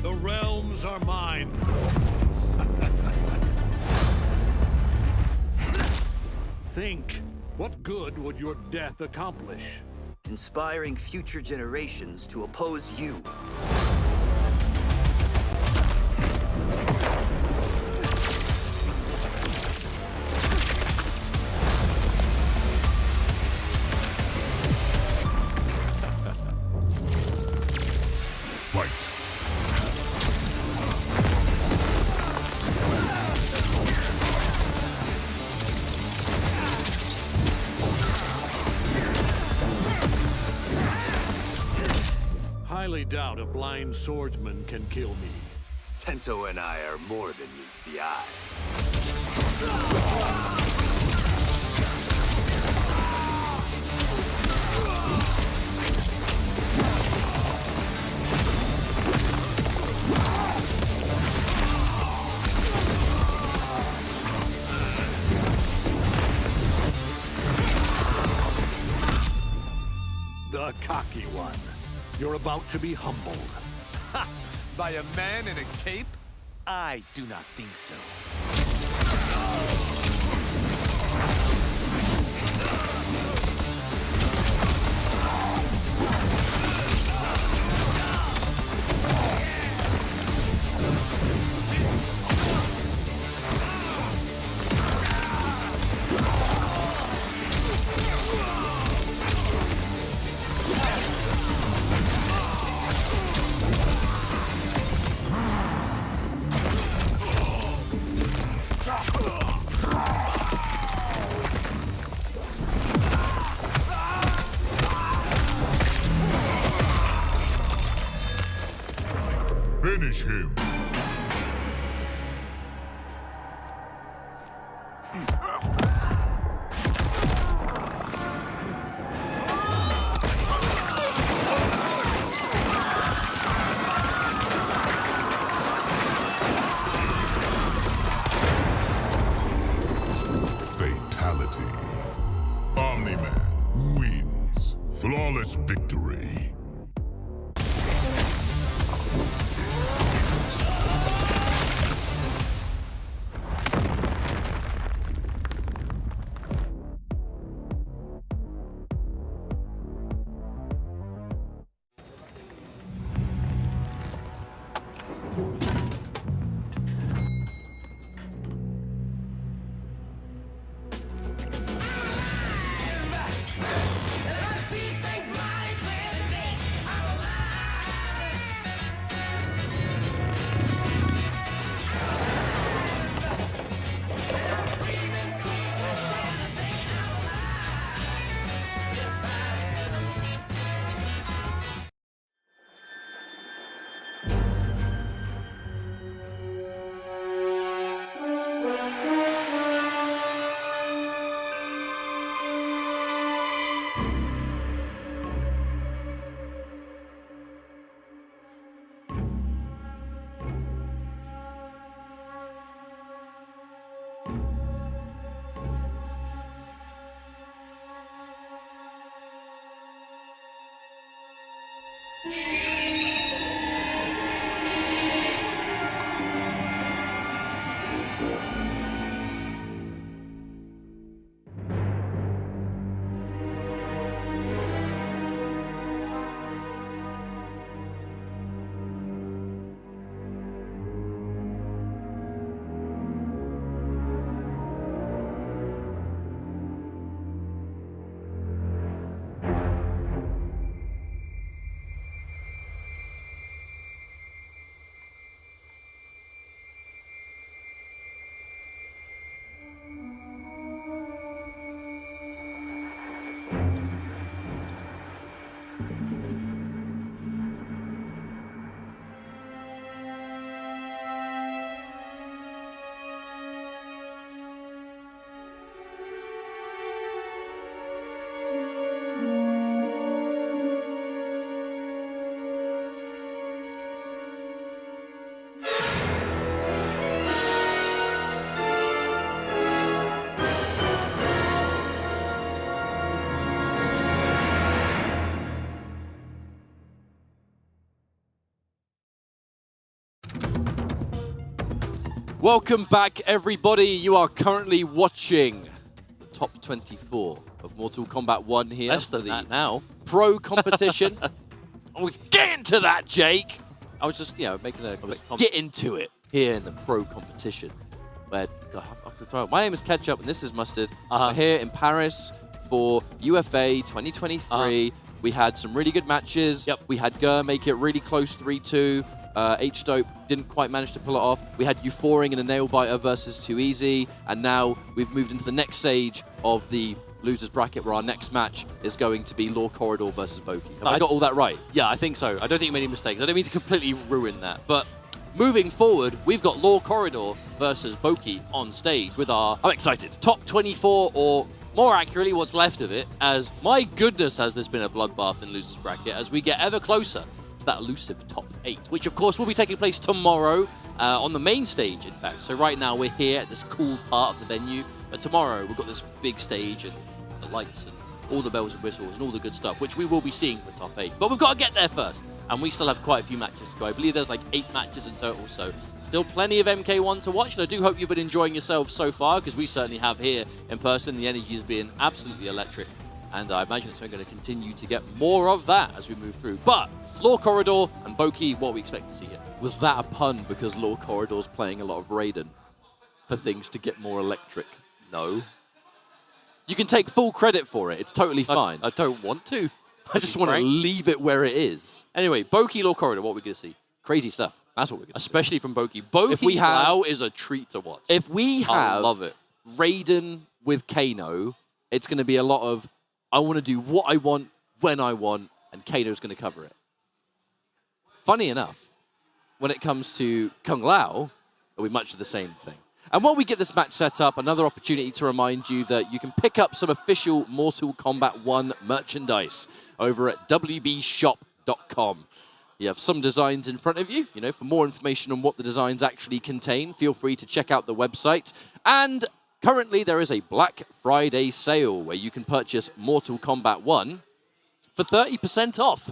The realms are mine. Think, what good would your death accomplish?
Inspiring future generations to oppose you.
Fight.
Highly doubt a blind swordsman can kill me.
Sento and I are more than meets the eye.
The cocky one. You're about to be humbled.
Ha! By a man in a cape? I do not think so.
Finish him. Fatality. Omni-Man wins. Flawless victory.
Welcome back, everybody. You are currently watching the top 24 of Mortal Kombat 1 here.
Less than that now.
Pro competition. I was getting to that, Jake.
I was just, making a quick comment.
Get into it here in the pro competition. Where, my name is Ketchup and this is Mustard. We're here in Paris for UFA 2023. We had some really good matches.
Yep.
We had Gur make it really close 3-2. H-Dope didn't quite manage to pull it off. We had Euphoring and a Nail-Biter versus Too Easy. And now we've moved into the next stage of the losers bracket where our next match is going to be Law Corridor versus Boki. Have I got all that right?
Yeah, I think so. I don't think you made any mistakes. I don't mean to completely ruin that. But moving forward, we've got Law Corridor versus Boki on stage with our
I'm excited.
top 24, or more accurately, what's left of it, as my goodness has this been a bloodbath in losers bracket as we get ever closer to that elusive top 8, which of course will be taking place tomorrow on the main stage, in fact. So right now we're here at this cool part of the venue, but tomorrow we've got this big stage and the lights and all the bells and whistles and all the good stuff, which we will be seeing for top 8. But we've got to get there first, and we still have quite a few matches to go. I believe there's like 8 matches in total, so still plenty of MK1 to watch. And I do hope you've been enjoying yourselves so far, because we certainly have here in person. The energy has been absolutely electric, and I imagine it's going to continue to get more of that as we move through. But Law Corridor and Boki, what we expect to see here.
Was that a pun because Law Corridor's playing a lot of Raiden for things to get more electric?
No.
You can take full credit for it. It's totally fine.
I don't want to.
I just want to leave it where it is.
Anyway, Boki Law Corridor, what are we going to see?
Crazy stuff. That's what we're going to see.
Especially from Boki. Boki's Lao is a treat to watch.
If we have
love it.
Raiden with Kano, it's going to be a lot of, I want to do what I want, when I want, and Kano's going to cover it. Funny enough, when it comes to Kung Lao, it'll be much of the same thing. And while we get this match set up, another opportunity to remind you that you can pick up some official Mortal Kombat 1 merchandise over at wbshop.com. You have some designs in front of you. For more information on what the designs actually contain, feel free to check out the website. And currently there is a Black Friday sale where you can purchase Mortal Kombat 1 for 30% off.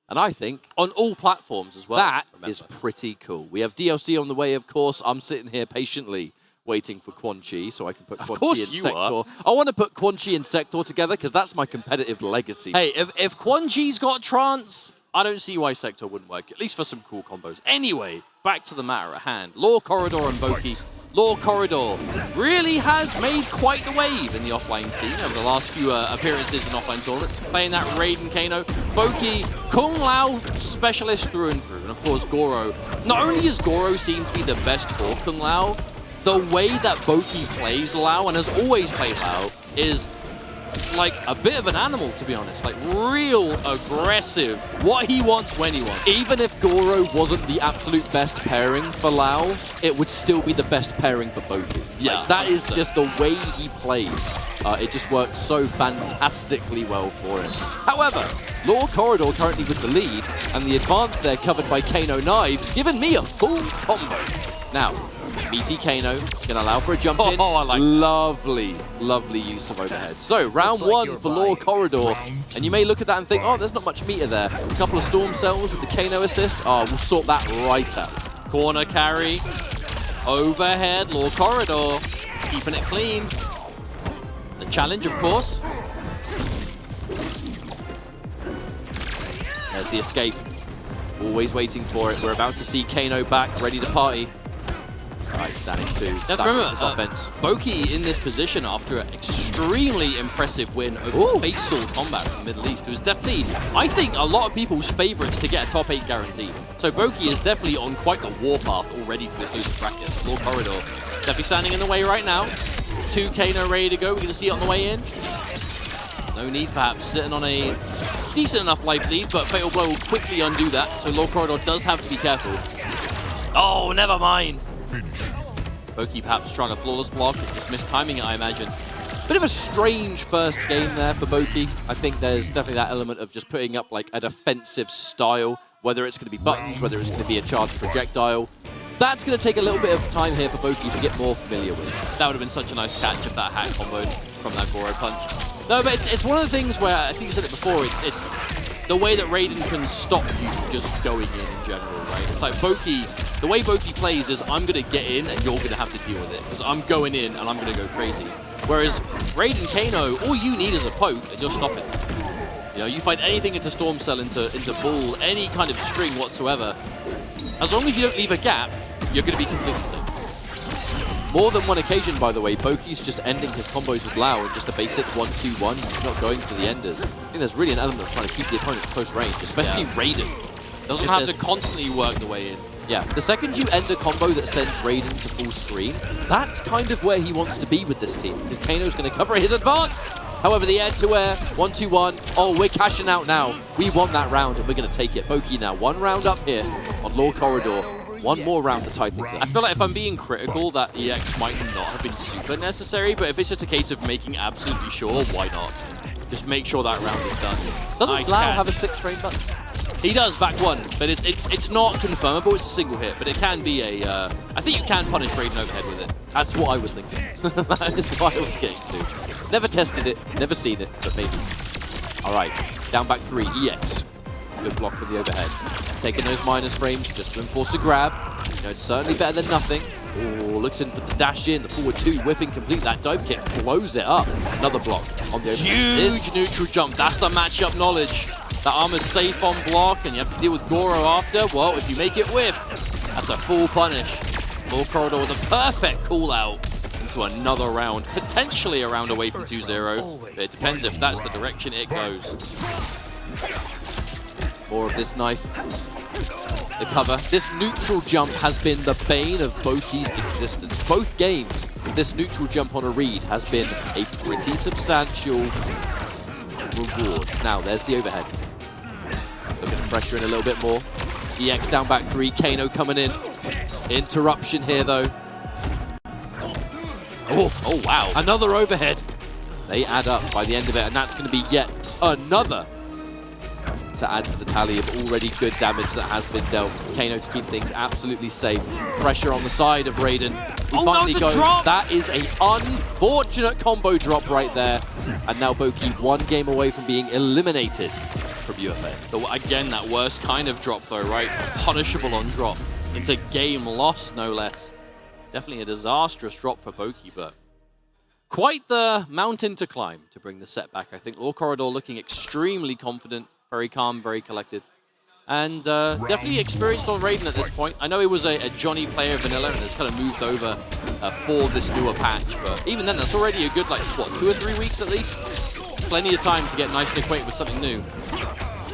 And I think
on all platforms as well.
That is pretty cool. We have DLC on the way, of course. I'm sitting here patiently waiting for Quan Chi so I can put Quan Chi in Sector. I want to put Quan Chi and Sector together because that's my competitive legacy.
Hey, if Quan Chi's got Trance, I don't see why Sector wouldn't work, at least for some cool combos. Anyway, back to the matter at hand. Law Corridor and Boki. Law Corridor really has made quite the wave in the offline scene over the last few appearances in offline tournaments, playing that Raiden Kano. Boki, Kung Lao specialist through and through. And of course, Goro. Not only is Goro seen to be the best for Kung Lao, the way that Boki plays Lao, and has always played Lao, is like a bit of an animal, to be honest. Like real aggressive. What he wants when he wants.
Even if Goro wasn't the absolute best pairing for Lao, it would still be the best pairing for Boki.
Yeah,
like, that is just the way he plays. It just works so fantastically well for him. However, Law Corridor currently with the lead, and the advance there covered by Kano Knives, giving me a full combo. Now, Meaty Kano, gonna allow for a jump in.
Oh, I like that.
Lovely, lovely use of overhead. So, round one for Law Corridor. And you may look at that and think, oh, there's not much meter there. A couple of Storm Cells with the Kano assist. Oh, we'll sort that right out.
Corner carry. Overhead, Law Corridor. Keeping it clean. The challenge, of course.
There's the escape. Always waiting for it. We're about to see Kano back, ready to party. Right, standing two.
Now remember,
this offense.
Boki in this position after an extremely impressive win over Faisal Combat from the Middle East. It was definitely, I think, a lot of people's favorites to get a top 8 guarantee. So Boki is definitely on quite the warpath already to this losing bracket. Law Corridor definitely standing in the way right now. 2 Kano ready to go. We're going to see it on the way in. No need, perhaps, sitting on a decent enough life lead, but Fatal Blow will quickly undo that. So Law Corridor does have to be careful. Oh, never mind. Boki perhaps trying a flawless block, just mistiming it, I imagine.
Bit of a strange first game there for Boki. I think there's definitely that element of just putting up like a defensive style, whether it's going to be buttons, whether it's going to be a charged projectile. That's going to take a little bit of time here for Boki to get more familiar with.
That would have been such a nice catch if that hat combo from that Goro punch. No, but it's one of the things where, I think you said it before, it's the way that Raiden can stop you from just going in general, right? It's like Boki, the way Boki plays is I'm going to get in and you're going to have to deal with it, because I'm going in and I'm going to go crazy. Whereas Raiden Kano, all you need is a poke and you're stopping. You know, you find anything into Storm Cell, into Bull, any kind of string whatsoever, as long as you don't leave a gap, you're going to be completely safe.
More than one occasion, by the way, Boki's just ending his combos with Lao in just a basic 1-2-1. He's not going for the enders. I think there's really an element of trying to keep the opponent at close range, especially Raiden.
Doesn't have to constantly work the way in.
Yeah, the second you end a combo that sends Raiden to full screen, that's kind of where he wants to be with this team, because Kano's going to cover his advance. However, the air-to-air, 1-2-1. Oh, we're cashing out now. We won that round, and we're going to take it. Boki now, 1 round up here on Law Corridor. 1 more round to tie things up.
I feel like if I'm being critical, that EX might not have been super necessary, but if it's just a case of making absolutely sure, why not? Just make sure that round is done.
Doesn't Lao have a 6-frame button?
He does, back 1, but it's not confirmable, it's a single hit, but it can be a... I think you can punish Raiden overhead with it.
That's what I was thinking. That is what I was getting to. Never tested it, never seen it, but maybe. All right, down back 3, EX. Good block with the overhead. Taking those minus frames just to enforce a grab. You know, it's certainly better than nothing. Oh, looks in for the dash in, the forward 2, whiffing complete that dive kick, blows it up. Another block on the overhead.
Huge neutral jump, that's the matchup knowledge. That armor's safe on block, and you have to deal with Goro after. Well, if you make it whiff, that's a full punish. Law Corridor with a perfect call out into another round, potentially a round away from 2-0. But it depends if that's the direction it goes.
More of this knife. The cover. This neutral jump has been the bane of Boki's existence. Both games, this neutral jump on a read has been a pretty substantial reward. Now, there's the overhead. Looking to pressure in a little bit more. EX down back 3, Kano coming in. Interruption here, though. Oh, wow. Another overhead. They add up by the end of it, and that's going to be yet another to add to the tally of already good damage that has been dealt. Kano to keep things absolutely safe. Pressure on the side of Raiden. We finally go.
Drop.
That is an unfortunate combo drop right there. And now Boki 1 game away from being eliminated from UFA.
So again, that worst kind of drop though, right? Punishable on drop. Into game loss, no less. Definitely a disastrous drop for Boki, but quite the mountain to climb to bring the set back. I think Law Corridor looking extremely confident. Very calm, very collected. And definitely experienced on Raiden at this point. I know he was a Johnny player vanilla and has kind of moved over for this newer patch. But even then, that's already a good, like, what, 2 or 3 weeks at least? Plenty of time to get nicely acquainted with something new.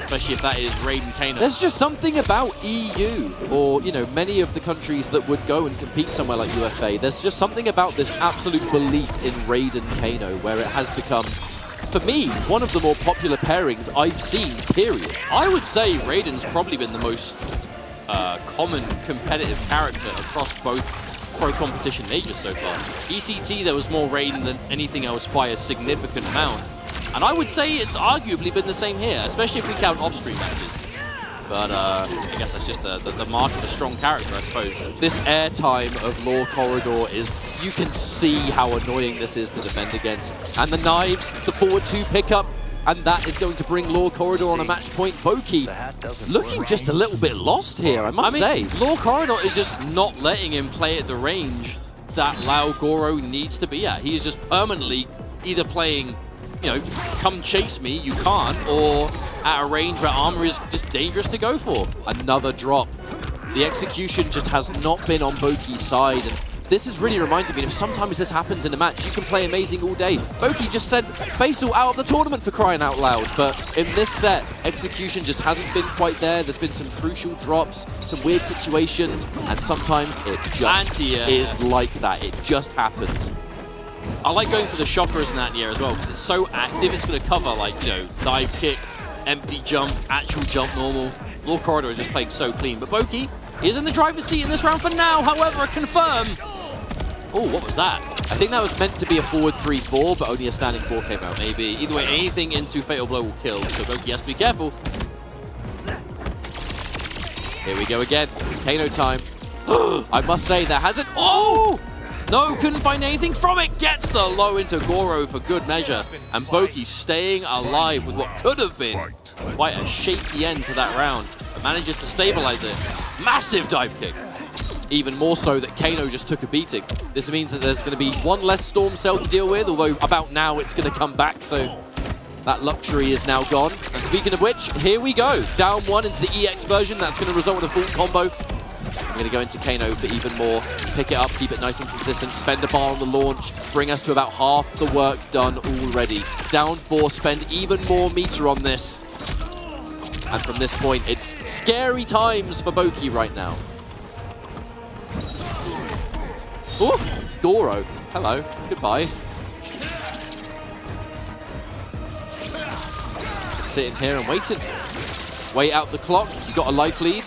Especially if that is Raiden Kano.
There's just something about EU, or, you know, many of the countries that would go and compete somewhere like UFA. There's just something about this absolute belief in Raiden Kano where it has become, for me, one of the more popular pairings I've seen, period.
I would say Raiden's probably been the most common competitive character across both pro competition majors so far. ECT, there was more Raiden than anything else by a significant amount. And I would say it's arguably been the same here, especially if we count off-stream matches. But I guess that's just the mark of a strong character, I suppose.
This airtime of Law Corridor is, you can see how annoying this is to defend against. And the knives, the forward 2 pickup, and that is going to bring Law Corridor on a match point. Voki looking just a little bit lost here, I must say.
Law Corridor is just not letting him play at the range that Lao Goro needs to be at. He is just permanently either playing, you know, come chase me, you can't, or at a range where armor is just dangerous to go for.
Another drop. The execution just has not been on Voki's side. And this has really reminded me of sometimes this happens in a match. You can play amazing all day. Voki just sent Faisal out of the tournament for crying out loud. But in this set, execution just hasn't been quite there. There's been some crucial drops, some weird situations, and sometimes it just is like that. It just happens.
I like going for the shocker as an anti-air as well, because it's so active. It's going to cover, like, you know, dive kick, empty jump, actual jump normal. Law Corridor is just playing so clean. But Voki is in the driver's seat in this round for now. However, a confirm. Oh, what was that?
I think that was meant to be a forward 3-4, but only a standing 4 came out.
Maybe. Either way, anything into Fatal Blow will kill, so Voki has to be careful.
Here we go again. Kano time. I must say, there hasn't...
Oh! No, couldn't find anything from it. Gets the low into Goro for good measure. And Voki staying alive with what could have been quite a shaky end to that round. But manages to stabilize it. Massive dive kick.
Even more so that Kano just took a beating. This means that there's going to be one less Storm Cell to deal with, although about now it's going to come back, so that luxury is now gone. And speaking of which, here we go. Down 1 into the EX version. That's going to result in a full combo. I'm going to go into Kano for even more. Pick it up, keep it nice and consistent. Spend a bar on the launch. Bring us to about half the work done already. Down 4, spend even more meter on this. And from this point, it's scary times for Voki right now. Ooh, Goro. Hello. Goodbye. Just sitting here and waiting. Wait out the clock. You got a life lead.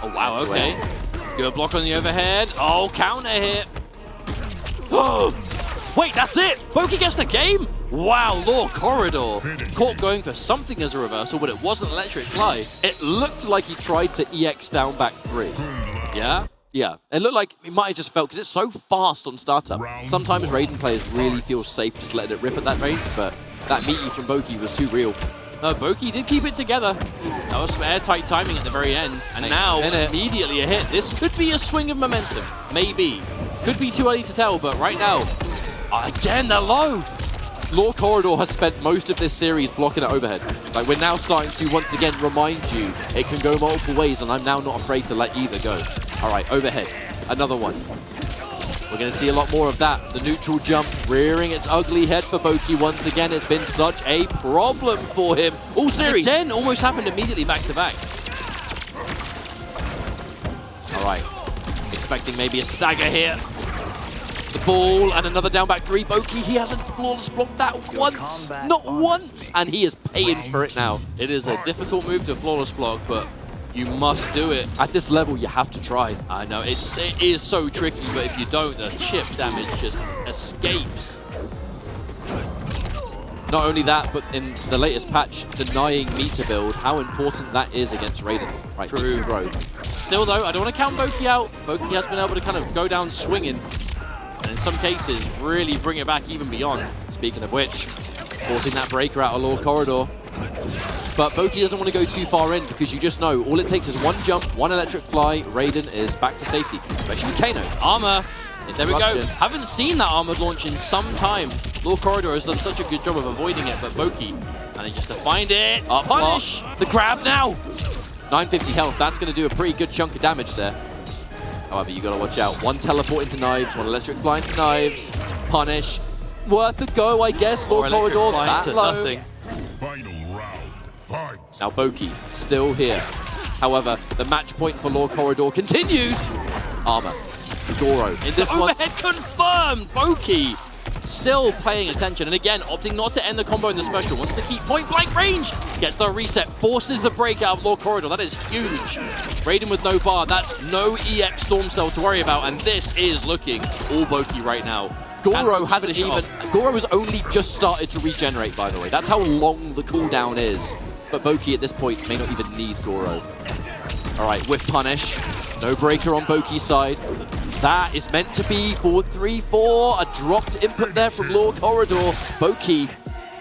Oh, wow, okay. Good block on the overhead. Oh, counter hit. Wait, that's it! Voki gets the game? Wow, Law Corridor. Caught going for something as a reversal, but it wasn't Electric Fly.
It looked like he tried to EX down back 3.
Yeah?
Yeah, it looked like he might have just felt, because it's so fast on startup. Sometimes Raiden players really feel safe just letting it rip at that range, but that meaty from Voki was too real.
No, Voki did keep it together. That was some airtight timing at the very end. And now, immediately a hit. This could be a swing of momentum. Maybe. Could be too early to tell, but right now, again, they're low.
Law Corridor has spent most of this series blocking at overhead. Like, we're now starting to once again remind you it can go multiple ways, and I'm now not afraid to let either go. All right, overhead. Another one. We're going to see a lot more of that. The neutral jump rearing its ugly head for Voki once again. It's been such a problem for him all series.
Again, almost happened immediately back to back.
All right. Expecting maybe a stagger here. The ball and another down back 3. Voki, he hasn't flawless blocked that once. Not once. And he is paying for it now.
It is a difficult move to flawless block, but you must do it.
At this level, you have to try.
I know, it is so tricky, but if you don't, the chip damage just escapes.
Not only that, but in the latest patch, denying meter build, how important that is against Raiden. Right,
true. Still though, I don't want to count Voki out. Voki has been able to kind of go down swinging, and in some cases, really bring it back even beyond.
Speaking of which, forcing that breaker out of Law Corridor. But Voki doesn't want to go too far in, because you just know all it takes is one jump, one electric fly, Raiden is back to safety, especially with Kano.
Armor. There we go. Haven't seen that armored launch in some time. Law Corridor has done such a good job of avoiding it, but Voki manages to find it.
Up
punish.
Block. The grab now. 950 health. That's going to do a pretty good chunk of damage there. However, you got to watch out. One teleport into knives, one electric fly into knives. Punish. Worth a go, I guess. Law Corridor that low.
Nothing.
Final round. Fight.
Now Voki still here. However, the match point for Law Corridor continues. Armor. Goro.
It's overhead confirmed. Voki still paying attention, and again opting not to end the combo in the special. Wants to keep point blank range. Gets the reset. Forces the break out of Law Corridor. That is huge. Raiden with no bar. That's no EX Storm Cell to worry about, and this is looking all Voki right now.
Goro hasn't even... Goro has only just started to regenerate, by the way. That's how long the cooldown is. but Boki at this point may not even need Goro. All right, whiff punish. No breaker on Boki's side. That is meant to be forward 3-4. A dropped input there from Law Corridor. Boki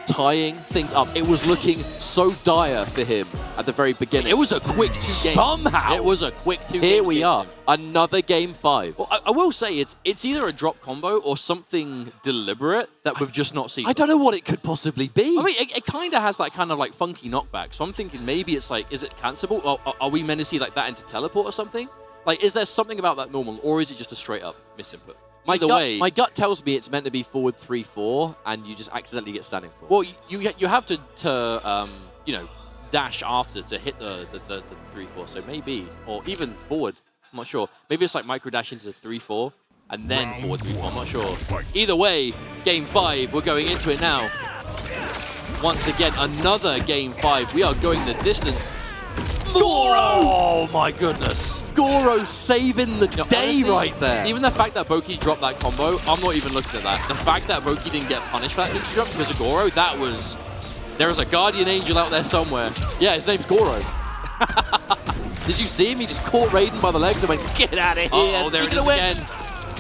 tying things up. It was looking so dire for him at the very beginning.
It was a quick 2 games.
Somehow.
It was a quick 2 games.
Here we are. Another game 5.
Well, I will say it's either a drop combo or something deliberate that we've just not seen.
I don't know what it could possibly be.
I mean, it kind of has that kind of like funky knockback. So I'm thinking maybe it's like, is it cancelable? Or are we meant to see like that into teleport or something? Like, is there something about that normal, or is it just a straight up misinput? Either way,
my gut tells me it's meant to be forward 3-4, and you just accidentally get standing 4.
Well, you have to you know, dash after to hit the 3-4. So maybe, or even forward. I'm not sure. Maybe it's like micro dash into 3-4 and then forward 3-4. I'm not sure. Either way, game 5. We're going into it now. Once again, another game 5. We are going the distance.
Goro!
Oh my goodness.
Goro saving the day
honestly,
right there.
Even the fact that Boki dropped that combo, I'm not even looking at that. The fact that Boki didn't get punished for that neutral jump because of Goro, that was... There is a guardian angel out there somewhere.
Yeah, his name's Goro. Did you see him? He just caught Raiden by the legs and went, get out of here.
Oh, there it is again.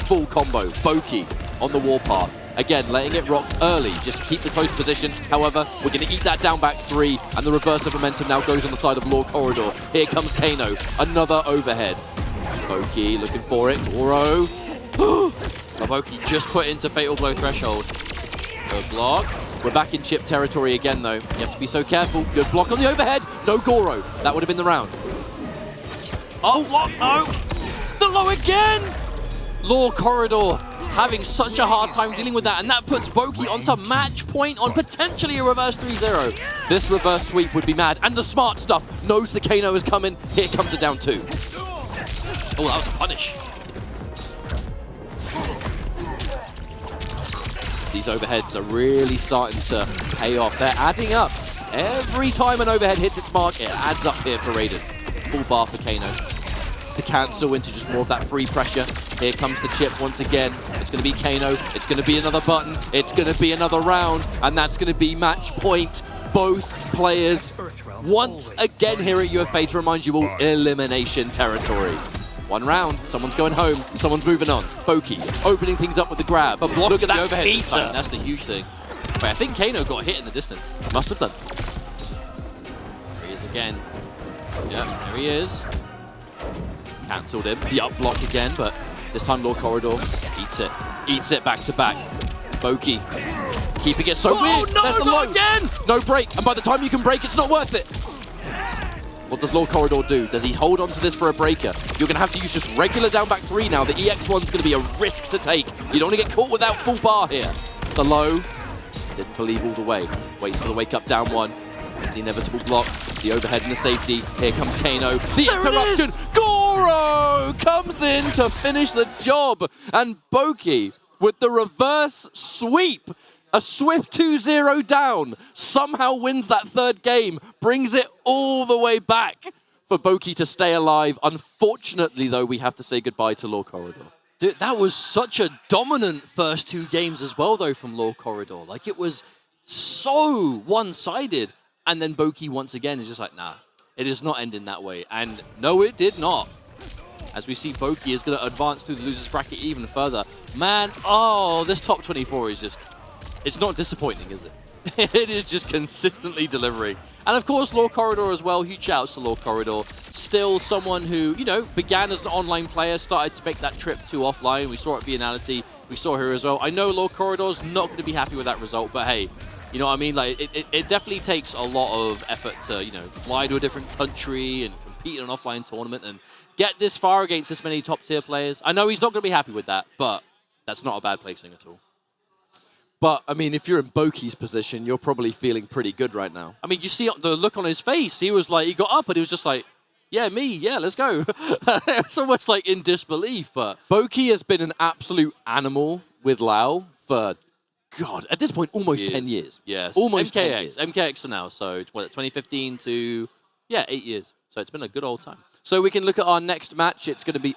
Full combo. Boki on the warpath. Again, letting it rock early, just to keep the close position. However, we're going to eat that down back 3, and the reverse of momentum now goes on the side of Law Corridor. Here comes Kano, another overhead. Boki looking for it. Goro.
Boki just put into Fatal Blow threshold. Good block.
We're back in chip territory again, though. You have to be so careful. Good block on the overhead. No Goro. That would have been the round.
Oh, what? No. The low again. Law Corridor having such a hard time dealing with that, and that puts Boki onto match point on potentially a reverse 3-0.
This reverse sweep would be mad, and the smart stuff knows the Kano is coming. Here comes it down 2.
Oh, that was a punish.
These overheads are really starting to pay off. They're adding up. Every time an overhead hits its mark, it adds up here for Raiden. Full bar for Kano. To cancel into just more of that free pressure. Here comes the chip once again. It's going to be Kano. It's going to be another button. It's going to be another round. And that's going to be match point. Both players once again here at UFA to remind you all, elimination territory. 1 round. Someone's going home. Someone's moving on. Boki opening things up with the grab. But look at that
overhead
eater.
That's the huge thing. Wait, I think Kano got hit in the distance.
Must have done.
There he is again. Yep, there he is.
Cancelled him. The up block again, but this time Law Corridor eats it. Eats it back to back. Boki keeping it so weird.
No,
there's the
not
low.
again!
No break, and by the time you can break, it's not worth it. What does Law Corridor do? Does he hold on to this for a breaker? You're going to have to use just regular down back 3 now. The EX1's going to be a risk to take. You don't want to get caught without full bar here. The low. Didn't believe all the way. Waits for the wake up down 1. The inevitable block. The overhead and the safety. Here comes Kano. The interruption. Goro comes in to finish the job. And Boki with the reverse sweep. A swift 2-0 down. Somehow wins that 3rd game. Brings it all the way back for Boki to stay alive. Unfortunately, though, we have to say goodbye to Law Corridor.
Dude, that was such a dominant first 2 games as well, though, from Law Corridor. Like, it was so one-sided. And then Boki, once again, is just like, nah, it is not ending that way. And no, it did not. As we see, Boki is going to advance through the loser's bracket even further. Man, oh, this top 24 is just... It's not disappointing, is it? It is just consistently delivering. And of course, Law Corridor as well. Huge shouts to Law Corridor. Still someone who, you know, began as an online player, started to make that trip to offline. We saw it at Fatalities. We saw here as well. I know Law Corridor's not going to be happy with that result, but hey, you know what I mean? Like, it definitely takes a lot of effort to, you know, fly to a different country and compete in an offline tournament and get this far against this many top-tier players. I know he's not going to be happy with that, but that's not a bad placing at all.
But, I mein, if you're in Boki's position, you're probably feeling pretty good right now.
I mean, you see the look on his face. He was like, he got up and he was just like, yeah, me, yeah, let's go. It's almost like in disbelief, but...
Boki has been an absolute animal with Lau for, God, at this point, almost 10 years.
Yes,
almost
MKX,
10 years.
MKX to now, so what, 2015 to, yeah, 8 years. So it's been a good old time.
So we can look at our next match. It's going to be,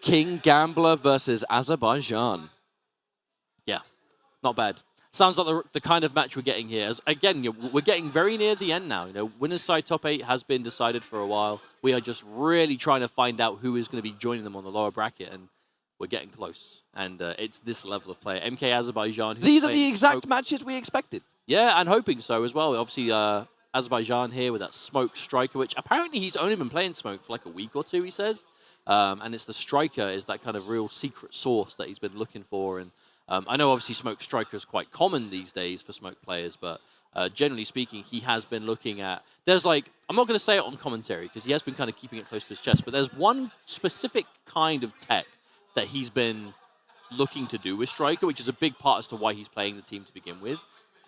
King Gambler versus Azerbaijan.
Yeah, not bad. sounds like the kind of match we're getting here. As, again, we're getting very near the end now. Winner's side top 8 has been decided for a while. We are just really trying to find out who is going to be joining them on the lower bracket, and we're getting close. And it's this level of player. MK Azerbaijan.
These are the exact matches we expected.
Yeah, and hoping so as well. Obviously, Azerbaijan here with that Smoke Striker, which apparently he's only been playing Smoke for like a week or two, he says. And it's the Striker is that kind of real secret sauce that he's been looking for. And I know obviously Smoke Striker is quite common these days for Smoke players, but generally speaking, he has been looking at... There's like, I'm not going to say it on commentary because he has been kind of keeping it close to his chest, but there's one specific kind of tech that he's been looking to do with Striker, which is a big part as to why he's playing the team to begin with.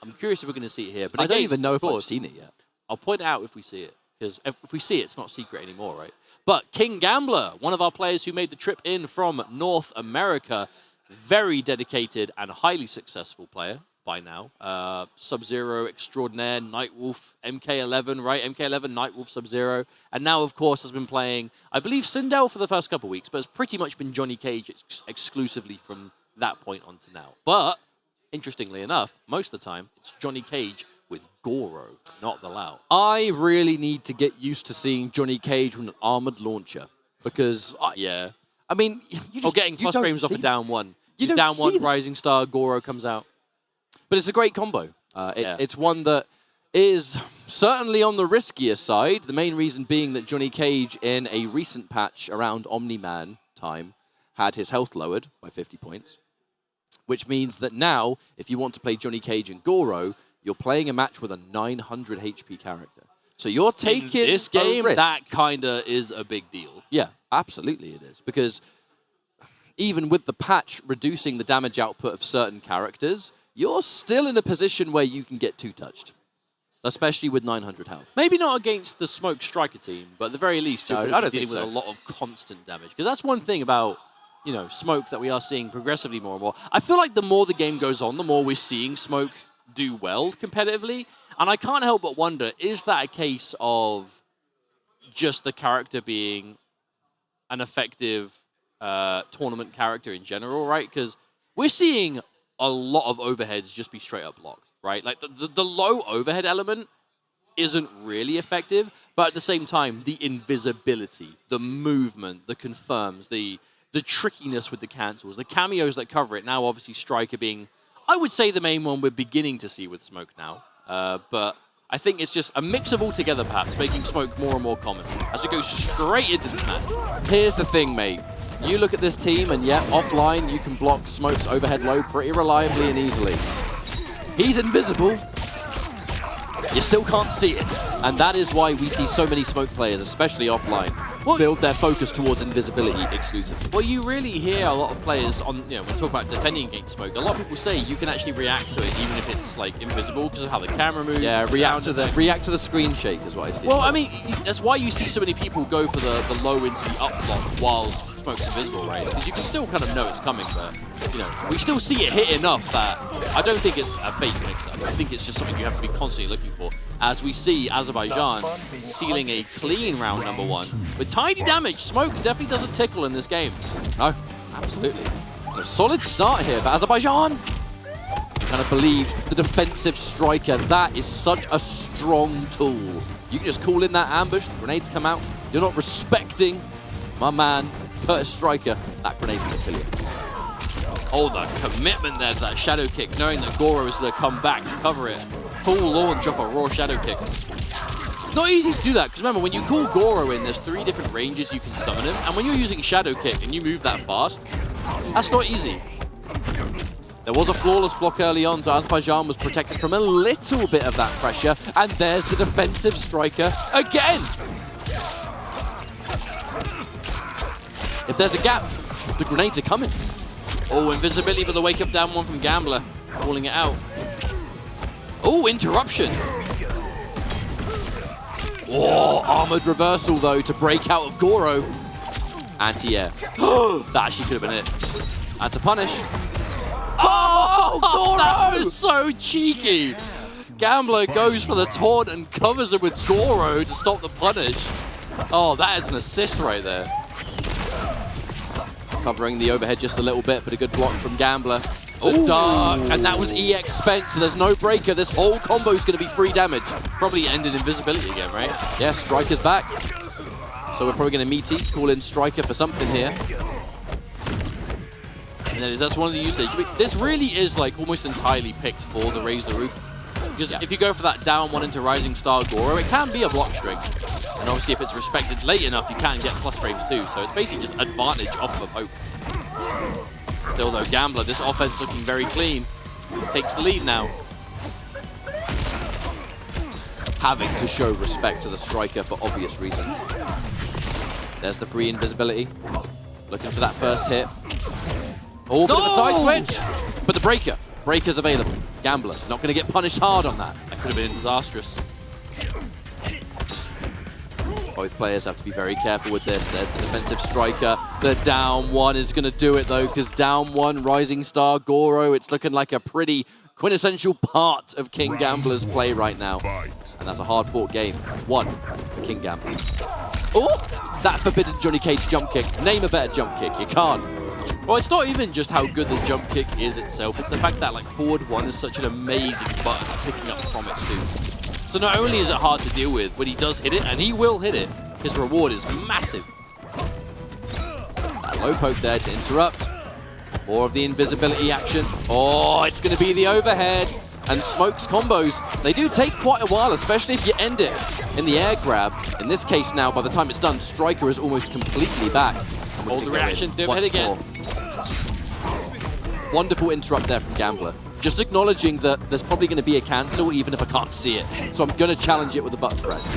I'm curious if we're going to see it here. But
I don't even know if I've seen it yet.
I'll point it out if we see it, because if we see it, it's not secret anymore, right? But King Gambler, one of our players who made the trip in from North America, very dedicated and highly successful player by now. Sub-Zero extraordinaire, Nightwolf, MK11, right? MK11, Nightwolf, Sub-Zero. And now, of course, has been playing, I believe, Sindel for the first couple of weeks, but it's pretty much been Johnny Cage exclusively from that point on to now. But, interestingly enough, most of the time, it's Johnny Cage with Goro, not the Lao.
I really need to get used to seeing Johnny Cage with an armored launcher because,
yeah.
I mean, you just,
getting plus frames off a down one.
You don't
down
see
one,
that.
Rising Star, Goro comes out.
But it's a great combo. It's one that is certainly on the riskier side. The main reason being that Johnny Cage, in a recent patch around Omni-Man time, had his health lowered by 50 points. Which means that now, if you want to play Johnny Cage and Goro, you're playing a match with a 900 HP character. So you're taking
in this game,
risk.
that kind of is a big deal.
Yeah, absolutely it is. Because even with the patch reducing the damage output of certain characters, you're still in a position where you can get two-touched. Especially with 900 health.
Maybe not against the Smoke Striker team, but at the very least, you're dealing with a lot of constant damage. Because that's one thing about, Smoke that we are seeing progressively more and more. I feel like the more the game goes on, the more we're seeing Smoke do well competitively. And I can't help but wonder, is that a case of just the character being an effective tournament character in general, right? Because we're seeing a lot of overheads just be straight up blocked, right? Like the low overhead element isn't really effective, but at the same time, the invisibility, the movement, the confirms, the trickiness with the cancels, the cameos that cover it. Now, obviously, Striker being, I would say, the main one we're beginning to see with Smoke now. But I think it's just a mix of all together, perhaps, making Smoke more and more common as we go straight into this match.
Here's the thing, mate. You look at this team, and yeah, offline, you can block Smoke's overhead low pretty reliably and easily. He's invisible. You still can't see it. And that is why we see so many Smoke players, especially offline, build their focus towards invisibility exclusively.
Well, you really hear a lot of players on, when we talk about defending against Smoke, a lot of people say you can actually react to it even if it's like invisible because of how the camera moves.
Yeah, react to the screen shake is what I see.
Well, I mean, that's why you see so many people go for the low into the up block while Smoke's invisible, right? Because you can still kind of know it's coming, but, we still see it hit enough that I don't think it's a fake mix-up. I think it's just something you have to be constantly looking for. As we see Azerbaijan sealing a clean round number 1 with tiny damage. Smoke definitely doesn't tickle in this game.
No, absolutely. And a solid start here for Azerbaijan. Kind of believed the defensive Striker. That is such a strong tool. You can just call in that ambush, the grenades come out. You're not respecting my man, Curtis Striker. That grenade's going to kill you.
Oh, the commitment there to that Shadow Kick, knowing that Goro is going to come back to cover it. Full launch off a raw Shadow Kick. It's not easy to do that, because remember, when you call Goro in, there's 3 different ranges you can summon him, and when you're using Shadow Kick and you move that fast, that's not easy.
There was a flawless block early on, so Azerbaijan was protected from a little bit of that pressure, and there's the defensive Striker again! If there's a gap, the grenades are coming.
Oh, invisibility for the wake-up down one from Gambler, calling it out. Oh, interruption.
Oh, armored reversal, though, to break out of Goro. Anti-air. That actually could have been it. That's a punish.
Oh, Goro! That was so cheeky. Gambler goes for the taunt and covers him with Goro to stop the punish. Oh, that is an assist right there.
Covering the overhead just a little bit, but a good block from Gambler. The dark, and that was EX spent, so there's no breaker. This whole combo is going to be free damage.
Probably ended invisibility again, right?
Yeah, Striker's back. So we're probably going to meaty, call in Striker for something here.
And then that's one of the usage. This really is like almost entirely picked for the Raise the Roof. Because if you go for that down one into Rising Star Goro, it can be a block string. And obviously if it's respected late enough, you can get plus frames too. So it's basically just advantage off of a poke. Still though, Gambler, this offense looking very clean. Takes the lead now.
Having to show respect to the Striker for obvious reasons. There's the free invisibility. Looking for that first hit. Oh, bit of a side switch! But the breaker. Breaker's available. Gambler, not going to get punished hard on that.
That could have been disastrous.
Both players have to be very careful with this. There's the defensive Striker. The down one is going to do it though, because down one, Rising Star Goro, it's looking like a pretty quintessential part of King Gambler's play right now. And that's a hard-fought game. One for King Gambler. Oh, that forbidden Johnny Cage jump kick. Name a better jump kick. You can't.
Well, it's not even just how good the jump kick is itself. It's the fact that like forward one is such an amazing button picking up from it too. So not only is it hard to deal with, when he does hit it, and he will hit it, his reward is massive.
That low poke there to interrupt. More of the invisibility action. Oh, it's going to be the overhead. And Smoke's combos, they do take quite a while, especially if you end it in the air grab. In this case now, by the time it's done, Striker is almost completely back.
Hold the reaction, do it again.
Wonderful interrupt there from Gambler. Just acknowledging that there's probably going to be a cancel, even if I can't see it. So I'm going to challenge it with a button press.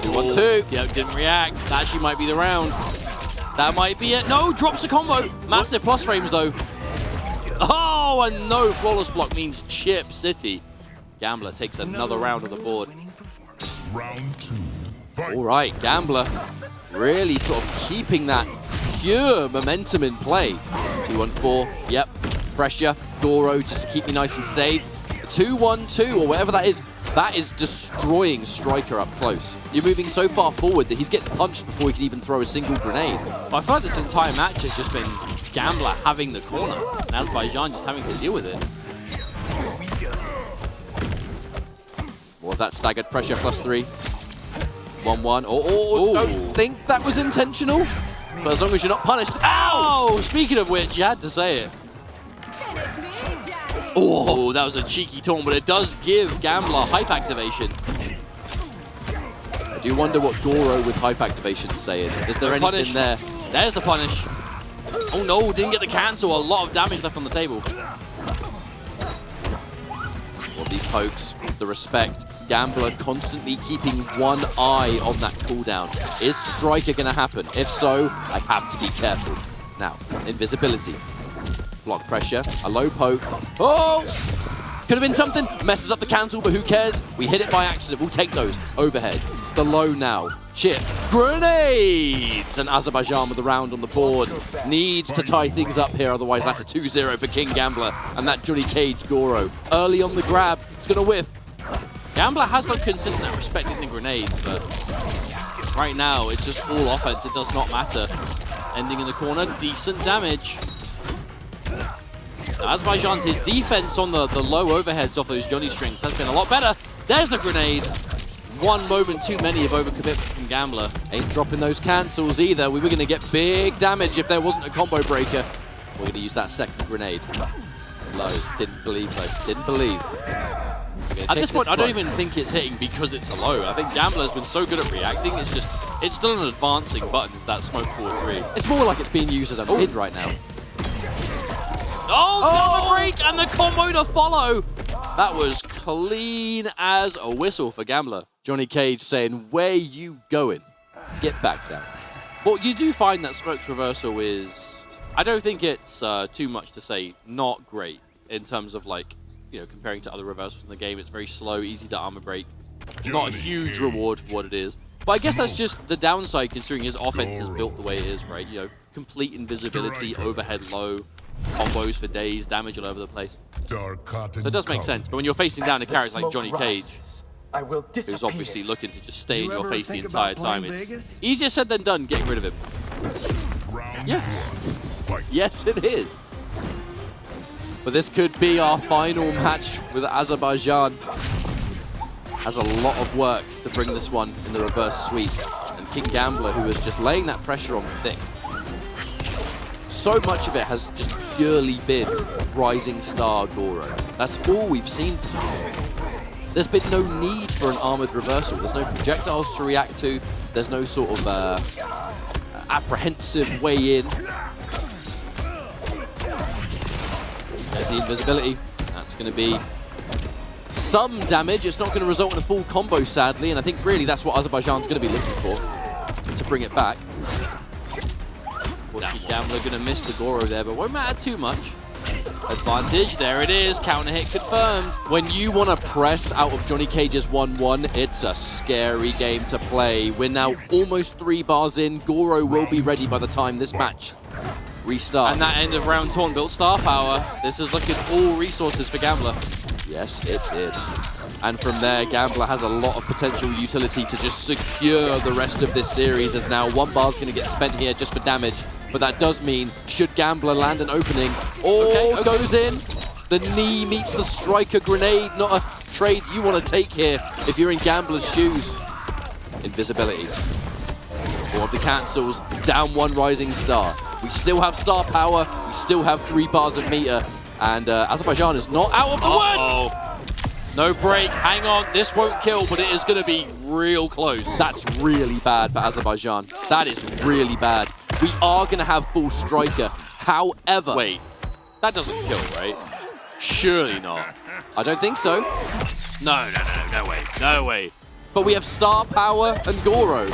2-1-2.
Yeah, didn't react. That actually might be the round. That might be it. No, drops the combo. Massive plus frames though. Oh, and no flawless block means Chip City. Gambler takes another round on the board.
Round 2. Fight.
All right, Gambler really sort of keeping that pure momentum in play. 2-1-4, yep, pressure. Goro just to keep me nice and safe. 2-1-2 or whatever that is destroying Striker up close. You're moving so far forward that he's getting punched before he can even throw a single grenade.
But I feel like this entire match has just been Gambler having the corner and Azerbaijan just having to deal with it.
More of that staggered pressure, +3. 1-1. Oh, don't think that was intentional. But as long as you're not punished.
Ow! Speaking of which, you had to say it. Oh, that was a cheeky taunt, but it does give Gambler hype activation.
I do wonder what Goro with hype activation is saying. Is there anything
punish
there?
There's the punish. Oh no, didn't get the cancel. A lot of damage left on the table.
All these pokes, the respect. Gambler constantly keeping one eye on that cooldown. Is Striker going to happen? If so, I have to be careful. Now, invisibility. Block pressure, a low poke. Oh! Could have been something. Messes up the cancel, but who cares? We hit it by accident. We'll take those. Overhead. The low now. Chip. Grenades! And Azerbaijan with the round on the board. Needs to tie things up here, otherwise that's a 2-0 for King Gambler. And that Johnny Cage Goro. Early on the grab. It's going to whiff.
Gambler has looked consistent at respecting the grenade, but right now it's just all offense. It does not matter. Ending in the corner, decent damage. Now, Azerbaijan's his defense on the low overheads off those Johnny strings has been a lot better. There's the grenade. One moment too many of overcommitment from Gambler.
Ain't dropping those cancels either. We were going to get big damage if there wasn't a combo breaker. We're going to use that second grenade. Low. Didn't believe though. Didn't believe.
At this point, I don't even think it's hitting because it's a low. I think Gambler's been so good at reacting, it's still an advancing button, that smoke forward 3.
It's more like it's being used as a mid right now.
Oh, cover break and the combo to follow. That was clean as a whistle for Gambler.
Johnny Cage saying, where you going? Get back down.
Well, you do find that Smoke's reversal is, I don't think it's too much to say, not great in terms of like, you know, comparing to other reversals in the game. It's very slow, easy to armor break. Not a huge reward for what it is. But I guess that's just the downside considering his offense is built the way it is, right? You know, complete invisibility, overhead low, combos for days, damage all over the place. So it does make sense. But when you're facing down a character like Johnny Cage, who's obviously looking to just stay in your face the entire time, it's easier said than done getting rid of him.
Yes. Yes, it is. But this could be our final match with Azerbaijan. Has a lot of work to bring this one in the reverse sweep. And King Gambler, who is just laying that pressure on thick. So much of it has just purely been Rising Star Goro. That's all we've seen from him. There's been no need for an armored reversal. There's no projectiles to react to. There's no sort of apprehensive way in. There's the invisibility. That's going to be some damage. It's not going to result in a full combo, sadly, and I think really that's what Azerbaijan's going to be looking for to bring it back. Unfortunately, Gambler going to miss the Goro there, but won't matter too much. Advantage, there it is, counter hit confirmed. When you want to press out of Johnny Cage's 1-1, it's a scary game to play. We're now almost 3 bars in. Goro will be ready by the time this match restarts.
And that end of round taunt built star power. This is looking all resources for Gambler.
Yes, it did. And from there, Gambler has a lot of potential utility to just secure the rest of this series, as now 1 bar's going to get spent here just for damage. But that does mean, should Gambler land an opening, goes in. The knee meets the striker grenade, not a trade you want to take here if you're in Gambler's shoes. Invisibility. 4 of the cancels, down 1 Rising Star. We still have star power, we still have 3 bars of meter, and Azerbaijan is not out of the woods!
No break, hang on, this won't kill, but it is going to be real close.
That's really bad for Azerbaijan. That is really bad. We are going to have full striker, however...
Wait, that doesn't kill, right? Surely not.
I don't think so.
No way, no way.
But we have star power and Goro.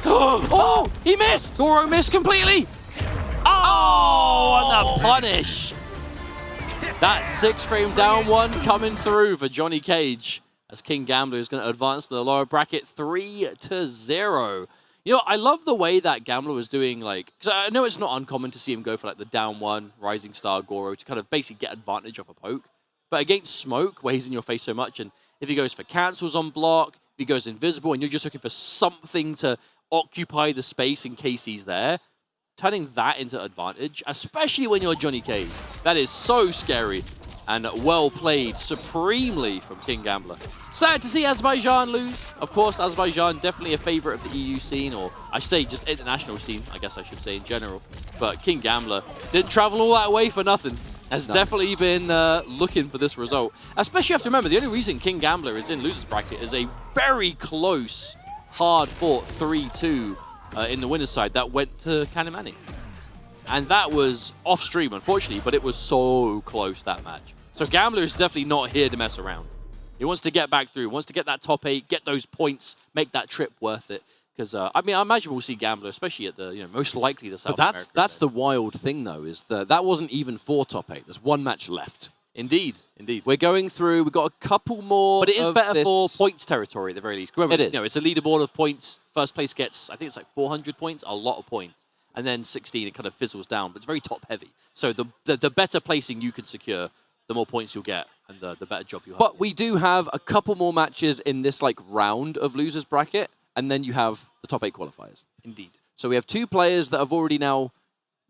Oh, he missed!
Goro missed completely! Oh, and the punish! That 6-frame down 1 coming through for Johnny Cage, as King Gambler is going to advance to the lower bracket 3-0. You know, I love the way that Gambler was doing, like, because I know it's not uncommon to see him go for like the down 1 Rising Star Goro to kind of basically get advantage off a poke. But against Smoke, where he's in your face so much, and if he goes for cancels on block, if he goes invisible, and you're just looking for something to occupy the space in case he's there, turning that into advantage, especially when you're Johnny Cage, that is so scary. And well played supremely from King Gambler. Sad to see Azerbaijan lose. Of course, Azerbaijan definitely a favorite of the EU scene, or I should say just international scene, I guess I should say in general. But King Gambler didn't travel all that way for nothing. Has definitely been looking for this result. Especially you have to remember, the only reason King Gambler is in loser's bracket is a very close, hard-fought 3-2 in the winner's side that went to Kommunity. And that was off-stream, unfortunately, but it was so close, that match. So Gambler is definitely not here to mess around. He wants to get back through, wants to get that top 8, get those points, make that trip worth it. Because, I mean, I imagine we'll see Gambler, especially at the, most likely the South America.
That's the wild thing, though, is that wasn't even for top 8. There's 1 match left.
Indeed, indeed.
We're going through, we've got a couple more.
But it is better for points territory, at the very least. Remember,
it is.
It's a leaderboard of points. First place gets, I think it's like 400 points, a lot of points. And then 16, it kind of fizzles down, but it's very top-heavy. So the better placing you can secure, the more points you'll get, and the better job you have.
But we do have a couple more matches in this round of losers bracket, and then you have the top 8 qualifiers.
Indeed.
So we have 2 players that have already now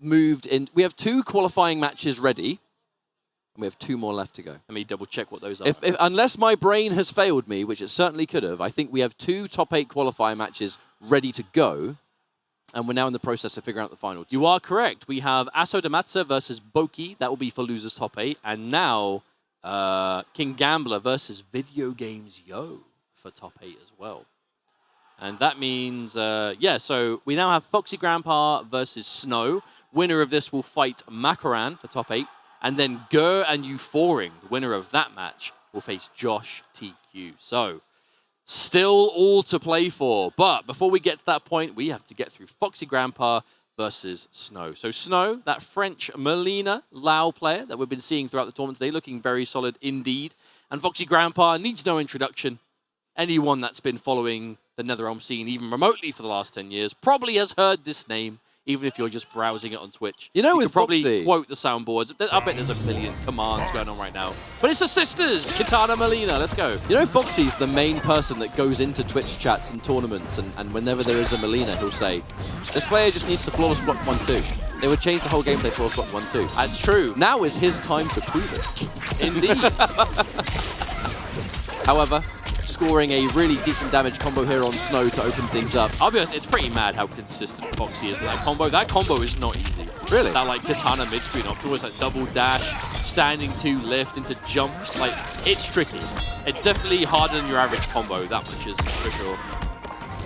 moved in. We have 2 qualifying matches ready, and we have 2 more left to go.
Let me double-check what those are.
Unless my brain has failed me, which it certainly could have, I think we have 2 top 8 qualifying matches ready to go. And we're now in the process of figuring out the final 2.
You are correct. We have Aso Damatsa versus Boki. That will be for losers top 8. And now King Gambler versus Video Games Yo for top 8 as well. And that means, so we now have Foxy Grandpa versus Snow. Winner of this will fight Makaran for top 8. And then Gur and Euphoring, the winner of that match, will face Josh TQ. So still all to play for. But before we get to that point, we have to get through Foxy Grandpa versus Snow. So Snow, that French Melina Lao player that we've been seeing throughout the tournament today, looking very solid indeed. And Foxy Grandpa needs no introduction. Anyone that's been following the NetherRealm scene, even remotely for the last 10 years, probably has heard this name. even if you're just browsing it on Twitch.
You know,
you
with
could probably
Foxy,
quote the soundboards. I bet there's a million commands going on right now. But it's the sisters, Kitana, Melina. Let's go.
You know, Foxy's the main person that goes into Twitch chats and tournaments, and whenever there is a Melina, he'll say, this player just needs to flawless block 1-2. They would change the whole gameplay flawless block 1-2.
That's true.
Now is his time to prove it.
Indeed.
However, scoring a really decent damage combo here on Snow to open things up.
I'll be honest, it's pretty mad how consistent Foxy is with that combo. That combo is not easy.
Really?
That like Katana mid-screen afterwards, like double dash, standing 2 lift into jump. Like, it's tricky. It's definitely harder than your average combo, that much is for sure.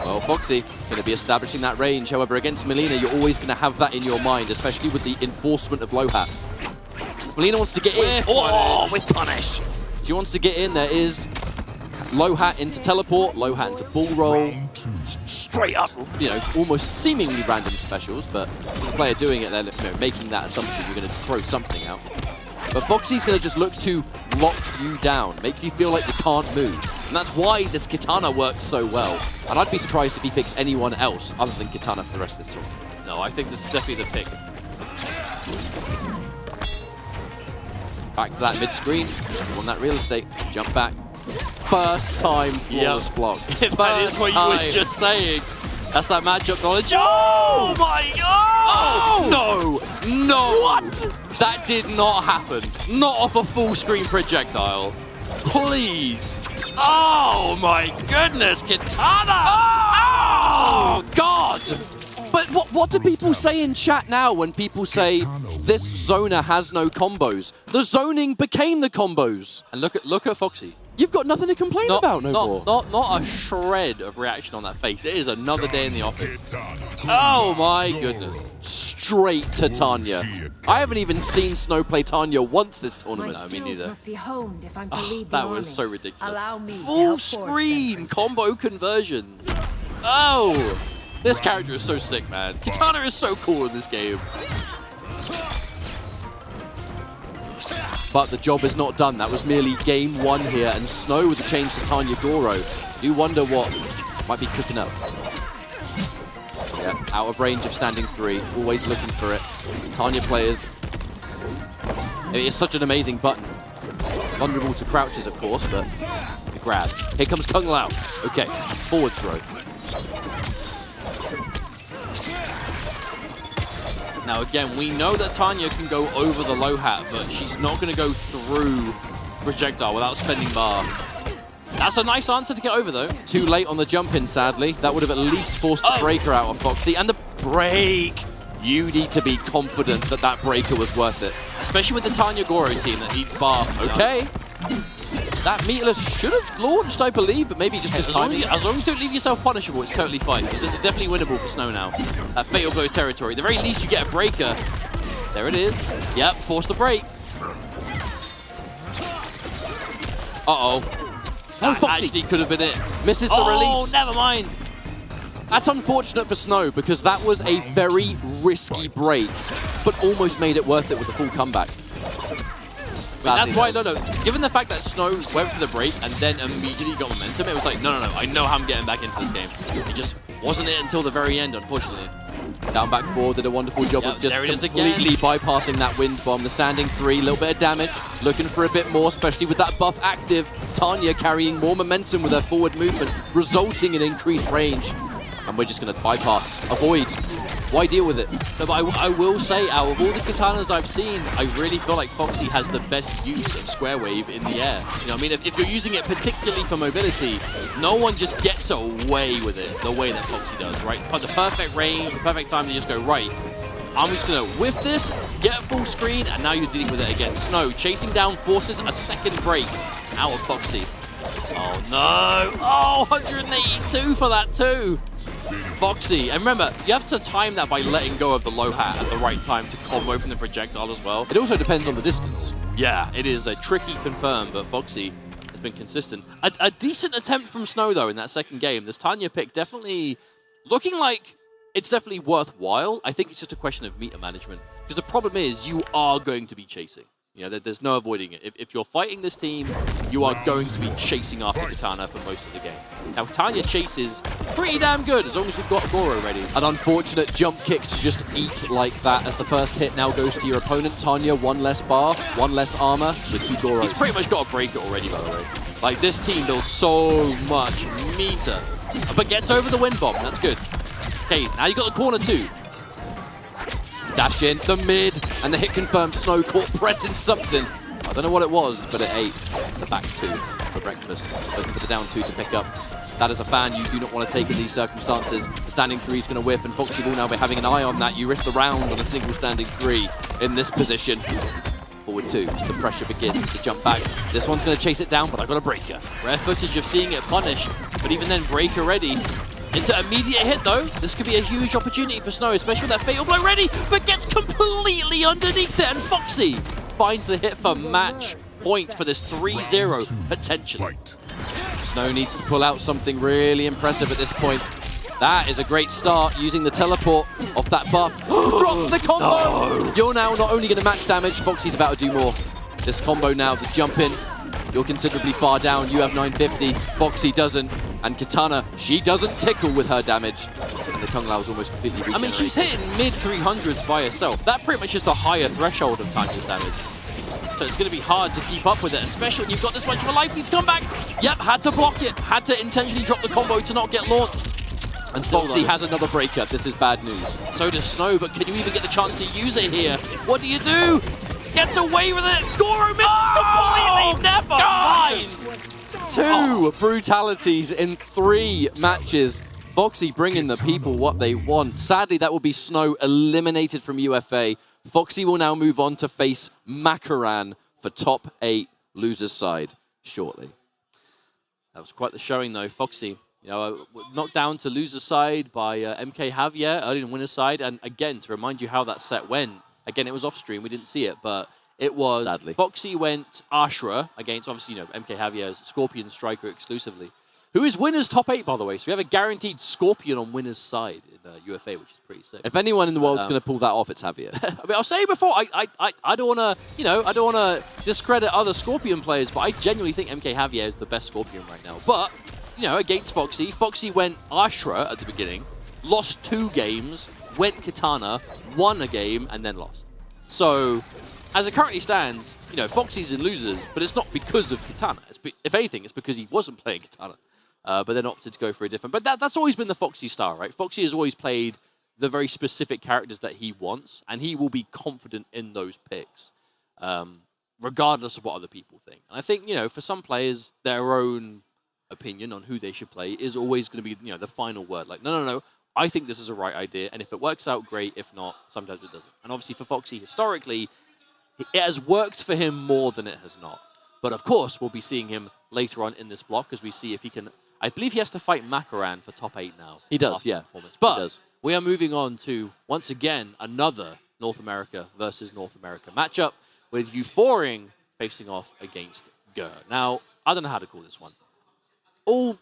Well, Foxy going to be establishing that range. However, against Melina, you're always going to have that in your mind, especially with the enforcement of low hat. Melina wants to get in. Oh, with punish. She wants to get in. There is low hat into teleport, low hat into bull roll. Straight up, you know, almost seemingly random specials, but the player doing it, they're making that assumption you're going to throw something out. But Foxy's going to just look to lock you down, make you feel like you can't move. And that's why this Kitana works so well. And I'd be surprised if he picks anyone else other than Kitana for the rest of this tournament.
No, I think this is definitely the pick.
Back to that mid-screen, on that real estate, jump back. First time flawless block.
That is what you were just saying. That's that matchup knowledge. Oh my god! Oh! No! No! What? That did not happen. Not off a full screen projectile. Please. Oh my goodness, Kitana! Oh god!
But what do people say in chat now when people say this zoner has no combos? The zoning became the combos.
And look at Foxy.
You've got nothing to complain about no more.
Not a shred of reaction on that face. It is another day in the office. Oh my goodness.
Straight to Tanya. I haven't even seen Snow play Tanya once this tournament.
I mean, neither.
Must be honed if I'm to lead the
That
army.
was so ridiculous.
Allow me
Full screen combo conversions. Oh, this character is so sick, man. Kitana is so cool in this game.
But the job is not done. That was merely game 1 here, and Snow with the change to Tanya Goro. Do wonder what might be cooking up. Yeah, out of range of standing 3, always looking for it. Tanya players. It's such an amazing button. Vulnerable to crouches, of course, but the grab. Here comes Kung Lao. Okay, forward throw.
Now again, we know that Tanya can go over the low hat, but she's not going to go through projectile without spending bar. That's a nice answer to get over, though.
Too late on the jump in, sadly. That would have at least forced the breaker out of Foxy. And the break! You need to be confident that that breaker was worth it.
Especially with the Tanya Goro team that needs bar.
Okay. That meatless should have launched, I believe, but maybe just
as long as you don't leave yourself punishable, it's totally fine, because this is definitely winnable for Snow now. That Fatal Blow territory. The very least you get a breaker. There it is. Yep, force the break.
Uh-oh.
That actually could have been it.
Misses the release.
Oh, never mind.
That's unfortunate for Snow, because that was a very risky break, but almost made it worth it with a full comeback.
I mean, that's why, no, given the fact that Snow went for the break and then immediately got momentum, it was like, no, I know how I'm getting back into this game. It just wasn't it until the very end, unfortunately.
Down back 4 did a wonderful job of just completely bypassing that wind bomb. The standing 3, a little bit of damage, looking for a bit more, especially with that buff active. Tanya carrying more momentum with her forward movement, resulting in increased range. And we're just going to bypass, avoid. Why deal with it?
No, but I will say, out of all the katanas I've seen, I really feel like Foxy has the best use of Square Wave in the air. You know what I mean? If you're using it particularly for mobility, no one just gets away with it the way that Foxy does, right? Has a perfect range, the perfect time to just go, right, I'm just going to whiff this, get a full screen, and now you're dealing with it again. Snow chasing down forces a second break out of Foxy. Oh no! Oh, 182 for that too! Foxy, and remember, you have to time that by letting go of the low hat at the right time to combo from the projectile as well.
It also depends on the distance.
Yeah, it is a tricky confirm, but Foxy has been consistent. A decent attempt from Snow, though, in that second game. This Tanya pick definitely looking like it's definitely worthwhile. I think it's just a question of meter management, because the problem is you are going to be chasing. You know, there's no avoiding it. If you're fighting this team, you are going to be chasing after Katana for most of the game. Now, Tanya chases pretty damn good as long as you've got Goro ready.
An unfortunate jump kick to just eat like that as the first hit now goes to your opponent. Tanya, one less bar, one less armor with 2 Goros.
He's pretty much got to break it already, by the way. Like, this team builds so much meter, but gets over the wind bomb. That's good. Okay, now you got the corner too.
Dash in, the mid, and the hit confirmed. Snow caught pressing something. I don't know what it was, but it ate the back 2 for breakfast. Looking for the down 2 to pick up. That is a fan you do not want to take in these circumstances. The standing 3 is going to whiff, and Foxy will now be having an eye on that. You risk the round on a single standing 3 in this position. Forward 2, the pressure begins, the jump back. This one's going to chase it down, but I've got a breaker.
Rare footage of seeing it punished, but even then, breaker ready. Into immediate hit though. This could be a huge opportunity for Snow, especially with that fatal blow ready, but gets completely underneath it, and Foxy finds the hit for match point for this 3-0 potentially.
Snow needs to pull out something really impressive at this point. That is a great start using the teleport off that buff. Drops the combo! No. You're now not only going to match damage, Foxy's about to do more. This combo now, the jump in. You're considerably far down. You have 950. Foxy doesn't. And Katana, she doesn't tickle with her damage. And the Kung Lao is almost completely regenerated.
I mean, she's hitting mid-300s by herself. That pretty much is the higher threshold of Tanya's damage. So it's going to be hard to keep up with it, especially when you've got this much of a life. Needs to come back. Yep, had to block it. Had to intentionally drop the combo to not get launched. And Foxy has another breaker. This is bad news. So does Snow, but can you even get the chance to use it here? What do you do? Gets away with it. Goro misses completely. Never mind.
2 brutalities in 3 matches. Foxy bringing the people what they want. Sadly, that will be Snow eliminated from UFA. Foxy will now move on to face Makaran for top 8 losers side shortly.
That was quite the showing though. Foxy, you know, knocked down to loser's side by MK Javier early in winner's side. And again, to remind you how that set went, again, it was off stream. We didn't see it, but it was Foxy went Ashra against, obviously, you know, MK Javier's Scorpion Striker exclusively, who is winner's top 8, by the way. So we have a guaranteed Scorpion on winner's side in UFA, which is pretty sick.
If anyone in the world's going to pull that off, it's Javier.
I mean, I'll say before, I don't want to, you know, I don't want to discredit other Scorpion players, but I genuinely think MK Javier is the best Scorpion right now. But, you know, against Foxy, Foxy went Ashra at the beginning, lost 2 games, went Katana, won a game, and then lost. So, as it currently stands, you know, Foxy's in losers, but it's not because of Katana. If anything, it's because he wasn't playing Katana. But then opted to go for a different. But that's always been the Foxy style, right? Foxy has always played the very specific characters that he wants, and he will be confident in those picks, regardless of what other people think. And I think, you know, for some players, their own opinion on who they should play is always going to be, you know, the final word. Like, no, I think this is a right idea, and if it works out, great. If not, sometimes it doesn't. And obviously for Foxy, historically, it has worked for him more than it has not. But of course, we'll be seeing him later on in this block as we see if he can... I believe he has to fight Makaran for top 8 now.
He does, yeah.
But we are moving on to, once again, another North America versus North America matchup with Euphorion facing off against Gur. Now, I don't know how to call this one.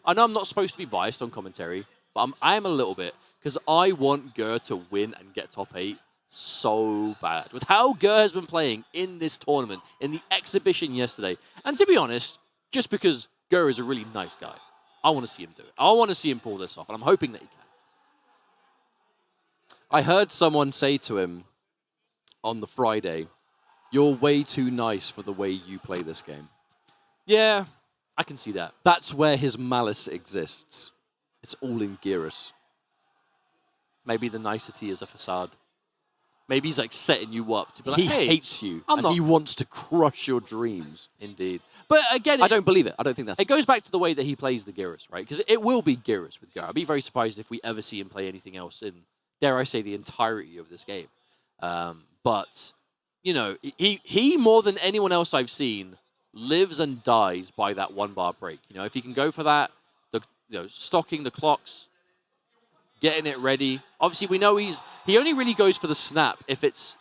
I know I'm not supposed to be biased on commentary, but I am a little bit, because I want Gur to win and get top 8 so bad. With how Gur has been playing in this tournament, in the exhibition yesterday. And to be honest, just because Gur is a really nice guy, I want to see him do it. I want to see him pull this off, and I'm hoping that he can.
I heard someone say to him on the Friday, "You're way too nice for the way you play this game."
Yeah, I can see that.
That's where his malice exists. It's all in Geras.
Maybe the nicety is a facade. Maybe he's like setting you up to be like,
he
hey,
hates you, and he wants to crush your dreams.
Indeed. But again...
I don't believe it. I don't think that's...
It goes back to the way that he plays the Geras, right? Because it will be Geras with Gur. I'd be very surprised if we ever see him play anything else in, dare I say, the entirety of this game. But, you know, he more than anyone else I've seen, lives and dies by that 1-bar break. You know, if he can go for that, stocking the clocks, getting it ready. Obviously, we know he only really goes for the snap if it's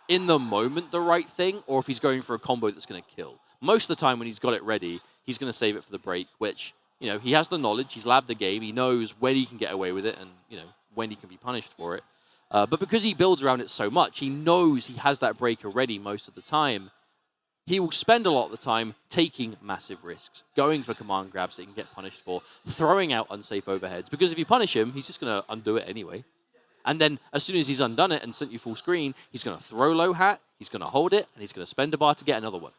in the moment the right thing, or if he's going for a combo that's going to kill. Most of the time when he's got it ready, he's going to save it for the break, which, you know, he has the knowledge, he's labbed the game, he knows when he can get away with it and, you know, when he can be punished for it. But because he builds around it so much, he knows he has that breaker ready most of the time. he will spend a lot of the time taking massive risks, going for command grabs that he can get punished for, throwing out unsafe overheads, because if you punish him, he's just going to undo it anyway. And then as soon as he's undone it and sent you full screen, he's going to throw low hat, he's going to hold it, and he's going to spend a bar to get another one.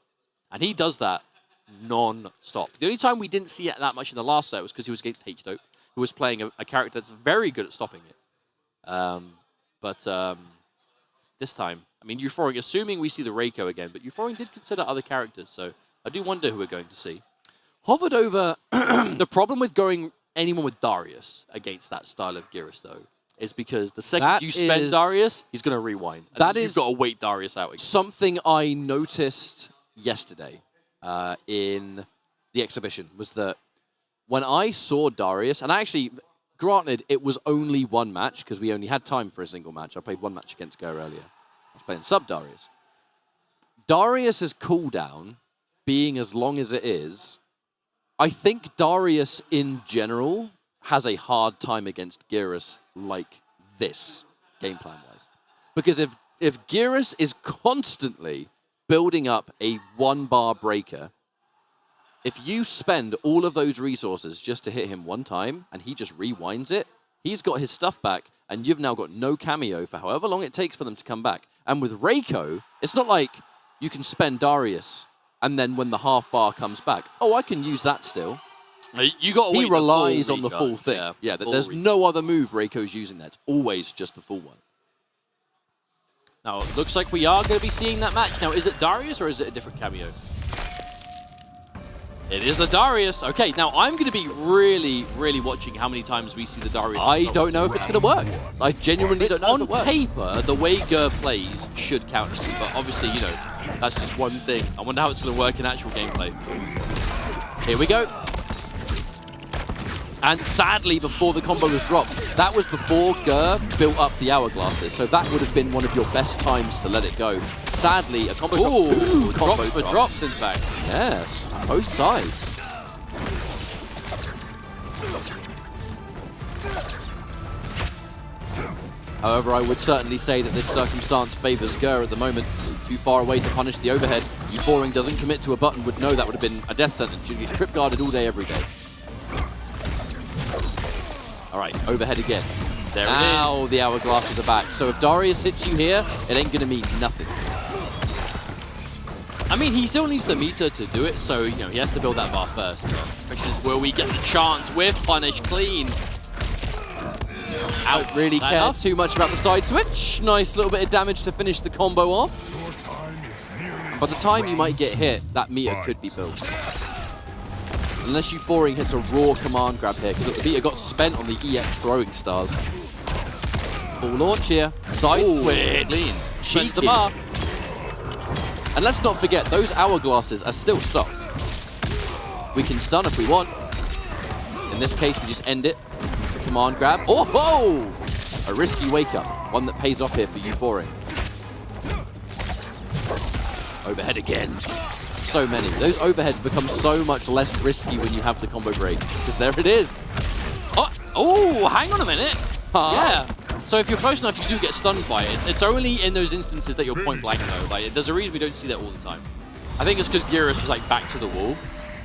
And he does that non-stop. The only time we didn't see it that much in the last set was because he was against H-Dope, who was playing a character that's very good at stopping it. But this time, I mean, Euphoring, assuming we see the Reiko again, but Euphoring did consider other characters, so I do wonder who we're going to see. Hovered over, the problem with going anyone with Darius against that style of Geras, though, is because the second you spend Darius, he's going to rewind. And you've got to wait Darius out again.
Something I noticed yesterday in the exhibition was that when I saw Darius, and I actually, granted, it was only one match because we only had time for a single match. I played one match against Ger earlier. I was playing sub Darius. Darius's cooldown being as long as it is, I think Darius in general has a hard time against Geras like this, game plan-wise. Because if Geras is constantly building up a one-bar breaker, if you spend all of those resources just to hit him one time and he just rewinds it, he's got his stuff back and you've now got no cameo for however long it takes for them to come back. And with Reiko, it's not like you can spend Darius and then when the half bar comes back, oh, I can use that still.
You got to
He relies on the full thing.
Yeah,
there's no other move Reiko's using there. It's always just the full one.
Now, it looks like we are going to be seeing that match. Now, is it Darius or is it a different cameo? It is the Darius. Okay, now I'm going to be really, really watching how many times we see the Darius.
I don't know if it's going to work. I genuinely don't know if it works.
On paper, the way Ger plays should counter you, but obviously, you know, that's just one thing. I wonder how it's going to work in actual gameplay. Here we go. And sadly, before the combo was dropped, that was before Ger built up the hourglasses, so that would have been one of your best times to let it go. Sadly, a combo drops for drops, in fact.
Yes, both sides. However, I would certainly say that this circumstance favors Ger at the moment. Too far away to punish the overhead. Boring doesn't commit to a button, would know that would have been a death sentence. You'd get trip guarded all day, every day. All right, overhead again.
There it is.
Now the hourglasses are back. So if Darius hits you here, it ain't going to mean nothing.
I mean, he still needs the meter to do it, so, you know, he has to build that bar first. But the question is, will we get the chance with punish clean?
Don't really care too much about the side switch. Nice little bit of damage to finish the combo off. By the time you might get hit, that meter could be built. Unless Euphoring hits a raw command grab here, because the meter got spent on the EX throwing stars. Full launch here. Side switch.
Clean.
Cheeky.
The bar.
And let's not forget, those hourglasses are still stocked. We can stun if we want. In this case, we just end it. The command grab. Oh ho! A risky wake up. One that pays off here for Euphoring. Overhead again. So many. Those overheads become so much less risky when you have the combo break. Because there it is.
Oh, hang on a minute. Yeah. So if you're close enough, you do get stunned by it. It's only in those instances that you're point blank, though. Like, there's a reason we don't see that all the time. I think it's because Geras was, like, back to the wall.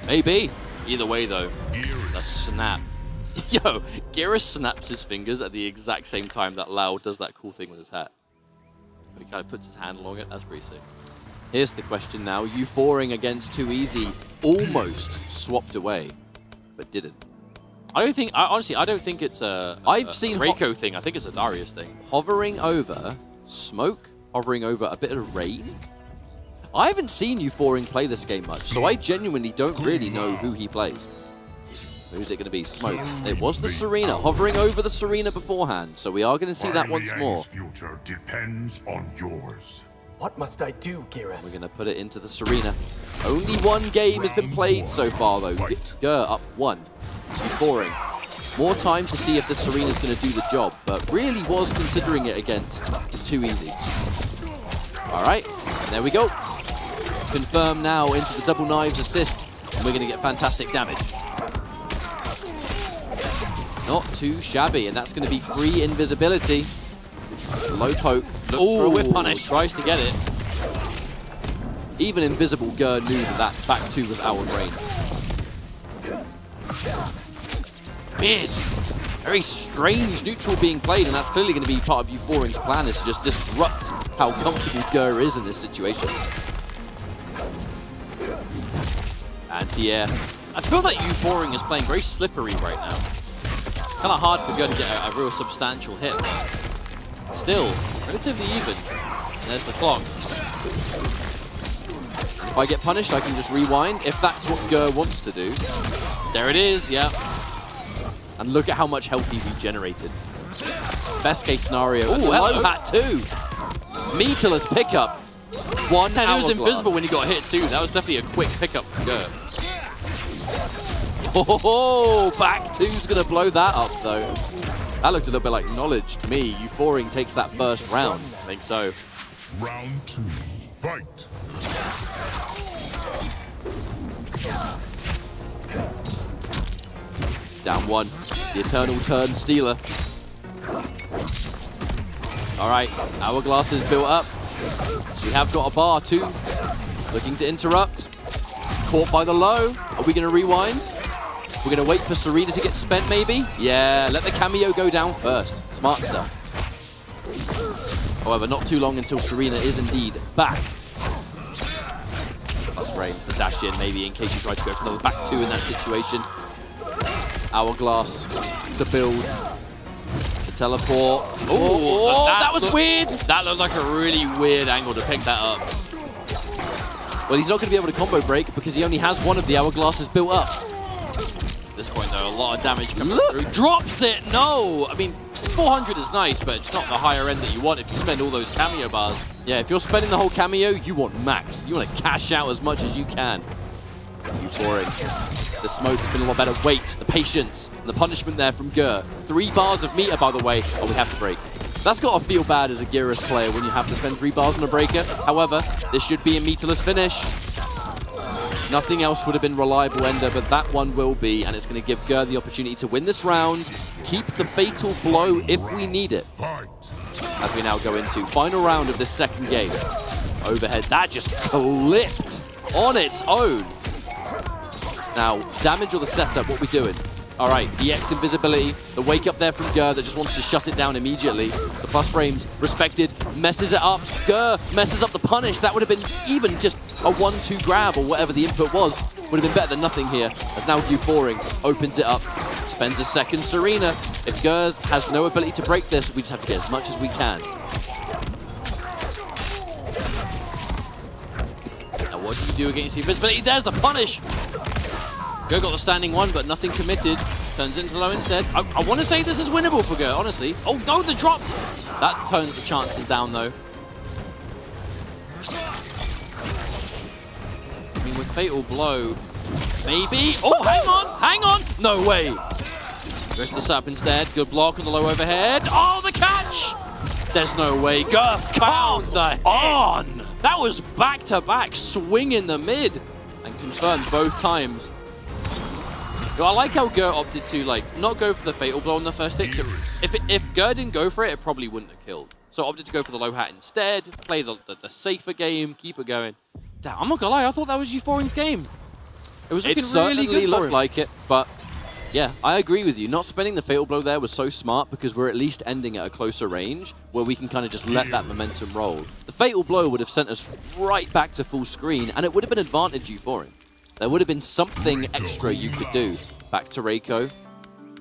Maybe.
Either way, though. The snap. Yo, Geras snaps his fingers at the exact same time that Lau does that cool thing with his hat. He kind of puts his hand along it. That's pretty sick.
Here's the question now. Euphoring against Too Easy almost swapped away, but didn't.
Honestly, I don't think it's a Reiko thing. I think it's a Darius thing.
Hovering over smoke, hovering over a bit of rain. I haven't seen Euphoring play this game much, so I genuinely don't really know who he plays. Who's it going to be? Smoke. It was the Serena, hovering over the Serena beforehand, so we are going to see that once more.
Future depends on yours.
What must I do, Geras?
We're going to put it into the Serena. Only one game has been played so far, though. Ger up 1. Euphoring. More time to see if the Serena's going to do the job, but really was considering it against Too Easy. All right, and there we go. Confirm now into the double knives assist, and we're going to get fantastic damage. Not too shabby, and that's going to be free invisibility. Low poke, looks for a whip punish.
Tries to get it.
Even invisible Gur knew that back two was out of range. Weird. Very strange neutral being played, and that's clearly going to be part of Euphoring's plan, is to just disrupt how comfortable Gur is in this situation. Anti-air.
I feel like Euphoring is playing very slippery right now. Kind of hard for Gur to get a real substantial hit. Still, relatively even. And there's the clock.
If I get punished, I can just rewind, if that's what Gur wants to do.
There it is, yeah.
And look at how much health he regenerated. Best case scenario.
Ooh, hello.
Hat too. Meatless pickup. One
And he was
hourglass.
invisible when he got hit too. That was definitely a quick pickup for Gur.
Oh, back two's going to blow that up though. That looked a little bit like knowledge to me. Euphoring takes that first round.
I think so.
Round 2, fight.
Down one. The eternal turn stealer. All right, hourglass is built up. We have got a bar too. Looking to interrupt. Caught by the low. Are we going to rewind? We're going to wait for Serena to get spent maybe? Yeah, let the cameo go down first. Smart stuff. However, not too long until Serena is indeed back. Plus frames, the dash in maybe in case you try to go for the back two in that situation. Hourglass to build. The teleport.
Oh,
that was weird.
That looked like a really weird angle to pick that up.
Well, he's not going to be able to combo break because he only has one of the hourglasses built up.
At this point, though, a lot of damage coming through. Drops it! No! I mean, 400 is nice, but it's not the higher end that you want if you spend all those cameo bars.
Yeah, if you're spending the whole cameo, you want max. You want to cash out as much as you can. Euphoring. The smoke has been a lot better. Wait, the patience, and the punishment there from Gur. 3 bars of meter, by the way. Oh, we have to break. That's got to feel bad as a Geras player when you have to spend 3 bars on a breaker. However, this should be a meterless finish. Nothing else would have been reliable ender, but that one will be, and it's going to give Gur the opportunity to win this round, keep the fatal blow if we need it. As we now go into final round of this second game. Overhead, that just clipped on its own. Now, damage or the setup, what we doing? All right, EX invisibility, the wake up there from Gur that just wants to shut it down immediately. The plus frames, respected, messes it up. Gur messes up the punish. That would have been even just a 1-2 grab or whatever the input was. Would have been better than nothing here. As now Euphoring opens it up, spends a second Serena. If Gur has no ability to break this, we just have to get as much as we can.
Now what do you do against the invisibility? There's the punish! Gur got the standing one, but nothing committed. Turns into low instead. I want to say this is winnable for Gur, honestly. Oh, no, the drop! That turns the chances down, though. I mean, with Fatal Blow, maybe... Oh, hang on! No way! Goes to the setup instead. Good block on the low overhead. Oh, the catch! There's no way. Gur found the hit! That was back-to-back swing in the mid. And confirmed both times. I like how Gur opted to not go for the Fatal Blow on the first hit. So if Gur didn't go for it, it probably wouldn't have killed. So opted to go for the low hat instead, play the safer game, keep it going. Damn, I'm not gonna lie, I thought that was Euphoring's game. It was looking really good for him.
Like it, but yeah, I agree with you. Not spending the Fatal Blow there was so smart because we're at least ending at a closer range where we can kind of just let that momentum roll. The Fatal Blow would have sent us right back to full screen and it would have been advantage Euphoring. There would have been something extra you could do. Back to Reiko.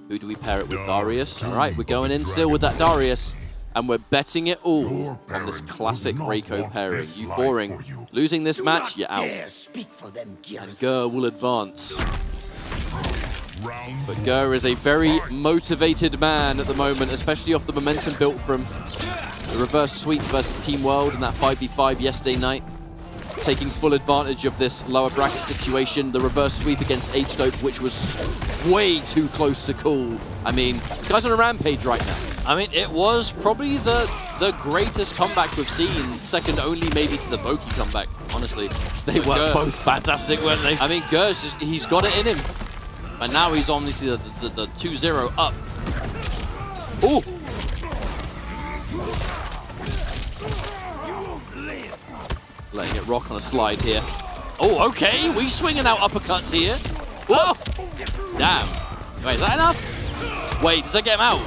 Who do we pair it with? Darius. All right, we're going in still with that Darius. And we're betting it all on this classic Reiko pairing. Euphoring. Losing this match, you're out. And Gur will advance. But Gur is a very motivated man at the moment, especially off the momentum built from the reverse sweep versus Team World in that 5v5 yesterday night. Taking full advantage of this lower bracket situation. The reverse sweep against H-Dope, which was way too close to call. I mean, this guy's on a rampage right now.
I mean, it was probably the greatest comeback we've seen, second only maybe to the Boki comeback, honestly.
They were both fantastic, weren't they?
I mean, Gur's just, he's got it in him. And now he's obviously the 2-0 up. Ooh!
Letting it rock on a slide here. Oh, okay. We swinging out uppercuts here. Oh, damn. Wait, is that enough? Wait, does that get him out?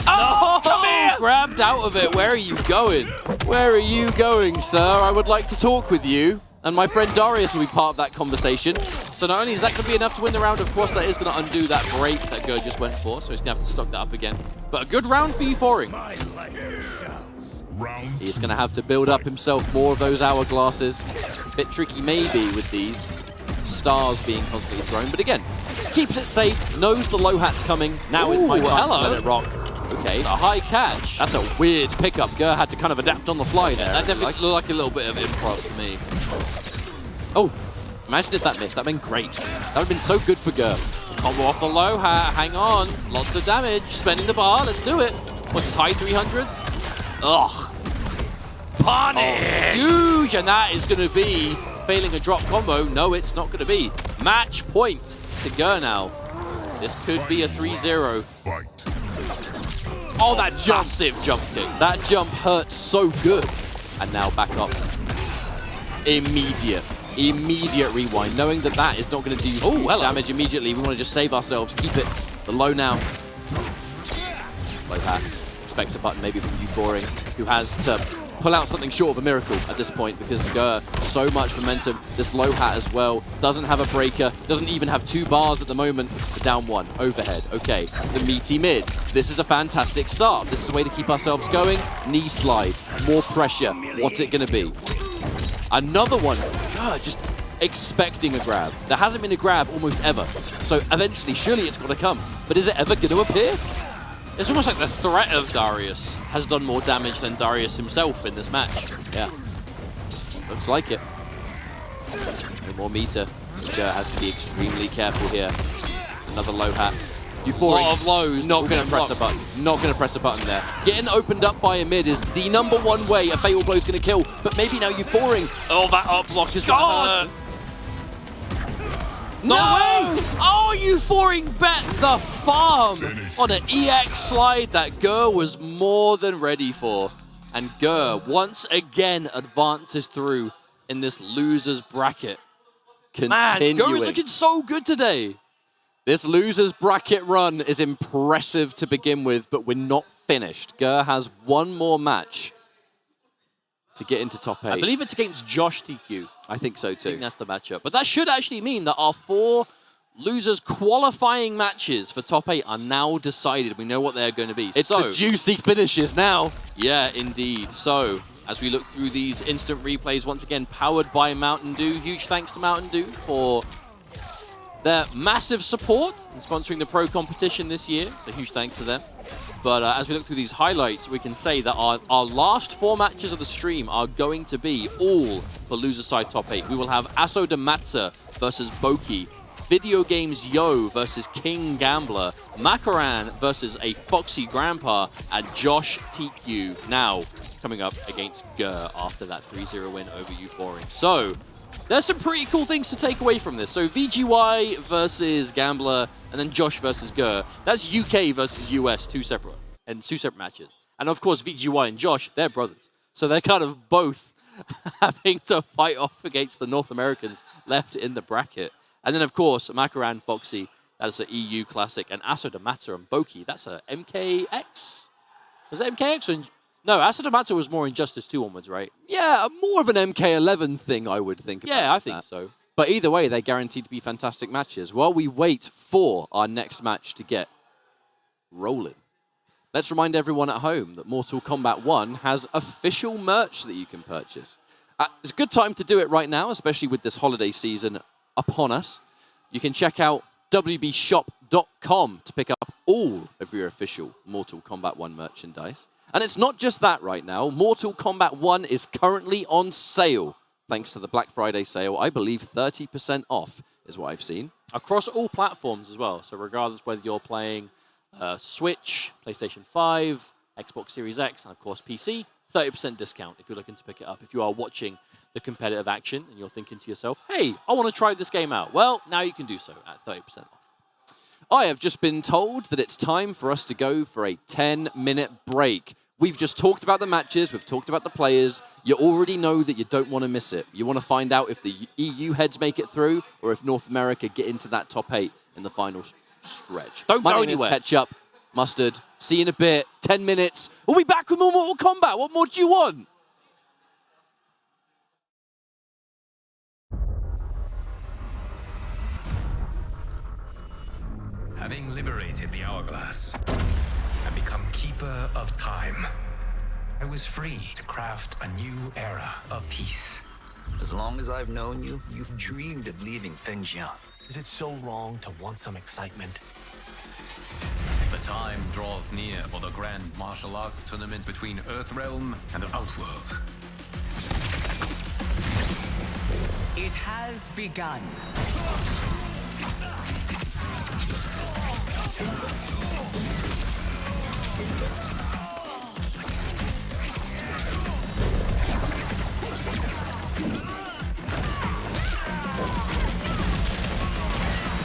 Oh, come here! Grabbed out of it. Where are you going? Where are you going, sir? I would like to talk with you. And my friend Darius will be part of that conversation. So not only is that going to be enough to win the round, of course, that is going to undo that break that Gur just went for. So he's going to have to stock that up again. But a good round for Euphoring. He's going to have to build up himself more of those hourglasses. A bit tricky maybe with these stars being constantly thrown. But again, keeps it safe, knows the low hat's coming. Now is my time to let it rock. Okay. A high catch. That's a weird pickup. Gur had to kind of adapt on the fly there. That definitely looked like a little bit of improv to me. Oh, imagine if that missed. That would have been great. That would have been so good for Gur. Combo off the low hat. Hang on. Lots of damage. Spending the bar. Let's do it. What's his high 300s? Ugh. Punish! Oh, huge. And that is going to be failing a drop combo. No, it's not going to be. Match point to Gur now. This could be a 3-0.
Fight.
Oh, that jump. Massive jump kick. That jump hurt so good. And now back up. Immediate rewind. Knowing that that is not going to do damage immediately. We want to just save ourselves. Keep it. The low now. Like that. Expects a button maybe from Euphoring, who has to pull out something short of a miracle at this point because Gur, so much momentum. This low hat as well. Doesn't have a breaker. Doesn't even have 2 bars at the moment. The down 1. Overhead. Okay. The meaty mid. This is a fantastic start. This is a way to keep ourselves going. Knee slide. More pressure. What's it going to be? Another one. God, just expecting a grab. There hasn't been a grab almost ever. So eventually, surely it's got to come. But is it ever going to appear?
It's almost like the threat of Darius has done more damage than Darius himself in this match.
Yeah. Looks like it. No more meter. Gur has to be extremely careful here. Another low hat. Euphoring.
A lot of lows.
Not going to press a button. Not going to press a button there. Getting opened up by a mid is the #1 way a Fatal Blow is going to kill. But maybe now Euphoring.
Oh, that up block is going to hurt. No way! Oh, Euphoring bet the farm on an EX slide that Gur was more than ready for. And Gur once again advances through in this loser's bracket. Man, Gur is looking so good today.
This loser's bracket run is impressive to begin with, but we're not finished. Gur has one more match to get into top 8.
I believe it's against Josh TQ.
I think so too.
I think that's the matchup. But that should actually mean that our 4 losers qualifying matches for top 8 are now decided. We know what they're going to be.
It's the juicy finishes now.
Yeah, indeed. So, as we look through these instant replays, once again, powered by Mountain Dew. Huge thanks to Mountain Dew for their massive support in sponsoring the Pro Competition this year. So huge thanks to them. But as we look through these highlights, we can say that our last 4 matches of the stream are going to be all for loser side top 8. We will have Aso de Matza versus Boki, Video Games Yo versus King Gambler, Makaran versus a Foxy Grandpa, and Josh TQ now coming up against Gur after that 3-0 win over Euphoring. So there's some pretty cool things to take away from this. So VGY versus Gambler, and then Josh versus Gur. That's UK versus US, two separate matches. And of course, VGY and Josh, they're brothers. So they're kind of both having to fight off against the North Americans left in the bracket. And then of course, Makaran, Foxy, that's an EU classic, and Aso de Matza and Boki, that's a MKX? Was it MKX or... No, Aso de Matza was more Injustice 2 onwards, right?
Yeah, more of an MK11 thing, I would think.
Yeah, I think so.
But either way, they're guaranteed to be fantastic matches. While we wait for our next match to get rolling, let's remind everyone at home that Mortal Kombat 1 has official merch that you can purchase. It's a good time to do it right now, especially with this holiday season upon us. You can check out wbshop.com to pick up all of your official Mortal Kombat 1 merchandise. And it's not just that right now. Mortal Kombat 1 is currently on sale. Thanks to the Black Friday sale, I believe 30% off is what I've seen.
Across all platforms as well. So regardless whether you're playing Switch, PlayStation 5, Xbox Series X, and of course PC, 30% discount if you're looking to pick it up. If you are watching the competitive action and you're thinking to yourself, hey, I want to try this game out. Well, now you can do so at 30% off.
I have just been told that it's time for us to go for a 10-minute break. We've just talked about the matches, we've talked about the players. You already know that you don't want to miss it. You want to find out if the EU heads make it through or if North America get into that top 8 in the final stretch.
Don't
My
go
name
anywhere.
is Ketchup, Mustard. See you in a bit. 10 minutes. We'll be back with more Mortal Kombat. What more do you want?
Having liberated the hourglass and become keeper of time, I was free to craft a new era of peace.
As long as I've known you, you've dreamed of leaving things young.
Is it so wrong to want some excitement?
The time draws near for the grand martial arts tournament between Earthrealm and the Outworld.
It has begun.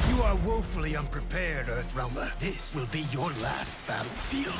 You are woefully unprepared, Earthrealmer. This will be your last battlefield.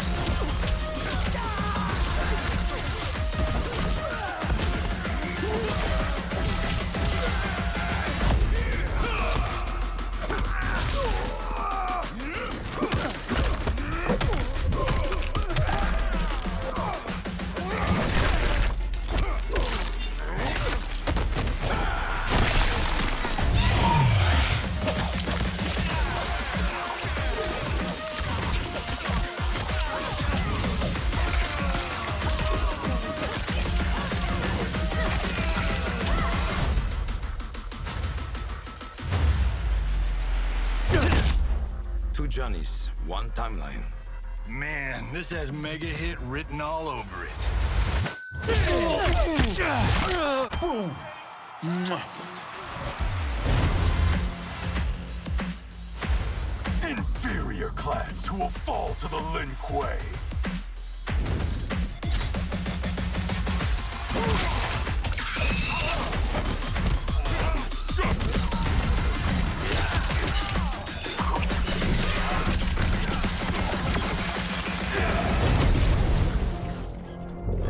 Two Johnnies, one timeline.
Man, this has mega hit written all over it.
Inferior clans who will fall to the Lin Kuei.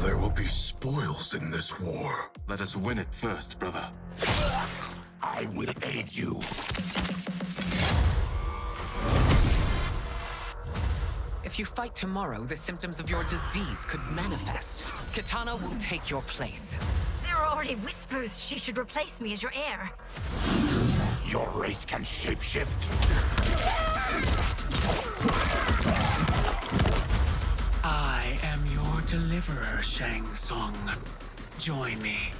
There will be spoils in this war.
Let us win it first, brother.
I will aid you.
If you fight tomorrow, the symptoms of your disease could manifest. Kitana will take your place.
There are already whispers she should replace me as your heir.
Your race can shapeshift.
I am your deliverer, Shang Tsung. Join me,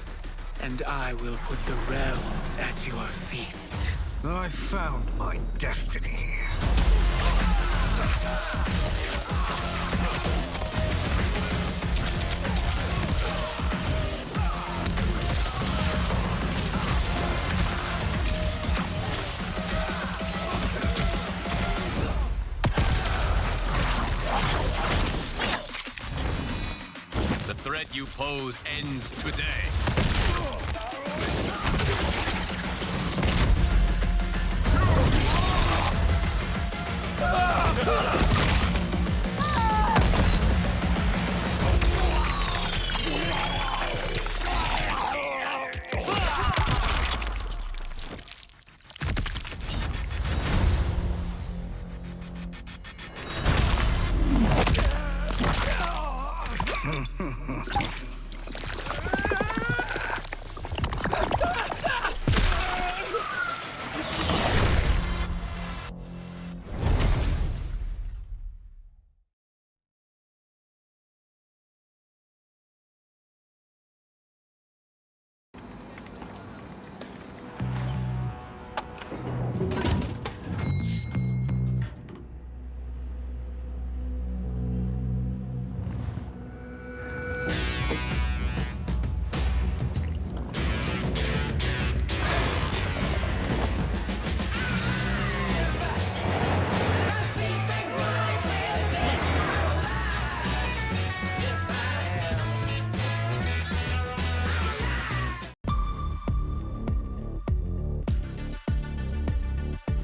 and I will put the realms at your feet. I found my destiny.
The threat you pose ends today.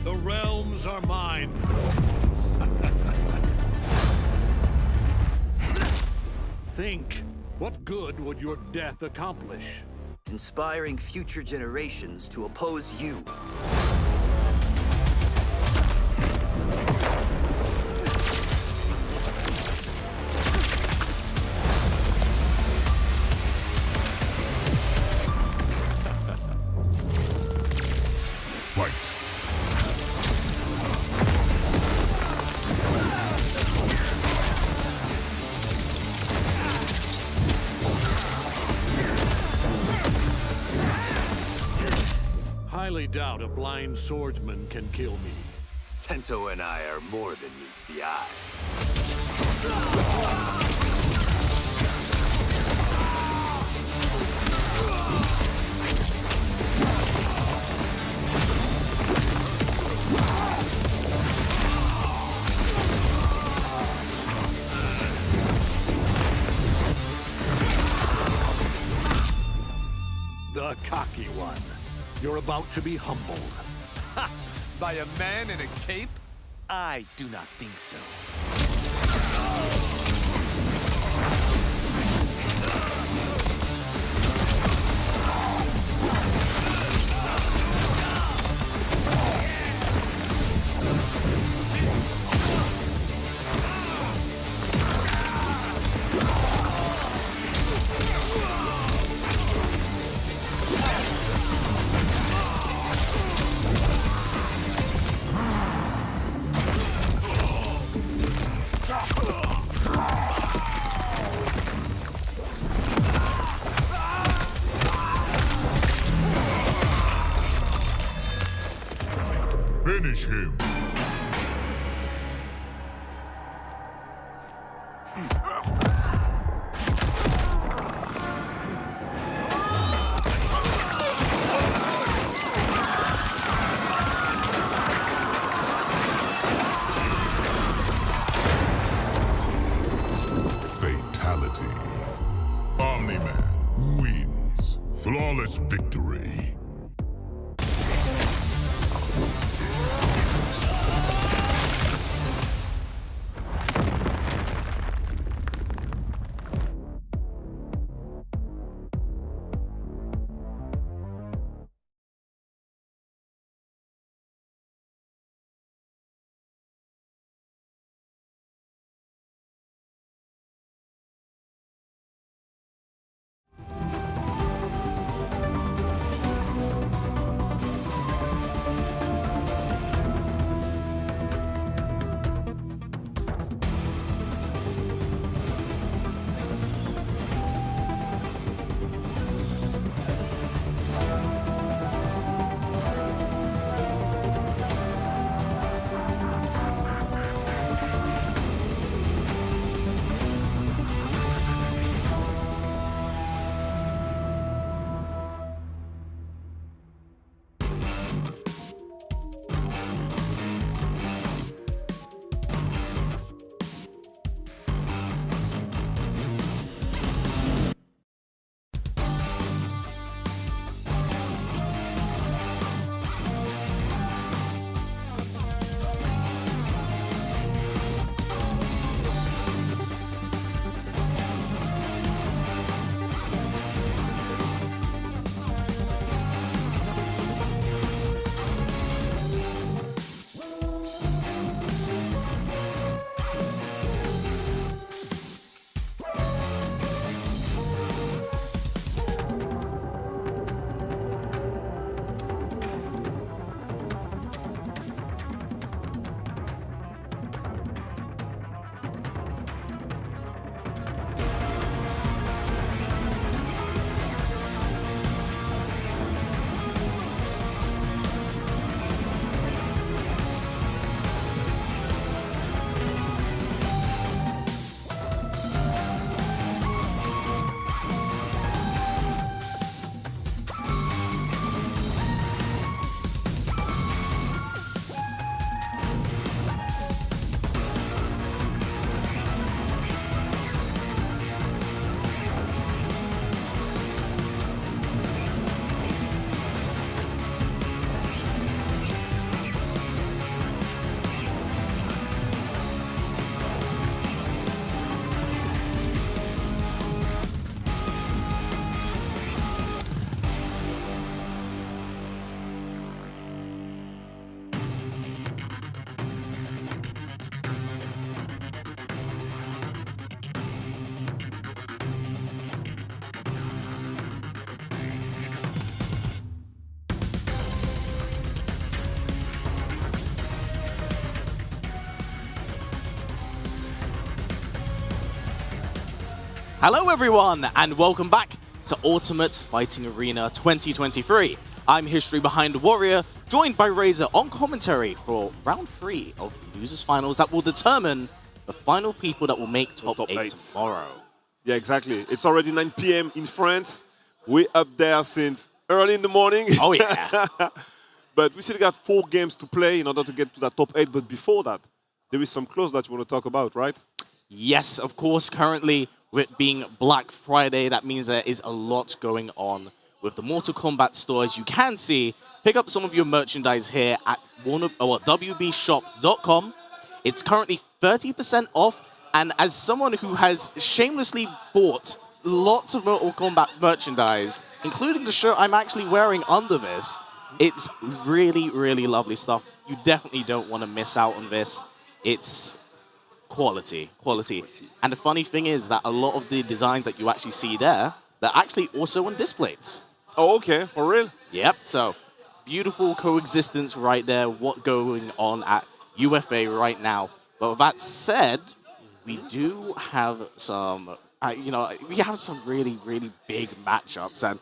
The realms are mine. Think, what good would your death accomplish?
Inspiring future generations to oppose you.
Fight.
Highly doubt a blind swordsman can kill me.
Sento and I are more than meets the eye.
The cocky one. You're about to be humbled.
Ha! By a man in a cape? I do not think so.
Finish him. Fatality. Omni-Man wins. Flawless victory.
Hello everyone, and welcome back to Ultimate Fighting Arena 2023. I'm History Behind Warrior, joined by Razor on commentary for round 3 of Losers Finals that will determine the final people that will make top 8 tomorrow.
Yeah, exactly. It's already 9 p.m. in France. We're up there since early in the morning.
Oh yeah.
But we still got 4 games to play in order to get to that top 8. But before that, there is some close that you want to talk about, right?
Yes, of course. Currently, with it being Black Friday, that means there is a lot going on with the Mortal Kombat store. As you can see, pick up some of your merchandise here at WBshop.com. It's currently 30% off, and as someone who has shamelessly bought lots of Mortal Kombat merchandise, including the shirt I'm actually wearing under this, it's really, really lovely stuff. You definitely don't want to miss out on this. It's quality. And the funny thing is that a lot of the designs that you actually see there, they're actually also on displays.
Oh, okay. For real?
Yep. So, beautiful coexistence right there. What going on at UFA right now. But with that said, we do have some, we have some really, really big matchups. And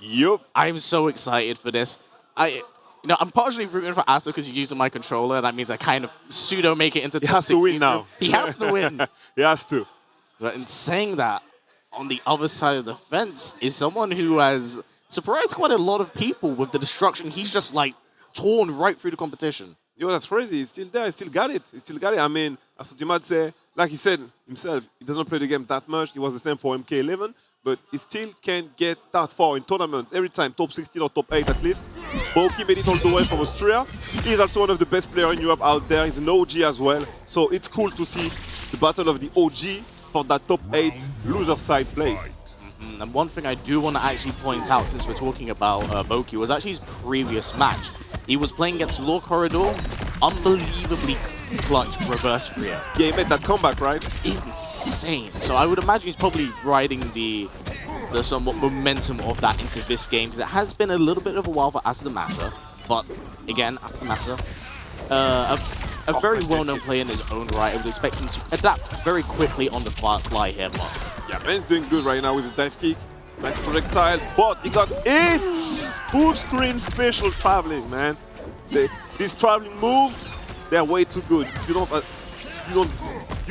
I'm so excited for this. I'm partially rooting for Asa because he's using my controller, and that means I kind of pseudo make it into the top 16.
He has to win now.
He has to win.
He has to.
But in saying that, on the other side of the fence is someone who has surprised quite a lot of people with the destruction. He's just like torn right through the competition.
Yo, that's crazy. He's still there. He still got it. I mean, as you might say, like he said himself, he doesn't play the game that much. It was the same for MK11. But he still can't get that far in tournaments every time, top 16 or top 8 at least. Boki made it all the way from Austria. He's also one of the best players in Europe out there. He's an OG as well. So it's cool to see the battle of the OG for that top 8 loser side place.
And one thing I do want to actually point out, since we're talking about Boki, was actually his previous match. He was playing against Law Corridor, unbelievably clutch reverse Frio.
Yeah, he made that comeback, right?
Insane. So I would imagine he's probably riding the somewhat momentum of that into this game, because it has been a little bit of a while for Asa the Massa. But again, Asa the Massa, a very well-known player in his own right. I would expect him to adapt very quickly on the fly here. But
yeah, man's doing good right now with the dive kick. Nice projectile, but he got it! Move screen special traveling, man. This traveling move, they're way too good. You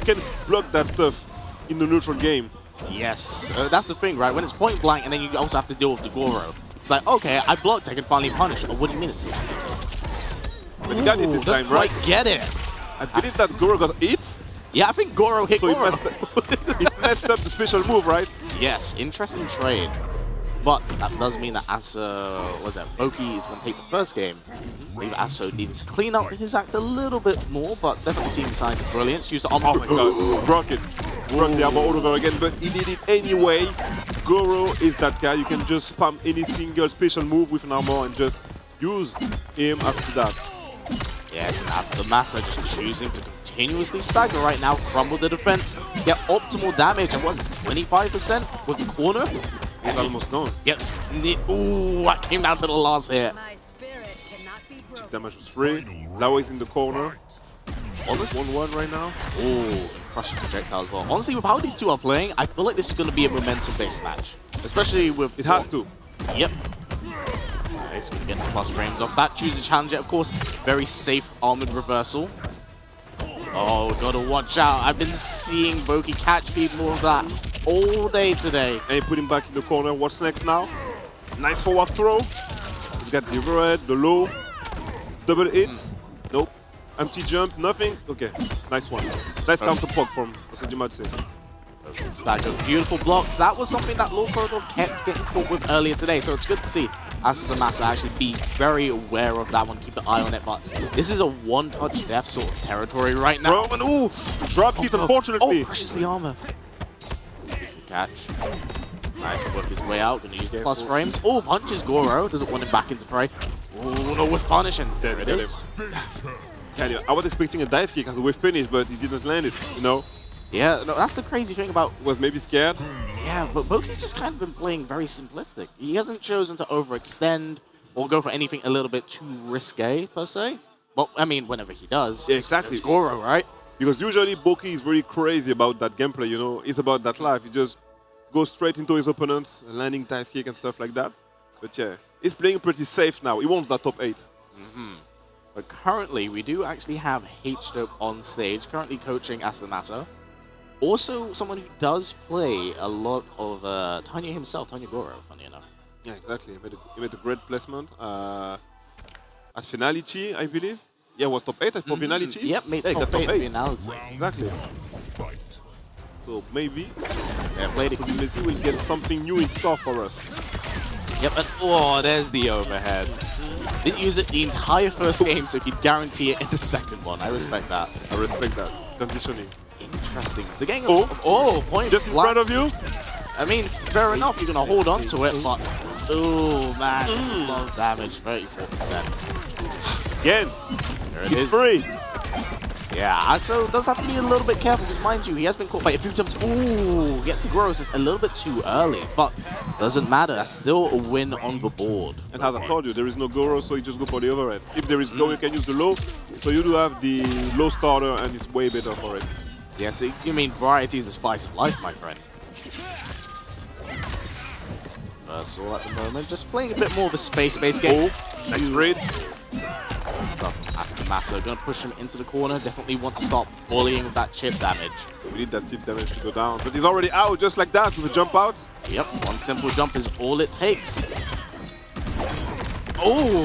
can block that stuff in the neutral game.
Yes, that's the thing, right? When it's point blank, and then you also have to deal with the Goro. It's like, okay, I blocked, I can finally punish. Oh, what do you mean it's not?
But he got it this time, right?
Get it.
I believe that Goro got it.
Yeah, I think Goro hit Goro.
It messed up the special move, right?
Yes, interesting trade. But that does mean that Asa, Boki is going to take the first game. I believe Asa needed to clean up his act a little bit more, but definitely seeing signs of brilliance. Used the armor.
Oh my god, broke it. Broke the armor all over again, but he did it anyway. Goro is that guy. You can just spam any single special move with an armor and just use him after that.
Yes, and Asa the Massa just choosing to continuously stagger right now, crumble the defense, get optimal damage, and what's this, 25% with the corner?
He's almost gone.
Yes. Ooh, I came down to the last hit.
Chip damage was free. Lao is in the corner.
Honestly,
1-1 right now.
Oh, crushing projectile as well. Honestly, with how these two are playing, I feel like this is going to be a momentum-based match. Especially with...
It has to.
Yep. He's going to get the plus frames off that. Choose a challenger, of course. Very safe armored reversal. Oh, gotta watch out. I've been seeing Boki catch people of that all day today.
And put him back in the corner. What's next now? Nice forward throw. He's got the overhead, the low, double hit. Nope. Empty jump, nothing. Okay, nice one. Nice counter poke from Osajima.
Stack of beautiful blocks. That was something that Law Corridor kept getting caught with earlier today, so it's good to see Asa the Massa actually be very aware of that one, keep an eye on it. But this is a one-touch death sort of territory right now.
Bro, and ooh, dropped it unfortunately.
Oh, crushes the armor. Beautiful catch. Nice, work his way out. Gonna use the plus frames. Oh, punches Goro. Doesn't want him back into fray. Oh, no, with punishing. There it is.
I was expecting a dive kick as a whiff finish, but he didn't land it, you know?
Yeah, no, that's the crazy thing about...
Was maybe scared?
Yeah, but Boki's just kind of been playing very simplistic. He hasn't chosen to overextend or go for anything a little bit too risque, per se. Well, I mean, whenever he does.
Yeah, exactly.
It's Goro, right?
Because usually Boki is very crazy about that gameplay, you know? It's about that life. He just go straight into his opponent, landing dive kick and stuff like that. But yeah, he's playing pretty safe now. He wants that top 8.
But currently, we do actually have H-Dope on stage, currently coaching Asamasa. Also, someone who does play a lot of Tanya himself, Tanya Goro, funny enough.
Yeah, exactly. He made a great placement at Finality, I believe. Yeah, was top 8 for Finality.
Yep, made
yeah,
top 8 Finality.
Exactly. So maybe
played it.
So Messi will get something new in store for us.
Yep, and oh, there's the overhead. Didn't use it the entire first game, so he could guarantee it in the second one. I respect that.
I respect that. Conditioning.
Interesting. The game point
just in front of you.
I mean, fair enough, you're going to hold on to it, but oh man, it's a lot of damage, 34%.
Again,
there it
it's
is.
free.
Yeah, so does have to be a little bit careful, because mind you, he has been caught by a few times. Ooh, gets the Gross just a little bit too early, but doesn't matter. That's still a win on the board.
And as I told you, there is no Goro, so you just go for the overhead. If there is Go, you can use the low. So you do have the low starter, and it's way better for it.
Yeah, so you mean variety is the spice of life, my friend. Versal at the moment, just playing a bit more of a space-based game.
Oh, nice read.
After Massa, going to push him into the corner. Definitely want to start bullying with that chip damage.
We need that chip damage to go down. But he's already out just like that with a jump out.
Yep, one simple jump is all it takes. Oh,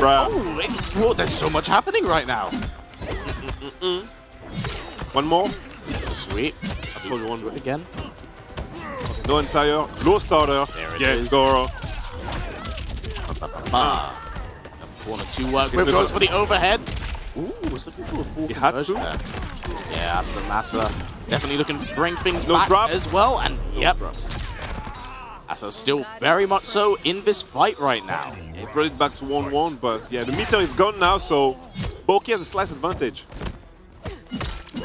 whoa, there's so much happening right now.
One more.
Sweet.
I told you one more.
Again.
No entire, low starter.
There it
yes,
is.
Goro.
Corner 2 work. Whip goes for the overhead. Ooh, was looking for a full conversion there. Yeah, that's the Massa. Definitely looking to bring things back as well. And yep. Massa still very much so in this fight right now.
He brought it back to 1-1, but yeah, the meter is gone now, so Boki has a slight advantage.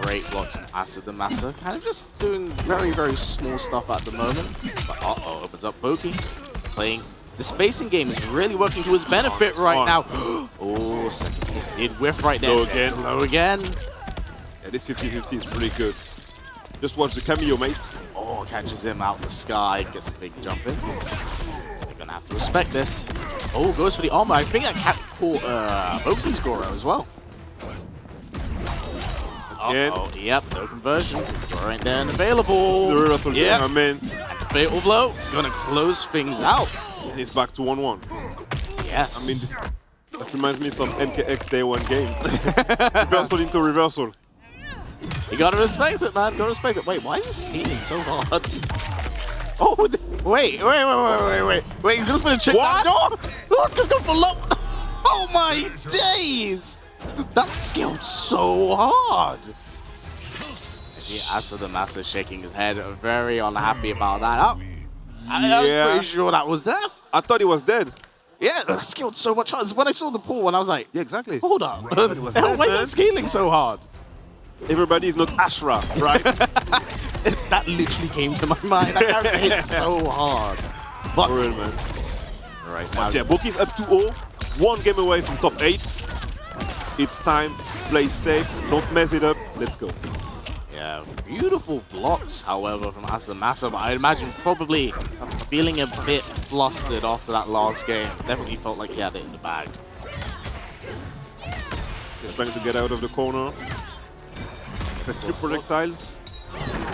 Great blocks from Asa the Massa. Kind of just doing very, very small stuff at the moment. But uh-oh, opens up Boki. Playing. The spacing game is really working to his benefit right now. Oh, second hit did whiff right there. Low again.
Yeah, this 50-50 is really good. Just watch the cameo, mate.
Oh, catches him out the sky. Gets a big jump in. They're going to have to respect this. Oh, goes for the armor. I think that caught Boki's Goro as well. Uh-oh, yep, no conversion. Goro ain't there and available.
The reversal game, I mean.
And fatal blow. Going to close things out.
And he's back to 1-1.
Yes.
I mean, that reminds me of some MKX Day 1 games. Reversal into reversal.
You gotta respect it, man. Gotta respect it. Wait, why is he scaling so hard? Oh, wait. He's just gonna check that door. Oh, it's gonna go for low. Oh my days. That scaled so hard. Asa the Massa shaking his head, very unhappy about that. I was pretty sure that was death.
I thought he was dead.
Yeah, that scaled so much harder. When I saw the pool, and I was like,
yeah, exactly.
Hold up. Why is that scaling so hard?
Everybody is not Ashra, right?
That literally came to my mind. I carried hit so hard. But,
for real, man.
Right
now, yeah, Boki's up 2-0. 1 game away from top 8. It's time. Play safe. Don't mess it up. Let's go.
Yeah, beautiful blocks, however, from Asa Massa, but I imagine probably feeling a bit flustered after that last game. Definitely felt like he had it in the bag.
He's trying to get out of the corner. The trip projectile.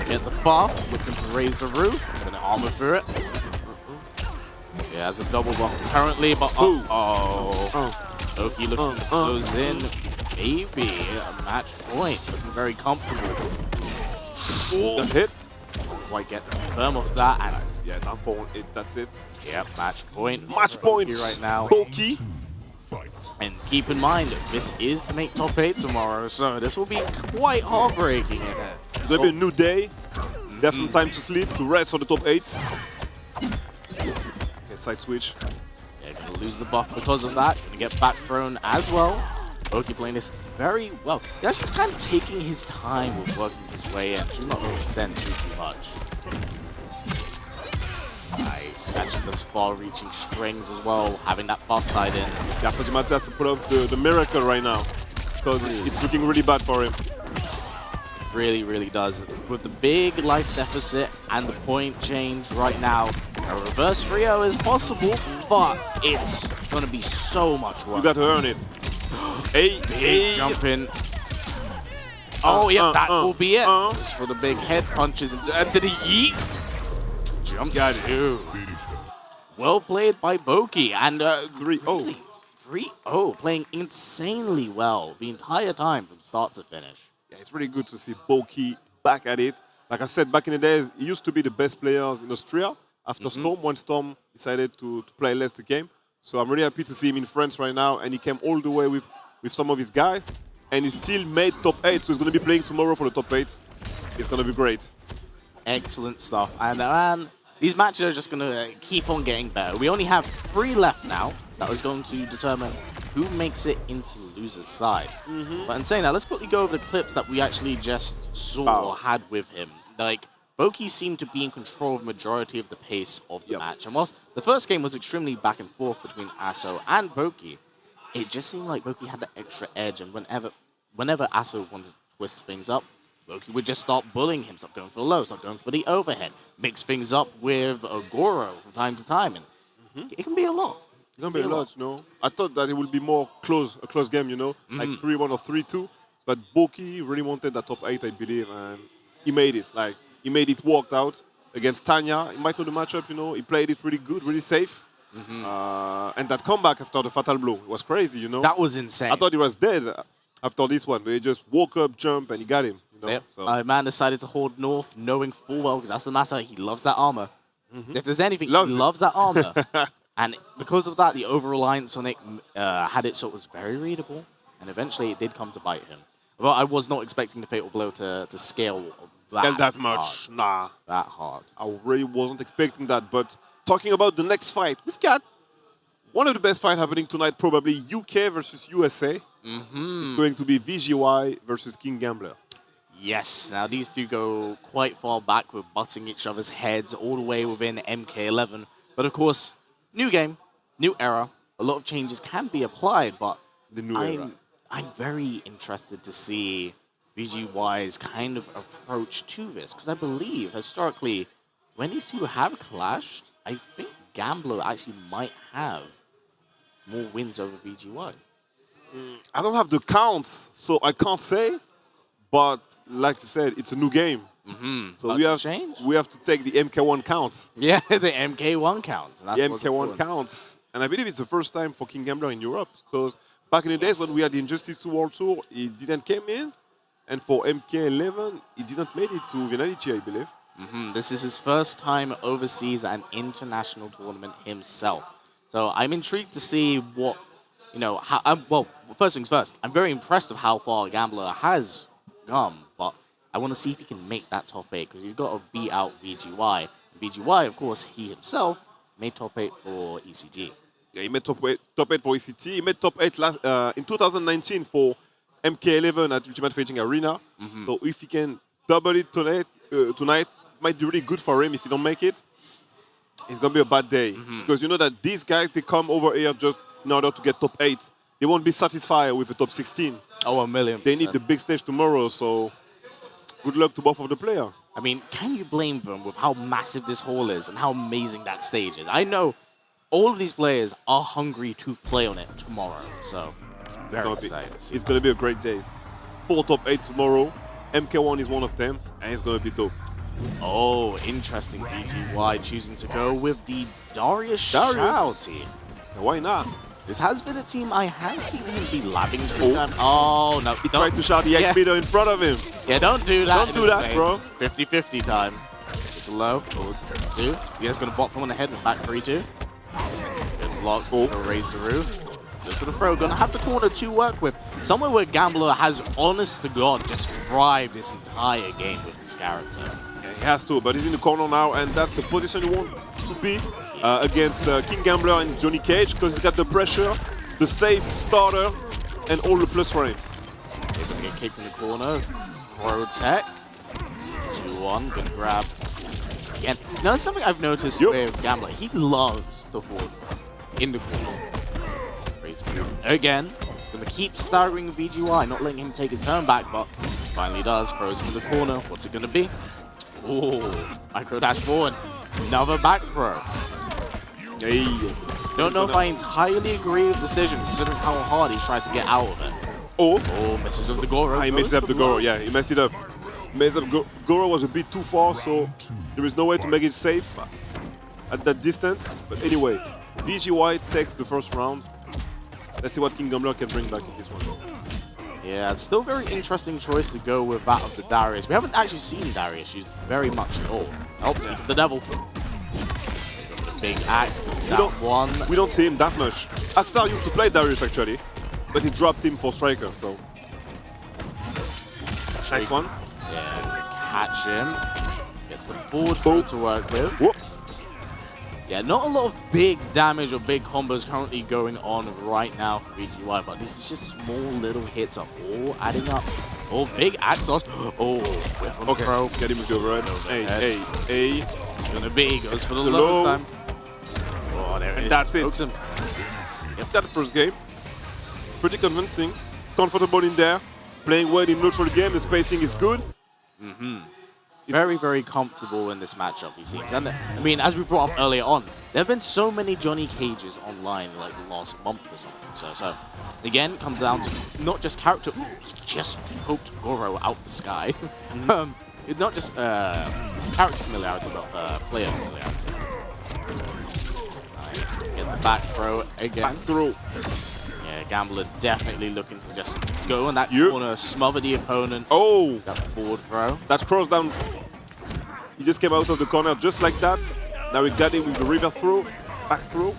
Get the buff, looking to raise the roof. Gonna armor through it. Yeah, has a double buff currently, but Oki looking to close in. Maybe a match point. Looking very comfortable.
That hit.
Quite get firm off that. And
yeah, down for it. That's it.
Yep, match point.
Match point
right now.
Boki.
And keep in mind, this is to make top 8 tomorrow, so this will be quite heartbreaking.
It's gonna be a new day. They have some time to sleep, to rest for the top 8. Okay, side switch.
Yeah, gonna lose the buff because of that. Gonna get back thrown as well. Boki playing this very well. He's actually kind of taking his time with working his way in. Should not overextend too much. Nice, catching those far-reaching strings as well, having that buff tied in.
Yeah, so Jimatsu has to put up the miracle right now, because it's looking really bad for him.
really, really does. With the big life deficit and the point change right now, a reverse 3-0 is possible, but it's going to be so much work.
You got to earn it. Hey,
jump in. Oh, yeah, that will be it. Just for the big head punches into the yeet. Jump.
Got it.
Well played by Boki. And
3-0.
3-0, playing insanely well the entire time from start to finish.
Yeah, it's really good to see Boki back at it. Like I said, back in the days, he used to be the best players in Austria. After Storm, when Storm decided to play less the game. So I'm really happy to see him in France right now. And he came all the way with some of his guys. And he still made top 8. So he's going to be playing tomorrow for the top 8. It's going to be great.
Excellent stuff. And these matches are just going to keep on getting better. We only have 3 left now. That was going to determine who makes it into the loser's side. But in saying that, let's quickly go over the clips that we actually just saw or had with him. Like, Boki seemed to be in control of the majority of the pace of the match. And whilst the first game was extremely back and forth between Asso and Boki, it just seemed like Boki had the extra edge. And whenever Asso wanted to twist things up, Boki would just start bullying him, start going for the low, start going for the overhead, mix things up with Goro from time to time. And it can be a lot.
It's going to be a lot, you know. I thought that it would be more a close game, you know, like 3-1 or 3-2. But Boki really wanted that top 8, I believe, and he made it. Like, he made it worked out against Tanya. He might know the matchup, you know. He played it really good, really safe. And that comeback after the fatal blow was crazy, you know.
That was insane.
I thought he was dead after this one, but he just woke up, jumped, and he got him. You know?
Yep.
So.
Man decided to hold North, knowing full well, because that's the master, he loves that armor. If there's anything, he loves that armor. And because of that, the over-reliance on it had it so it was very readable, and eventually it did come to bite him. But I was not expecting the fatal blow to scale
that much.
Hard.
Nah.
That hard.
I really wasn't expecting that. But talking about the next fight, we've got one of the best fights happening tonight, probably UK versus USA. It's going to be VGY versus King Gambler.
Yes, now these two go quite far back with butting each other's heads all the way within MK11. But of course, new game, new era. A lot of changes can be applied, but I'm very interested to see VGY's kind of approach to this, because I believe historically, when these two have clashed, I think Gambler actually might have more wins over VGY.
I don't have the counts, so I can't say. But like you said, it's a new game. So we have to take the MK1 counts.
Yeah, the MK1 counts.
The MK1 counts. And I believe it's the first time for King Gambler in Europe, because back in the days when we had the Injustice 2 World Tour, he didn't come in. And for MK11, he didn't make it to Finality, I believe.
This is his first time overseas at an international tournament himself. So I'm intrigued to see what, you know, well, first things first, I'm very impressed with how far Gambler has come, but I want to see if he can make that top 8, because he's got to beat out VGY. VGY, of course, he himself made top 8 for ECT.
Yeah, he made top 8 for ECT. He made top 8 in 2019 for MK11 at Ultimate Fighting Arena. So if he can double it tonight, it might be really good for him. If he don't make it, it's going to be a bad day. Because you know that these guys, they come over here just in order to get top 8. They won't be satisfied with the top 16.
Oh, 1,000,000%.
They need the big stage tomorrow, so good luck to both of the players.
I mean, can you blame them with how massive this hall is and how amazing that stage is? I know all of these players are hungry to play on it tomorrow, so very excited to see.
It's going to be a great day. 4 top 8 tomorrow. MK1 is one of them, and it's going to be dope.
Oh, interesting. VGY choosing to go with the Darius Shao team.
Why not?
This has been a team I have seen him be labbing through time. Oh, no.
He tried to shout the egg meter in front of him.
Yeah, don't do that.
Don't do that, bro.
50-50 time. It's low. 2. He is going to bop him on the head with back 3-2. Good blocks. Going to raise the roof. Just for the throw. Going to have the corner to work with. Somewhere where Gambler has, honest to God, just thrived this entire game with this character.
Yeah, he has to, but he's in the corner now, and that's the position he wants to be against King Gambler and Johnny Cage, because he's got the pressure, the safe starter, and all the plus frames.
They're going to get kicked in the corner. Throw tech. 2-1. Going to grab again. Now, something I've noticed with Gambler, he loves the forward in the corner. Raise the move again. Going to keep staggering VGY, not letting him take his turn back, but finally does. Throws him in the corner. What's it going to be? Oh, micro dash forward. Another back throw.
Hey.
Don't know if I entirely agree with the decision, considering how hard he's trying to get out of it.
Oh,
misses with the Goro.
He messed up the Goro. Yeah, he messed it up. Goro was a bit too far, so there is no way to make it safe at that distance. But anyway, VGY takes the first round. Let's see what King Gambler can bring back in this one.
Yeah, it's still a very interesting choice to go with that of the Darius. We haven't actually seen Darius use very much at all. Oh, speak of the devil. Big axe,
we don't see him that much. Axstar used to play Darius actually, but he dropped him for Striker, so. Nice one.
Yeah, catch him. Gets the forward throw to work with.
Whoop.
Yeah, not a lot of big damage or big combos currently going on right now for VGY, but these just small little hits are all adding up. Oh, big axe loss. Oh, whiff on the throw.
Get him with the overhead. Hey.
It's gonna be, goes for the low time. Oh, there it is.
And that's it.
Hooks him.
Yep, that's the first game. Pretty convincing. Comfortable in there. Playing well in neutral game. The spacing is good.
Very, very comfortable in this matchup, he seems. And I mean, as we brought up earlier on, there have been so many Johnny Cages online like the last month or something. So again, it comes down to not just character. Ooh, he just poked Goro out the sky. It's not just character familiarity, but player familiarity. Nice. Get the back throw again.
Back throw.
Yeah, Gambler definitely looking to just go in that corner, smother the opponent.
Oh!
That forward throw.
That's cross down. He just came out of the corner just like that. Now we got him with the river throw, back throw.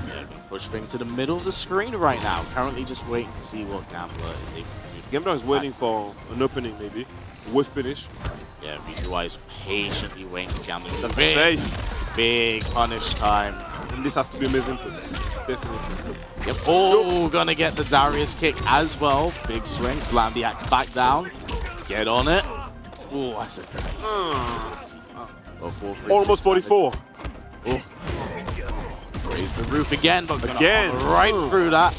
Yeah, push things to the middle of the screen right now. Currently just waiting to see what Gambler is able to do.
Gambler is waiting for an opening maybe. Whiff finish.
Yeah, VGY is patiently waiting for Gambler with a big punish time.
And this has to be amazing for them. Definitely.
Yep. Oh, gonna get the Darius kick as well. Big swing, slam the axe back down. Get on it. Oh, that's a nice.
Almost 44.
Oh. Raise the roof again, but again right through that.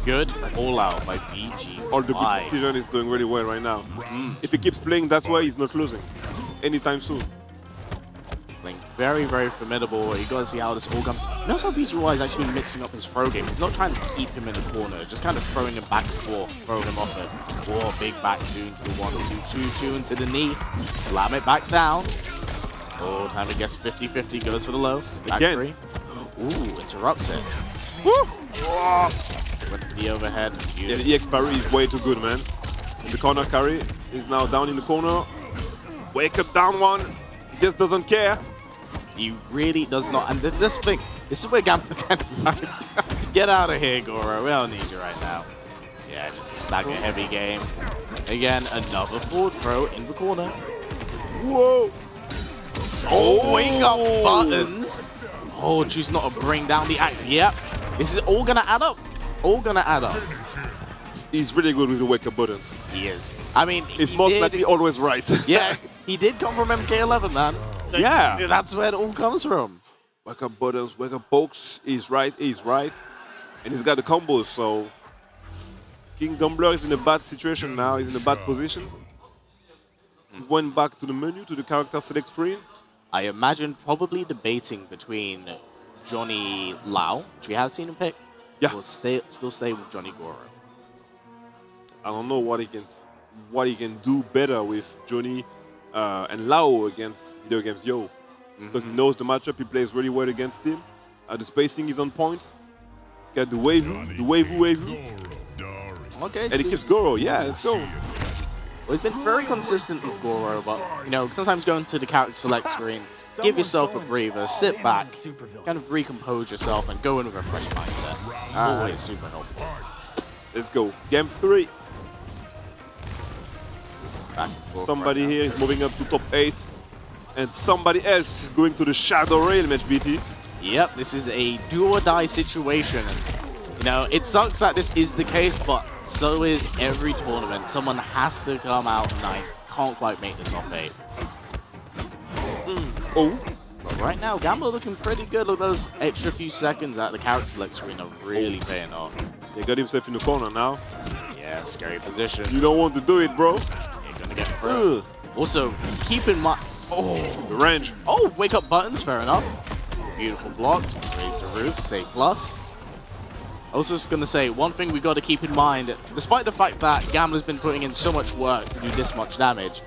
Good. All out by VGY.
All the good decision is doing really well right now. If he keeps playing, that's why he's not losing anytime soon.
Playing very, very formidable. You gotta see how this all comes. Notice how VGY is actually mixing up his throw game. He's not trying to keep him in the corner, just kind of throwing him back and forth, throwing him off it. Oh, big back two into the 1-2-2 into the knee. Slam it back down. Oh, time to guess 50-50, goes for the low. Back three. Ooh, interrupts it.
Woo!
With the overhead.
Yeah, the EX parry is way too good, man. And the corner carry is now down in the corner. Wake up down one. He just doesn't care.
He really does not. And this thing, this is where Gambler kind of knows. Get out of here, Goro. We don't need you right now. Yeah, just a stagger heavy game. Again, another forward throw in the corner.
Whoa!
Oh, wake up buttons. Oh, choose not to bring down the act. Yep. This is all gonna add up. All gonna add up.
He's really good with the wake up buttons.
He is. I mean,
he's most likely always right.
Yeah, he did come from MK11, man.
Yeah.
That's where it all comes from.
Wake up buttons, wake up pokes. He's right. And he's got the combos, so King Gambler is in a bad situation now. He's in a bad position. He went back to the menu, to the character select screen.
I imagine probably debating between Johnny Lau, which we have seen him pick, or still stay with Johnny Goro.
I don't know what he can do better with Johnny and Lau against video games Yo, because he knows the matchup. He plays really well against him. The spacing is on point. He's got the wavy.
Okay.
And he keeps Goro. Yeah, let's go.
Well, he's been very consistent with Goro, but you know, sometimes going to the character select screen, give yourself a breather, sit back, kind of recompose yourself, and go in with a fresh mindset. Always super helpful.
Let's go. Game 3. Somebody here is moving up to top 8, and somebody else is going to the Shadow Realm, HBT.
Yep, this is a do-or-die situation. And, you know, it sucks that this is the case, but so is every tournament. Someone has to come out 9th. Can't quite make the top 8.
Oh.
But right now, Gambler looking pretty good. Look, those extra few seconds at the character select screen are really paying off.
He got himself in the corner now.
Yeah, scary position.
You don't want to do it, bro.
You're gonna get through. Also, keep in mind. Oh,
the range.
Oh, wake up buttons. Fair enough. Beautiful blocks. Raise the roof. Stay plus. I was just gonna say one thing we got to keep in mind. Despite the fact that Gambler's been putting in so much work to do this much damage,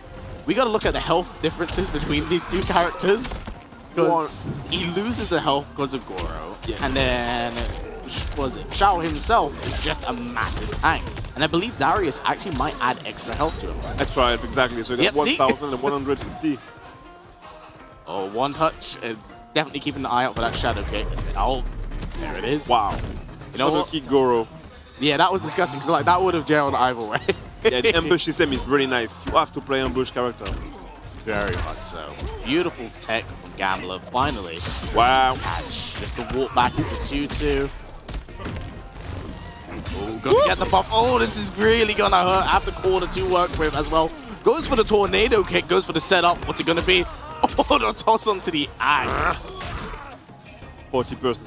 we got to look at the health differences between these two characters. Because he loses the health because of Goro, and then Shao himself is just a massive tank. And I believe Darius actually might add extra health to him.
Extra health, exactly. So you got 1,150.
Oh, one touch. Definitely keeping an eye out for that shadow kick. Oh, there it is.
Wow.
You know what?
Kick Goro.
Yeah, that was disgusting. Because like that would have jailed either way.
Yeah, the ambush system is really nice. You have to play ambush characters.
Very much so. Beautiful tech from Gambler, finally.
Wow.
Catch. Just to walk back into 2-2. Oh, gonna get the buff. Oh, this is really gonna hurt. Have the corner to work with as well. Goes for the tornado kick, goes for the setup. What's it gonna be? Oh, the toss onto the axe.
40%.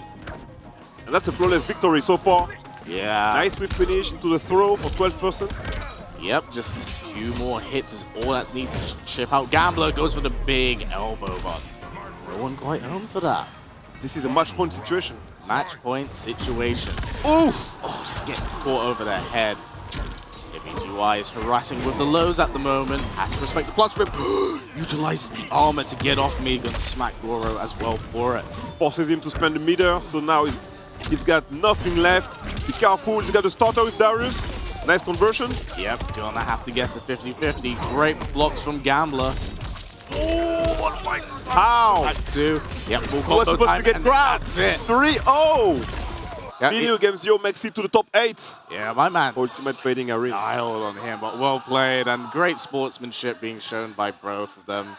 And that's a flawless victory so far.
Yeah.
Nice swift finish into the throw for 12%.
Yep, just a few more hits is all that's needed to chip out. Gambler goes for the big elbow, but no one quite home for that.
This is a match point situation.
Match point situation. Oof! Oh, just getting caught over their head. VGY is harassing with the lows at the moment. Has to respect the plus rip. Utilizes the armor to get off me. Gonna smack Goro as well for it.
Forces him to spend the meter, so now he's got nothing left. Be careful, he's got a starter with Darius. Nice conversion.
Yep, gonna have to guess the 50-50. Great blocks from Gambler.
Oh, what a fight. How?
Back two. Yep, full
He was
combo
supposed
time,
to get
and
grabbed.
that's it.
3-0.
Yeah,
Video Games Yo makes it to the top 8.
Yeah, my man.
Ultimate Fading Arena.
Dialed on him, but well played and great sportsmanship being shown by both of them.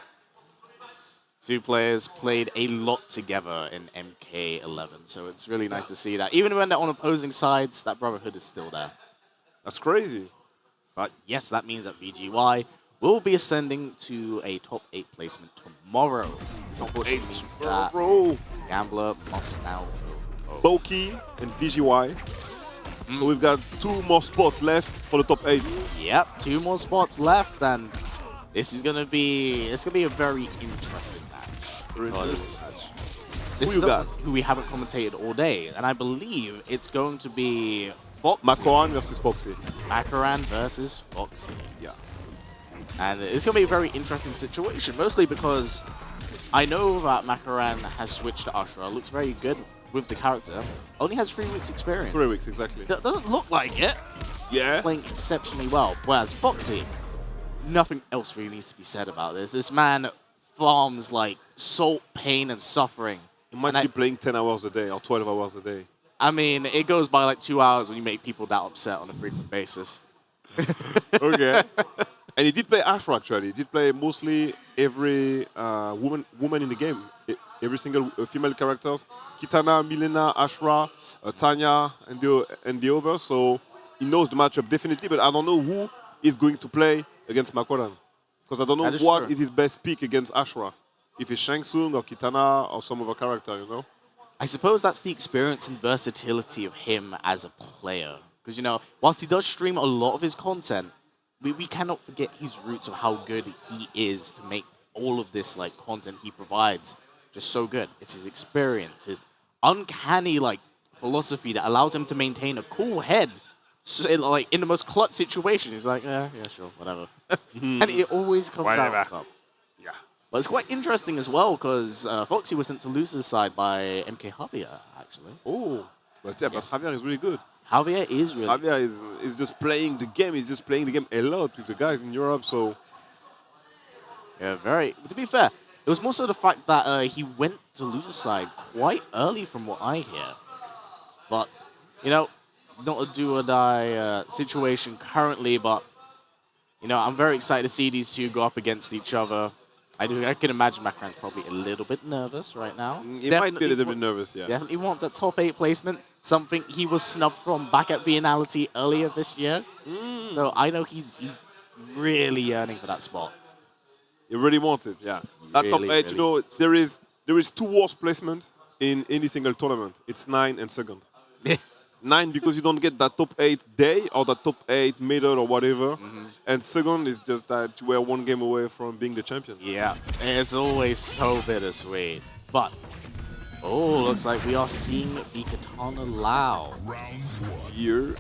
Two players played a lot together in MK11, so it's really nice to see that. Even when they're on opposing sides, that brotherhood is still there.
That's crazy.
But yes, that means that VGY will be ascending to a top 8 placement tomorrow. Unfortunately, means that Gambler must now go.
Boki and VGY. So we've got 2 more spots left for the top 8.
Yep, 2 more spots left, and this is gonna be a very interesting match. This is someone who we haven't commentated all day, and I believe it's going to be Foxy.
Makaran versus Foxy.
Makaran versus Foxy.
Yeah.
And it's going to be a very interesting situation, mostly because I know that Makaran has switched to Ashra. Looks very good with the character. Only has 3 weeks experience.
3 weeks, exactly.
Doesn't look like it.
Yeah.
Playing exceptionally well. Whereas Foxy, nothing else really needs to be said about this. This man farms like salt, pain, and suffering.
He might be playing 10 hours a day or 12 hours a day.
I mean, it goes by like 2 hours when you make people that upset on a frequent basis.
Okay. And he did play Ashra, actually. He did play mostly every woman in the game. Every single female characters. Kitana, Milena, Ashra, Tanya, and the others. So he knows the matchup definitely, but I don't know who is going to play against Makoran. Because I don't know what is his best pick against Ashra. If it's Shang Tsung or Kitana or some other character, you know?
I suppose that's the experience and versatility of him as a player. Because, you know, whilst he does stream a lot of his content, we cannot forget his roots of how good he is to make all of this like content he provides just so good. It's his experience, his uncanny like philosophy that allows him to maintain a cool head. So, like in the most clutch situation, he's like, yeah, sure, whatever. And it always comes out.
Yeah.
But it's quite interesting as well because Foxy was sent to loser's side by MK Javier, actually.
Oh, but yeah, but Javier is really good.
Javier is really
Javier is just playing the game. He's just playing the game a lot with the guys in Europe, so...
Yeah, very... To be fair, it was more so the fact that he went to loser's side quite early from what I hear. But, you know, not a do-or-die situation currently, but, you know, I'm very excited to see these two go up against each other. I can imagine Makaran's probably a little bit nervous right now.
He might be a little bit nervous, yeah.
Definitely wants a top 8 placement, something he was snubbed from back at Biennality earlier this year. So I know he's really yearning for that spot.
He really wants it, yeah. That top 8, you know, there is 2 worst placements in any single tournament. It's 9 and 2nd. 9 because you don't get that top 8 day or that top 8 middle or whatever. And second is just that you were 1 game away from being the champion.
Yeah, it's always so bittersweet. But, oh, looks like we are seeing the Katana Lao.
Here.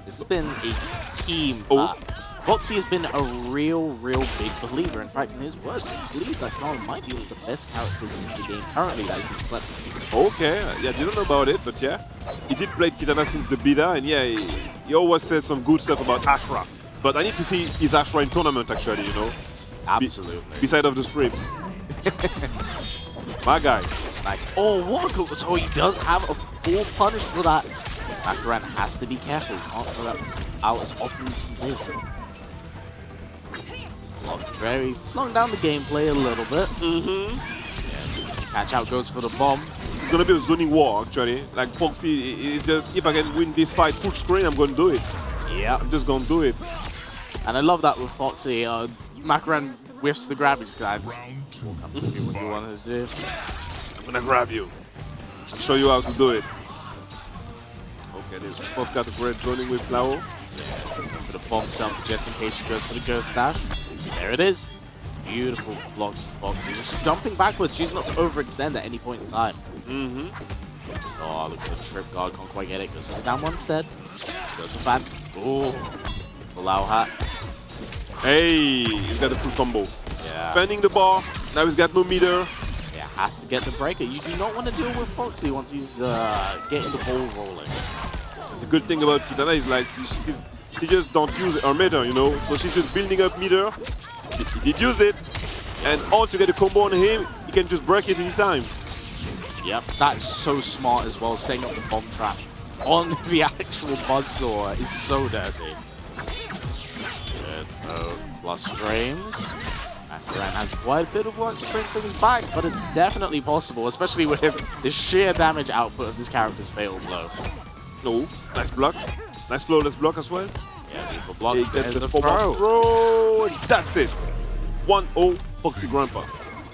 This has been a team that Foxy has been a real big believer. In fact, in his words, he believes that Katana might be one of the best characters in the game currently that he can select.
Okay, yeah, didn't know about it, but yeah. He did play Kitana since the beta, and yeah, he always said some good stuff about Ashra. But I need to see his Ashra in tournament, actually, you know?
Absolutely.
Beside of the streams. My guy.
Nice. Oh, what a good... So he does have a full punish for that. Makaran has to be careful. He can't throw that out as often as he did. Very slowing down the gameplay a little bit. Yeah, catch out goes for the bomb.
It's gonna be a zoning war, actually. Like Foxy is just, if I can win this fight full screen, I'm gonna do it.
Yeah.
I'm just gonna do it.
And I love that with Foxy. Makaran whiffs the grab. He's just come to do what you want to do.
I'm gonna grab you. I'll show you how to do it. Okay, there's Puff got a great zoning with Lao.
For the bomb self, just in case she goes for the ghost dash. There it is. Beautiful blocks from Foxy. Just jumping backwards. She's not to overextend at any point in time. Oh, look at the trip guard. Can't quite get it. Goes for the down one instead. Goes for fan. Oh, the Lao hat.
Hey, he's got a full combo.
Yeah.
Spending the bar. Now he's got no meter.
Yeah, has to get the breaker. You do not want to deal with Foxy once he's getting the ball rolling.
The good thing about Kitana is like she just don't use her meter, you know. So she's just building up meter. He did use it, and once you get a combo on him, he can just break it anytime.
Yep, that's so smart as well. Setting up the bomb trap on the actual buzzsaw is so dirty. Good, plus frames. Makaran has quite a bit of work to bring things back, but it's definitely possible, especially with the sheer damage output of this character's fatal blow.
Oh, nice block. Nice flawless block as well.
Yeah, beautiful block.
He gets the throw. That's it. 1-0 Foxy Grandpa.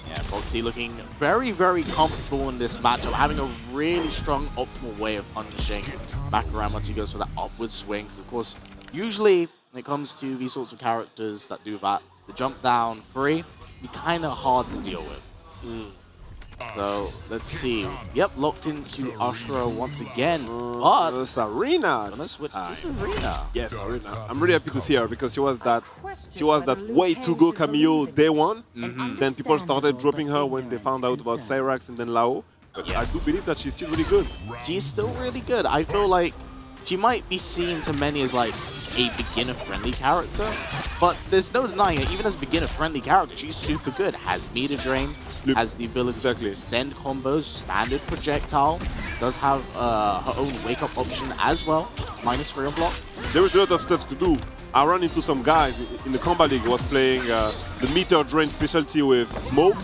Yeah, Foxy looking very comfortable in this matchup, having a really strong optimal way of punishing Makaran once he goes for that upward swing. Because of course, usually when it comes to these sorts of characters that do that, the jump down free be kind of hard to deal with. So let's see. Yep, locked into Ashura once again. But
Sarina.
Gonna switch to Sarina.
Yes, Sarina. I'm really happy to see her because she was that way to go cameo day one. Then people started dropping her when they found out about Cyrax and then Lao. But I do believe that she's still really good.
She's still really good. I feel like she might be seen to many as like a beginner-friendly character, but there's no denying it. Even as a beginner-friendly character, she's super good. Has meter drain, has the ability to extend combos, standard projectile, does have her own wake-up option as well. It's -3 on block.
There is a lot of stuff to do. I ran into some guys in the Combat League who was playing the meter drain specialty with Smoke,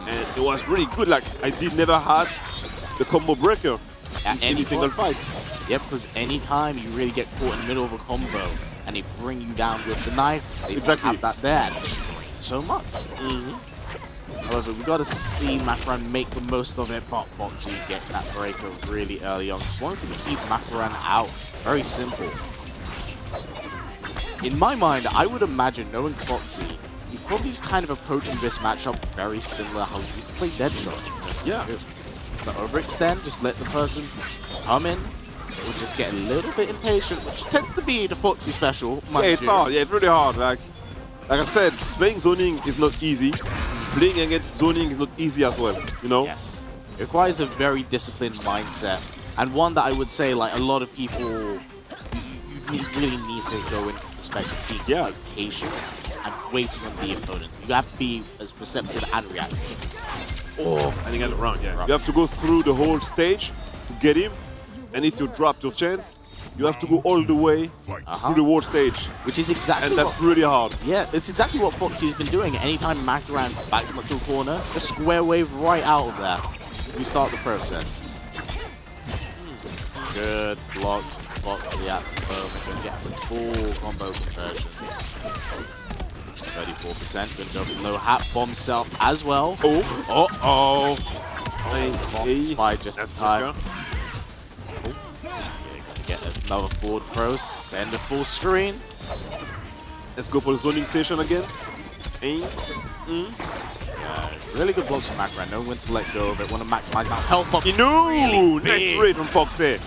and it was really good. Like, I did never had the combo breaker in any single fight.
Yep, because anytime you really get caught in the middle of a combo and they bring you down with the knife, they have that there. So much. However, we got to see Makaran make the most of it, but Foxy get that breaker really early on. Just wanted to keep Makaran out. Very simple. In my mind, I would imagine, knowing Foxy, he's probably kind of approaching this matchup very similar how he used to play Deadshot.
Yeah.
But overextend, just let the person come in. We'll just get a little bit impatient, which tends to be the Foxy special.
Yeah, it's hard. Yeah, it's really hard. Like I said, playing zoning is not easy. Playing against zoning is not easy as well, you know?
Yes. It requires a very disciplined mindset, and one that I would say, like, a lot of people, you really need to go into perspective, being like, patient and waiting on the opponent. You have to be as receptive and reactive.
Oh, and you get it wrong, yeah. You have to go through the whole stage to get him, and if you drop your chance, you have to go all the way through the whole stage.
Which is exactly
And that's really hard.
Yeah, it's exactly what Foxy's been doing. Anytime Makaran backs him up to a corner, just square wave right out of there. We start the process. Good block. Foxy at the moment. Gonna get the full combo conversion. 34%. Gonna go for low hat. Bomb self as well. Oh. Bomb spy just in time. Gonna get another forward throw, send a full screen.
Let's go for the zoning station again.
Yeah, really good blocks from Macran. Know when to let go of it. Want to maximize that health. But
Really nice raid from Foxy.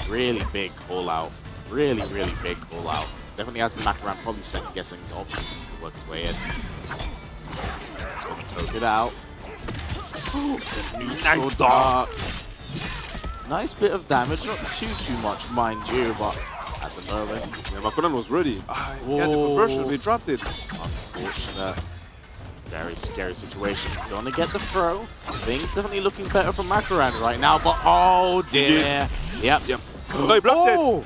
Really big call out. Really big call out. Definitely has Macran probably second guessing his options to work his way in. Just gonna poke it out.
Nice dark.
Nice bit of damage, not too much, mind you, but at the moment.
Yeah, Makonan was ready. He had the conversion, they dropped it.
Unfortunate. Very scary situation. Gonna get the throw. Things definitely looking better for Makaran right now, but oh dear. Yep.
No, he blocked it.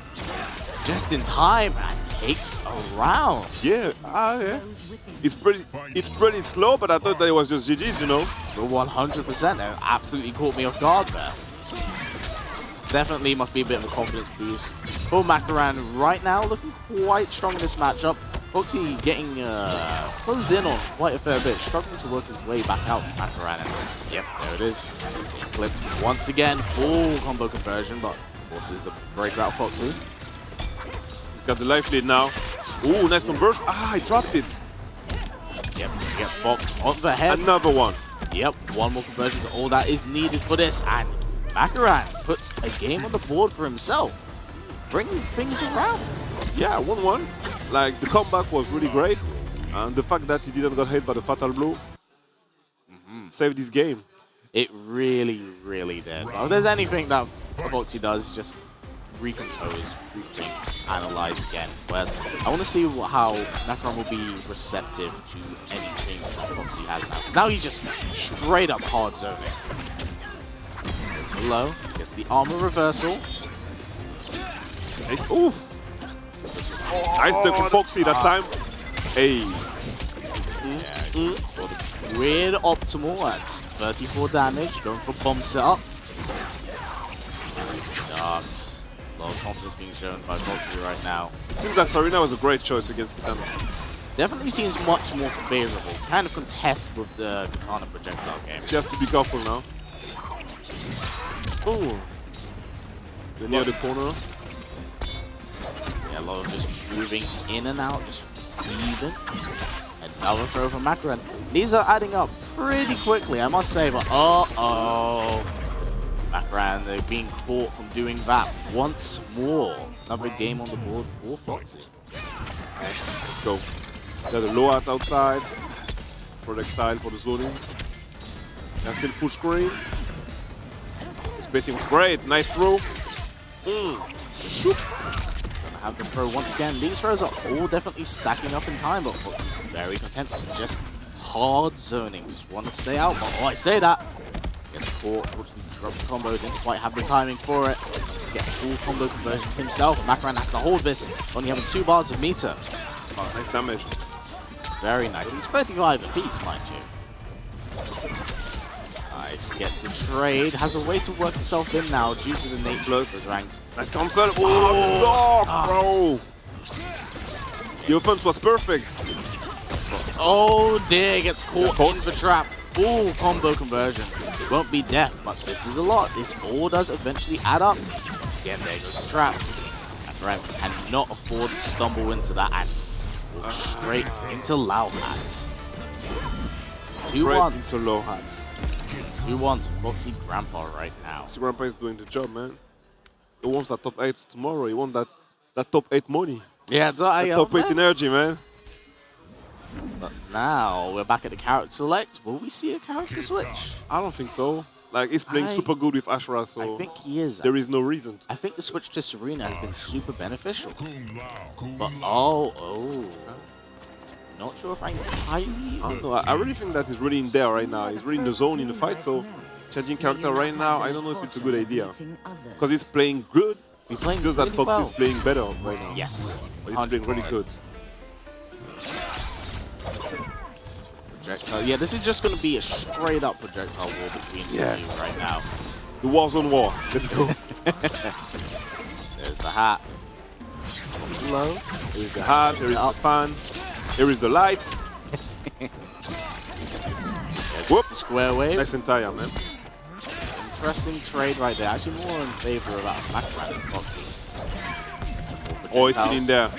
Just in time and takes a round.
Yeah, yeah. It's pretty slow, but I thought that it was just GG's, you know.
100%. They absolutely caught me off guard there. Definitely must be a bit of a confidence boost for Makaran right now. Looking quite strong in this matchup. Foxy getting closed in on quite a fair bit. Struggling to work his way back out from Makaran. Yep, there it is. Clipped once again. Full combo conversion, but forces the breakout Foxy.
He's got the life lead now. Ooh, nice conversion. He dropped it.
Yep, get boxed on the head.
Another one.
Yep, one more conversion is all that is needed for this. And Makaran puts a game on the board for himself, bringing things around.
Yeah, 1-1. Like, the comeback was really great. And the fact that he didn't get hit by the fatal blow saved this game.
It really did. Well, if there's anything that Foxy does, just recompose, rethink, analyze again. Whereas I want to see how Makaran will be receptive to any changes that Foxy has now. Now he's just straight up hard zoning. Goes low, gets the armor reversal.
Nice. Ooh. Nice play from Foxy that time. Hey.
Weird optimal at 34 damage, going for bomb setup. And it starts. A lot of confidence being shown by Foxy right now.
It seems like Sarina was a great choice against Kitana.
Definitely seems much more favorable. Kind of contest with the Katana projectile game.
She has to be careful now. Ooh. They're near the corner.
Yeah, a lot of just moving in and out, just weaving. Another throw from Makaran. These are adding up pretty quickly, I must say, but Makaran, they're being caught from doing that once more. Another game on the board for Foxy.
Let's go. Got the low out outside. Projectile for the zoning. That's still full screen. This spacing was great. Nice throw. Shoot.
Gonna have the throw once again. These throws are all definitely stacking up in time, but Foxy's very content with just hard zoning. Just want to stay out, but I say that. Gets caught, unfortunately dropped the combo, didn't quite have the timing for it. Get full combo conversion himself. Makaran has to hold this, only having 2 bars of meter.
Oh, nice damage.
Very nice. It's 35 apiece, mind you. Nice, gets the trade, has a way to work himself in now due to the nature of his ranks.
Nice cancel. Oh, bro! The offense was perfect.
Oh dear, gets caught in the trap. Full combo conversion. It won't be death, but this is a lot. This all does eventually add up. Again, there goes the trap. Makaran cannot afford to stumble into that and walk straight into low hats. 2-1.
Into low hats.
2-1 to Foxy Grandpa right now.
Foxy Grandpa is doing the job, man. He wants that top 8 tomorrow. He wants that top 8 money.
Yeah, so
top 8 energy, man.
But now we're back at the character select. Will we see a character switch?
I don't think so. Like, he's playing super good with Ashra, so
I think he is.
There is no reason to.
I think the switch to Serena has been super beneficial. But not sure if I entirely.
I don't know. I really think that he's really in there right now. He's really in the zone in the fight. So changing character right now, I don't know if it's a good idea because he's playing good.
He's playing
just that Fox is playing better right now.
Yes,
but he's playing really good.
Projectile. Yeah, this is just going to be a straight up projectile war between the two right now.
The Warzone war. Let's go.
There's the hat. Low.
There's the hat. There is the fan. Here is the light.
Whoop. The square wave.
Nice and tire, man.
interesting trade right there. Actually, more in favor of Macaran and Foxy.
Oh, he's still in there.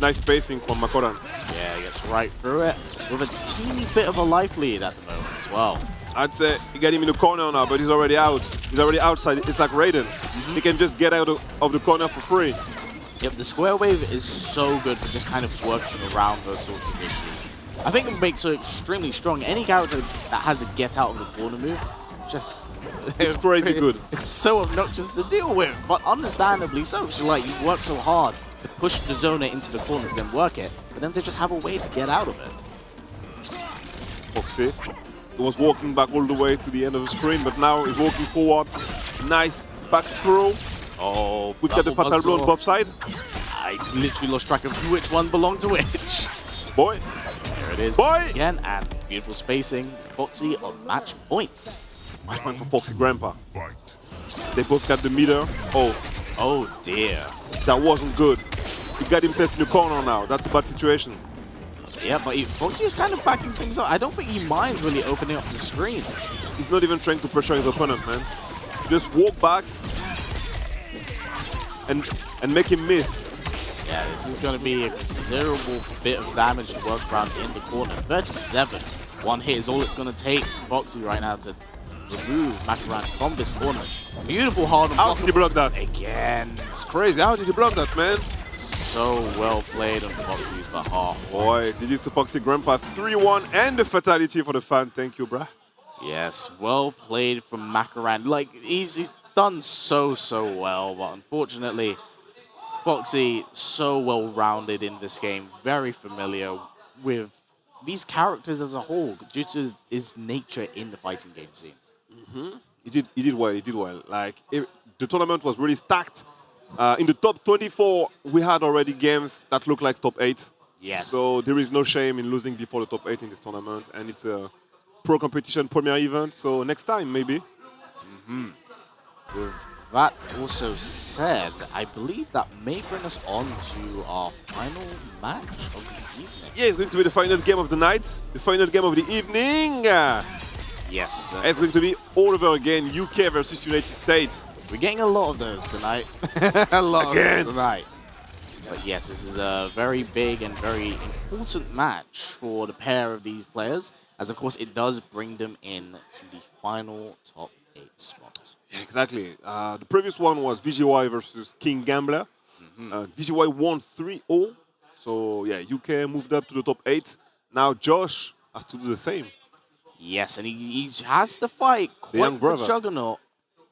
Nice spacing from Makoran.
Yeah, he gets right through it with a teeny bit of a life lead at the moment as well.
I'd say you get him in the corner now, but he's already out. He's already outside. It's like Raiden. He can just get out of the corner for free.
Yep, the square wave is so good for just kind of working around those sorts of issues. I think it makes it extremely strong. Any character that has a get out of the corner move, just...
It's crazy good.
It's so obnoxious to deal with, but understandably so. It's like you work so hard to push the Zona into the corners, then work it, but then to just have a way to get out of it.
Foxy. He was walking back all the way to the end of the screen, but now he's walking forward. Nice back throw.
Oh,
we've got the fatal blow on both sides.
I literally lost track of which one belonged to which.
Boy.
There it is.
Boy.
Again, and beautiful spacing. Foxy on match point.
Match point for Foxy Grandpa. They both got the meter.
Oh dear.
That wasn't good. He got himself in the corner now. That's a bad situation.
Yeah, but Foxy is kind of backing things up. I don't think he minds really opening up the screen.
He's not even trying to pressure his opponent, man. Just walk back and make him miss.
Yeah, this is going to be a considerable bit of damage to work around in the corner. 37. One hit is all it's going to take Foxy right now to remove Macaran from this corner. Beautiful hard on
How did he block that?
Again.
It's crazy. How did he block that, man?
So well played on Foxy's behalf.
Boy, GG's to Foxy Grandpa. 3-1 and the fatality for the fan. Thank you, bruh.
Yes, well played from Macaran. Like, he's done so well, but unfortunately, Foxy so well-rounded in this game, very familiar with these characters as a whole, due to his nature in the fighting game scene.
He did well. Like, the tournament was really stacked. In the top 24, we had already games that look like top 8.
Yes.
So there is no shame in losing before the top 8 in this tournament, and it's a pro competition premier event. So next time, maybe.
With that also said, I believe that may bring us on to our final match of the evening.
Yeah, it's going to be the final game of the night, the final game of the evening.
Yes.
It's going to be all over again, UK versus United States.
We're getting a lot of those tonight. A lot
Again.
of those tonight. But yes, this is a very big and very important match for the pair of these players, as of course it does bring them in to the final top 8 spot.
Yeah, exactly. The previous one was VGY versus King Gambler. VGY won 3-0. So yeah, UK moved up to the top 8. Now Josh has to do the same.
Yes, and he has to fight quite the juggernaut.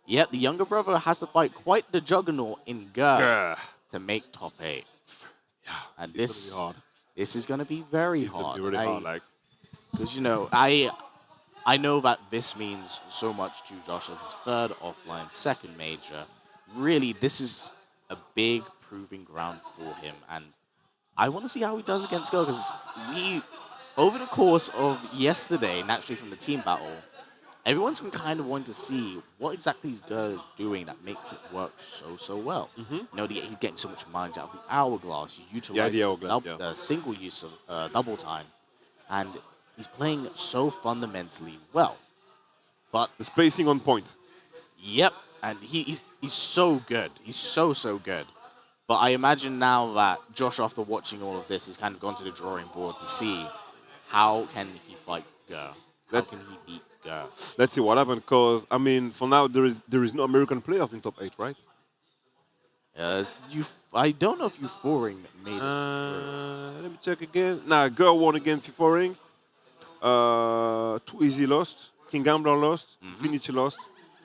Yep, the younger brother has to fight quite the juggernaut in Ger to make top 8.
Yeah,
and this is going to be very hard.
Really hard, like.
Because, you know, I know that this means so much to Josh as his third offline, second major. Really, this is a big proving ground for him. And I want to see how he does against Go, because over the course of yesterday, naturally from the team battle, everyone's been kind of wanting to see what exactly is Go doing that makes it work so well. You know, he's getting so much mileage out of the hourglass, utilizing the single use of double time, and he's playing so fundamentally well. But
the spacing on point.
Yep, and he's so good. He's so good. But I imagine now that Josh, after watching all of this, has kind of gone to the drawing board to see how can he fight Go. How can he beat Go?
Let's see what happens, because, I mean, for now, there is no American players in top 8, right?
I don't know if Euphoric made it.
Let me check again. Nah, Go won against Euphoric. Too Easy lost. King Gambler lost. Infinity lost.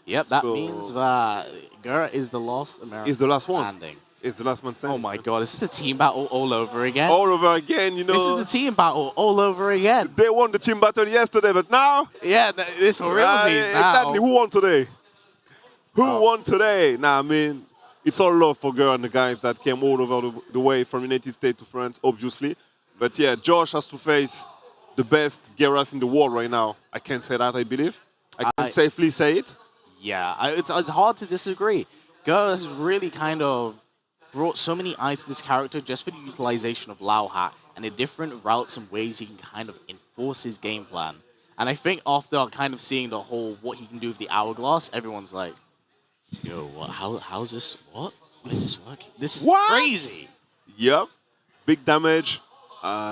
Yep, that means that Ger is the last American
is the last
standing.
One. Is the last man standing.
Oh my god, this is the team battle all over again?
All over again, you know.
This is the team battle all over again.
They won the team battle yesterday, but now...
Yeah, this for realsies now.
Exactly, who won today? Who won today? Nah, I mean, it's all love for Ger and the guys that came all over the way from United States to France, obviously. But yeah, Josh has to face the best Geras in the world right now. I can say that, I believe. I can safely say it.
Yeah, it's hard to disagree. Ger has really kind of brought so many eyes to this character just for the utilization of Lao Hat and the different routes and ways he can kind of enforce his game plan. And I think after kind of seeing the whole what he can do with the hourglass, everyone's like, yo, what, how's this? What? How is this working? This is crazy.
Yep. Big damage,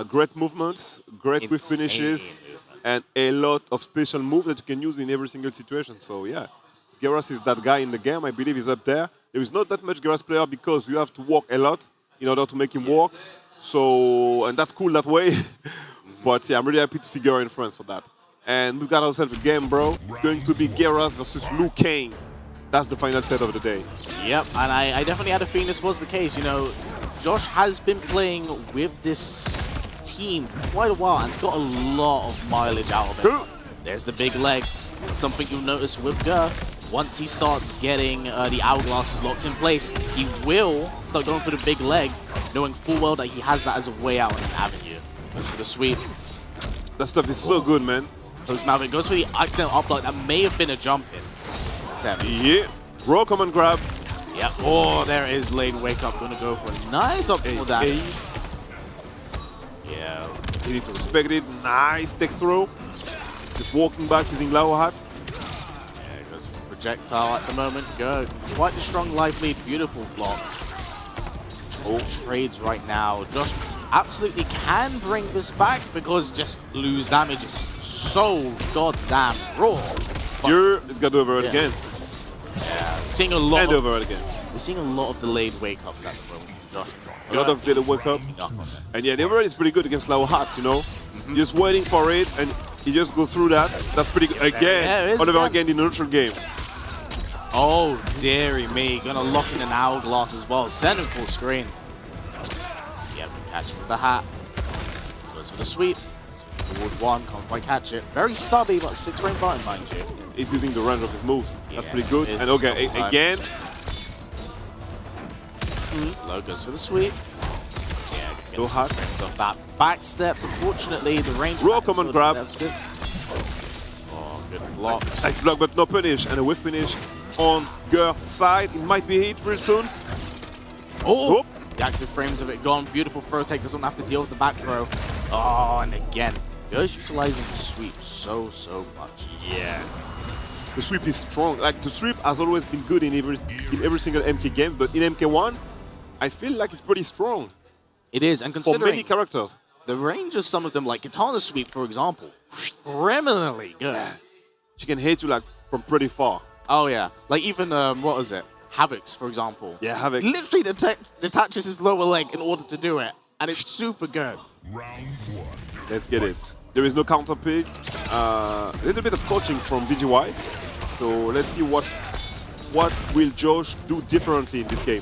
great movements, great whiff finishes, and a lot of special moves that you can use in every single situation. So yeah, Geras is that guy in the game. I believe he's up there. There is not that much Geras player because you have to walk a lot in order to make him walk. So, and that's cool that way. But yeah, I'm really happy to see Geras in France for that. And we've got ourselves a game, bro. It's going to be Geras versus Liu Kang. That's the final set of the day.
Yep, and I definitely had a feeling this was the case. You know, Josh has been playing with this team for quite a while and got a lot of mileage out of it. There's the big leg. Something you'll notice with Gur, once he starts getting the hourglasses locked in place, he will start going for the big leg, knowing full well that he has that as a way out and an avenue. Goes for the sweep.
That stuff is so good, man.
Goes Malvin, goes for the accidental up block. That may have been a jump in.
Yeah. Raw come and grab.
Yeah. Oh, there is lane wake up. Gonna go for a nice optimal damage. Yeah.
You need to respect it. Nice tech throw. Just walking back using Lao Hat.
Yeah, goes for projectile at the moment. Go. Quite a strong life lead. Beautiful block. Just trades right now. Josh absolutely can bring this back because just lose damage is so goddamn raw.
You're got to over it again.
Yeah, seeing a lot.
And over it again.
We're seeing a lot of delayed wake ups at the moment, Josh.
A lot of delayed wake up. And yeah, the overhead is pretty good against Lao Hats, you know. Just waiting for it and he just go through that. That's pretty good. Again, all over again in the neutral game.
Oh, dearie me. Gonna lock in an hourglass as well. Send him full screen. Yeah, we catch him with the hat. Goes for the sweep. Forward one, can't quite catch it. Very stubby, but 6-frame button, mind you.
He's using the range of his move.
Yeah,
that's pretty good. And okay, again.
Low goes for the sweep. Yeah,
no hat.
Off that back steps. Unfortunately, the range.
Raw come and grab.
Oh, good blocks.
Nice block, but no punish. And a whiff finish on Gur side. It might be hit real soon.
Oh! The active frames of it gone. Beautiful throw take. Doesn't have to deal with the back throw. Oh, and again. Gur's utilizing the sweep so much.
Yeah. The sweep is strong. Like, the sweep has always been good in every single MK game, but in MK1, I feel like it's pretty strong.
It is, and considering
for many characters.
The range of some of them, like Katana Sweep, for example, criminally good.
Yeah. She can hit you like from pretty far.
Oh yeah, like even what was it? Havoc's, for example.
Yeah, Havoc.
Literally detaches his lower leg in order to do it, and it's super good.
Round one.
Let's get it. There is no counter pick. A little bit of coaching from VGY. So let's see what will Josh do differently in this game.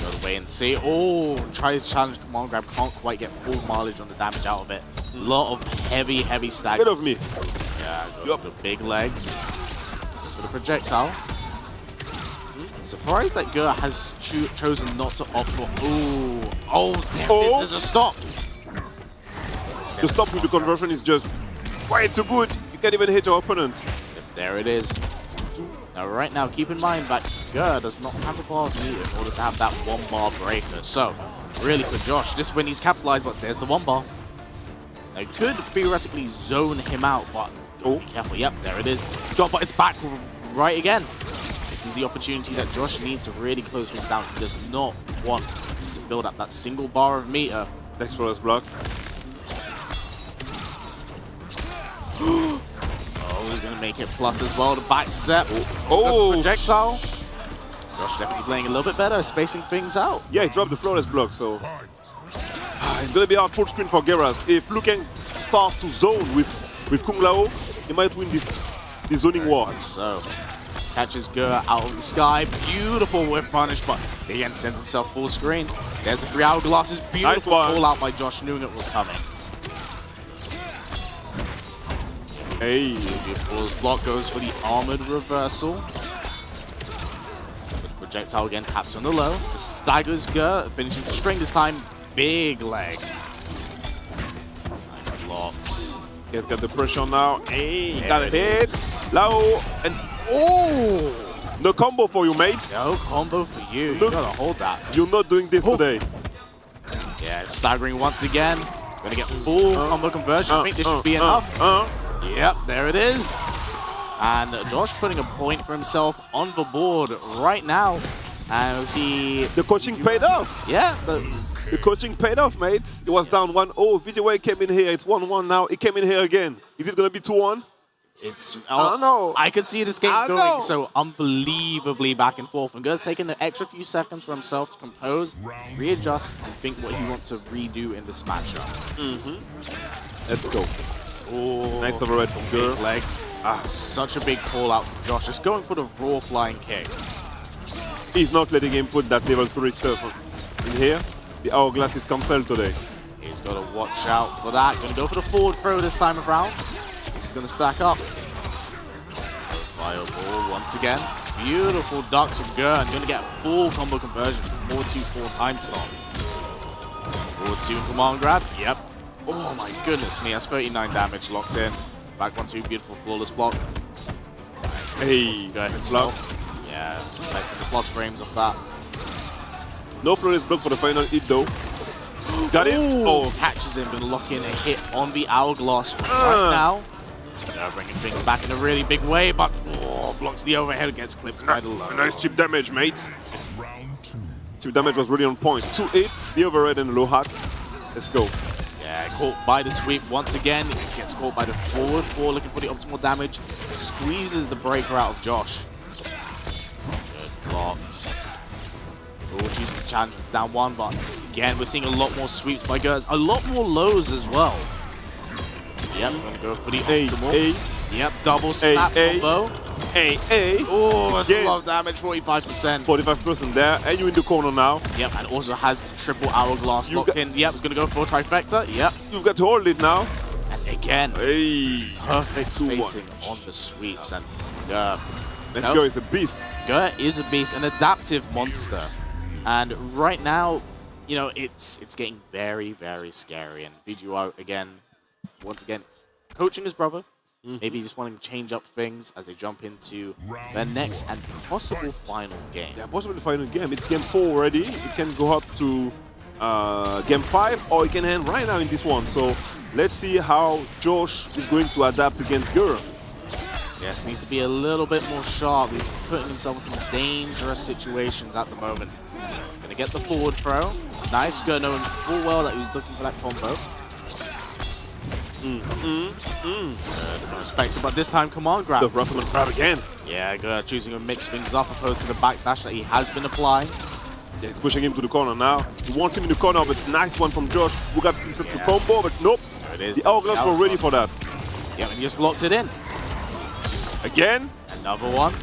Go away and see. Oh, tries challenge command grab. Can't quite get full mileage on the damage out of it. A lot of heavy stag.
Good of me.
Yeah, go for the big leg. Goes for the projectile. Surprised that Gur has chosen not to opt for. Oh, there's a stop.
The stop with the conversion is just way too good. You can't even hit your opponent.
There it is. Now, right now, keep in mind that Gur does not have the bars needed in order to have that 1-bar breaker. So, really for Josh, this win he's capitalized, but there's the 1-bar. Now, you could theoretically zone him out, but be careful. Yep, there it is. But it's back right again. This is the opportunity that Josh needs to really close things down. He does not want to build up that single bar of meter.
Thanks for this block.
Oh, he's going to make it plus as well. The back step.
Oh!
Projectile. Josh definitely playing a little bit better, spacing things out.
Yeah, he dropped the flawless block, so... it's going to be hard full screen for Geras. If Liu Kang starts to zone with Kung Lao, he might win this zoning war.
So, catches Gur out of the sky. Beautiful whiff punish, but again sends himself full screen. There's the 3 hourglasses. Beautiful call out by Josh, knowing it was coming.
Hey.
Beautiful block goes for the armored reversal. The projectile again taps on the low. The staggers Gur, finishes the string this time. Big leg. Nice blocks.
He's got the pressure now. Hey, got a hit. Lao and no combo for you, mate.
No combo for you. You gotta hold that.
You're not doing this today.
Yeah, staggering once again. Gonna get full combo conversion. I think this should be enough. Yep, there it is. And Josh putting a point for himself on the board right now. And see
the coaching paid off.
Yeah,
the coaching paid off, mate. It was down 1-0. VJY came in here. It's 1-1 now. It came in here again. Is it gonna be 2-1?
It's
I don't know.
I could see this game going so unbelievably back and forth. And Gur's taking the extra few seconds for himself to compose, readjust, and think what he wants to redo in this matchup.
Let's go.
Oh,
nice overhead from Gur.
Leg. Such a big call out from Josh. Just going for the raw flying kick.
He's not letting him put that level 3 stuff in here. The hourglass is cancelled today.
He's got to watch out for that. Going to go for the forward throw this time around. This is going to stack up. Fireball once again. Beautiful ducks from Gur. And going to get a full combo conversion from 4-2-4 time stop. 4-2 command grab. Yep. Oh my goodness me. That's 39 damage locked in. Back 1-2. Beautiful flawless block.
Hey,
Gur himself. Yeah, expecting the plus frames of that.
No flawless block for the final hit though. Got it. Oh,
catches him, gonna lock in a hit on the hourglass right now. They're bringing things back in a really big way, but blocks the overhead, gets clipped by the low.
Nice chip damage, mate. Chip damage was really on point. 2 hits, the overhead and the low hat. Let's go.
Yeah, caught by the sweep once again. He gets caught by the forward 4, looking for the optimal damage. Squeezes the breaker out of Josh. Good blocks. Chooses the challenge down 1, but again, we're seeing a lot more sweeps by Gers. A lot more lows as well. Yep, gonna go for the optimal. Yep, double snap combo. Oh, that's a lot of damage, 45%.
45% there, and you're in the corner now.
Yep, and also has the triple hourglass locked in. Yep, gonna go for a trifecta. Yep.
You've got to hold it now.
And again, perfect spacing on the sweeps. And
Gur is a beast.
Gur is a beast, an adaptive monster. And right now, you know, it's getting very, very scary. And VGY, once again, coaching his brother. Maybe just wanting to change up things as they jump into their next and possible final game.
Yeah, possibly the final game. It's game 4 already. It can go up to game 5, or it can end right now in this one. So let's see how Josh is going to adapt against Gur.
Yes, needs to be a little bit more sharp. He's putting himself in some dangerous situations at the moment. Gonna get the forward throw. Nice, Gur knowing full well that he was looking for that combo. Good, respect, but this time command grab.
The Rockman grab again.
Yeah, Gur choosing to mix things up opposed to the backdash that he has been applying.
Yeah, he's pushing him to the corner now. He wants him in the corner, but nice one from Josh, who got himself to combo, but nope.
There it is.
The hourglass were ready for that.
Yeah, and he just locked it in.
Again.
Another one.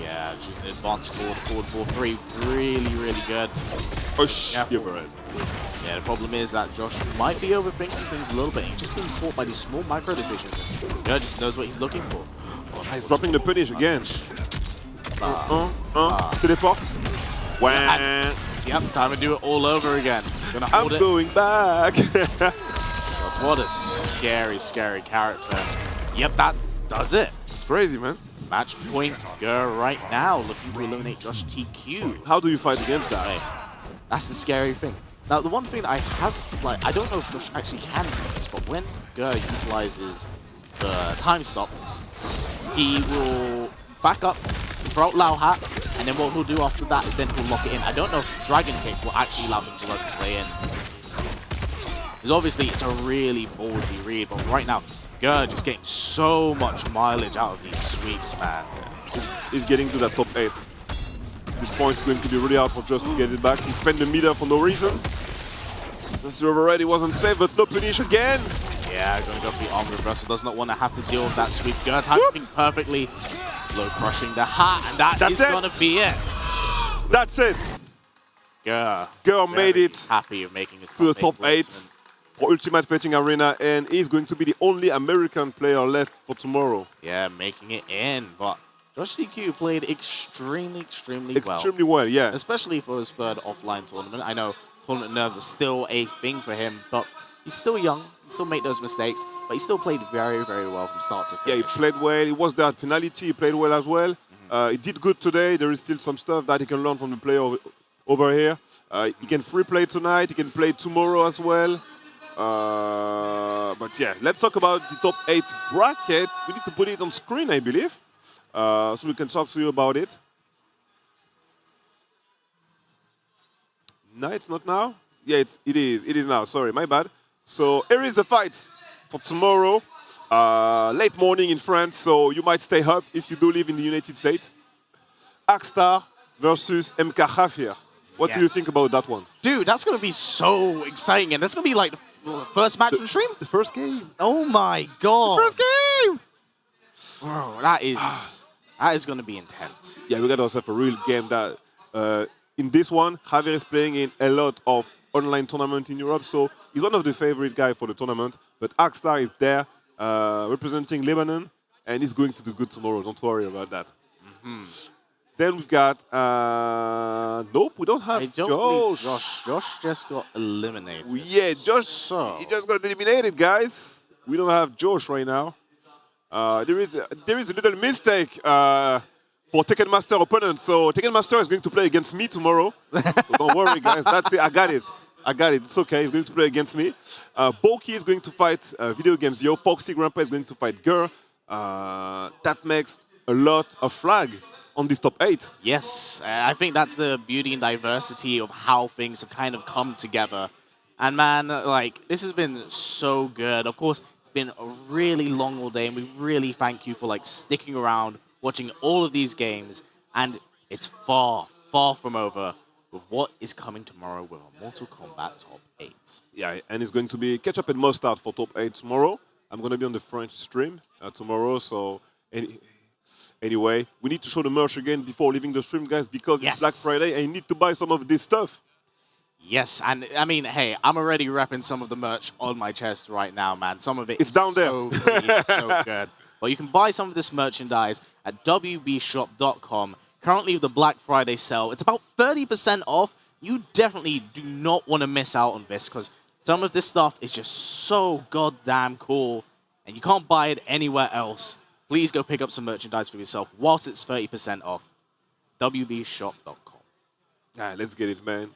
Yeah, choosing advanced forward 4-3. Really, really good. Yeah, the problem is that Josh might be overthinking things a little bit. He's just been caught by these small micro decisions. Gur just knows what he's looking for.
He's dropping the punish again. Teleport.
Yep, time to do it all over again. Gonna hold
I'm going back.
But what a scary, scary character. Yep, that does it.
It's crazy, man.
Match point, Gur right now looking to eliminate Josh TQ.
How do you fight against that?
That's the scary thing. Now, the one thing that I have, I don't know if Josh actually can do this, but when Gur utilizes the time stop, he will back up, throw out Lao Hat, and then what he'll do after that is then he'll lock it in. I don't know if Dragon Kick will actually allow him to work his way in. Because obviously it's a really ballsy read, but right now, Gur just getting so much mileage out of these sweeps, man.
He's getting to that top 8. This point is going to be really hard for Josh to get it back. He spent the meter for no reason. The server already wasn't safe, but no punish again.
Yeah, going to go for the arm reversal. Does not want to have to deal with that sweep. Gur timing things perfectly. Low crushing the hat, and that's going to be it.
That's it. Gur made it
happy of making his
to the top 8 for Ultimate Fighting Arena, and he's going to be the only American player left for tomorrow.
Yeah, making it in, but Josh TQ played extremely well.
Extremely well, yeah.
Especially for his 3rd offline tournament. I know tournament nerves are still a thing for him, but he's still young. He still made those mistakes, but he still played very, very well from start to finish.
Yeah, he played well. It was that finality. He played well as well. He did good today. There is still some stuff that he can learn from the player over here. He can free play tonight. He can play tomorrow as well. But yeah, let's talk about the top 8 bracket. We need to put it on screen, I believe, so we can talk to you about it. No, it's not now. Yeah, it is. It is now. Sorry, my bad. So here is the fight for tomorrow, late morning in France. So you might stay up if you do live in the United States. Akstar versus MK Khafir. What do you think about that one?
Dude, that's going to be so exciting. And that's going to be like the first match on stream?
The first game.
Oh my god.
The first game!
Bro, that is going to be intense.
Yeah, we got ourselves a real game that, in this one, Javier is playing in a lot of online tournaments in Europe, so he's one of the favorite guys for the tournament. But Akstar is there, representing Lebanon, and he's going to do good tomorrow. Don't worry about that. Then we've got, nope, we don't have Josh.
Josh just got eliminated.
Yeah, Josh, he just got eliminated, guys. We don't have Josh right now. There is a little mistake for Tekken Master opponent. So Tekken Master is going to play against me tomorrow. So don't worry, guys. That's it. I got it. It's okay. He's going to play against me. Boki is going to fight Video Games Yo. Foxy Grandpa is going to fight Gur. That makes a lot of flag on this top 8.
Yes, I think that's the beauty and diversity of how things have kind of come together. And man, like, this has been so good. Of course, it's been a really long all day, and we really thank you for like sticking around, watching all of these games. And it's far, far from over with what is coming tomorrow with a Mortal Kombat top 8.
Yeah, and it's going to be ketchup and mustard for top 8 tomorrow. I'm going to be on the French stream tomorrow, so anyway, we need to show the merch again before leaving the stream, guys, because it's Black Friday and I need to buy some of this stuff.
Yes, and I mean, hey, I'm already repping some of the merch on my chest right now, man. Some of it
is down there.
So good, so good. Well, you can buy some of this merchandise at wbshop.com. Currently with the Black Friday sale, it's about 30% off. You definitely do not want to miss out on this because some of this stuff is just so goddamn cool and you can't buy it anywhere else. Please go pick up some merchandise for yourself whilst it's 30% off. wbshop.com.
Let's get it, man.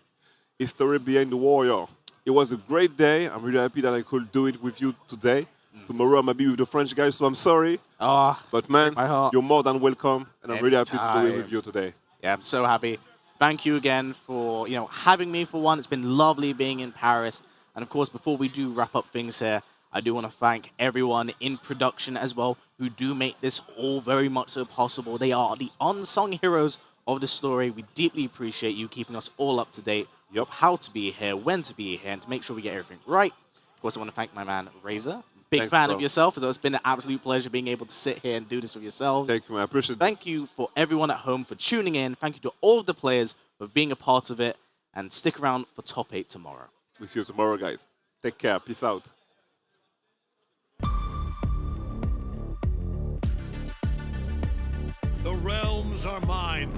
History behind the warrior. It was a great day. I'm really happy that I could do it with you today. Tomorrow I'm going to be with the French guys, so I'm sorry. But man, you're more than welcome, and I'm really happy to do it with you today.
Yeah, I'm so happy. Thank you again for having me for one. It's been lovely being in Paris. And of course, before we do wrap up things here, I do want to thank everyone in production as well who do make this all very much so possible. They are the unsung heroes of the story. We deeply appreciate you keeping us all up to date of how to be here, when to be here, and to make sure we get everything right. Of course, I want to thank my man, Razor. Big fan of yourself, so it's been an absolute pleasure being able to sit here and do this with yourself.
Thank you, man. I appreciate it.
Thank you for everyone at home for tuning in. Thank you to all of the players for being a part of it. And stick around for top 8 tomorrow.
We'll see you tomorrow, guys. Take care. Peace out.
The realms are mine.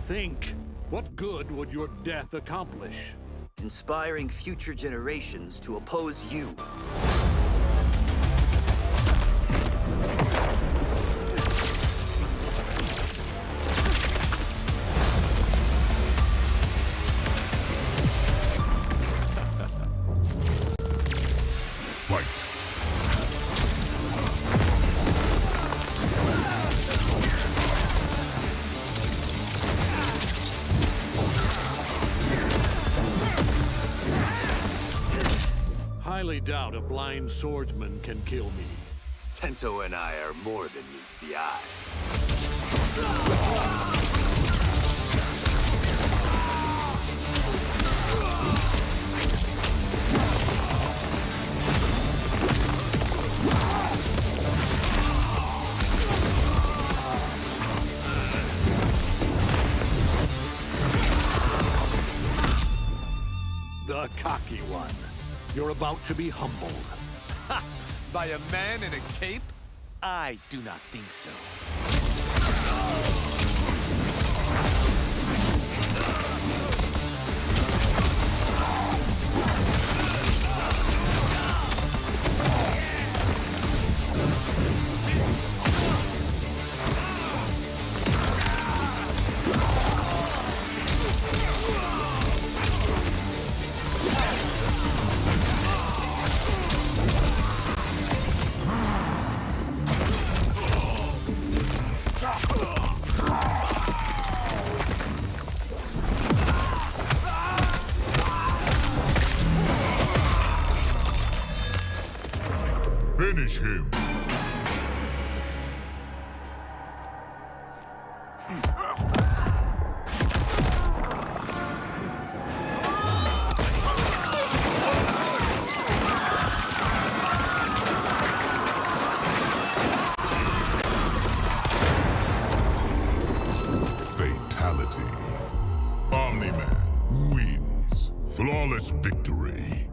Think, what good would your death accomplish?
Inspiring future generations to oppose you.
Fight.
Highly doubt a blind swordsman can kill me.
Sento and I are more than meets the eye.
The cocky one. You're about to be humbled.
Ha! By a man in a cape? I do not think so.
Finish him. Fatality. Omni-Man wins. Flawless victory.